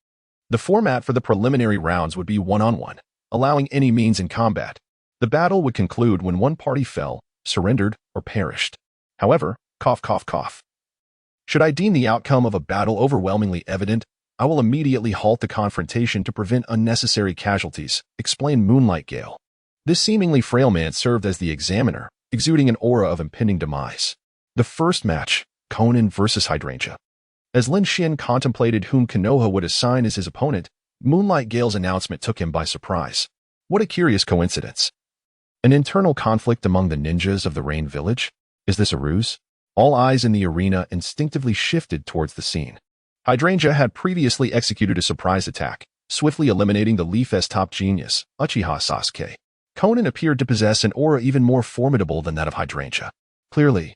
The format for the preliminary rounds would be one-on-one, allowing any means in combat. The battle would conclude when one party fell, surrendered, or perished. However, cough cough cough. Should I deem the outcome of a battle overwhelmingly evident, I will immediately halt the confrontation to prevent unnecessary casualties, explained Moonlight Gale. This seemingly frail man served as the examiner, exuding an aura of impending demise. The first match, Conan versus Hydrangea. As Lin Xian contemplated whom Konoha would assign as his opponent, Moonlight Gale's announcement took him by surprise. What a curious coincidence. An internal conflict among the ninjas of the Rain Village? Is this a ruse? All eyes in the arena instinctively shifted towards the scene. Hydrangea had previously executed a surprise attack, swiftly eliminating the Leaf-S top genius, Uchiha Sasuke. Conan appeared to possess an aura even more formidable than that of Hydrangea. Clearly,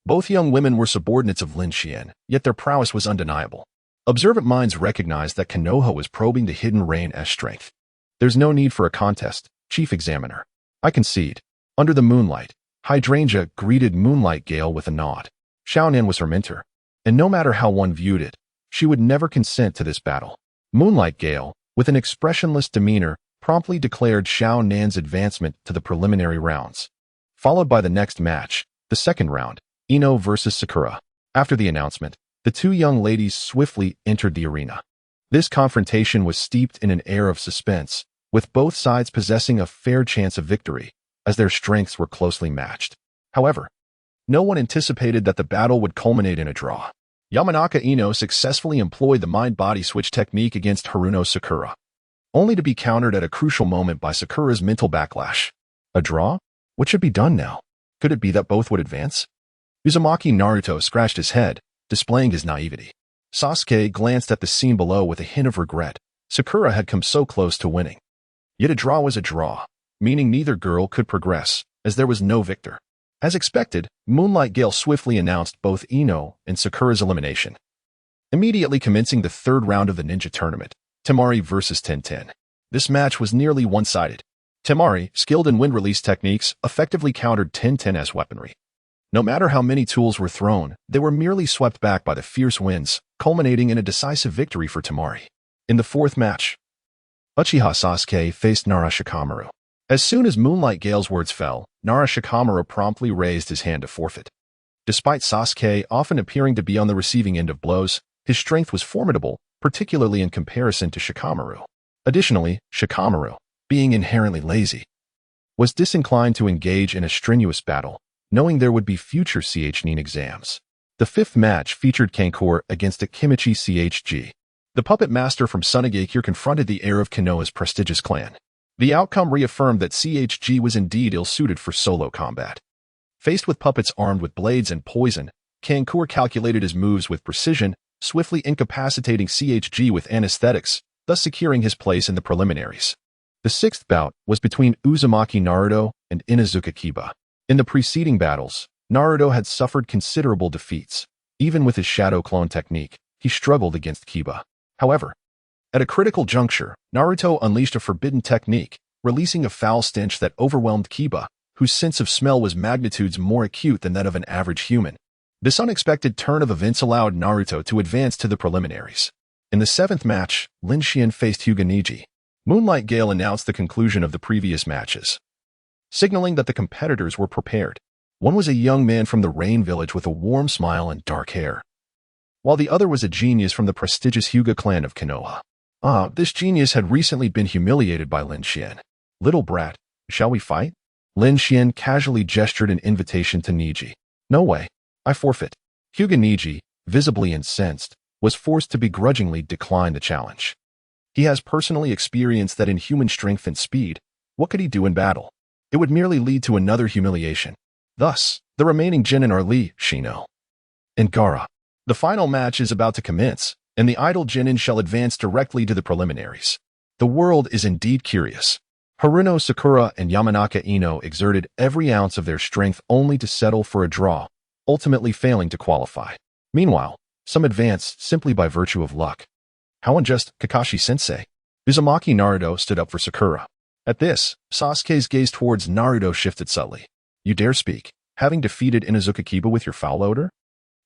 both young women were subordinates of Lin Xian, yet their prowess was undeniable. Observant minds recognized that Konoha was probing the hidden Rain-S strength. There's no need for a contest, Chief Examiner. I concede. Under the moonlight, Hydrangea greeted Moonlight Gale with a nod. Xiaonan was her mentor, and no matter how one viewed it, she would never consent to this battle. Moonlight Gale, with an expressionless demeanor, promptly declared Xiaonan's advancement to the preliminary rounds. Followed by the next match, the second round, Ino versus Sakura. After the announcement, the two young ladies swiftly entered the arena. This confrontation was steeped in an air of suspense, with both sides possessing a fair chance of victory, as their strengths were closely matched. However, no one anticipated that the battle would culminate in a draw. Yamanaka Ino successfully employed the mind-body switch technique against Haruno Sakura, only to be countered at a crucial moment by Sakura's mental backlash. A draw? What should be done now? Could it be that both would advance? Uzumaki Naruto scratched his head, displaying his naivety. Sasuke glanced at the scene below with a hint of regret. Sakura had come so close to winning. Yet a draw was a draw, meaning neither girl could progress, as there was no victor. As expected, Moonlight Gale swiftly announced both Ino and Sakura's elimination. Immediately commencing the third round of the ninja tournament, Temari versus Tenten. This match was nearly one-sided. Temari, skilled in wind release techniques, effectively countered Tenten as weaponry. No matter how many tools were thrown, they were merely swept back by the fierce winds, culminating in a decisive victory for Temari. In the fourth match, Uchiha Sasuke faced Nara Shikamaru. As soon as Moonlight Gale's words fell, Nara Shikamaru promptly raised his hand to forfeit. Despite Sasuke often appearing to be on the receiving end of blows, his strength was formidable, particularly in comparison to Shikamaru. Additionally, Shikamaru, being inherently lazy, was disinclined to engage in a strenuous battle, knowing there would be future CH9 exams. The fifth match featured Kankor against Akimichi CHG. The puppet master from Sunagakure confronted the heir of Konoha's prestigious clan. The outcome reaffirmed that CHG was indeed ill-suited for solo combat. Faced with puppets armed with blades and poison, Kankor calculated his moves with precision, swiftly incapacitating CHG with anesthetics, thus securing his place in the preliminaries. The sixth bout was between Uzumaki Naruto and Inazuka Kiba. In the preceding battles, Naruto had suffered considerable defeats. Even with his shadow clone technique, he struggled against Kiba. However, at a critical juncture, Naruto unleashed a forbidden technique, releasing a foul stench that overwhelmed Kiba, whose sense of smell was magnitudes more acute than that of an average human. This unexpected turn of events allowed Naruto to advance to the preliminaries. In the seventh match, Lin Xian faced Hyuga Neji. Moonlight Gale announced the conclusion of the previous matches, signaling that the competitors were prepared. One was a young man from the Rain Village with a warm smile and dark hair, while the other was a genius from the prestigious Hyuga clan of Konoha. This genius had recently been humiliated by Lin Xian. Little brat, shall we fight? Lin Xian casually gestured an invitation to Neji. No way. I forfeit. Hyuga Neji, visibly incensed, was forced to begrudgingly decline the challenge. He has personally experienced that in human strength and speed, what could he do in battle? It would merely lead to another humiliation. Thus, the remaining genin are Lee, Shino, and Gaara. The final match is about to commence, and the idle genin shall advance directly to the preliminaries. The world is indeed curious. Haruno Sakura and Yamanaka Ino exerted every ounce of their strength only to settle for a draw, ultimately failing to qualify. Meanwhile, some advanced simply by virtue of luck. How unjust, Kakashi-sensei. Uzumaki Naruto stood up for Sakura. At this, Sasuke's gaze towards Naruto shifted subtly. You dare speak, having defeated Inazuka Kiba with your foul odor?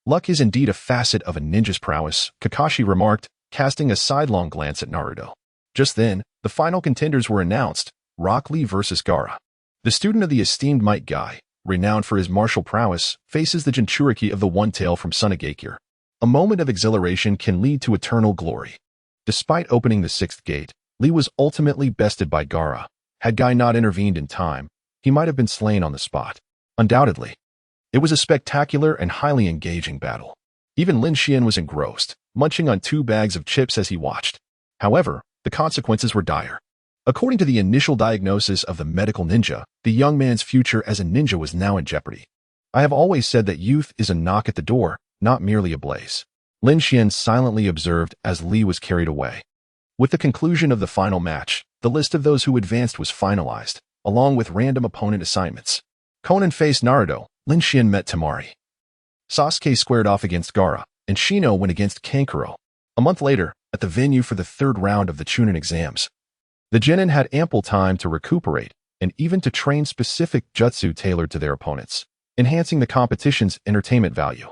Luck is indeed a facet of a ninja's prowess, Kakashi remarked, casting a sidelong glance at Naruto. Just then, the final contenders were announced, Rock Lee versus Gaara. The student of the esteemed Might Guy, renowned for his martial prowess, faces the Jinchuriki of the One-Tail from Sunagakure. A moment of exhilaration can lead to eternal glory. Despite opening the sixth gate, Lee was ultimately bested by Gaara. Had Guy not intervened in time, he might have been slain on the spot. Undoubtedly. It was a spectacular and highly engaging battle. Even Lin Xian was engrossed, munching on 2 bags of chips as he watched. However, the consequences were dire. According to the initial diagnosis of the medical ninja, the young man's future as a ninja was now in jeopardy. I have always said that youth is a knock at the door, not merely a blaze. Lin Xian silently observed as Li was carried away. With the conclusion of the final match, the list of those who advanced was finalized, along with random opponent assignments. Conan faced Naruto, Lin Xian met Temari. Sasuke squared off against Gaara, and Shino went against Kankuro. A month later, at the venue for the 3rd round of the Chunin exams, the Genin had ample time to recuperate and even to train specific jutsu tailored to their opponents, enhancing the competition's entertainment value.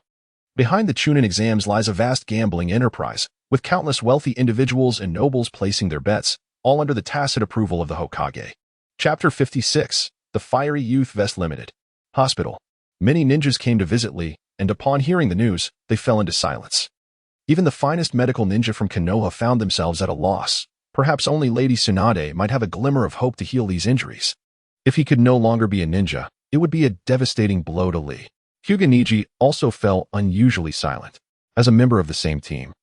Behind the Chunin exams lies a vast gambling enterprise, with countless wealthy individuals and nobles placing their bets, all under the tacit approval of the Hokage. Chapter 56, The Fiery Youth Vest Limited. Hospital. Many ninjas came to visit Lee, and upon hearing the news, they fell into silence. Even the finest medical ninja from Konoha found themselves at a loss. Perhaps only Lady Tsunade might have a glimmer of hope to heal Lee's injuries. If he could no longer be a ninja, it would be a devastating blow to Lee. Hyuga Niji also fell unusually silent. As a member of the same team,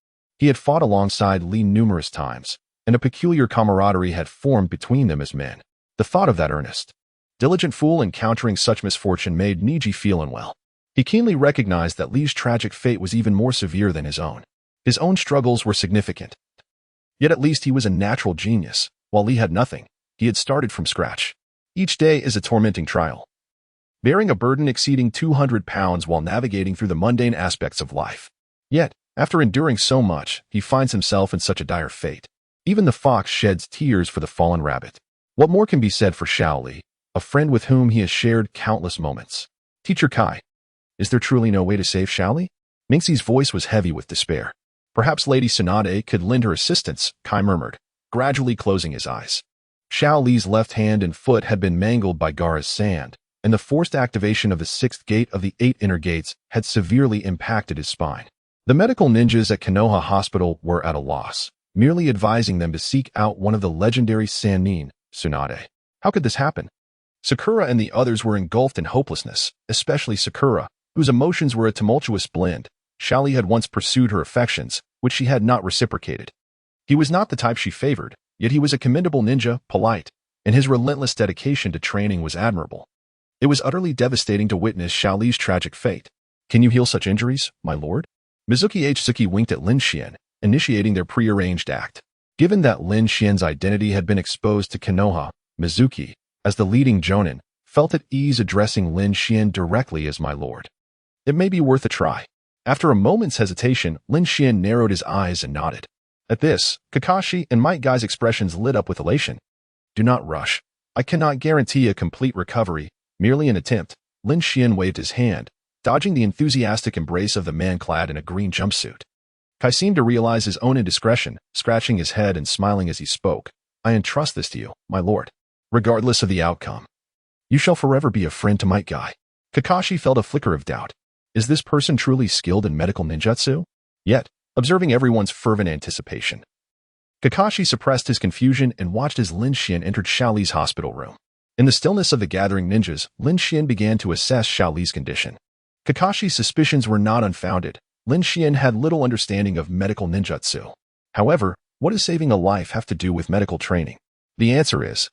he had fought alongside Lee numerous times, and a peculiar camaraderie had formed between them as men. The thought of that earnest, diligent fool encountering such misfortune made Niji feel unwell. He keenly recognized that Lee's tragic fate was even more severe than his own. His own struggles were significant. Yet at least he was a natural genius. While Lee had nothing, he had started from scratch. Each day is a tormenting trial, bearing a burden exceeding 200 pounds while navigating through the mundane aspects of life. Yet, after enduring so much, he finds himself in such a dire fate. Even the fox sheds tears for the fallen rabbit. What more can be said for Xiao Li, a friend with whom he has shared countless moments? Teacher Kai, is there truly no way to save Xiao Li? Mingxi's voice was heavy with despair. Perhaps Lady Tsunade could lend her assistance, Kai murmured, gradually closing his eyes. Xiao Li's left hand and foot had been mangled by Gaara's sand, and the forced activation of the 6th gate of the 8 inner gates had severely impacted his spine. The medical ninjas at Konoha Hospital were at a loss, merely advising them to seek out one of the legendary Sannin, Tsunade. How could this happen? Sakura and the others were engulfed in hopelessness, especially Sakura, whose emotions were a tumultuous blend. Xiao Li had once pursued her affections, which she had not reciprocated. He was not the type she favored, yet he was a commendable ninja, polite, and his relentless dedication to training was admirable. It was utterly devastating to witness Xiao Li's tragic fate. Can you heal such injuries, my lord? Mizuki H. winked at Lin Xian, initiating their prearranged act. Given that Lin Xian's identity had been exposed to Konoha, Mizuki, as the leading jonin, felt at ease addressing Lin Xian directly as my lord. It may be worth a try. After a moment's hesitation, Lin Xian narrowed his eyes and nodded. At this, Kakashi and Might Guy's expressions lit up with elation. Do not rush. I cannot guarantee a complete recovery, merely an attempt. Lin Xian waved his hand, dodging the enthusiastic embrace of the man clad in a green jumpsuit. Kai seemed to realize his own indiscretion, scratching his head and smiling as he spoke. I entrust this to you, my lord. Regardless of the outcome, you shall forever be a friend to Might Guy. Kakashi felt a flicker of doubt. Is this person truly skilled in medical ninjutsu? Yet, observing everyone's fervent anticipation, Kakashi suppressed his confusion and watched as Lin Xian entered Xiao Li's hospital room. In the stillness of the gathering ninjas, Lin Xian began to assess Xiao Li's condition. Kakashi's suspicions were not unfounded. Lin Xian had little understanding of medical ninjutsu. However, what does saving a life have to do with medical training? The answer is,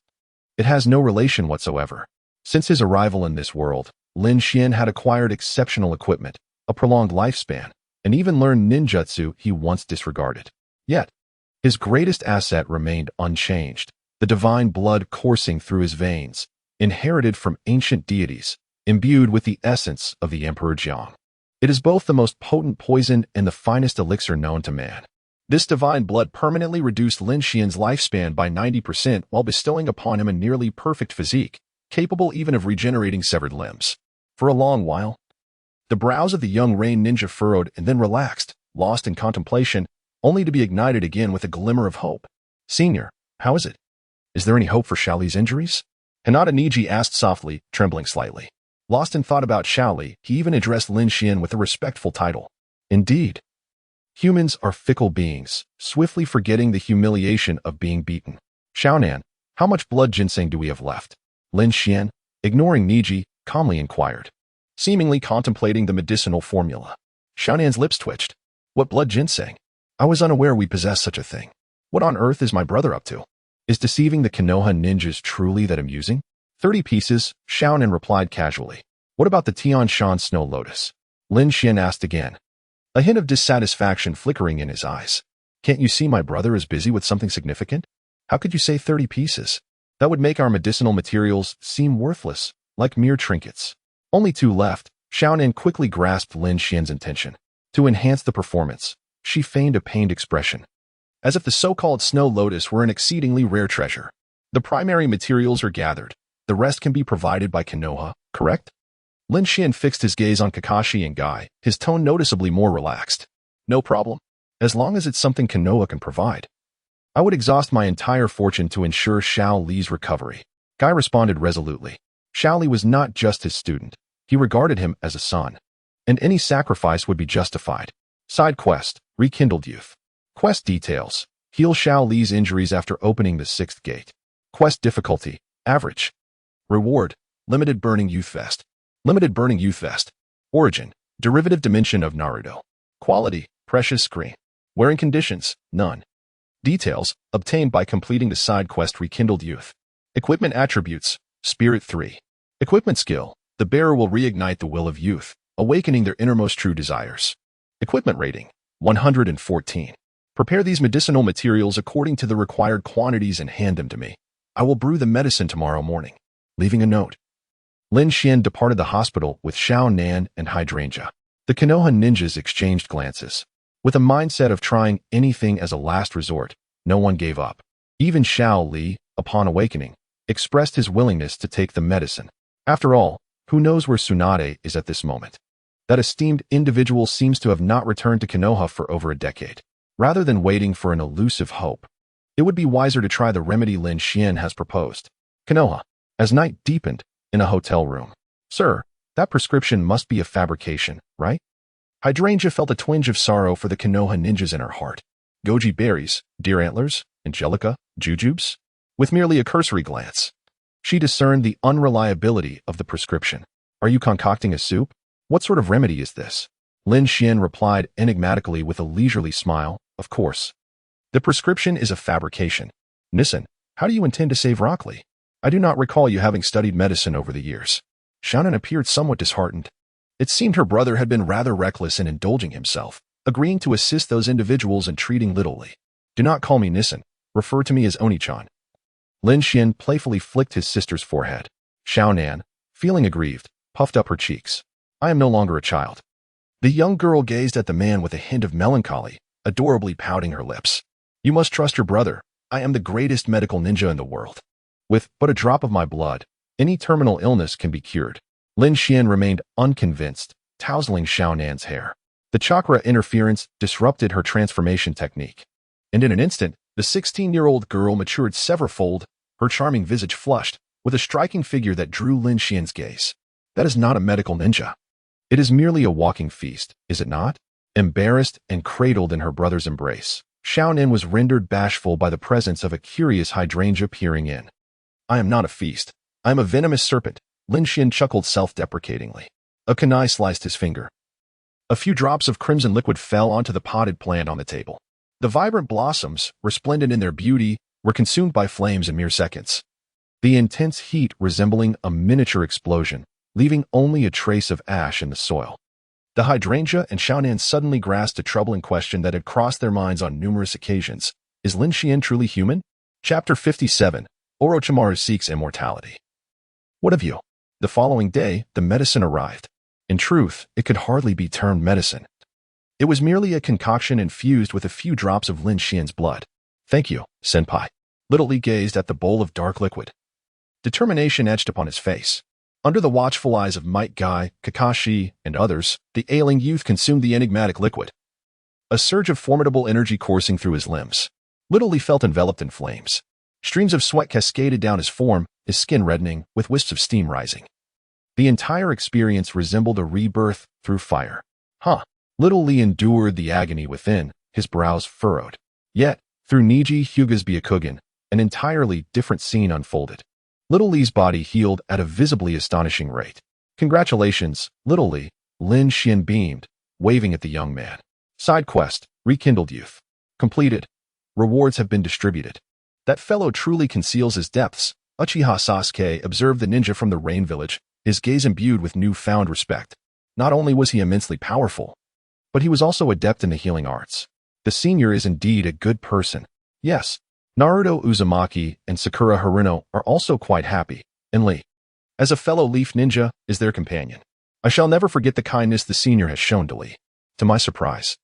it has no relation whatsoever. Since his arrival in this world, Lin Xian had acquired exceptional equipment, a prolonged lifespan, and even learned ninjutsu he once disregarded. Yet, his greatest asset remained unchanged, the divine blood coursing through his veins, inherited from ancient deities, imbued with the essence of the Emperor Jiang. It is both the most potent poison and the finest elixir known to man. This divine blood permanently reduced Lin Xian's lifespan by 90% while bestowing upon him a nearly perfect physique, capable even of regenerating severed limbs. For a long while, the brows of the young Rain ninja furrowed and then relaxed, lost in contemplation, only to be ignited again with a glimmer of hope. Senior, how is it? Is there any hope for Xiao Li's injuries? Hinata Niji asked softly, trembling slightly. Lost in thought about Shaoli, he even addressed Lin Xian with a respectful title. Indeed. Humans are fickle beings, swiftly forgetting the humiliation of being beaten. Xiaonan, how much blood ginseng do we have left? Lin Xian, ignoring Niji, calmly inquired, seemingly contemplating the medicinal formula. Xiaonan's lips twitched. What blood ginseng? I was unaware we possessed such a thing. What on earth is my brother up to? Is deceiving the Konoha ninjas truly that amusing? 30 pieces, Xiaonan replied casually. What about the Tian Shan Snow Lotus? Lin Xian asked again, a hint of dissatisfaction flickering in his eyes. Can't you see my brother is busy with something significant? How could you say 30 pieces? That would make our medicinal materials seem worthless, like mere trinkets. Only 2 left. Xiaonan quickly grasped Lin Xian's intention. To enhance the performance, she feigned a pained expression, as if the so-called Snow Lotus were an exceedingly rare treasure. The primary materials are gathered. The rest can be provided by Konoha, correct? Lin Xian fixed his gaze on Kakashi and Guy, his tone noticeably more relaxed. No problem. As long as it's something Konoha can provide. I would exhaust my entire fortune to ensure Xiao Li's recovery. Guy responded resolutely. Xiao Li was not just his student. He regarded him as a son. And any sacrifice would be justified. Side quest, Rekindled Youth. Quest details. Heal Xiao Li's injuries after opening the 6th gate. Quest difficulty, average. Reward, Limited Burning Youth Vest. Limited Burning Youth Vest. Origin, derivative dimension of Naruto. Quality, precious screen. Wearing conditions, none. Details, obtained by completing the side quest Rekindled Youth. Equipment attributes, Spirit 3. Equipment skill, the bearer will reignite the will of youth, awakening their innermost true desires. Equipment rating, 114. Prepare these medicinal materials according to the required quantities and hand them to me. I will brew the medicine tomorrow morning. Leaving a note. Lin Xian departed the hospital with Xiao Nan and Hydrangea. The Konoha ninjas exchanged glances. With a mindset of trying anything as a last resort, no one gave up. Even Xiao Li, upon awakening, expressed his willingness to take the medicine. After all, who knows where Tsunade is at this moment? That esteemed individual seems to have not returned to Konoha for over a decade. Rather than waiting for an elusive hope, it would be wiser to try the remedy Lin Xian has proposed. Konoha, as night deepened, in a hotel room. Sir, that prescription must be a fabrication, right? Hydrangea felt a twinge of sorrow for the Konoha ninjas in her heart. Goji berries, deer antlers, angelica, jujubes? With merely a cursory glance, she discerned the unreliability of the prescription. Are you concocting a soup? What sort of remedy is this? Lin Xian replied enigmatically with a leisurely smile, of course. The prescription is a fabrication. Nissen, how do you intend to save Rock Lee? I do not recall you having studied medicine over the years. Xiaonan appeared somewhat disheartened. It seemed her brother had been rather reckless in indulging himself, agreeing to assist those individuals and treating little Lee. Do not call me Nissen. Refer to me as Oni-chan. Lin Xian playfully flicked his sister's forehead. Xiaonan, feeling aggrieved, puffed up her cheeks. I am no longer a child. The young girl gazed at the man with a hint of melancholy, adorably pouting her lips. You must trust your brother. I am the greatest medical ninja in the world. With but a drop of my blood, any terminal illness can be cured. Lin Xian remained unconvinced, tousling Xiaonan's hair. The chakra interference disrupted her transformation technique. And in an instant, the 16-year-old girl matured severalfold, her charming visage flushed, with a striking figure that drew Lin Xian's gaze. That is not a medical ninja. It is merely a walking feast, is it not? Embarrassed and cradled in her brother's embrace, Xiaonan was rendered bashful by the presence of a curious hydrangea peering in. I am not a feast. I am a venomous serpent, Lin Xian chuckled self-deprecatingly. A kunai sliced his finger. A few drops of crimson liquid fell onto the potted plant on the table. The vibrant blossoms, resplendent in their beauty, were consumed by flames in mere seconds. The intense heat resembling a miniature explosion, leaving only a trace of ash in the soil. The hydrangea and Xiaonan suddenly grasped a troubling question that had crossed their minds on numerous occasions. Is Lin Xian truly human? Chapter 57. Orochimaru seeks immortality. What of you? The following day, the medicine arrived. In truth, it could hardly be termed medicine. It was merely a concoction infused with a few drops of Lin Xian's blood. Thank you, senpai. Little Lee gazed at the bowl of dark liquid. Determination etched upon his face. Under the watchful eyes of Might Guy, Kakashi, and others, the ailing youth consumed the enigmatic liquid. A surge of formidable energy coursing through his limbs. Little Lee felt enveloped in flames. Streams of sweat cascaded down his form, his skin reddening, with wisps of steam rising. The entire experience resembled a rebirth through fire. Huh. Little Lee endured the agony within, his brows furrowed. Yet, through Niji Hyuga's Byakugan, an entirely different scene unfolded. Little Lee's body healed at a visibly astonishing rate. Congratulations, Little Lee, Lin Xian beamed, waving at the young man. Side quest, rekindled youth. Completed. Rewards have been distributed. That fellow truly conceals his depths. Uchiha Sasuke observed the ninja from the Rain Village, his gaze imbued with newfound respect. Not only was he immensely powerful, but he was also adept in the healing arts. The senior is indeed a good person. Yes, Naruto Uzumaki and Sakura Haruno are also quite happy, and Lee, as a fellow Leaf Ninja, is their companion. I shall never forget the kindness the senior has shown to Lee. To my surprise,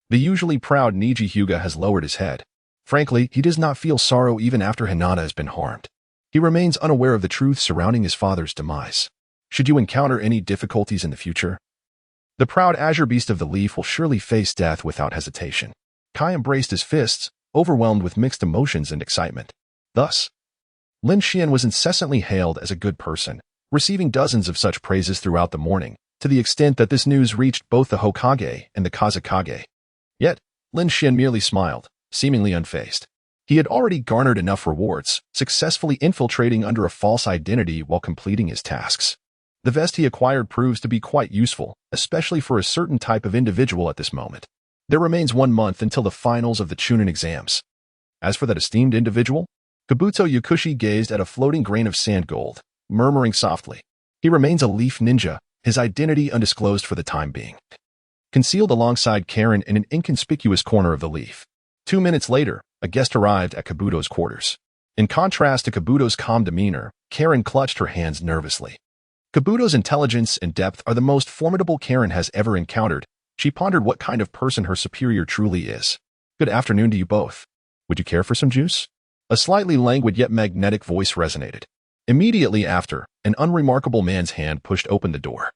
the usually proud Niji Hyuga has lowered his head. Frankly, he does not feel sorrow even after Hinata has been harmed. He remains unaware of the truth surrounding his father's demise. Should you encounter any difficulties in the future, the proud Azure Beast of the Leaf will surely face death without hesitation. Kai embraced his fists, overwhelmed with mixed emotions and excitement. Thus, Lin Xian was incessantly hailed as a good person, receiving dozens of such praises throughout the morning, to the extent that this news reached both the Hokage and the Kazekage. Yet, Lin Xian merely smiled, seemingly unfazed. He had already garnered enough rewards, successfully infiltrating under a false identity while completing his tasks. The vest he acquired proves to be quite useful, especially for a certain type of individual at this moment. There remains 1 month until the finals of the Chunin exams. As for that esteemed individual, Kabuto Yakushi gazed at a floating grain of sand gold, murmuring softly. He remains a Leaf Ninja, his identity undisclosed for the time being. Concealed alongside Karen in an inconspicuous corner of the leaf. 2 minutes later, a guest arrived at Kabuto's quarters. In contrast to Kabuto's calm demeanor, Karen clutched her hands nervously. Kabuto's intelligence and depth are the most formidable Karen has ever encountered. She pondered what kind of person her superior truly is. Good afternoon to you both. Would you care for some juice? A slightly languid yet magnetic voice resonated. Immediately after, an unremarkable man's hand pushed open the door.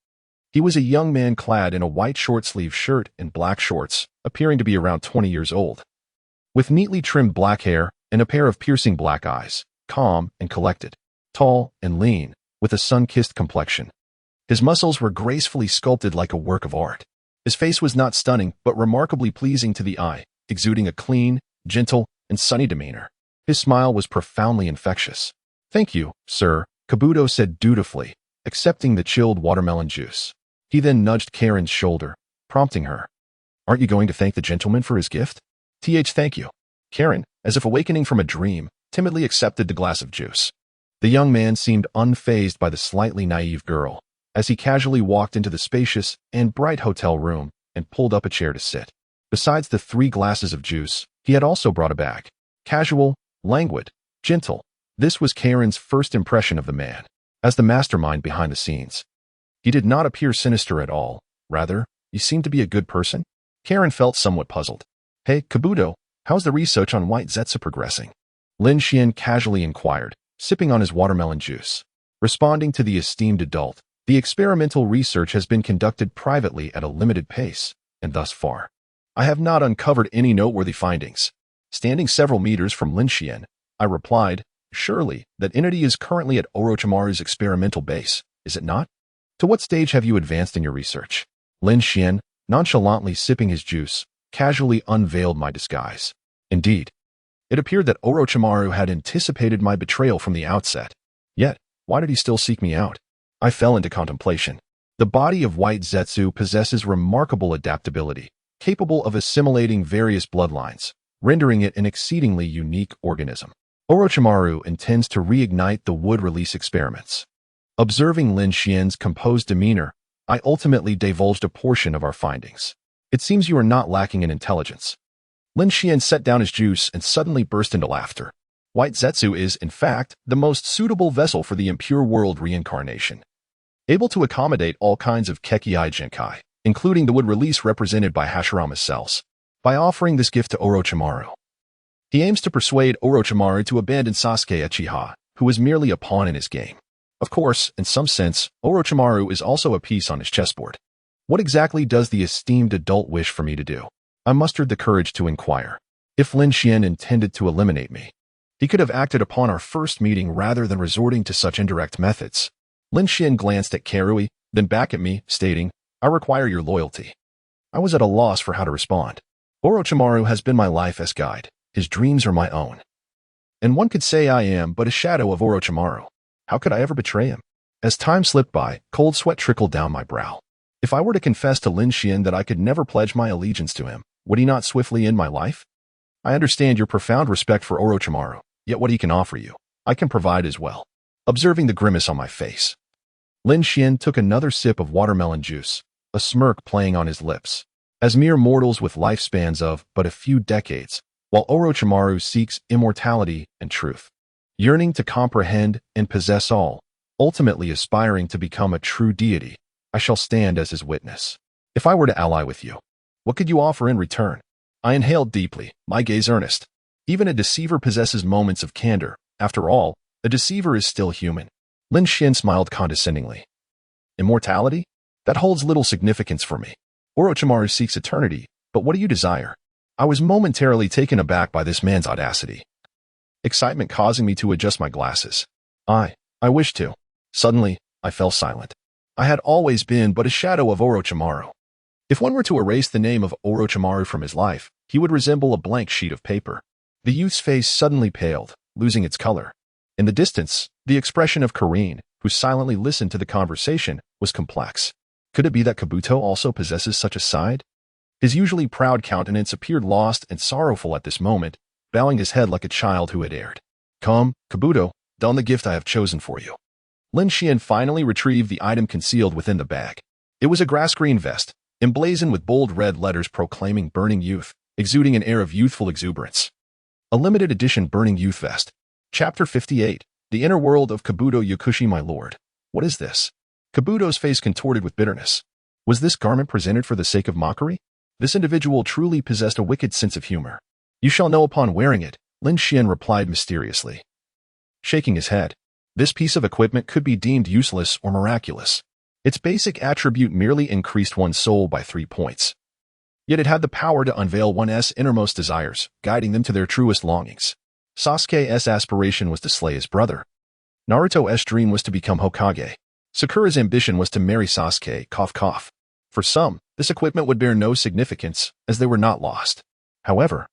He was a young man clad in a white short-sleeved shirt and black shorts, appearing to be around 20 years old. With neatly trimmed black hair and a pair of piercing black eyes, calm and collected, tall and lean, with a sun-kissed complexion. His muscles were gracefully sculpted like a work of art. His face was not stunning, but remarkably pleasing to the eye, exuding a clean, gentle, and sunny demeanor. His smile was profoundly infectious. Thank you, sir, Kabuto said dutifully, accepting the chilled watermelon juice. He then nudged Karen's shoulder, prompting her. Aren't you going to thank the gentleman for his gift? Thank you. Karen, as if awakening from a dream, timidly accepted the glass of juice. The young man seemed unfazed by the slightly naive girl, as he casually walked into the spacious and bright hotel room and pulled up a chair to sit. Besides the 3 glasses of juice, he had also brought a bag. Casual, languid, gentle. This was Karen's first impression of the man, as the mastermind behind the scenes. He did not appear sinister at all. Rather, he seemed to be a good person. Karen felt somewhat puzzled. Hey, Kabuto, how's the research on White Zetsu progressing? Lin Xian casually inquired, sipping on his watermelon juice. Responding to the esteemed adult, the experimental research has been conducted privately at a limited pace, and thus far, I have not uncovered any noteworthy findings. Standing several meters from Lin Xian, I replied, surely, that entity is currently at Orochimaru's experimental base, is it not? To what stage have you advanced in your research? Lin Xian, nonchalantly sipping his juice, casually unveiled my disguise. Indeed, it appeared that Orochimaru had anticipated my betrayal from the outset. Yet, why did he still seek me out? I fell into contemplation. The body of White Zetsu possesses remarkable adaptability, capable of assimilating various bloodlines, rendering it an exceedingly unique organism. Orochimaru intends to reignite the wood release experiments. Observing Lin Xian's composed demeanor, I ultimately divulged a portion of our findings. It seems you are not lacking in intelligence. Lin Xian set down his juice and suddenly burst into laughter. White Zetsu is, in fact, the most suitable vessel for the impure world reincarnation. Able to accommodate all kinds of Kekkei Genkai, including the wood release represented by Hashirama's cells. By offering this gift to Orochimaru, he aims to persuade Orochimaru to abandon Sasuke Uchiha, who is merely a pawn in his game. Of course, in some sense, Orochimaru is also a piece on his chessboard. What exactly does the esteemed adult wish for me to do? I mustered the courage to inquire. If Lin Xian intended to eliminate me, He could have acted upon our first meeting rather than resorting to such indirect methods. Lin Xian glanced at Karui, then back at me, stating, I require your loyalty. I was at a loss for how to respond. Orochimaru has been my life as guide. His dreams are my own. And one could say I am but a shadow of Orochimaru. How could I ever betray him? As time slipped by, cold sweat trickled down my brow. If I were to confess to Lin Xian that I could never pledge my allegiance to him, would he not swiftly end my life? I understand your profound respect for Orochimaru, yet what he can offer you, I can provide as well. Observing the grimace on my face, Lin Xian took another sip of watermelon juice, a smirk playing on his lips. As mere mortals with lifespans of but a few decades, while Orochimaru seeks immortality and truth, yearning to comprehend and possess all, ultimately aspiring to become a true deity, I shall stand as his witness. If I were to ally with you, what could you offer in return? I inhaled deeply, my gaze earnest. Even a deceiver possesses moments of candor. After all, a deceiver is still human. Lin Xian smiled condescendingly. Immortality? That holds little significance for me. Orochimaru seeks eternity, but what do you desire? I was momentarily taken aback by this man's audacity, excitement causing me to adjust my glasses. I wish to. Suddenly, I fell silent. I had always been but a shadow of Orochimaru. If one were to erase the name of Orochimaru from his life, he would resemble a blank sheet of paper. The youth's face suddenly paled, losing its color. In the distance, the expression of Karine, who silently listened to the conversation, was complex. Could it be that Kabuto also possesses such a side? His usually proud countenance appeared lost and sorrowful at this moment, bowing his head like a child who had erred. Come, Kabuto, don the gift I have chosen for you. Lin Xian finally retrieved the item concealed within the bag. It was a grass-green vest, emblazoned with bold red letters proclaiming Burning Youth, exuding an air of youthful exuberance. A limited edition Burning Youth vest. Chapter 58, The Inner World of Kabuto Yakushi. My lord, what is this? Kabuto's face contorted with bitterness. Was this garment presented for the sake of mockery? This individual truly possessed a wicked sense of humor. You shall know upon wearing it, Lin Xian replied mysteriously. Shaking his head, this piece of equipment could be deemed useless or miraculous. Its basic attribute merely increased one's soul by 3 points. Yet it had the power to unveil one's innermost desires, guiding them to their truest longings. Sasuke's aspiration was to slay his brother. Naruto's dream was to become Hokage. Sakura's ambition was to marry Sasuke, cough cough. For some, this equipment would bear no significance, as they were not lost. However,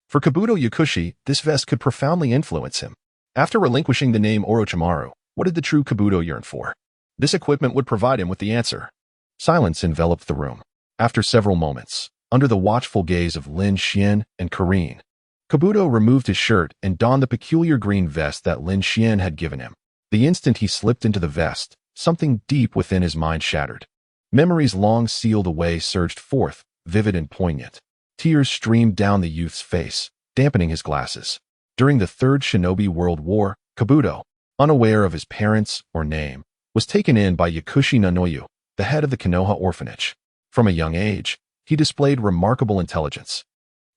for Kabuto Yakushi, this vest could profoundly influence him. After relinquishing the name Orochimaru, what did the true Kabuto yearn for? This equipment would provide him with the answer. Silence enveloped the room. After several moments, under the watchful gaze of Lin Xian and Karine, Kabuto removed his shirt and donned the peculiar green vest that Lin Xian had given him. The instant he slipped into the vest, something deep within his mind shattered. Memories long sealed away surged forth, vivid and poignant. Tears streamed down the youth's face, dampening his glasses. During the Third Shinobi World War, Kabuto, unaware of his parents or name, was taken in by Yakushi Nanoyu, the head of the Konoha orphanage. From a young age, he displayed remarkable intelligence.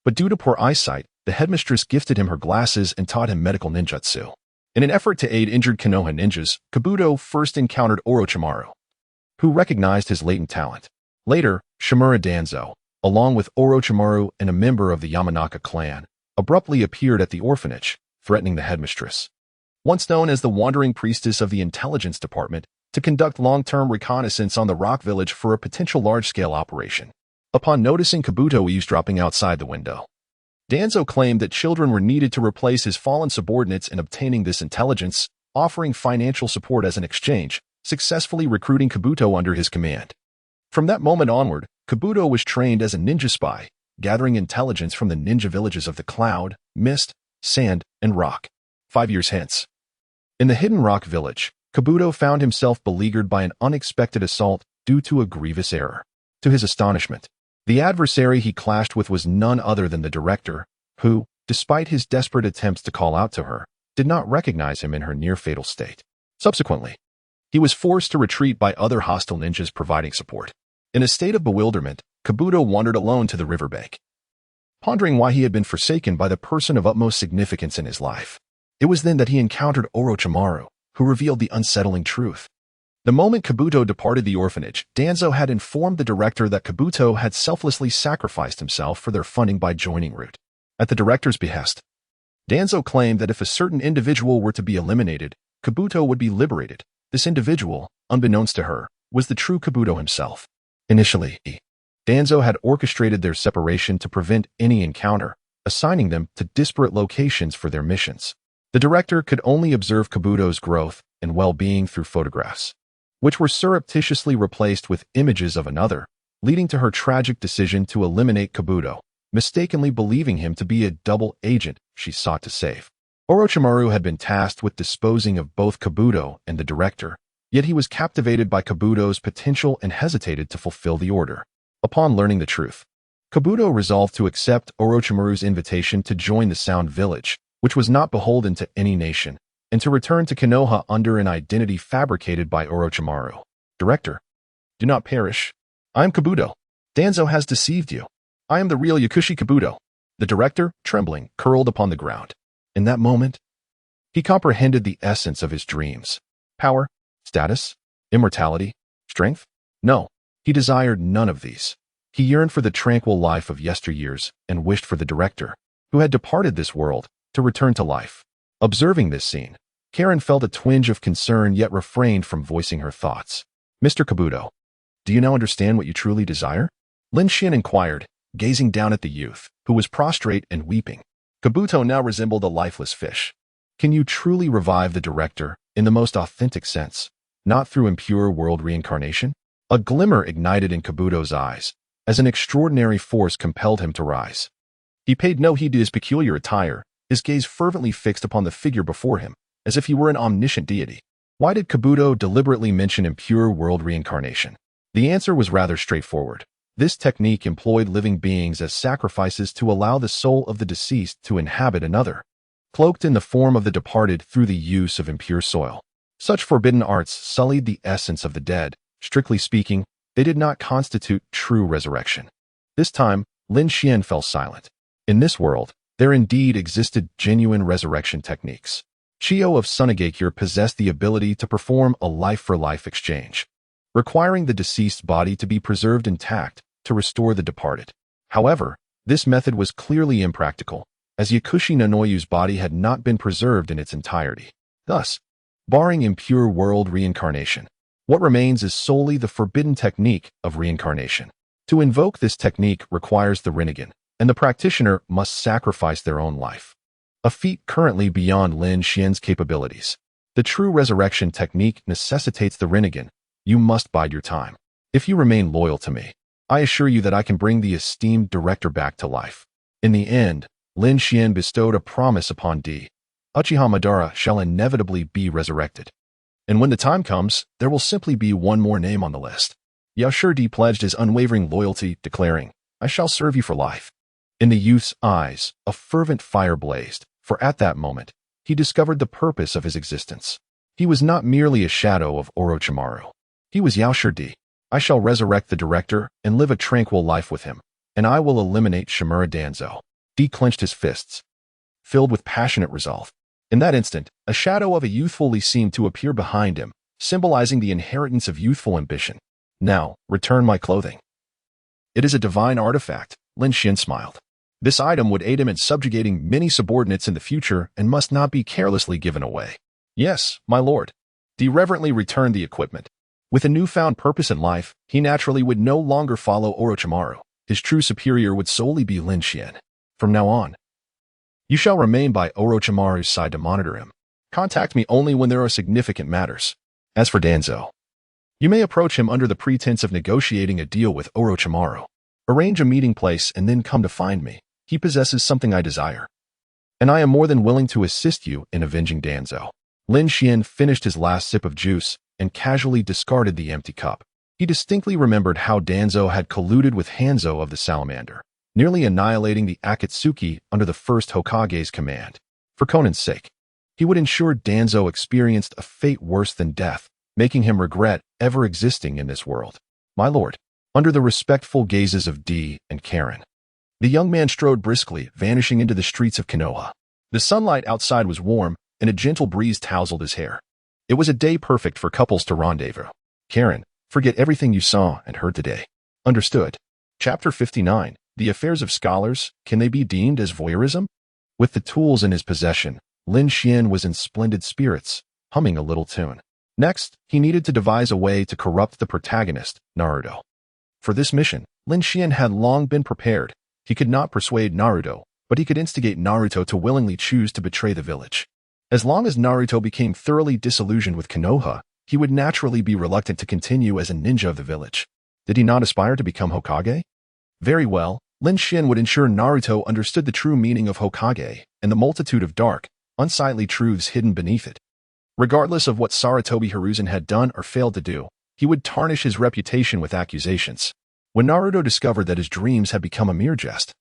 But due to poor eyesight, the headmistress gifted him her glasses and taught him medical ninjutsu. In an effort to aid injured Konoha ninjas, Kabuto first encountered Orochimaru, who recognized his latent talent. Later, Shimura Danzo, along with Orochimaru and a member of the Yamanaka clan, abruptly appeared at the orphanage, threatening the headmistress, once known as the Wandering Priestess of the Intelligence Department, to conduct long-term reconnaissance on the rock village for a potential large-scale operation. Upon noticing Kabuto eavesdropping outside the window, Danzo claimed that children were needed to replace his fallen subordinates in obtaining this intelligence, offering financial support as an exchange, successfully recruiting Kabuto under his command. From that moment onward, Kabuto was trained as a ninja spy, gathering intelligence from the ninja villages of the Cloud, Mist, Sand, and Rock. 5 years hence, in the Hidden Rock Village, Kabuto found himself beleaguered by an unexpected assault due to a grievous error. To his astonishment, the adversary he clashed with was none other than the director, who, despite his desperate attempts to call out to her, did not recognize him in her near-fatal state. Subsequently, he was forced to retreat by other hostile ninjas providing support. In a state of bewilderment, Kabuto wandered alone to the riverbank, pondering why he had been forsaken by the person of utmost significance in his life. It was then that he encountered Orochimaru, who revealed the unsettling truth. The moment Kabuto departed the orphanage, Danzo had informed the director that Kabuto had selflessly sacrificed himself for their funding by joining Root. At the director's behest, Danzo claimed that if a certain individual were to be eliminated, Kabuto would be liberated. This individual, unbeknownst to her, was the true Kabuto himself. Initially, Danzo had orchestrated their separation to prevent any encounter, assigning them to disparate locations for their missions. The director could only observe Kabuto's growth and well-being through photographs, which were surreptitiously replaced with images of another, leading to her tragic decision to eliminate Kabuto, mistakenly believing him to be a double agent she sought to save. Orochimaru had been tasked with disposing of both Kabuto and the director, yet he was captivated by Kabuto's potential and hesitated to fulfill the order. Upon learning the truth, Kabuto resolved to accept Orochimaru's invitation to join the Sound Village, which was not beholden to any nation, and to return to Konoha under an identity fabricated by Orochimaru. Director, do not perish. I am Kabuto. Danzo has deceived you. I am the real Yakushi Kabuto. The director, trembling, curled upon the ground. In that moment, he comprehended the essence of his dreams. Power, status, immortality, strength? No, he desired none of these. He yearned for the tranquil life of yesteryears and wished for the director, who had departed this world, to return to life. Observing this scene, Karen felt a twinge of concern yet refrained from voicing her thoughts. Mr. Kabuto, do you now understand what you truly desire? Lin Xian inquired, gazing down at the youth, who was prostrate and weeping. Kabuto now resembled a lifeless fish. Can you truly revive the director in the most authentic sense, not through impure world reincarnation? A glimmer ignited in Kabuto's eyes, as an extraordinary force compelled him to rise. He paid no heed to his peculiar attire, his gaze fervently fixed upon the figure before him, as if he were an omniscient deity. Why did Kabuto deliberately mention impure world reincarnation? The answer was rather straightforward. This technique employed living beings as sacrifices to allow the soul of the deceased to inhabit another, cloaked in the form of the departed through the use of impure soil. Such forbidden arts sullied the essence of the dead. Strictly speaking, they did not constitute true resurrection. This time, Lin Xian fell silent. In this world, there indeed existed genuine resurrection techniques. Chiyo of Sunagakure possessed the ability to perform a life-for-life exchange, requiring the deceased's body to be preserved intact to restore the departed. However, this method was clearly impractical, as Yakushi Nanoyu's body had not been preserved in its entirety. Thus, barring impure world reincarnation, what remains is solely the forbidden technique of reincarnation. To invoke this technique requires the Rinnegan, and the practitioner must sacrifice their own life, a feat currently beyond Lin Xian's capabilities. The true resurrection technique necessitates the Rinnegan. You must bide your time. If you remain loyal to me, I assure you that I can bring the esteemed director back to life. In the end, Lin Xian bestowed a promise upon D. Uchiha Madara shall inevitably be resurrected. And when the time comes, there will simply be one more name on the list. Yaoshi D pledged his unwavering loyalty, declaring, I shall serve you for life. In the youth's eyes, a fervent fire blazed, for at that moment, he discovered the purpose of his existence. He was not merely a shadow of Orochimaru. He was Yaoshi D. I shall resurrect the director and live a tranquil life with him, and I will eliminate Shimura Danzo. D clenched his fists, filled with passionate resolve. In that instant, a shadow of a youthful Lee seemed to appear behind him, symbolizing the inheritance of youthful ambition. Now, return my clothing. It is a divine artifact, Lin Xian smiled. This item would aid him in subjugating many subordinates in the future and must not be carelessly given away. Yes, my lord. D reverently returned the equipment. With a newfound purpose in life, he naturally would no longer follow Orochimaru. His true superior would solely be Lin Xian. From now on, you shall remain by Orochimaru's side to monitor him. Contact me only when there are significant matters. As for Danzo, you may approach him under the pretense of negotiating a deal with Orochimaru. Arrange a meeting place and then come to find me. He possesses something I desire, and I am more than willing to assist you in avenging Danzo. Lin Xian finished his last sip of juice and casually discarded the empty cup. He distinctly remembered how Danzo had colluded with Hanzo of the Salamander, nearly annihilating the Akatsuki under the first Hokage's command. For Conan's sake, he would ensure Danzo experienced a fate worse than death, making him regret ever existing in this world. My lord, under the respectful gazes of D and Karen, the young man strode briskly, vanishing into the streets of Konoha. The sunlight outside was warm, and a gentle breeze tousled his hair. It was a day perfect for couples to rendezvous. Karen, forget everything you saw and heard today. Understood. Chapter 59. The affairs of scholars, can they be deemed as voyeurism? With the tools in his possession, Lin Xian was in splendid spirits, humming a little tune. Next, he needed to devise a way to corrupt the protagonist, Naruto. For this mission, Lin Xian had long been prepared. He could not persuade Naruto, but he could instigate Naruto to willingly choose to betray the village. As long as Naruto became thoroughly disillusioned with Konoha, he would naturally be reluctant to continue as a ninja of the village. Did he not aspire to become Hokage? Very well, Lin Xian would ensure Naruto understood the true meaning of Hokage and the multitude of dark, unsightly truths hidden beneath it. Regardless of what Sarutobi Hiruzen had done or failed to do, he would tarnish his reputation with accusations. When Naruto discovered that his dreams had become a mere jest,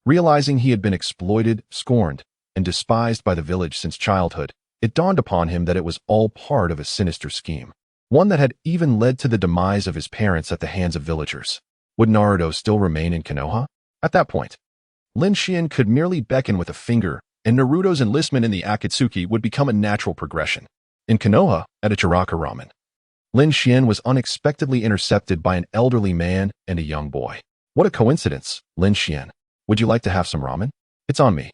realizing he had been exploited, scorned, and despised by the village since childhood, it dawned upon him that it was all part of a sinister scheme, one that had even led to the demise of his parents at the hands of villagers. Would Naruto still remain in Konoha? At that point, Lin Xian could merely beckon with a finger, and Naruto's enlistment in the Akatsuki would become a natural progression. In Konoha, at a Chiraka ramen, Lin Xian was unexpectedly intercepted by an elderly man and a young boy. What a coincidence, Lin Xian. Would you like to have some ramen? It's on me,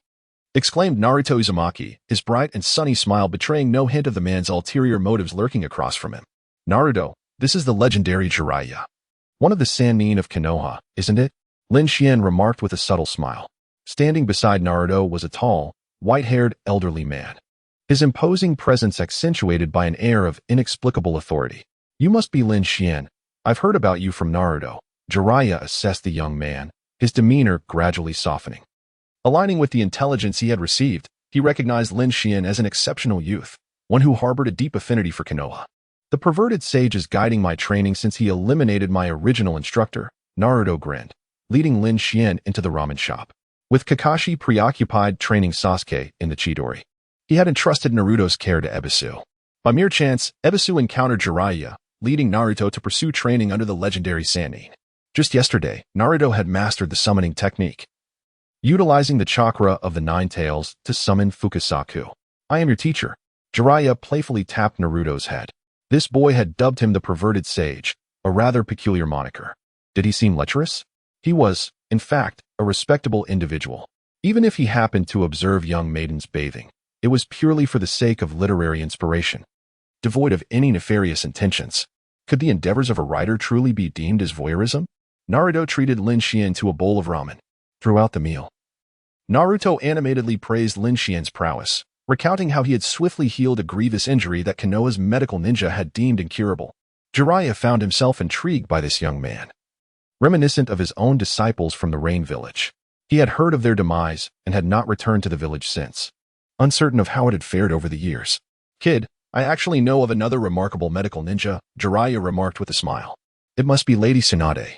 exclaimed Naruto Uzumaki, his bright and sunny smile betraying no hint of the man's ulterior motives lurking across from him. Naruto, this is the legendary Jiraiya, one of the Sannin of Konoha, isn't it? Lin Xian remarked with a subtle smile. Standing beside Naruto was a tall, white-haired elderly man, his imposing presence accentuated by an air of inexplicable authority. You must be Lin Xian. I've heard about you from Naruto. Jiraiya assessed the young man, his demeanor gradually softening. Aligning with the intelligence he had received, he recognized Lin Xian as an exceptional youth, one who harbored a deep affinity for Konoha. The perverted sage is guiding my training since he eliminated my original instructor, Naruto grinned, leading Lin Xian into the ramen shop. With Kakashi preoccupied training Sasuke in the Chidori, he had entrusted Naruto's care to Ebisu. By mere chance, Ebisu encountered Jiraiya, leading Naruto to pursue training under the legendary Sannin. Just yesterday, Naruto had mastered the summoning technique, utilizing the chakra of the Nine Tails to summon Fukasaku. I am your teacher. Jiraiya playfully tapped Naruto's head. This boy had dubbed him the perverted sage, a rather peculiar moniker. Did he seem lecherous? He was, in fact, a respectable individual. Even if he happened to observe young maidens bathing, it was purely for the sake of literary inspiration, devoid of any nefarious intentions. Could the endeavors of a writer truly be deemed as voyeurism? Naruto treated Lin Xian to a bowl of ramen. Throughout the meal, Naruto animatedly praised Lin Xian's prowess, recounting how he had swiftly healed a grievous injury that Konoha's medical ninja had deemed incurable. Jiraiya found himself intrigued by this young man, reminiscent of his own disciples from the Rain Village. He had heard of their demise and had not returned to the village since, uncertain of how it had fared over the years. Kid, I actually know of another remarkable medical ninja, Jiraiya remarked with a smile. It must be Lady Tsunade,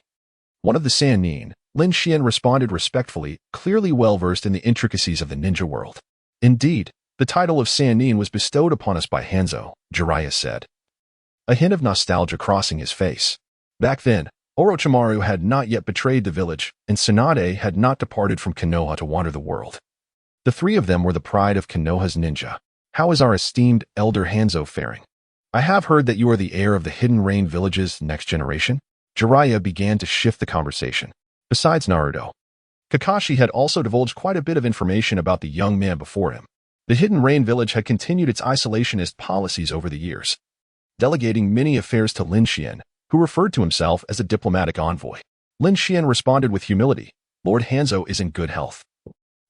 one of the Sannin. Lin Xian responded respectfully, clearly well-versed in the intricacies of the ninja world. Indeed, the title of Sannin was bestowed upon us by Hanzo, Jiraiya said, a hint of nostalgia crossing his face. Back then, Orochimaru had not yet betrayed the village, and Tsunade had not departed from Konoha to wander the world. The three of them were the pride of Konoha's ninja. How is our esteemed elder Hanzo faring? I have heard that you are the heir of the Hidden Rain Village's next generation. Jiraiya began to shift the conversation. Besides Naruto, Kakashi had also divulged quite a bit of information about the young man before him. The Hidden Rain Village had continued its isolationist policies over the years, delegating many affairs to Lin Xian, who referred to himself as a diplomatic envoy. Lin Xian responded with humility, Lord Hanzo is in good health,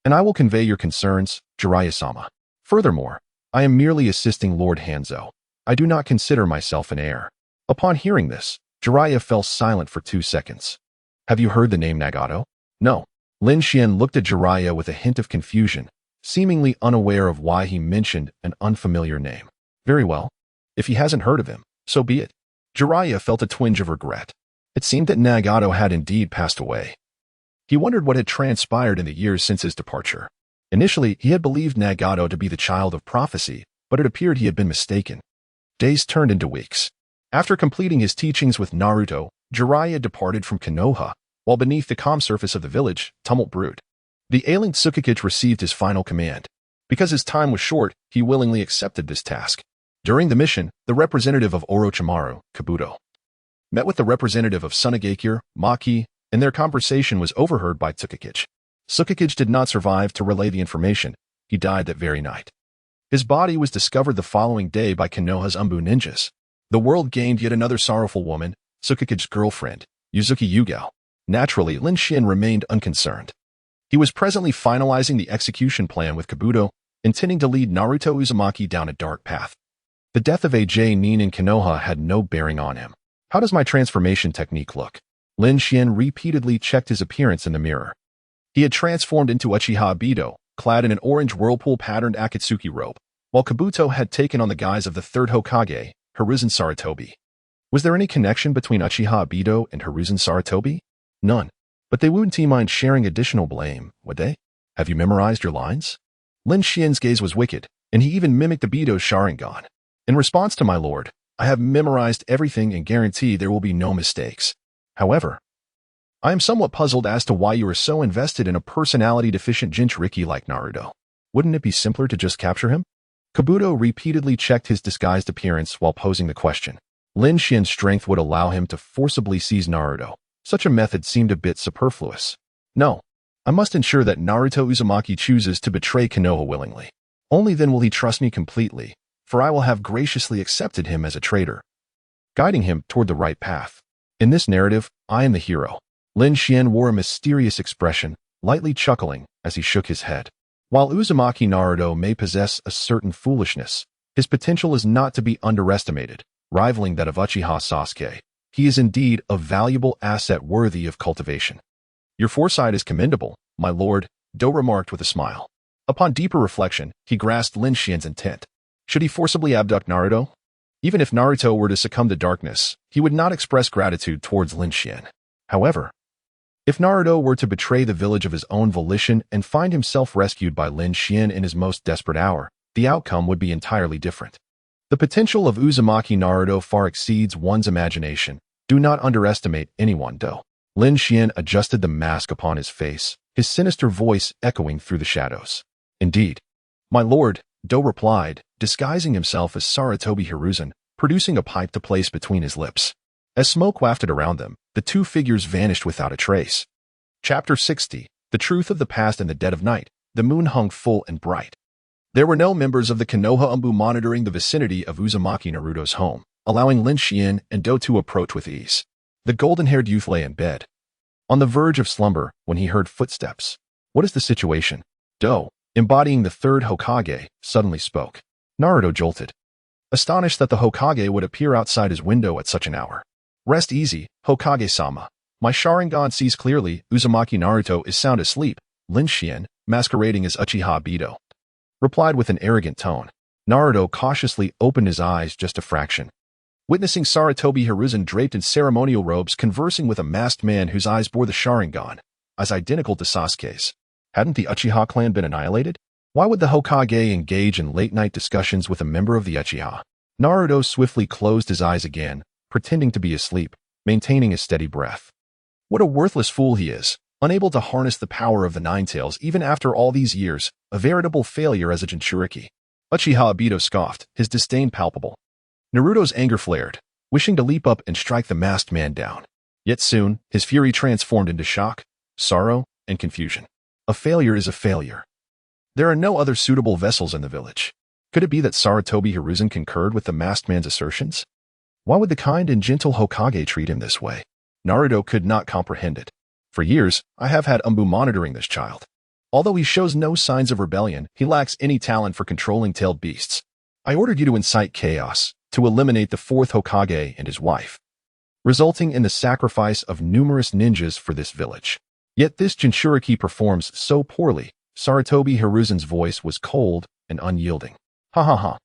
and I will convey your concerns, Jiraiya-sama. Furthermore, I am merely assisting Lord Hanzo. I do not consider myself an heir. Upon hearing this, Jiraiya fell silent for 2 seconds. Have you heard the name Nagato? No. Lin Xian looked at Jiraiya with a hint of confusion, seemingly unaware of why he mentioned an unfamiliar name. Very well. If he hasn't heard of him, so be it. Jiraiya felt a twinge of regret. It seemed that Nagato had indeed passed away. He wondered what had transpired in the years since his departure. Initially, he had believed Nagato to be the child of prophecy, but it appeared he had been mistaken. Days turned into weeks. After completing his teachings with Naruto, Jiraiya departed from Konoha, while beneath the calm surface of the village, tumult brewed. The ailing Tsukikage received his final command. Because his time was short, he willingly accepted this task. During the mission, the representative of Orochimaru, Kabuto, met with the representative of Tsunagakure, Maki, and their conversation was overheard by Tsukikage. Tsukikage did not survive to relay the information. He died that very night. His body was discovered the following day by Konoha's Umbu ninjas. The world gained yet another sorrowful woman, Tsukikage's girlfriend, Yuzuki Yugao. Naturally, Lin Xian remained unconcerned. He was presently finalizing the execution plan with Kabuto, intending to lead Naruto Uzumaki down a dark path. The death of AJ Nin and Konoha had no bearing on him. How does my transformation technique look? Lin Xian repeatedly checked his appearance in the mirror. He had transformed into Uchiha Obito, clad in an orange whirlpool-patterned Akatsuki robe, while Kabuto had taken on the guise of the third Hokage, Hiruzen Sarutobi. Was there any connection between Uchiha Obito and Hiruzen Sarutobi? None. But they wouldn't mind sharing additional blame, would they? Have you memorized your lines? Lin Xian's gaze was wicked, and he even mimicked Obito's Sharingan. In response to my lord, I have memorized everything and guarantee there will be no mistakes. However, I am somewhat puzzled as to why you are so invested in a personality-deficient Jinchuriki like Naruto. Wouldn't it be simpler to just capture him? Kabuto repeatedly checked his disguised appearance while posing the question. Lin Xian's strength would allow him to forcibly seize Naruto. Such a method seemed a bit superfluous. No, I must ensure that Naruto Uzumaki chooses to betray Konoha willingly. Only then will he trust me completely, for I will have graciously accepted him as a traitor, guiding him toward the right path. In this narrative, I am the hero. Lin Xian wore a mysterious expression, lightly chuckling as he shook his head. While Uzumaki Naruto may possess a certain foolishness, his potential is not to be underestimated, rivaling that of Uchiha Sasuke. He is indeed a valuable asset worthy of cultivation. Your foresight is commendable, my lord, Do remarked with a smile. Upon deeper reflection, he grasped Lin Xian's intent. Should he forcibly abduct Naruto? Even if Naruto were to succumb to darkness, he would not express gratitude towards Lin Xian. However, if Naruto were to betray the village of his own volition and find himself rescued by Lin Xian in his most desperate hour, the outcome would be entirely different. The potential of Uzumaki Naruto far exceeds one's imagination. Do not underestimate anyone, Do. Lin Xian adjusted the mask upon his face, his sinister voice echoing through the shadows. Indeed. My lord, Do replied, disguising himself as Sarutobi Hiruzen, producing a pipe to place between his lips. As smoke wafted around them, the two figures vanished without a trace. Chapter 60. The Truth of the Past in the Dead of Night. The moon hung full and bright. There were no members of the Konoha Umbu monitoring the vicinity of Uzumaki Naruto's home, allowing Lin Xian and Do to approach with ease. The golden-haired youth lay in bed, on the verge of slumber, when he heard footsteps. What is the situation? Do, embodying the third Hokage, suddenly spoke. Naruto jolted, astonished that the Hokage would appear outside his window at such an hour. Rest easy, Hokage-sama. My Sharingan sees clearly. Uzumaki Naruto is sound asleep. Lin Xian, masquerading as Uchiha Obito, replied with an arrogant tone. Naruto cautiously opened his eyes just a fraction, witnessing Sarutobi Hiruzen draped in ceremonial robes conversing with a masked man whose eyes bore the Sharingan, as identical to Sasuke's. Hadn't the Uchiha clan been annihilated? Why would the Hokage engage in late-night discussions with a member of the Uchiha? Naruto swiftly closed his eyes again, pretending to be asleep, maintaining a steady breath. What a worthless fool he is, unable to harness the power of the Nine Tails even after all these years, a veritable failure as a Jinchuriki. Uchiha Obito scoffed, his disdain palpable. Naruto's anger flared, wishing to leap up and strike the masked man down. Yet soon, his fury transformed into shock, sorrow, and confusion. A failure is a failure. There are no other suitable vessels in the village. Could it be that Sarutobi Hiruzen concurred with the masked man's assertions? Why would the kind and gentle Hokage treat him this way? Naruto could not comprehend it. For years, I have had Umbu monitoring this child. Although he shows no signs of rebellion, he lacks any talent for controlling tailed beasts. I ordered you to incite chaos, to eliminate the fourth Hokage and his wife, resulting in the sacrifice of numerous ninjas for this village. Yet this Jinchuriki performs so poorly. Sarutobi Hiruzen's voice was cold and unyielding. Ha ha ha.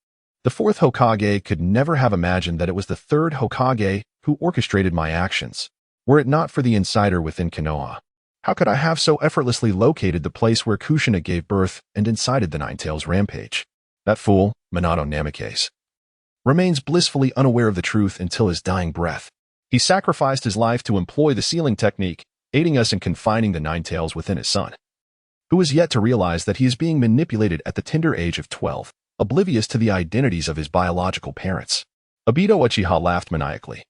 The fourth Hokage could never have imagined that it was the third Hokage who orchestrated my actions. Were it not for the insider within Konoha, how could I have so effortlessly located the place where Kushina gave birth and incited the Nine Tails rampage? That fool, Minato Namikaze, remains blissfully unaware of the truth until his dying breath. He sacrificed his life to employ the sealing technique, aiding us in confining the Nine Tails within his son, who is yet to realize that he is being manipulated at the tender age of 12, oblivious to the identities of his biological parents. Obito Uchiha laughed maniacally.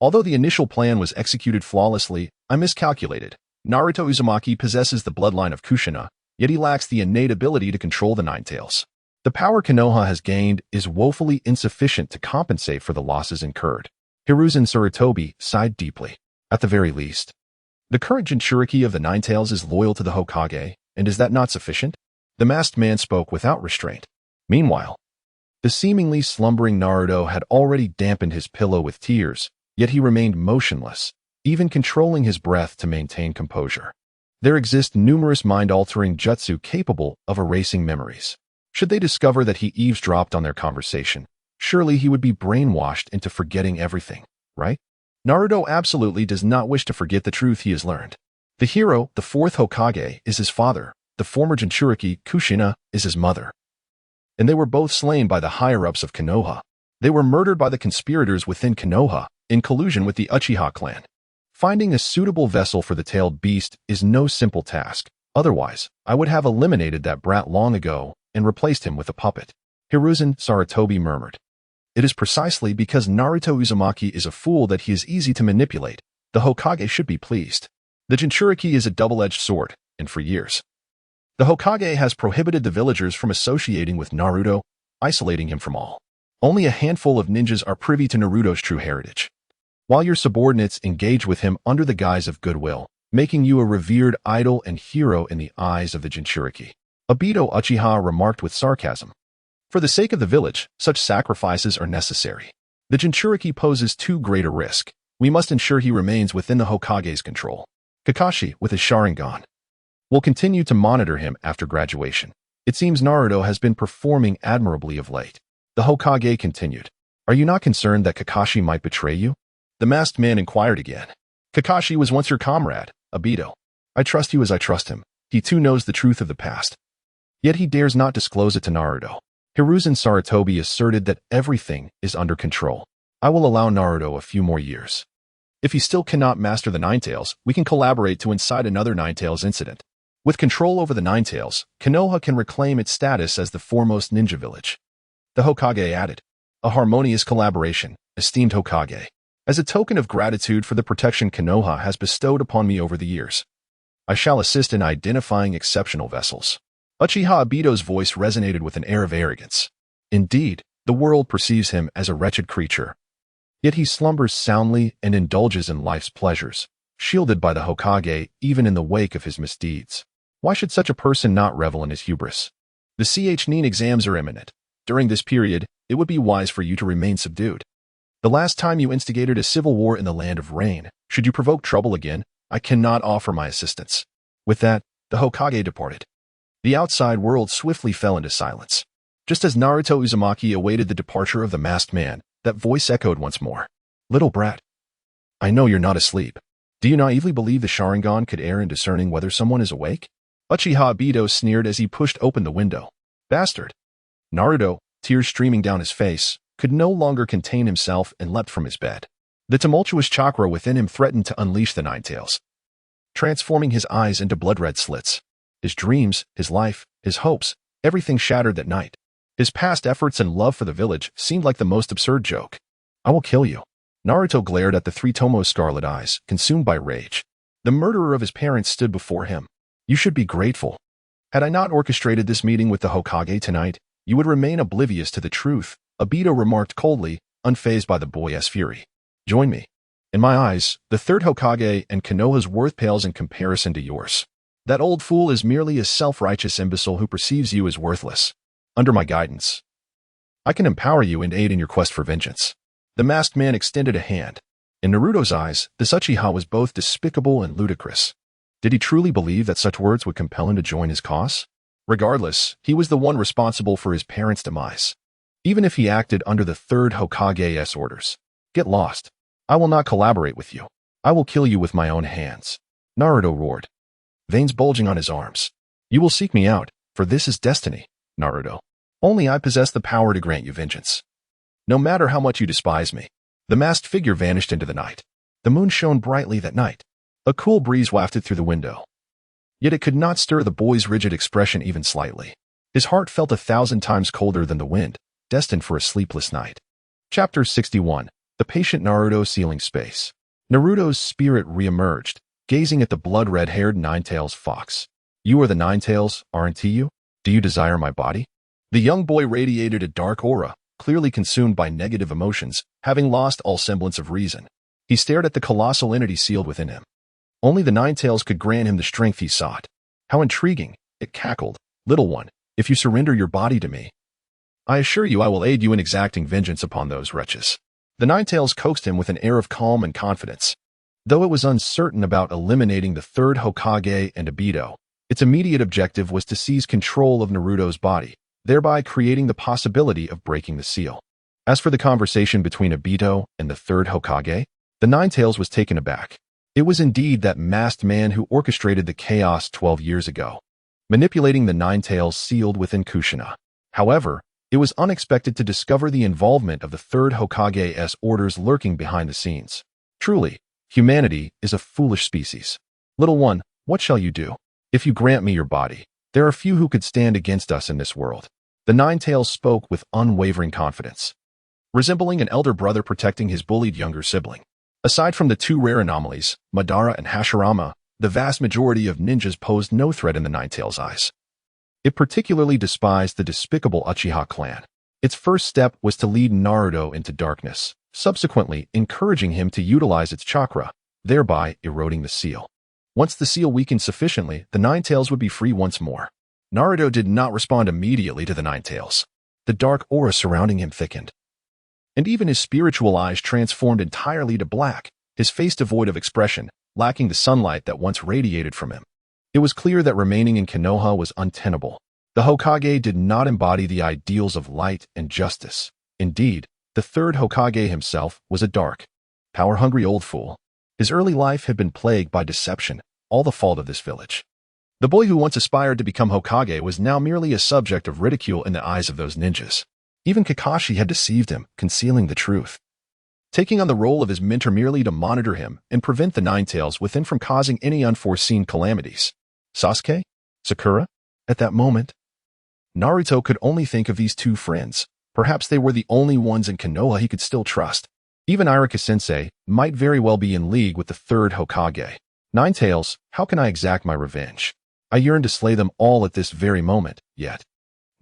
Although the initial plan was executed flawlessly, I miscalculated. Naruto Uzumaki possesses the bloodline of Kushina, yet he lacks the innate ability to control the Nine Tails. The power Konoha has gained is woefully insufficient to compensate for the losses incurred. Hiruzen Sarutobi sighed deeply. At the very least, the current Jinchuriki of the Nine Tails is loyal to the Hokage, and is that not sufficient? The masked man spoke without restraint. Meanwhile, the seemingly slumbering Naruto had already dampened his pillow with tears, yet he remained motionless, even controlling his breath to maintain composure. There exist numerous mind-altering jutsu capable of erasing memories. Should they discover that he eavesdropped on their conversation, surely he would be brainwashed into forgetting everything, right? Naruto absolutely does not wish to forget the truth he has learned. The hero, the fourth Hokage, is his father. The former Jinchuriki, Kushina, is his mother. And they were both slain by the higher-ups of Konoha. They were murdered by the conspirators within Konoha, in collusion with the Uchiha clan. Finding a suitable vessel for the tailed beast is no simple task. Otherwise, I would have eliminated that brat long ago and replaced him with a puppet. Hiruzen Sarutobi murmured. It is precisely because Naruto Uzumaki is a fool that he is easy to manipulate. The Hokage should be pleased. The Jinchuriki is a double-edged sword, and for years, the Hokage has prohibited the villagers from associating with Naruto, isolating him from all. Only a handful of ninjas are privy to Naruto's true heritage, while your subordinates engage with him under the guise of goodwill, making you a revered idol and hero in the eyes of the Jinchuriki. Obito Uchiha remarked with sarcasm. For the sake of the village, such sacrifices are necessary. The Jinchuriki poses too great a risk. We must ensure he remains within the Hokage's control. Kakashi, with his Sharingan, will continue to monitor him after graduation. It seems Naruto has been performing admirably of late. The Hokage continued. Are you not concerned that Kakashi might betray you? The masked man inquired again. Kakashi was once your comrade, Obito. I trust you as I trust him. He too knows the truth of the past. Yet he dares not disclose it to Naruto. Hiruzen Sarutobi asserted that everything is under control. I will allow Naruto a few more years. If he still cannot master the Nine Tails, we can collaborate to incite another Nine Tails incident. With control over the Nine Tails, Konoha can reclaim its status as the foremost ninja village. The Hokage added, a harmonious collaboration, esteemed Hokage. As a token of gratitude for the protection Konoha has bestowed upon me over the years, I shall assist in identifying exceptional vessels. Uchiha Obito's voice resonated with an air of arrogance. Indeed, the world perceives him as a wretched creature. Yet he slumbers soundly and indulges in life's pleasures, shielded by the Hokage even in the wake of his misdeeds. Why should such a person not revel in his hubris? The Nin exams are imminent. During this period, it would be wise for you to remain subdued. The last time you instigated a civil war in the Land of Rain, should you provoke trouble again, I cannot offer my assistance. With that, the Hokage departed. The outside world swiftly fell into silence. Just as Naruto Uzumaki awaited the departure of the masked man, that voice echoed once more. Little brat, I know you're not asleep. Do you naively believe the Sharingan could err in discerning whether someone is awake? Uchiha Obito sneered as he pushed open the window. Bastard. Naruto, tears streaming down his face, could no longer contain himself and leapt from his bed. The tumultuous chakra within him threatened to unleash the Nine Tails, transforming his eyes into blood-red slits. His dreams, his life, his hopes, everything shattered that night. His past efforts and love for the village seemed like the most absurd joke. I will kill you. Naruto glared at the three Tomo's scarlet eyes, consumed by rage. The murderer of his parents stood before him. You should be grateful. Had I not orchestrated this meeting with the Hokage tonight, you would remain oblivious to the truth, Obito remarked coldly, unfazed by the boy's fury. Join me. In my eyes, the third Hokage and Konoha's worth pales in comparison to yours. That old fool is merely a self-righteous imbecile who perceives you as worthless. Under my guidance, I can empower you and aid in your quest for vengeance. The masked man extended a hand. In Naruto's eyes, this Uchiha was both despicable and ludicrous. Did he truly believe that such words would compel him to join his cause? Regardless, he was the one responsible for his parents' demise. Even if he acted under the third Hokage's orders. Get lost. I will not collaborate with you. I will kill you with my own hands. Naruto roared, veins bulging on his arms. You will seek me out, for this is destiny, Naruto. Only I possess the power to grant you vengeance. No matter how much you despise me. The masked figure vanished into the night. The moon shone brightly that night. A cool breeze wafted through the window. Yet it could not stir the boy's rigid expression even slightly. His heart felt 1,000 times colder than the wind, destined for a sleepless night. Chapter 61. The Patient Naruto Sealing Space. Naruto's spirit re-emerged, gazing at the blood-red-haired Ninetales fox. "You are the Ninetales, aren't you? Do you desire my body?" The young boy radiated a dark aura, clearly consumed by negative emotions, having lost all semblance of reason. He stared at the colossal entity sealed within him. Only the Ninetales could grant him the strength he sought. "How intriguing," it cackled. "Little one, if you surrender your body to me, I assure you I will aid you in exacting vengeance upon those wretches." The Ninetales coaxed him with an air of calm and confidence. Though it was uncertain about eliminating the third Hokage and Obito, its immediate objective was to seize control of Naruto's body, thereby creating the possibility of breaking the seal. As for the conversation between Obito and the third Hokage, the Ninetales was taken aback. It was indeed that masked man who orchestrated the chaos 12 years ago, manipulating the Ninetales sealed within Kushina. However, it was unexpected to discover the involvement of the third Hokage's orders lurking behind the scenes. Truly, humanity is a foolish species. "Little one, what shall you do? If you grant me your body, there are few who could stand against us in this world." The Ninetales spoke with unwavering confidence, resembling an elder brother protecting his bullied younger sibling. Aside from the two rare anomalies, Madara and Hashirama, the vast majority of ninjas posed no threat in the Ninetales' eyes. It particularly despised the despicable Uchiha clan. Its first step was to lead Naruto into darkness, subsequently encouraging him to utilize its chakra, thereby eroding the seal. Once the seal weakened sufficiently, the Ninetales would be free once more. Naruto did not respond immediately to the Ninetales. The dark aura surrounding him thickened, and even his spiritual eyes transformed entirely to black, his face devoid of expression, lacking the sunlight that once radiated from him. It was clear that remaining in Konoha was untenable. The Hokage did not embody the ideals of light and justice. Indeed, the third Hokage himself was a dark, power-hungry old fool. His early life had been plagued by deception, all the fault of this village. The boy who once aspired to become Hokage was now merely a subject of ridicule in the eyes of those ninjas. Even Kakashi had deceived him, concealing the truth, taking on the role of his mentor merely to monitor him and prevent the Ninetales within from causing any unforeseen calamities. Sasuke? Sakura? At that moment, Naruto could only think of these two friends. Perhaps they were the only ones in Konoha he could still trust. Even Iruka-sensei might very well be in league with the third Hokage. Ninetales, how can I exact my revenge? I yearn to slay them all at this very moment, yet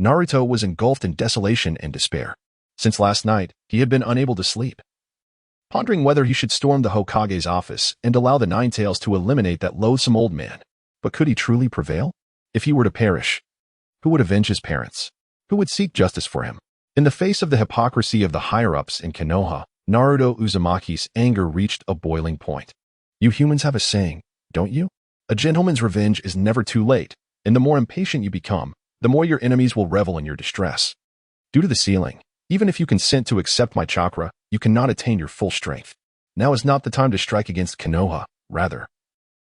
Naruto was engulfed in desolation and despair. Since last night, he had been unable to sleep, pondering whether he should storm the Hokage's office and allow the Ninetales to eliminate that loathsome old man. But could he truly prevail? If he were to perish, who would avenge his parents? Who would seek justice for him? In the face of the hypocrisy of the higher-ups in Konoha, Naruto Uzumaki's anger reached a boiling point. You humans have a saying, don't you? A gentleman's revenge is never too late, and the more impatient you become, the more your enemies will revel in your distress. Due to the ceiling, even if you consent to accept my chakra, you cannot attain your full strength. Now is not the time to strike against Konoha, rather,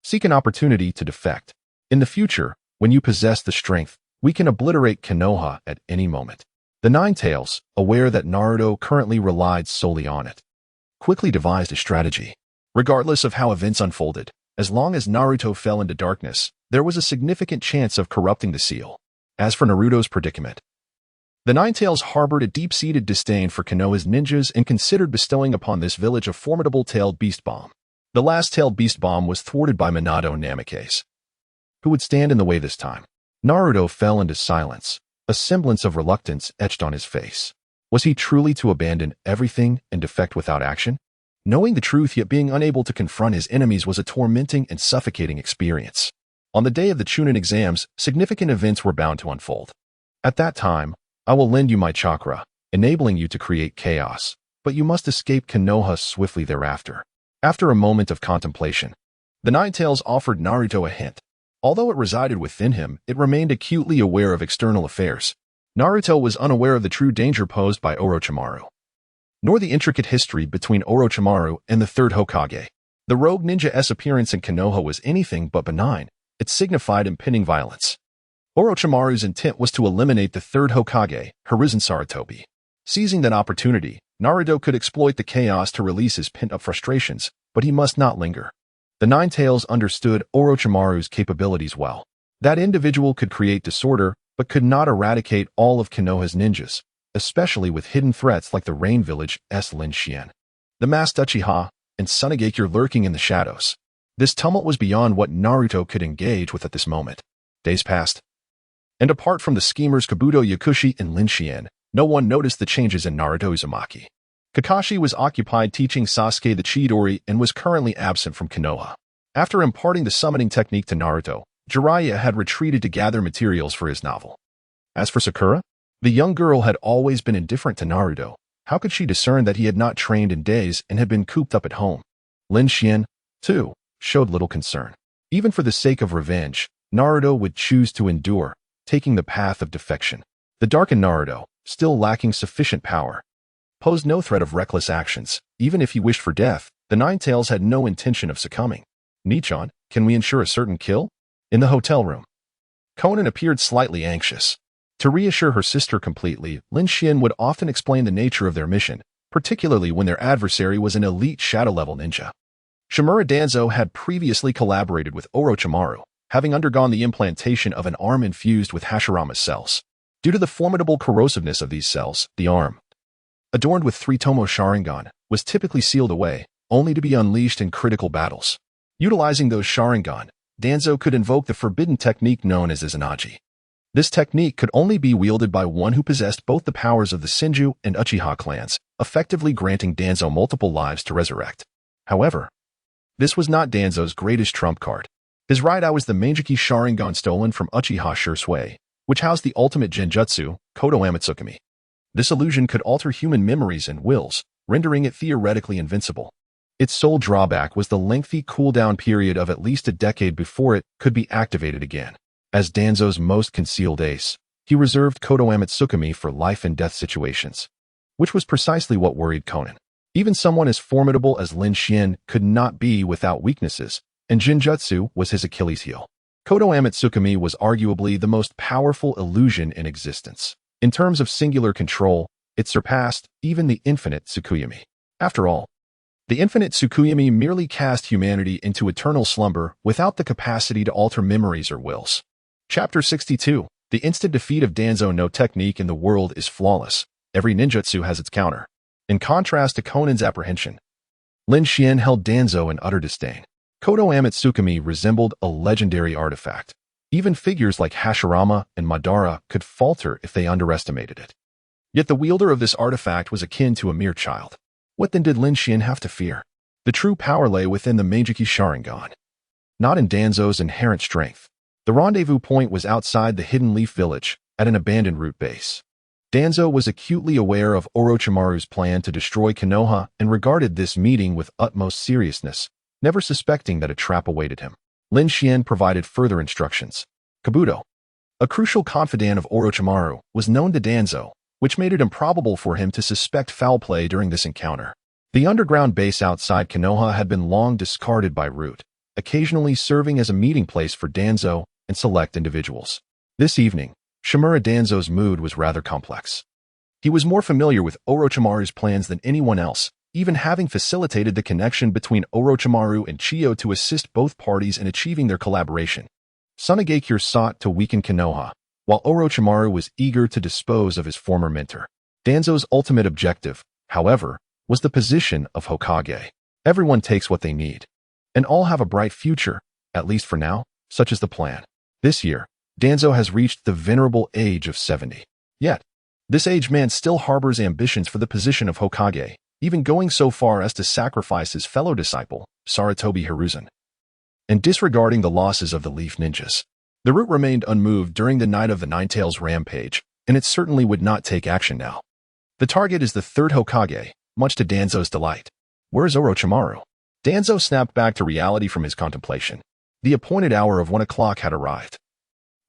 seek an opportunity to defect. In the future, when you possess the strength, we can obliterate Konoha at any moment. The Ninetales, aware that Naruto currently relied solely on it, quickly devised a strategy. Regardless of how events unfolded, as long as Naruto fell into darkness, there was a significant chance of corrupting the seal. As for Naruto's predicament, the Ninetales harbored a deep-seated disdain for Konoha's ninjas and considered bestowing upon this village a formidable tailed beast bomb. The last tailed beast bomb was thwarted by Minato Namikaze, who would stand in the way this time. Naruto fell into silence, a semblance of reluctance etched on his face. Was he truly to abandon everything and defect without action? Knowing the truth yet being unable to confront his enemies was a tormenting and suffocating experience. On the day of the Chunin exams, significant events were bound to unfold. At that time, I will lend you my chakra, enabling you to create chaos, but you must escape Konoha swiftly thereafter. After a moment of contemplation, the Ninetales offered Naruto a hint. Although it resided within him, it remained acutely aware of external affairs. Naruto was unaware of the true danger posed by Orochimaru, nor the intricate history between Orochimaru and the third Hokage. The rogue ninja's appearance in Konoha was anything but benign. It signified impending violence. Orochimaru's intent was to eliminate the third Hokage, Hiruzen Sarutobi. Seizing that opportunity, Naruto could exploit the chaos to release his pent-up frustrations, but he must not linger. The Ninetales understood Orochimaru's capabilities well. That individual could create disorder, but could not eradicate all of Konoha's ninjas, especially with hidden threats like the Rain Village's Lin Xian, the masked Uchiha, and Sunagakure lurking in the shadows. This tumult was beyond what Naruto could engage with at this moment. Days passed, and apart from the schemers Kabuto Yakushi and Lin Xian, no one noticed the changes in Naruto Uzumaki. Kakashi was occupied teaching Sasuke the Chidori and was currently absent from Konoha. After imparting the summoning technique to Naruto, Jiraiya had retreated to gather materials for his novel. As for Sakura, the young girl had always been indifferent to Naruto. How could she discern that he had not trained in days and had been cooped up at home? Lin Xian, too, showed little concern. Even for the sake of revenge, Naruto would choose to endure, taking the path of defection. The darkened Naruto, still lacking sufficient power, posed no threat of reckless actions. Even if he wished for death, the Nine-Tails had no intention of succumbing. Nichan, can we ensure a certain kill? In the hotel room, Conan appeared slightly anxious. To reassure her sister completely, Lin Xian would often explain the nature of their mission, particularly when their adversary was an elite shadow-level ninja. Shimura Danzo had previously collaborated with Orochimaru, having undergone the implantation of an arm infused with Hashirama's cells. Due to the formidable corrosiveness of these cells, the arm, adorned with 3 Tomo Sharingan, was typically sealed away, only to be unleashed in critical battles. Utilizing those Sharingan, Danzo could invoke the forbidden technique known as Izanagi. This technique could only be wielded by one who possessed both the powers of the Senju and Uchiha clans, effectively granting Danzo multiple lives to resurrect. However, this was not Danzo's greatest trump card. His right eye was the Manjiki Sharingan stolen from Uchiha Shursui, which housed the ultimate genjutsu, Kodo Amatsukami. This illusion could alter human memories and wills, rendering it theoretically invincible. Its sole drawback was the lengthy cooldown period of at least a decade before it could be activated again. As Danzo's most concealed ace, he reserved Kodo Amatsukami for life-and-death situations, which was precisely what worried Conan. Even someone as formidable as Lin Xian could not be without weaknesses, and Jinjutsu was his Achilles heel. Kodo Amatsukami was arguably the most powerful illusion in existence. In terms of singular control, it surpassed even the infinite Tsukuyomi. After all, the infinite Tsukuyomi merely cast humanity into eternal slumber without the capacity to alter memories or wills. Chapter 62. The instant defeat of Danzo. No technique in the world is flawless. Every ninjutsu has its counter. In contrast to Conan's apprehension, Lin Xian held Danzo in utter disdain. Kodo Amatsukami resembled a legendary artifact. Even figures like Hashirama and Madara could falter if they underestimated it. Yet the wielder of this artifact was akin to a mere child. What then did Lin Xian have to fear? The true power lay within the Manjiki Sharingan, not in Danzo's inherent strength. The rendezvous point was outside the Hidden Leaf Village, at an abandoned root base. Danzo was acutely aware of Orochimaru's plan to destroy Konoha and regarded this meeting with utmost seriousness, never suspecting that a trap awaited him. Lin Xian provided further instructions. Kabuto, a crucial confidant of Orochimaru, was known to Danzo, which made it improbable for him to suspect foul play during this encounter. The underground base outside Konoha had been long discarded by Root, occasionally serving as a meeting place for Danzo and select individuals. This evening, Shimura Danzo's mood was rather complex. He was more familiar with Orochimaru's plans than anyone else, even having facilitated the connection between Orochimaru and Chiyo to assist both parties in achieving their collaboration. Tsunagakure sought to weaken Konoha, while Orochimaru was eager to dispose of his former mentor. Danzo's ultimate objective, however, was the position of Hokage. Everyone takes what they need, and all have a bright future, at least for now, such is the plan. This year, Danzo has reached the venerable age of 70. Yet, this aged man still harbors ambitions for the position of Hokage, even going so far as to sacrifice his fellow disciple, Sarutobi Hiruzen. And disregarding the losses of the Leaf Ninjas, the Root remained unmoved during the night of the Nine-Tails rampage, and it certainly would not take action now. The target is the third Hokage, much to Danzo's delight. Where is Orochimaru? Danzo snapped back to reality from his contemplation. The appointed hour of 1 o'clock had arrived.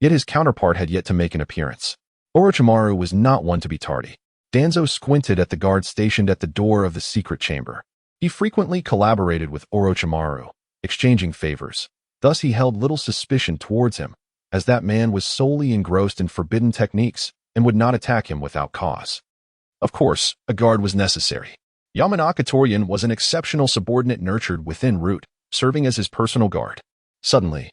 Yet his counterpart had yet to make an appearance. Orochimaru was not one to be tardy. Danzo squinted at the guard stationed at the door of the secret chamber. He frequently collaborated with Orochimaru, exchanging favors. Thus he held little suspicion towards him, as that man was solely engrossed in forbidden techniques and would not attack him without cause. Of course, a guard was necessary. Yamanaka Torian was an exceptional subordinate nurtured within Root, serving as his personal guard. Suddenly,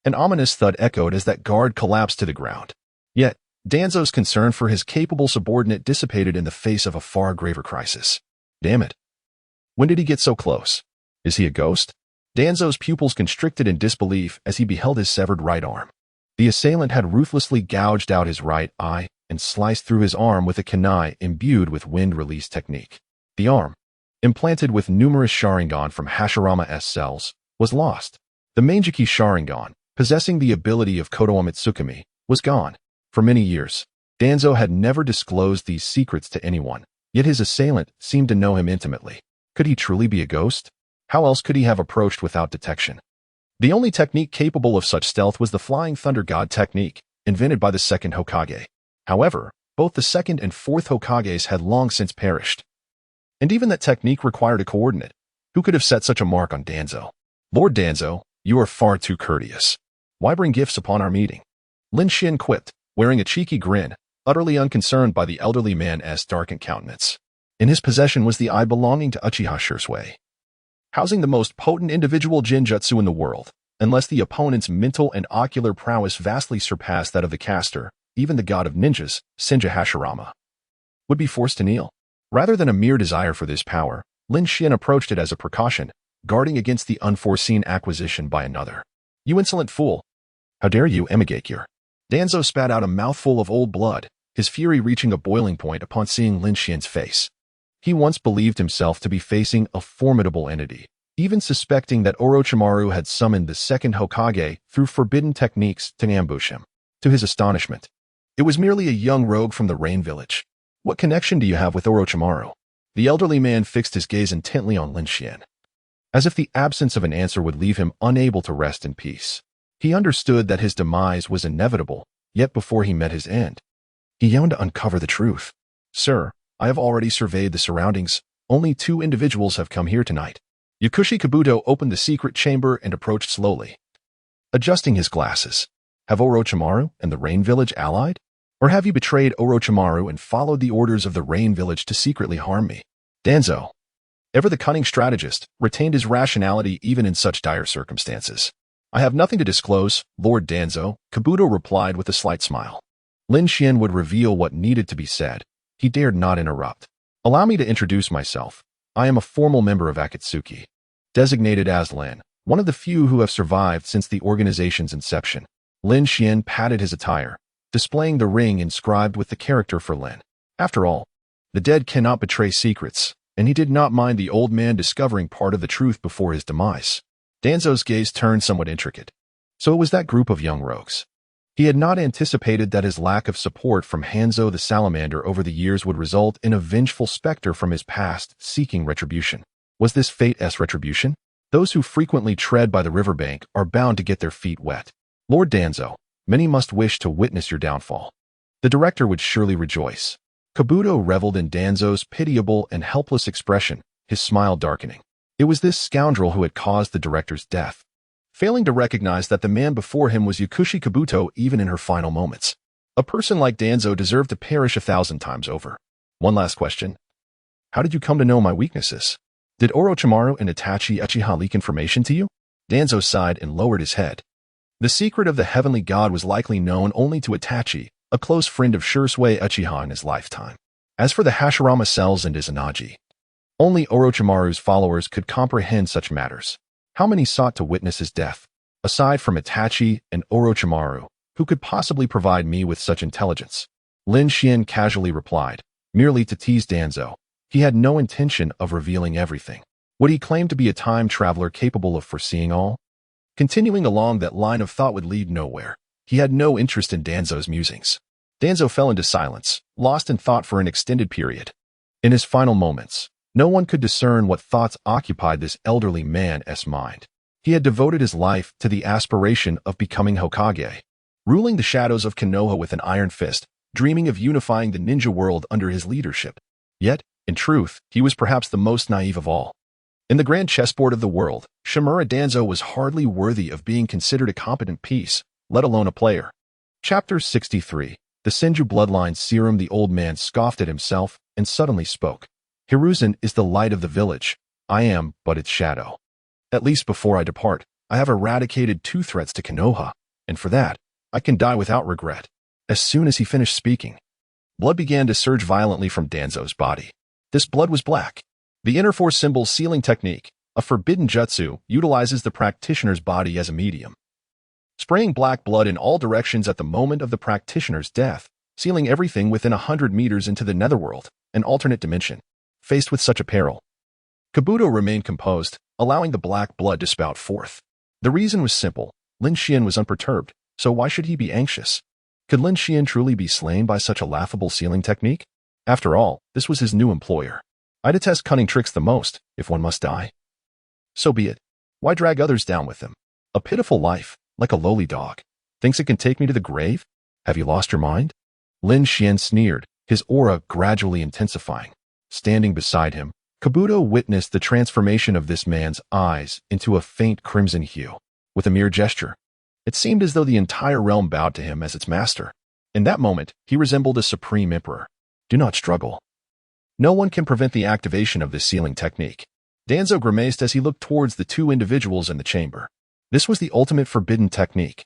an ominous thud echoed as that guard collapsed to the ground. Yet, Danzo's concern for his capable subordinate dissipated in the face of a far graver crisis. Damn it. When did he get so close? Is he a ghost? Danzo's pupils constricted in disbelief as he beheld his severed right arm. The assailant had ruthlessly gouged out his right eye and sliced through his arm with a kunai imbued with wind-release technique. The arm, implanted with numerous Sharingan from Hashirama-S cells, was lost. The Manjiki Sharingan, possessing the ability of Kodowa Mitsukami, was gone. For many years, Danzo had never disclosed these secrets to anyone, yet his assailant seemed to know him intimately. Could he truly be a ghost? How else could he have approached without detection? The only technique capable of such stealth was the Flying Thunder God technique, invented by the second Hokage. However, both the second and fourth Hokages had long since perished. And even that technique required a coordinate. Who could have set such a mark on Danzo? Lord Danzo, you are far too courteous. Why bring gifts upon our meeting? Lin Xin quipped, wearing a cheeky grin, utterly unconcerned by the elderly man's darkened countenance. In his possession was the eye belonging to Uchiha Shursui, housing the most potent individual jinjutsu in the world. Unless the opponent's mental and ocular prowess vastly surpassed that of the caster, even the god of ninjas, Senja Hashirama, would be forced to kneel. Rather than a mere desire for this power, Lin Xin approached it as a precaution, guarding against the unforeseen acquisition by another. You insolent fool! How dare you, Emigakure? Danzo spat out a mouthful of old blood, his fury reaching a boiling point upon seeing Lin Xian's face. He once believed himself to be facing a formidable entity, even suspecting that Orochimaru had summoned the second Hokage through forbidden techniques to ambush him. To his astonishment, it was merely a young rogue from the Rain Village. What connection do you have with Orochimaru? The elderly man fixed his gaze intently on Lin Xian, as if the absence of an answer would leave him unable to rest in peace. He understood that his demise was inevitable, yet before he met his end, he yearned to uncover the truth. Sir, I have already surveyed the surroundings. Only 2 individuals have come here tonight. Yakushi Kabuto opened the secret chamber and approached slowly, adjusting his glasses. Have Orochimaru and the Rain Village allied? Or have you betrayed Orochimaru and followed the orders of the Rain Village to secretly harm me? Danzo, ever the cunning strategist, retained his rationality even in such dire circumstances. I have nothing to disclose, Lord Danzo, Kabuto replied with a slight smile. Lin Xian would reveal what needed to be said. He dared not interrupt. Allow me to introduce myself. I am a formal member of Akatsuki, designated as Lin, one of the few who have survived since the organization's inception. Lin Xian patted his attire, displaying the ring inscribed with the character for Lin. After all, the dead cannot betray secrets, and he did not mind the old man discovering part of the truth before his demise. Danzo's gaze turned somewhat intricate. So it was that group of young rogues. He had not anticipated that his lack of support from Hanzo the Salamander over the years would result in a vengeful specter from his past seeking retribution. Was this fate's retribution? Those who frequently tread by the riverbank are bound to get their feet wet. Lord Danzo, many must wish to witness your downfall. The director would surely rejoice. Kabuto reveled in Danzo's pitiable and helpless expression, his smile darkening. It was this scoundrel who had caused the director's death, failing to recognize that the man before him was Yakushi Kabuto even in her final moments. A person like Danzo deserved to perish 1,000 times over. One last question. How did you come to know my weaknesses? Did Orochimaru and Itachi Uchiha leak information to you? Danzo sighed and lowered his head. The secret of the heavenly god was likely known only to Itachi, a close friend of Shursui Uchiha in his lifetime. As for the Hashirama cells and Izanagi, only Orochimaru's followers could comprehend such matters. How many sought to witness his death? Aside from Itachi and Orochimaru, who could possibly provide me with such intelligence? Lin Xian casually replied, merely to tease Danzo. He had no intention of revealing everything. Would he claim to be a time traveler capable of foreseeing all? Continuing along that line of thought would lead nowhere. He had no interest in Danzo's musings. Danzo fell into silence, lost in thought for an extended period. In his final moments, no one could discern what thoughts occupied this elderly man's mind. He had devoted his life to the aspiration of becoming Hokage, ruling the shadows of Konoha with an iron fist, dreaming of unifying the ninja world under his leadership. Yet, in truth, he was perhaps the most naive of all. In the grand chessboard of the world, Shimura Danzo was hardly worthy of being considered a competent piece, let alone a player. Chapter 63. The Senju Bloodline Serum. The old man scoffed at himself and suddenly spoke. Hiruzen is the light of the village. I am but its shadow. At least before I depart, I have eradicated 2 threats to Konoha, and for that, I can die without regret. As soon as he finished speaking, blood began to surge violently from Danzo's body. This blood was black. The inner force symbol sealing technique, A forbidden jutsu utilizes the practitioner's body as a medium, spraying black blood in all directions at the moment of the practitioner's death, sealing everything within 100 meters into the netherworld, an alternate dimension. Faced with such a peril, Kabuto remained composed, allowing the black blood to spout forth. The reason was simple. Lin Xian was unperturbed, so why should he be anxious? Could Lin Xian truly be slain by such a laughable sealing technique? After all, this was his new employer. I detest cunning tricks the most, if one must die. So be it. Why drag others down with him? A pitiful life, like a lowly dog. Thinks it can take me to the grave? Have you lost your mind? Lin Xian sneered, his aura gradually intensifying. Standing beside him, Kabuto witnessed the transformation of this man's eyes into a faint crimson hue. With a mere gesture, it seemed as though the entire realm bowed to him as its master. In that moment, he resembled a supreme emperor. Do not struggle. No one can prevent the activation of this sealing technique. Danzo grimaced as he looked towards the two individuals in the chamber. This was the ultimate forbidden technique.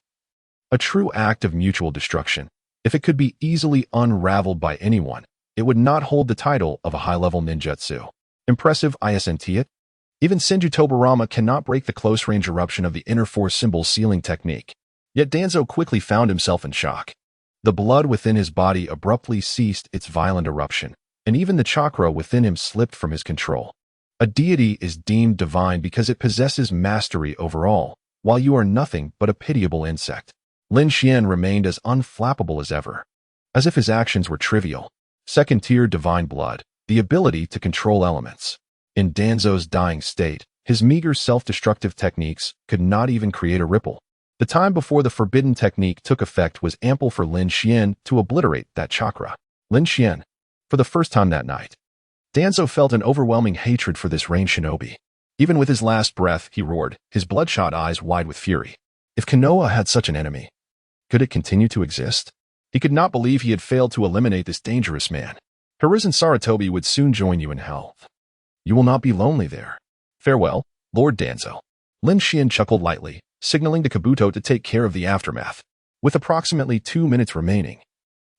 A true act of mutual destruction. If it could be easily unraveled by anyone, it would not hold the title of a high-level ninjutsu. Impressive, isn't it? Even Senju Tobarama cannot break the close-range eruption of the inner force symbol sealing technique. Yet Danzo quickly found himself in shock. The blood within his body abruptly ceased its violent eruption, and even the chakra within him slipped from his control. A deity is deemed divine because it possesses mastery over all, while you are nothing but a pitiable insect. Lin Xian remained as unflappable as ever, as if his actions were trivial. Second-tier divine blood, the ability to control elements. In Danzo's dying state, his meager self-destructive techniques could not even create a ripple. The time before the forbidden technique took effect was ample for Lin Xian to obliterate that chakra. Lin Xian. For the first time that night, Danzo felt an overwhelming hatred for this range shinobi. Even with his last breath, he roared, his bloodshot eyes wide with fury. If Konoha had such an enemy, could it continue to exist? He could not believe he had failed to eliminate this dangerous man. Hiruzen Sarutobi would soon join you in hell. You will not be lonely there. Farewell, Lord Danzo. Lin Xian chuckled lightly, signaling to Kabuto to take care of the aftermath. With approximately 2 minutes remaining,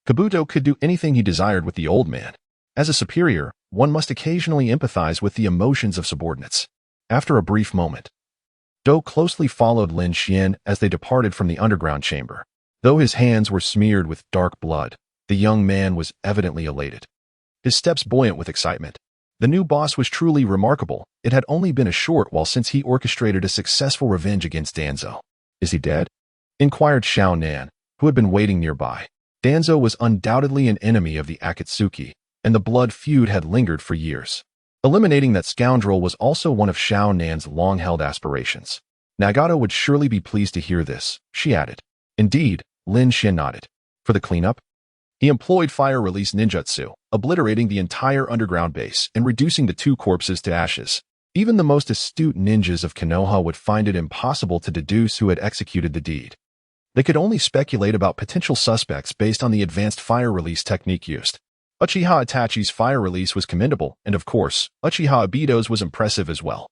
Kabuto could do anything he desired with the old man. As a superior, one must occasionally empathize with the emotions of subordinates. After a brief moment, Do closely followed Lin Xian as they departed from the underground chamber. Though his hands were smeared with dark blood, the young man was evidently elated, his steps buoyant with excitement. The new boss was truly remarkable. It had only been a short while since he orchestrated a successful revenge against Danzo. Is he dead? Inquired Xiao Nan, who had been waiting nearby. Danzo was undoubtedly an enemy of the Akatsuki, and the blood feud had lingered for years. Eliminating that scoundrel was also one of Xiao Nan's long-held aspirations. Nagato would surely be pleased to hear this, she added. Indeed, Lin Xian nodded. For the cleanup, he employed fire-release ninjutsu, obliterating the entire underground base and reducing the two corpses to ashes. Even the most astute ninjas of Konoha would find it impossible to deduce who had executed the deed. They could only speculate about potential suspects based on the advanced fire-release technique used. Uchiha Itachi's fire release was commendable, and of course, Uchiha Obito's was impressive as well.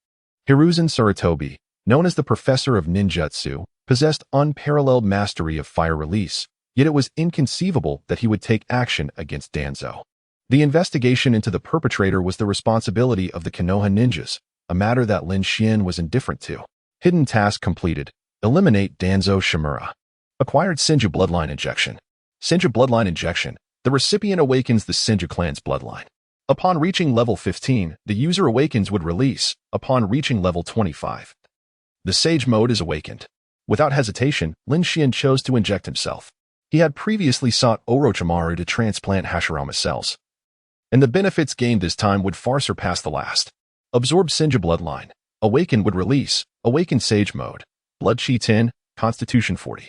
Hiruzen Sarutobi, known as the Professor of Ninjutsu, possessed unparalleled mastery of fire release, yet it was inconceivable that he would take action against Danzo. The investigation into the perpetrator was the responsibility of the Konoha ninjas, a matter that Lin Xian was indifferent to. Hidden task completed. Eliminate Danzo Shimura. Acquired Senju bloodline injection. Senju bloodline injection. The recipient awakens the Senju clan's bloodline. Upon reaching level 15, the user awakens would release, upon reaching level 25. The Sage mode is awakened. Without hesitation, Lin Xian chose to inject himself. He had previously sought Orochimaru to transplant Hashirama cells, and the benefits gained this time would far surpass the last. Absorb Senju bloodline. Awaken would release. Awaken Sage mode. Blood Chi 10, Constitution 40.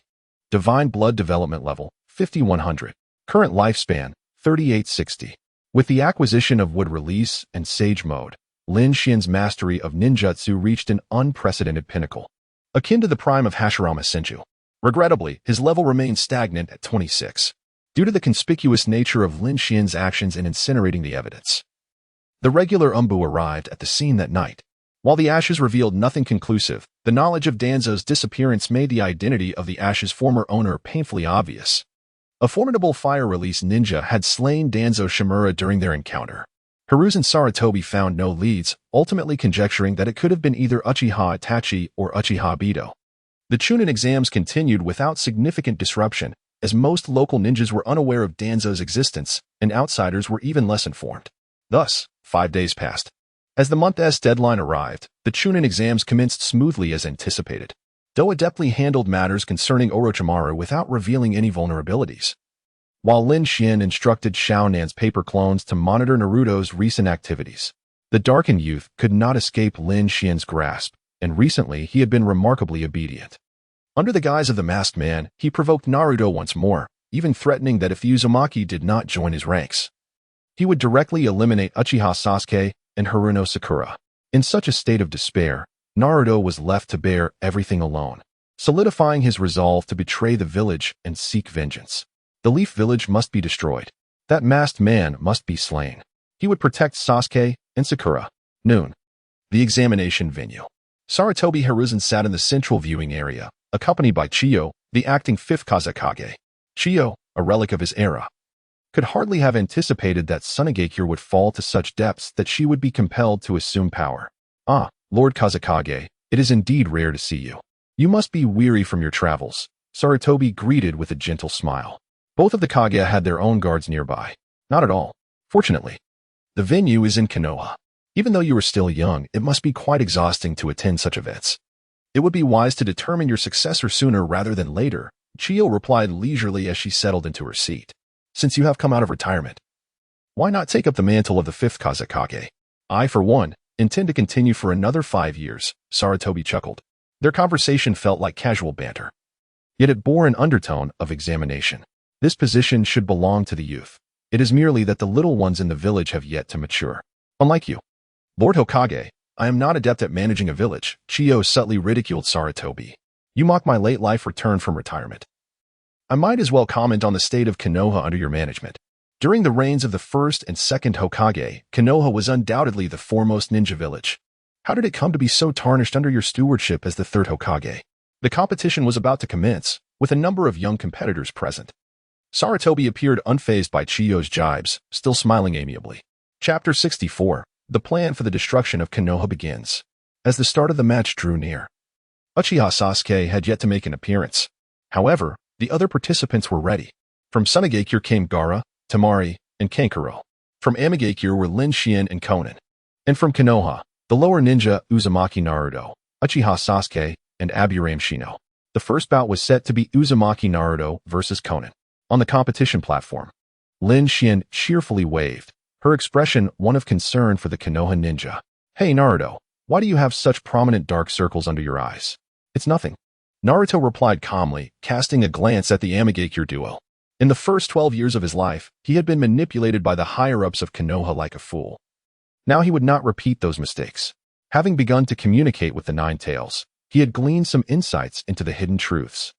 Divine blood development level, 5100. Current lifespan, 3860. With the acquisition of wood release and Sage mode, Lin Xian's mastery of ninjutsu reached an unprecedented pinnacle, akin to the prime of Hashirama Senju. Regrettably, his level remained stagnant at 26, due to the conspicuous nature of Lin Xian's actions in incinerating the evidence. The regular Umbu arrived at the scene that night. While the ashes revealed nothing conclusive, the knowledge of Danzo's disappearance made the identity of the ashes' former owner painfully obvious. A formidable fire-release ninja had slain Danzo Shimura during their encounter. Hiruzen Sarutobi found no leads, ultimately conjecturing that it could have been either Uchiha Itachi or Uchiha Obito. The Chunin exams continued without significant disruption, as most local ninjas were unaware of Danzo's existence, and outsiders were even less informed. Thus, 5 days passed. As the month's deadline arrived, the Chunin exams commenced smoothly as anticipated. Do adeptly handled matters concerning Orochimaru without revealing any vulnerabilities, while Lin Xian instructed Xiaonan's paper clones to monitor Naruto's recent activities. The darkened youth could not escape Lin Xian's grasp, and recently he had been remarkably obedient. Under the guise of the masked man, he provoked Naruto once more, even threatening that if the Uzumaki did not join his ranks, he would directly eliminate Uchiha Sasuke and Haruno Sakura. In such a state of despair, Naruto was left to bear everything alone, solidifying his resolve to betray the village and seek vengeance. The Leaf Village must be destroyed. That masked man must be slain. He would protect Sasuke and Sakura. Noon. The examination venue. Sarutobi Hiruzen sat in the central viewing area, accompanied by Chiyo, the acting 5th Kazekage. Chiyo, a relic of his era, could hardly have anticipated that Tsunegakure would fall to such depths that she would be compelled to assume power. Ah, Lord Kazekage, it is indeed rare to see you. You must be weary from your travels, Sarutobi greeted with a gentle smile. Both of the Kage had their own guards nearby. Not at all. Fortunately, the venue is in Konoha. Even though you are still young, it must be quite exhausting to attend such events. It would be wise to determine your successor sooner rather than later, Chiyo replied leisurely as she settled into her seat. Since you have come out of retirement, why not take up the mantle of the 5th Kazekage? I, for one, intend to continue for another 5 years, Sarutobi chuckled. Their conversation felt like casual banter, yet it bore an undertone of examination. This position should belong to the youth. It is merely that the little ones in the village have yet to mature. Unlike you, Lord Hokage, I am not adept at managing a village, Chiyo subtly ridiculed Sarutobi. You mock my late life return from retirement. I might as well comment on the state of Konoha under your management. During the reigns of the 1st and 2nd Hokage, Konoha was undoubtedly the foremost ninja village. How did it come to be so tarnished under your stewardship as the 3rd Hokage? The competition was about to commence, with a number of young competitors present. Sarutobi appeared unfazed by Chiyo's jibes, still smiling amiably. Chapter 64. The plan for the destruction of Konoha begins. As the start of the match drew near, Uchiha Sasuke had yet to make an appearance. However, the other participants were ready. From Tsunegakure came Gaara, Temari, and Kankuro. From Amigakure were Lin Xian and Konan. And from Konoha, the lower ninja Uzumaki Naruto, Uchiha Sasuke, and Aburame Shino. The first bout was set to be Uzumaki Naruto versus Konan. On the competition platform, Lin Xian cheerfully waved, her expression one of concern for the Konoha ninja. Hey Naruto, why do you have such prominent dark circles under your eyes? It's nothing. Naruto replied calmly, casting a glance at the Amigakure duo. In the first 12 years of his life, he had been manipulated by the higher-ups of Konoha like a fool. Now he would not repeat those mistakes. Having begun to communicate with the Nine Tails, he had gleaned some insights into the hidden truths.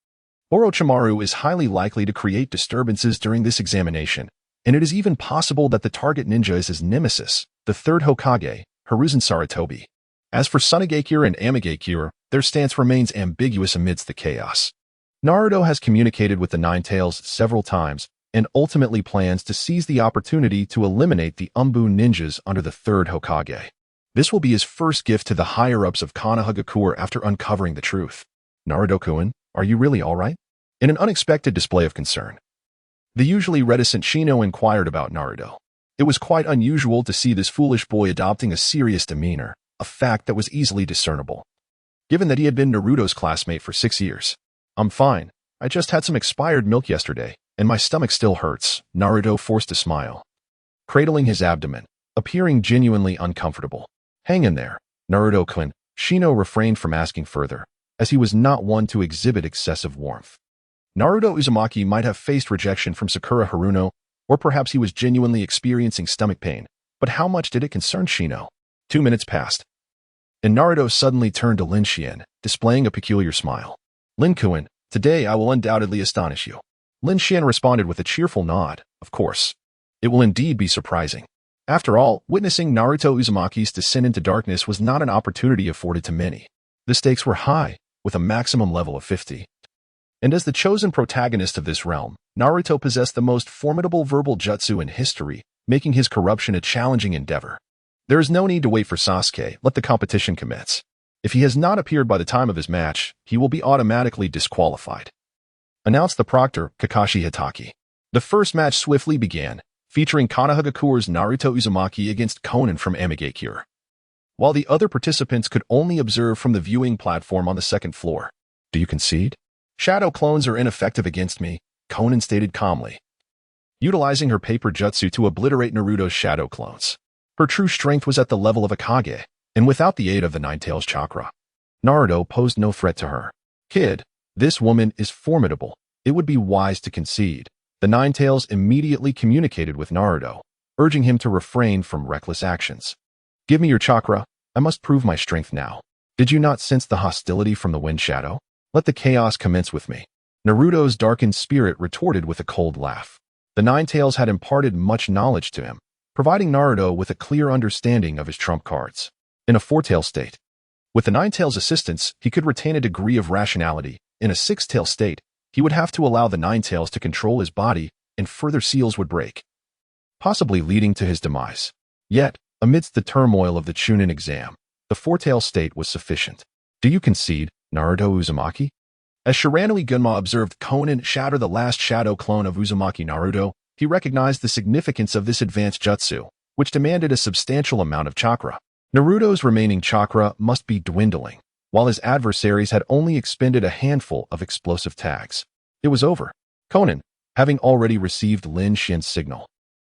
Orochimaru is highly likely to create disturbances during this examination, and it is even possible that the target ninja is his nemesis, the 3rd Hokage, Hiruzen Sarutobi. As for Tsunegakure and Amigakure, their stance remains ambiguous amidst the chaos. Naruto has communicated with the Nine Tails several times and ultimately plans to seize the opportunity to eliminate the Umbu ninjas under the 3rd Hokage. This will be his first gift to the higher-ups of Konohagakure after uncovering the truth. Naruto-kun, are you really all right? In an unexpected display of concern, the usually reticent Shino inquired about Naruto. It was quite unusual to see this foolish boy adopting a serious demeanor, a fact that was easily discernible, given that he had been Naruto's classmate for 6 years. I'm fine. I just had some expired milk yesterday, and my stomach still hurts, Naruto forced a smile, cradling his abdomen, appearing genuinely uncomfortable. Hang in there, Naruto-kun. Shino refrained from asking further, as he was not one to exhibit excessive warmth. Naruto Uzumaki might have faced rejection from Sakura Haruno, or perhaps he was genuinely experiencing stomach pain, but how much did it concern Shino? 2 minutes passed, and Naruto suddenly turned to Lin Xian, displaying a peculiar smile. Lin-kun, today I will undoubtedly astonish you. Lin Xian responded with a cheerful nod. Of course. It will indeed be surprising. After all, witnessing Naruto Uzumaki's descent into darkness was not an opportunity afforded to many. The stakes were high, with a maximum level of 50. And as the chosen protagonist of this realm, Naruto possessed the most formidable verbal jutsu in history, making his corruption a challenging endeavor. There is no need to wait for Sasuke, let the competition commence. If he has not appeared by the time of his match, he will be automatically disqualified. Announced the proctor, Kakashi Hitaki. The first match swiftly began, featuring Konohagakure's Naruto Uzumaki against Konan from Amigakure. While the other participants could only observe from the viewing platform on the second floor. Do you concede? Shadow clones are ineffective against me, Konan stated calmly, utilizing her paper jutsu to obliterate Naruto's shadow clones. Her true strength was at the level of a Kage, and without the aid of the Nine-Tails chakra, Naruto posed no threat to her. Kid, this woman is formidable. It would be wise to concede. The Nine-Tails immediately communicated with Naruto, urging him to refrain from reckless actions. Give me your chakra. I must prove my strength now. Did you not sense the hostility from the Wind Shadow? Let the chaos commence with me. Naruto's darkened spirit retorted with a cold laugh. The Nine-Tails had imparted much knowledge to him, providing Naruto with a clear understanding of his trump cards. In a four-tail state, with the Nine-Tails' assistance, he could retain a degree of rationality. In a six-tail state, he would have to allow the Nine-Tails to control his body, and further seals would break, possibly leading to his demise. Yet, amidst the turmoil of the Chunin exam, the four-tail state was sufficient. Do you concede, Naruto Uzumaki? As Shiranui Gunma observed Konan shatter the last shadow clone of Uzumaki Naruto, he recognized the significance of this advanced jutsu, which demanded a substantial amount of chakra. Naruto's remaining chakra must be dwindling, while his adversaries had only expended a handful of explosive tags. It was over. Konan, having already received Lin Shin's signal,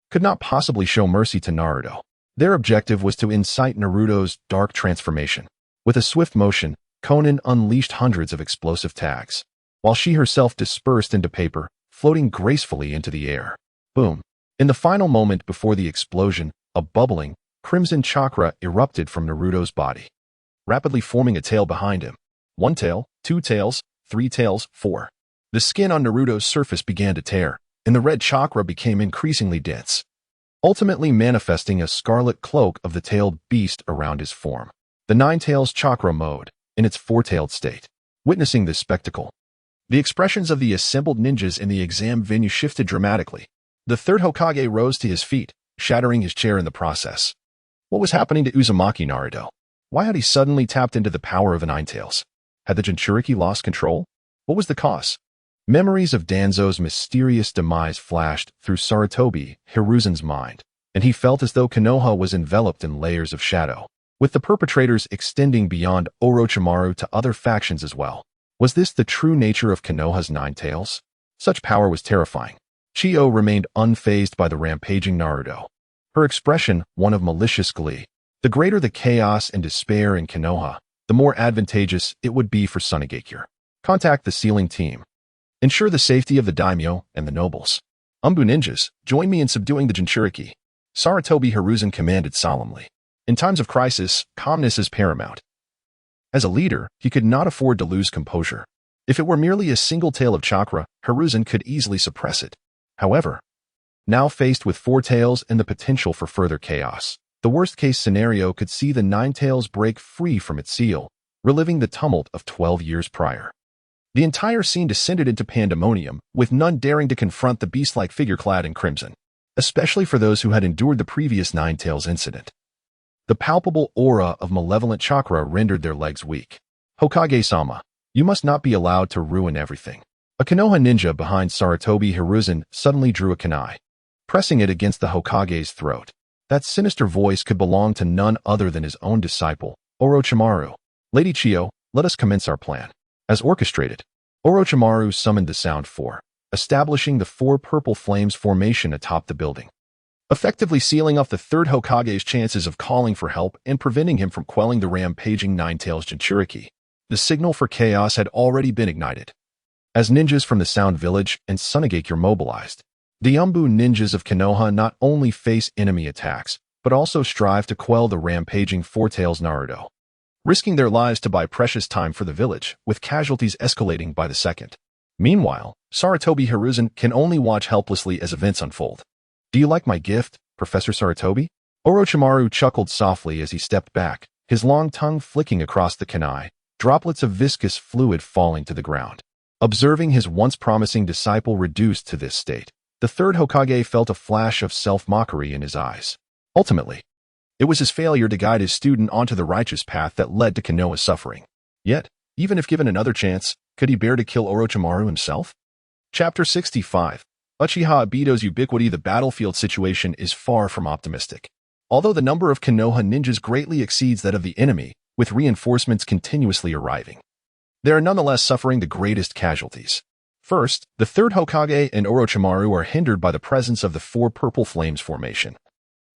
could not possibly show mercy to Naruto. Their objective was to incite Naruto's dark transformation. With a swift motion, Konan unleashed hundreds of explosive tags, while she herself dispersed into paper, floating gracefully into the air. Boom. In the final moment before the explosion, a bubbling, crimson chakra erupted from Naruto's body, rapidly forming a tail behind him. 1 tail, 2 tails, 3 tails, 4. The skin on Naruto's surface began to tear, and the red chakra became increasingly dense, ultimately manifesting a scarlet cloak of the tailed beast around his form. The Nine-Tails chakra mode, in its four-tailed state. Witnessing this spectacle, the expressions of the assembled ninjas in the exam venue shifted dramatically. The third Hokage rose to his feet, shattering his chair in the process. What was happening to Uzumaki Naruto? Why had he suddenly tapped into the power of the Nine-Tails? Had the Jinchuriki lost control? What was the cause? Memories of Danzo's mysterious demise flashed through Sarutobi Hiruzen's mind, and he felt as though Konoha was enveloped in layers of shadow, with the perpetrators extending beyond Orochimaru to other factions as well. Was this the true nature of Konoha's Nine-Tails? Such power was terrifying. Chiyo remained unfazed by the rampaging Naruto, her expression one of malicious glee. The greater the chaos and despair in Konoha, the more advantageous it would be for Sunigakure. Contact the sealing team. Ensure the safety of the daimyo and the nobles. Umbu ninjas, join me in subduing the Jinchuriki. Sarutobi Hiruzen commanded solemnly. In times of crisis, calmness is paramount. As a leader, he could not afford to lose composure. If it were merely a single tail of chakra, Hiruzen could easily suppress it. However, now faced with 4 tails and the potential for further chaos, the worst-case scenario could see the Nine-Tails break free from its seal, reliving the tumult of 12 years prior. The entire scene descended into pandemonium, with none daring to confront the beast-like figure clad in crimson, especially for those who had endured the previous Nine-Tails incident. The palpable aura of malevolent chakra rendered their legs weak. Hokage-sama, you must not be allowed to ruin everything. A Konoha ninja behind Sarutobi Hiruzen suddenly drew a kunai, pressing it against the Hokage's throat. That sinister voice could belong to none other than his own disciple, Orochimaru. Lady Chiyo, let us commence our plan. As orchestrated, Orochimaru summoned the Sound Four, establishing the 4 purple flames formation atop the building, effectively sealing off the third Hokage's chances of calling for help and preventing him from quelling the rampaging Nine-Tails Jinchuriki. The signal for chaos had already been ignited. As ninjas from the Sound Village and Sunigakure mobilized, the Umbu ninjas of Konoha not only face enemy attacks, but also strive to quell the rampaging Four Tails Naruto, risking their lives to buy precious time for the village, with casualties escalating by the second. Meanwhile, Sarutobi Hiruzen can only watch helplessly as events unfold. Do you like my gift, Professor Sarutobi? Orochimaru chuckled softly as he stepped back, his long tongue flicking across the kunai, droplets of viscous fluid falling to the ground. Observing his once promising disciple reduced to this state, The third Hokage felt a flash of self-mockery in his eyes. Ultimately, it was his failure to guide his student onto the righteous path that led to Konoha's suffering. Yet, even if given another chance, could he bear to kill Orochimaru himself? Chapter 65. Uchiha Obito's ubiquity. The battlefield situation is far from optimistic. Although the number of Konoha ninjas greatly exceeds that of the enemy, with reinforcements continuously arriving, they are nonetheless suffering the greatest casualties. First, the third Hokage and Orochimaru are hindered by the presence of the Four Purple Flames formation,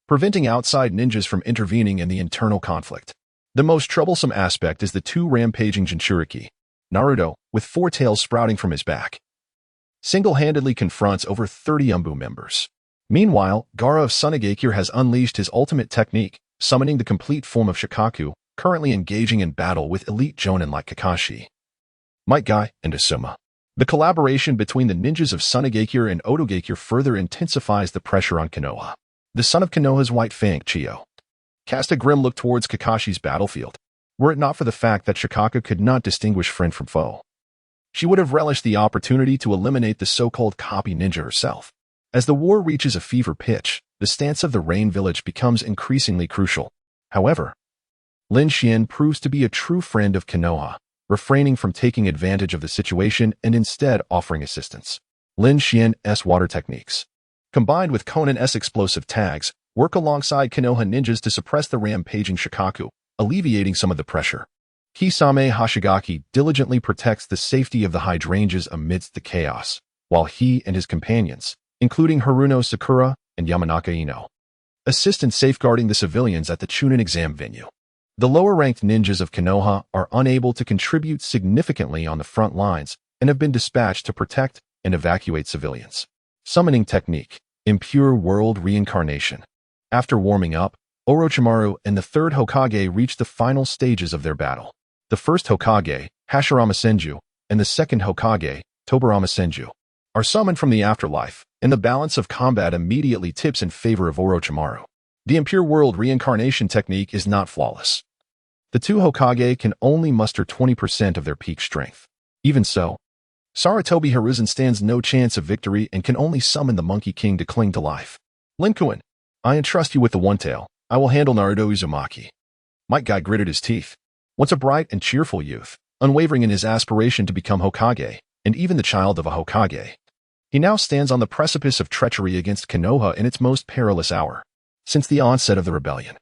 preventing outside ninjas from intervening in the internal conflict. The most troublesome aspect is the two rampaging Jinchuriki. Naruto, with four tails sprouting from his back, single-handedly confronts over 30 Umbu members. Meanwhile, Gaara of Sunagakure has unleashed his ultimate technique, summoning the complete form of Shikaku, currently engaging in battle with elite jonin like Kakashi, Might Guy, and Asuma. The collaboration between the ninjas of Sunagakure and Otogakure further intensifies the pressure on Konoha. The son of Konoha's White Fang, Chiyo, cast a grim look towards Kakashi's battlefield. Were it not for the fact that Shikaku could not distinguish friend from foe, she would have relished the opportunity to eliminate the so-called copy ninja herself. As the war reaches a fever pitch, the stance of the Rain Village becomes increasingly crucial. However, Lin Xian proves to be a true friend of Konoha, refraining from taking advantage of the situation and instead offering assistance. Lin Xian's water techniques, combined with Conan's explosive tags, work alongside Konoha ninjas to suppress the rampaging Shikaku, alleviating some of the pressure. Kisame Hashigaki diligently protects the safety of the hydrangeas amidst the chaos, while he and his companions, including Haruno Sakura and Yamanaka Ino, assist in safeguarding the civilians at the Chunin exam venue. The lower-ranked ninjas of Konoha are unable to contribute significantly on the front lines and have been dispatched to protect and evacuate civilians. Summoning technique, impure world reincarnation. After warming up, Orochimaru and the third Hokage reach the final stages of their battle. The first Hokage, Hashirama Senju, and the second Hokage, Tobirama Senju, are summoned from the afterlife, and the balance of combat immediately tips in favor of Orochimaru. The impure world reincarnation technique is not flawless. The two Hokage can only muster 20% of their peak strength. Even so, Sarutobi Hiruzen stands no chance of victory and can only summon the Monkey King to cling to life. Linkuin, I entrust you with the One Tail. I will handle Naruto Uzumaki. Might Guy gritted his teeth. Once a bright and cheerful youth, unwavering in his aspiration to become Hokage, and even the child of a Hokage, he now stands on the precipice of treachery against Konoha in its most perilous hour. Since the onset of the rebellion,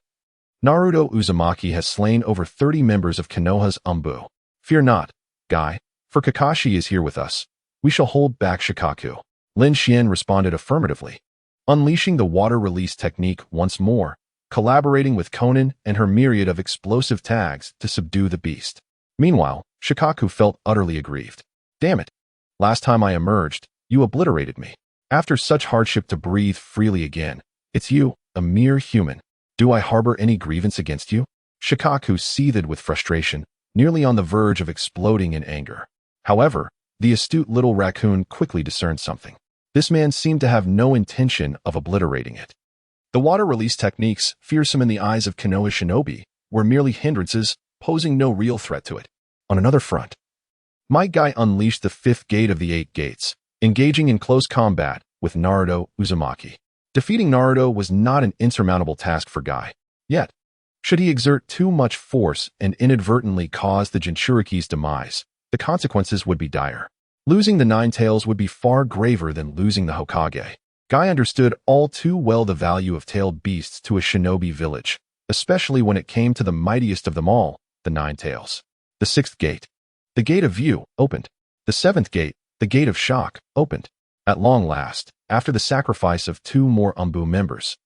Naruto Uzumaki has slain over 30 members of Konoha's Umbu. Fear not, Guy, for Kakashi is here with us. We shall hold back Shikaku. Lin Xian responded affirmatively, unleashing the water release technique once more, collaborating with Conan and her myriad of explosive tags to subdue the beast. Meanwhile, Shikaku felt utterly aggrieved. Damn it. Last time I emerged, you obliterated me. After such hardship to breathe freely again, it's you, a mere human. Do I harbor any grievance against you? Shikaku seethed with frustration, nearly on the verge of exploding in anger. However, the astute little raccoon quickly discerned something. This man seemed to have no intention of obliterating it. The water release techniques, fearsome in the eyes of Konoha shinobi, were merely hindrances, posing no real threat to it. On another front, Might Guy unleashed the fifth gate of the 8 gates, engaging in close combat with Naruto Uzumaki. Defeating Naruto was not an insurmountable task for Guy. Yet, should he exert too much force and inadvertently cause the Jinchuriki's demise, the consequences would be dire. Losing the Nine Tails would be far graver than losing the Hokage. Guy understood all too well the value of tailed beasts to a shinobi village, especially when it came to the mightiest of them all, the Nine Tails. The 6th gate, the Gate of View, opened. The 7th gate, the Gate of Shock, opened. At long last, after the sacrifice of 2 more Umbu members,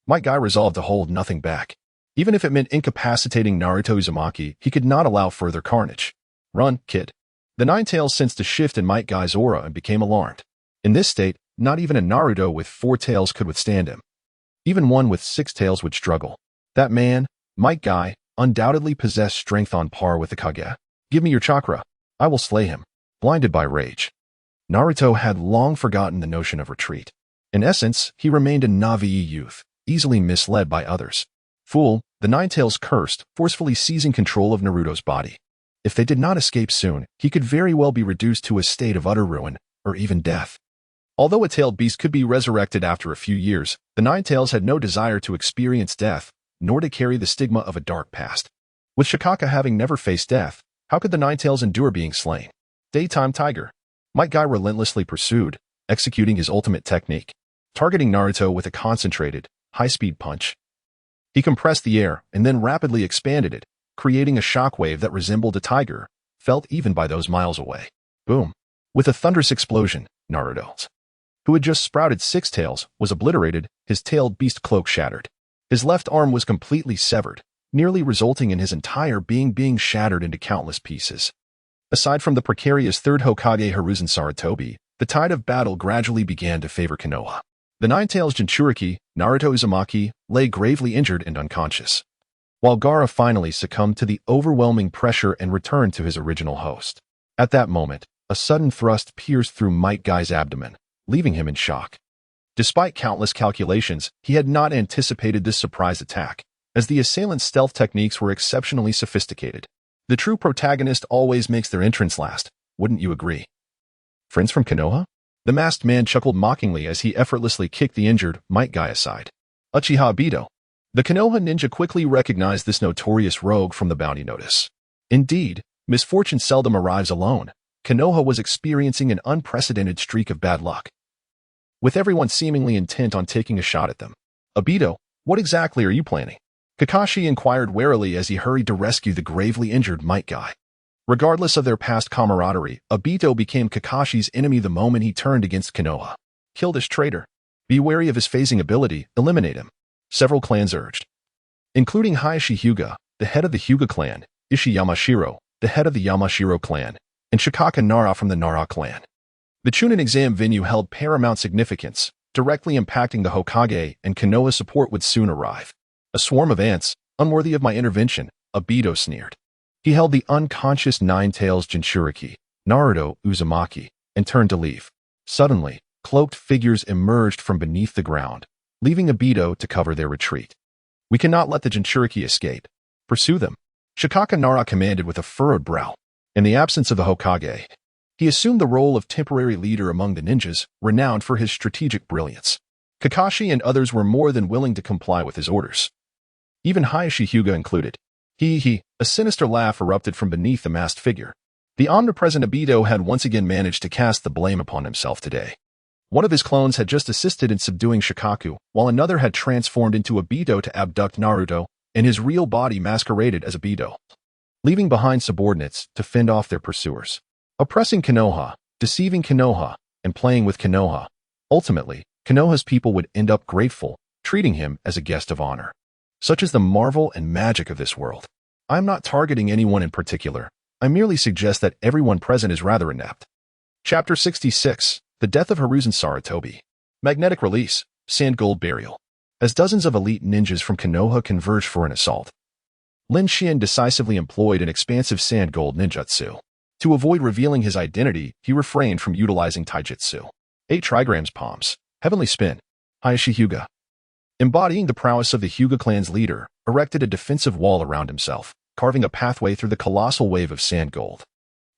Might Guy resolved to hold nothing back. Even if it meant incapacitating Naruto Uzumaki, he could not allow further carnage. Run, kid. The Nine Tails sensed a shift in Might Guy's aura and became alarmed. In this state, not even a Naruto with 4 tails could withstand him. Even one with 6 tails would struggle. That man, Might Guy, undoubtedly possessed strength on par with the Kage. Give me your chakra. I will slay him. Blinded by rage, Naruto had long forgotten the notion of retreat. In essence, he remained a Navii youth, easily misled by others. Fool, the Nine Tails cursed, forcefully seizing control of Naruto's body. If they did not escape soon, he could very well be reduced to a state of utter ruin, or even death. Although a tailed beast could be resurrected after a few years, the Ninetales had no desire to experience death, nor to carry the stigma of a dark past. With Shikaka having never faced death, how could the Ninetales endure being slain? Daytime Tiger. Might Guy relentlessly pursued, executing his ultimate technique, targeting Naruto with a concentrated, high-speed punch. He compressed the air and then rapidly expanded it, creating a shockwave that resembled a tiger, felt even by those miles away. Boom. With a thunderous explosion, Naruto, who had just sprouted 6 tails, was obliterated, his tailed beast cloak shattered. His left arm was completely severed, nearly resulting in his entire being shattered into countless pieces. Aside from the precarious third Hokage Hiruzen Sarutobi, the tide of battle gradually began to favor Konoha. The Ninetales Jinchuriki, Naruto Uzumaki, lay gravely injured and unconscious, while Gaara finally succumbed to the overwhelming pressure and returned to his original host. At that moment, a sudden thrust pierced through Might Guy's abdomen, leaving him in shock. Despite countless calculations, he had not anticipated this surprise attack, as the assailant's stealth techniques were exceptionally sophisticated. The true protagonist always makes their entrance last, wouldn't you agree? Friends from Konoha? The masked man chuckled mockingly as he effortlessly kicked the injured Might Guy aside. Uchiha Obito. The Konoha ninja quickly recognized this notorious rogue from the bounty notice. Indeed, misfortune seldom arrives alone. Konoha was experiencing an unprecedented streak of bad luck, with everyone seemingly intent on taking a shot at them. Obito, what exactly are you planning? Kakashi inquired warily as he hurried to rescue the gravely injured Might Guy. Regardless of their past camaraderie, Obito became Kakashi's enemy the moment he turned against Konoha. Kill this traitor. Be wary of his phasing ability, eliminate him. Several clans urged, including Hayashi Hyuga, the head of the Hyuga clan, Ishii Yamashiro, the head of the Yamashiro clan, and Shikaka Nara from the Nara clan. The Chunin exam venue held paramount significance, directly impacting the Hokage, and Konoha's support would soon arrive. A swarm of ants, unworthy of my intervention, Obito sneered. He held the unconscious Ninetales Jinchuriki, Naruto Uzumaki, and turned to leave. Suddenly, cloaked figures emerged from beneath the ground, leaving Obito to cover their retreat. We cannot let the Jinchuriki escape. Pursue them. Shikaka Nara commanded with a furrowed brow. In the absence of the Hokage, he assumed the role of temporary leader among the ninjas, renowned for his strategic brilliance. Kakashi and others were more than willing to comply with his orders, even Hayashi Hyuga included. A sinister laugh erupted from beneath the masked figure. The omnipresent Obito had once again managed to cast the blame upon himself today. One of his clones had just assisted in subduing Shikaku, while another had transformed into Obito to abduct Naruto, and his real body masqueraded as Obito, leaving behind subordinates to fend off their pursuers. Oppressing Konoha, deceiving Konoha, and playing with Konoha. Ultimately, Konoha's people would end up grateful, treating him as a guest of honor. Such is the marvel and magic of this world. I am not targeting anyone in particular. I merely suggest that everyone present is rather inept. Chapter 66. The Death of Hiruzen Sarutobi. Magnetic Release. Sand Gold Burial. As dozens of elite ninjas from Konoha converged for an assault, Lin Xian decisively employed an expansive sand gold ninjutsu. To avoid revealing his identity, he refrained from utilizing taijutsu. 8 trigrams palms. Heavenly Spin. Hayashi Hyuga, embodying the prowess of the Hyuga clan's leader, erected a defensive wall around himself, carving a pathway through the colossal wave of sand gold.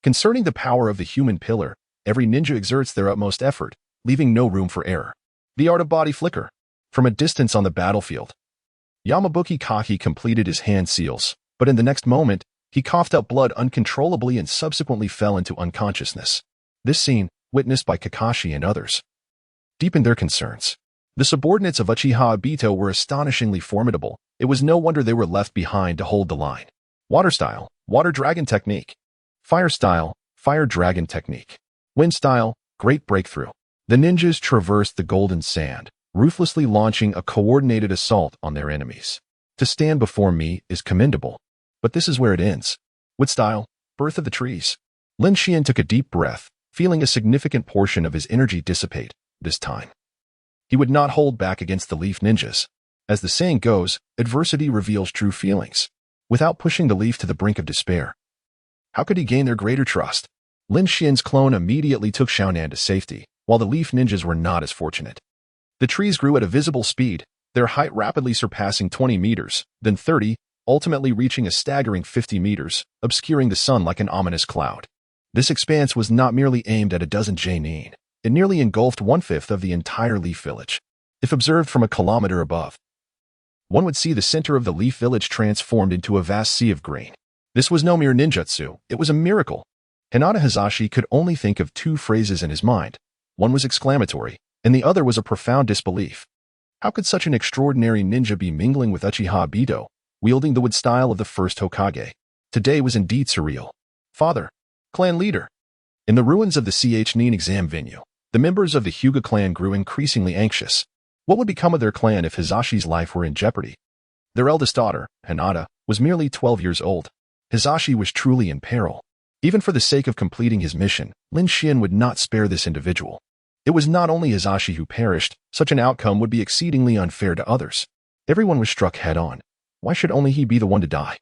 Concerning the power of the human pillar, every ninja exerts their utmost effort, leaving no room for error. The art of body flicker. From a distance on the battlefield, Yamabuki Kaki completed his hand seals, but in the next moment, he coughed up blood uncontrollably and subsequently fell into unconsciousness. This scene, witnessed by Kakashi and others, deepened their concerns. The subordinates of Uchiha Obito were astonishingly formidable. It was no wonder they were left behind to hold the line. Water style, water dragon technique. Fire style, fire dragon technique. Wind style, great breakthrough. The ninjas traversed the golden sand, ruthlessly launching a coordinated assault on their enemies. To stand before me is commendable, but this is where it ends. With style, birth of the trees. Lin Xian took a deep breath, feeling a significant portion of his energy dissipate, this time. He would not hold back against the Leaf Ninjas. As the saying goes, adversity reveals true feelings. Without pushing the Leaf to the brink of despair, how could he gain their greater trust? Lin Xian's clone immediately took Xiaonan to safety, while the Leaf Ninjas were not as fortunate. The trees grew at a visible speed, their height rapidly surpassing 20 meters, then 30, ultimately reaching a staggering 50 meters, obscuring the sun like an ominous cloud. This expanse was not merely aimed at a dozen genin. It nearly engulfed one-fifth of the entire Leaf Village. If observed from a kilometer above, one would see the center of the Leaf Village transformed into a vast sea of green. This was no mere ninjutsu, it was a miracle. Hinata Hazashi could only think of two phrases in his mind. One was exclamatory, and the other was a profound disbelief. How could such an extraordinary ninja be mingling with Uchiha Obito, wielding the wood style of the first Hokage? Today was indeed surreal. Father, clan leader. In the ruins of the Nin exam venue, the members of the Hyuga clan grew increasingly anxious. What would become of their clan if Hizashi's life were in jeopardy? Their eldest daughter, Hinata, was merely 12 years old. Hizashi was truly in peril. Even for the sake of completing his mission, Lin Xian would not spare this individual. It was not only Hizashi who perished, such an outcome would be exceedingly unfair to others. Everyone was struck head-on. Why should only he be the one to die?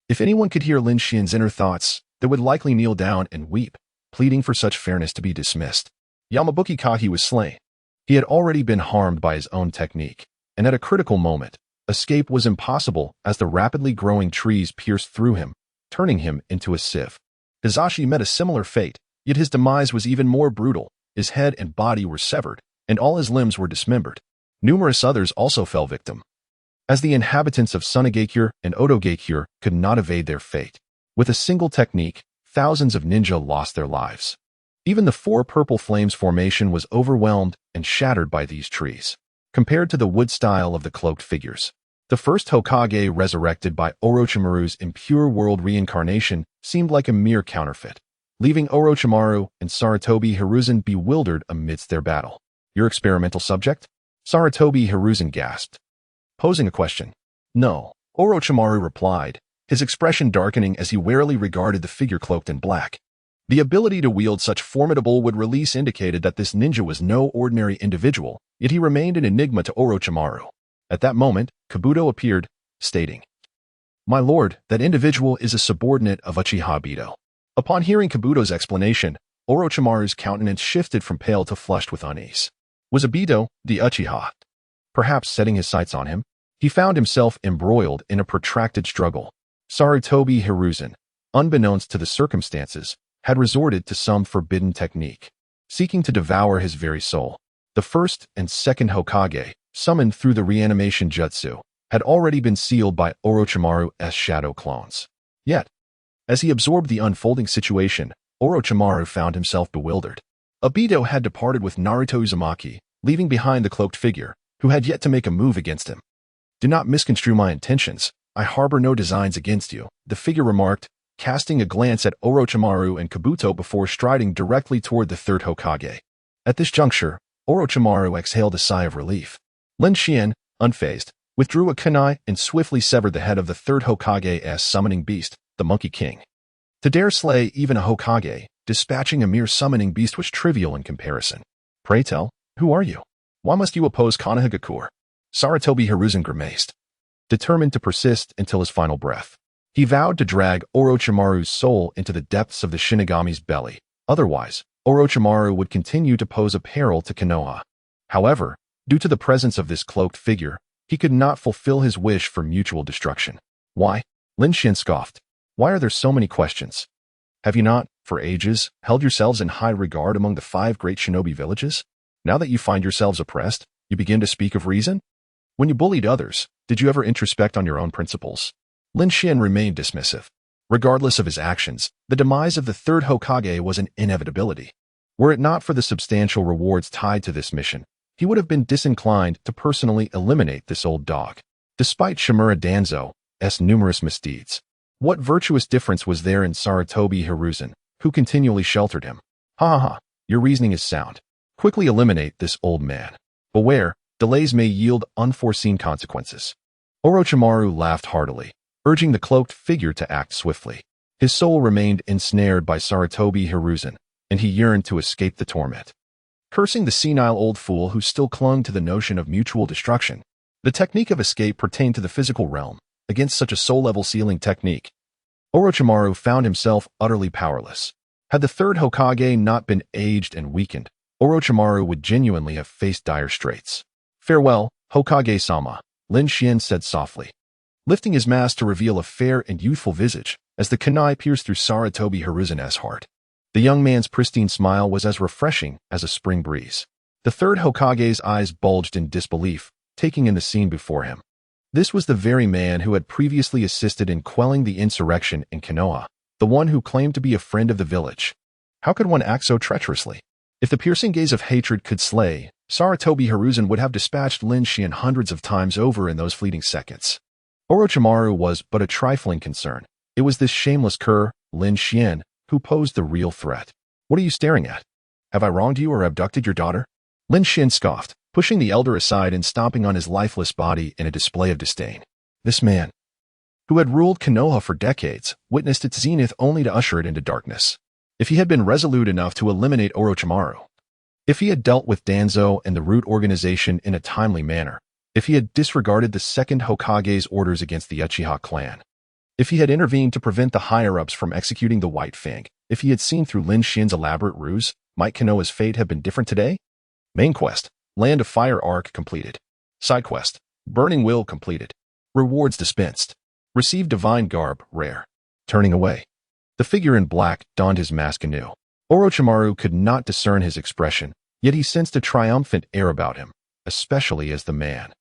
If anyone could hear Lin Xian's inner thoughts, they would likely kneel down and weep, pleading for such fairness to be dismissed. Yamabuki Kahi was slain. He had already been harmed by his own technique, and at a critical moment, escape was impossible as the rapidly growing trees pierced through him, turning him into a sieve. Hizashi met a similar fate, yet his demise was even more brutal. His head and body were severed, and all his limbs were dismembered. Numerous others also fell victim, as the inhabitants of Sunagakure and Odogakure could not evade their fate. With a single technique, thousands of ninja lost their lives. Even the Four Purple Flames formation was overwhelmed and shattered by these trees. Compared to the wood style of the cloaked figures, the first Hokage resurrected by Orochimaru's impure world reincarnation seemed like a mere counterfeit, leaving Orochimaru and Sarutobi Hiruzen bewildered amidst their battle. Your experimental subject? Sarutobi Hiruzen gasped, posing a question. No, Orochimaru replied, his expression darkening as he warily regarded the figure cloaked in black. The ability to wield such formidable wood release indicated that this ninja was no ordinary individual, yet he remained an enigma to Orochimaru. At that moment, Kabuto appeared, stating, "My lord, that individual is a subordinate of Uchiha Obito." Upon hearing Kabuto's explanation, Orochimaru's countenance shifted from pale to flushed with unease. Was Obito the Uchiha perhaps setting his sights on him? He found himself embroiled in a protracted struggle. Sarutobi Hiruzen, unbeknownst to the circumstances, had resorted to some forbidden technique, seeking to devour his very soul. The first and second Hokage, summoned through the reanimation jutsu, had already been sealed by Orochimaru's shadow clones. Yet, as he absorbed the unfolding situation, Orochimaru found himself bewildered. Obito had departed with Naruto Uzumaki, leaving behind the cloaked figure, who had yet to make a move against him. "Do not misconstrue my intentions. I harbor no designs against you," the figure remarked, casting a glance at Orochimaru and Kabuto before striding directly toward the third Hokage. At this juncture, Orochimaru exhaled a sigh of relief. Lin Xian, unfazed, withdrew a kunai and swiftly severed the head of the third Hokage's summoning beast, the Monkey King. To dare slay even a Hokage, dispatching a mere summoning beast was trivial in comparison. "Pray tell, who are you? Why must you oppose Konohagakure?" Sarutobi Hiruzen grimaced, determined to persist until his final breath. He vowed to drag Orochimaru's soul into the depths of the Shinigami's belly. Otherwise, Orochimaru would continue to pose a peril to Konoha. However, due to the presence of this cloaked figure, he could not fulfill his wish for mutual destruction. "Why?" Lin Xian scoffed. "Why are there so many questions? Have you not, for ages, held yourselves in high regard among the 5 great shinobi villages? Now that you find yourselves oppressed, you begin to speak of reason? When you bullied others, did you ever introspect on your own principles?" Lin Xian remained dismissive. Regardless of his actions, the demise of the third Hokage was an inevitability. Were it not for the substantial rewards tied to this mission, he would have been disinclined to personally eliminate this old dog. Despite Shimura Danzo's numerous misdeeds, what virtuous difference was there in Sarutobi Hiruzen, who continually sheltered him? "Ha ha ha, your reasoning is sound. Quickly eliminate this old man. Beware, delays may yield unforeseen consequences." Orochimaru laughed heartily, urging the cloaked figure to act swiftly. His soul remained ensnared by Sarutobi Hiruzen, and he yearned to escape the torment. Cursing the senile old fool who still clung to the notion of mutual destruction, the technique of escape pertained to the physical realm. Against such a soul-level sealing technique, Orochimaru found himself utterly powerless. Had the third Hokage not been aged and weakened, Orochimaru would genuinely have faced dire straits. "Farewell, Hokage-sama," Lin Xian said softly, lifting his mask to reveal a fair and youthful visage as the kunai pierced through Sarutobi Hiruzen's heart. The young man's pristine smile was as refreshing as a spring breeze. The third Hokage's eyes bulged in disbelief, taking in the scene before him. This was the very man who had previously assisted in quelling the insurrection in Konoha, the one who claimed to be a friend of the village. How could one act so treacherously? If the piercing gaze of hatred could slay, Sarutobi Hiruzen would have dispatched Lin Xian hundreds of times over in those fleeting seconds. Orochimaru was but a trifling concern. It was this shameless cur, Lin Xian, who posed the real threat. What are you staring at? Have I wronged you or abducted your daughter? Lin Xian scoffed, pushing the elder aside and stomping on his lifeless body in a display of disdain. This man, who had ruled Konoha for decades, witnessed its zenith only to usher it into darkness. If he had been resolute enough to eliminate Orochimaru, if he had dealt with Danzo and the Root organization in a timely manner, if he had disregarded the second Hokage's orders against the Uchiha clan, if he had intervened to prevent the higher-ups from executing the White Fang, if he had seen through Lin Xian's elaborate ruse, might Konoha's fate have been different today? Main quest, Land of Fire arc completed. Side quest, Burning Will completed. Rewards dispensed. Receive Divine Garb, rare. Turning away. The figure in black donned his mask anew. Orochimaru could not discern his expression, yet he sensed a triumphant air about him, especially as the man,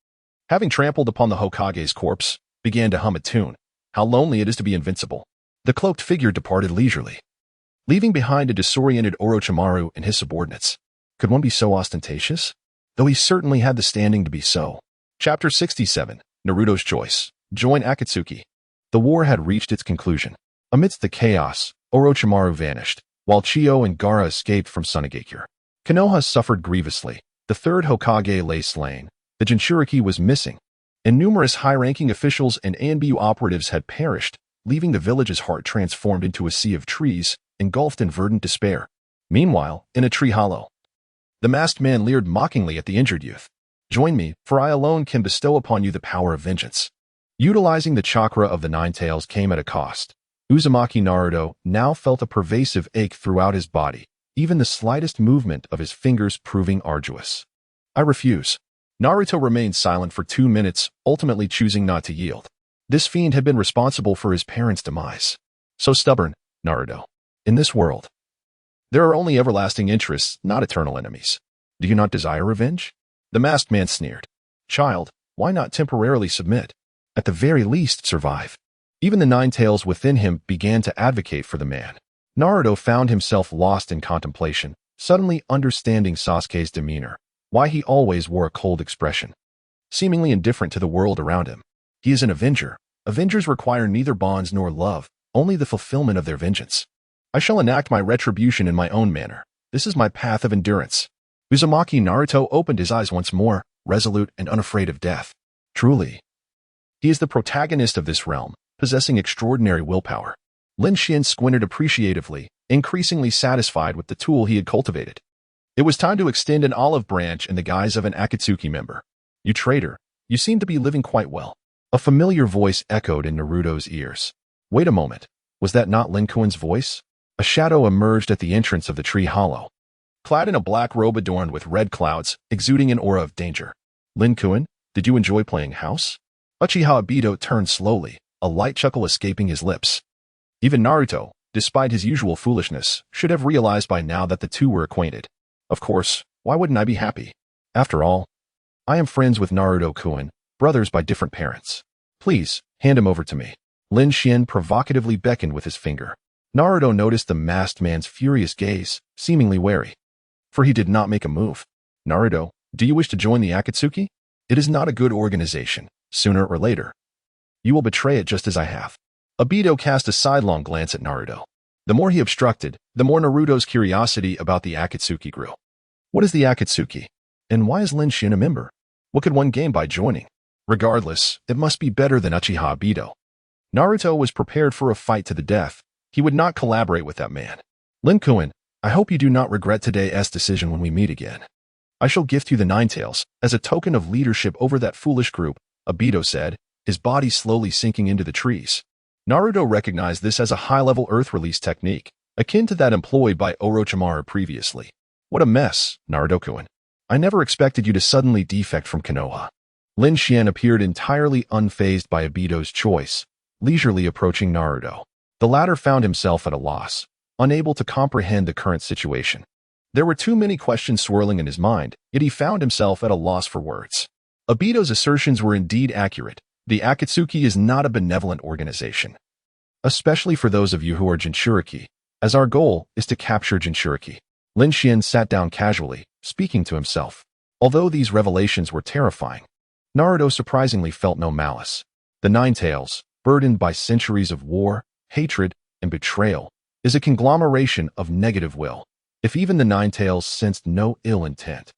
having trampled upon the Hokage's corpse, began to hum a tune. How lonely it is to be invincible. The cloaked figure departed leisurely, leaving behind a disoriented Orochimaru and his subordinates. Could one be so ostentatious? Though he certainly had the standing to be so. Chapter 67, Naruto's Choice. Join Akatsuki. The war had reached its conclusion. Amidst the chaos, Orochimaru vanished, while Chiyo and Gaara escaped from Sunagakure. Konoha suffered grievously. The third Hokage lay slain. The Jinchuriki was missing, and numerous high-ranking officials and ANBU operatives had perished, leaving the village's heart transformed into a sea of trees, engulfed in verdant despair. Meanwhile, in a tree hollow, the masked man leered mockingly at the injured youth. Join me, for I alone can bestow upon you the power of vengeance. Utilizing the chakra of the Nine Tails came at a cost. Uzumaki Naruto now felt a pervasive ache throughout his body, even the slightest movement of his fingers proving arduous. I refuse. Naruto remained silent for 2 minutes, ultimately choosing not to yield. This fiend had been responsible for his parents' demise. So stubborn, Naruto. In this world, there are only everlasting interests, not eternal enemies. Do you not desire revenge? The masked man sneered. Child, why not temporarily submit? At the very least, survive. Even the Nine Tails within him began to advocate for the man. Naruto found himself lost in contemplation, suddenly understanding Sasuke's demeanor, why he always wore a cold expression, seemingly indifferent to the world around him. He is an avenger. Avengers require neither bonds nor love, only the fulfillment of their vengeance. I shall enact my retribution in my own manner. This is my path of endurance. Uzumaki Naruto opened his eyes once more, resolute and unafraid of death. Truly, he is the protagonist of this realm, possessing extraordinary willpower. Lin Xian squinted appreciatively, increasingly satisfied with the tool he had cultivated. It was time to extend an olive branch in the guise of an Akatsuki member. You traitor, you seem to be living quite well. A familiar voice echoed in Naruto's ears. Wait a moment, was that not Lin Kuen's voice? A shadow emerged at the entrance of the tree hollow, clad in a black robe adorned with red clouds, exuding an aura of danger. Lin Kuen, did you enjoy playing house? Uchiha Obito turned slowly, a light chuckle escaping his lips. Even Naruto, despite his usual foolishness, should have realized by now that the two were acquainted. Of course, why wouldn't I be happy? After all, I am friends with Naruto Kuen, brothers by different parents. Please, hand him over to me. Lin Xian provocatively beckoned with his finger. Naruto noticed the masked man's furious gaze, seemingly wary. For he did not make a move. Naruto, do you wish to join the Akatsuki? It is not a good organization. Sooner or later, you will betray it just as I have. Obito cast a sidelong glance at Naruto. The more he obstructed, the more Naruto's curiosity about the Akatsuki grew. What is the Akatsuki? And why is Lin Xian a member? What could one gain by joining? Regardless, it must be better than Uchiha Obito. Naruto was prepared for a fight to the death. He would not collaborate with that man. Lin Kuen, I hope you do not regret today's decision when we meet again. I shall gift you the Nine Tails as a token of leadership over that foolish group, Obito said, his body slowly sinking into the trees. Naruto recognized this as a high-level earth release technique, akin to that employed by Orochimaru previously. What a mess, Naruto-kun. I never expected you to suddenly defect from Konoha. Lin Xian appeared entirely unfazed by Obito's choice, leisurely approaching Naruto. The latter found himself at a loss. unable to comprehend the current situation. There were too many questions swirling in his mind, yet he found himself at a loss for words. Obito's assertions were indeed accurate. The Akatsuki is not a benevolent organization. Especially for those of you who are Jinchuriki, as our goal is to capture Jinchuriki. Lin Xian sat down casually, speaking to himself. Although these revelations were terrifying, Naruto surprisingly felt no malice. The Nine Tails, burdened by centuries of war, hatred, and betrayal, is a conglomeration of negative will. If even the Nine Tails sensed no ill intent,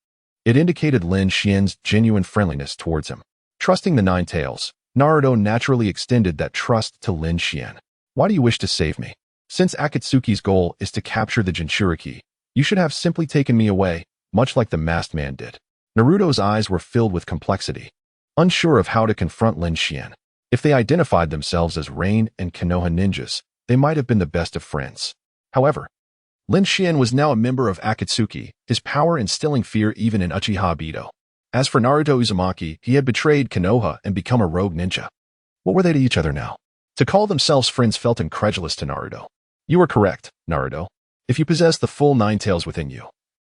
it indicated Lin Xian's genuine friendliness towards him. Trusting the Nine Tails, Naruto naturally extended that trust to Lin Xian. Why do you wish to save me? Since Akatsuki's goal is to capture the Jinchuriki, you should have simply taken me away, much like the masked man did. Naruto's eyes were filled with complexity, unsure of how to confront Lin Xian. If they identified themselves as Rain and Konoha ninjas, they might have been the best of friends. However, Lin Xian was now a member of Akatsuki, his power instilling fear even in Uchiha Obito. As for Naruto Uzumaki, he had betrayed Konoha and become a rogue ninja. What were they to each other now? To call themselves friends felt incredulous to Naruto. You are correct, Naruto. If you possess the full Nine Tails within you,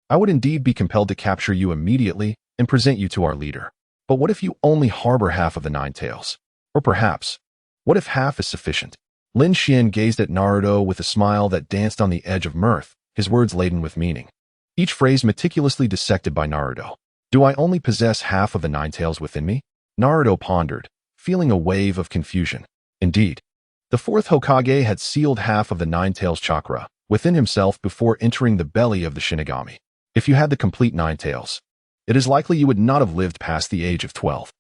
I would indeed be compelled to capture you immediately and present you to our leader. But what if you only harbor half of the Nine Tails? Or perhaps, what if half is sufficient? Lin Xian gazed at Naruto with a smile that danced on the edge of mirth, his words laden with meaning. Each phrase meticulously dissected by Naruto. Do I only possess half of the Nine Tails within me? Naruto pondered, feeling a wave of confusion. Indeed, the fourth Hokage had sealed half of the Nine Tails chakra within himself before entering the belly of the Shinigami. If you had the complete Nine Tails, it is likely you would not have lived past the age of 12.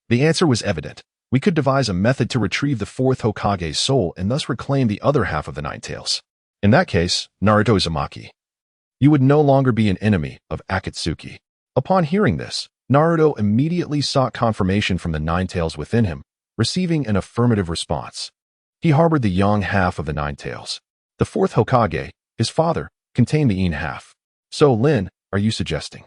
The answer was evident. We could devise a method to retrieve the fourth Hokage's soul and thus reclaim the other half of the Nine Tails. In that case, Naruto Uzumaki, you would no longer be an enemy of Akatsuki. Upon hearing this, Naruto immediately sought confirmation from the Nine Tails within him, receiving an affirmative response. He harbored the young half of the Nine Tails. The fourth Hokage, his father, contained the yin half. So Lin, are you suggesting?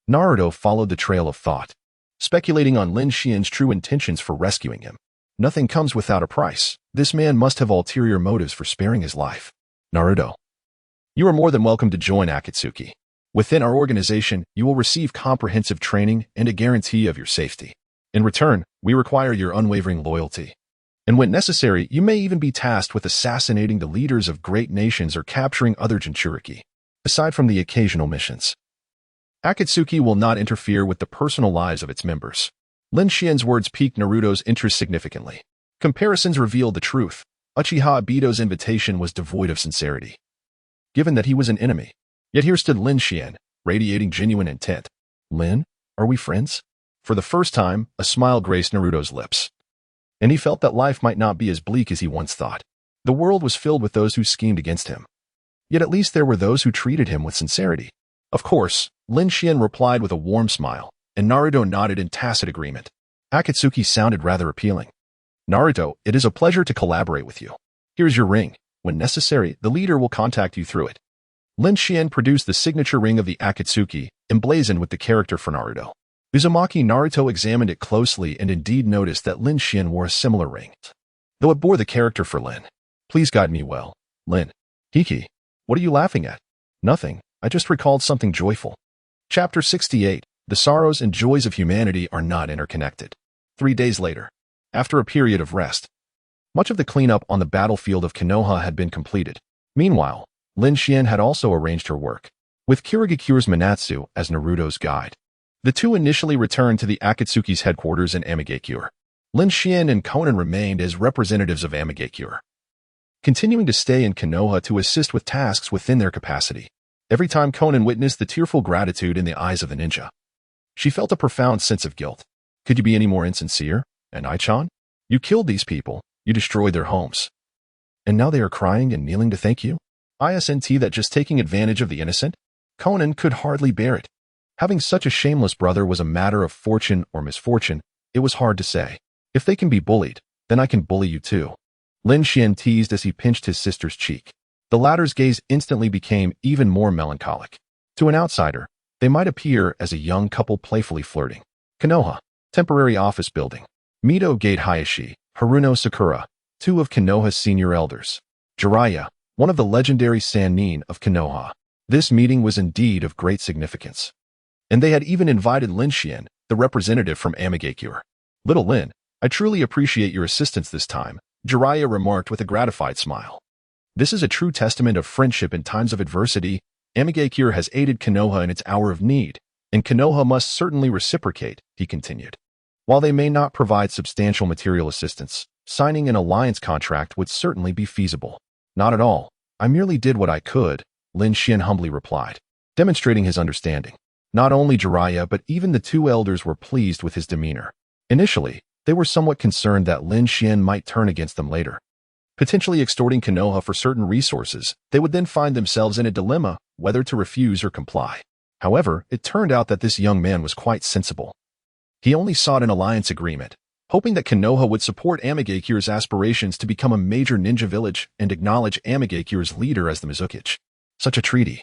Naruto followed the trail of thought, speculating on Lin Xian's true intentions for rescuing him. Nothing comes without a price. This man must have ulterior motives for sparing his life. Naruto, you are more than welcome to join Akatsuki. Within our organization, you will receive comprehensive training and a guarantee of your safety. In return, we require your unwavering loyalty. And when necessary, you may even be tasked with assassinating the leaders of great nations or capturing other Jinchuriki, aside from the occasional missions. Akatsuki will not interfere with the personal lives of its members. Lin Xian's words piqued Naruto's interest significantly. Comparisons revealed the truth. Uchiha Obito's invitation was devoid of sincerity, given that he was an enemy. Yet here stood Lin Xian, radiating genuine intent. Lin, are we friends? For the first time, a smile graced Naruto's lips, and he felt that life might not be as bleak as he once thought. The world was filled with those who schemed against him. Yet at least there were those who treated him with sincerity. Of course, Lin Xian replied with a warm smile, and Naruto nodded in tacit agreement. Akatsuki sounded rather appealing. Naruto, it is a pleasure to collaborate with you. Here's your ring. When necessary, the leader will contact you through it. Lin Xian produced the signature ring of the Akatsuki, emblazoned with the character for Naruto. Uzumaki Naruto examined it closely and indeed noticed that Lin Xian wore a similar ring, though it bore the character for Lin. Please guide me well, Lin. Hiki, what are you laughing at? Nothing, I just recalled something joyful. Chapter 68, The Sorrows and Joys of Humanity Are Not Interconnected. 3 days later, after a period of rest, much of the cleanup on the battlefield of Konoha had been completed. Meanwhile, Lin Xian had also arranged her work, with Kirigakure's Manatsu as Naruto's guide. The two initially returned to the Akatsuki's headquarters in Amigakure. Lin Xian and Konan remained as representatives of Amigakure, continuing to stay in Konoha to assist with tasks within their capacity. Every time Konan witnessed the tearful gratitude in the eyes of the ninja, she felt a profound sense of guilt. Could you be any more insincere? And Ai-chan? You killed these people, you destroyed their homes, and now they are crying and kneeling to thank you? Isn't that just taking advantage of the innocent? Konan could hardly bear it. Having such a shameless brother was a matter of fortune or misfortune. It was hard to say. If they can be bullied, then I can bully you too. Lin Xian teased as he pinched his sister's cheek. The latter's gaze instantly became even more melancholic. To an outsider, they might appear as a young couple playfully flirting. Konoha, temporary office building. Mito Gate Hayashi, Haruno Sakura, two of Konoha's senior elders, Jiraiya, one of the legendary Sannin of Konoha. This meeting was indeed of great significance. And they had even invited Lin Xian, the representative from Amigakure. Little Lin, I truly appreciate your assistance this time, Jiraiya remarked with a gratified smile. This is a true testament of friendship in times of adversity. Amigakure has aided Konoha in its hour of need, and Konoha must certainly reciprocate, he continued. While they may not provide substantial material assistance, signing an alliance contract would certainly be feasible. Not at all. I merely did what I could, Lin Xian humbly replied, demonstrating his understanding. Not only Jiraiya but even the two elders were pleased with his demeanor. Initially, they were somewhat concerned that Lin Xian might turn against them later, potentially extorting Konoha for certain resources. They would then find themselves in a dilemma whether to refuse or comply. However, it turned out that this young man was quite sensible. He only sought an alliance agreement, hoping that Konoha would support Amigakure's aspirations to become a major ninja village and acknowledge Amigakure's leader as the Mizukage. Such a treaty,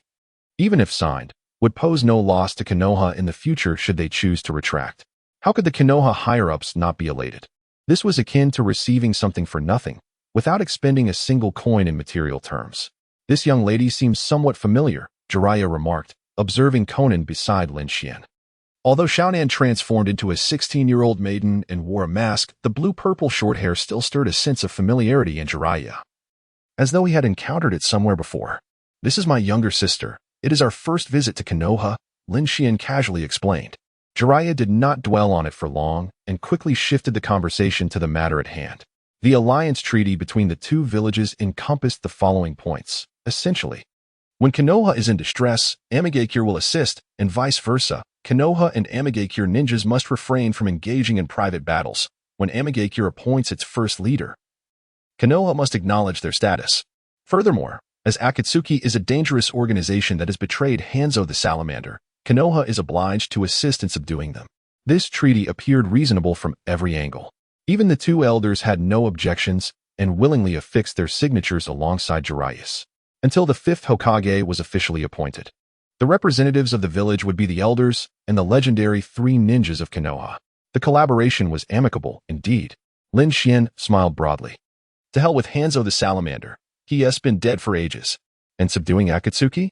even if signed, would pose no loss to Konoha in the future should they choose to retract. How could the Konoha higher-ups not be elated? This was akin to receiving something for nothing, without expending a single coin in material terms. This young lady seems somewhat familiar, Jiraiya remarked, observing Conan beside Lin Xian. Although Xiaonan transformed into a 16-year-old maiden and wore a mask, the blue-purple short hair still stirred a sense of familiarity in Jiraiya, as though he had encountered it somewhere before. This is my younger sister. It is our first visit to Konoha, Lin Xian casually explained. Jiraiya did not dwell on it for long and quickly shifted the conversation to the matter at hand. The alliance treaty between the two villages encompassed the following points. Essentially, when Konoha is in distress, Amigakure will assist, and vice versa. Konoha and Amigakure ninjas must refrain from engaging in private battles. When Amigakure appoints its first leader, Konoha must acknowledge their status. Furthermore, as Akatsuki is a dangerous organization that has betrayed Hanzo the Salamander, Konoha is obliged to assist in subduing them. This treaty appeared reasonable from every angle. Even the two elders had no objections and willingly affixed their signatures alongside Jiraiya's, until the fifth Hokage was officially appointed. The representatives of the village would be the elders and the legendary three ninjas of Konoha. The collaboration was amicable, indeed. Lin Xian smiled broadly. To hell with Hanzo the Salamander. He has been dead for ages. And subduing Akatsuki?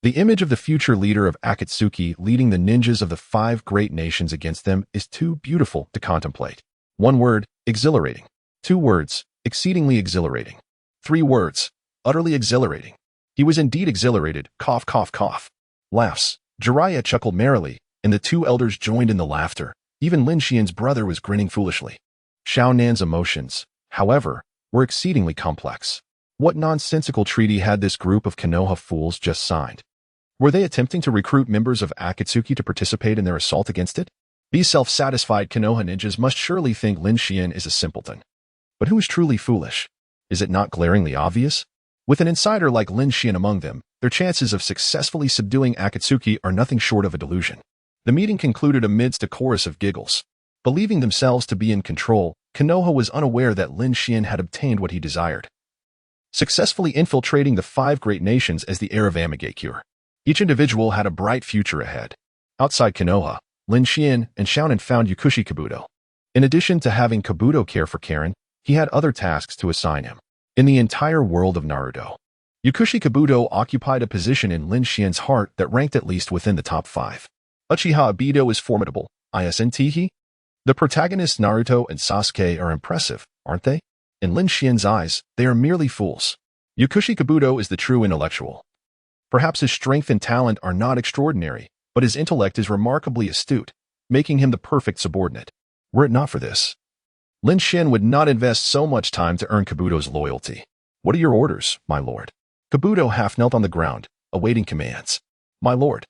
The image of the future leader of Akatsuki leading the ninjas of the 5 great nations against them is too beautiful to contemplate. 1 word, exhilarating. 2 words, exceedingly exhilarating. 3 words, utterly exhilarating. He was indeed exhilarated, cough, cough, cough. Laughs. Jiraiya chuckled merrily, and the two elders joined in the laughter. Even Lin Xian's brother was grinning foolishly. Xiaonan's emotions, however, were exceedingly complex. What nonsensical treaty had this group of Konoha fools just signed? Were they attempting to recruit members of Akatsuki to participate in their assault against it? These self-satisfied Konoha ninjas must surely think Lin Xian is a simpleton. But who is truly foolish? Is it not glaringly obvious? With an insider like Lin Xian among them, their chances of successfully subduing Akatsuki are nothing short of a delusion. The meeting concluded amidst a chorus of giggles. Believing themselves to be in control, Konoha was unaware that Lin Xian had obtained what he desired, successfully infiltrating the 5 great nations as the heir of Amigakure. Each individual had a bright future ahead. Outside Konoha, Lin Xian and Xiaonan found Yukushi Kabuto. In addition to having Kabuto care for Karen, he had other tasks to assign him. In the entire world of Naruto, Yukushi Kabuto occupied a position in Lin Xian's heart that ranked at least within the top 5. Uchiha Obito is formidable, isn't? The protagonists Naruto and Sasuke are impressive, aren't they? In Lin Xian's eyes, they are merely fools. Yukushi Kabuto is the true intellectual. Perhaps his strength and talent are not extraordinary, but his intellect is remarkably astute, making him the perfect subordinate. Were it not for this, Lin Xian would not invest so much time to earn Kabuto's loyalty. What are your orders, my lord? Kabuto half knelt on the ground, awaiting commands. My lord.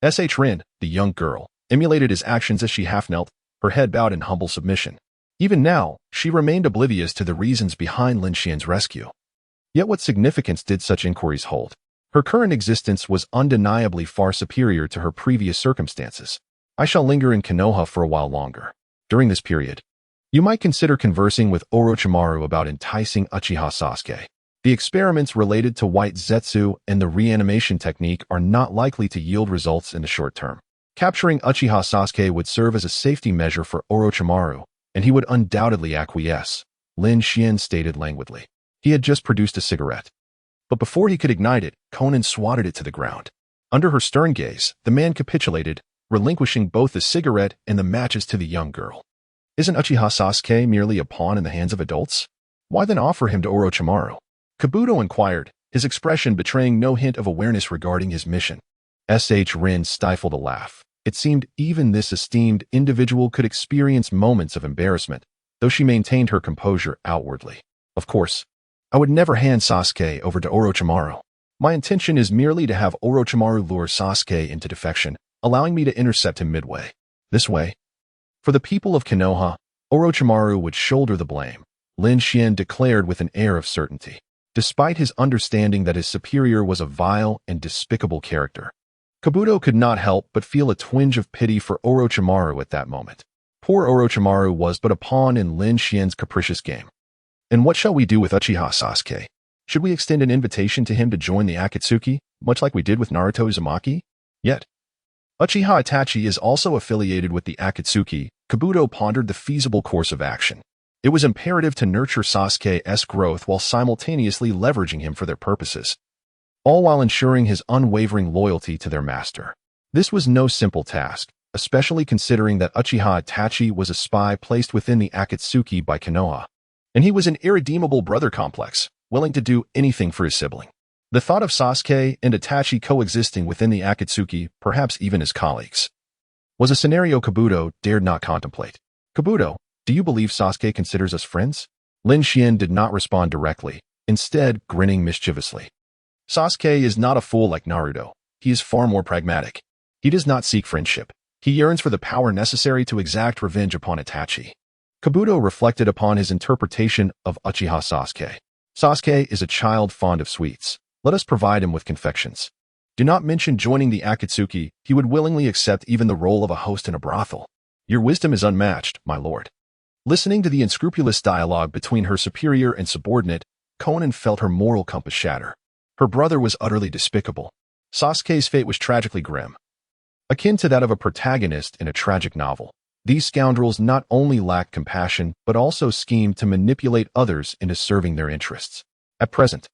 Rin, the young girl, emulated his actions as she half knelt, her head bowed in humble submission. Even now, she remained oblivious to the reasons behind Lin Xian's rescue. Yet what significance did such inquiries hold? Her current existence was undeniably far superior to her previous circumstances. I shall linger in Konoha for a while longer. During this period, you might consider conversing with Orochimaru about enticing Uchiha Sasuke. The experiments related to White Zetsu and the reanimation technique are not likely to yield results in the short term. Capturing Uchiha Sasuke would serve as a safety measure for Orochimaru, and he would undoubtedly acquiesce, Lin Xian stated languidly. He had just produced a cigarette. But before he could ignite it, Conan swatted it to the ground. Under her stern gaze, the man capitulated, relinquishing both the cigarette and the matches to the young girl. Isn't Uchiha Sasuke merely a pawn in the hands of adults? Why then offer him to Orochimaru? Kabuto inquired, his expression betraying no hint of awareness regarding his mission. Rin stifled a laugh. It seemed even this esteemed individual could experience moments of embarrassment, though she maintained her composure outwardly. Of course, I would never hand Sasuke over to Orochimaru. My intention is merely to have Orochimaru lure Sasuke into defection, allowing me to intercept him midway. This way, for the people of Konoha, Orochimaru would shoulder the blame, Lin Xian declared with an air of certainty, despite his understanding that his superior was a vile and despicable character. Kabuto could not help but feel a twinge of pity for Orochimaru at that moment. Poor Orochimaru was but a pawn in Lin Xian's capricious game. And what shall we do with Uchiha Sasuke? Should we extend an invitation to him to join the Akatsuki, much like we did with Naruto Uzumaki? Yet, Uchiha Itachi is also affiliated with the Akatsuki. Kabuto pondered the feasible course of action. It was imperative to nurture Sasuke's growth while simultaneously leveraging him for their purposes, all while ensuring his unwavering loyalty to their master. This was no simple task, especially considering that Uchiha Itachi was a spy placed within the Akatsuki by Konoha, and he was an irredeemable brother complex, willing to do anything for his sibling. The thought of Sasuke and Itachi coexisting within the Akatsuki, perhaps even as colleagues, was a scenario Kabuto dared not contemplate. Kabuto, do you believe Sasuke considers us friends? Lin Xian did not respond directly, instead grinning mischievously. Sasuke is not a fool like Naruto. He is far more pragmatic. He does not seek friendship. He yearns for the power necessary to exact revenge upon Itachi. Kabuto reflected upon his interpretation of Uchiha Sasuke. Sasuke is a child fond of sweets. Let us provide him with confections. Do not mention joining the Akatsuki. He would willingly accept even the role of a host in a brothel. Your wisdom is unmatched, my lord. Listening to the unscrupulous dialogue between her superior and subordinate, Conan felt her moral compass shatter. Her brother was utterly despicable. Sasuke's fate was tragically grim, akin to that of a protagonist in a tragic novel. These scoundrels not only lacked compassion, but also schemed to manipulate others into serving their interests. At present,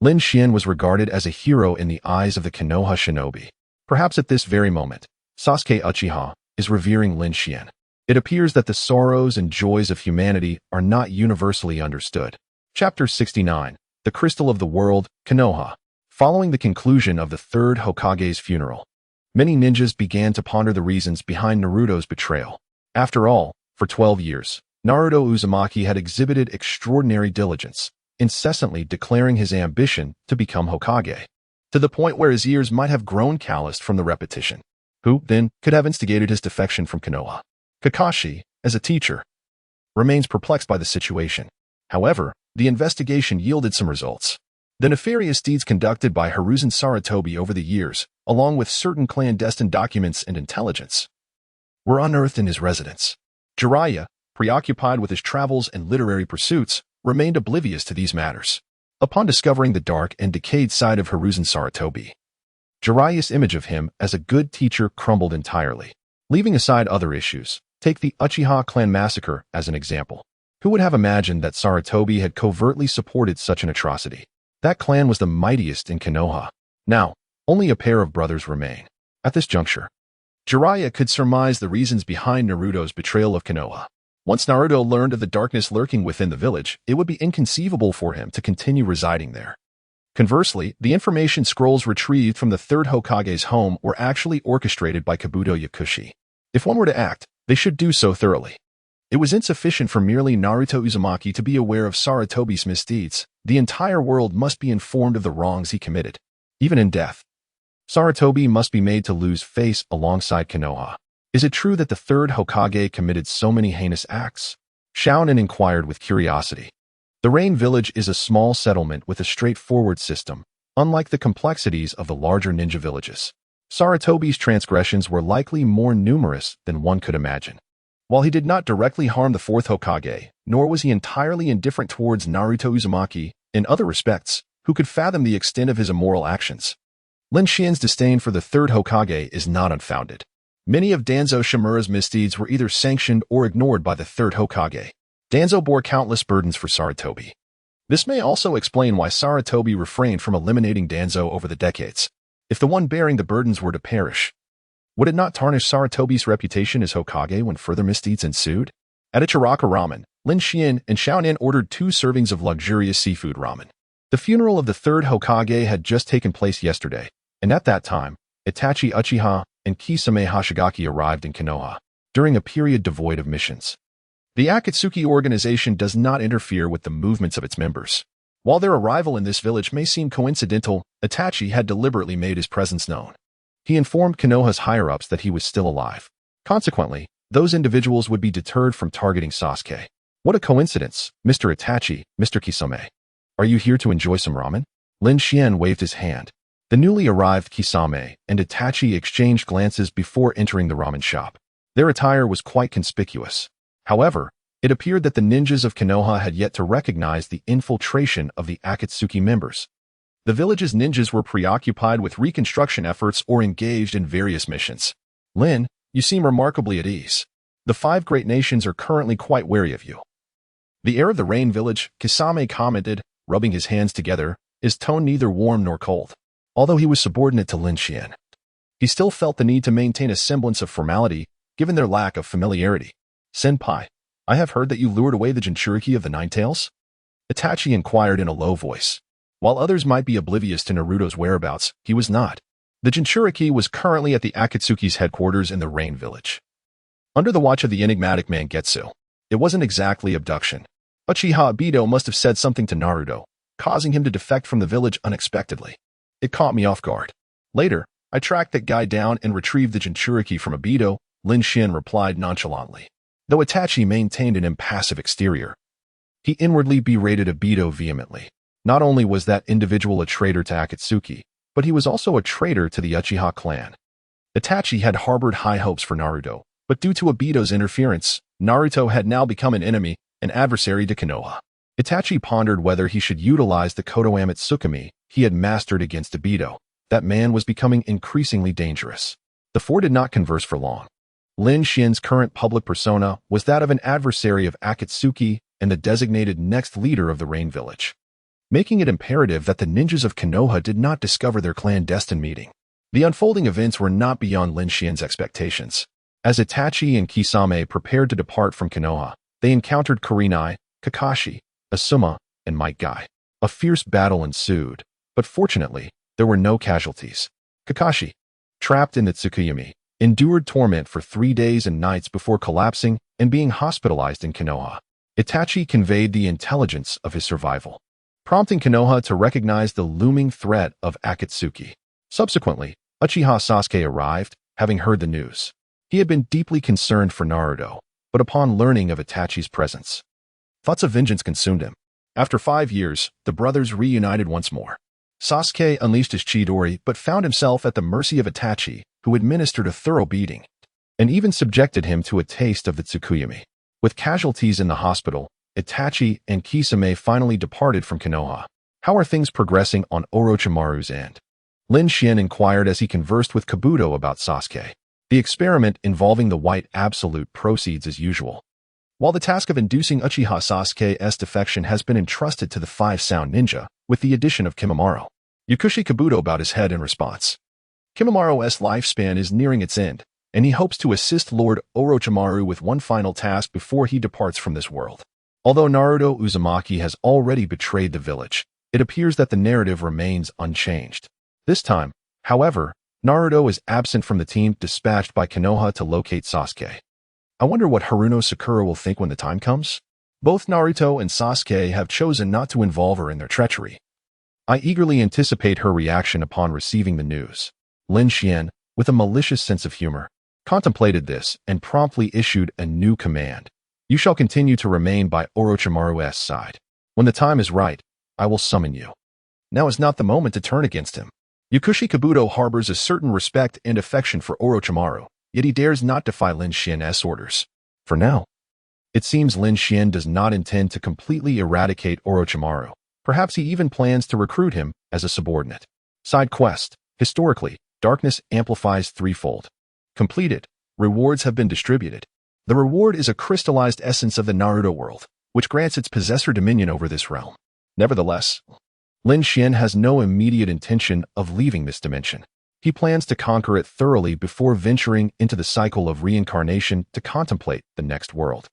Lin Xian was regarded as a hero in the eyes of the Konoha shinobi. Perhaps at this very moment, Sasuke Uchiha is revering Lin Xian. It appears that the sorrows and joys of humanity are not universally understood. Chapter 69, The Crystal of the World, Konoha. Following the conclusion of the third Hokage's funeral, many ninjas began to ponder the reasons behind Naruto's betrayal. After all, for 12 years, Naruto Uzumaki had exhibited extraordinary diligence, incessantly declaring his ambition to become Hokage, to the point where his ears might have grown calloused from the repetition. Who, then, could have instigated his defection from Konoha? Kakashi, as a teacher, remains perplexed by the situation. However, the investigation yielded some results. The nefarious deeds conducted by Hiruzen Sarutobi over the years, along with certain clandestine documents and intelligence, were unearthed in his residence. Jiraiya, preoccupied with his travels and literary pursuits, remained oblivious to these matters. Upon discovering the dark and decayed side of Hiruzen Sarutobi, Jiraiya's image of him as a good teacher crumbled entirely. Leaving aside other issues, take the Uchiha clan massacre as an example. Who would have imagined that Sarutobi had covertly supported such an atrocity? That clan was the mightiest in Konoha. Now, only a pair of brothers remain. At this juncture, Jiraiya could surmise the reasons behind Naruto's betrayal of Konoha. Once Naruto learned of the darkness lurking within the village, it would be inconceivable for him to continue residing there. Conversely, the information scrolls retrieved from the third Hokage's home were actually orchestrated by Kabuto Yakushi. If one were to act, they should do so thoroughly. It was insufficient for merely Naruto Uzumaki to be aware of Sarutobi's misdeeds. The entire world must be informed of the wrongs he committed. Even in death, Sarutobi must be made to lose face alongside Konoha. Is it true that the third Hokage committed so many heinous acts? Shaonin inquired with curiosity. The Rain Village is a small settlement with a straightforward system, unlike the complexities of the larger ninja villages. Sarutobi's transgressions were likely more numerous than one could imagine. While he did not directly harm the fourth Hokage, nor was he entirely indifferent towards Naruto Uzumaki, in other respects, who could fathom the extent of his immoral actions. Lin Xian's disdain for the third Hokage is not unfounded. Many of Danzo Shimura's misdeeds were either sanctioned or ignored by the third Hokage. Danzo bore countless burdens for Sarutobi. This may also explain why Saratobi refrained from eliminating Danzo over the decades. If the one bearing the burdens were to perish, would it not tarnish Saratobi's reputation as Hokage when further misdeeds ensued? At Ichiraka Ramen, Lin Xian and Xiaonan ordered 2 servings of luxurious seafood ramen. The funeral of the 3rd Hokage had just taken place yesterday, and at that time, Itachi Uchiha and Kisame Hashigaki arrived in Konoha, during a period devoid of missions. The Akatsuki organization does not interfere with the movements of its members. While their arrival in this village may seem coincidental, Itachi had deliberately made his presence known. He informed Konoha's higher-ups that he was still alive. Consequently, those individuals would be deterred from targeting Sasuke. What a coincidence, Mr. Itachi, Mr. Kisame. Are you here to enjoy some ramen? Lin Xian waved his hand. The newly arrived Kisame and Itachi exchanged glances before entering the ramen shop. Their attire was quite conspicuous. However, it appeared that the ninjas of Konoha had yet to recognize the infiltration of the Akatsuki members. The village's ninjas were preoccupied with reconstruction efforts or engaged in various missions. Lin, you seem remarkably at ease. The 5 great nations are currently quite wary of you. The heir of the Rain Village, Kisame commented, rubbing his hands together, his tone neither warm nor cold. Although he was subordinate to Lin Xian, he still felt the need to maintain a semblance of formality, given their lack of familiarity. Senpai, I have heard that you lured away the Jinchuriki of the Nine Tails? Itachi inquired in a low voice. While others might be oblivious to Naruto's whereabouts, he was not. The Jinchuriki was currently at the Akatsuki's headquarters in the Rain Village, under the watch of the enigmatic Mangetsu. It wasn't exactly abduction. Uchiha Obito must have said something to Naruto, causing him to defect from the village unexpectedly. It caught me off guard. Later, I tracked that guy down and retrieved the Jinchuriki from Obito, Lin Xian replied nonchalantly. Though Itachi maintained an impassive exterior, he inwardly berated Obito vehemently. Not only was that individual a traitor to Akatsuki, but he was also a traitor to the Uchiha clan. Itachi had harbored high hopes for Naruto, but due to Obito's interference, Naruto had now become an enemy, an adversary to Konoha. Itachi pondered whether he should utilize the Kotoame Tsukumi he had mastered against Obito. That man was becoming increasingly dangerous. The 4 did not converse for long. Lin Xian's current public persona was that of an adversary of Akatsuki and the designated next leader of the Rain Village, making it imperative that the ninjas of Konoha did not discover their clandestine meeting. The unfolding events were not beyond Lin Xian's expectations. As Itachi and Kisame prepared to depart from Konoha, they encountered Kurenai, Kakashi, Asuma, and Might Guy. A fierce battle ensued, but fortunately, there were no casualties. Kakashi, trapped in the Tsukuyami, endured torment for 3 days and nights before collapsing and being hospitalized in Konoha. Itachi conveyed the intelligence of his survival, prompting Konoha to recognize the looming threat of Akatsuki. Subsequently, Uchiha Sasuke arrived, having heard the news. He had been deeply concerned for Naruto, but upon learning of Itachi's presence, thoughts of vengeance consumed him. After 5 years, the brothers reunited once more. Sasuke unleashed his Chidori but found himself at the mercy of Itachi, who administered a thorough beating, and even subjected him to a taste of the Tsukuyami. With casualties in the hospital, Itachi and Kisame finally departed from Konoha. How are things progressing on Orochimaru's end? Lin Xian inquired as he conversed with Kabuto about Sasuke. The experiment involving the White Absolute proceeds as usual. While the task of inducing Uchiha Sasuke's defection has been entrusted to the 5 sound ninja, with the addition of Kimimaro. Yakushi Kabuto bowed his head in response. Kimamaro's lifespan is nearing its end, and he hopes to assist Lord Orochimaru with one final task before he departs from this world. Although Naruto Uzumaki has already betrayed the village, it appears that the narrative remains unchanged. This time, however, Naruto is absent from the team dispatched by Konoha to locate Sasuke. I wonder what Haruno Sakura will think when the time comes? Both Naruto and Sasuke have chosen not to involve her in their treachery. I eagerly anticipate her reaction upon receiving the news. Lin Xian, with a malicious sense of humor, contemplated this and promptly issued a new command. You shall continue to remain by Orochimaru's side. When the time is right, I will summon you. Now is not the moment to turn against him. Yakushi Kabuto harbors a certain respect and affection for Orochimaru, yet he dares not defy Lin Xian's orders. For now, it seems Lin Xian does not intend to completely eradicate Orochimaru. Perhaps he even plans to recruit him as a subordinate. Side quest. Historically, darkness amplifies threefold. Completed. Rewards have been distributed. The reward is a crystallized essence of the Naruto world, which grants its possessor dominion over this realm. Nevertheless, Lin Xian has no immediate intention of leaving this dimension. He plans to conquer it thoroughly before venturing into the cycle of reincarnation to contemplate the next world.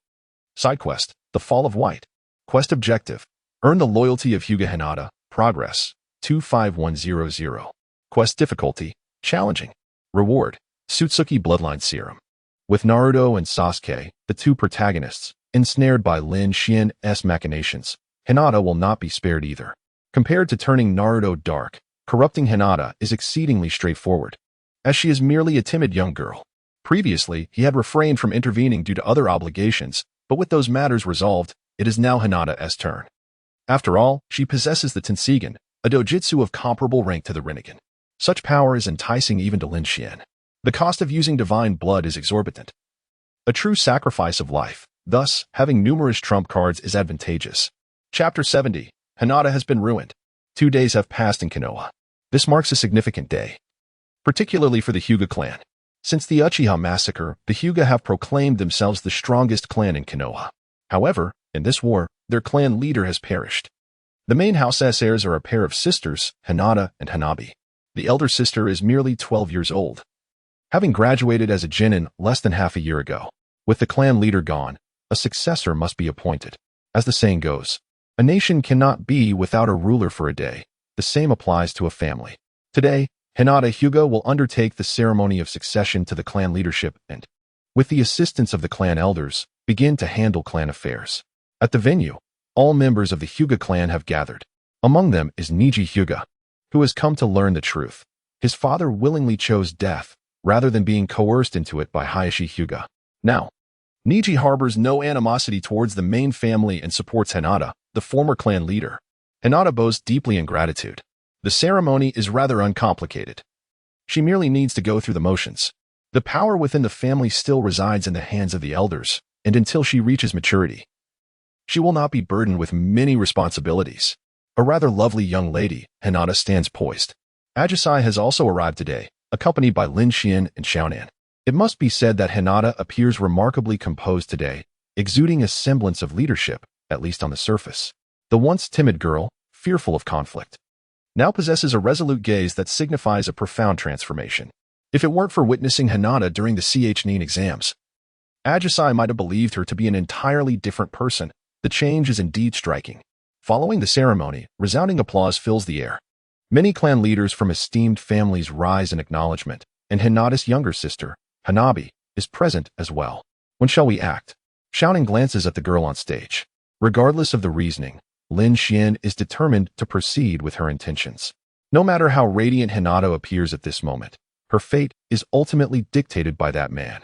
Side quest, The Fall of White. Quest objective, earn the loyalty of Hyuga Hinata. Progress, 25100. Quest difficulty, challenging. Reward, Sutsuki Bloodline Serum. With Naruto and Sasuke, the two protagonists, ensnared by Lin Xian's machinations, Hinata will not be spared either. Compared to turning Naruto dark, corrupting Hinata is exceedingly straightforward, as she is merely a timid young girl. Previously, he had refrained from intervening due to other obligations, but with those matters resolved, it is now Hinata's turn. After all, she possesses the Tensigen, a dojutsu of comparable rank to the Rinnegan. Such power is enticing even to Lin Xian. The cost of using divine blood is exorbitant. A true sacrifice of life, thus, having numerous trump cards is advantageous. Chapter 70. Hinata has been ruined. 2 days have passed in Konoha. This marks a significant day, particularly for the Hyuga clan. Since the Uchiha massacre, the Hyuga have proclaimed themselves the strongest clan in Konoha. However, in this war, their clan leader has perished. The main house heirs are a pair of sisters, Hinata and Hanabi. The elder sister is merely 12 years old, having graduated as a genin less than half a year ago. With the clan leader gone, a successor must be appointed. As the saying goes, a nation cannot be without a ruler for a day. The same applies to a family. Today, Hinata Hyuga will undertake the ceremony of succession to the clan leadership and, with the assistance of the clan elders, begin to handle clan affairs. At the venue, all members of the Hyuga clan have gathered. Among them is Niji Hyuga, who has come to learn the truth. His father willingly chose death, rather than being coerced into it by Hayashi Hyuga. Now, Niji harbors no animosity towards the main family and supports Hinata, the former clan leader. Hinata bows deeply in gratitude. The ceremony is rather uncomplicated. She merely needs to go through the motions. The power within the family still resides in the hands of the elders, and until she reaches maturity, she will not be burdened with many responsibilities. A rather lovely young lady, Hinata stands poised. Ajisai has also arrived today, accompanied by Lin Xian and Xiaonan. It must be said that Hinata appears remarkably composed today, exuding a semblance of leadership, at least on the surface. The once timid girl, fearful of conflict, now possesses a resolute gaze that signifies a profound transformation. If it weren't for witnessing Hinata during the CHNIN exams, Ajisai might have believed her to be an entirely different person. The change is indeed striking. Following the ceremony, resounding applause fills the air. Many clan leaders from esteemed families rise in acknowledgement, and Hinata's younger sister, Hanabi, is present as well. When shall we act? Xiaonan glances at the girl on stage. Regardless of the reasoning, Lin Xian is determined to proceed with her intentions. No matter how radiant Hinata appears at this moment, her fate is ultimately dictated by that man.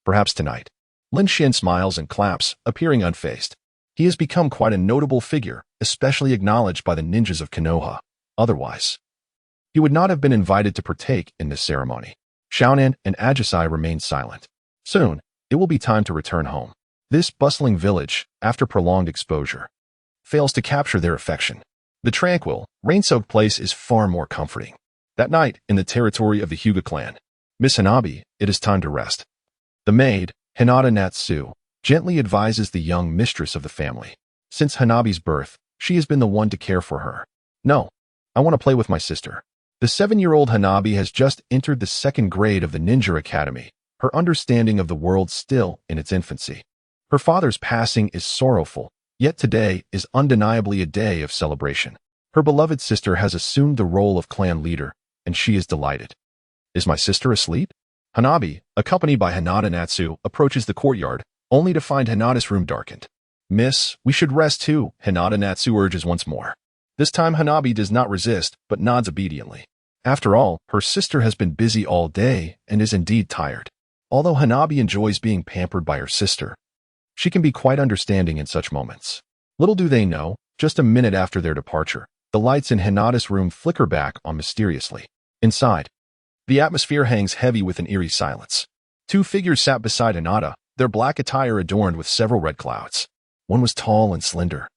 Perhaps tonight. Lin Xian smiles and claps, appearing unfazed. He has become quite a notable figure, especially acknowledged by the ninjas of Konoha. Otherwise, he would not have been invited to partake in this ceremony. Xiaonan and Ajisai remain silent. Soon, it will be time to return home. This bustling village, after prolonged exposure, fails to capture their affection. The tranquil, rain-soaked place is far more comforting. That night, in the territory of the Hyuga clan, Miss Hanabi, it is time to rest. The maid, Hinata Natsu, gently advises the young mistress of the family. Since Hanabi's birth, she has been the one to care for her. No, I want to play with my sister. The 7-year-old Hanabi has just entered the 2nd grade of the Ninja Academy, her understanding of the world still in its infancy. Her father's passing is sorrowful, yet today is undeniably a day of celebration. Her beloved sister has assumed the role of clan leader, and she is delighted. Is my sister asleep? Hanabi, accompanied by Hinata Natsu, approaches the courtyard, only to find Hinata's room darkened. Miss, we should rest too, Hinata Natsu urges once more. This time Hanabi does not resist, but nods obediently. After all, her sister has been busy all day and is indeed tired. Although Hanabi enjoys being pampered by her sister, she can be quite understanding in such moments. Little do they know, just a minute after their departure, the lights in Hinata's room flicker back on mysteriously. Inside, the atmosphere hangs heavy with an eerie silence. 2 figures sat beside Hinata, their black attire adorned with several red clouds. One was tall and slender,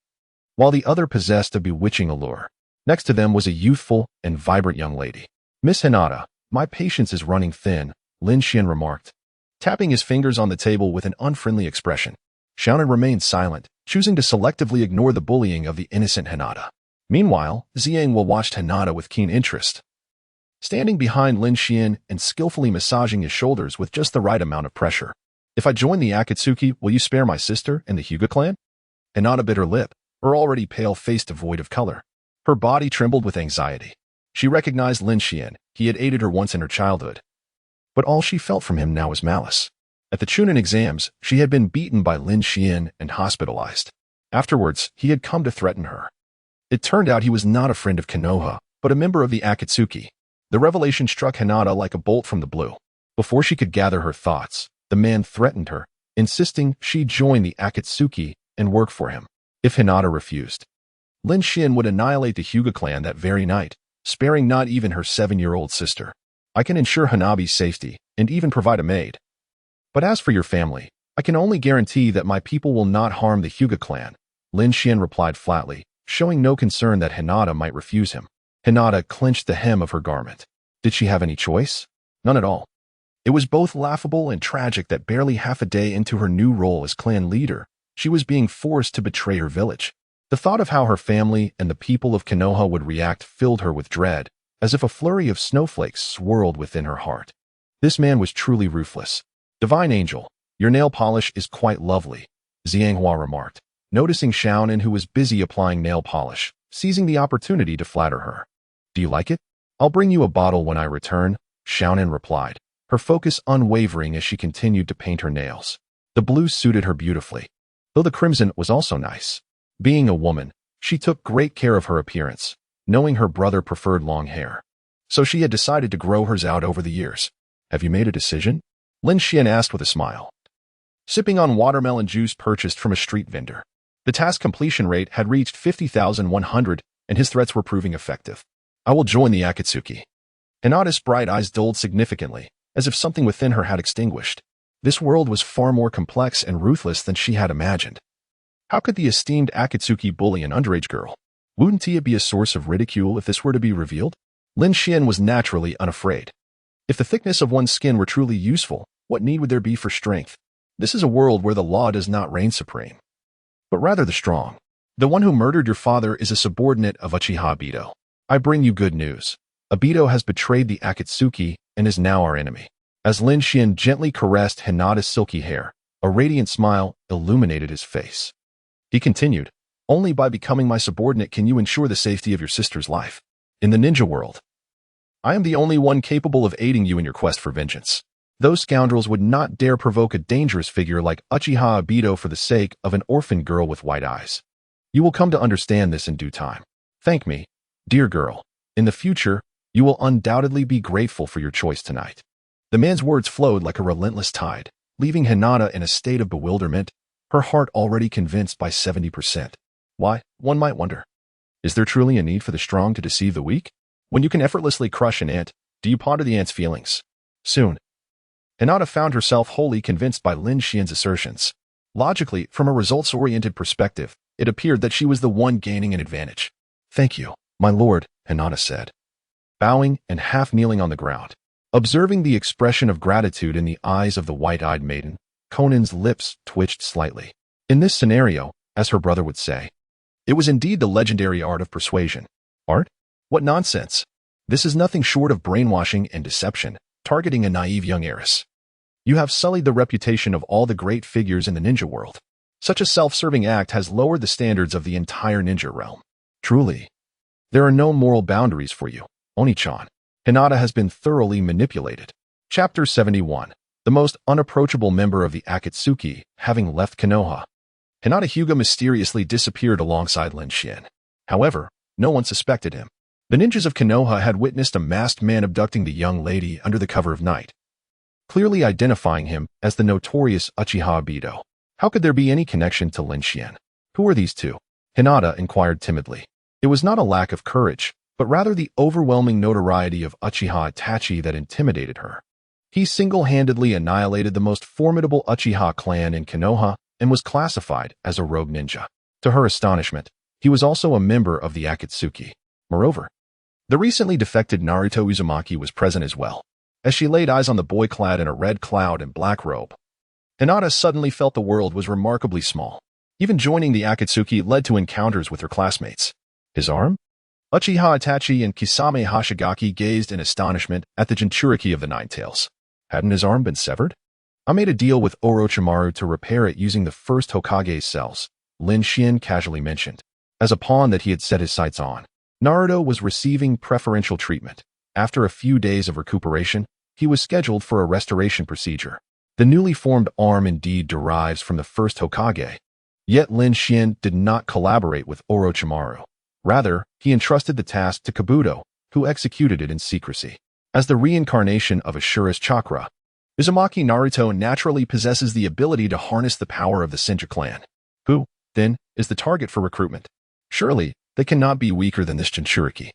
while the other possessed a bewitching allure. Next to them was a youthful and vibrant young lady. Miss Hinata, my patience is running thin, Lin Xian remarked, tapping his fingers on the table with an unfriendly expression. Xiaonan remained silent, choosing to selectively ignore the bullying of the innocent Hinata. Meanwhile, Ziang watched Hinata with keen interest, standing behind Lin Xian and skillfully massaging his shoulders with just the right amount of pressure. If I join the Akatsuki, will you spare my sister and the Hyuga clan? Hinata bit her lip, her already pale face devoid of color. Her body trembled with anxiety. She recognized Lin Xian. He had aided her once in her childhood. But all she felt from him now was malice. At the Chunin exams, she had been beaten by Lin Xian and hospitalized. Afterwards, he had come to threaten her. It turned out he was not a friend of Konoha, but a member of the Akatsuki. The revelation struck Hinata like a bolt from the blue. Before she could gather her thoughts, the man threatened her, insisting she join the Akatsuki and work for him. If Hinata refused, Lin Xian would annihilate the Hyuga clan that very night, sparing not even her 7-year-old sister. I can ensure Hanabi's safety and even provide a maid. But as for your family, I can only guarantee that my people will not harm the Hyuga clan, Lin Xian replied flatly, showing no concern that Hinata might refuse him. Hinata clenched the hem of her garment. Did she have any choice? None at all. It was both laughable and tragic that barely half a day into her new role as clan leader, she was being forced to betray her village. The thought of how her family and the people of Konoha would react filled her with dread, as if a flurry of snowflakes swirled within her heart. This man was truly ruthless. Divine Angel, your nail polish is quite lovely, Xianghua remarked, noticing Xiaonan, who was busy applying nail polish, seizing the opportunity to flatter her. Do you like it? I'll bring you a bottle when I return, Xiaonan replied, her focus unwavering as she continued to paint her nails. The blue suited her beautifully, though the crimson was also nice. Being a woman, she took great care of her appearance, knowing her brother preferred long hair. So she had decided to grow hers out over the years. Have you made a decision? Lin Xian asked with a smile, sipping on watermelon juice purchased from a street vendor. The task completion rate had reached 50,100, and his threats were proving effective. I will join the Akatsuki. Hinata's bright eyes dulled significantly, as if something within her had extinguished. This world was far more complex and ruthless than she had imagined. How could the esteemed Akatsuki bully an underage girl? Wouldn't it be a source of ridicule if this were to be revealed? Lin Xian was naturally unafraid. If the thickness of one's skin were truly useful, what need would there be for strength? This is a world where the law does not reign supreme, but rather the strong. The one who murdered your father is a subordinate of Uchiha Obito. I bring you good news. Obito has betrayed the Akatsuki and is now our enemy. As Lin Xian gently caressed Hinata's silky hair, a radiant smile illuminated his face. He continued, only by becoming my subordinate can you ensure the safety of your sister's life. In the ninja world, I am the only one capable of aiding you in your quest for vengeance. Those scoundrels would not dare provoke a dangerous figure like Uchiha Obito for the sake of an orphan girl with white eyes. You will come to understand this in due time. Thank me, dear girl. In the future, you will undoubtedly be grateful for your choice tonight. The man's words flowed like a relentless tide, leaving Hinata in a state of bewilderment, her heart already convinced by 70%. Why, one might wonder, is there truly a need for the strong to deceive the weak? When you can effortlessly crush an ant, do you ponder the ant's feelings? Soon, Hinata found herself wholly convinced by Lin Xian's assertions. Logically, from a results-oriented perspective, it appeared that she was the one gaining an advantage. Thank you, my lord, Hinata said, bowing and half-kneeling on the ground. Observing the expression of gratitude in the eyes of the white-eyed maiden, Conan's lips twitched slightly. In this scenario, as her brother would say, it was indeed the legendary art of persuasion. Art? What nonsense! This is nothing short of brainwashing and deception, targeting a naive young heiress. You have sullied the reputation of all the great figures in the ninja world. Such a self-serving act has lowered the standards of the entire ninja realm. Truly, there are no moral boundaries for you, Oni-chan. Hinata has been thoroughly manipulated. Chapter 71. The most unapproachable member of the Akatsuki, having left Konoha. Hinata Hyuga mysteriously disappeared alongside Lin Xian. However, no one suspected him. The ninjas of Konoha had witnessed a masked man abducting the young lady under the cover of night, clearly identifying him as the notorious Uchiha Obito. How could there be any connection to Lin Xian? Who are these two? Hinata inquired timidly. It was not a lack of courage, but rather the overwhelming notoriety of Uchiha Itachi that intimidated her. He single-handedly annihilated the most formidable Uchiha clan in Konoha and was classified as a rogue ninja. To her astonishment, he was also a member of the Akatsuki. Moreover, the recently defected Naruto Uzumaki was present as well. As she laid eyes on the boy clad in a red cloud and black robe, Hinata suddenly felt the world was remarkably small. Even joining the Akatsuki led to encounters with her classmates. His arm? Uchiha Itachi and Kisame Hoshigaki gazed in astonishment at the Jinchuriki of the Nine Tails. Hadn't his arm been severed? I made a deal with Orochimaru to repair it using the first Hokage's cells, Lin Xian casually mentioned, as a pawn that he had set his sights on. Naruto was receiving preferential treatment. After a few days of recuperation, he was scheduled for a restoration procedure. The newly formed arm indeed derives from the first Hokage. Yet Lin Xian did not collaborate with Orochimaru. Rather, he entrusted the task to Kabuto, who executed it in secrecy. As the reincarnation of Ashura's chakra, Uzumaki Naruto naturally possesses the ability to harness the power of the Senju clan. Who, then, is the target for recruitment? Surely, they cannot be weaker than this Jinchuriki.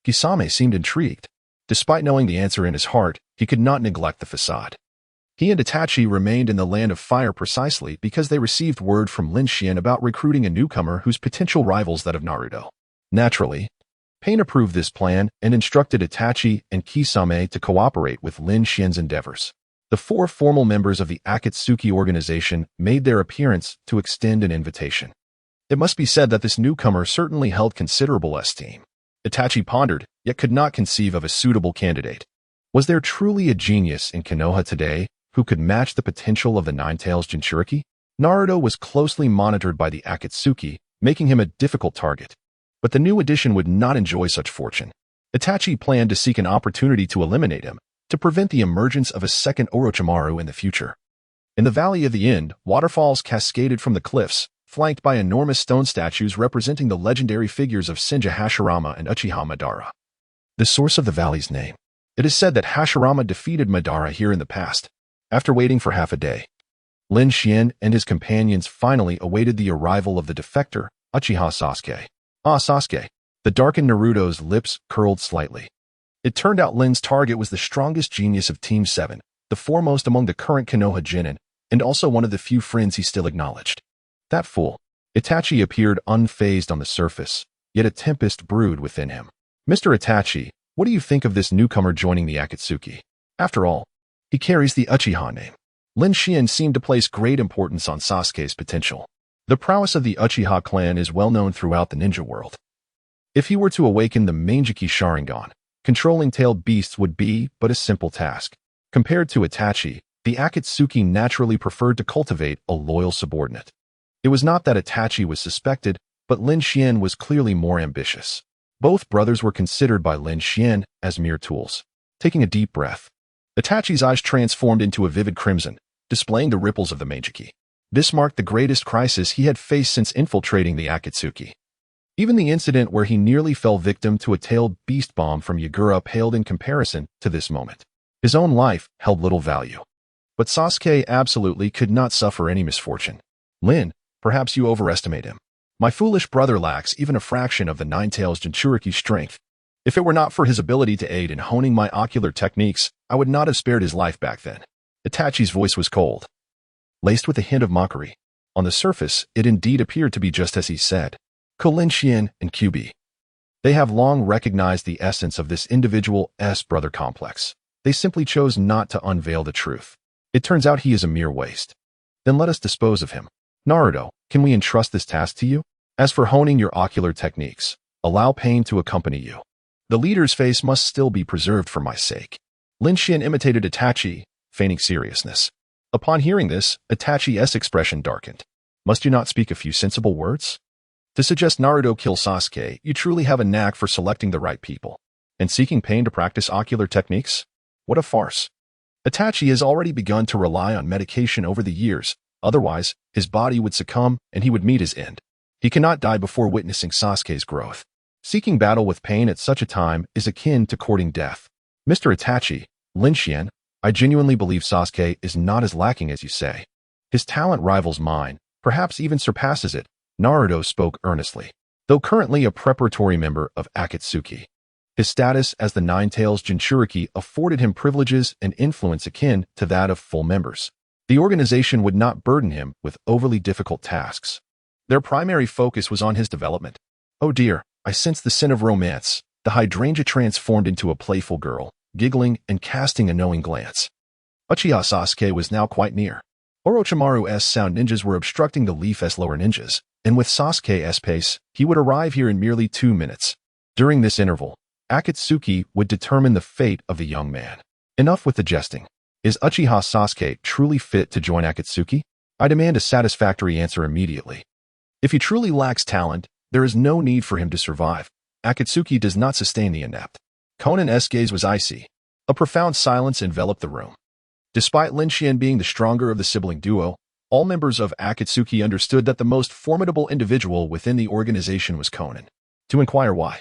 Kisame seemed intrigued. Despite knowing the answer in his heart, he could not neglect the facade. He and Itachi remained in the Land of Fire precisely because they received word from Lin Xian about recruiting a newcomer whose potential rivals that of Naruto. Naturally, Pain approved this plan and instructed Itachi and Kisame to cooperate with Lin Xian's endeavors. The 4 formal members of the Akatsuki organization made their appearance to extend an invitation. It must be said that this newcomer certainly held considerable esteem. Itachi pondered, yet could not conceive of a suitable candidate. Was there truly a genius in Konoha today who could match the potential of the Nine-Tails Jinchuriki? Naruto was closely monitored by the Akatsuki, making him a difficult target. But the new addition would not enjoy such fortune. Itachi planned to seek an opportunity to eliminate him, to prevent the emergence of a second Orochimaru in the future. In the Valley of the End, waterfalls cascaded from the cliffs, flanked by enormous stone statues representing the legendary figures of Senju Hashirama and Uchiha Madara. The source of the valley's name. It is said that Hashirama defeated Madara here in the past. After waiting for half a day, Lin Xian and his companions finally awaited the arrival of the defector, Uchiha Sasuke. Ah, Sasuke. The darkened Naruto's lips curled slightly. It turned out Lin's target was the strongest genius of Team 7, the foremost among the current Konoha Genin, and also one of the few friends he still acknowledged. That fool. Itachi appeared unfazed on the surface, yet a tempest brewed within him. Mr. Itachi, what do you think of this newcomer joining the Akatsuki? After all, he carries the Uchiha name. Lin Xian seemed to place great importance on Sasuke's potential. The prowess of the Uchiha clan is well known throughout the ninja world. If he were to awaken the Manjiki Sharingan, controlling tailed beasts would be but a simple task. Compared to Itachi, the Akatsuki naturally preferred to cultivate a loyal subordinate. It was not that Itachi was suspected, but Lin Xian was clearly more ambitious. Both brothers were considered by Lin Xian as mere tools. Taking a deep breath, Itachi's eyes transformed into a vivid crimson, displaying the ripples of the Manjiki. This marked the greatest crisis he had faced since infiltrating the Akatsuki. Even the incident where he nearly fell victim to a tailed beast bomb from Yagura paled in comparison to this moment. His own life held little value. But Sasuke absolutely could not suffer any misfortune. Lin, perhaps you overestimate him. My foolish brother lacks even a fraction of the Nine-Tails Jinchuriki's strength. If it were not for his ability to aid in honing my ocular techniques, I would not have spared his life back then. Itachi's voice was cold, laced with a hint of mockery. On the surface, it indeed appeared to be just as he said. Lin Xian and QB. They have long recognized the essence of this individual's brother complex. They simply chose not to unveil the truth. It turns out he is a mere waste. Then let us dispose of him. Naruto, can we entrust this task to you? As for honing your ocular techniques, allow Pain to accompany you. The leader's face must still be preserved for my sake. Lin Xian imitated Itachi, feigning seriousness. Upon hearing this, Itachi's expression darkened. Must you not speak a few sensible words? To suggest Naruto kill Sasuke, you truly have a knack for selecting the right people. And seeking Pain to practice ocular techniques? What a farce. Itachi has already begun to rely on medication over the years, otherwise, his body would succumb and he would meet his end. He cannot die before witnessing Sasuke's growth. Seeking battle with Pain at such a time is akin to courting death. Mr. Itachi, Lin Xian, I genuinely believe Sasuke is not as lacking as you say. His talent rivals mine, perhaps even surpasses it. Naruto spoke earnestly. Though currently a preparatory member of Akatsuki, his status as the Nine-Tails Jinchuriki afforded him privileges and influence akin to that of full members. The organization would not burden him with overly difficult tasks. Their primary focus was on his development. Oh dear, I sensed the scent of romance. The hydrangea transformed into a playful girl, giggling and casting a knowing glance. Uchiha Sasuke was now quite near. Orochimaru's sound ninjas were obstructing the Leaf's lower ninjas, and with Sasuke's pace, he would arrive here in merely 2 minutes. During this interval, Akatsuki would determine the fate of the young man. Enough with the jesting. Is Uchiha Sasuke truly fit to join Akatsuki? I demand a satisfactory answer immediately. If he truly lacks talent, there is no need for him to survive. Akatsuki does not sustain the inept. Konan's gaze was icy. A profound silence enveloped the room. Despite Lin Xian being the stronger of the sibling duo, all members of Akatsuki understood that the most formidable individual within the organization was Konan. To inquire why.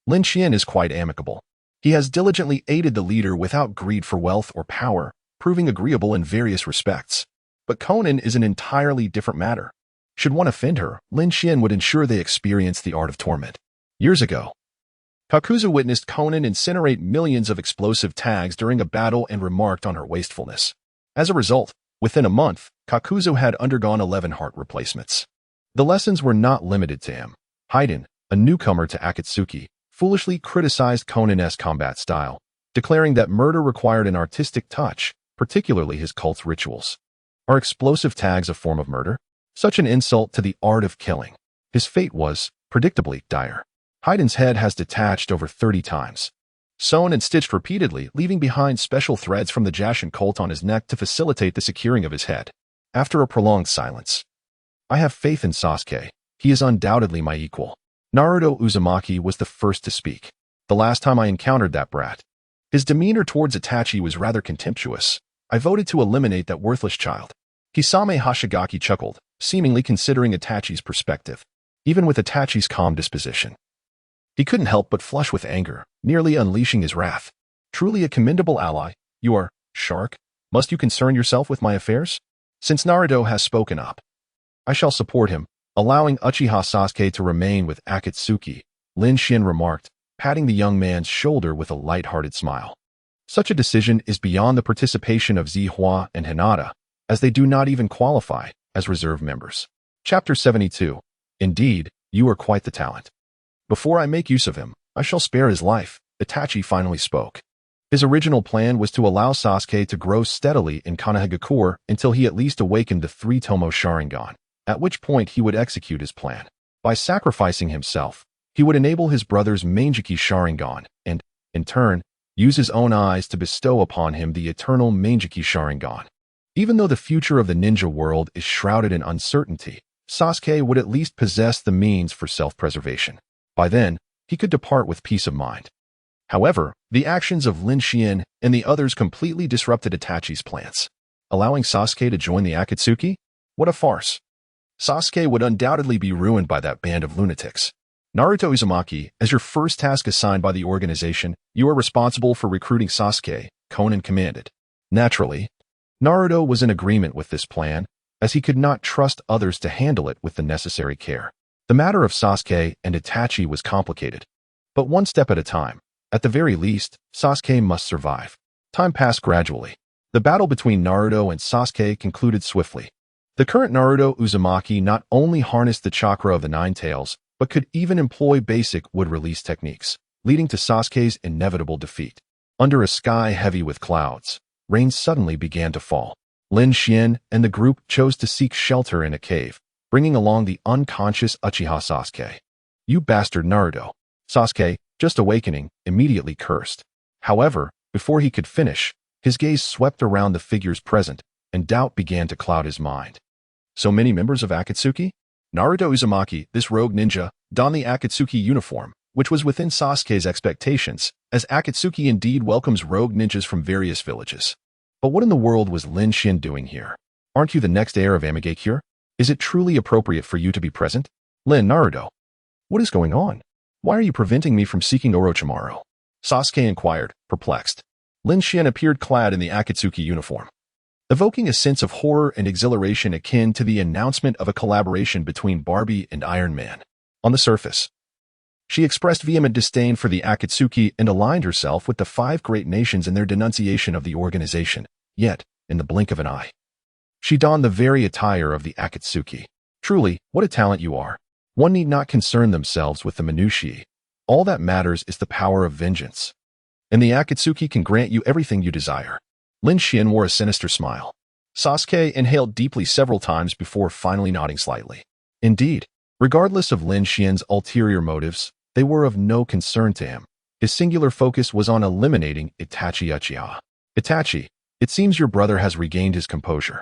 Lin Xian is quite amicable. He has diligently aided the leader without greed for wealth or power, proving agreeable in various respects. But Konan is an entirely different matter. Should one offend her, Lin Xian would ensure they experience the art of torment. Years ago, Kakuzu witnessed Konan incinerate millions of explosive tags during a battle and remarked on her wastefulness. As a result, within a month, Kakuzu had undergone 11 heart replacements. The lessons were not limited to him. Haiden, a newcomer to Akatsuki, foolishly criticized Konan's combat style, declaring that murder required an artistic touch, particularly his cult's rituals. Are explosive tags a form of murder? Such an insult to the art of killing. His fate was, predictably, dire. Haiden's head has detached over 30 times. Sewn and stitched repeatedly, leaving behind special threads from the Jashin cult on his neck to facilitate the securing of his head. After a prolonged silence, I have faith in Sasuke. He is undoubtedly my equal. Naruto Uzumaki was the first to speak. The last time I encountered that brat, his demeanor towards Itachi was rather contemptuous. I voted to eliminate that worthless child. Kisame Hashigaki chuckled, seemingly considering Itachi's perspective. Even with Itachi's calm disposition, he couldn't help but flush with anger, nearly unleashing his wrath. Truly a commendable ally. You are, Shark. Must you concern yourself with my affairs? Since Naruto has spoken up, I shall support him, allowing Uchiha Sasuke to remain with Akatsuki, Lin Xian remarked, patting the young man's shoulder with a light-hearted smile. Such a decision is beyond the participation of Zihua and Hinata, as they do not even qualify as reserve members. Chapter 72. Indeed, you are quite the talent. Before I make use of him, I shall spare his life, Itachi finally spoke. His original plan was to allow Sasuke to grow steadily in Konohagakure until he at least awakened the 3-Tomo Sharingan, at which point he would execute his plan. By sacrificing himself, he would enable his brother's Manjiki Sharingan and, in turn, use his own eyes to bestow upon him the eternal Manjiki Sharingan. Even though the future of the ninja world is shrouded in uncertainty, Sasuke would at least possess the means for self-preservation. By then, he could depart with peace of mind. However, the actions of Lin Xian and the others completely disrupted Itachi's plans. Allowing Sasuke to join the Akatsuki? What a farce. Sasuke would undoubtedly be ruined by that band of lunatics. Naruto Uzumaki, as your first task assigned by the organization, you are responsible for recruiting Sasuke, Konan commanded. Naturally, Naruto was in agreement with this plan, as he could not trust others to handle it with the necessary care. The matter of Sasuke and Itachi was complicated, but one step at a time. At the very least, Sasuke must survive. Time passed gradually. The battle between Naruto and Sasuke concluded swiftly. The current Naruto Uzumaki not only harnessed the chakra of the Nine Tails, but could even employ basic wood-release techniques, leading to Sasuke's inevitable defeat. Under a sky heavy with clouds, rain suddenly began to fall. Lin Xian and the group chose to seek shelter in a cave, bringing along the unconscious Uchiha Sasuke. You bastard Naruto. Sasuke, just awakening, immediately cursed. However, before he could finish, his gaze swept around the figures present, and doubt began to cloud his mind. So many members of Akatsuki? Naruto Uzumaki, this rogue ninja, donned the Akatsuki uniform, which was within Sasuke's expectations, as Akatsuki indeed welcomes rogue ninjas from various villages. But what in the world was Lin Xian doing here? Aren't you the next heir of Amigakure? Is it truly appropriate for you to be present? Lin, Naruto. What is going on? Why are you preventing me from seeking Orochimaru? Sasuke inquired, perplexed. Lin Xian appeared clad in the Akatsuki uniform, evoking a sense of horror and exhilaration akin to the announcement of a collaboration between Barbie and Iron Man. On the surface, she expressed vehement disdain for the Akatsuki and aligned herself with the 5 great nations in their denunciation of the organization. Yet, in the blink of an eye, she donned the very attire of the Akatsuki. Truly, what a talent you are. One need not concern themselves with the minutiae. All that matters is the power of vengeance. And the Akatsuki can grant you everything you desire. Lin Xian wore a sinister smile. Sasuke inhaled deeply several times before finally nodding slightly. Indeed, Regardless of Lin Xian's ulterior motives, they were of no concern to him. His singular focus was on eliminating Itachi Uchiha. Itachi, it seems your brother has regained his composure.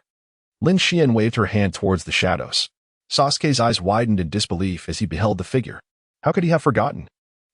Lin Xian waved her hand towards the shadows. Sasuke's eyes widened in disbelief as he beheld the figure. How could he have forgotten?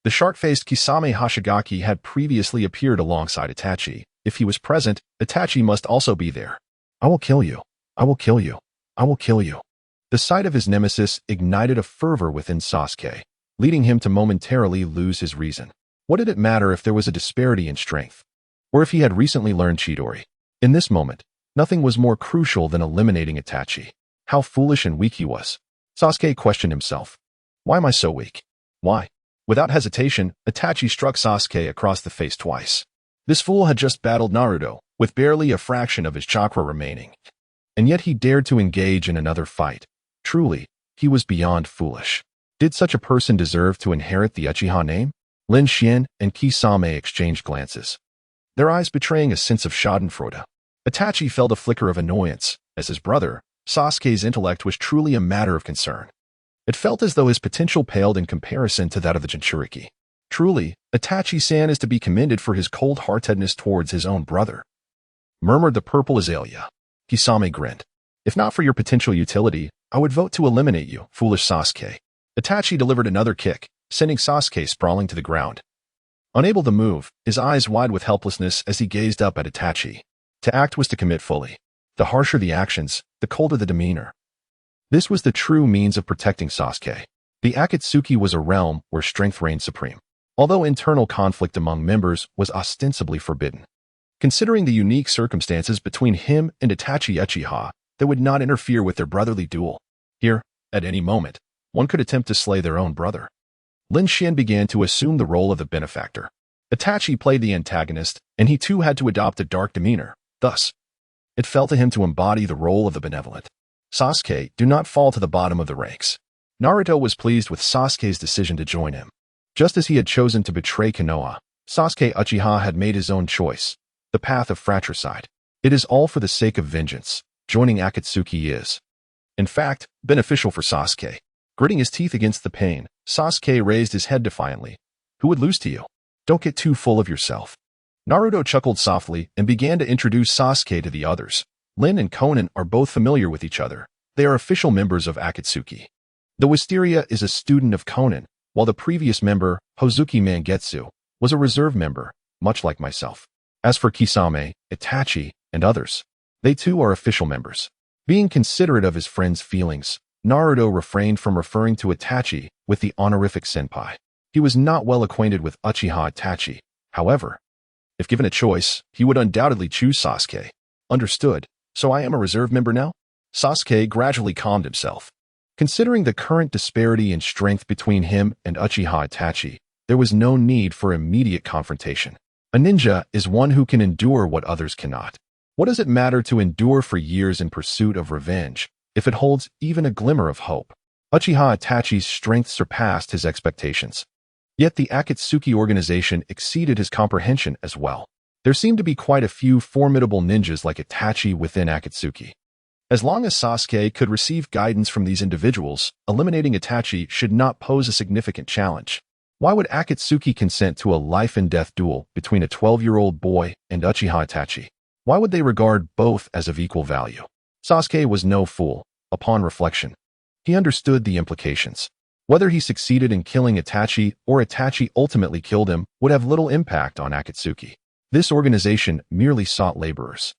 The shark-faced Kisame Hashigaki had previously appeared alongside Itachi. If he was present, Itachi must also be there. I will kill you. I will kill you. I will kill you. The sight of his nemesis ignited a fervor within Sasuke, leading him to momentarily lose his reason. What did it matter if there was a disparity in strength? Or if he had recently learned Chidori? In this moment, nothing was more crucial than eliminating Itachi. How foolish and weak he was. Sasuke questioned himself. Why am I so weak? Why? Without hesitation, Itachi struck Sasuke across the face twice. This fool had just battled Naruto, with barely a fraction of his chakra remaining. And yet he dared to engage in another fight. Truly, he was beyond foolish. Did such a person deserve to inherit the Uchiha name? Lin Xian and Kisame exchanged glances, their eyes betraying a sense of schadenfreude. Itachi felt a flicker of annoyance. As his brother, Sasuke's intellect was truly a matter of concern. It felt as though his potential paled in comparison to that of the Jinchuriki. Truly, Itachi-san is to be commended for his cold-heartedness towards his own brother, murmured the purple azalea. Kisame grinned. If not for your potential utility, I would vote to eliminate you, foolish Sasuke. Itachi delivered another kick, sending Sasuke sprawling to the ground. Unable to move, his eyes wide with helplessness as he gazed up at Itachi. To act was to commit fully. The harsher the actions, the colder the demeanor. This was the true means of protecting Sasuke. The Akatsuki was a realm where strength reigned supreme, although internal conflict among members was ostensibly forbidden. Considering the unique circumstances between him and Itachi Uchiha, they would not interfere with their brotherly duel. Here, at any moment, one could attempt to slay their own brother. Lin Xian began to assume the role of the benefactor. Itachi played the antagonist, and he too had to adopt a dark demeanor. Thus, it fell to him to embody the role of the benevolent. Sasuke, do not fall to the bottom of the ranks. Naruto was pleased with Sasuke's decision to join him. Just as he had chosen to betray Konoha, Sasuke Uchiha had made his own choice, the path of fratricide. It is all for the sake of vengeance. Joining Akatsuki is, in fact, beneficial for Sasuke. Gritting his teeth against the pain, Sasuke raised his head defiantly. Who would lose to you? Don't get too full of yourself. Naruto chuckled softly and began to introduce Sasuke to the others. Lin and Konan are both familiar with each other. They are official members of Akatsuki. The Wisteria is a student of Konan, while the previous member, Hozuki Mangetsu, was a reserve member, much like myself. As for Kisame, Itachi, and others, they too are official members. Being considerate of his friend's feelings, Naruto refrained from referring to Itachi with the honorific senpai. He was not well acquainted with Uchiha Itachi. However, if given a choice, he would undoubtedly choose Sasuke. Understood. So I am a reserve member now? Sasuke gradually calmed himself. Considering the current disparity in strength between him and Uchiha Itachi, there was no need for immediate confrontation. A ninja is one who can endure what others cannot. What does it matter to endure for years in pursuit of revenge, if it holds even a glimmer of hope? Uchiha Itachi's strength surpassed his expectations. Yet the Akatsuki organization exceeded his comprehension as well. There seemed to be quite a few formidable ninjas like Itachi within Akatsuki. As long as Sasuke could receive guidance from these individuals, eliminating Itachi should not pose a significant challenge. Why would Akatsuki consent to a life-and-death duel between a 12-year-old boy and Uchiha Itachi? Why would they regard both as of equal value? Sasuke was no fool. Upon reflection, he understood the implications. Whether he succeeded in killing Itachi or Itachi ultimately killed him would have little impact on Akatsuki. This organization merely sought laborers,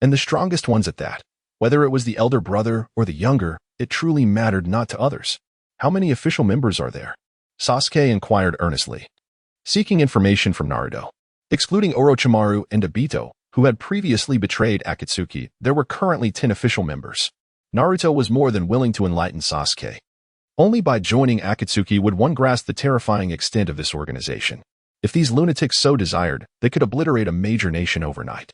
and the strongest ones at that. Whether it was the elder brother or the younger, it truly mattered not to others. How many official members are there? Sasuke inquired earnestly, seeking information from Naruto. Excluding Orochimaru and Obito, who had previously betrayed Akatsuki, there were currently 10 official members. Naruto was more than willing to enlighten Sasuke. Only by joining Akatsuki would one grasp the terrifying extent of this organization. If these lunatics so desired, they could obliterate a major nation overnight.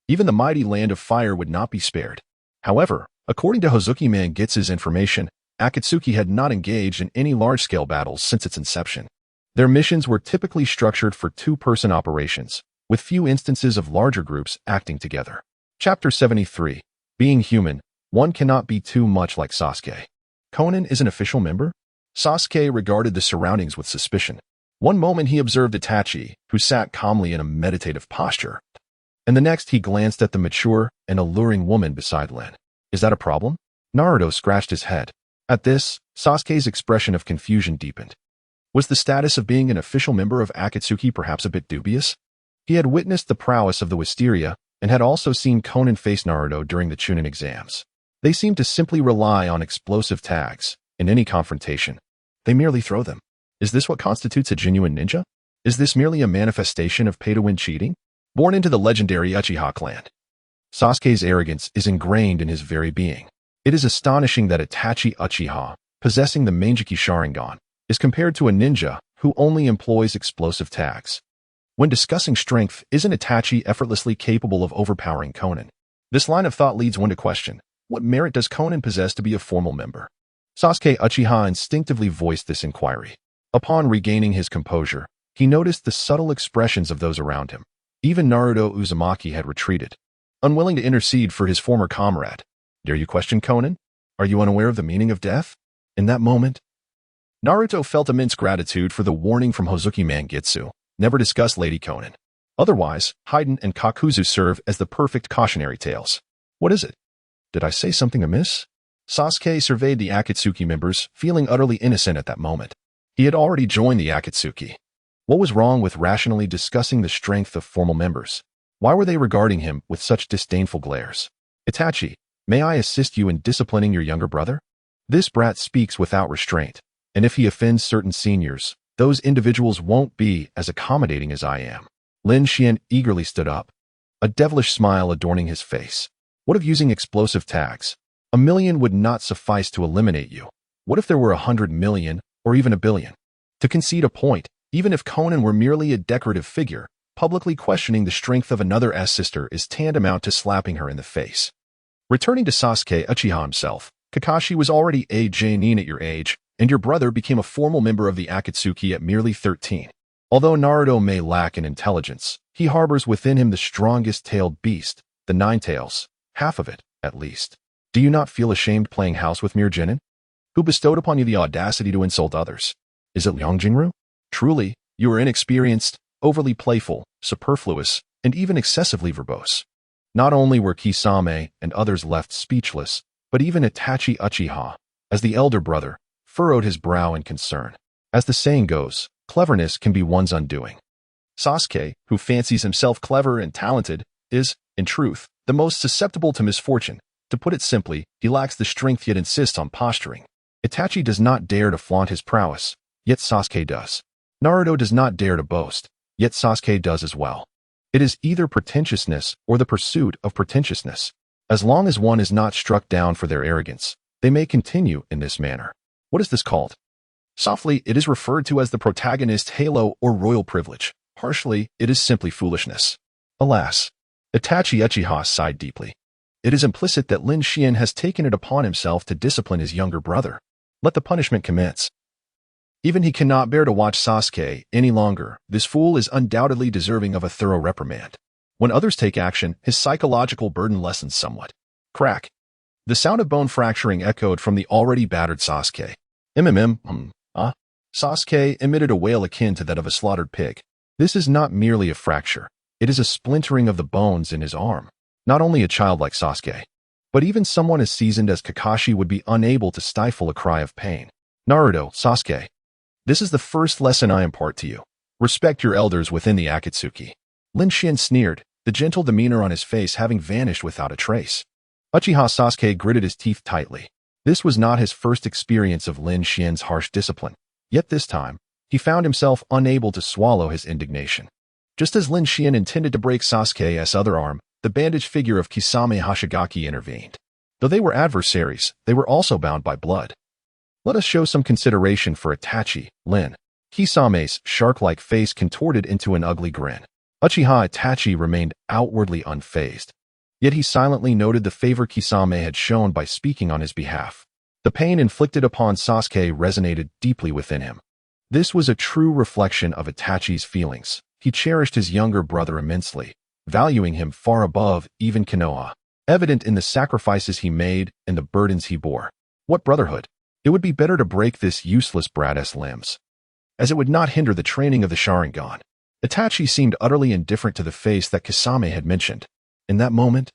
Even the mighty land of fire would not be spared. However, according to Hozuki Mangetsu's information, Akatsuki had not engaged in any large-scale battles since its inception. Their missions were typically structured for two-person operations, with few instances of larger groups acting together. Chapter 73. Being human, one cannot be too much like Sasuke. Konan is an official member? Sasuke regarded the surroundings with suspicion. One moment he observed Itachi, who sat calmly in a meditative posture, and the next he glanced at the mature and alluring woman beside Lin. Is that a problem? Naruto scratched his head. At this, Sasuke's expression of confusion deepened. Was the status of being an official member of Akatsuki perhaps a bit dubious? He had witnessed the prowess of the Wisteria and had also seen Konan face Naruto during the Chunin exams. They seemed to simply rely on explosive tags. In any confrontation, they merely throw them. Is this what constitutes a genuine ninja? Is this merely a manifestation of pay-to-win cheating? Born into the legendary Uchiha clan, Sasuke's arrogance is ingrained in his very being. It is astonishing that Itachi Uchiha, possessing the Manjiki Sharingan, is compared to a ninja who only employs explosive tags. When discussing strength, isn't Itachi effortlessly capable of overpowering Konan? This line of thought leads one to question, what merit does Konan possess to be a formal member? Sasuke Uchiha instinctively voiced this inquiry. Upon regaining his composure, he noticed the subtle expressions of those around him. Even Naruto Uzumaki had retreated, unwilling to intercede for his former comrade. Dare you question Konan? Are you unaware of the meaning of death? In that moment, Naruto felt immense gratitude for the warning from Hozuki Mangitsu. Never discuss Lady Konan. Otherwise, Haiden and Kakuzu serve as the perfect cautionary tales. What is it? Did I say something amiss? Sasuke surveyed the Akatsuki members, feeling utterly innocent at that moment. He had already joined the Akatsuki. What was wrong with rationally discussing the strength of formal members? Why were they regarding him with such disdainful glares? Itachi, may I assist you in disciplining your younger brother? This brat speaks without restraint, and if he offends certain seniors, those individuals won't be as accommodating as I am. Lin Xian eagerly stood up, a devilish smile adorning his face. What of using explosive tags? 1,000,000 would not suffice to eliminate you. What if there were 100 million or even 1,000,000,000? To concede a point, even if Konan were merely a decorative figure, publicly questioning the strength of another sister is tantamount to slapping her in the face. Returning to Sasuke Uchiha himself, Kakashi was already a Jonin at your age, and your brother became a formal member of the Akatsuki at merely 13. Although Naruto may lack in intelligence, he harbors within him the strongest tailed beast, the Nine Tails, half of it, at least. Do you not feel ashamed playing house with mere genin? Who bestowed upon you the audacity to insult others? Is it Liang Jinru? Truly, you are inexperienced, overly playful, superfluous, and even excessively verbose. Not only were Kisame and others left speechless, but even Itachi Uchiha, as the elder brother, furrowed his brow in concern. As the saying goes, cleverness can be one's undoing. Sasuke, who fancies himself clever and talented, is, in truth, the most susceptible to misfortune. To put it simply, he lacks the strength yet insists on posturing. Itachi does not dare to flaunt his prowess, yet Sasuke does. Naruto does not dare to boast, yet Sasuke does as well. It is either pretentiousness or the pursuit of pretentiousness. As long as one is not struck down for their arrogance, they may continue in this manner. What is this called? Softly, it is referred to as the protagonist's halo or royal privilege. Harshly, it is simply foolishness. Alas, Itachi Uchiha sighed deeply. It is implicit that Lin Xian has taken it upon himself to discipline his younger brother. Let the punishment commence. Even he cannot bear to watch Sasuke any longer. This fool is undoubtedly deserving of a thorough reprimand. When others take action, his psychological burden lessens somewhat. Crack. The sound of bone fracturing echoed from the already battered Sasuke. Sasuke emitted a wail akin to that of a slaughtered pig. This is not merely a fracture. It is a splintering of the bones in his arm. Not only a child like Sasuke, but even someone as seasoned as Kakashi would be unable to stifle a cry of pain. Naruto, Sasuke. This is the first lesson I impart to you. Respect your elders within the Akatsuki. Lin Xian sneered, the gentle demeanor on his face having vanished without a trace. Uchiha Sasuke gritted his teeth tightly. This was not his first experience of Lin Xian's harsh discipline. Yet this time, he found himself unable to swallow his indignation. Just as Lin Xian intended to break Sasuke's other arm, the bandaged figure of Kisame Hashigaki intervened. Though they were adversaries, they were also bound by blood. Let us show some consideration for Itachi, Lin. Kisame's shark-like face contorted into an ugly grin. Uchiha Itachi remained outwardly unfazed. Yet he silently noted the favor Kisame had shown by speaking on his behalf. The pain inflicted upon Sasuke resonated deeply within him. This was a true reflection of Itachi's feelings. He cherished his younger brother immensely, valuing him far above even Konoha, evident in the sacrifices he made and the burdens he bore. What brotherhood? It would be better to break this useless brat's limbs, as it would not hinder the training of the Sharingan. Itachi seemed utterly indifferent to the face that Kisame had mentioned. In that moment,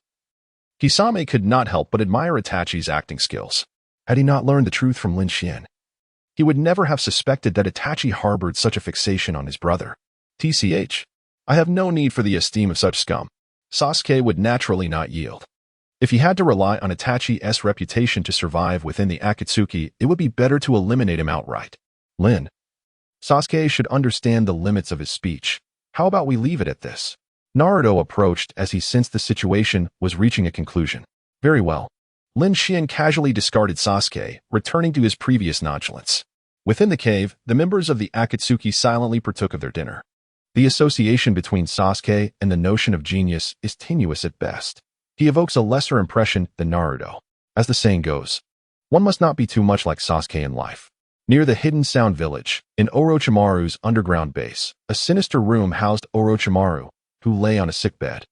Kisame could not help but admire Itachi's acting skills. Had he not learned the truth from Lin Xian, he would never have suspected that Itachi harbored such a fixation on his brother. TCH, I have no need for the esteem of such scum. Sasuke would naturally not yield. If he had to rely on Itachi's reputation to survive within the Akatsuki, it would be better to eliminate him outright. Lin, Sasuke should understand the limits of his speech. How about we leave it at this? Naruto approached as he sensed the situation was reaching a conclusion. Very well. Lin Xian casually discarded Sasuke, returning to his previous nonchalance. Within the cave, the members of the Akatsuki silently partook of their dinner. The association between Sasuke and the notion of genius is tenuous at best. He evokes a lesser impression than Naruto. As the saying goes, one must not be too much like Sasuke in life. Near the Hidden Sound Village, in Orochimaru's underground base, a sinister room housed Orochimaru, who lay on a sickbed.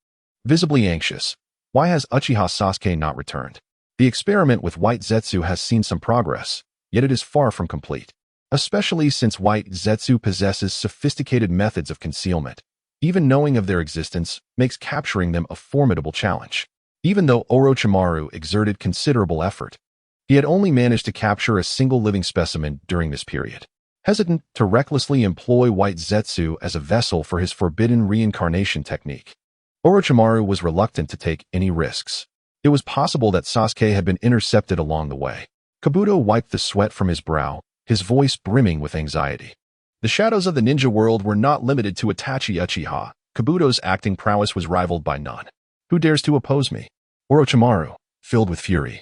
Visibly anxious, why has Uchiha Sasuke not returned? The experiment with White Zetsu has seen some progress, yet it is far from complete. Especially since White Zetsu possesses sophisticated methods of concealment. Even knowing of their existence makes capturing them a formidable challenge. Even though Orochimaru exerted considerable effort, he had only managed to capture a single living specimen during this period. Hesitant to recklessly employ White Zetsu as a vessel for his forbidden reincarnation technique, Orochimaru was reluctant to take any risks. It was possible that Sasuke had been intercepted along the way. Kabuto wiped the sweat from his brow, his voice brimming with anxiety. The shadows of the ninja world were not limited to Itachi Uchiha. Kabuto's acting prowess was rivaled by none. Who dares to oppose me? Orochimaru, filled with fury,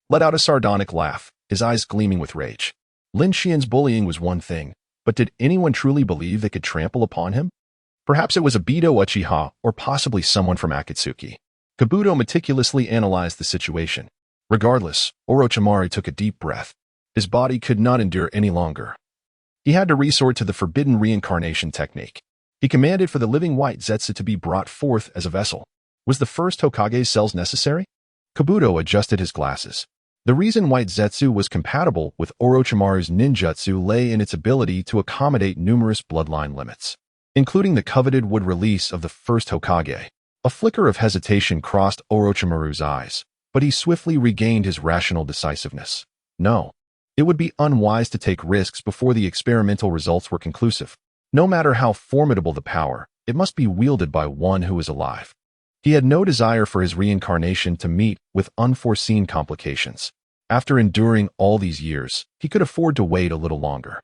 let out a sardonic laugh, his eyes gleaming with rage. Lin Xian's bullying was one thing, but did anyone truly believe they could trample upon him? Perhaps it was Obito Uchiha, or possibly someone from Akatsuki. Kabuto meticulously analyzed the situation. Regardless, Orochimaru took a deep breath. His body could not endure any longer. He had to resort to the forbidden reincarnation technique. He commanded for the living White Zetsu to be brought forth as a vessel. Was the first Hokage's cells necessary? Kabuto adjusted his glasses. The reason White Zetsu was compatible with Orochimaru's ninjutsu lay in its ability to accommodate numerous bloodline limits, including the coveted wood release of the first Hokage. A flicker of hesitation crossed Orochimaru's eyes, but he swiftly regained his rational decisiveness. No, it would be unwise to take risks before the experimental results were conclusive. No matter how formidable the power, it must be wielded by one who is alive. He had no desire for his reincarnation to meet with unforeseen complications. After enduring all these years, he could afford to wait a little longer.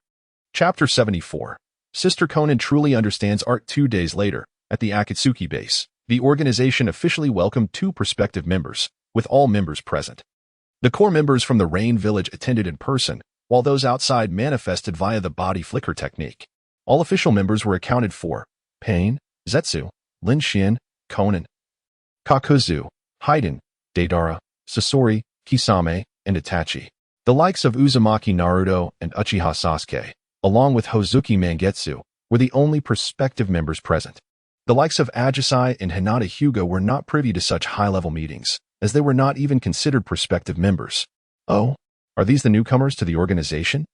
Chapter 74. Sister Conan truly understands art. 2 days later, at the Akatsuki base, the organization officially welcomed 2 prospective members, with all members present. The core members from the Rain Village attended in person, while those outside manifested via the body flicker technique. All official members were accounted for: Pain, Zetsu, Lin Xian, Conan, Kakuzu, Haiden, Deidara, Sasori, Kisame, and Itachi. The likes of Uzumaki Naruto and Uchiha Sasuke, along with Hozuki Mangetsu, were the only prospective members present. The likes of Ajisai and Hinata Hyuga were not privy to such high-level meetings, as they were not even considered prospective members. Oh, are these the newcomers to the organization?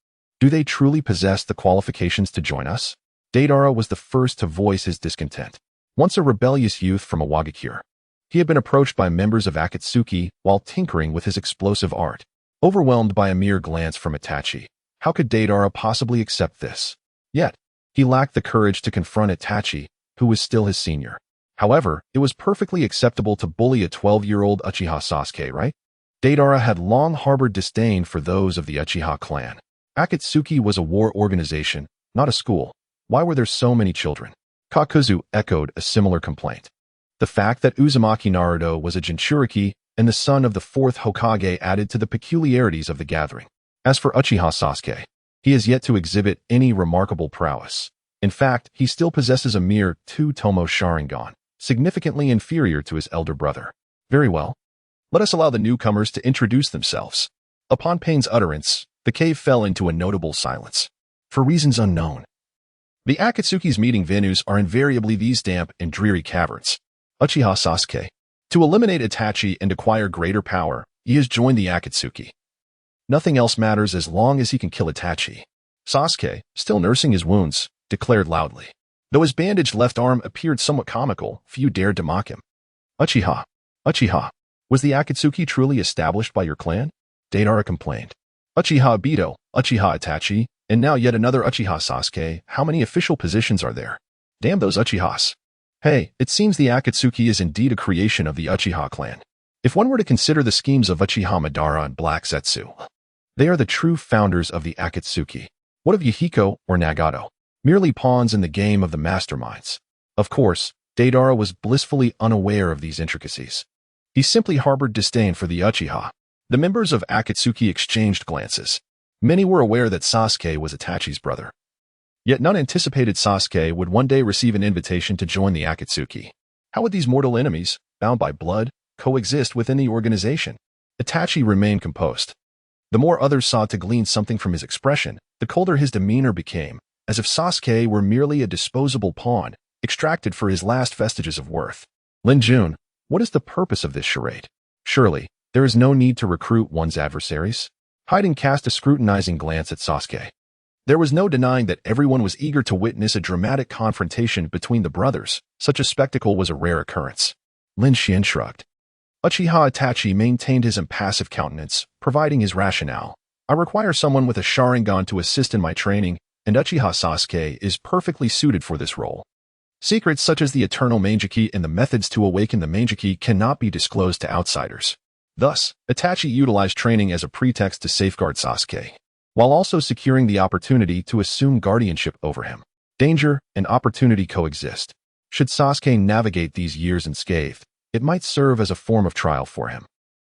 Do they truly possess the qualifications to join us? Deidara was the first to voice his discontent. Once a rebellious youth from Awagakure, he had been approached by members of Akatsuki while tinkering with his explosive art. Overwhelmed by a mere glance from Itachi, how could Deidara possibly accept this? Yet, he lacked the courage to confront Itachi, who was still his senior. However, it was perfectly acceptable to bully a 12-year-old Uchiha Sasuke, right? Deidara had long harbored disdain for those of the Uchiha clan. Akatsuki was a war organization, not a school. Why were there so many children? Kakuzu echoed a similar complaint. The fact that Uzumaki Naruto was a Jinchuriki and the son of the 4th Hokage added to the peculiarities of the gathering. As for Uchiha Sasuke, he has yet to exhibit any remarkable prowess. In fact, he still possesses a mere 2-tomo Sharingan, significantly inferior to his elder brother. Very well. Let us allow the newcomers to introduce themselves. Upon Pain's utterance, the cave fell into a notable silence. For reasons unknown, the Akatsuki's meeting venues are invariably these damp and dreary caverns. Uchiha Sasuke. To eliminate Itachi and acquire greater power, he has joined the Akatsuki. Nothing else matters as long as he can kill Itachi. Sasuke, still nursing his wounds, declared loudly. Though his bandaged left arm appeared somewhat comical, few dared to mock him. Uchiha. Uchiha. Was the Akatsuki truly established by your clan? Deidara complained. Uchiha Obito, Uchiha Itachi, and now yet another Uchiha Sasuke. How many official positions are there? Damn those Uchihas. Hey, it seems the Akatsuki is indeed a creation of the Uchiha clan. If one were to consider the schemes of Uchiha Madara and Black Zetsu, they are the true founders of the Akatsuki. What of Yahiko or Nagato? Merely pawns in the game of the masterminds. Of course, Deidara was blissfully unaware of these intricacies. He simply harbored disdain for the Uchiha. The members of Akatsuki exchanged glances. Many were aware that Sasuke was Itachi's brother. Yet none anticipated Sasuke would one day receive an invitation to join the Akatsuki. How would these mortal enemies, bound by blood, coexist within the organization? Itachi remained composed. The more others sought to glean something from his expression, the colder his demeanor became, as if Sasuke were merely a disposable pawn, extracted for his last vestiges of worth. Lin Jun, what is the purpose of this charade? Surely, there is no need to recruit one's adversaries. Haiden cast a scrutinizing glance at Sasuke. There was no denying that everyone was eager to witness a dramatic confrontation between the brothers. Such a spectacle was a rare occurrence. Lin Xian shrugged. Uchiha Itachi maintained his impassive countenance, providing his rationale. I require someone with a Sharingan to assist in my training, and Uchiha Sasuke is perfectly suited for this role. Secrets such as the eternal Manjiki and the methods to awaken the Manjiki cannot be disclosed to outsiders. Thus, Itachi utilized training as a pretext to safeguard Sasuke, while also securing the opportunity to assume guardianship over him. Danger and opportunity coexist. Should Sasuke navigate these years unscathed, it might serve as a form of trial for him.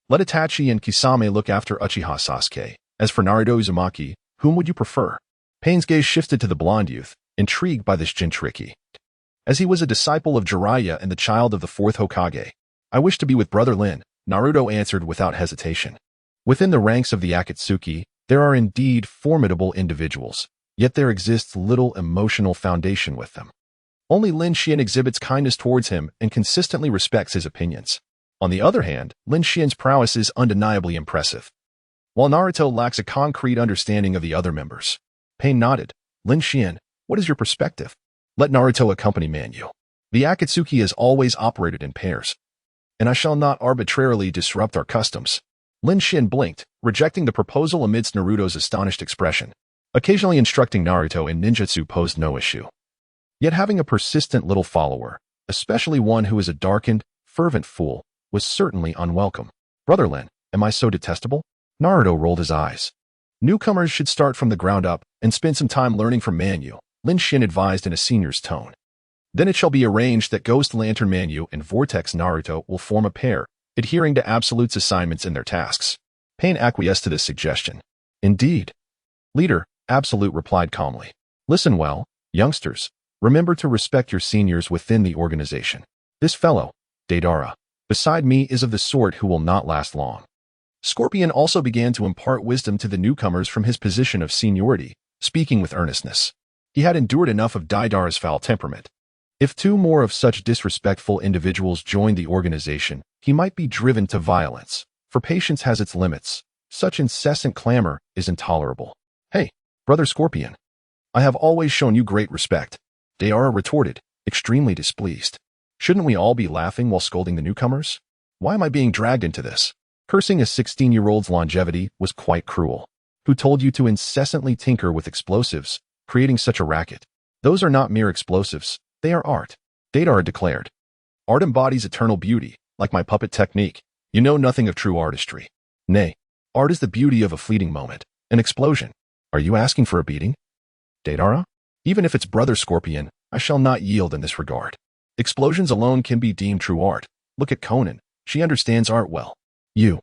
Let Itachi and Kisame look after Uchiha Sasuke. As for Naruto Uzumaki, whom would you prefer? Pain's gaze shifted to the blonde youth, intrigued by this Jinchuriki. As he was a disciple of Jiraiya and the child of the fourth Hokage, I wish to be with Brother Lin, Naruto answered without hesitation. Within the ranks of the Akatsuki, there are indeed formidable individuals, yet there exists little emotional foundation with them. Only Lin Xian exhibits kindness towards him and consistently respects his opinions. On the other hand, Lin Xian's prowess is undeniably impressive. While Naruto lacks a concrete understanding of the other members. Pain nodded. Lin Xian, what is your perspective? Let Naruto accompany Manyu. The Akatsuki has always operated in pairs, and I shall not arbitrarily disrupt our customs. Lin Xian blinked, rejecting the proposal amidst Naruto's astonished expression. Occasionally instructing Naruto in ninjutsu posed no issue. Yet having a persistent little follower, especially one who is a darkened, fervent fool, was certainly unwelcome. Brother Lin, am I so detestable? Naruto rolled his eyes. Newcomers should start from the ground up and spend some time learning from Manyu, Lin Xian advised in a senior's tone. Then it shall be arranged that Ghost Lantern Manyu and Vortex Naruto will form a pair, adhering to Absolute's assignments and their tasks. Pain acquiesced to this suggestion. Indeed. Leader, Absolute replied calmly. Listen well, youngsters. Remember to respect your seniors within the organization. This fellow, Deidara, beside me is of the sort who will not last long. Scorpion also began to impart wisdom to the newcomers from his position of seniority, speaking with earnestness. He had endured enough of Deidara's foul temperament. If two more of such disrespectful individuals joined the organization, he might be driven to violence, for patience has its limits. Such incessant clamor is intolerable. Hey, Brother Scorpion, I have always shown you great respect. Deidara retorted, extremely displeased. Shouldn't we all be laughing while scolding the newcomers? Why am I being dragged into this? Cursing a 16-year-old's longevity was quite cruel. Who told you to incessantly tinker with explosives, creating such a racket? Those are not mere explosives, they are art, Deidara declared. Art embodies eternal beauty, like my puppet technique. You know nothing of true artistry. Nay, art is the beauty of a fleeting moment, an explosion. Are you asking for a beating? Deidara? Even if it's Brother Scorpion, I shall not yield in this regard. Explosions alone can be deemed true art. Look at Conan. She understands art well. You.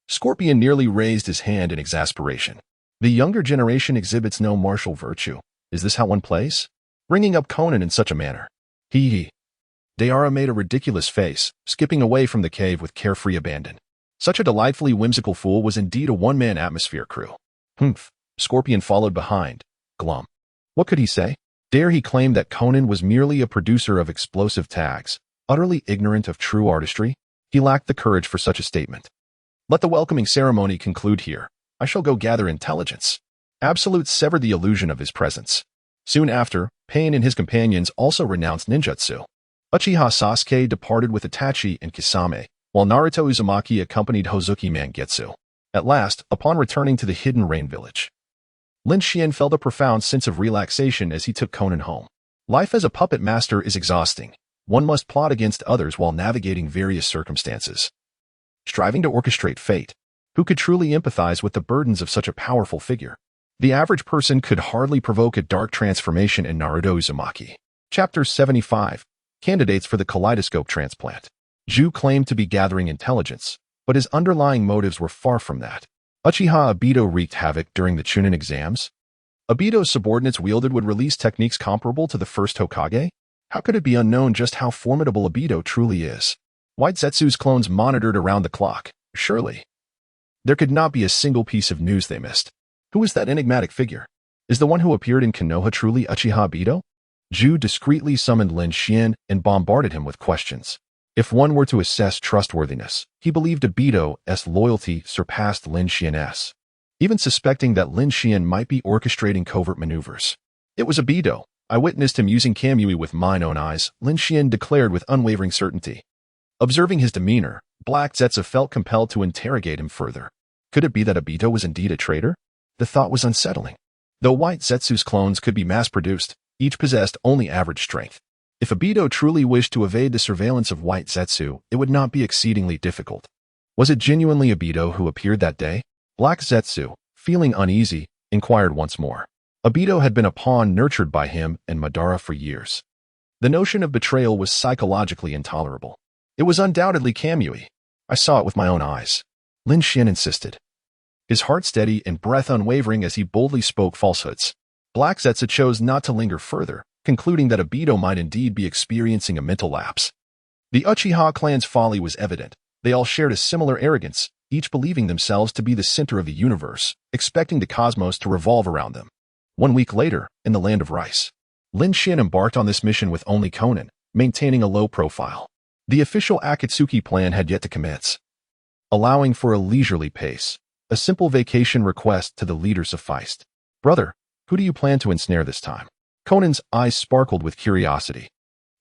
Scorpion nearly raised his hand in exasperation. The younger generation exhibits no martial virtue. Is this how one plays? Bringing up Conan in such a manner. Hee. Deidara made a ridiculous face, skipping away from the cave with carefree abandon. Such a delightfully whimsical fool was indeed a one-man atmosphere crew. Humph. Scorpion followed behind, glum. What could he say? Dare he claim that Conan was merely a producer of explosive tags, utterly ignorant of true artistry? He lacked the courage for such a statement. Let the welcoming ceremony conclude here. I shall go gather intelligence. Absolute severed the illusion of his presence. Soon after, Pain and his companions also renounced ninjutsu. Uchiha Sasuke departed with Itachi and Kisame, while Naruto Uzumaki accompanied Hozuki Mangetsu. At last, upon returning to the Hidden Rain Village, Lin Xian felt a profound sense of relaxation as he took Conan home. Life as a puppet master is exhausting. One must plot against others while navigating various circumstances, striving to orchestrate fate. Who could truly empathize with the burdens of such a powerful figure? The average person could hardly provoke a dark transformation in Naruto Uzumaki. Chapter 75. Candidates for the Kaleidoscope Transplant. Zhu claimed to be gathering intelligence, but his underlying motives were far from that. Uchiha Obito wreaked havoc during the Chunin exams. Obito's subordinates wielded would release techniques comparable to the first Hokage? How could it be unknown just how formidable Obito truly is? White Zetsu's clones monitored around the clock. Surely there could not be a single piece of news they missed. Who is that enigmatic figure? Is the one who appeared in Konoha truly Uchiha Obito? Zhu discreetly summoned Lin Xian and bombarded him with questions. If one were to assess trustworthiness, he believed Obito's loyalty surpassed Lin Xian's, even suspecting that Lin Xian might be orchestrating covert maneuvers. It was Obito. I witnessed him using Kamui with mine own eyes, Lin Xian declared with unwavering certainty. Observing his demeanor, Black Zetsu felt compelled to interrogate him further. Could it be that Obito was indeed a traitor? The thought was unsettling. Though White Zetsu's clones could be mass-produced, each possessed only average strength. If Obito truly wished to evade the surveillance of White Zetsu, it would not be exceedingly difficult. Was it genuinely Obito who appeared that day? Black Zetsu, feeling uneasy, inquired once more. Obito had been a pawn nurtured by him and Madara for years. The notion of betrayal was psychologically intolerable. It was undoubtedly Kamui. I saw it with my own eyes. Lin Xian insisted, his heart steady and breath unwavering as he boldly spoke falsehoods. Black Zetsu chose not to linger further, concluding that Obito might indeed be experiencing a mental lapse. The Uchiha clan's folly was evident. They all shared a similar arrogance, each believing themselves to be the center of the universe, expecting the cosmos to revolve around them. 1 week later, in the land of rice, Lin Xian embarked on this mission with only Conan, maintaining a low profile. The official Akatsuki plan had yet to commence, allowing for a leisurely pace. A simple vacation request to the leader sufficed. Brother, who do you plan to ensnare this time? Conan's eyes sparkled with curiosity.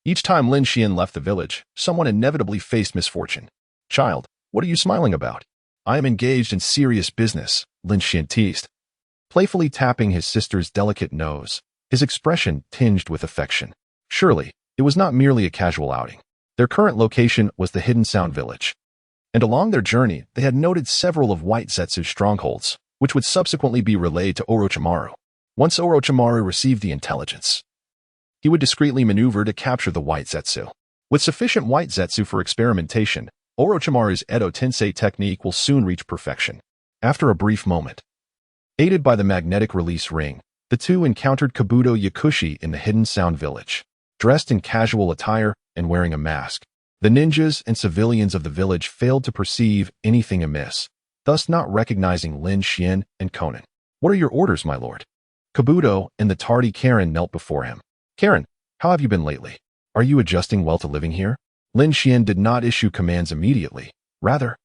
Each time Lin Xian left the village, someone inevitably faced misfortune. Child, what are you smiling about? I am engaged in serious business, Lin Xian teased, playfully tapping his sister's delicate nose, his expression tinged with affection. Surely, it was not merely a casual outing. Their current location was the Hidden Sound Village. And along their journey, they had noted several of White Zetsu's strongholds, which would subsequently be relayed to Orochimaru. Once Orochimaru received the intelligence, he would discreetly maneuver to capture the White Zetsu. With sufficient White Zetsu for experimentation, Orochimaru's Edo Tensei technique will soon reach perfection. After a brief moment, aided by the magnetic release ring, the two encountered Kabuto Yakushi in the Hidden Sound Village. Dressed in casual attire and wearing a mask, the ninjas and civilians of the village failed to perceive anything amiss, thus not recognizing Lin Xian and Conan. What are your orders, my lord? Kabuto and the tardy Karen knelt before him. Karen, how have you been lately? Are you adjusting well to living here? Lin Xian did not issue commands immediately. Rather,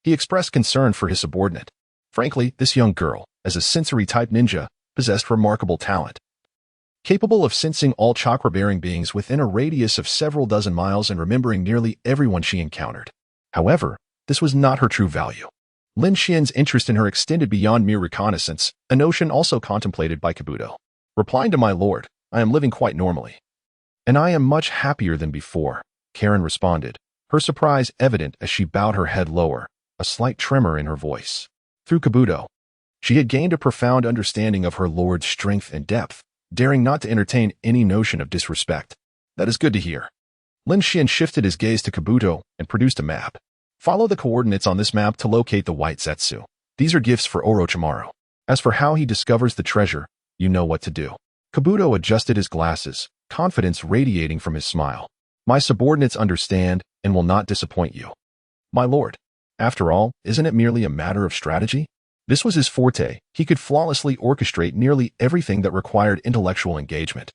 he expressed concern for his subordinate. Frankly, this young girl, as a sensory-type ninja, possessed remarkable talent. Capable of sensing all chakra-bearing beings within a radius of several dozen miles and remembering nearly everyone she encountered. However, this was not her true value. Lin Xian's interest in her extended beyond mere reconnaissance, a notion also contemplated by Kabuto. Replying to my lord, I am living quite normally. And I am much happier than before, Karen responded, her surprise evident as she bowed her head lower, a slight tremor in her voice. Through Kabuto, she had gained a profound understanding of her lord's strength and depth, daring not to entertain any notion of disrespect. That is good to hear. Lin Xian shifted his gaze to Kabuto and produced a map. Follow the coordinates on this map to locate the White Zetsu. These are gifts for Orochimaru. As for how he discovers the treasure, you know what to do. Kabuto adjusted his glasses, confidence radiating from his smile. My subordinates understand and will not disappoint you. My lord, after all, isn't it merely a matter of strategy? This was his forte. He could flawlessly orchestrate nearly everything that required intellectual engagement,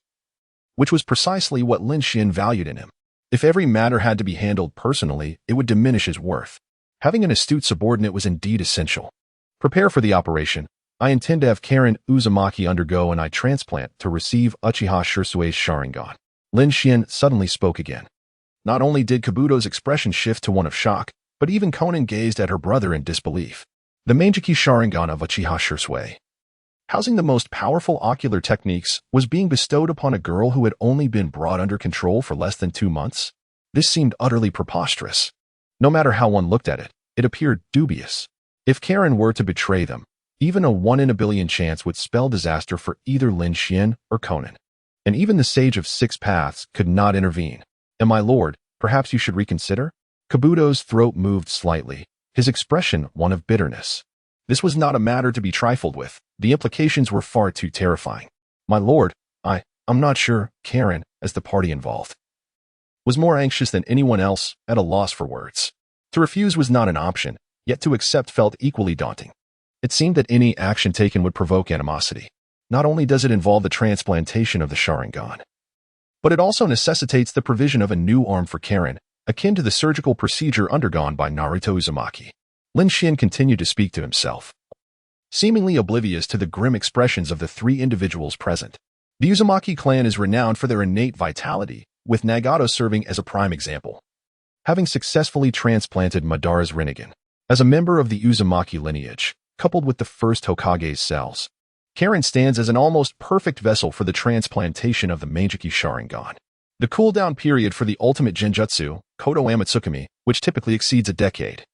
which was precisely what Lin Xian valued in him. If every matter had to be handled personally, it would diminish his worth. Having an astute subordinate was indeed essential. Prepare for the operation. I intend to have Karen Uzumaki undergo an eye transplant to receive Uchiha Shirsui's Sharingan. Lin Xian suddenly spoke again. Not only did Kabuto's expression shift to one of shock, but even Conan gazed at her brother in disbelief. The Meijiki Sharingan of Uchiha Shirsui, housing the most powerful ocular techniques, was being bestowed upon a girl who had only been brought under control for less than 2 months? This seemed utterly preposterous. No matter how one looked at it, it appeared dubious. If Karen were to betray them, even a 1 in a billion chance would spell disaster for either Lin Xian or Conan. And even the Sage of Six Paths could not intervene. And my lord, perhaps you should reconsider? Kabuto's throat moved slightly, his expression one of bitterness. This was not a matter to be trifled with. The implications were far too terrifying. My lord, I'm not sure. Karen, as the party involved, was more anxious than anyone else, at a loss for words. To refuse was not an option, yet to accept felt equally daunting. It seemed that any action taken would provoke animosity. Not only does it involve the transplantation of the Sharingan, but it also necessitates the provision of a new arm for Karen, akin to the surgical procedure undergone by Naruto Uzumaki. Lin Xian continued to speak to himself, seemingly oblivious to the grim expressions of the 3 individuals present. The Uzumaki clan is renowned for their innate vitality, with Nagato serving as a prime example. Having successfully transplanted Madara's Rinnegan, as a member of the Uzumaki lineage, coupled with the first Hokage's cells, Karen stands as an almost perfect vessel for the transplantation of the Meijiki Sharingan. The cooldown period for the ultimate genjutsu, Kodo Amatsukami, which typically exceeds a decade,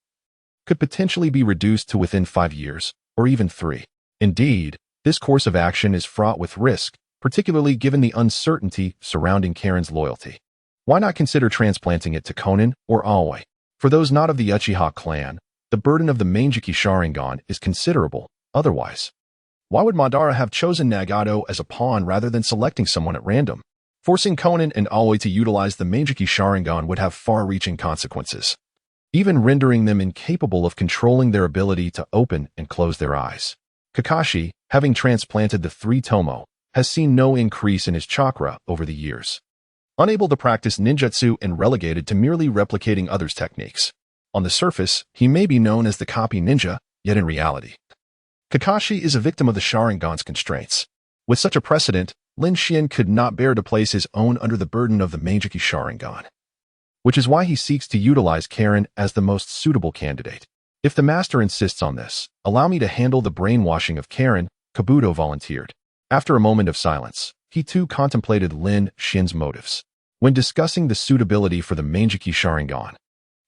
could potentially be reduced to within 5 years, or even 3. Indeed, this course of action is fraught with risk, particularly given the uncertainty surrounding Karen's loyalty. Why not consider transplanting it to Conan or Aoi? For those not of the Uchiha clan, the burden of the Meijiki Sharingan is considerable. Otherwise, why would Madara have chosen Nagato as a pawn rather than selecting someone at random? Forcing Conan and Aoi to utilize the Meijiki Sharingan would have far-reaching consequences, even rendering them incapable of controlling their ability to open and close their eyes. Kakashi, having transplanted the 3 Tomo, has seen no increase in his chakra over the years. Unable to practice ninjutsu and relegated to merely replicating others' techniques. On the surface, he may be known as the copy ninja, yet in reality, Kakashi is a victim of the Sharingan's constraints. With such a precedent, Lin Xian could not bear to place his own under the burden of the Meijiki Sharingan, which is why he seeks to utilize Karen as the most suitable candidate. If the master insists on this, allow me to handle the brainwashing of Karen, Kabuto volunteered. After a moment of silence, he too contemplated Lin Xian's motives. When discussing the suitability for the Meijiki Sharingan,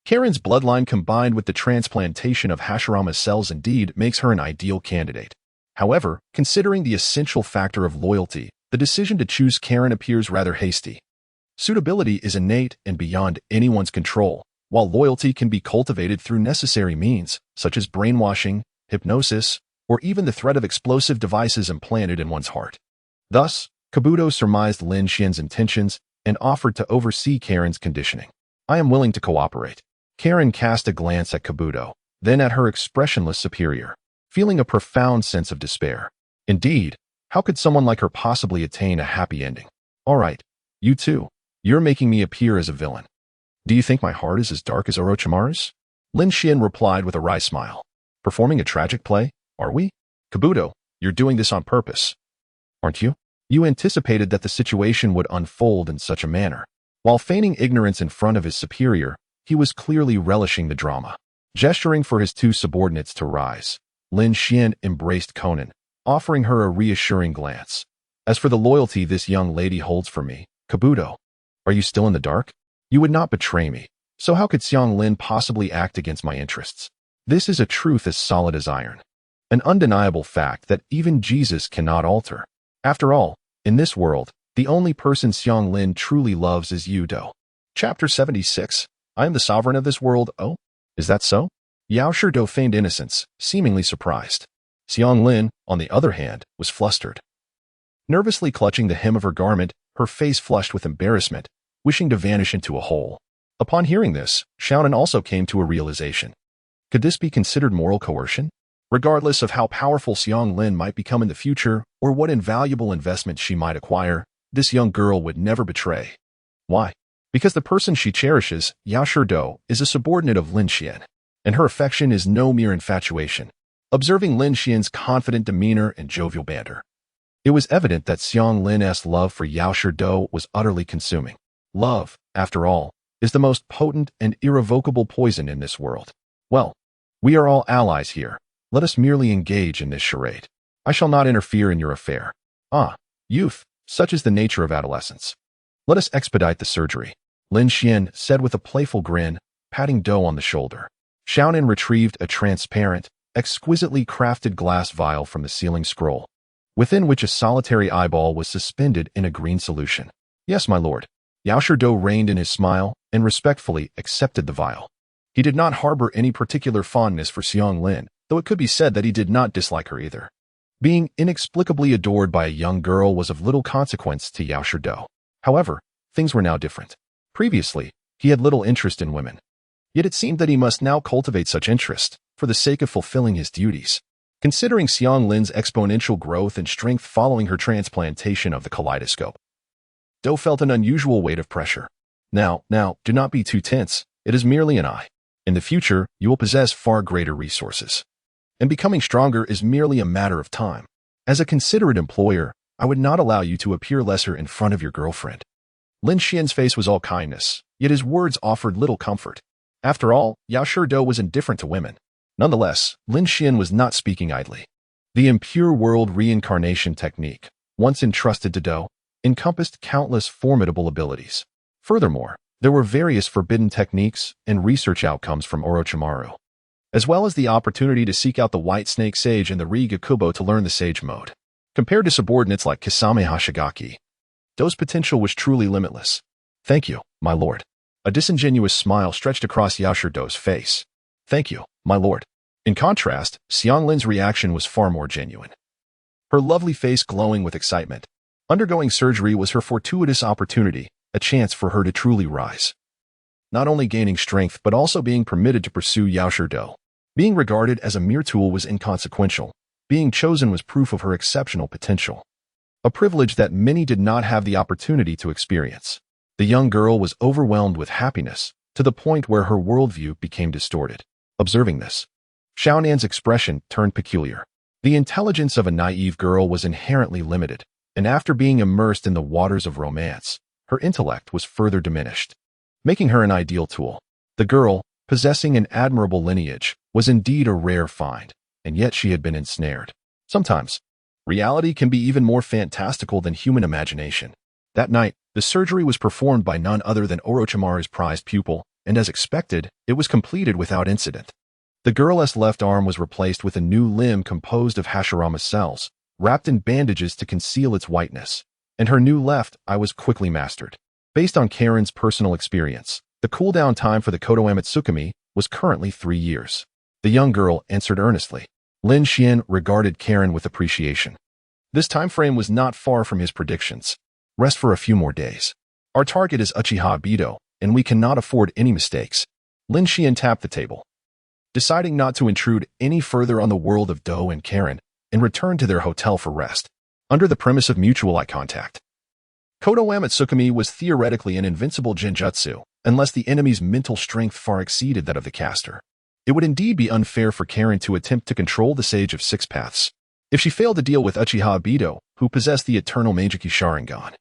Karen's bloodline combined with the transplantation of Hashirama's cells indeed makes her an ideal candidate. However, considering the essential factor of loyalty, the decision to choose Karen appears rather hasty. Suitability is innate and beyond anyone's control, while loyalty can be cultivated through necessary means, such as brainwashing, hypnosis, or even the threat of explosive devices implanted in one's heart. Thus, Kabuto surmised Lin Xian's intentions and offered to oversee Karen's conditioning. I am willing to cooperate. Karen cast a glance at Kabuto, then at her expressionless superior, feeling a profound sense of despair. Indeed, how could someone like her possibly attain a happy ending? All right, you too. You're making me appear as a villain. Do you think my heart is as dark as Orochimaru's? Lin Xian replied with a wry smile. Performing a tragic play, are we? Kabuto, you're doing this on purpose, aren't you? You anticipated that the situation would unfold in such a manner. While feigning ignorance in front of his superior, he was clearly relishing the drama. Gesturing for his 2 subordinates to rise, Lin Xian embraced Conan, offering her a reassuring glance. As for the loyalty this young lady holds for me, Kabuto, are you still in the dark? You would not betray me, so how could Xiang Lin possibly act against my interests? This is a truth as solid as iron. An undeniable fact that even Jesus cannot alter. After all, in this world, the only person Xiang Lin truly loves is you, Do. Chapter 76. I am the sovereign of this world. Oh, is that so? Yao Shido feigned innocence, seemingly surprised. Xiang Lin, on the other hand, was flustered. Nervously clutching the hem of her garment, her face flushed with embarrassment, wishing to vanish into a hole. Upon hearing this, Xiaonan also came to a realization. Could this be considered moral coercion? Regardless of how powerful Xiang Lin might become in the future, or what invaluable investment she might acquire, this young girl would never betray. Why? Because the person she cherishes, Yao Shido, is a subordinate of Lin Xian, and her affection is no mere infatuation. observing Lin Xian's confident demeanor and jovial banter. It was evident that Xiang Lin's love for Yao Shidou was utterly consuming. Love, after all, is the most potent and irrevocable poison in this world. Well, we are all allies here. Let us merely engage in this charade. I shall not interfere in your affair. Ah, youth, such is the nature of adolescence. Let us expedite the surgery, Lin Xian said with a playful grin, patting Dou on the shoulder. Xiaonan retrieved a transparent, exquisitely crafted glass vial from the ceiling scroll, within which a solitary eyeball was suspended in a green solution. Yes, my lord. Yao Shidou reined in his smile and respectfully accepted the vial. He did not harbor any particular fondness for Xiang Lin, though it could be said that he did not dislike her either. Being inexplicably adored by a young girl was of little consequence to Yao Shidou. However, things were now different. Previously, he had little interest in women. Yet it seemed that he must now cultivate such interest, for the sake of fulfilling his duties. Considering Xiang Lin's exponential growth and strength following her transplantation of the kaleidoscope, Dou felt an unusual weight of pressure. Now, do not be too tense. It is merely an eye. In the future, you will possess far greater resources. And becoming stronger is merely a matter of time. As a considerate employer, I would not allow you to appear lesser in front of your girlfriend. Lin Xian's face was all kindness, yet his words offered little comfort. After all, Yao Shidou was indifferent to women. Nonetheless, Lin Xian was not speaking idly. The impure world reincarnation technique, once entrusted to Dou, encompassed countless formidable abilities. Furthermore, there were various forbidden techniques and research outcomes from Orochimaru, as well as the opportunity to seek out the White Snake Sage and the Rigakubo to learn the Sage Mode. Compared to subordinates like Kisame Hashigaki, Dou's potential was truly limitless. Thank you, my lord. A disingenuous smile stretched across Yao Shidou's face. Thank you, my lord. In contrast, Xiang Lin's reaction was far more genuine. Her lovely face glowing with excitement. Undergoing surgery was her fortuitous opportunity, a chance for her to truly rise. Not only gaining strength but also being permitted to pursue Yao Shidou. Being regarded as a mere tool was inconsequential. Being chosen was proof of her exceptional potential. A privilege that many did not have the opportunity to experience. The young girl was overwhelmed with happiness, to the point where her worldview became distorted. Observing this, Xiaonan's expression turned peculiar. The intelligence of a naive girl was inherently limited, and after being immersed in the waters of romance, her intellect was further diminished, making her an ideal tool. The girl, possessing an admirable lineage, was indeed a rare find, and yet she had been ensnared. Sometimes, reality can be even more fantastical than human imagination. That night, the surgery was performed by none other than Orochimaru's prized pupil, and as expected, it was completed without incident. The girl's left arm was replaced with a new limb composed of Hashirama cells, wrapped in bandages to conceal its whiteness, and her new left eye was quickly mastered. Based on Karen's personal experience, the cooldown time for the Kodoame Tsukumi was currently 3 years. The young girl answered earnestly. Lin Xian regarded Karen with appreciation. This time frame was not far from his predictions. Rest for a few more days. Our target is Uchiha Bido, and we cannot afford any mistakes. Lin Xian tapped the table, deciding not to intrude any further on the world of Dou and Karen, and returned to their hotel for rest, under the premise of mutual eye contact. Kodoame Tsukumi was theoretically an invincible genjutsu, unless the enemy's mental strength far exceeded that of the caster. It would indeed be unfair for Karen to attempt to control the Sage of Six Paths, if she failed to deal with Uchiha Bido, who possessed the eternal Meijiki Sharingan.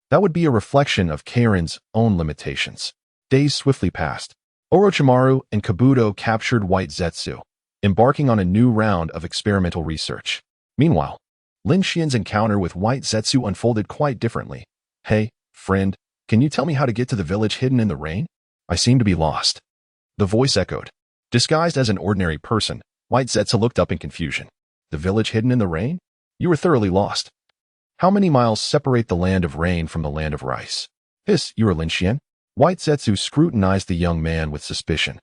That would be a reflection of Karen's own limitations. Days swiftly passed. Orochimaru and Kabuto captured White Zetsu, embarking on a new round of experimental research. Meanwhile, Lin Xian's encounter with White Zetsu unfolded quite differently. Hey, friend, can you tell me how to get to the village hidden in the rain? I seem to be lost. The voice echoed. Disguised as an ordinary person, White Zetsu looked up in confusion. The village hidden in the rain? You were thoroughly lost. How many miles separate the land of rain from the land of rice? You are Lin Xian? White Zetsu scrutinized the young man with suspicion.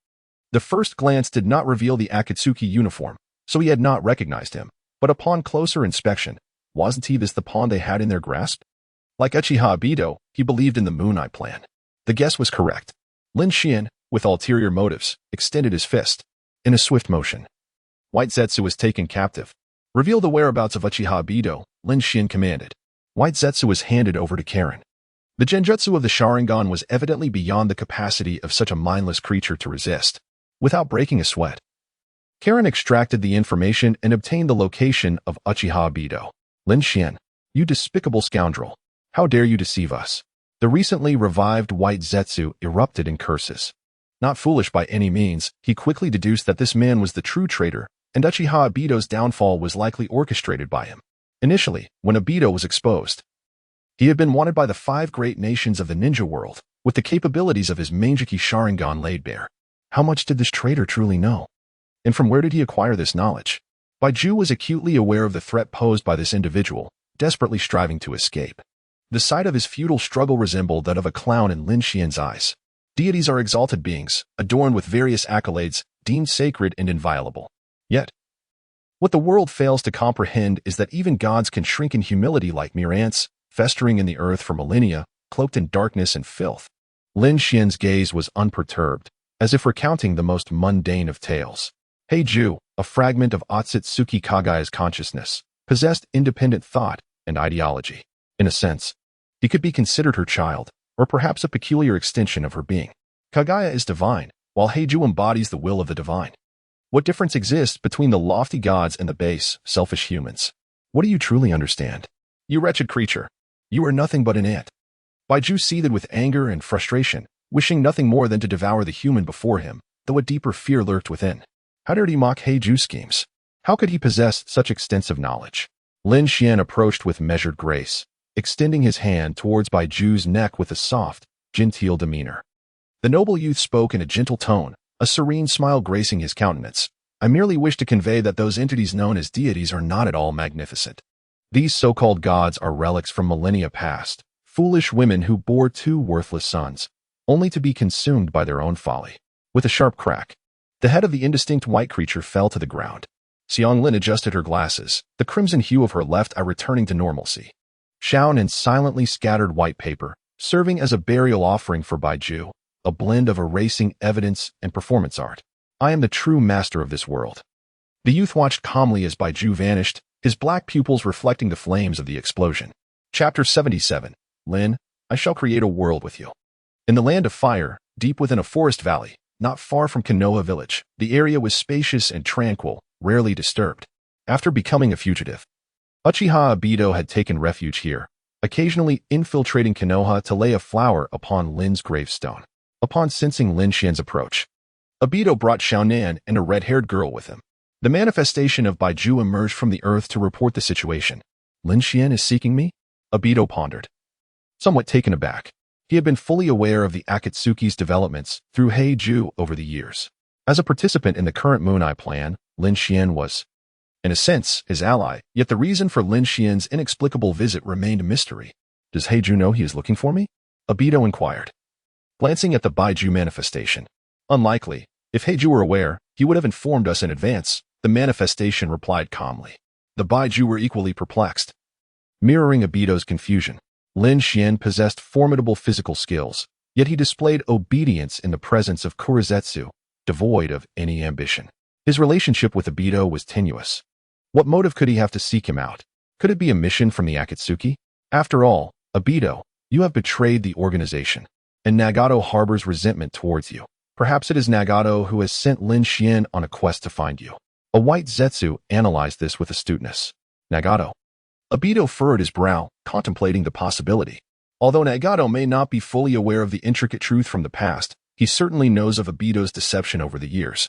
The first glance did not reveal the Akatsuki uniform, so he had not recognized him. But upon closer inspection, wasn't he this the pawn they had in their grasp? Like Uchiha Bido, he believed in the Moon Eye plan. The guess was correct. Lin Xian, with ulterior motives, extended his fist. In a swift motion, White Zetsu was taken captive. Reveal the whereabouts of Uchiha Bido, Lin Xian commanded. White Zetsu was handed over to Karen. The genjutsu of the Sharingan was evidently beyond the capacity of such a mindless creature to resist, without breaking a sweat. Karen extracted the information and obtained the location of Uchiha Obito. Lin Xian, you despicable scoundrel. How dare you deceive us? The recently revived White Zetsu erupted in curses. Not foolish by any means, he quickly deduced that this man was the true traitor, and Uchiha Obito's downfall was likely orchestrated by him. Initially, when Obito was exposed, he had been wanted by the 5 great nations of the ninja world, with the capabilities of his Mangeki Sharingan laid bare. How much did this traitor truly know? And from where did he acquire this knowledge? Baiju was acutely aware of the threat posed by this individual, desperately striving to escape. The sight of his futile struggle resembled that of a clown in Lin Xian's eyes. Deities are exalted beings, adorned with various accolades, deemed sacred and inviolable. Yet, what the world fails to comprehend is that even gods can shrink in humility like mere ants, festering in the earth for millennia, cloaked in darkness and filth. Lin Xian's gaze was unperturbed, as if recounting the most mundane of tales. Heiju, a fragment of Otsutsuki Kagaya's consciousness, possessed independent thought and ideology. In a sense, he could be considered her child, or perhaps a peculiar extension of her being. Kagaya is divine, while Heiju embodies the will of the divine. What difference exists between the lofty gods and the base, selfish humans? What do you truly understand? You wretched creature. You are nothing but an ant. Baiju seethed with anger and frustration, wishing nothing more than to devour the human before him, though a deeper fear lurked within. How dared he mock Heiju's schemes? How could he possess such extensive knowledge? Lin Xian approached with measured grace, extending his hand towards Baiju's neck with a soft, genteel demeanor. The noble youth spoke in a gentle tone, a serene smile gracing his countenance. I merely wish to convey that those entities known as deities are not at all magnificent. These so-called gods are relics from millennia past, foolish women who bore 2 worthless sons, only to be consumed by their own folly. With a sharp crack, the head of the indistinct white creature fell to the ground. Xiang Lin adjusted her glasses, the crimson hue of her left eye returning to normalcy. Shaonan silently scattered white paper, serving as a burial offering for Baiju, a blend of erasing evidence and performance art. I am the true master of this world. The youth watched calmly as Baiju vanished, his black pupils reflecting the flames of the explosion. Chapter 77. Lin, I shall create a world with you. In the land of fire, deep within a forest valley, not far from Konoha village, the area was spacious and tranquil, rarely disturbed. After becoming a fugitive, Uchiha Obito had taken refuge here, occasionally infiltrating Konoha to lay a flower upon Lin's gravestone. Upon sensing Lin Xian's approach, Obito brought Xiaonan and a red-haired girl with him. The manifestation of Baiju emerged from the earth to report the situation. Lin Xian is seeking me? Obito pondered. Somewhat taken aback, he had been fully aware of the Akatsuki's developments through Heiju over the years. As a participant in the current Moon Eye plan, Lin Xian was, in a sense, his ally, yet the reason for Lin Xian's inexplicable visit remained a mystery. Does Heiju know he is looking for me? Obito inquired, glancing at the Baiju manifestation. Unlikely. If Heiju were aware, he would have informed us in advance, the manifestation replied calmly. The Baiju were equally perplexed. Mirroring Obito's confusion, Lin Xian possessed formidable physical skills, yet he displayed obedience in the presence of Kurizetsu, devoid of any ambition. His relationship with Obito was tenuous. What motive could he have to seek him out? Could it be a mission from the Akatsuki? After all, Obito, you have betrayed the organization, and Nagato harbors resentment towards you. Perhaps it is Nagato who has sent Lin Xian on a quest to find you. A white Zetsu analyzed this with astuteness. Nagato. Obito furrowed his brow, contemplating the possibility. Although Nagato may not be fully aware of the intricate truth from the past, he certainly knows of Obito's deception over the years,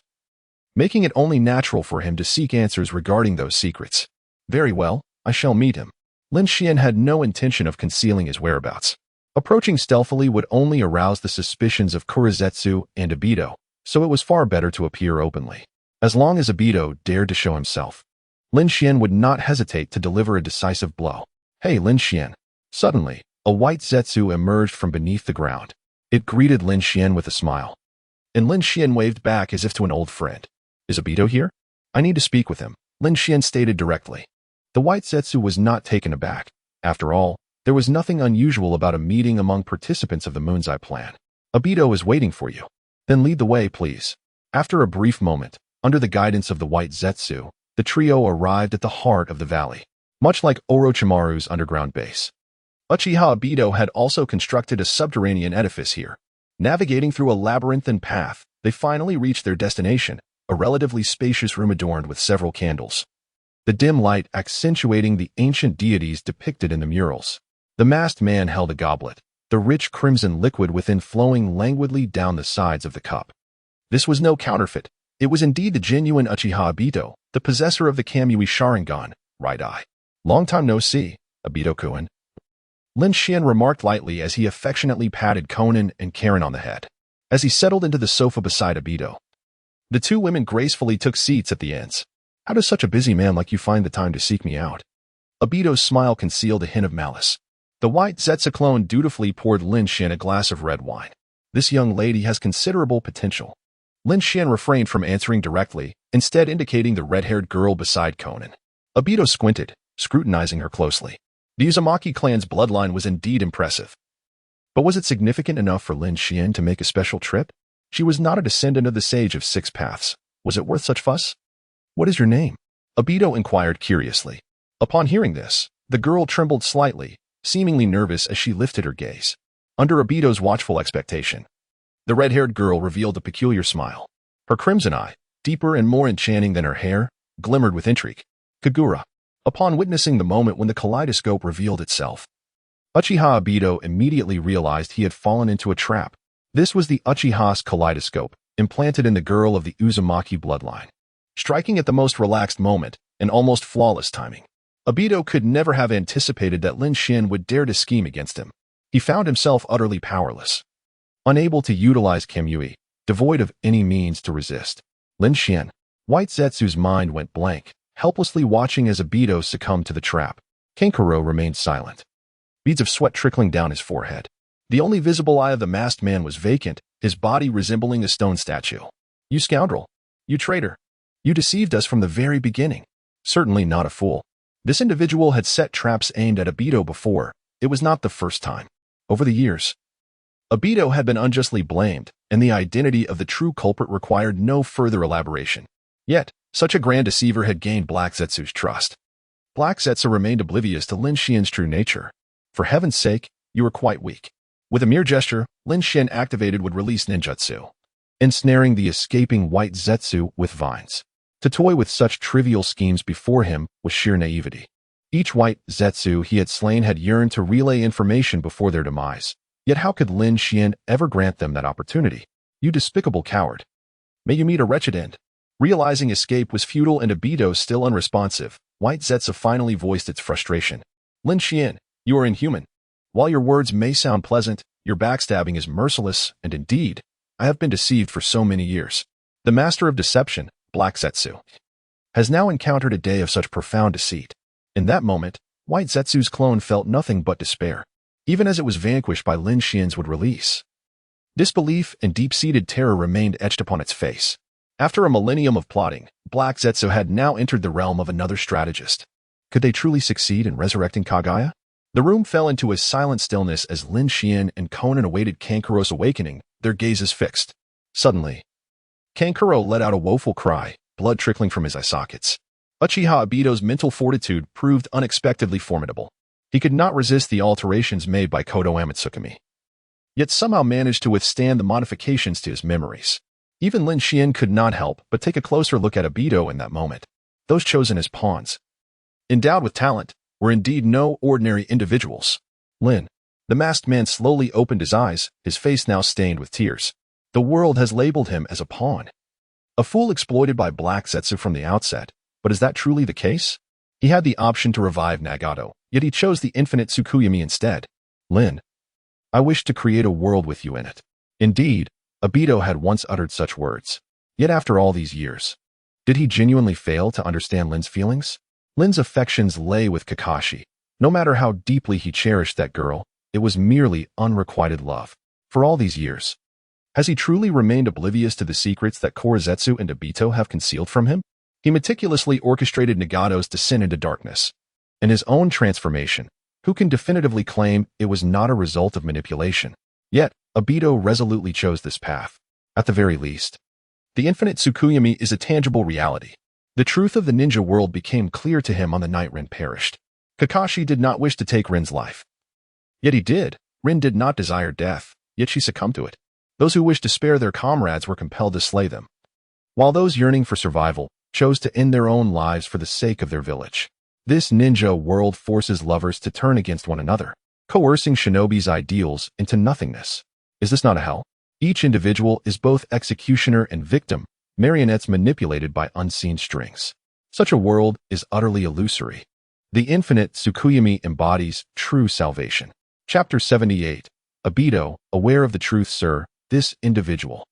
making it only natural for him to seek answers regarding those secrets. Very well, I shall meet him. Lin Xian had no intention of concealing his whereabouts. Approaching stealthily would only arouse the suspicions of Kurizetsu and Obito, so it was far better to appear openly. As long as Obito dared to show himself, Lin Xian would not hesitate to deliver a decisive blow. Hey, Lin Xian. Suddenly, a white Zetsu emerged from beneath the ground. It greeted Lin Xian with a smile, and Lin Xian waved back as if to an old friend. Is Obito here? I need to speak with him, Lin Xian stated directly. The white Zetsu was not taken aback. After all, there was nothing unusual about a meeting among participants of the Moon's Eye plan. Obito is waiting for you. Then lead the way, please. After a brief moment, under the guidance of the white Zetsu, the trio arrived at the heart of the valley, much like Orochimaru's underground base. Uchiha Obito had also constructed a subterranean edifice here. Navigating through a labyrinthine path, they finally reached their destination, a relatively spacious room adorned with several candles, the dim light accentuating the ancient deities depicted in the murals. The masked man held a goblet, the rich crimson liquid within flowing languidly down the sides of the cup. This was no counterfeit. It was indeed the genuine Uchiha Obito, the possessor of the Kamui Sharingan, right eye. Long time no see, Obito-kun. Lin Xian remarked lightly as he affectionately patted Conan and Karen on the head. As he settled into the sofa beside Obito, the two women gracefully took seats at the ends. How does such a busy man like you find the time to seek me out? Obito's smile concealed a hint of malice. The white Zetsu clone dutifully poured Lin Xian a glass of red wine. This young lady has considerable potential. Lin Xian refrained from answering directly, instead indicating the red-haired girl beside Conan. Obito squinted, scrutinizing her closely. The Uzumaki clan's bloodline was indeed impressive. But was it significant enough for Lin Xian to make a special trip? She was not a descendant of the Sage of Six Paths. Was it worth such fuss? What is your name? Obito inquired curiously. Upon hearing this, the girl trembled slightly, seemingly nervous as she lifted her gaze. Under Obito's watchful expectation, the red-haired girl revealed a peculiar smile. Her crimson eye, deeper and more enchanting than her hair, glimmered with intrigue. Kagura. Upon witnessing the moment when the kaleidoscope revealed itself, Uchiha Obito immediately realized he had fallen into a trap. This was the Uchiha's kaleidoscope, implanted in the girl of the Uzumaki bloodline. Striking at the most relaxed moment, and almost flawless timing, Obito could never have anticipated that Lin Xian would dare to scheme against him. He found himself utterly powerless, unable to utilize Kamui, devoid of any means to resist. Lin Xian. White Zetsu's mind went blank, helplessly watching as Obito succumbed to the trap. Kankuro remained silent, beads of sweat trickling down his forehead. The only visible eye of the masked man was vacant, his body resembling a stone statue. You scoundrel! You traitor! You deceived us from the very beginning. Certainly not a fool. This individual had set traps aimed at Obito before. It was not the first time. Over the years, Obito had been unjustly blamed, and the identity of the true culprit required no further elaboration. Yet, such a grand deceiver had gained Black Zetsu's trust. Black Zetsu remained oblivious to Lin Xian's true nature. For heaven's sake, you were quite weak. With a mere gesture, Lin Xian activated would release ninjutsu, ensnaring the escaping white Zetsu with vines. To toy with such trivial schemes before him was sheer naivety. Each white Zetsu he had slain had yearned to relay information before their demise. Yet how could Lin Xian ever grant them that opportunity? You despicable coward. May you meet a wretched end. Realizing escape was futile and Obito still unresponsive, White Zetsu finally voiced its frustration. Lin Xian, you are inhuman. While your words may sound pleasant, your backstabbing is merciless, and indeed, I have been deceived for so many years. The master of deception, Black Zetsu, has now encountered a day of such profound deceit. In that moment, White Zetsu's clone felt nothing but despair, even as it was vanquished by Lin Xian's would release. Disbelief and deep-seated terror remained etched upon its face. After a millennium of plotting, Black Zetsu had now entered the realm of another strategist. Could they truly succeed in resurrecting Kagaya? The room fell into a silent stillness as Lin Xian and Conan awaited Kankuro's awakening, their gazes fixed. Suddenly, Kankuro let out a woeful cry, blood trickling from his eye sockets. Uchiha Obito's mental fortitude proved unexpectedly formidable. He could not resist the alterations made by Kodo Amatsukami, yet somehow managed to withstand the modifications to his memories. Even Lin Xian could not help but take a closer look at Obito in that moment. Those chosen as pawns, endowed with talent, were indeed no ordinary individuals. Lin, the masked man slowly opened his eyes, his face now stained with tears. The world has labeled him as a pawn. A fool exploited by Black Zetsu from the outset. But is that truly the case? He had the option to revive Nagato, yet he chose the infinite Tsukuyomi instead. Lin, I wish to create a world with you in it. Indeed, Obito had once uttered such words. Yet after all these years, did he genuinely fail to understand Lin's feelings? Lin's affections lay with Kakashi. No matter how deeply he cherished that girl, it was merely unrequited love. For all these years, has he truly remained oblivious to the secrets that Korozetsu and Obito have concealed from him? He meticulously orchestrated Nagato's descent into darkness, and his own transformation. Who can definitively claim it was not a result of manipulation? Yet, Obito resolutely chose this path. At the very least, the infinite Tsukuyomi is a tangible reality. The truth of the ninja world became clear to him on the night Rin perished. Kakashi did not wish to take Rin's life. Yet he did. Rin did not desire death, yet she succumbed to it. Those who wished to spare their comrades were compelled to slay them. while those yearning for survival chose to end their own lives for the sake of their village. This ninja world forces lovers to turn against one another, coercing shinobi's ideals into nothingness. Is this not a hell? Each individual is both executioner and victim, marionettes manipulated by unseen strings. Such a world is utterly illusory. The infinite Tsukuyomi embodies true salvation. Chapter 78. Obito, aware of the truth, sir, this individual.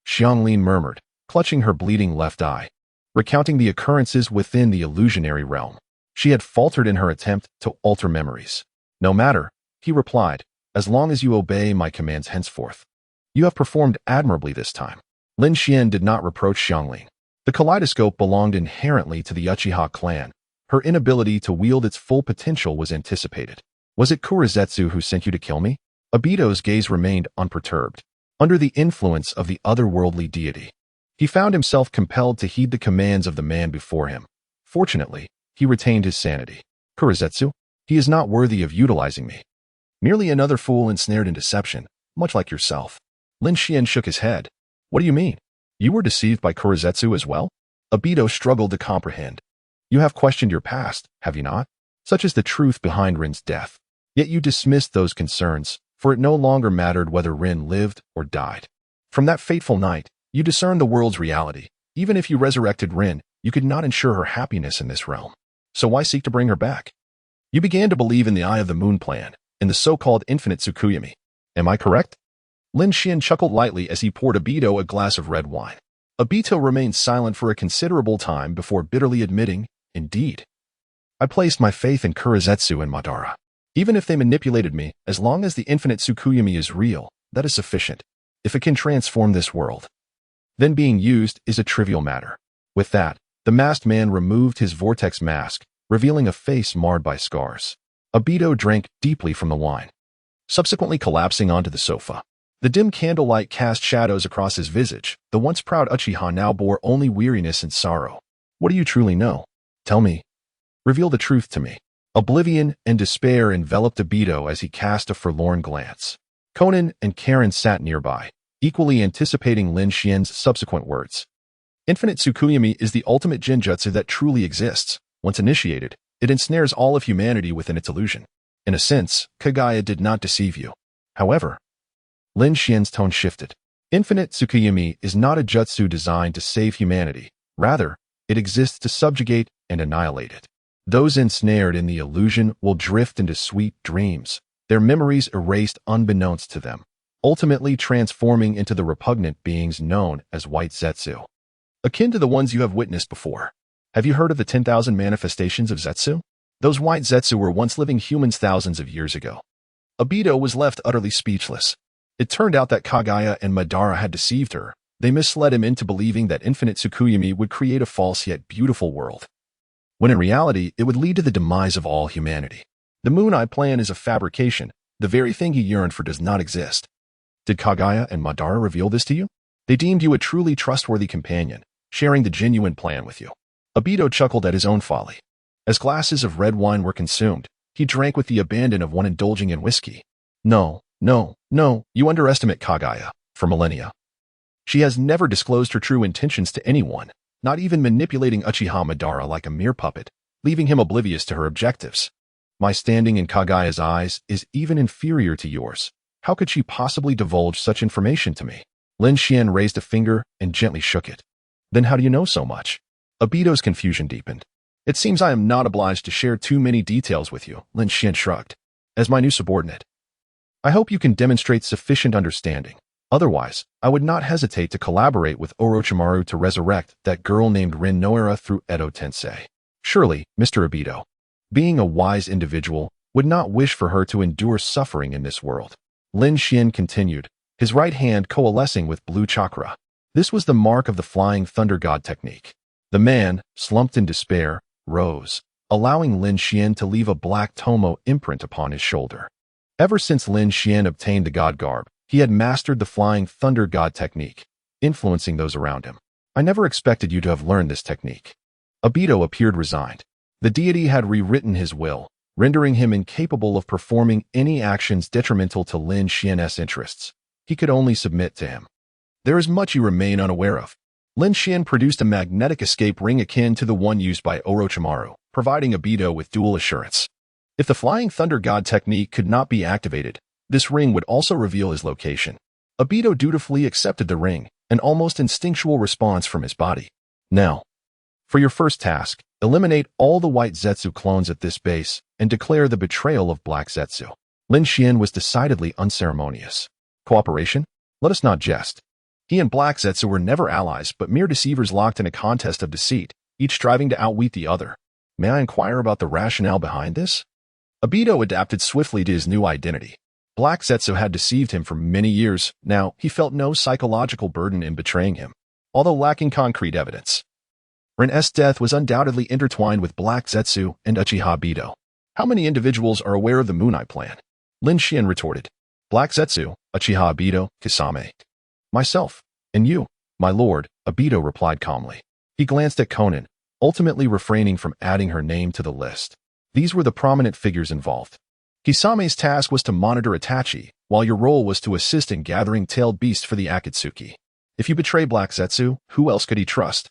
Xianglin murmured, clutching her bleeding left eye, recounting the occurrences within the illusionary realm. She had faltered in her attempt to alter memories. No matter, he replied, as long as you obey my commands henceforth. You have performed admirably this time. Lin Xian did not reproach Xianglin. The kaleidoscope belonged inherently to the Uchiha clan. Her inability to wield its full potential was anticipated. Was it Kurizetsu who sent you to kill me? Obito's gaze remained unperturbed. Under the influence of the otherworldly deity, he found himself compelled to heed the commands of the man before him. Fortunately, he retained his sanity. Kurizetsu, he is not worthy of utilizing me. Merely another fool ensnared in deception, much like yourself. Lin Xian shook his head. What do you mean? You were deceived by Kurizetsu as well? Obito struggled to comprehend. You have questioned your past, have you not? Such is the truth behind Rin's death. Yet you dismissed those concerns, for it no longer mattered whether Rin lived or died. From that fateful night, you discerned the world's reality. Even if you resurrected Rin, you could not ensure her happiness in this realm. So why seek to bring her back? You began to believe in the Eye of the Moon plan, in the so-called infinite Tsukuyomi. Am I correct? Lin Xian chuckled lightly as he poured Obito a glass of red wine. Obito remained silent for a considerable time before bitterly admitting, indeed. I placed my faith in Kurizetsu and Madara. Even if they manipulated me, as long as the infinite Tsukuyomi is real, that is sufficient. If it can transform this world, then being used is a trivial matter. With that, the masked man removed his vortex mask, revealing a face marred by scars. Obito drank deeply from the wine, subsequently collapsing onto the sofa. The dim candlelight cast shadows across his visage. The once proud Uchiha now bore only weariness and sorrow. What do you truly know? Tell me. Reveal the truth to me. Oblivion and despair enveloped Obito as he cast a forlorn glance. Conan and Karen sat nearby, equally anticipating Lin Xian's subsequent words. Infinite Tsukuyomi is the ultimate genjutsu that truly exists. Once initiated, it ensnares all of humanity within its illusion. In a sense, Kagaya did not deceive you. However, Lin Xian's tone shifted. Infinite Tsukuyomi is not a jutsu designed to save humanity. Rather, it exists to subjugate and annihilate it. Those ensnared in the illusion will drift into sweet dreams, their memories erased unbeknownst to them, ultimately transforming into the repugnant beings known as White Zetsu. Akin to the ones you have witnessed before. Have you heard of the 10,000 manifestations of Zetsu? Those White Zetsu were once living humans thousands of years ago. Obito was left utterly speechless. It turned out that Kagaya and Madara had deceived her. They misled him into believing that infinite Tsukuyomi would create a false yet beautiful world, when in reality it would lead to the demise of all humanity. The Moon Eye plan is a fabrication. The very thing he yearned for does not exist. Did Kagaya and Madara reveal this to you? They deemed you a truly trustworthy companion, sharing the genuine plan with you. Obito chuckled at his own folly. As glasses of red wine were consumed, he drank with the abandon of one indulging in whiskey. No, you underestimate Kagaya, for millennia. She has never disclosed her true intentions to anyone, not even manipulating Uchiha Madara like a mere puppet, leaving him oblivious to her objectives. My standing in Kagaya's eyes is even inferior to yours. How could she possibly divulge such information to me? Lin Xian raised a finger and gently shook it. Then how do you know so much? Obito's confusion deepened. It seems I am not obliged to share too many details with you, Lin Xian shrugged. As my new subordinate, I hope you can demonstrate sufficient understanding. Otherwise, I would not hesitate to collaborate with Orochimaru to resurrect that girl named Rin Noara through Edo Tensei. Surely, Mr. Obito, being a wise individual, would not wish for her to endure suffering in this world. Lin Xian continued, his right hand coalescing with blue chakra. This was the mark of the Flying Thunder God technique. The man, slumped in despair, rose, allowing Lin Xian to leave a black tomo imprint upon his shoulder. Ever since Lin Xian obtained the god garb, he had mastered the Flying Thunder God technique, influencing those around him. I never expected you to have learned this technique. Obito appeared resigned. The deity had rewritten his will, rendering him incapable of performing any actions detrimental to Lin Xian's interests. He could only submit to him. There is much you remain unaware of. Lin Xian produced a magnetic escape ring akin to the one used by Orochimaru, providing Obito with dual assurance. If the Flying Thunder God technique could not be activated, this ring would also reveal his location. Obito dutifully accepted the ring, an almost instinctual response from his body. Now, for your first task, eliminate all the white Zetsu clones at this base and declare the betrayal of Black Zetsu. Lin Xian was decidedly unceremonious. Cooperation? Let us not jest. He and Black Zetsu were never allies but mere deceivers locked in a contest of deceit, each striving to outwit the other. May I inquire about the rationale behind this? Obito adapted swiftly to his new identity. Black Zetsu had deceived him for many years. Now, he felt no psychological burden in betraying him, although lacking concrete evidence. Ren-'s death was undoubtedly intertwined with Black Zetsu and Uchiha Obito. How many individuals are aware of the Moon Eye plan? Lin Xian retorted. Black Zetsu, Uchiha Obito, Kisame. Myself, and you, my lord, Obito replied calmly. He glanced at Konan, ultimately refraining from adding her name to the list. These were the prominent figures involved. Kisame's task was to monitor Itachi, while your role was to assist in gathering tailed beasts for the Akatsuki. If you betray Black Zetsu, who else could he trust?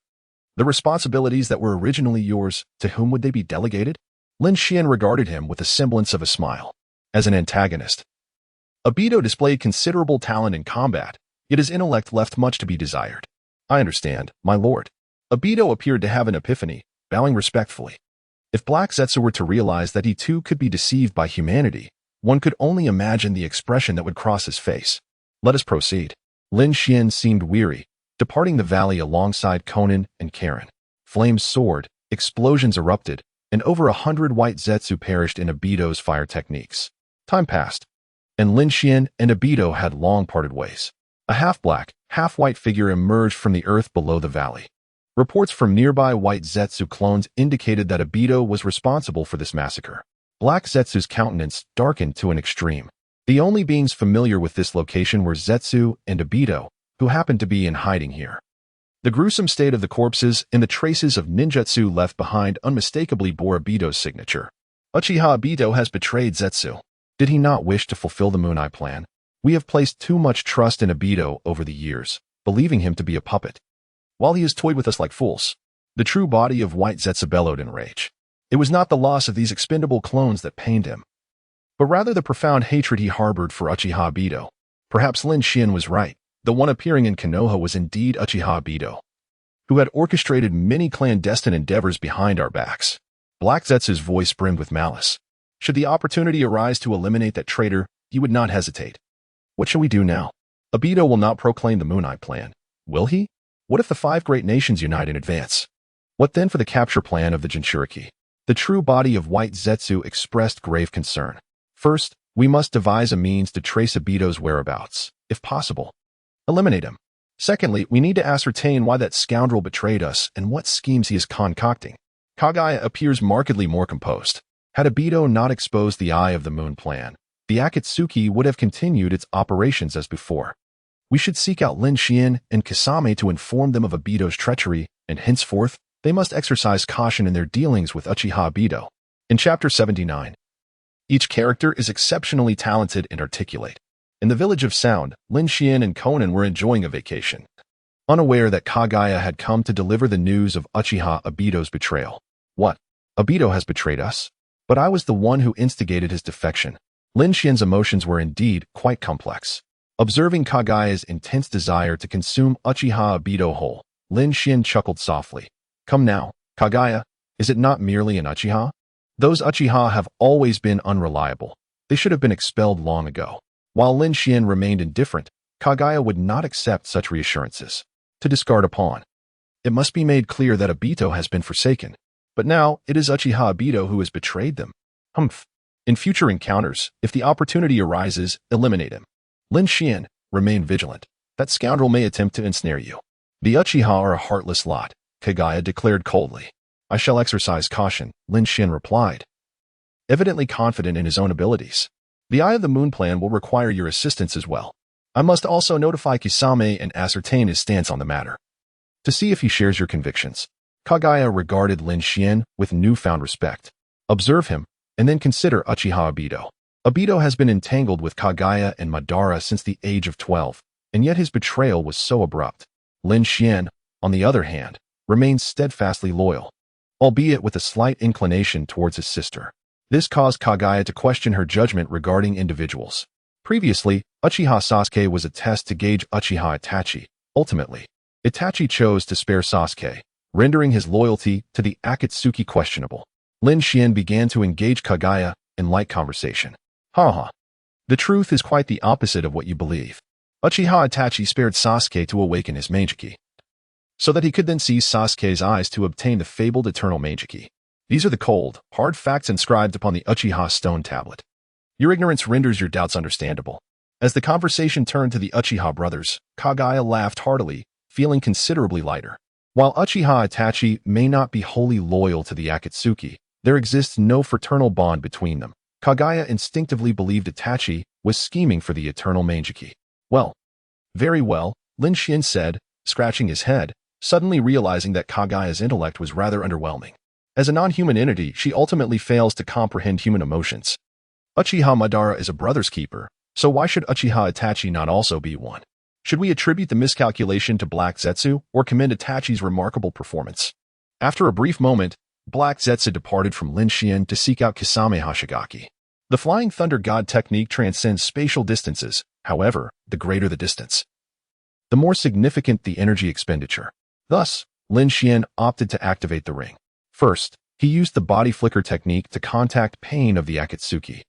The responsibilities that were originally yours, to whom would they be delegated? Lin Xian regarded him with a semblance of a smile. As an antagonist, Obito displayed considerable talent in combat, yet his intellect left much to be desired. I understand, my lord. Obito appeared to have an epiphany, bowing respectfully. If Black Zetsu were to realize that he too could be deceived by humanity, one could only imagine the expression that would cross his face. Let us proceed. Lin Xian seemed weary, departing the valley alongside Konan and Karen. Flames soared, explosions erupted, and over 100 white Zetsu perished in Obito's fire techniques. Time passed, and Lin Xian and Obito had long parted ways. A half-black, half-white figure emerged from the earth below the valley. Reports from nearby white Zetsu clones indicated that Obito was responsible for this massacre. Black Zetsu's countenance darkened to an extreme. The only beings familiar with this location were Zetsu and Obito, who happened to be in hiding here. The gruesome state of the corpses and the traces of ninjutsu left behind unmistakably bore Obito's signature. Uchiha Obito has betrayed Zetsu. Did he not wish to fulfill the Moon Eye plan? We have placed too much trust in Obito over the years, believing him to be a puppet. While he has toyed with us like fools, the true body of white Zetsu bellowed in rage. It was not the loss of these expendable clones that pained him, but rather the profound hatred he harbored for Uchiha Obito. Perhaps Lin Xian was right. The one appearing in Konoha was indeed Uchiha Obito, who had orchestrated many clandestine endeavors behind our backs. Black Zetsu's voice brimmed with malice. Should the opportunity arise to eliminate that traitor, he would not hesitate. What shall we do now? Obito will not proclaim the Moon Eye plan, will he? What if the 5 great nations unite in advance? What then for the capture plan of the Jinchuriki? The true body of white Zetsu expressed grave concern. First, we must devise a means to trace Obito's whereabouts, if possible. Eliminate him. Secondly, we need to ascertain why that scoundrel betrayed us and what schemes he is concocting. Kagaya appears markedly more composed. Had Obito not exposed the Eye of the Moon plan, the Akatsuki would have continued its operations as before. We should seek out Lin Xian and Kisame to inform them of Obito's treachery, and henceforth, they must exercise caution in their dealings with Uchiha Obito. In Chapter 79, each character is exceptionally talented and articulate. In the Village of Sound, Lin Xian and Konan were enjoying a vacation, unaware that Kagaya had come to deliver the news of Uchiha Obito's betrayal. What? Obito has betrayed us? But I was the one who instigated his defection. Lin Xian's emotions were indeed quite complex. Observing Kagaya's intense desire to consume Uchiha Obito whole, Lin Xian chuckled softly. Come now, Kagaya, is it not merely an Uchiha? Those Uchiha have always been unreliable. They should have been expelled long ago. While Lin Xian remained indifferent, Kagaya would not accept such reassurances. To discard a pawn. It must be made clear that Obito has been forsaken. But now, it is Uchiha Obito who has betrayed them. Humph. In future encounters, if the opportunity arises, eliminate him. Lin Xian, remain vigilant. That scoundrel may attempt to ensnare you. The Uchiha are a heartless lot, Kagaya declared coldly. I shall exercise caution, Lin Xian replied, evidently confident in his own abilities. The Eye of the Moon plan will require your assistance as well. I must also notify Kisame and ascertain his stance on the matter, to see if he shares your convictions. Kagaya regarded Lin Xian with newfound respect. Observe him, and then consider Uchiha Obito. Obito has been entangled with Kagaya and Madara since the age of 12, and yet his betrayal was so abrupt. Lin Xian, on the other hand, remained steadfastly loyal, albeit with a slight inclination towards his sister. This caused Kaguya to question her judgment regarding individuals. Previously, Uchiha Sasuke was a test to gauge Uchiha Itachi. Ultimately, Itachi chose to spare Sasuke, rendering his loyalty to the Akatsuki questionable. Lin Xian began to engage Kaguya in light conversation. Haha. The truth is quite the opposite of what you believe. Uchiha Itachi spared Sasuke to awaken his Meijiki, so that he could then seize Sasuke's eyes to obtain the fabled eternal Meijiki. These are the cold, hard facts inscribed upon the Uchiha stone tablet. Your ignorance renders your doubts understandable. As the conversation turned to the Uchiha brothers, Kaguya laughed heartily, feeling considerably lighter. While Uchiha Itachi may not be wholly loyal to the Akatsuki, there exists no fraternal bond between them. Kaguya instinctively believed Itachi was scheming for the eternal Meijiki. Well, very well, Lin Xian said, scratching his head, suddenly realizing that Kaguya's intellect was rather underwhelming. As a non-human entity, she ultimately fails to comprehend human emotions. Uchiha Madara is a brother's keeper, so why should Uchiha Itachi not also be one? Should we attribute the miscalculation to Black Zetsu or commend Itachi's remarkable performance? After a brief moment, Black Zetsu departed from Lin Xian to seek out Kisame Hashigaki. The Flying Thunder God technique transcends spatial distances. However, the greater the distance, the more significant the energy expenditure. Thus, Lin Xian opted to activate the ring. First, he used the body flicker technique to contact Pain of the Akatsuki,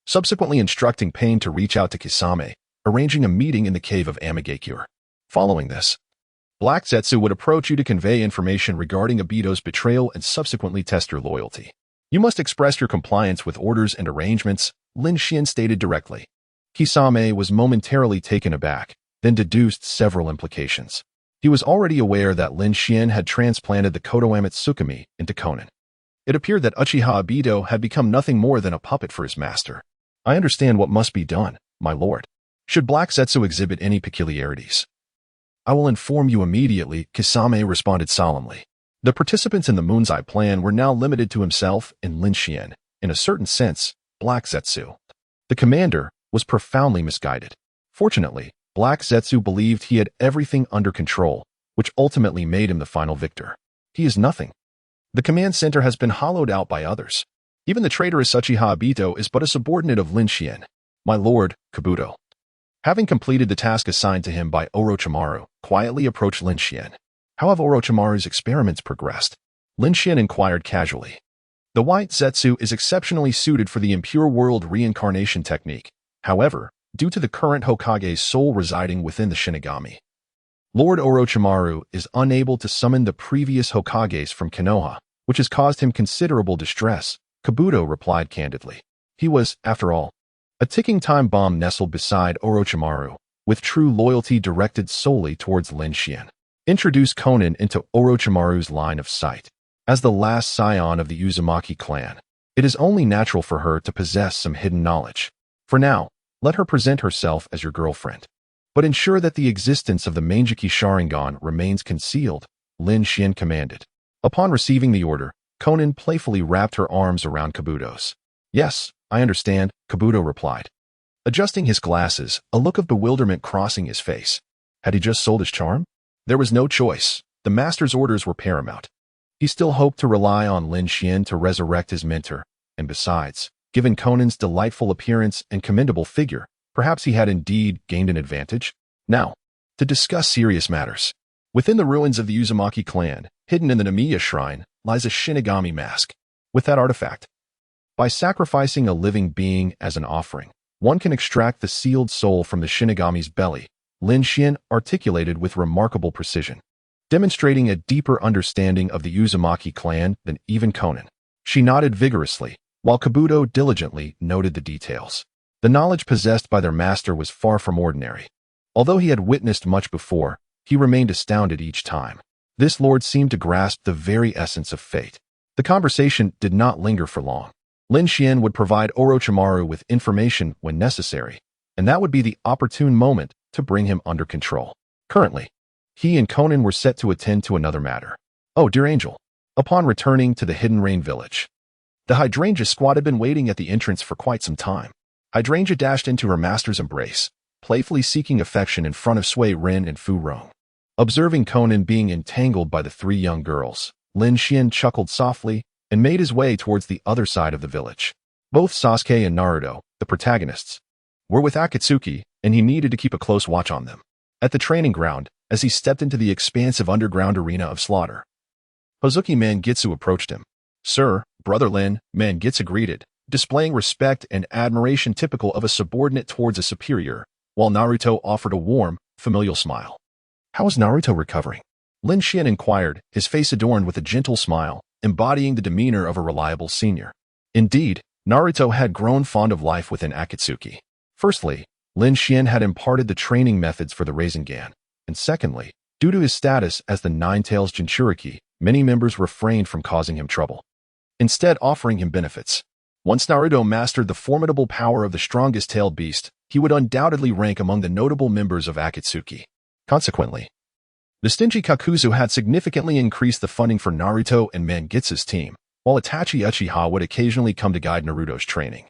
subsequently instructing Pain to reach out to Kisame, arranging a meeting in the cave of Amigakure. Following this, Black Zetsu would approach you to convey information regarding Obito's betrayal and subsequently test your loyalty. You must express your compliance with orders and arrangements, Lin Xian stated directly. Kisame was momentarily taken aback, then deduced several implications. He was already aware that Lin Xian had transplanted the Kodoame Tsukumi into Konin. It appeared that Uchiha Obito had become nothing more than a puppet for his master. I understand what must be done, my lord. Should Black Zetsu exhibit any peculiarities, I will inform you immediately, Kisame responded solemnly. The participants in the Moon's Eye plan were now limited to himself and Lin Xian, in a certain sense, Black Zetsu. The commander was profoundly misguided. Fortunately, Black Zetsu believed he had everything under control, which ultimately made him the final victor. He is nothing. The command center has been hollowed out by others. Even the traitorous Uchiha Obito is but a subordinate of Lin Xian. My lord, Kabuto, having completed the task assigned to him by Orochimaru, quietly approached Lin Xian. How have Orochimaru's experiments progressed? Lin Xian inquired casually. The White Zetsu is exceptionally suited for the impure world reincarnation technique. However, due to the current Hokage's soul residing within the Shinigami, Lord Orochimaru is unable to summon the previous Hokages from Konoha, which has caused him considerable distress, Kabuto replied candidly. He was, after all, a ticking time bomb nestled beside Orochimaru, with true loyalty directed solely towards Lin Xian. Introduce Konin into Orochimaru's line of sight. As the last scion of the Uzumaki clan, it is only natural for her to possess some hidden knowledge. For now, let her present herself as your girlfriend. But ensure that the existence of the Meijiki Sharingan remains concealed, Lin Xian commanded. Upon receiving the order, Konin playfully wrapped her arms around Kabuto's. Yes, I understand, Kabuto replied, adjusting his glasses, a look of bewilderment crossing his face. Had he just sold his charm? There was no choice. The master's orders were paramount. He still hoped to rely on Lin Xian to resurrect his mentor, and besides, given Konin's delightful appearance and commendable figure, perhaps he had indeed gained an advantage. Now, to discuss serious matters. Within the ruins of the Uzumaki clan, hidden in the Namiya shrine, lies a Shinigami mask. With that artifact, by sacrificing a living being as an offering, one can extract the sealed soul from the Shinigami's belly, Lin Xian articulated with remarkable precision, demonstrating a deeper understanding of the Uzumaki clan than even Konin. She nodded vigorously, while Kabuto diligently noted the details. The knowledge possessed by their master was far from ordinary. Although he had witnessed much before, he remained astounded each time. This lord seemed to grasp the very essence of fate. The conversation did not linger for long. Lin Xian would provide Orochimaru with information when necessary, and that would be the opportune moment to bring him under control. Currently, he and Konin were set to attend to another matter. Oh, dear angel. Upon returning to the Hidden Rain village, the Hydrangea squad had been waiting at the entrance for quite some time. Hydrangea dashed into her master's embrace, playfully seeking affection in front of Sui Rin and Fu Rong. Observing Conan being entangled by the three young girls, Lin Xian chuckled softly and made his way towards the other side of the village. Both Sasuke and Naruto, the protagonists, were with Akatsuki, and he needed to keep a close watch on them. At the training ground, as he stepped into the expansive underground arena of slaughter, Hozuki Mangitsu approached him. "Sir, Brother Lin," Mangitsu greeted, displaying respect and admiration typical of a subordinate towards a superior, while Naruto offered a warm, familial smile. "How is Naruto recovering?" Lin Xian inquired, his face adorned with a gentle smile, embodying the demeanor of a reliable senior. Indeed, Naruto had grown fond of life within Akatsuki. Firstly, Lin Xian had imparted the training methods for the Rasengan, and secondly, due to his status as the Nine-Tails Jinchuriki, many members refrained from causing him trouble, instead offering him benefits. Once Naruto mastered the formidable power of the strongest tailed beast, he would undoubtedly rank among the notable members of Akatsuki. Consequently, the stingy Kakuzu had significantly increased the funding for Naruto and Mangitsu's team, while Itachi Uchiha would occasionally come to guide Naruto's training.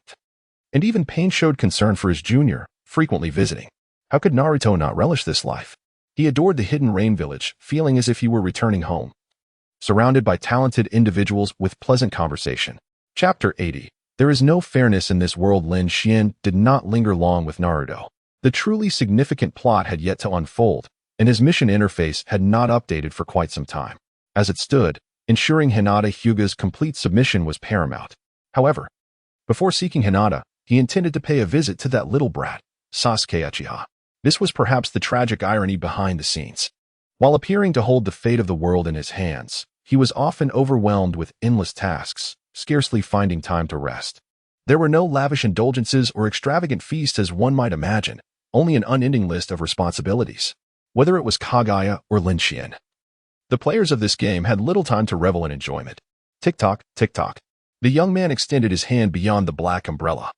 And even Pain showed concern for his junior, frequently visiting. How could Naruto not relish this life? He adored the hidden rain village, feeling as if he were returning home, surrounded by talented individuals with pleasant conversation. Chapter 80. There is no fairness in this world. Lin Xian did not linger long with Naruto. The truly significant plot had yet to unfold, and his mission interface had not updated for quite some time. As it stood, ensuring Hinata Hyuga's complete submission was paramount. However, before seeking Hinata, he intended to pay a visit to that little brat, Sasuke Uchiha. This was perhaps the tragic irony behind the scenes. While appearing to hold the fate of the world in his hands, he was often overwhelmed with endless tasks, scarcely finding time to rest. There were no lavish indulgences or extravagant feasts as one might imagine, only an unending list of responsibilities. Whether it was Kagaya or Lin Xian, the players of this game had little time to revel in enjoyment. Tick-tock, tick-tock. The young man extended his hand beyond the black umbrella,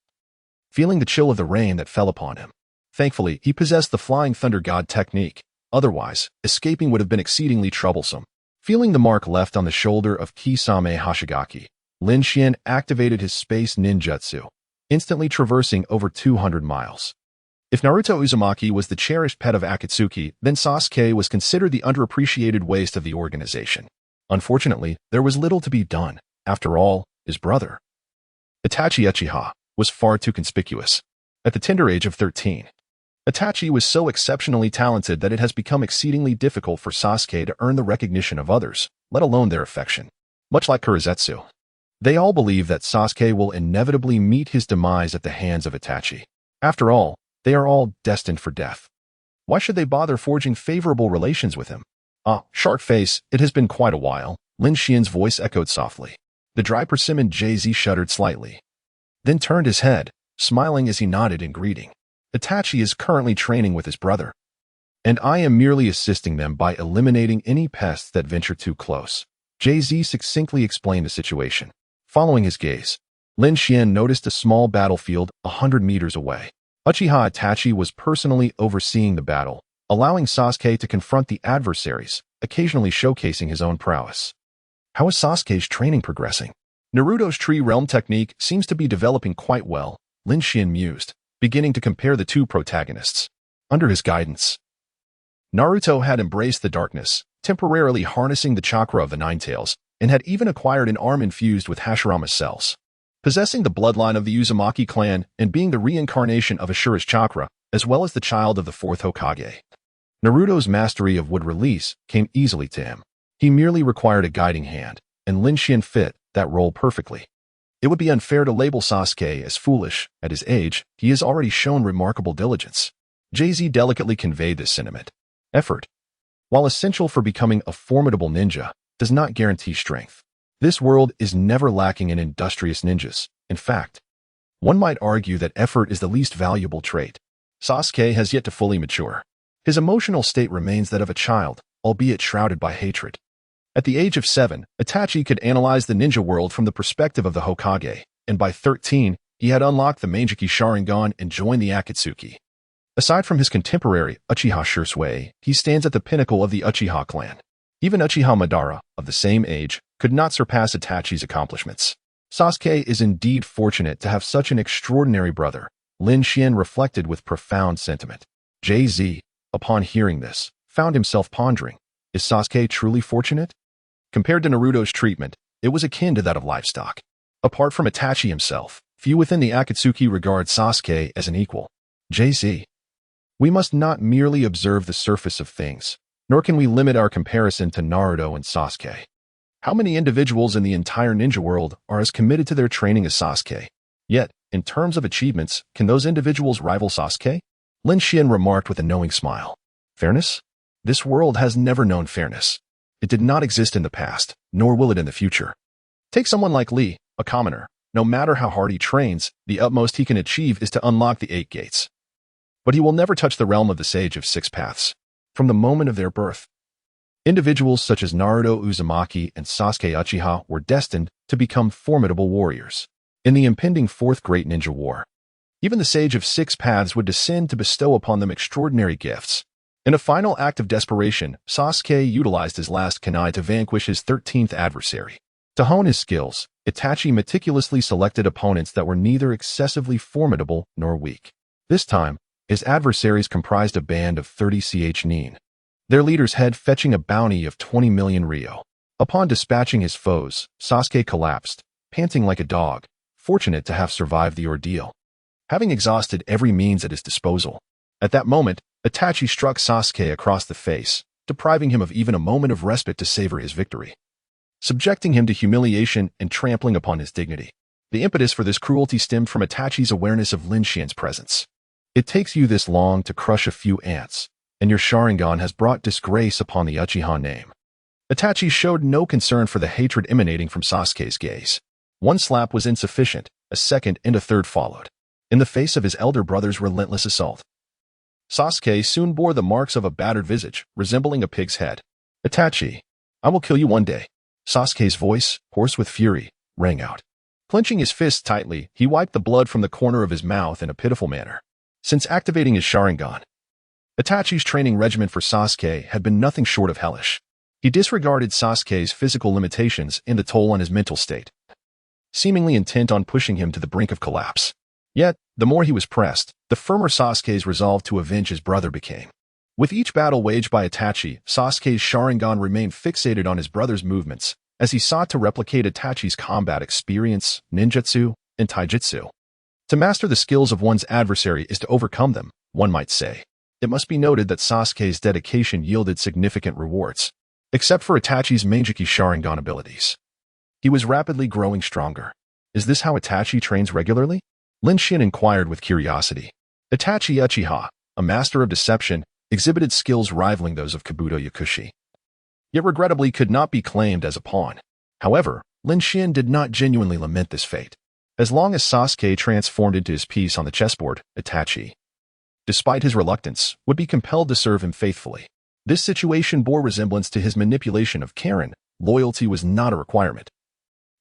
feeling the chill of the rain that fell upon him. Thankfully, he possessed the Flying Thunder God technique. Otherwise, escaping would have been exceedingly troublesome. Feeling the mark left on the shoulder of Kisame Hashigaki, Lin Xian activated his space ninjutsu, instantly traversing over 200 miles. If Naruto Uzumaki was the cherished pet of Akatsuki, then Sasuke was considered the underappreciated waste of the organization. Unfortunately, there was little to be done. After all, his brother, Itachi Uchiha, was far too conspicuous. At the tender age of 13, Itachi was so exceptionally talented that it has become exceedingly difficult for Sasuke to earn the recognition of others, let alone their affection. Much like Kurizetsu, they all believe that Sasuke will inevitably meet his demise at the hands of Itachi. After all, they are all destined for death. Why should they bother forging favorable relations with him? "Ah, shark face, it has been quite a while," Lin Xian's voice echoed softly. The dry persimmon JZ shuddered slightly, then turned his head, smiling as he nodded in greeting. "Itachi is currently training with his brother, and I am merely assisting them by eliminating any pests that venture too close." JZ succinctly explained the situation. Following his gaze, Lin Xian noticed a small battlefield 100 meters away. Uchiha Itachi was personally overseeing the battle, allowing Sasuke to confront the adversaries, occasionally showcasing his own prowess. How is Sasuke's training progressing? Naruto's Tree Realm technique seems to be developing quite well, Lin Xian mused, beginning to compare the two protagonists. Under his guidance, Naruto had embraced the darkness, temporarily harnessing the chakra of the Nine-Tails, and had even acquired an arm infused with Hashirama's cells. Possessing the bloodline of the Uzumaki clan and being the reincarnation of Ashura's chakra, as well as the child of the fourth Hokage, Naruto's mastery of wood release came easily to him. He merely required a guiding hand, and Lin Xian fit that role perfectly. It would be unfair to label Sasuke as foolish. At his age, he has already shown remarkable diligence. JZ delicately conveyed this sentiment. Effort, while essential for becoming a formidable ninja, does not guarantee strength. This world is never lacking in industrious ninjas. In fact, one might argue that effort is the least valuable trait. Sasuke has yet to fully mature. His emotional state remains that of a child, albeit shrouded by hatred. At the age of 7, Itachi could analyze the ninja world from the perspective of the Hokage, and by 13, he had unlocked the Manjiki Sharingan and joined the Akatsuki. Aside from his contemporary, Uchiha Shisui, he stands at the pinnacle of the Uchiha clan. Even Uchiha Madara, of the same age, could not surpass Itachi's accomplishments. Sasuke is indeed fortunate to have such an extraordinary brother, Lin Xian reflected with profound sentiment. JZ, upon hearing this, found himself pondering, is Sasuke truly fortunate? Compared to Naruto's treatment, it was akin to that of livestock. Apart from Itachi himself, few within the Akatsuki regard Sasuke as an equal. JZ. We must not merely observe the surface of things, nor can we limit our comparison to Naruto and Sasuke. How many individuals in the entire ninja world are as committed to their training as Sasuke? Yet, in terms of achievements, can those individuals rival Sasuke? Lin Xian remarked with a knowing smile. Fairness? This world has never known fairness. It did not exist in the past, nor will it in the future. Take someone like Li, a commoner. No matter how hard he trains, the utmost he can achieve is to unlock the 8 gates. But he will never touch the realm of the Sage of 6 Paths. From the moment of their birth, individuals such as Naruto Uzumaki and Sasuke Uchiha were destined to become formidable warriors. In the impending 4th Great Ninja War, even the Sage of 6 Paths would descend to bestow upon them extraordinary gifts. In a final act of desperation, Sasuke utilized his last kunai to vanquish his 13th adversary. To hone his skills, Itachi meticulously selected opponents that were neither excessively formidable nor weak. This time, his adversaries comprised a band of 30 nin. Their leader's head fetching a bounty of 20 million ryo. Upon dispatching his foes, Sasuke collapsed, panting like a dog, fortunate to have survived the ordeal. Having exhausted every means at his disposal, at that moment, Itachi struck Sasuke across the face, depriving him of even a moment of respite to savor his victory, subjecting him to humiliation and trampling upon his dignity. The impetus for this cruelty stemmed from Itachi's awareness of Lin Xian's presence. It takes you this long to crush a few ants, and your Sharingan has brought disgrace upon the Uchiha name. Itachi showed no concern for the hatred emanating from Sasuke's gaze. One slap was insufficient, a second and a third followed, in the face of his elder brother's relentless assault. Sasuke soon bore the marks of a battered visage, resembling a pig's head. Itachi, I will kill you one day. Sasuke's voice, hoarse with fury, rang out. Clenching his fists tightly, he wiped the blood from the corner of his mouth in a pitiful manner. Since activating his Sharingan, Itachi's training regimen for Sasuke had been nothing short of hellish. He disregarded Sasuke's physical limitations and the toll on his mental state, seemingly intent on pushing him to the brink of collapse. Yet, the more he was pressed, the firmer Sasuke's resolve to avenge his brother became. With each battle waged by Itachi, Sasuke's Sharingan remained fixated on his brother's movements as he sought to replicate Itachi's combat experience, ninjutsu, and taijutsu. To master the skills of one's adversary is to overcome them, one might say. It must be noted that Sasuke's dedication yielded significant rewards, except for Itachi's Meijiki Sharingan abilities. He was rapidly growing stronger. Is this how Itachi trains regularly? Lin Xian inquired with curiosity. Itachi Uchiha, a master of deception, exhibited skills rivaling those of Kabuto Yakushi, yet regrettably could not be claimed as a pawn. However, Lin Xian did not genuinely lament this fate. As long as Sasuke transformed into his piece on the chessboard, Itachi, despite his reluctance, would be compelled to serve him faithfully. This situation bore resemblance to his manipulation of Karen. Loyalty was not a requirement.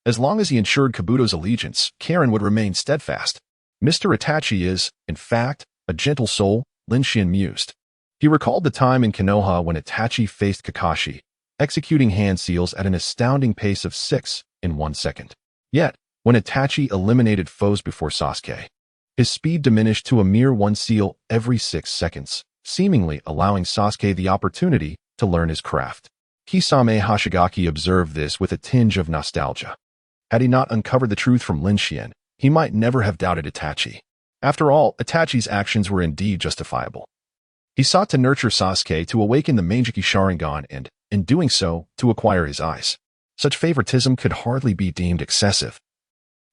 As long as he ensured Kabuto's allegiance, Karen would remain steadfast. Mr. Itachi is, in fact, a gentle soul, Lin Xian mused. He recalled the time in Konoha when Itachi faced Kakashi, executing hand seals at an astounding pace of 6 in 1 second. Yet, when Itachi eliminated foes before Sasuke, his speed diminished to a mere 1 seal every 6 seconds, seemingly allowing Sasuke the opportunity to learn his craft. Kisame Hoshigaki observed this with a tinge of nostalgia. Had he not uncovered the truth from Lin Xian, he might never have doubted Itachi. After all, Itachi's actions were indeed justifiable. He sought to nurture Sasuke to awaken the Meijiki Sharingan and, in doing so, to acquire his eyes. Such favoritism could hardly be deemed excessive,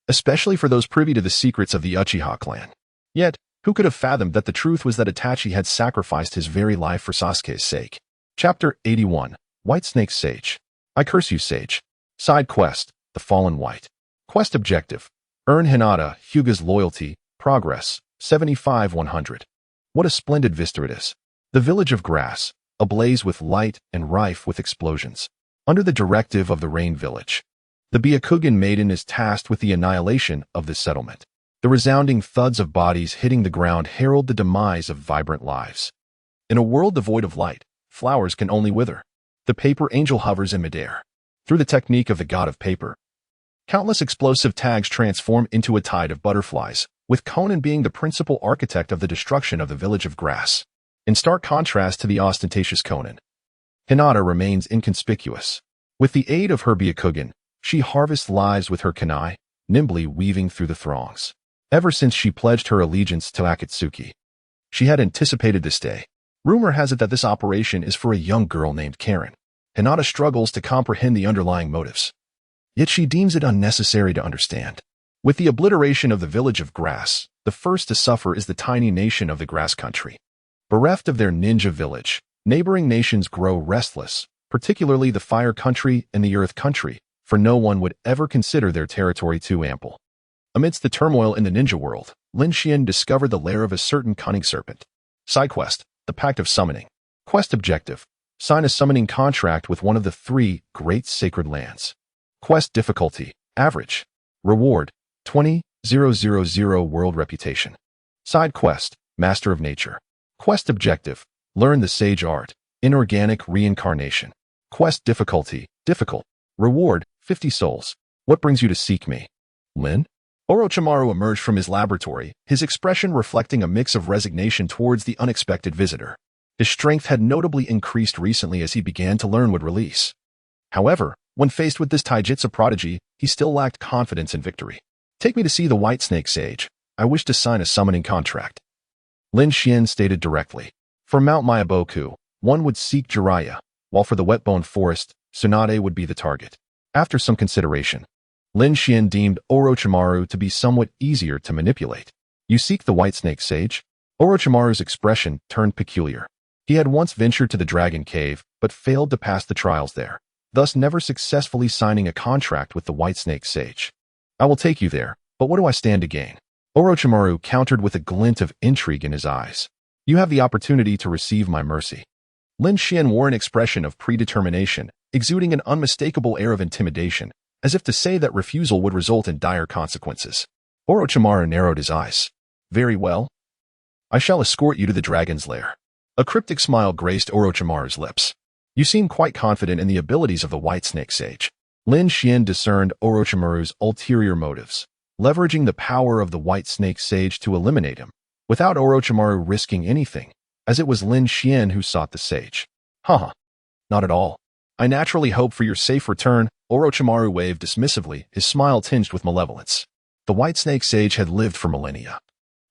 especially for those privy to the secrets of the Uchiha clan. Yet, who could have fathomed that the truth was that Itachi had sacrificed his very life for Sasuke's sake? Chapter 81. White Snake Sage. I curse you, Sage. Side quest, The Fallen White. Quest objective. Earn Hinata, Hyuga's loyalty, progress, 75-100. What a splendid vista it is. The village of grass, ablaze with light and rife with explosions. Under the directive of the Rain Village, the Byakugan maiden is tasked with the annihilation of this settlement. The resounding thuds of bodies hitting the ground herald the demise of vibrant lives. In a world devoid of light, flowers can only wither. The paper angel hovers in midair. Through the technique of the god of paper, countless explosive tags transform into a tide of butterflies, with Conan being the principal architect of the destruction of the village of grass. In stark contrast to the ostentatious Conan, Hinata remains inconspicuous. With the aid of her Byakugan, she harvests lives with her kunai, nimbly weaving through the throngs. Ever since she pledged her allegiance to Akatsuki, she had anticipated this day. Rumor has it that this operation is for a young girl named Karen. Hinata struggles to comprehend the underlying motives, yet she deems it unnecessary to understand. With the obliteration of the village of Grass, the first to suffer is the tiny nation of the Grass Country. Bereft of their ninja village, neighboring nations grow restless, particularly the Fire Country and the Earth Country, for no one would ever consider their territory too ample. Amidst the turmoil in the ninja world, Lin Xian discovered the lair of a certain cunning serpent. Side quest, the Pact of Summoning. Quest objective, sign a summoning contract with one of the 3 great sacred lands. Quest difficulty, average. Reward, 20,000 world reputation. Side quest, Master of Nature. Quest objective, learn the sage art, inorganic reincarnation. Quest difficulty, difficult. Reward, 50 souls. What brings you to seek me? Lin? Orochimaru emerged from his laboratory, his expression reflecting a mix of resignation towards the unexpected visitor. His strength had notably increased recently as he began to learn would release. However, when faced with this taijutsu prodigy, he still lacked confidence in victory. Take me to see the White Snake Sage. I wish to sign a summoning contract. Lin Xian stated directly. For Mount Mayaboku, one would seek Jiraiya, while for the Wetbone Forest, Tsunade would be the target. After some consideration, Lin Xian deemed Orochimaru to be somewhat easier to manipulate. You seek the White Snake Sage? Orochimaru's expression turned peculiar. He had once ventured to the Dragon Cave, but failed to pass the trials there, thus never successfully signing a contract with the White Snake Sage. I will take you there, but what do I stand to gain? Orochimaru countered with a glint of intrigue in his eyes. You have the opportunity to receive my mercy. Lin Xian wore an expression of predetermination, exuding an unmistakable air of intimidation, as if to say that refusal would result in dire consequences. Orochimaru narrowed his eyes. Very well. I shall escort you to the dragon's lair. A cryptic smile graced Orochimaru's lips. You seem quite confident in the abilities of the White Snake Sage. Lin Xian discerned Orochimaru's ulterior motives, leveraging the power of the White Snake Sage to eliminate him, without Orochimaru risking anything, as it was Lin Xian who sought the sage. Haha. Not at all. I naturally hope for your safe return. Orochimaru waved dismissively, his smile tinged with malevolence. The White Snake Sage had lived for millennia,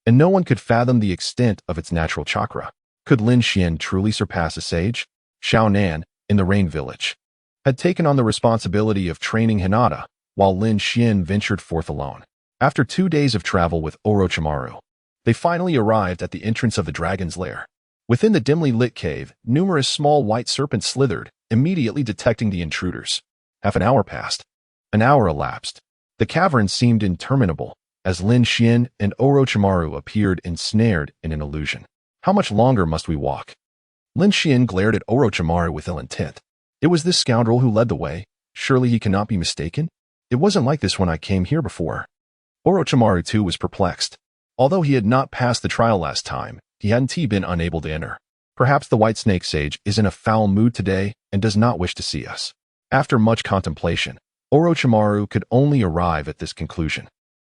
and no one could fathom the extent of its natural chakra. Could Lin Xian truly surpass a sage? Xiao Nan, in the Rain Village, had taken on the responsibility of training Hinata, while Lin Xian ventured forth alone. After 2 days of travel with Orochimaru, they finally arrived at the entrance of the dragon's lair. Within the dimly lit cave, numerous small white serpents slithered, immediately detecting the intruders. Half an hour passed. An hour elapsed. The cavern seemed interminable, as Lin Xian and Orochimaru appeared ensnared in an illusion. How much longer must we walk? Lin Xian glared at Orochimaru with ill intent. It was this scoundrel who led the way. Surely he cannot be mistaken? It wasn't like this when I came here before. Orochimaru too was perplexed. Although he had not passed the trial last time, he hadn't been unable to enter. Perhaps the White Snake Sage is in a foul mood today and does not wish to see us. After much contemplation, Orochimaru could only arrive at this conclusion.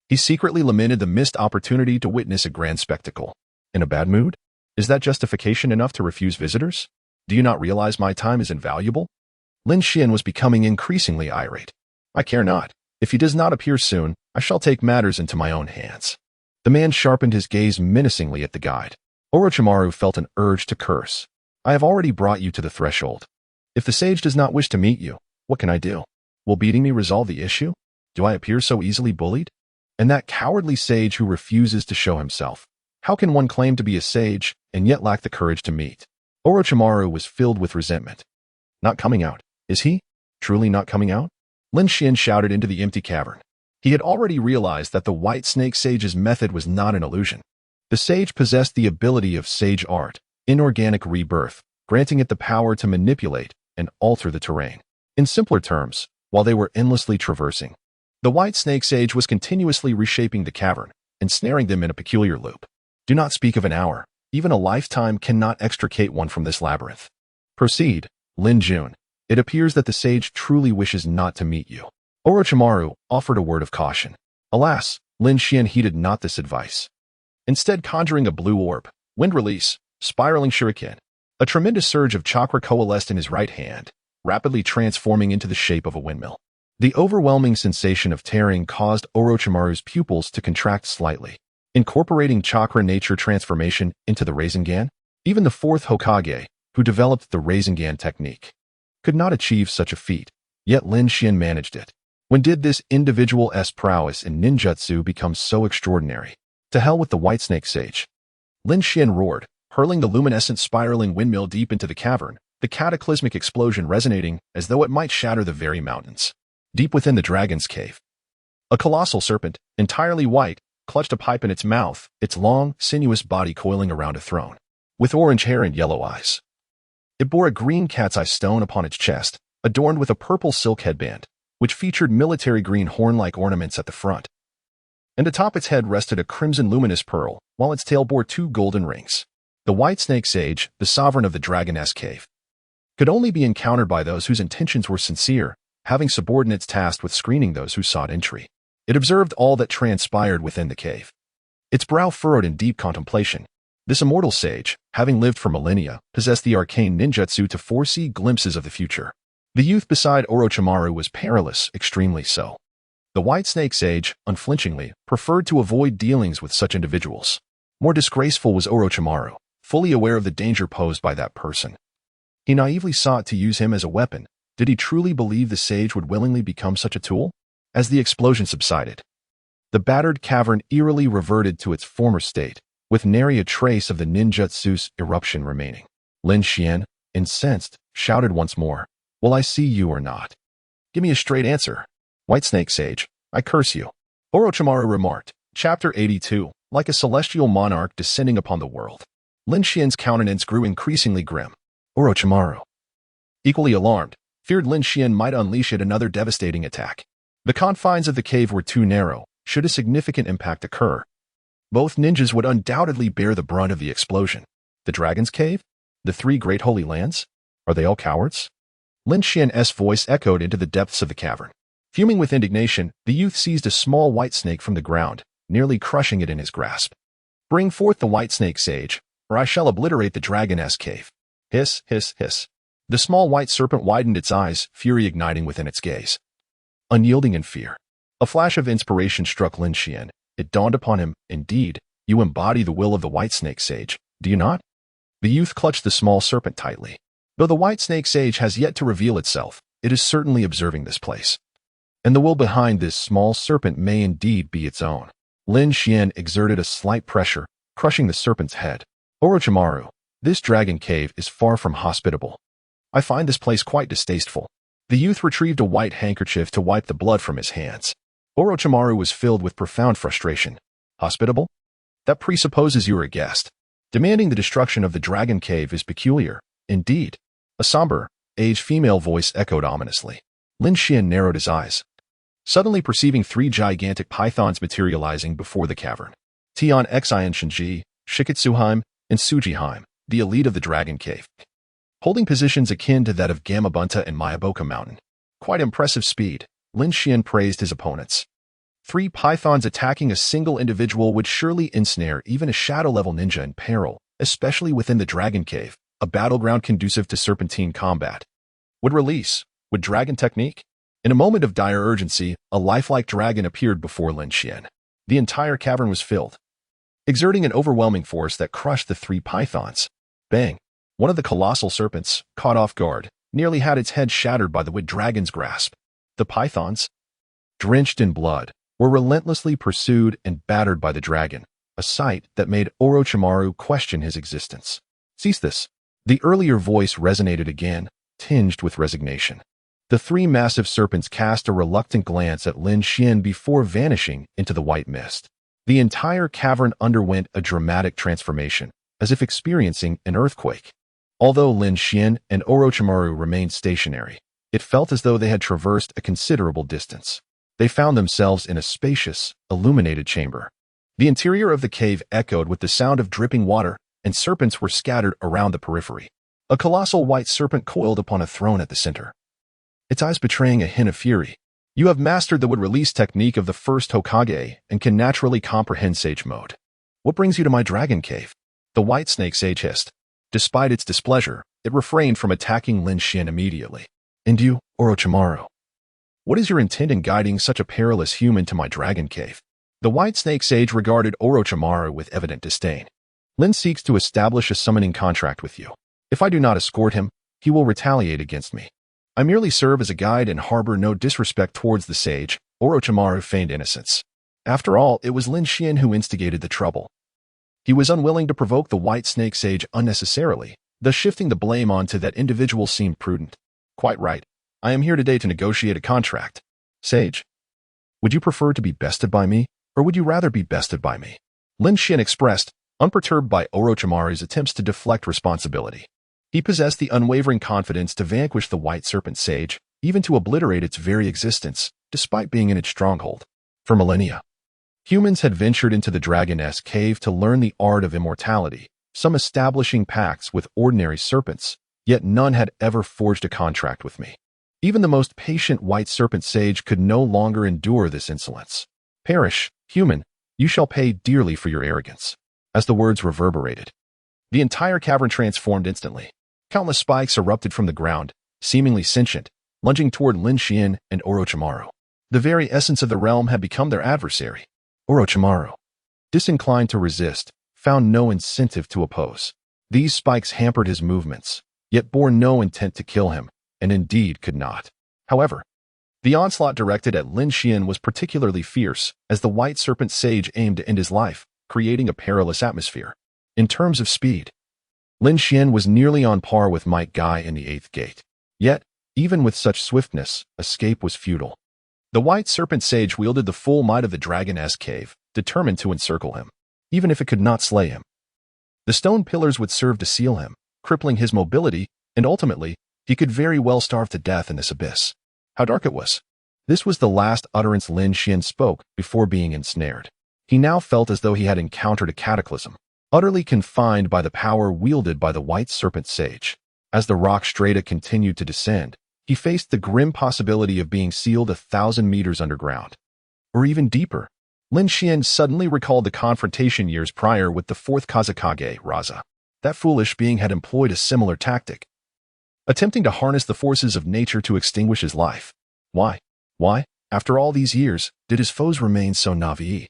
He secretly lamented the missed opportunity to witness a grand spectacle. In a bad mood? Is that justification enough to refuse visitors? Do you not realize my time is invaluable? Lin Xian was becoming increasingly irate. I care not. If he does not appear soon, I shall take matters into my own hands. The man sharpened his gaze menacingly at the guide. Orochimaru felt an urge to curse. I have already brought you to the threshold. If the sage does not wish to meet you, what can I do? Will beating me resolve the issue? Do I appear so easily bullied? And that cowardly sage who refuses to show himself. How can one claim to be a sage and yet lack the courage to meet? Orochimaru was filled with resentment. Not coming out. Is he? Truly not coming out? Lin Xian shouted into the empty cavern. He had already realized that the White Snake Sage's method was not an illusion. The sage possessed the ability of sage art, inorganic rebirth, granting it the power to manipulate and alter the terrain. In simpler terms, while they were endlessly traversing, the White Snake Sage was continuously reshaping the cavern, ensnaring them in a peculiar loop. Do not speak of an hour. Even a lifetime cannot extricate one from this labyrinth. Proceed, Lin Jun. It appears that the sage truly wishes not to meet you. Orochimaru offered a word of caution. Alas, Lin Xian heeded not this advice. Instead, conjuring a blue orb, wind release, Spiraling shuriken. A tremendous surge of chakra coalesced in his right hand, rapidly transforming into the shape of a windmill. The overwhelming sensation of tearing caused Orochimaru's pupils to contract slightly. Incorporating chakra nature transformation into the Rasengan, even the fourth Hokage, who developed the Rasengan technique, could not achieve such a feat, yet Lin Xian managed it. When did this individual's prowess in ninjutsu become so extraordinary? To hell with the White Snake Sage. Lin Xian roared, hurling the luminescent spiraling windmill deep into the cavern, the cataclysmic explosion resonating as though it might shatter the very mountains. Deep within the dragon's cave, a colossal serpent, entirely white, clutched a pipe in its mouth, its long, sinuous body coiling around a throne. With orange hair and yellow eyes. It bore a green cat's eye stone upon its chest, adorned with a purple silk headband, which featured military green horn-like ornaments at the front. And atop its head rested a crimson luminous pearl, while its tail bore 2 golden rings. The White Snake Sage, the sovereign of the Dragoness Cave, could only be encountered by those whose intentions were sincere, having subordinates tasked with screening those who sought entry. It observed all that transpired within the cave. Its brow furrowed in deep contemplation. This immortal sage, having lived for millennia, possessed the arcane ninjutsu to foresee glimpses of the future. The youth beside Orochimaru was perilous, extremely so. The White Snake Sage, unflinchingly, preferred to avoid dealings with such individuals. More disgraceful was Orochimaru, fully aware of the danger posed by that person. He naively sought to use him as a weapon. Did he truly believe the sage would willingly become such a tool? As the explosion subsided, the battered cavern eerily reverted to its former state, with nary a trace of the ninjutsu's eruption remaining. Lin Xian, incensed, shouted once more, "Will I see you or not? Give me a straight answer. White Snake Sage, I curse you." Orochimaru remarked, Chapter 82, like a celestial monarch descending upon the world. Lin Xian's countenance grew increasingly grim. Orochimaru, equally alarmed, feared Lin Xian might unleash yet another devastating attack. The confines of the cave were too narrow. Should a significant impact occur, both ninjas would undoubtedly bear the brunt of the explosion. The Dragon's Cave? The 3 Great Holy Lands? Are they all cowards? Lin Xian's voice echoed into the depths of the cavern. Fuming with indignation, the youth seized a small white snake from the ground, nearly crushing it in his grasp. "Bring forth the White Snake Sage, or I shall obliterate the Dragon's Cave." Hiss, hiss, hiss. The small white serpent widened its eyes, fury igniting within its gaze. Unyielding in fear. A flash of inspiration struck Lin Xian. It dawned upon him, indeed, you embody the will of the White Snake Sage, do you not? The youth clutched the small serpent tightly. Though the White Snake Sage has yet to reveal itself, it is certainly observing this place. And the will behind this small serpent may indeed be its own. Lin Xian exerted a slight pressure, crushing the serpent's head. Orochimaru, this dragon cave is far from hospitable. I find this place quite distasteful. The youth retrieved a white handkerchief to wipe the blood from his hands. Orochimaru was filled with profound frustration. Hospitable? That presupposes you are a guest. Demanding the destruction of the dragon cave is peculiar, indeed. A somber, aged female voice echoed ominously. Lin Xian narrowed his eyes, suddenly perceiving 3 gigantic pythons materializing before the cavern. Tian Xian Shinji, Shikitsuheim, and Sujiheim, the elite of the dragon cave, holding positions akin to that of Gamabunta and Mayaboka Mountain. Quite impressive speed, Lin Xian praised his opponents. 3 pythons attacking a single individual would surely ensnare even a shadow-level ninja in peril, especially within the dragon cave, a battleground conducive to serpentine combat. Would release? Would dragon technique? In a moment of dire urgency, a lifelike dragon appeared before Lin Xian. The entire cavern was filled, exerting an overwhelming force that crushed the 3 pythons. Bang! One of the colossal serpents, caught off guard, nearly had its head shattered by the wood dragon's grasp. The pythons, drenched in blood, were relentlessly pursued and battered by the dragon, a sight that made Orochimaru question his existence. Cease this. The earlier voice resonated again, tinged with resignation. The 3 massive serpents cast a reluctant glance at Lin Xian before vanishing into the white mist. The entire cavern underwent a dramatic transformation, as if experiencing an earthquake. Although Lin Xian and Orochimaru remained stationary, it felt as though they had traversed a considerable distance. They found themselves in a spacious, illuminated chamber. The interior of the cave echoed with the sound of dripping water, and serpents were scattered around the periphery. A colossal white serpent coiled upon a throne at the center, its eyes betraying a hint of fury. You have mastered the would-release technique of the first Hokage and can naturally comprehend Sage Mode. What brings you to my dragon cave? The white snake sage hissed. Despite its displeasure, it refrained from attacking Lin Xian immediately. And you, Orochimaru, what is your intent in guiding such a perilous human to my dragon cave? The white snake sage regarded Orochimaru with evident disdain. Lin seeks to establish a summoning contract with you. If I do not escort him, he will retaliate against me. I merely serve as a guide and harbor no disrespect towards the sage. Orochimaru feigned innocence. After all, it was Lin Xian who instigated the trouble. He was unwilling to provoke the white snake sage unnecessarily, thus shifting the blame onto that individual seemed prudent. Quite right. I am here today to negotiate a contract. Sage, would you prefer to be bested by me, or would you rather be bested by me? Lin Xian expressed, unperturbed by Orochimaru's attempts to deflect responsibility. He possessed the unwavering confidence to vanquish the white serpent sage, even to obliterate its very existence, despite being in its stronghold. For millennia, humans had ventured into the dragoness cave to learn the art of immortality, some establishing pacts with ordinary serpents, yet none had ever forged a contract with me. Even the most patient white serpent sage could no longer endure this insolence. Perish, human, you shall pay dearly for your arrogance. As the words reverberated, the entire cavern transformed instantly. Countless spikes erupted from the ground, seemingly sentient, lunging toward Lin Xian and Orochimaru. The very essence of the realm had become their adversary. Orochimaru, disinclined to resist, found no incentive to oppose. These spikes hampered his movements, yet bore no intent to kill him, and indeed could not. However, the onslaught directed at Lin Xian was particularly fierce, as the white serpent sage aimed to end his life, creating a perilous atmosphere. In terms of speed, Lin Xian was nearly on par with Might Guy in the 8th gate. Yet, even with such swiftness, escape was futile. The white serpent sage wielded the full might of the dragoness cave, determined to encircle him, even if it could not slay him. The stone pillars would serve to seal him, crippling his mobility, and ultimately, he could very well starve to death in this abyss. How dark it was. This was the last utterance Lin Xian spoke before being ensnared. He now felt as though he had encountered a cataclysm, utterly confined by the power wielded by the white serpent sage. As the rock strata continued to descend, he faced the grim possibility of being sealed 1,000 meters underground. Or even deeper. Lin Xian suddenly recalled the confrontation years prior with the 4th Kazekage, Raza. That foolish being had employed a similar tactic, attempting to harness the forces of nature to extinguish his life. Why, after all these years, did his foes remain so naive?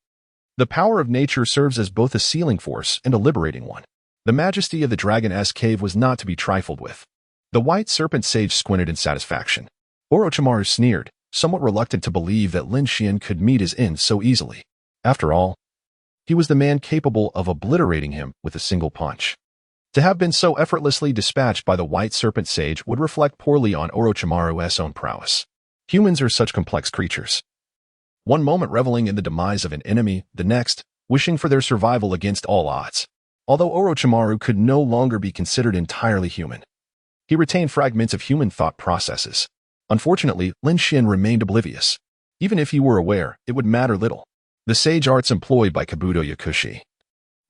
The power of nature serves as both a sealing force and a liberating one. The majesty of the dragoness cave was not to be trifled with. The white serpent sage squinted in satisfaction. Orochimaru sneered, somewhat reluctant to believe that Lin Xian could meet his end so easily. After all, he was the man capable of obliterating him with a single punch. To have been so effortlessly dispatched by the white serpent sage would reflect poorly on Orochimaru's own prowess. Humans are such complex creatures. One moment reveling in the demise of an enemy, the next, wishing for their survival against all odds. Although Orochimaru could no longer be considered entirely human, he retained fragments of human thought processes. Unfortunately, Lin Xian remained oblivious. Even if he were aware, it would matter little. The sage arts employed by Kabuto Yakushi,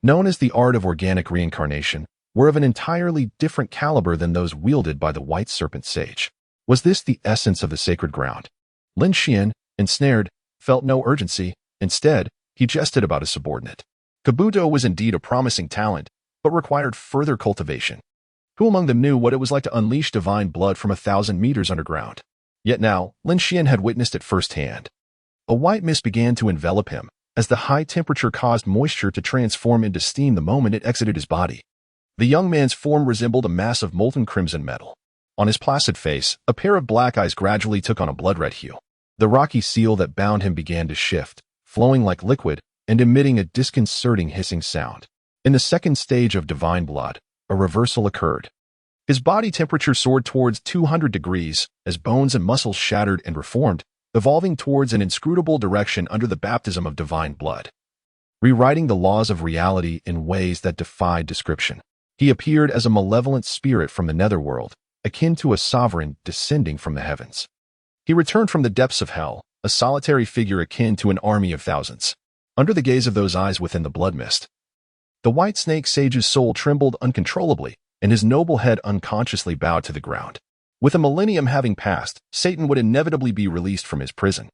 known as the art of organic reincarnation, were of an entirely different caliber than those wielded by the white serpent sage. Was this the essence of the sacred ground? Lin Xian, ensnared, felt no urgency. Instead, he jested about his subordinate. Kabuto was indeed a promising talent, but required further cultivation. Who among them knew what it was like to unleash divine blood from 1,000 meters underground? Yet now, Lin Xian had witnessed it firsthand. A white mist began to envelop him, as the high temperature caused moisture to transform into steam the moment it exited his body. The young man's form resembled a mass of molten crimson metal. On his placid face, a pair of black eyes gradually took on a blood-red hue. The rocky seal that bound him began to shift, flowing like liquid and emitting a disconcerting hissing sound. In the second stage of divine blood, a reversal occurred. His body temperature soared towards 200 degrees as bones and muscles shattered and reformed, evolving towards an inscrutable direction under the baptism of divine blood. Rewriting the laws of reality in ways that defied description, he appeared as a malevolent spirit from the netherworld, akin to a sovereign descending from the heavens. He returned from the depths of hell, a solitary figure akin to an army of thousands. Under the gaze of those eyes within the blood mist, the white snake sage's soul trembled uncontrollably, and his noble head unconsciously bowed to the ground. With a millennium having passed, Satan would inevitably be released from his prison.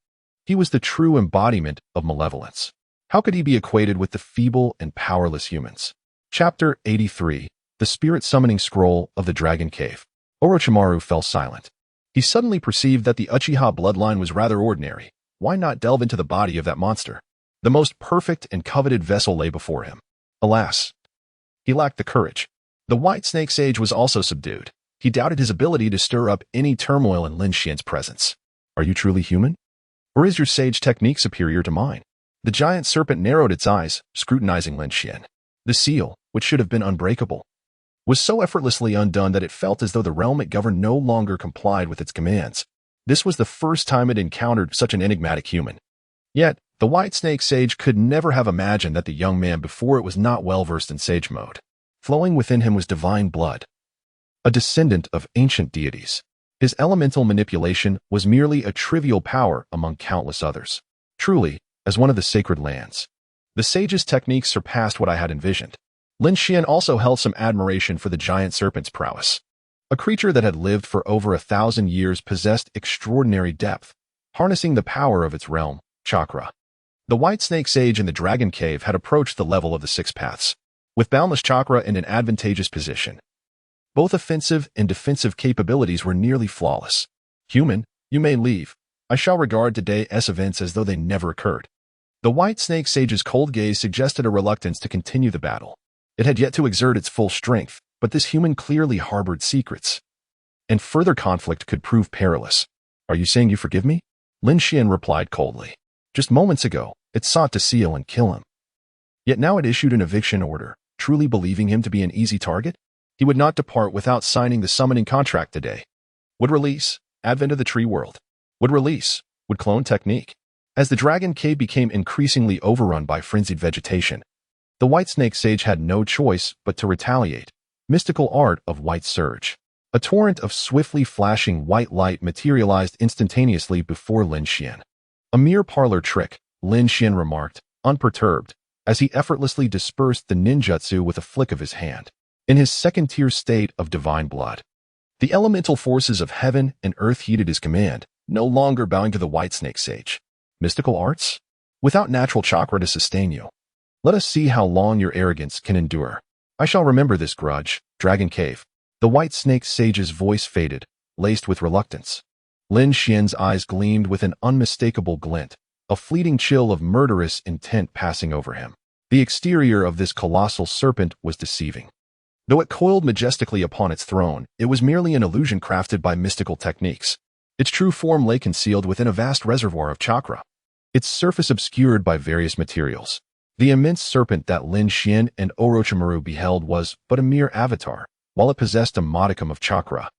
He was the true embodiment of malevolence. How could he be equated with the feeble and powerless humans? Chapter 83. The Spirit Summoning Scroll of the Dragon Cave. Orochimaru fell silent. He suddenly perceived that the Uchiha bloodline was rather ordinary. Why not delve into the body of that monster? The most perfect and coveted vessel lay before him. Alas, he lacked the courage. The White Snake Sage was also subdued. He doubted his ability to stir up any turmoil in Lin Xian's presence. Are you truly human? Or is your sage technique superior to mine? The giant serpent narrowed its eyes, scrutinizing Lin Xian. The seal, which should have been unbreakable, was so effortlessly undone that it felt as though the realm it governed no longer complied with its commands. This was the first time it encountered such an enigmatic human. Yet, the White Snake Sage could never have imagined that the young man before it was not well-versed in sage mode. Flowing within him was divine blood, a descendant of ancient deities. His elemental manipulation was merely a trivial power among countless others. Truly, as one of the sacred lands, the sage's techniques surpassed what I had envisioned. Lin Xian also held some admiration for the giant serpent's prowess. A creature that had lived for over 1,000 years possessed extraordinary depth, harnessing the power of its realm, chakra. The White Snake Sage in the Dragon Cave had approached the level of the Six Paths, with boundless chakra in an advantageous position. Both offensive and defensive capabilities were nearly flawless. Human, you may leave. I shall regard today's events as though they never occurred. The White Snake Sage's cold gaze suggested a reluctance to continue the battle. It had yet to exert its full strength, but this human clearly harbored secrets, and further conflict could prove perilous. Are you saying you forgive me? Lin Xian replied coldly. Just moments ago, it sought to seal and kill him. Yet now it issued an eviction order, truly believing him to be an easy target? He would not depart without signing the summoning contract today. Would release, advent of the tree world. Would release, would clone technique. As the Dragon Cave became increasingly overrun by frenzied vegetation, the White Snake Sage had no choice but to retaliate. Mystical art of White Surge. A torrent of swiftly flashing white light materialized instantaneously before Lin Xian. A mere parlor trick, Lin Xian remarked, unperturbed, as he effortlessly dispersed the ninjutsu with a flick of his hand. In his second-tier state of divine blood, the elemental forces of heaven and earth heeded his command, no longer bowing to the White Snake Sage. Mystical arts? Without natural chakra to sustain you. Let us see how long your arrogance can endure. I shall remember this grudge, Dragon Cave. The White Snake Sage's voice faded, laced with reluctance. Lin Xian's eyes gleamed with an unmistakable glint, a fleeting chill of murderous intent passing over him. The exterior of this colossal serpent was deceiving. Though it coiled majestically upon its throne, it was merely an illusion crafted by mystical techniques. Its true form lay concealed within a vast reservoir of chakra, its surface obscured by various materials. The immense serpent that Lin Xian and Orochimaru beheld was but a mere avatar, while it possessed a modicum of chakra.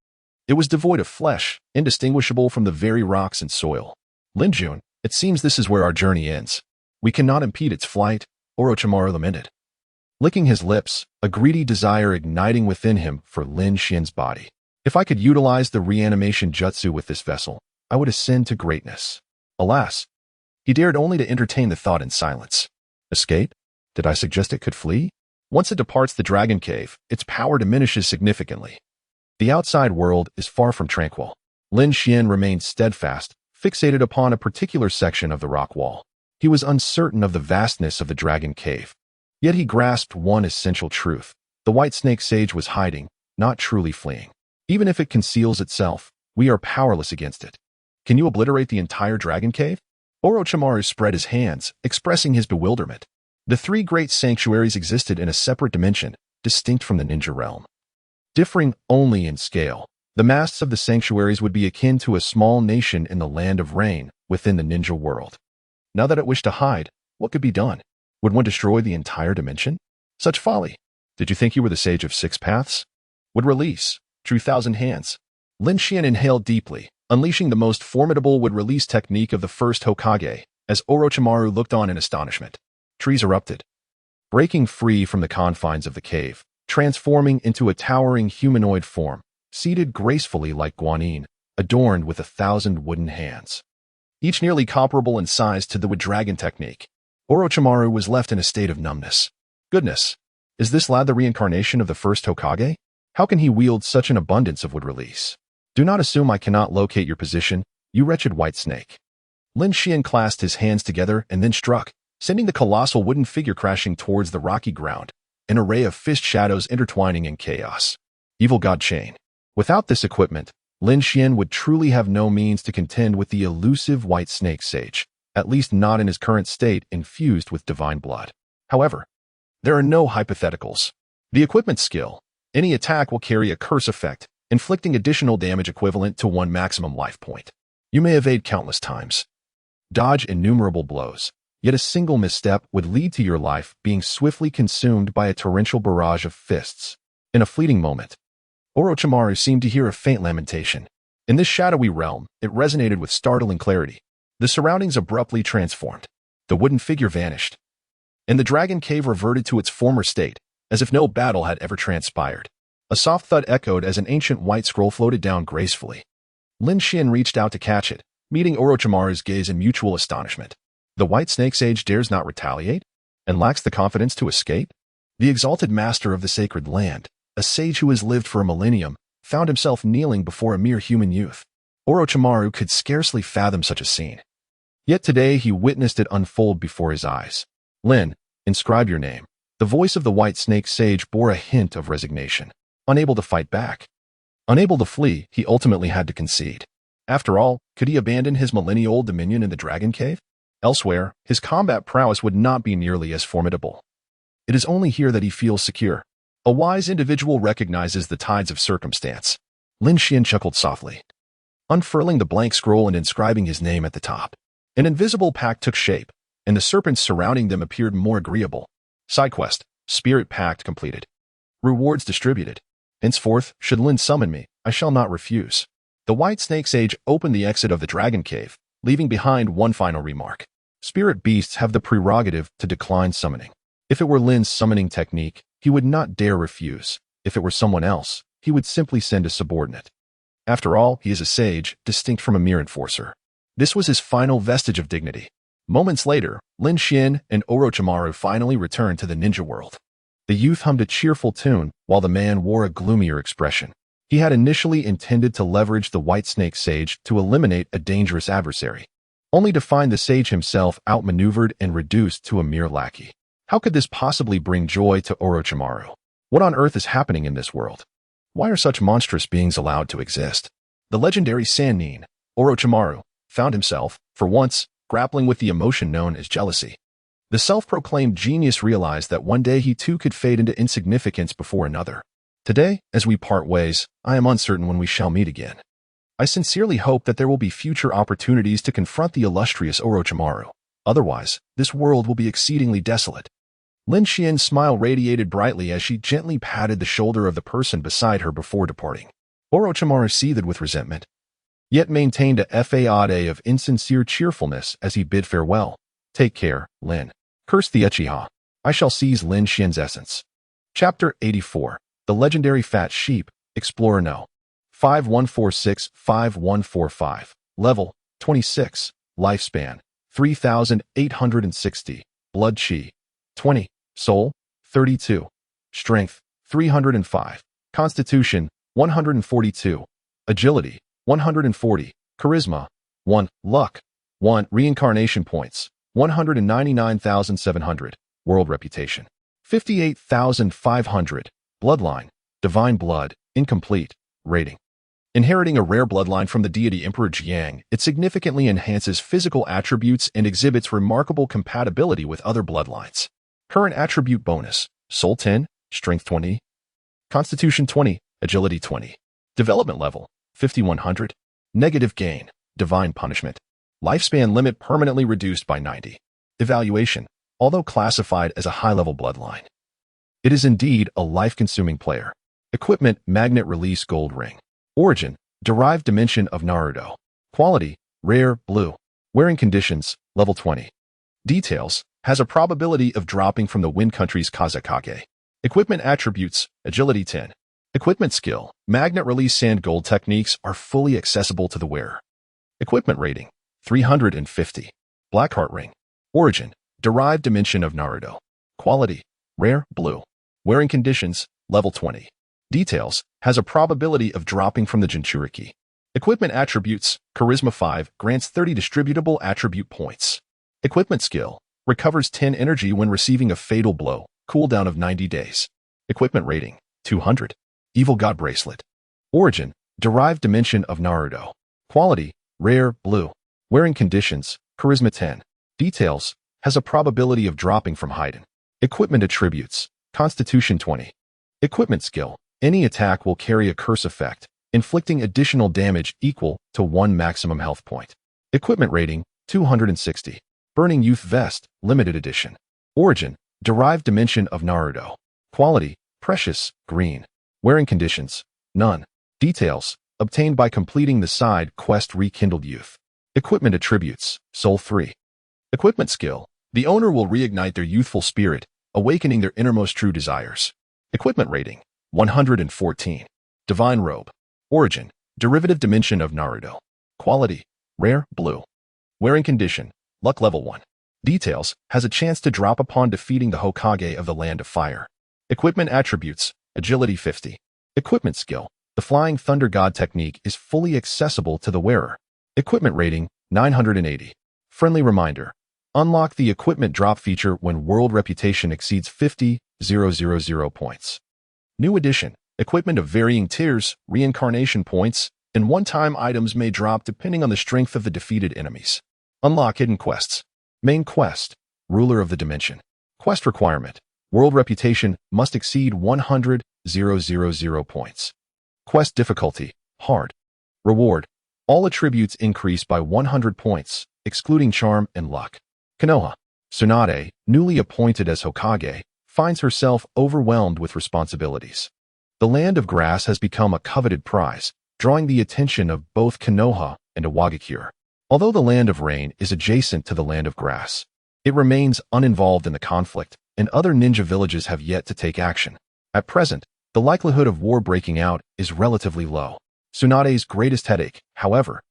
It was devoid of flesh, indistinguishable from the very rocks and soil. Lin Jun, it seems this is where our journey ends. We cannot impede its flight, Orochimaru lamented. Licking his lips, a greedy desire igniting within him for Lin Xian's body. If I could utilize the reanimation jutsu with this vessel, I would ascend to greatness. Alas, he dared only to entertain the thought in silence. Escape? Did I suggest it could flee? Once it departs the Dragon Cave, its power diminishes significantly. The outside world is far from tranquil. Lin Xian remained steadfast, fixated upon a particular section of the rock wall. He was uncertain of the vastness of the Dragon Cave. Yet he grasped one essential truth. The White Snake Sage was hiding, not truly fleeing. Even if it conceals itself, we are powerless against it. Can you obliterate the entire Dragon Cave? Orochimaru spread his hands, expressing his bewilderment. The three great sanctuaries existed in a separate dimension, distinct from the ninja realm. Differing only in scale, the masts of the sanctuaries would be akin to a small nation in the land of rain within the ninja world. Now that it wished to hide, what could be done? Would one destroy the entire dimension? Such folly. Did you think you were the Sage of Six Paths? Would release, drew thousand hands. Lin Xian inhaled deeply, unleashing the most formidable would-release technique of the first Hokage, as Orochimaru looked on in astonishment. Trees erupted, breaking free from the confines of the cave, transforming into a towering humanoid form, seated gracefully like Guanyin, adorned with 1,000 wooden hands, each nearly comparable in size to the wood dragon technique. Orochimaru was left in a state of numbness. Goodness, is this lad the reincarnation of the first Hokage? How can he wield such an abundance of wood release? Do not assume I cannot locate your position, you wretched white snake. Lin Xian clasped his hands together and then struck, sending the colossal wooden figure crashing towards the rocky ground. an array of fist shadows intertwining in chaos. Evil God Chain. Without this equipment, Lin Xian would truly have no means to contend with the elusive White Snake Sage, at least not in his current state infused with divine blood. However, there are no hypotheticals. The equipment skill, any attack will carry a curse effect, inflicting additional damage equivalent to 1 maximum life point. You may evade countless times, dodge innumerable blows, yet a single misstep would lead to your life being swiftly consumed by a torrential barrage of fists. In a fleeting moment, Orochimaru seemed to hear a faint lamentation. In this shadowy realm, it resonated with startling clarity. The surroundings abruptly transformed. The wooden figure vanished, and the dragon cave reverted to its former state, as if no battle had ever transpired. A soft thud echoed as an ancient white scroll floated down gracefully. Lin Xian reached out to catch it, meeting Orochimaru's gaze in mutual astonishment. The White Snake Sage dares not retaliate, and lacks the confidence to escape? The exalted master of the sacred land, a sage who has lived for a millennium, found himself kneeling before a mere human youth. Orochimaru could scarcely fathom such a scene. Yet today he witnessed it unfold before his eyes. Lin, inscribe your name. The voice of the White Snake Sage bore a hint of resignation. Unable to fight back, unable to flee, he ultimately had to concede. After all, could he abandon his millennia-old dominion in the Dragon Cave? Elsewhere, his combat prowess would not be nearly as formidable. It is only here that he feels secure. A wise individual recognizes the tides of circumstance. Lin Xian chuckled softly, unfurling the blank scroll and inscribing his name at the top. An invisible pact took shape, and the serpents surrounding them appeared more agreeable. Side quest, Spirit Pact completed. Rewards distributed. Henceforth, should Lin summon me, I shall not refuse. The White Snake Sage opened the exit of the Dragon Cave, leaving behind one final remark. Spirit beasts have the prerogative to decline summoning. If it were Lin's summoning technique, he would not dare refuse. If it were someone else, he would simply send a subordinate. After all, he is a sage, distinct from a mere enforcer. This was his final vestige of dignity. Moments later, Lin Xian and Orochimaru finally returned to the ninja world. The youth hummed a cheerful tune, while the man wore a gloomier expression. He had initially intended to leverage the White Snake Sage to eliminate a dangerous adversary, only to find the sage himself outmaneuvered and reduced to a mere lackey. How could this possibly bring joy to Orochimaru? What on earth is happening in this world? Why are such monstrous beings allowed to exist? The legendary Sannin, Orochimaru, found himself, for once, grappling with the emotion known as jealousy. The self-proclaimed genius realized that one day he too could fade into insignificance before another. Today, as we part ways, I am uncertain when we shall meet again. I sincerely hope that there will be future opportunities to confront the illustrious Orochimaru. Otherwise, this world will be exceedingly desolate. Lin Xian's smile radiated brightly as she gently patted the shoulder of the person beside her before departing. Orochimaru seethed with resentment, yet maintained a facade of insincere cheerfulness as he bid farewell. Take care, Lin. Curse the Uchiha. I shall seize Lin Xian's essence. Chapter 84. The Legendary Fat Sheep, Explorer No. 5146-5145. Level, 26. Lifespan, 3,860. Blood Chi, 20. Soul, 32. Strength, 305. Constitution, 142. Agility, 140. Charisma, 1. Luck, 1. Reincarnation points, 199,700. World Reputation, 58,500. Bloodline, Divine Blood, Incomplete. Rating. Inheriting a rare bloodline from the deity Emperor Jiang, it significantly enhances physical attributes and exhibits remarkable compatibility with other bloodlines. Current attribute bonus, Soul 10, Strength 20, Constitution 20, Agility 20. Development level, 5100. Negative gain, Divine Punishment. Lifespan limit permanently reduced by 90. Evaluation, although classified as a high-level bloodline, it is indeed a life-consuming player. Equipment, Magnet Release Gold Ring. Origin, Derived Dimension of Naruto. Quality, Rare, Blue. Wearing conditions, Level 20. Details, has a probability of dropping from the Wind Country's Kazekage. Equipment attributes, Agility 10. Equipment skill, Magnet Release Sand Gold techniques are fully accessible to the wearer. Equipment rating, 350. Blackheart Ring. Origin, Derived Dimension of Naruto. Quality, Rare, Blue. Wearing conditions, Level 20. Details, has a probability of dropping from the Jinchuriki. Equipment attributes, Charisma 5, grants 30 distributable attribute points. Equipment skill, recovers 10 energy when receiving a fatal blow, Cooldown of 90 days. Equipment rating, 200. Evil God Bracelet. Origin, derived dimension of Naruto. Quality, rare, blue. Wearing conditions, charisma 10. Details, has a probability of dropping from hidden. Equipment attributes, constitution 20. Equipment skill, any attack will carry a curse effect, inflicting additional damage equal to 1 maximum health point. Equipment rating, 260. Burning Youth Vest, limited edition. Origin, derived dimension of Naruto. Quality, precious, green. Wearing conditions, none. Details, obtained by completing the side quest Rekindled Youth. Equipment attributes, Soul 3. Equipment skill, the owner will reignite their youthful spirit, awakening their innermost true desires. Equipment rating, 114. Divine Robe. Origin, derivative dimension of Naruto. Quality, rare, blue. Wearing condition, luck level 1. Details, has a chance to drop upon defeating the Hokage of the Land of Fire. Equipment attributes, agility 50. Equipment skill, the Flying Thunder God technique is fully accessible to the wearer. Equipment rating, 980. Friendly reminder, unlock the equipment drop feature when world reputation exceeds 50,000 points. New addition, equipment of varying tiers, reincarnation points, and one-time items may drop depending on the strength of the defeated enemies. Unlock hidden quests. Main quest, Ruler of the Dimension. Quest requirement, world reputation must exceed 100,000 points. Quest difficulty, hard. Reward, all attributes increase by 100 points, excluding charm and luck. Konoha. Tsunade, newly appointed as Hokage, finds herself overwhelmed with responsibilities. The Land of Grass has become a coveted prize, drawing the attention of both Konoha and Iwagakure. Although the Land of Rain is adjacent to the Land of Grass, it remains uninvolved in the conflict, and other ninja villages have yet to take action. At present, the likelihood of war breaking out is relatively low. Tsunade's greatest headache, however,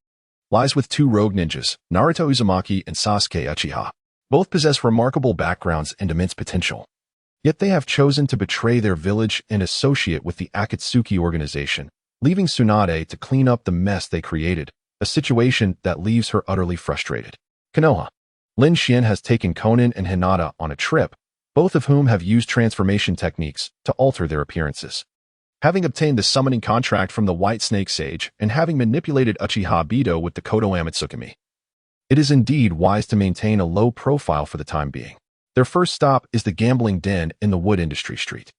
lies with 2 rogue ninjas, Naruto Uzumaki and Sasuke Uchiha. Both possess remarkable backgrounds and immense potential. Yet they have chosen to betray their village and associate with the Akatsuki organization, leaving Tsunade to clean up the mess they created, a situation that leaves her utterly frustrated. Konoha. Lin Xian has taken Konan and Hinata on a trip, both of whom have used transformation techniques to alter their appearances. Having obtained the summoning contract from the White Snake Sage and having manipulated Uchiha Bido with the Kodo Amatsukami, it is indeed wise to maintain a low profile for the time being. Their first stop is the gambling den in the Wood Industry Street.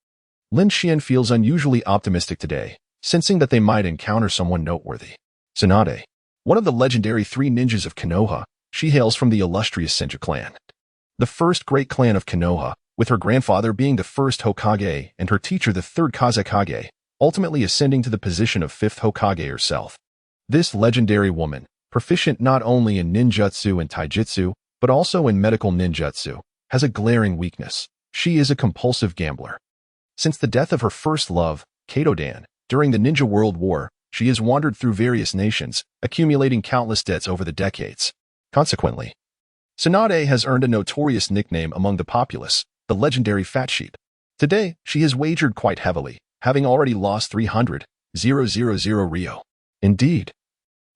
Lin Xian feels unusually optimistic today, sensing that they might encounter someone noteworthy. Tsunade. One of the legendary 3 ninjas of Konoha, she hails from the illustrious Senju clan. The first great clan of Konoha, with her grandfather being the first Hokage and her teacher the 3rd Kazekage, ultimately ascending to the position of 5th Hokage herself. This legendary woman, proficient not only in ninjutsu and taijutsu, but also in medical ninjutsu, has a glaring weakness. She is a compulsive gambler. Since the death of her first love, Kato-dan, during the Ninja World War, she has wandered through various nations, accumulating countless debts over the decades. Consequently, Tsunade has earned a notorious nickname among the populace, the legendary Fat Sheep. Today, she has wagered quite heavily, having already lost 300,000 Rio. Indeed,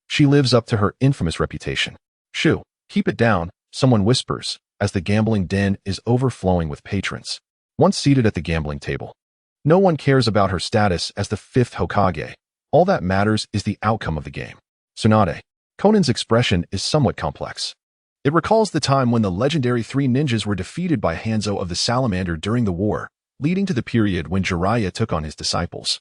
she lives up to her infamous reputation. Shoo, keep it down, someone whispers, as the gambling den is overflowing with patrons. Once seated at the gambling table, no one cares about her status as the 5th Hokage. All that matters is the outcome of the game. Tsunade. Conan's expression is somewhat complex. It recalls the time when the legendary 3 ninjas were defeated by Hanzo of the Salamander during the war, leading to the period when Jiraiya took on his disciples.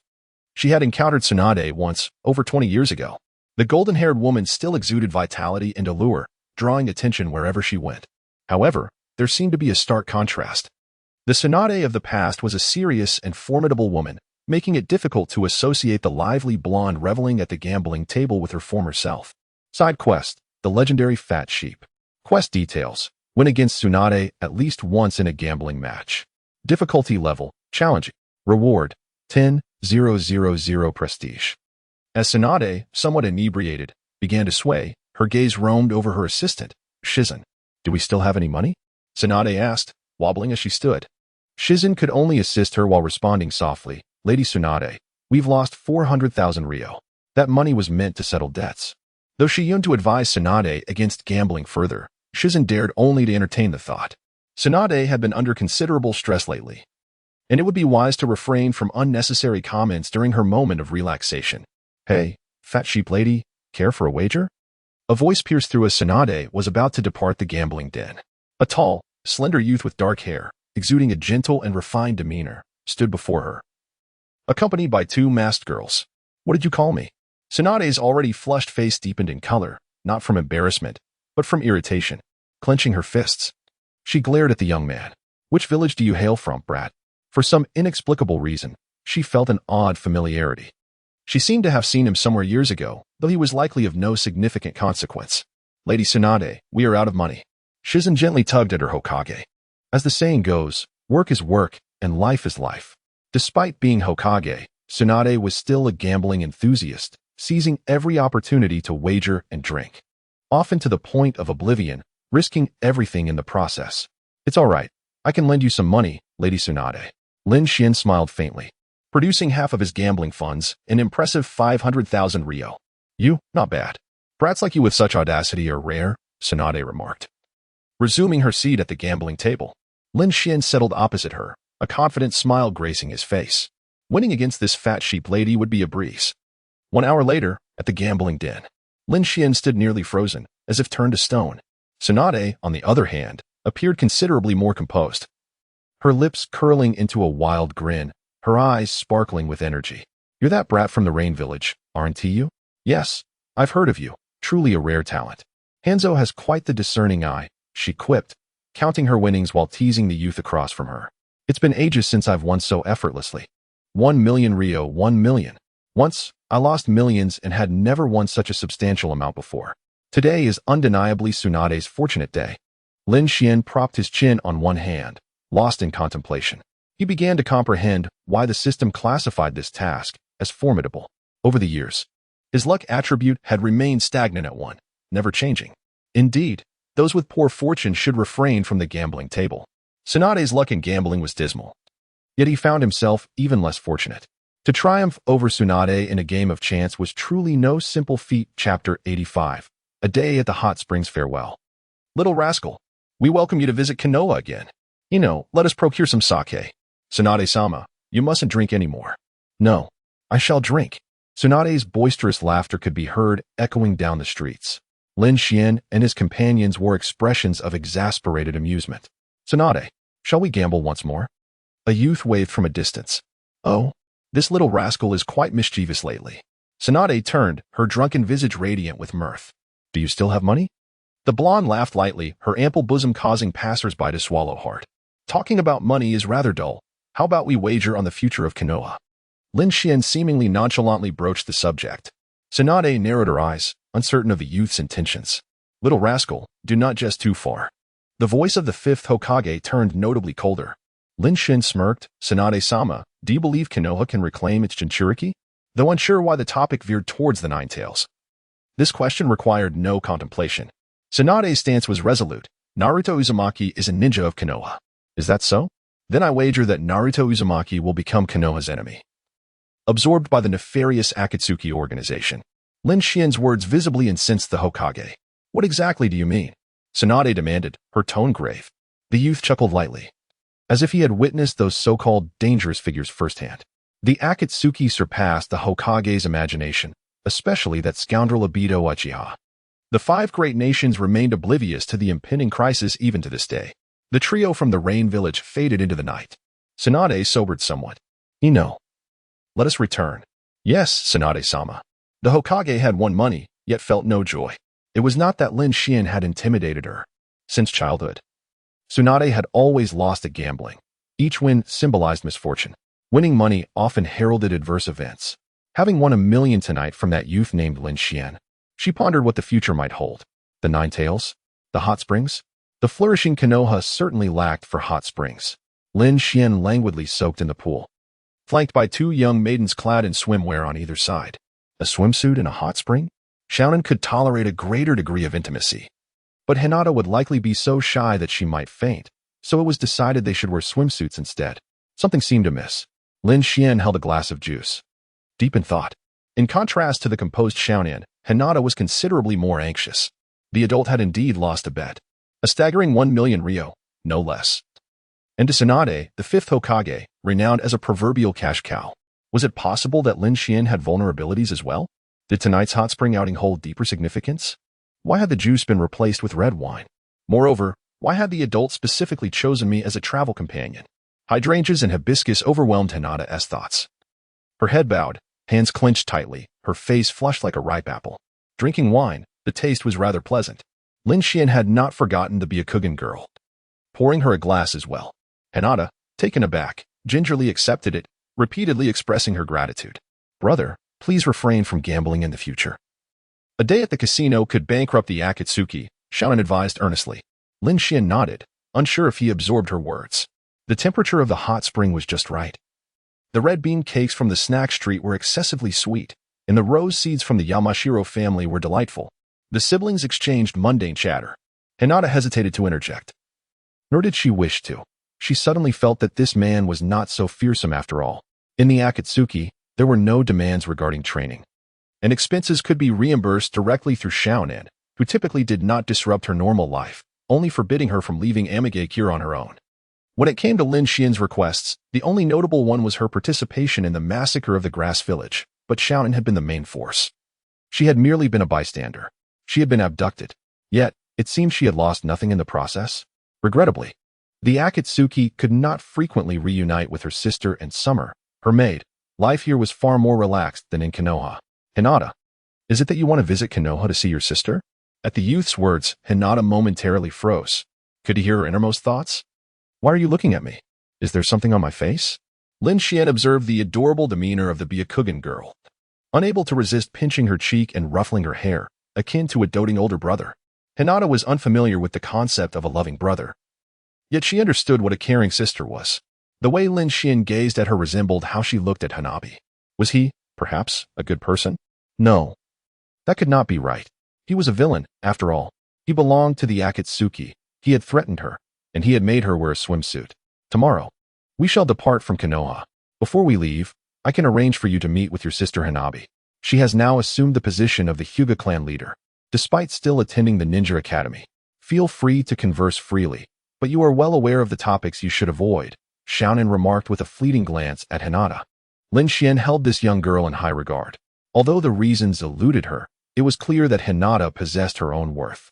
She had encountered Tsunade once, over 20 years ago. The golden-haired woman still exuded vitality and allure, drawing attention wherever she went. However, there seemed to be a stark contrast. The Tsunade of the past was a serious and formidable woman, making it difficult to associate the lively blonde reveling at the gambling table with her former self. Side quest, the legendary Fat Sheep. Quest details, win against Tsunade at least once in a gambling match. Difficulty level, challenging. Reward, 10,000 prestige. As Tsunade, somewhat inebriated, began to sway, her gaze roamed over her assistant, Shizen. Do we still have any money? Tsunade asked, wobbling as she stood. Shizen could only assist her while responding softly, Lady Tsunade, we've lost 400,000 Rio. That money was meant to settle debts. Though she yearned to advise Tsunade against gambling further, Shizen dared only to entertain the thought. Tsunade had been under considerable stress lately, and it would be wise to refrain from unnecessary comments during her moment of relaxation. Hey, fat sheep lady, care for a wager? A voice pierced through as Tsunade was about to depart the gambling den. A tall, slender youth with dark hair, exuding a gentle and refined demeanor, stood before her, accompanied by two masked girls. What did you call me? Tsunade's already flushed face deepened in color, not from embarrassment, but from irritation. Clenching her fists, she glared at the young man. Which village do you hail from, brat? For some inexplicable reason, she felt an odd familiarity. She seemed to have seen him somewhere years ago, though he was likely of no significant consequence. Lady Tsunade, we are out of money. Shizen gently tugged at her Hokage. As the saying goes, work is work, and life is life. Despite being Hokage, Tsunade was still a gambling enthusiast, seizing every opportunity to wager and drink. Often to the point of oblivion, risking everything in the process. It's all right. I can lend you some money, Lady Tsunade. Lin Xian smiled faintly, producing half of his gambling funds, an impressive 500,000 Rio. You, not bad. Brats like you with such audacity are rare, Tsunade remarked. Resuming her seat at the gambling table, Lin Xian settled opposite her, a confident smile gracing his face. Winning against this fat sheep lady would be a breeze. 1 hour later, at the gambling den, Lin Xian stood nearly frozen, as if turned to stone. Tsunade, on the other hand, appeared considerably more composed. Her lips curling into a wild grin, her eyes sparkling with energy. You're that brat from the Rain Village, aren't you? Yes, I've heard of you. Truly a rare talent. Hanzo has quite the discerning eye, she quipped, counting her winnings while teasing the youth across from her. It's been ages since I've won so effortlessly. 1 million Rio, 1 million. Once, I lost millions and had never won such a substantial amount before. Today is undeniably Tsunade's fortunate day. Lin Xian propped his chin on one hand, lost in contemplation. He began to comprehend why the system classified this task as formidable. Over the years, his luck attribute had remained stagnant at 1, never changing. Indeed, those with poor fortune should refrain from the gambling table. Tsunade's luck in gambling was dismal. Yet he found himself even less fortunate. To triumph over Tsunade in a game of chance was truly no simple feat. Chapter 85. A Day at the Hot Springs Farewell. Little rascal, we welcome you to visit Konoha again. Let us procure some sake. Tsunade-sama, you mustn't drink anymore. No, I shall drink. Tsunade's boisterous laughter could be heard echoing down the streets. Lin Xian and his companions wore expressions of exasperated amusement. Tsunade, shall we gamble once more? A youth waved from a distance. Oh, this little rascal is quite mischievous lately. Tsunade turned, her drunken visage radiant with mirth. Do you still have money? The blonde laughed lightly, her ample bosom causing passers-by to swallow hard. Talking about money is rather dull. How about we wager on the future of Konoha? Lin Xian seemingly nonchalantly broached the subject. Tsunade narrowed her eyes, uncertain of the youth's intentions. Little rascal, do not jest too far. The voice of the fifth Hokage turned notably colder. Lin Xian smirked. Tsunade-sama, do you believe Konoha can reclaim its Jinchuriki? Though unsure why the topic veered towards the Nine Tails. This question required no contemplation. Tsunade's stance was resolute. Naruto Uzumaki is a ninja of Konoha. Is that so? Then I wager that Naruto Uzumaki will become Konoha's enemy. Absorbed by the nefarious Akatsuki organization, Lin Xian's words visibly incensed the Hokage. What exactly do you mean? Tsunade demanded, her tone grave. The youth chuckled lightly, as if he had witnessed those so-called dangerous figures firsthand. The Akatsuki surpassed the Hokage's imagination, especially that scoundrel Obito Uchiha. The 5 great nations remained oblivious to the impending crisis even to this day. The trio from the Rain Village faded into the night. Tsunade sobered somewhat. Let us return. Yes, Tsunade-sama. The Hokage had won money, yet felt no joy. It was not that Lin Xian had intimidated her. Since childhood, Tsunade had always lost at gambling. Each win symbolized misfortune. Winning money often heralded adverse events. Having won 1 million tonight from that youth named Lin Xian, she pondered what the future might hold. The Nine Tails? The hot springs? The flourishing Konoha certainly lacked for hot springs. Lin Xian languidly soaked in the pool, flanked by 2 young maidens clad in swimwear on either side. A swimsuit in a hot spring? Xiaonan could tolerate a greater degree of intimacy. But Hinata would likely be so shy that she might faint, so it was decided they should wear swimsuits instead. Something seemed amiss. Lin Xian held a glass of juice, deep in thought. In contrast to the composed Xiaonan, Hinata was considerably more anxious. The adult had indeed lost a bet. A staggering 1 million Rio, no less. And to Tsunade, the fifth Hokage, renowned as a proverbial cash cow. Was it possible that Lin Xian had vulnerabilities as well? Did tonight's hot spring outing hold deeper significance? Why had the juice been replaced with red wine? Moreover, why had the adult specifically chosen me as a travel companion? Hydrangeas and hibiscus overwhelmed Hinata's thoughts. Her head bowed, hands clenched tightly, her face flushed like a ripe apple. Drinking wine, the taste was rather pleasant. Lin Xian had not forgotten the Byakugan girl. Pouring her a glass as well. Hinata, taken aback, gingerly accepted it, repeatedly expressing her gratitude. Brother, please refrain from gambling in the future. A day at the casino could bankrupt the Akatsuki, Shonen advised earnestly. Lin Xian nodded, unsure if he absorbed her words. The temperature of the hot spring was just right. The red bean cakes from the snack street were excessively sweet, and the rose seeds from the Yamashiro family were delightful. The siblings exchanged mundane chatter. Hinata hesitated to interject. Nor did she wish to. She suddenly felt that this man was not so fearsome after all. In the Akatsuki, there were no demands regarding training, and expenses could be reimbursed directly through Xiaonan, who typically did not disrupt her normal life, only forbidding her from leaving Amigakure on her own. When it came to Lin Xian's requests, the only notable one was her participation in the massacre of the Grass Village, but Xiaonan had been the main force. She had merely been a bystander. She had been abducted. Yet, it seemed she had lost nothing in the process. Regrettably, the Akatsuki could not frequently reunite with her sister and Summer, her maid. Life here was far more relaxed than in Konoha. Hinata, is it that you want to visit Konoha to see your sister? At the youth's words, Hinata momentarily froze. Could he hear her innermost thoughts? Why are you looking at me? Is there something on my face? Lin Xian observed the adorable demeanor of the Byakugan girl, unable to resist pinching her cheek and ruffling her hair, akin to a doting older brother. Hinata was unfamiliar with the concept of a loving brother. Yet she understood what a caring sister was. The way Lin Xian gazed at her resembled how she looked at Hanabi. Was he, perhaps, a good person? No. That could not be right. He was a villain, after all. He belonged to the Akatsuki. He had threatened her, and he had made her wear a swimsuit. Tomorrow, we shall depart from Konoha. Before we leave, I can arrange for you to meet with your sister Hanabi. She has now assumed the position of the Hyuga clan leader, despite still attending the Ninja Academy. Feel free to converse freely, but you are well aware of the topics you should avoid, Xiaonan remarked with a fleeting glance at Hinata. Lin Xian held this young girl in high regard. Although the reasons eluded her, it was clear that Hinata possessed her own worth.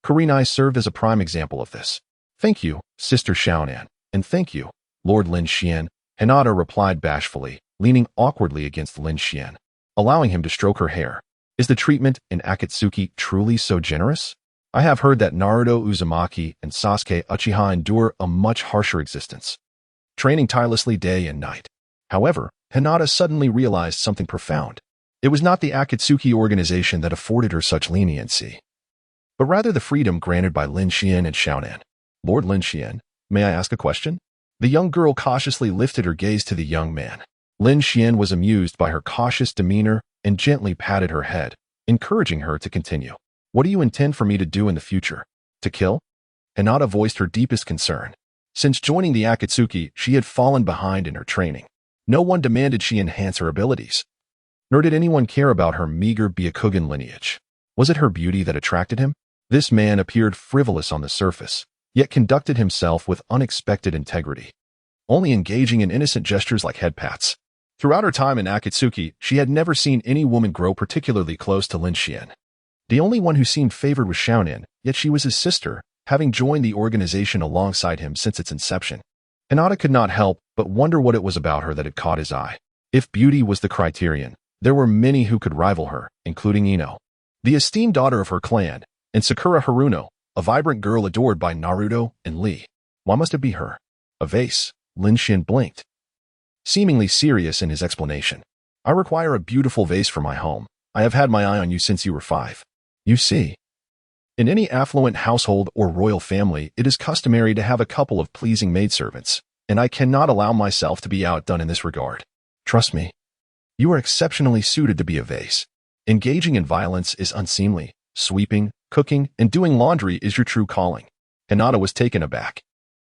Kurenai served as a prime example of this. Thank you, Sister Xiaonan, and thank you, Lord Lin Xian, Hinata replied bashfully, leaning awkwardly against Lin Xian, allowing him to stroke her hair. Is the treatment in Akatsuki truly so generous? I have heard that Naruto Uzumaki and Sasuke Uchiha endure a much harsher existence, training tirelessly day and night. However, Hinata suddenly realized something profound. It was not the Akatsuki organization that afforded her such leniency, but rather the freedom granted by Lin Xian and Xiaonan. Lord Lin Xian, may I ask a question? The young girl cautiously lifted her gaze to the young man. Lin Xian was amused by her cautious demeanor and gently patted her head, encouraging her to continue. What do you intend for me to do in the future? To kill? Hinata voiced her deepest concern. Since joining the Akatsuki, she had fallen behind in her training. No one demanded she enhance her abilities, nor did anyone care about her meager Byakugan lineage. Was it her beauty that attracted him? This man appeared frivolous on the surface, yet conducted himself with unexpected integrity, only engaging in innocent gestures like head pats. Throughout her time in Akatsuki, she had never seen any woman grow particularly close to Lin Xian. The only one who seemed favored was Xiaonan, yet she was his sister, having joined the organization alongside him since its inception. Hinata could not help but wonder what it was about her that had caught his eye. If beauty was the criterion, there were many who could rival her, including Ino, the esteemed daughter of her clan, and Sakura Haruno, a vibrant girl adored by Naruto and Lee. Why must it be her? A vase. Lin Xian blinked, seemingly serious in his explanation. I require a beautiful vase for my home. I have had my eye on you since you were 5. You see, in any affluent household or royal family, it is customary to have a couple of pleasing maidservants, and I cannot allow myself to be outdone in this regard. Trust me, you are exceptionally suited to be a vase. Engaging in violence is unseemly. Sweeping, cooking, and doing laundry is your true calling. Hinata was taken aback.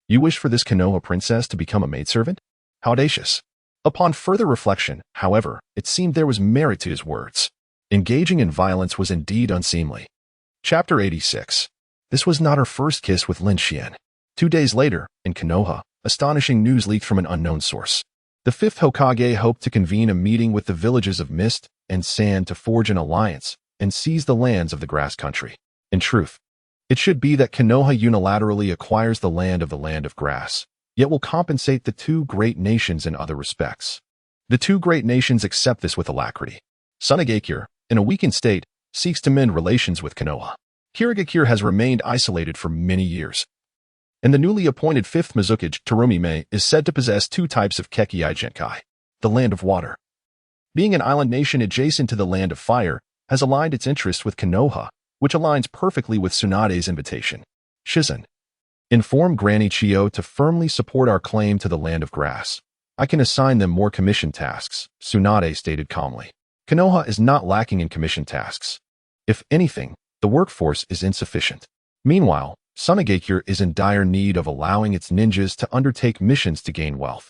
You wish for this Konoha princess to become a maidservant? How audacious. Upon further reflection, however, it seemed there was merit to his words. Engaging in violence was indeed unseemly. Chapter 86. This was not her first kiss with Lin Xian. 2 days later, in Konoha, astonishing news leaked from an unknown source. The fifth Hokage hoped to convene a meeting with the villages of Mist and Sand to forge an alliance and seize the lands of the Grass Country. In truth, it should be that Konoha unilaterally acquires the land of grass, yet will compensate the two great nations in other respects. The two great nations accept this with alacrity. Sunagakure, in a weakened state, seeks to mend relations with Konoha. Kirigakure has remained isolated for many years, and the newly appointed 5th Mizukage, Terumime, is said to possess two types of Kekkei Genkai. The Land of Water, being an island nation adjacent to the Land of Fire, has aligned its interests with Konoha, which aligns perfectly with Tsunade's invitation. Shizen, inform Granny Chiyo to firmly support our claim to the Land of Grass. I can assign them more commission tasks, Tsunade stated calmly. Konoha is not lacking in commission tasks. If anything, the workforce is insufficient. Meanwhile, Sunagakure is in dire need of allowing its ninjas to undertake missions to gain wealth,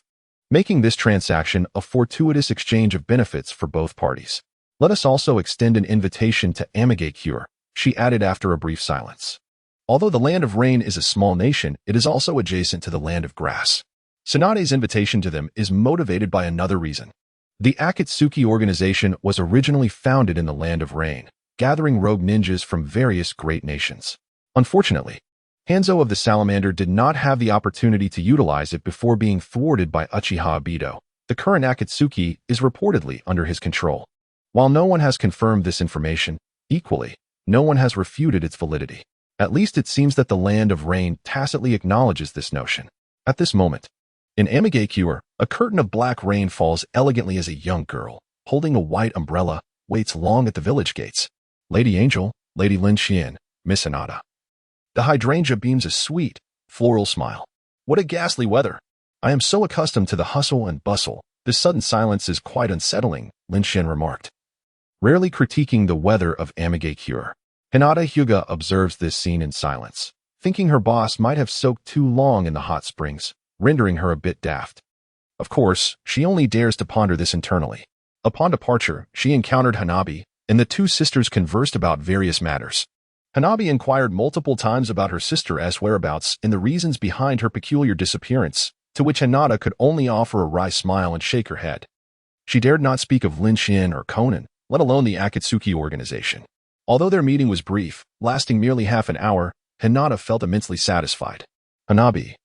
making this transaction a fortuitous exchange of benefits for both parties. Let us also extend an invitation to Amigakure, she added after a brief silence. Although the Land of Rain is a small nation, it is also adjacent to the Land of Grass. Tsunade's invitation to them is motivated by another reason. The Akatsuki organization was originally founded in the Land of Rain, gathering rogue ninjas from various great nations. Unfortunately, Hanzo of the Salamander did not have the opportunity to utilize it before being thwarted by Uchiha Obito. The current Akatsuki is reportedly under his control. While no one has confirmed this information, equally, no one has refuted its validity. At least it seems that the Land of Rain tacitly acknowledges this notion. At this moment, in Amigakure, a curtain of black rain falls elegantly as a young girl, holding a white umbrella, waits long at the village gates. Lady Angel, Lady Lin Xian, Miss Hinata. The hydrangea beams a sweet, floral smile. What a ghastly weather! I am so accustomed to the hustle and bustle. This sudden silence is quite unsettling, Lin Xian remarked, rarely critiquing the weather of Amigakure. Hinata Hyuga observes this scene in silence, thinking her boss might have soaked too long in the hot springs, rendering her a bit daft. Of course, she only dares to ponder this internally. Upon departure, she encountered Hanabi, and the two sisters conversed about various matters. Hanabi inquired multiple times about her sister's whereabouts and the reasons behind her peculiar disappearance, to which Hinata could only offer a wry smile and shake her head. She dared not speak of Lin Xian or Conan, let alone the Akatsuki organization. Although their meeting was brief, lasting merely half an hour, Hinata felt immensely satisfied. Hanabi,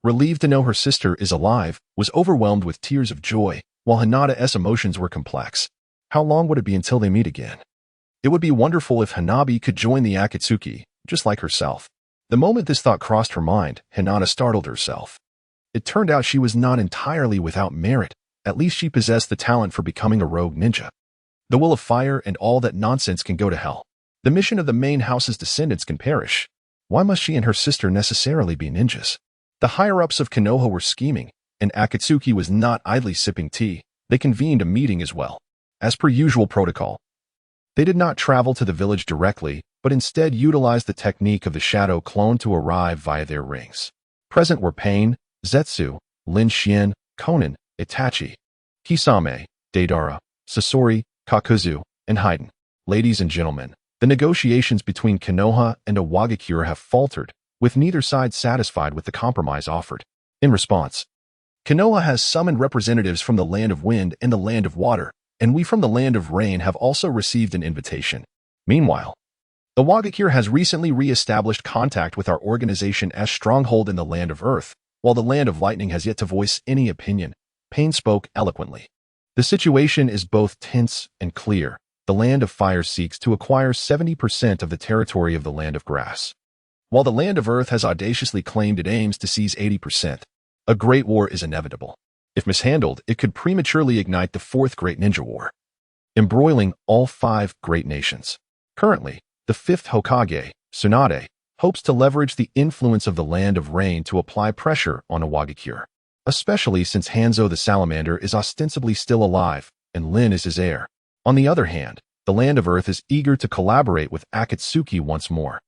relieved to know her sister is alive, was overwhelmed with tears of joy, while Hinata's emotions were complex. How long would it be until they meet again? It would be wonderful if Hanabi could join the Akatsuki, just like herself. The moment this thought crossed her mind, Hinata startled herself. It turned out she was not entirely without merit. At least she possessed the talent for becoming a rogue ninja. The will of fire and all that nonsense can go to hell. The mission of the main house's descendants can perish. Why must she and her sister necessarily be ninjas? The higher-ups of Konoha were scheming, and Akatsuki was not idly sipping tea. They convened a meeting as well. As per usual protocol, they did not travel to the village directly, but instead utilized the technique of the shadow clone to arrive via their rings. Present were Pain, Zetsu, Lin Xian, Conan, Itachi, Kisame, Deidara, Sasori, Kakuzu, and Haiden. Ladies and gentlemen, the negotiations between Konoha and Awagakure have faltered, with neither side satisfied with the compromise offered. In response, Konoha has summoned representatives from the Land of Wind and the Land of Water, and we from the Land of Rain have also received an invitation. Meanwhile, Awagakure has recently re-established contact with our organization as stronghold in the Land of Earth, while the Land of Lightning has yet to voice any opinion. Pain spoke eloquently. The situation is both tense and clear. The Land of Fire seeks to acquire 70% of the territory of the Land of Grass, while the Land of Earth has audaciously claimed it aims to seize 80%. A great war is inevitable. If mishandled, it could prematurely ignite the Fourth Great Ninja War, embroiling all 5 great nations. Currently, the 5th Hokage, Tsunade, hopes to leverage the influence of the Land of Rain to apply pressure on Awagakure, especially since Hanzo the Salamander is ostensibly still alive, and Lin is his heir. On the other hand, the Land of Earth is eager to collaborate with Akatsuki once more,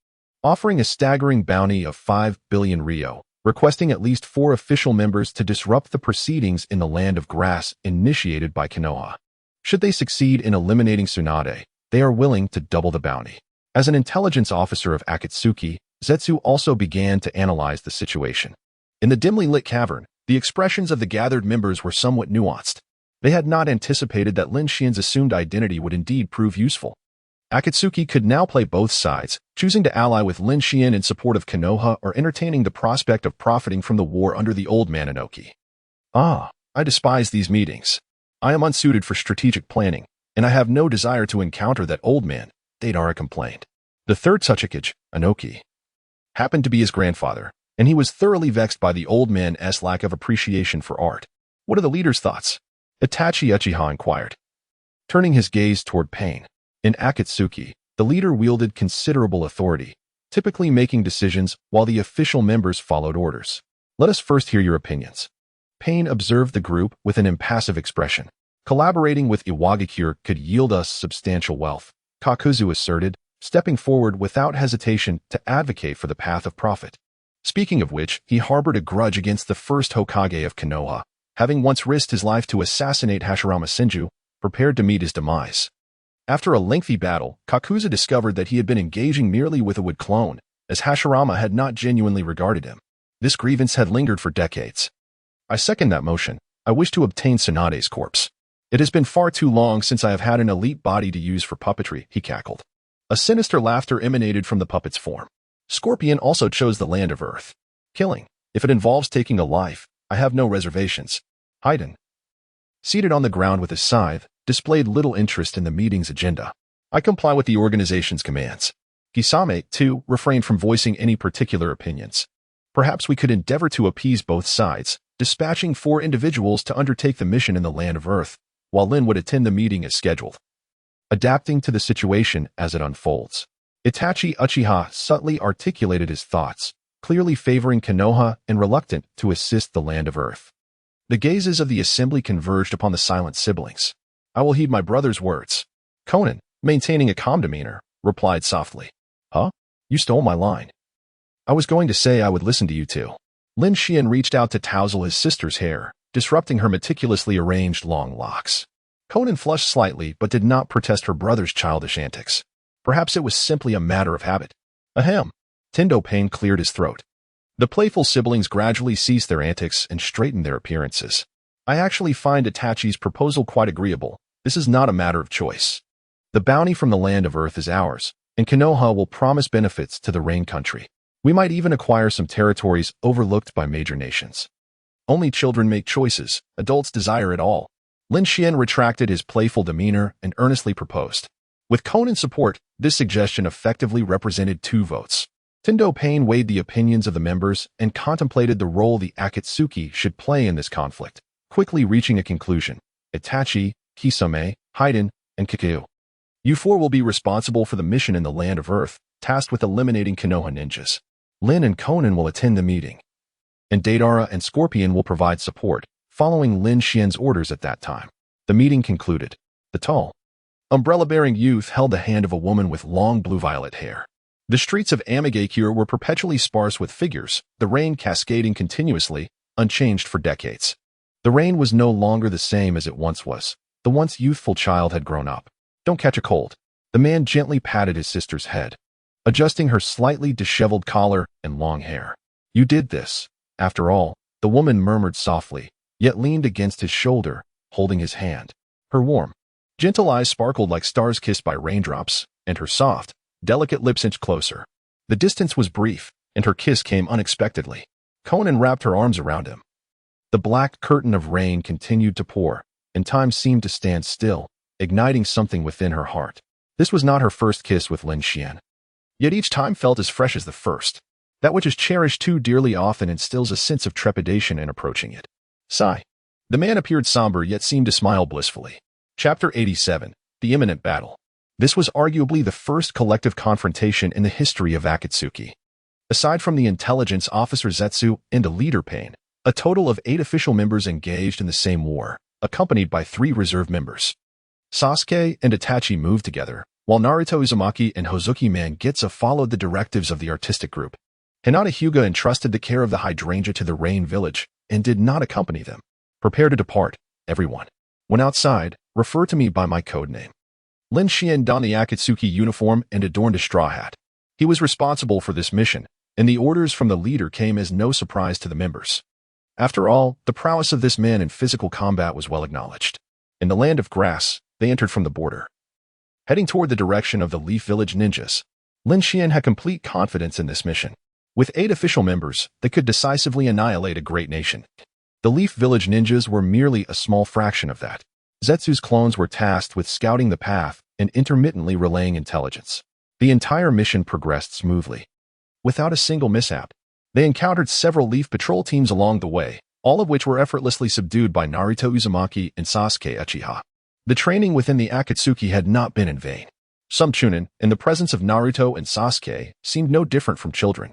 offering a staggering bounty of 5 billion ryo, requesting at least 4 official members to disrupt the proceedings in the Land of Grass initiated by Konoha. Should they succeed in eliminating Tsunade, they are willing to double the bounty. As an intelligence officer of Akatsuki, Zetsu also began to analyze the situation. In the dimly lit cavern, the expressions of the gathered members were somewhat nuanced. They had not anticipated that Lin Xian's assumed identity would indeed prove useful. Akatsuki could now play both sides, choosing to ally with Lin Xian in support of Konoha or entertaining the prospect of profiting from the war under the old man Inoki. I despise these meetings. I am unsuited for strategic planning, and I have no desire to encounter that old man, Deidara complained. The third Tsuchikage, Inoki, happened to be his grandfather, and he was thoroughly vexed by the old man's lack of appreciation for art. What are the leader's thoughts? Itachi Uchiha inquired, turning his gaze toward Pain. In Akatsuki, the leader wielded considerable authority, typically making decisions while the official members followed orders. Let us first hear your opinions. Pain observed the group with an impassive expression. Collaborating with Iwagakure could yield us substantial wealth, Kakuzu asserted, stepping forward without hesitation to advocate for the path of profit. Speaking of which, he harbored a grudge against the first Hokage of Konoha, having once risked his life to assassinate Hashirama Senju, prepared to meet his demise. After a lengthy battle, Kakuzu discovered that he had been engaging merely with a wood clone, as Hashirama had not genuinely regarded him. This grievance had lingered for decades. I second that motion. I wish to obtain Tsunade's corpse. It has been far too long since I have had an elite body to use for puppetry, he cackled. A sinister laughter emanated from the puppet's form. Scorpion also chose the land of Earth. Killing, if it involves taking a life, I have no reservations. Haiden, seated on the ground with his scythe, displayed little interest in the meeting's agenda. I comply with the organization's commands. Kisame, too, refrained from voicing any particular opinions. Perhaps we could endeavor to appease both sides, dispatching 4 individuals to undertake the mission in the land of Earth, while Lin would attend the meeting as scheduled. Adapting to the situation as it unfolds, Itachi Uchiha subtly articulated his thoughts, clearly favoring Konoha and reluctant to assist the land of Earth. The gazes of the assembly converged upon the silent siblings. I will heed my brother's words. Conan, maintaining a calm demeanor, replied softly. Huh? You stole my line. I was going to say I would listen to you too. Lin Xian reached out to tousle his sister's hair, disrupting her meticulously arranged long locks. Conan flushed slightly but did not protest her brother's childish antics. Perhaps it was simply a matter of habit. Ahem. Tendo Pain cleared his throat. The playful siblings gradually ceased their antics and straightened their appearances. I actually find Itachi's proposal quite agreeable. This is not a matter of choice. The bounty from the land of Earth is ours, and Konoha will promise benefits to the Rain Country. We might even acquire some territories overlooked by major nations. Only children make choices, adults desire it all. Lin Xian retracted his playful demeanor and earnestly proposed. With Conan's support, this suggestion effectively represented 2 votes. Tendo Pain weighed the opinions of the members and contemplated the role the Akatsuki should play in this conflict, quickly reaching a conclusion. Itachi, Kisame, Haiden, and Kikyu. You 4 will be responsible for the mission in the land of Earth, tasked with eliminating Konoha ninjas. Lin and Conan will attend the meeting, and Deidara and Scorpion will provide support, following Lin Xian's orders at that time. The meeting concluded. The tall, umbrella-bearing youth held the hand of a woman with long blue-violet hair. The streets of Amigakure were perpetually sparse with figures, the rain cascading continuously, unchanged for decades. The rain was no longer the same as it once was. The once youthful child had grown up. Don't catch a cold. The man gently patted his sister's head, adjusting her slightly disheveled collar and long hair. You did this. After all, the woman murmured softly, yet leaned against his shoulder, holding his hand. Her warm, gentle eyes sparkled like stars kissed by raindrops, and her soft, delicate lips inched closer. The distance was brief, and her kiss came unexpectedly. Conan wrapped her arms around him. The black curtain of rain continued to pour, and time seemed to stand still, igniting something within her heart. This was not her first kiss with Lin Xian. Yet each time felt as fresh as the first. That which is cherished too dearly often instills a sense of trepidation in approaching it. Sigh. The man appeared somber yet seemed to smile blissfully. Chapter 87. The Imminent Battle. This was arguably the first collective confrontation in the history of Akatsuki. Aside from the intelligence officer Zetsu and the leader Pain, a total of 8 official members engaged in the same war, accompanied by 3 reserve members. Sasuke and Itachi moved together, while Naruto Uzumaki and Hozuki Mangitsu followed the directives of the artistic group. Hinata Hyuga entrusted the care of the hydrangea to the Rain Village and did not accompany them. Prepare to depart, everyone. When outside, refer to me by my code name. Lin Xian donned the Akatsuki uniform and adorned a straw hat. He was responsible for this mission, and the orders from the leader came as no surprise to the members. After all, the prowess of this man in physical combat was well acknowledged. In the land of grass, they entered from the border. Heading toward the direction of the Leaf Village ninjas, Lin Xian had complete confidence in this mission. With 8 official members, they could decisively annihilate a great nation. The Leaf Village ninjas were merely a small fraction of that. Zetsu's clones were tasked with scouting the path and intermittently relaying intelligence. The entire mission progressed smoothly. Without a single mishap, they encountered several Leaf Patrol teams along the way, all of which were effortlessly subdued by Naruto Uzumaki and Sasuke Uchiha. The training within the Akatsuki had not been in vain. Some Chunin, in the presence of Naruto and Sasuke, seemed no different from children.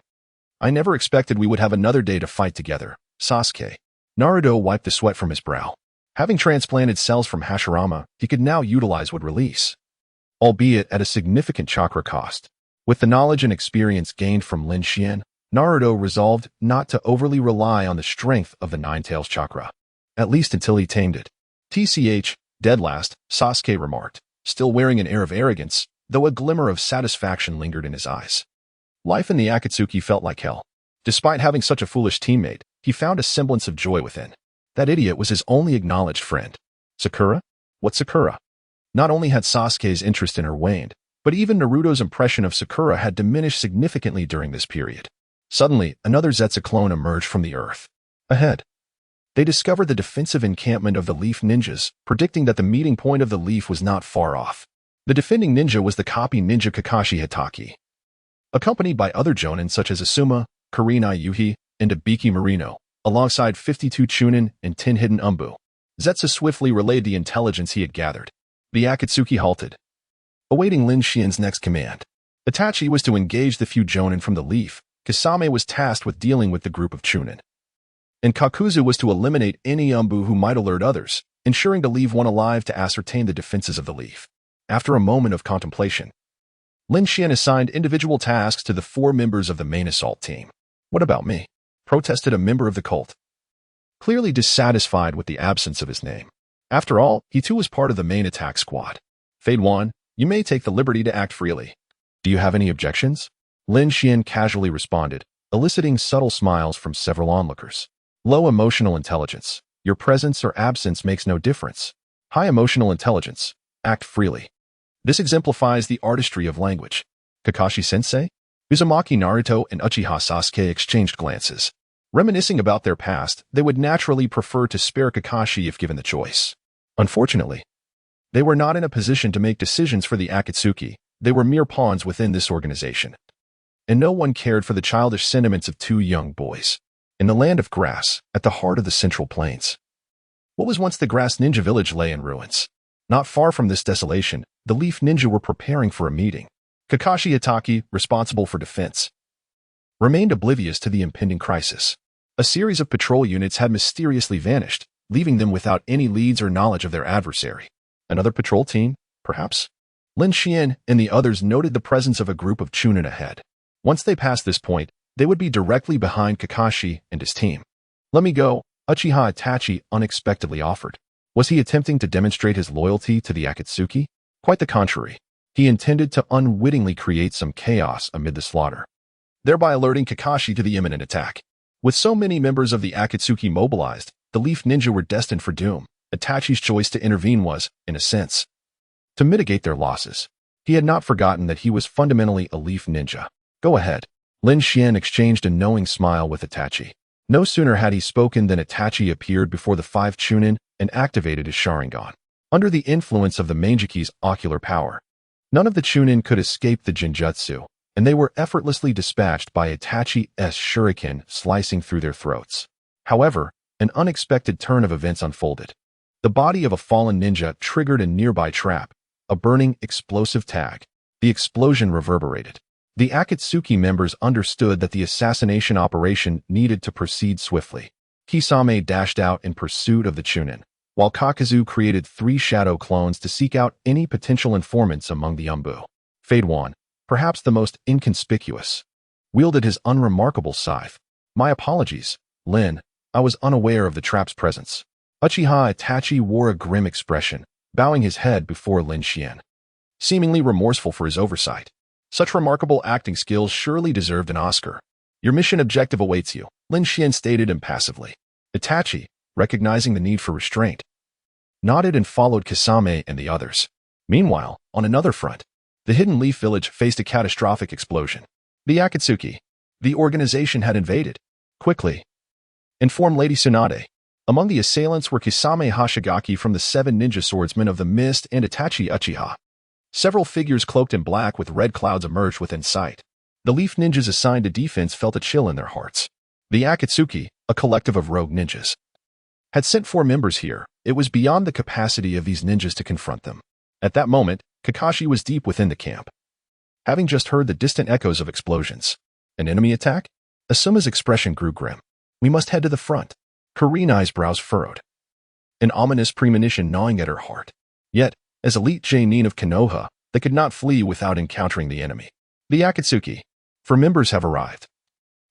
I never expected we would have another day to fight together, Sasuke. Naruto wiped the sweat from his brow. Having transplanted cells from Hashirama, he could now utilize would release, albeit at a significant chakra cost. With the knowledge and experience gained from Lin Xian, Naruto resolved not to overly rely on the strength of the Nine-Tails chakra, at least until he tamed it. TCH, dead last, Sasuke remarked, still wearing an air of arrogance, though a glimmer of satisfaction lingered in his eyes. Life in the Akatsuki felt like hell. Despite having such a foolish teammate, he found a semblance of joy within. That idiot was his only acknowledged friend. Sakura? What Sakura? Not only had Sasuke's interest in her waned, but even Naruto's impression of Sakura had diminished significantly during this period. Suddenly, another Zetsu clone emerged from the earth. Ahead, they discovered the defensive encampment of the Leaf ninjas, predicting that the meeting point of the Leaf was not far off. The defending ninja was the copy ninja Kakashi Hitaki. Accompanied by other jonin such as Asuma, Kurenai Yuhi, and Ibiki Marino, alongside 52 Chunin and 10 hidden Umbu. Zetsu swiftly relayed the intelligence he had gathered. The Akatsuki halted, awaiting Lin Xian's next command. Itachi was to engage the few jonin from the Leaf. Kasame was tasked with dealing with the group of Chunin, and Kakuzu was to eliminate any Umbu who might alert others, ensuring to leave one alive to ascertain the defenses of the Leaf. After a moment of contemplation, Lin Xian assigned individual tasks to the 4 members of the main assault team. What about me? Protested a member of the cult, clearly dissatisfied with the absence of his name. After all, he too was part of the main attack squad. Fade Wan, you may take the liberty to act freely. Do you have any objections? Lin Xian casually responded, eliciting subtle smiles from several onlookers. Low emotional intelligence. Your presence or absence makes no difference. High emotional intelligence. Act freely. This exemplifies the artistry of language. Kakashi-sensei? Uzumaki Naruto and Uchiha Sasuke exchanged glances. Reminiscing about their past, they would naturally prefer to spare Kakashi if given the choice. Unfortunately, they were not in a position to make decisions for the Akatsuki. They were mere pawns within this organization. And no one cared for the childish sentiments of 2 young boys. In the land of grass, at the heart of the Central Plains, what was once the grass ninja village lay in ruins. Not far from this desolation, the Leaf Ninja were preparing for a meeting. Kakashi Hitaki, responsible for defense, remained oblivious to the impending crisis. A series of patrol units had mysteriously vanished, leaving them without any leads or knowledge of their adversary. Another patrol team, perhaps? Lin Xian and the others noted the presence of a group of Chunin ahead. Once they passed this point, they would be directly behind Kakashi and his team. Let me go, Uchiha Itachi unexpectedly offered. Was he attempting to demonstrate his loyalty to the Akatsuki? Quite the contrary. He intended to unwittingly create some chaos amid the slaughter, thereby alerting Kakashi to the imminent attack. With so many members of the Akatsuki mobilized, the Leaf Ninja were destined for doom. Itachi's choice to intervene was, in a sense, to mitigate their losses. He had not forgotten that he was fundamentally a Leaf Ninja. Go ahead. Lin Xian exchanged a knowing smile with Itachi. No sooner had he spoken than Itachi appeared before the 5 Chunin and activated his Sharingan. Under the influence of the Mangeky's ocular power, none of the Chunin could escape the Genjutsu, and they were effortlessly dispatched by Itachi's shuriken slicing through their throats. However, an unexpected turn of events unfolded. The body of a fallen ninja triggered a nearby trap, a burning explosive tag. The explosion reverberated. The Akatsuki members understood that the assassination operation needed to proceed swiftly. Kisame dashed out in pursuit of the Chunin, while Kakuzu created 3 shadow clones to seek out any potential informants among the Umbu. Fade Wan, perhaps the most inconspicuous, wielded his unremarkable scythe. My apologies, Lin. I was unaware of the trap's presence. Uchiha Itachi wore a grim expression, bowing his head before Lin Xian, seemingly remorseful for his oversight. Such remarkable acting skills surely deserved an Oscar. Your mission objective awaits you, Lin Xian stated impassively. Itachi, recognizing the need for restraint, nodded and followed Kisame and the others. Meanwhile, on another front, the Hidden Leaf Village faced a catastrophic explosion. The Akatsuki, the organization had invaded. Quickly, informed Lady Tsunade. Among the assailants were Kisame Hashigaki from the 7 Ninja Swordsmen of the Mist and Itachi Uchiha. Several figures cloaked in black with red clouds emerged within sight. The Leaf Ninjas assigned to defense felt a chill in their hearts. The Akatsuki, a collective of rogue ninjas, had sent 4 members here. It was beyond the capacity of these ninjas to confront them. At that moment, Kakashi was deep within the camp, having just heard the distant echoes of explosions. An enemy attack? Asuma's expression grew grim. We must head to the front. Kurena's brows furrowed, an ominous premonition gnawing at her heart. Yet, as elite Genin of Konoha, they could not flee without encountering the enemy. The Akatsuki, 4 members have arrived,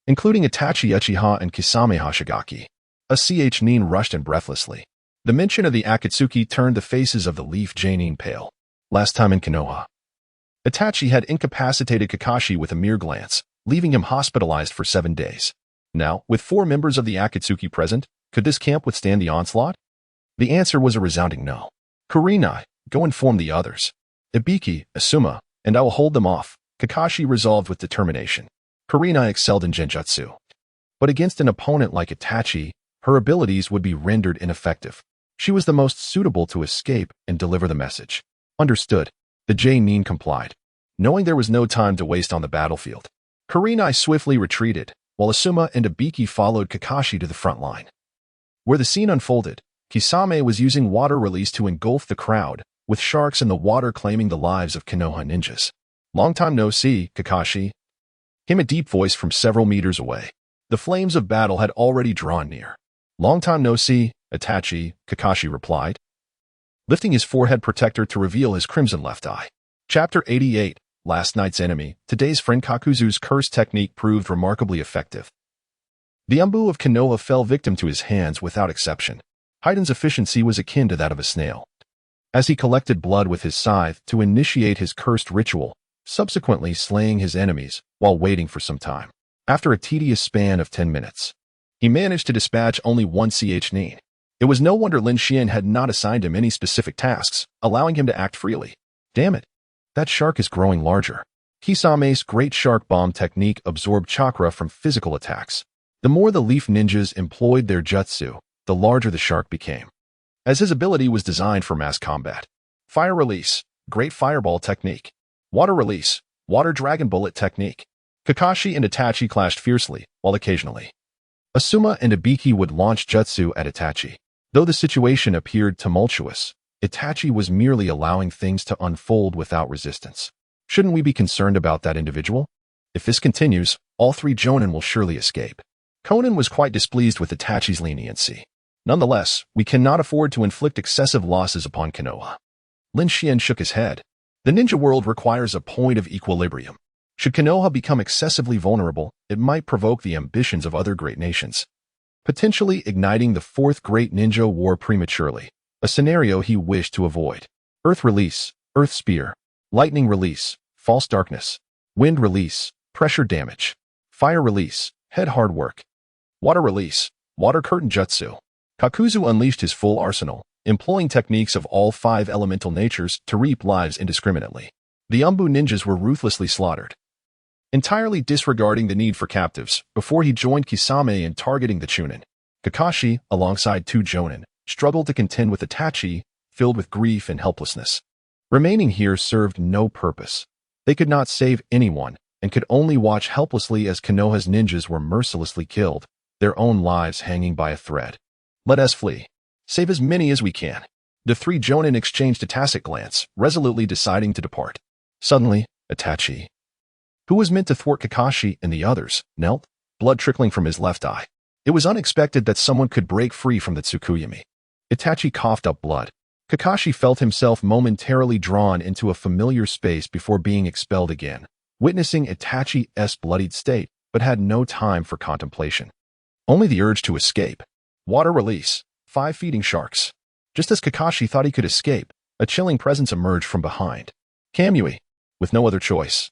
including Itachi Uchiha and Kisame Hashigaki. A Nin rushed in breathlessly. The mention of the Akatsuki turned the faces of the Leaf Genin pale. Last time in Konoha, Itachi had incapacitated Kakashi with a mere glance, leaving him hospitalized for 7 days. Now, with 4 members of the Akatsuki present, could this camp withstand the onslaught? The answer was a resounding no. Kurena, go inform the others. Ibiki, Asuma, and I will hold them off, Kakashi resolved with determination. Kurena excelled in genjutsu, but against an opponent like Itachi, her abilities would be rendered ineffective. She was the most suitable to escape and deliver the message. Understood. The Genin complied, knowing there was no time to waste on the battlefield. Kurena swiftly retreated, while Asuma and Ibiki followed Kakashi to the front line. Where the scene unfolded, Kisame was using water release to engulf the crowd, with sharks in the water claiming the lives of Konoha ninjas. Long time no see, Kakashi, came a deep voice from several meters away. The flames of battle had already drawn near. Long time no see, Itachi, Kakashi replied, lifting his forehead protector to reveal his crimson left eye. Chapter 88, Last Night's Enemy. Today's friend Kakuzu's curse technique proved remarkably effective. The Umbu of Konoha fell victim to his hands without exception. Haiden's efficiency was akin to that of a snail, as he collected blood with his scythe to initiate his cursed ritual, subsequently slaying his enemies while waiting for some time. After a tedious span of 10 minutes, he managed to dispatch only 1 Nin. It was no wonder Lin Xian had not assigned him any specific tasks, allowing him to act freely. Damn it, that shark is growing larger. Kisame's Great Shark Bomb technique absorbed chakra from physical attacks. The more the Leaf Ninjas employed their jutsu, the larger the shark became, as his ability was designed for mass combat. Fire Release, Great Fireball technique. Water Release, Water Dragon Bullet technique. Kakashi and Itachi clashed fiercely, while occasionally Asuma and Ibiki would launch jutsu at Itachi. Though the situation appeared tumultuous, Itachi was merely allowing things to unfold without resistance. Shouldn't we be concerned about that individual? If this continues, all 3 Jonin will surely escape. Konan was quite displeased with Itachi's leniency. Nonetheless, we cannot afford to inflict excessive losses upon Konoha. Lin Xian shook his head. The ninja world requires a point of equilibrium. Should Konoha become excessively vulnerable, it might provoke the ambitions of other great nations, potentially igniting the 4th Great Ninja War prematurely, a scenario he wished to avoid. Earth Release, Earth Spear. Lightning Release, False Darkness. Wind Release, Pressure Damage. Fire Release, Head Hard Work. Water Release, Water Curtain Jutsu. Kakuzu unleashed his full arsenal, employing techniques of all 5 elemental natures to reap lives indiscriminately. The Umbu ninjas were ruthlessly slaughtered, entirely disregarding the need for captives before he joined Kisame in targeting the Chunin. Kakashi, alongside 2 Jonin, struggled to contend with Itachi, filled with grief and helplessness. Remaining here served no purpose. They could not save anyone and could only watch helplessly as Konoha's ninjas were mercilessly killed, their own lives hanging by a thread. Let us flee. Save as many as we can. The 3 Jonin exchanged a tacit glance, resolutely deciding to depart. Suddenly, Itachi, who was meant to thwart Kakashi and the others, knelt, blood trickling from his left eye. It was unexpected that someone could break free from the Tsukuyami. Itachi coughed up blood. Kakashi felt himself momentarily drawn into a familiar space before being expelled again, witnessing Itachi's bloodied state, but had no time for contemplation. Only the urge to escape. Water Release, 5 Feeding Sharks. Just as Kakashi thought he could escape, a chilling presence emerged from behind. Kamui, with no other choice.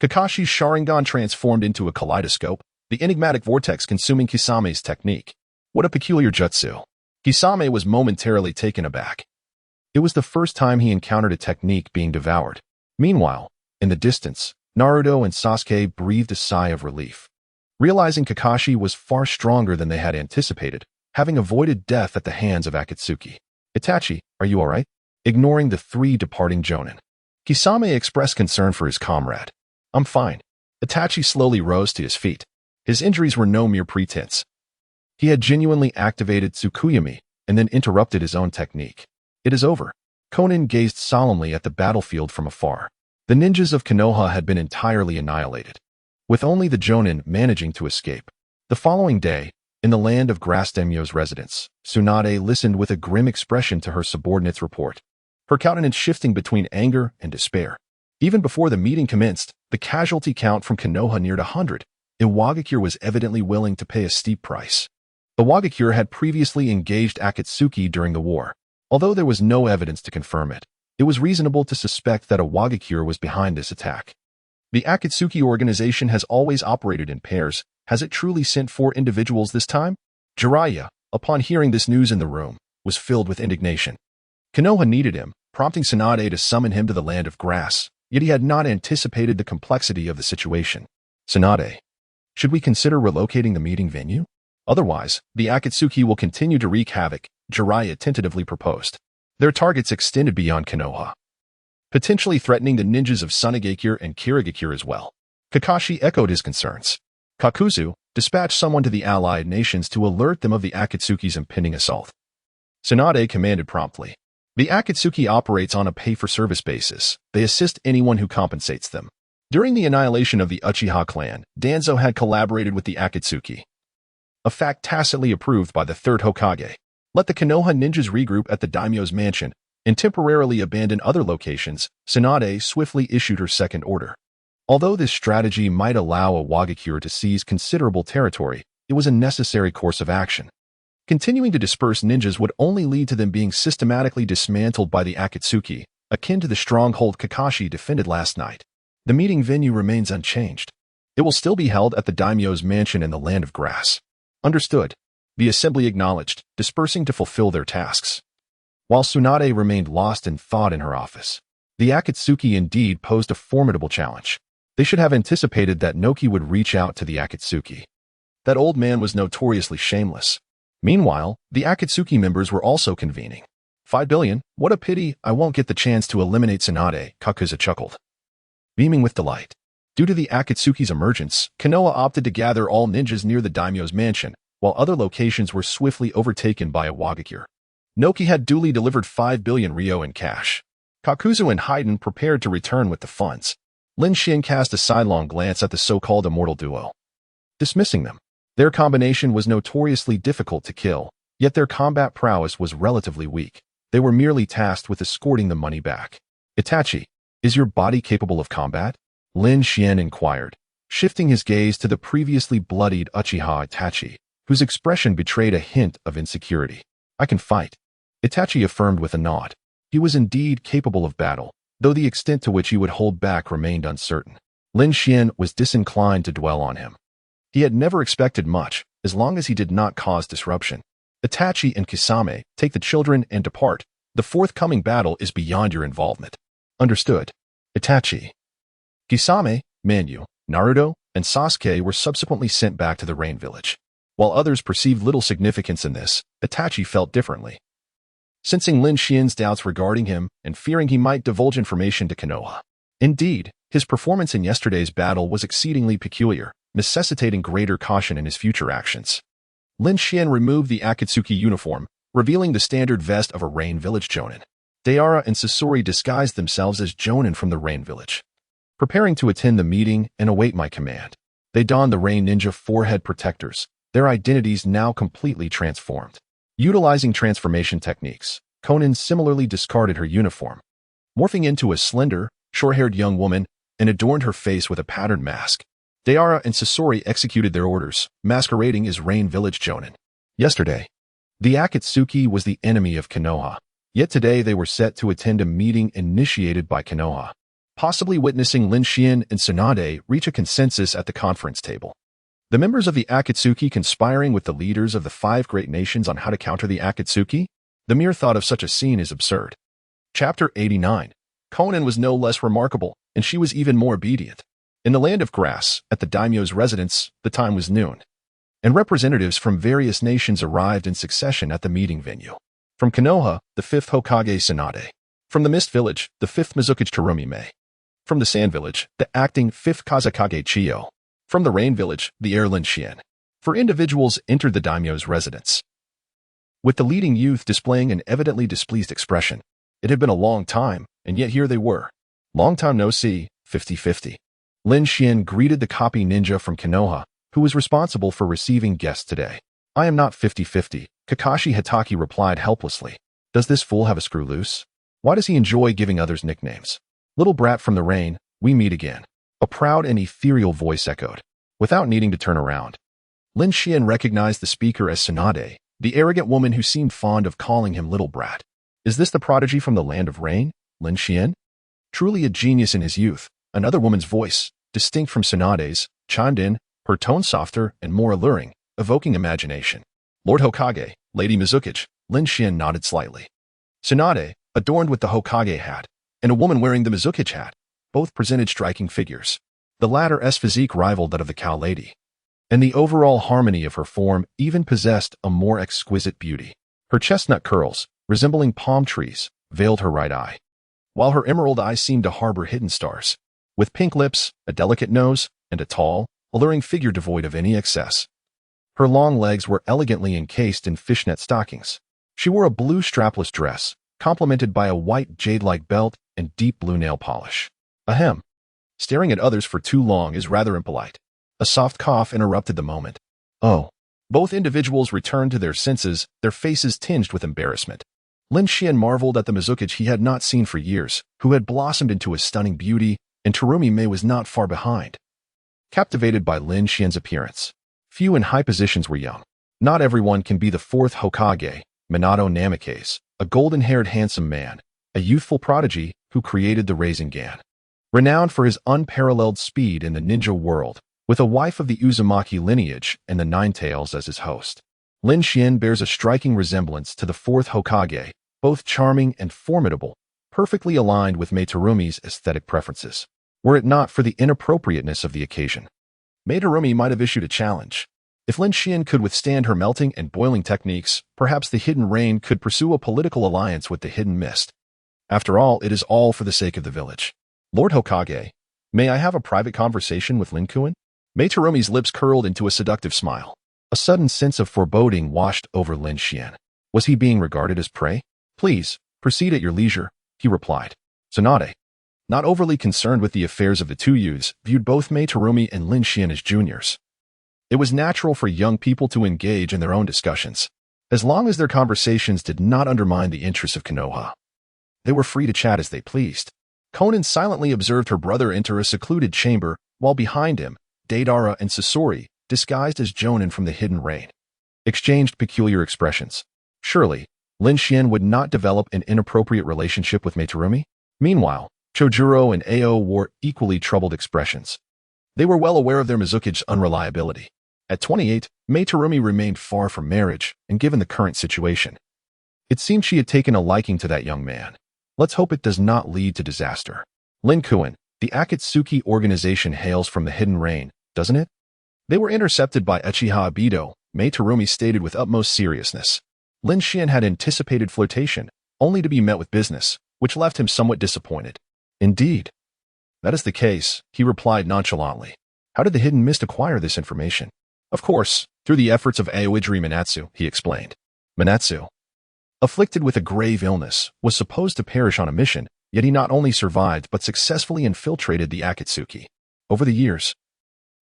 Kakashi's Sharingan transformed into a kaleidoscope, the enigmatic vortex consuming Kisame's technique. What a peculiar jutsu. Kisame was momentarily taken aback. It was the first time he encountered a technique being devoured. Meanwhile, in the distance, Naruto and Sasuke breathed a sigh of relief. Realizing Kakashi was far stronger than they had anticipated, having avoided death at the hands of Akatsuki. Itachi, are you alright? Ignoring the three departing Jonin, Kisame expressed concern for his comrade. I'm fine. Itachi slowly rose to his feet. His injuries were no mere pretense. He had genuinely activated Tsukuyami and then interrupted his own technique. It is over. Konan gazed solemnly at the battlefield from afar. The ninjas of Konoha had been entirely annihilated, with only the Jonin managing to escape. The following day, in the land of Grass Daimyo's residence, Tsunade listened with a grim expression to her subordinate's report, her countenance shifting between anger and despair. Even before the meeting commenced, the casualty count from Konoha neared 100. Iwagakure was evidently willing to pay a steep price. Iwagakure had previously engaged Akatsuki during the war. Although there was no evidence to confirm it, it was reasonable to suspect that Iwagakure was behind this attack. The Akatsuki organization has always operated in pairs. Has it truly sent 4 individuals this time? Jiraiya, upon hearing this news in the room, was filled with indignation. Konoha needed him, prompting Tsunade to summon him to the land of grass, yet he had not anticipated the complexity of the situation. Tsunade, should we consider relocating the meeting venue? Otherwise, the Akatsuki will continue to wreak havoc, Jiraiya tentatively proposed. Their targets extended beyond Konoha, potentially threatening the ninjas of Sunagakure and Kirigakure as well. Kakashi echoed his concerns. Kakuzu, dispatch someone to the allied nations to alert them of the Akatsuki's impending assault. Tsunade commanded promptly. The Akatsuki operates on a pay-for-service basis. They assist anyone who compensates them. During the annihilation of the Uchiha clan, Danzo had collaborated with the Akatsuki, a fact tacitly approved by the third Hokage. Let the Konoha ninjas regroup at the daimyo's mansion and temporarily abandon other locations. Tsunade swiftly issued her second order. Although this strategy might allow Iwagakure to seize considerable territory, it was a necessary course of action. Continuing to disperse ninjas would only lead to them being systematically dismantled by the Akatsuki, akin to the stronghold Kakashi defended last night. The meeting venue remains unchanged. It will still be held at the daimyo's mansion in the Land of Grass. Understood. The assembly acknowledged, dispersing to fulfill their tasks. While Tsunade remained lost in thought in her office, the Akatsuki indeed posed a formidable challenge. They should have anticipated that Noki would reach out to the Akatsuki. That old man was notoriously shameless. Meanwhile, the Akatsuki members were also convening. 5 billion, what a pity I won't get the chance to eliminate Tsunade, Kakuzu chuckled, beaming with delight. Due to the Akatsuki's emergence, Konoha opted to gather all ninjas near the daimyo's mansion, while other locations were swiftly overtaken by Iwagakure. Noki had duly delivered 5 billion ryo in cash. Kakuzu and Haiden prepared to return with the funds. Lin Xin cast a sidelong glance at the so-called immortal duo, dismissing them. Their combination was notoriously difficult to kill, yet their combat prowess was relatively weak. They were merely tasked with escorting the money back. Itachi, is your body capable of combat? Lin Xian inquired, shifting his gaze to the previously bloodied Uchiha Itachi, whose expression betrayed a hint of insecurity. I can fight, Itachi affirmed with a nod. He was indeed capable of battle, though the extent to which he would hold back remained uncertain. Lin Xian was disinclined to dwell on him. He had never expected much, as long as he did not cause disruption. Itachi and Kisame, take the children and depart. The forthcoming battle is beyond your involvement. Understood. Itachi. Kisame, Manyu, Naruto, and Sasuke were subsequently sent back to the Rain Village. While others perceived little significance in this, Itachi felt differently. Sensing Lin Xian's doubts regarding him and fearing he might divulge information to Konoha. Indeed, his performance in yesterday's battle was exceedingly peculiar, necessitating greater caution in his future actions. Lin Xian removed the Akatsuki uniform, revealing the standard vest of a Rain Village Jonin. Deara and Sasori disguised themselves as Jonin from the Rain Village, preparing to attend the meeting and await my command. They donned the Rain Ninja forehead protectors, their identities now completely transformed. Utilizing transformation techniques, Konan similarly discarded her uniform, morphing into a slender, short-haired young woman and adorned her face with a patterned mask. Deara and Sasori executed their orders, masquerading as Rain Village Jonin. Yesterday, the Akatsuki was the enemy of Konoha, yet today they were set to attend a meeting initiated by Konoha, possibly witnessing Lin Xian and Tsunade reach a consensus at the conference table. The members of the Akatsuki conspiring with the leaders of the 5 great nations on how to counter the Akatsuki? The mere thought of such a scene is absurd. Chapter 89. Conan was no less remarkable, and she was even more obedient. In the land of grass, at the daimyo's residence, the time was noon, and representatives from various nations arrived in succession at the meeting venue. From Konoha, the 5th Hokage Tsunade. From the Mist Village, the 5th Mizukage Terumi-me. From the Sand Village, the acting 5th Kazakage Chiyo. From the Rain Village, the heir Lin Xian. 4 individuals entered the daimyo's residence, with the leading youth displaying an evidently displeased expression. It had been a long time, and yet here they were. Long time no see, 50-50. Lin Xian greeted the copy ninja from Konoha, who was responsible for receiving guests today. I am not 50-50, Kakashi Hitaki replied helplessly. Does this fool have a screw loose? Why does he enjoy giving others nicknames? Little brat from the rain, we meet again. A proud and ethereal voice echoed. Without needing to turn around, Lin Xian recognized the speaker as Tsunade, the arrogant woman who seemed fond of calling him little brat. Is this the prodigy from the land of rain, Lin Xian? Truly a genius in his youth, another woman's voice, distinct from Tsunade's, chimed in, her tone softer and more alluring, evoking imagination. Lord Hokage, Lady Mizukage, Lin Xian nodded slightly. Tsunade, adorned with the Hokage hat, and a woman wearing the Mizukage hat, both presented striking figures. The latter's physique rivaled that of the cow lady, and the overall harmony of her form even possessed a more exquisite beauty. Her chestnut curls, resembling palm trees, veiled her right eye, while her emerald eyes seemed to harbor hidden stars. With pink lips, a delicate nose, and a tall, alluring figure devoid of any excess. Her long legs were elegantly encased in fishnet stockings. She wore a blue strapless dress, complemented by a white jade-like belt and deep blue nail polish. Ahem. Staring at others for too long is rather impolite. A soft cough interrupted the moment. Oh. Both individuals returned to their senses, their faces tinged with embarrassment. Lin Xian marveled at the Mizukage he had not seen for years, who had blossomed into a stunning beauty, and Terumi-me was not far behind. Captivated by Lin Xian's appearance, few in high positions were young. Not everyone can be the 4th Hokage, Minato Namikaze, a golden-haired handsome man, a youthful prodigy who created the Rasengan. Renowned for his unparalleled speed in the ninja world, with a wife of the Uzumaki lineage and the Ninetales as his host. Lin Xian bears a striking resemblance to the 4th Hokage, both charming and formidable, perfectly aligned with Mei Terumi's aesthetic preferences. Were it not for the inappropriateness of the occasion, Mei Terumi might have issued a challenge. If Lin Xian could withstand her melting and boiling techniques, perhaps the Hidden Rain could pursue a political alliance with the Hidden Mist. After all, it is all for the sake of the village. Lord Hokage, may I have a private conversation with Lin Kuan? Mei Terumi's lips curled into a seductive smile. A sudden sense of foreboding washed over Lin Xian. Was he being regarded as prey? Please, proceed at your leisure, he replied. Tsunade, not overly concerned with the affairs of the two youths, viewed both Mei Terumi and Lin Xian as juniors. It was natural for young people to engage in their own discussions, as long as their conversations did not undermine the interests of Konoha. They were free to chat as they pleased. Conan silently observed her brother enter a secluded chamber, while behind him, Deidara and Sasori, disguised as Jonin from the Hidden Rain, exchanged peculiar expressions. Surely, Lin Xian would not develop an inappropriate relationship with Mei Terumi? Meanwhile, Chojuro and Ao wore equally troubled expressions. They were well aware of their Mizukage's unreliability. At 28, Mei Terumi remained far from marriage, and given the current situation, it seemed she had taken a liking to that young man. Let's hope it does not lead to disaster. Lin Kuan, the Akatsuki organization hails from the Hidden Rain, doesn't it? They were intercepted by Uchiha Obito, Mei Terumi stated with utmost seriousness. Lin Xian had anticipated flirtation, only to be met with business, which left him somewhat disappointed. Indeed. That is the case, he replied nonchalantly. How did the Hidden Mist acquire this information? Of course, through the efforts of Aoidori Manatsu, he explained. Manatsu, afflicted with a grave illness, was supposed to perish on a mission, yet he not only survived but successfully infiltrated the Akatsuki. Over the years,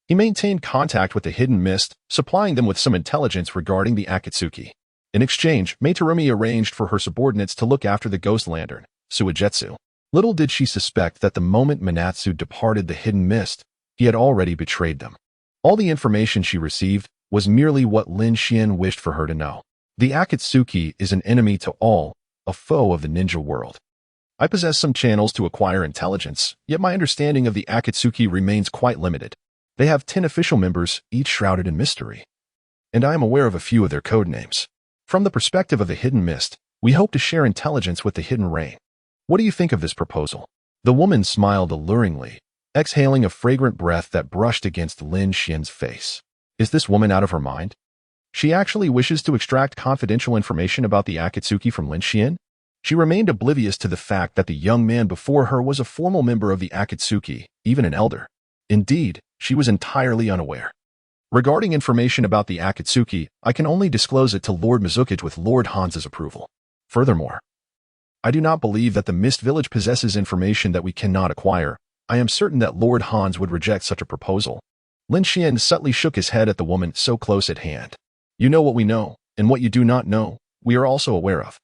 he maintained contact with the Hidden Mist, supplying them with some intelligence regarding the Akatsuki. In exchange, Mei Terumi arranged for her subordinates to look after the Ghost Lantern, Suigetsu. Little did she suspect that the moment Manatsu departed the Hidden Mist, he had already betrayed them. All the information she received was merely what Lin Xian wished for her to know. The Akatsuki is an enemy to all, a foe of the ninja world. I possess some channels to acquire intelligence, yet my understanding of the Akatsuki remains quite limited. They have 10 official members, each shrouded in mystery. And I am aware of a few of their code names. From the perspective of the Hidden Mist, we hope to share intelligence with the Hidden Rain. What do you think of this proposal? The woman smiled alluringly, exhaling a fragrant breath that brushed against Lin Xian's face. Is this woman out of her mind? She actually wishes to extract confidential information about the Akatsuki from Lin Xian? She remained oblivious to the fact that the young man before her was a formal member of the Akatsuki, even an elder. Indeed, she was entirely unaware. Regarding information about the Akatsuki, I can only disclose it to Lord Mizuki's with Lord Hans's approval. Furthermore, I do not believe that the Mist Village possesses information that we cannot acquire. I am certain that Lord Hans would reject such a proposal. Lin Xian subtly shook his head at the woman so close at hand. You know what we know, and what you do not know, we are also aware of.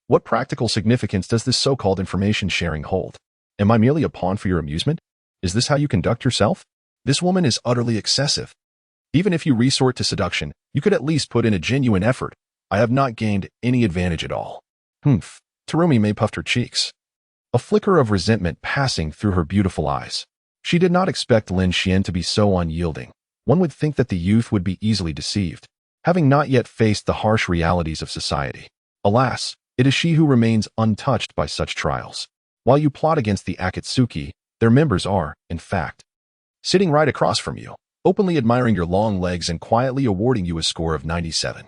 What practical significance does this so-called information sharing hold? Am I merely a pawn for your amusement? Is this how you conduct yourself? This woman is utterly excessive. Even if you resort to seduction, you could at least put in a genuine effort. I have not gained any advantage at all. Humph. Terumi May puffed her cheeks, a flicker of resentment passing through her beautiful eyes. She did not expect Lin Xian to be so unyielding. One would think that the youth would be easily deceived, having not yet faced the harsh realities of society. Alas, it is she who remains untouched by such trials. While you plot against the Akatsuki, their members are, in fact, sitting right across from you, openly admiring your long legs and quietly awarding you a score of 97.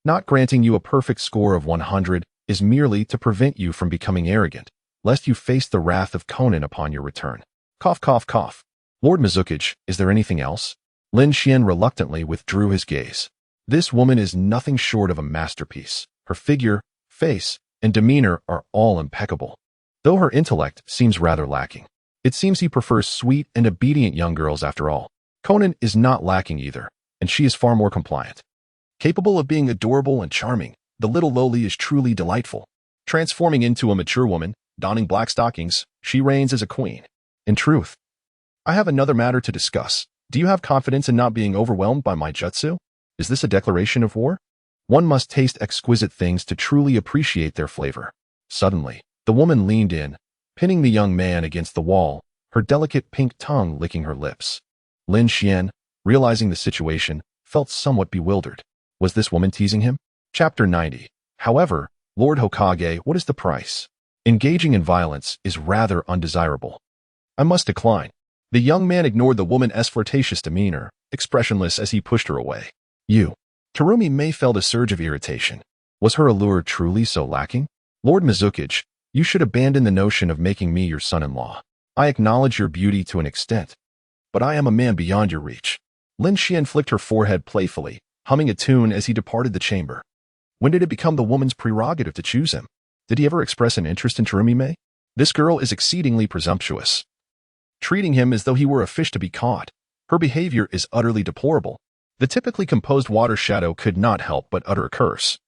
Not granting you a perfect score of 100 is merely to prevent you from becoming arrogant, lest you face the wrath of Conan upon your return. Cough, cough, cough. Lord Mizuki, is there anything else? Lin Xian reluctantly withdrew his gaze. This woman is nothing short of a masterpiece. Her figure, face, and demeanor are all impeccable, though her intellect seems rather lacking. It seems he prefers sweet and obedient young girls after all. Conan is not lacking either, and she is far more compliant. Capable of being adorable and charming, the little lowly is truly delightful. Transforming into a mature woman, donning black stockings, she reigns as a queen. In truth, I have another matter to discuss. Do you have confidence in not being overwhelmed by my jutsu? Is this a declaration of war? One must taste exquisite things to truly appreciate their flavor. Suddenly, the woman leaned in, pinning the young man against the wall, her delicate pink tongue licking her lips. Lin Xian, realizing the situation, felt somewhat bewildered. Was this woman teasing him? Chapter 90. However, Lord Hokage, what is the price? Engaging in violence is rather undesirable. I must decline. The young man ignored the woman's flirtatious demeanor, expressionless as he pushed her away. You. Terumi May felt a surge of irritation. Was her allure truly so lacking? Lord Mizuki, you should abandon the notion of making me your son-in-law. I acknowledge your beauty to an extent, but I am a man beyond your reach. Lin Xian flicked her forehead playfully, humming a tune as he departed the chamber. When did it become the woman's prerogative to choose him? Did he ever express an interest in Terumi May? This girl is exceedingly presumptuous, treating him as though he were a fish to be caught. Her behavior is utterly deplorable. The typically composed water shadow could not help but utter a curse,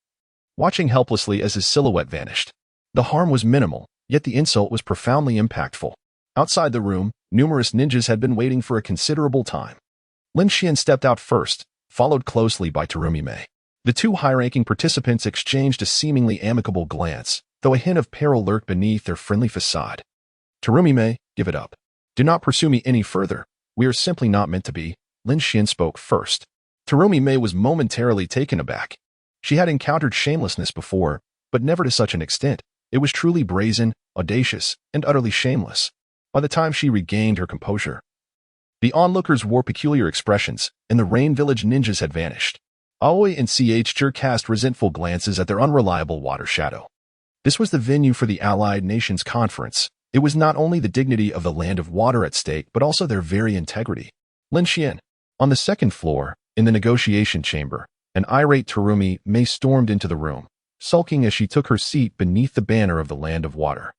watching helplessly as his silhouette vanished. The harm was minimal, yet the insult was profoundly impactful. Outside the room, numerous ninjas had been waiting for a considerable time. Lin Xian stepped out first, followed closely by Terumi May. The two high-ranking participants exchanged a seemingly amicable glance, though a hint of peril lurked beneath their friendly facade. Terumi May, give it up. Do not pursue me any further. We are simply not meant to be. Lin Xian spoke first. Terumi May was momentarily taken aback. She had encountered shamelessness before, but never to such an extent. It was truly brazen, audacious, and utterly shameless. By the time she regained her composure, the onlookers wore peculiar expressions, and the Rain Village ninjas had vanished. Aoi and Chur cast resentful glances at their unreliable water shadow. This was the venue for the Allied Nations Conference. It was not only the dignity of the land of water at stake, but also their very integrity. Lin Xian. On the second floor, in the negotiation chamber, an irate Terumi May stormed into the room, sulking as she took her seat beneath the banner of the land of water.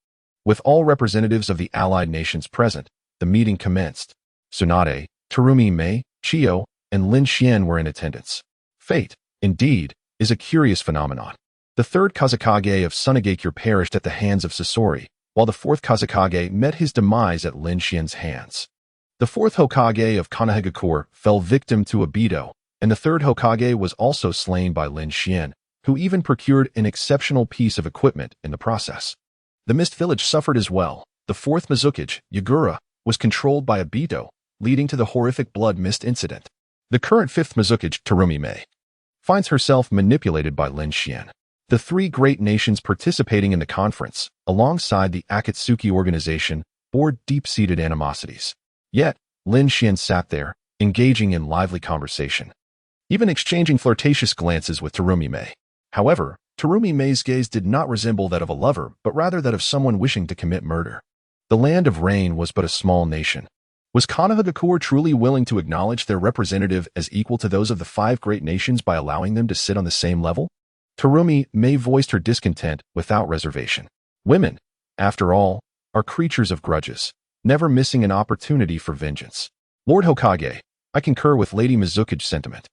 With all representatives of the Allied nations present, the meeting commenced. Tsunade, Terumi May, Chiyo, and Lin Xian were in attendance. Fate, indeed, is a curious phenomenon. The third Kazekage of Sunagakure perished at the hands of Sasori, while the fourth Kazekage met his demise at Lin Xian's hands. The fourth Hokage of Konohagakure fell victim to Obito, and the third Hokage was also slain by Lin Xian, who even procured an exceptional piece of equipment in the process. The Mist Village suffered as well. The fourth Mizuki, Yagura, was controlled by Obito, leading to the horrific blood mist incident. The current 5th Mizukage, Terumi Mei, finds herself manipulated by Lin Xian. The three great nations participating in the conference, alongside the Akatsuki organization, bore deep-seated animosities. Yet, Lin Xian sat there, engaging in lively conversation, even exchanging flirtatious glances with Terumi Mei. However, Terumi Mei's gaze did not resemble that of a lover, but rather that of someone wishing to commit murder. The Land of Rain was but a small nation. Was Konohagakure truly willing to acknowledge their representative as equal to those of the 5 great nations by allowing them to sit on the same level? Terumi Mei voiced her discontent without reservation. Women, after all, are creatures of grudges, never missing an opportunity for vengeance. Lord Hokage, I concur with Lady Mizukage's sentiment.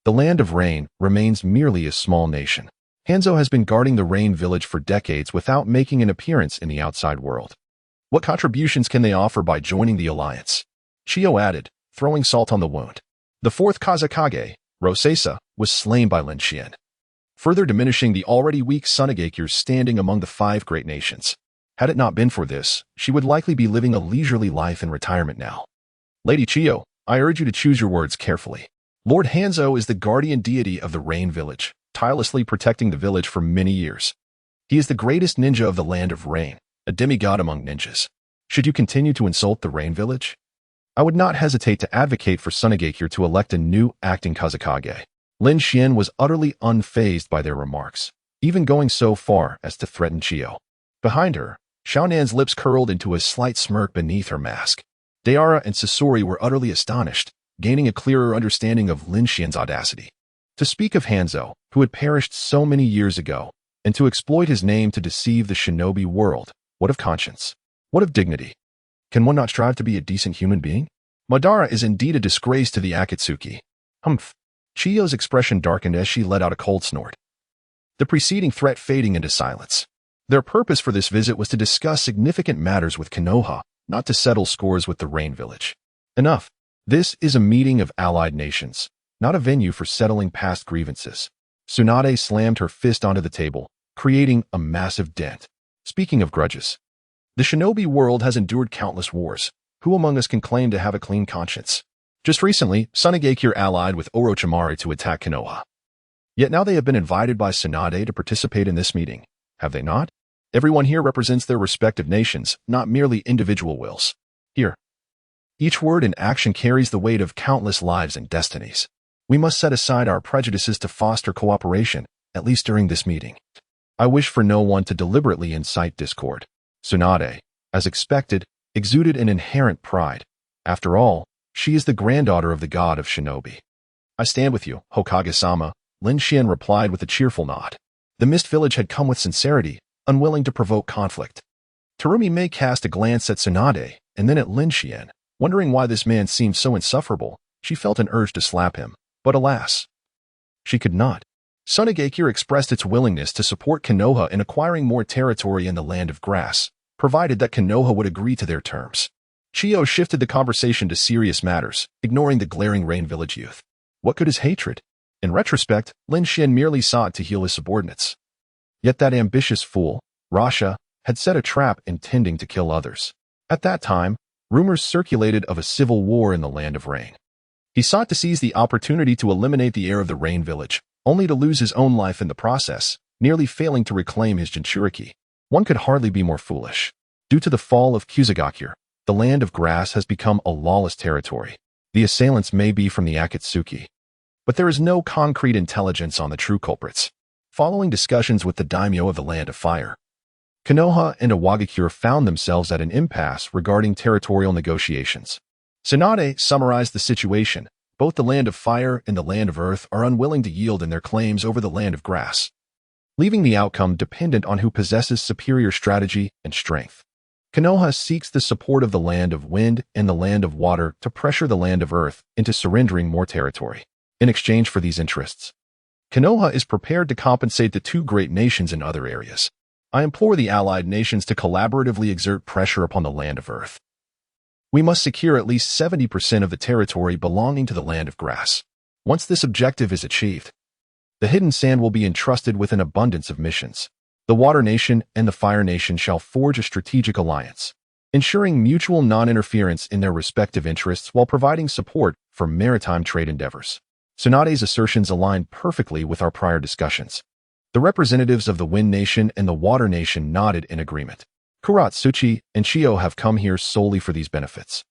The Land of Rain remains merely a small nation. Hanzo has been guarding the Rain Village for decades without making an appearance in the outside world. What contributions can they offer by joining the alliance? Chiyo added, throwing salt on the wound. The 4th Kazakage, Rosesa, was slain by Lin Xian, further diminishing the already weak Tsunagekyu's standing among the 5 great nations. Had it not been for this, she would likely be living a leisurely life in retirement now. Lady Chiyo, I urge you to choose your words carefully. Lord Hanzo is the guardian deity of the Rain Village, tirelessly protecting the village for many years. He is the greatest ninja of the Land of Rain, a demigod among ninjas. Should you continue to insult the Rain Village? I would not hesitate to advocate for Tsunagakure to elect a new acting Kazakage. Lin Xian was utterly unfazed by their remarks, even going so far as to threaten Chiyo. Behind her, Xiaonan's lips curled into a slight smirk beneath her mask. Deara and Sasori were utterly astonished, gaining a clearer understanding of Lin Xian's audacity. To speak of Hanzo, who had perished so many years ago, and to exploit his name to deceive the shinobi world, what of conscience? What of dignity? Can one not strive to be a decent human being? Madara is indeed a disgrace to the Akatsuki. Humph. Chiyo's expression darkened as she let out a cold snort, the preceding threat fading into silence. Their purpose for this visit was to discuss significant matters with Konoha, not to settle scores with the Rain Village. Enough. This is a meeting of allied nations, not a venue for settling past grievances. Tsunade slammed her fist onto the table, creating a massive dent. Speaking of grudges, the shinobi world has endured countless wars. Who among us can claim to have a clean conscience? Just recently, Tsunagakure allied with Orochimaru to attack Konoha. Yet now they have been invited by Tsunade to participate in this meeting. Have they not? Everyone here represents their respective nations, not merely individual wills. Here, each word and action carries the weight of countless lives and destinies. We must set aside our prejudices to foster cooperation, at least during this meeting. I wish for no one to deliberately incite discord. Tsunade, as expected, exuded an inherent pride. After all, she is the granddaughter of the god of shinobi. I stand with you, Hokage-sama, Lin Xian replied with a cheerful nod. The Mist Village had come with sincerity, unwilling to provoke conflict. Terumi Mei cast a glance at Tsunade, and then at Lin Xian. Wondering why this man seemed so insufferable, she felt an urge to slap him, but alas, she could not. Tsunagakure expressed its willingness to support Konoha in acquiring more territory in the Land of Grass, provided that Konoha would agree to their terms. Chiyo shifted the conversation to serious matters, ignoring the glaring Rain Village youth. What could his hatred? In retrospect, Lin Xian merely sought to heal his subordinates. Yet that ambitious fool, Rasha, had set a trap intending to kill others. At that time, rumors circulated of a civil war in the Land of Rain. He sought to seize the opportunity to eliminate the heir of the Rain Village, only to lose his own life in the process, nearly failing to reclaim his Jinchuriki. One could hardly be more foolish. Due to the fall of Kusagakure, the Land of Grass has become a lawless territory. The assailants may be from the Akatsuki, but there is no concrete intelligence on the true culprits. Following discussions with the daimyo of the Land of Fire, Konoha and Iwagakure found themselves at an impasse regarding territorial negotiations. Tsunade summarized the situation. Both the Land of Fire and the Land of Earth are unwilling to yield in their claims over the Land of Grass, leaving the outcome dependent on who possesses superior strategy and strength. Konoha seeks the support of the Land of Wind and the Land of Water to pressure the Land of Earth into surrendering more territory. In exchange for these interests, Konoha is prepared to compensate the two great nations in other areas. I implore the allied nations to collaboratively exert pressure upon the Land of Earth. We must secure at least 70% of the territory belonging to the Land of Grass. Once this objective is achieved, the Hidden Sand will be entrusted with an abundance of missions. The Water Nation and the Fire Nation shall forge a strategic alliance. ensuring mutual non-interference in their respective interests while providing support for maritime trade endeavors. Tsunade's assertions align perfectly with our prior discussions. The representatives of the Wind Nation and the Water Nation nodded in agreement. Kuratsuchi and Chio have come here solely for these benefits.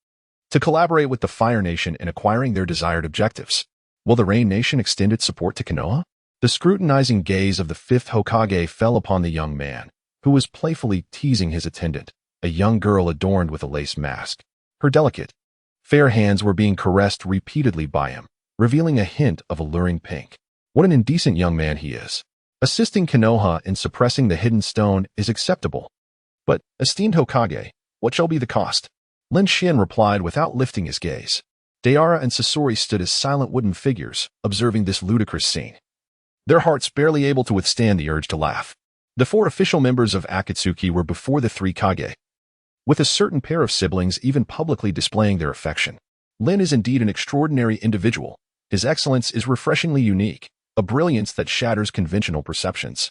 To collaborate with the Fire Nation in acquiring their desired objectives. Will the Rain Nation extend its support to Konoha? The scrutinizing gaze of the fifth Hokage fell upon the young man, who was playfully teasing his attendant, a young girl adorned with a lace mask. Her delicate, fair hands were being caressed repeatedly by him, revealing a hint of alluring pink. What an indecent young man he is. Assisting Konoha in suppressing the hidden stone is acceptable. But, esteemed Hokage, what shall be the cost? Lin Xin replied without lifting his gaze. Deara and Sasori stood as silent wooden figures, observing this ludicrous scene. Their hearts barely able to withstand the urge to laugh. The 4 official members of Akatsuki were before the 3 Kage, with a certain pair of siblings even publicly displaying their affection. Lin is indeed an extraordinary individual. His excellence is refreshingly unique, a brilliance that shatters conventional perceptions.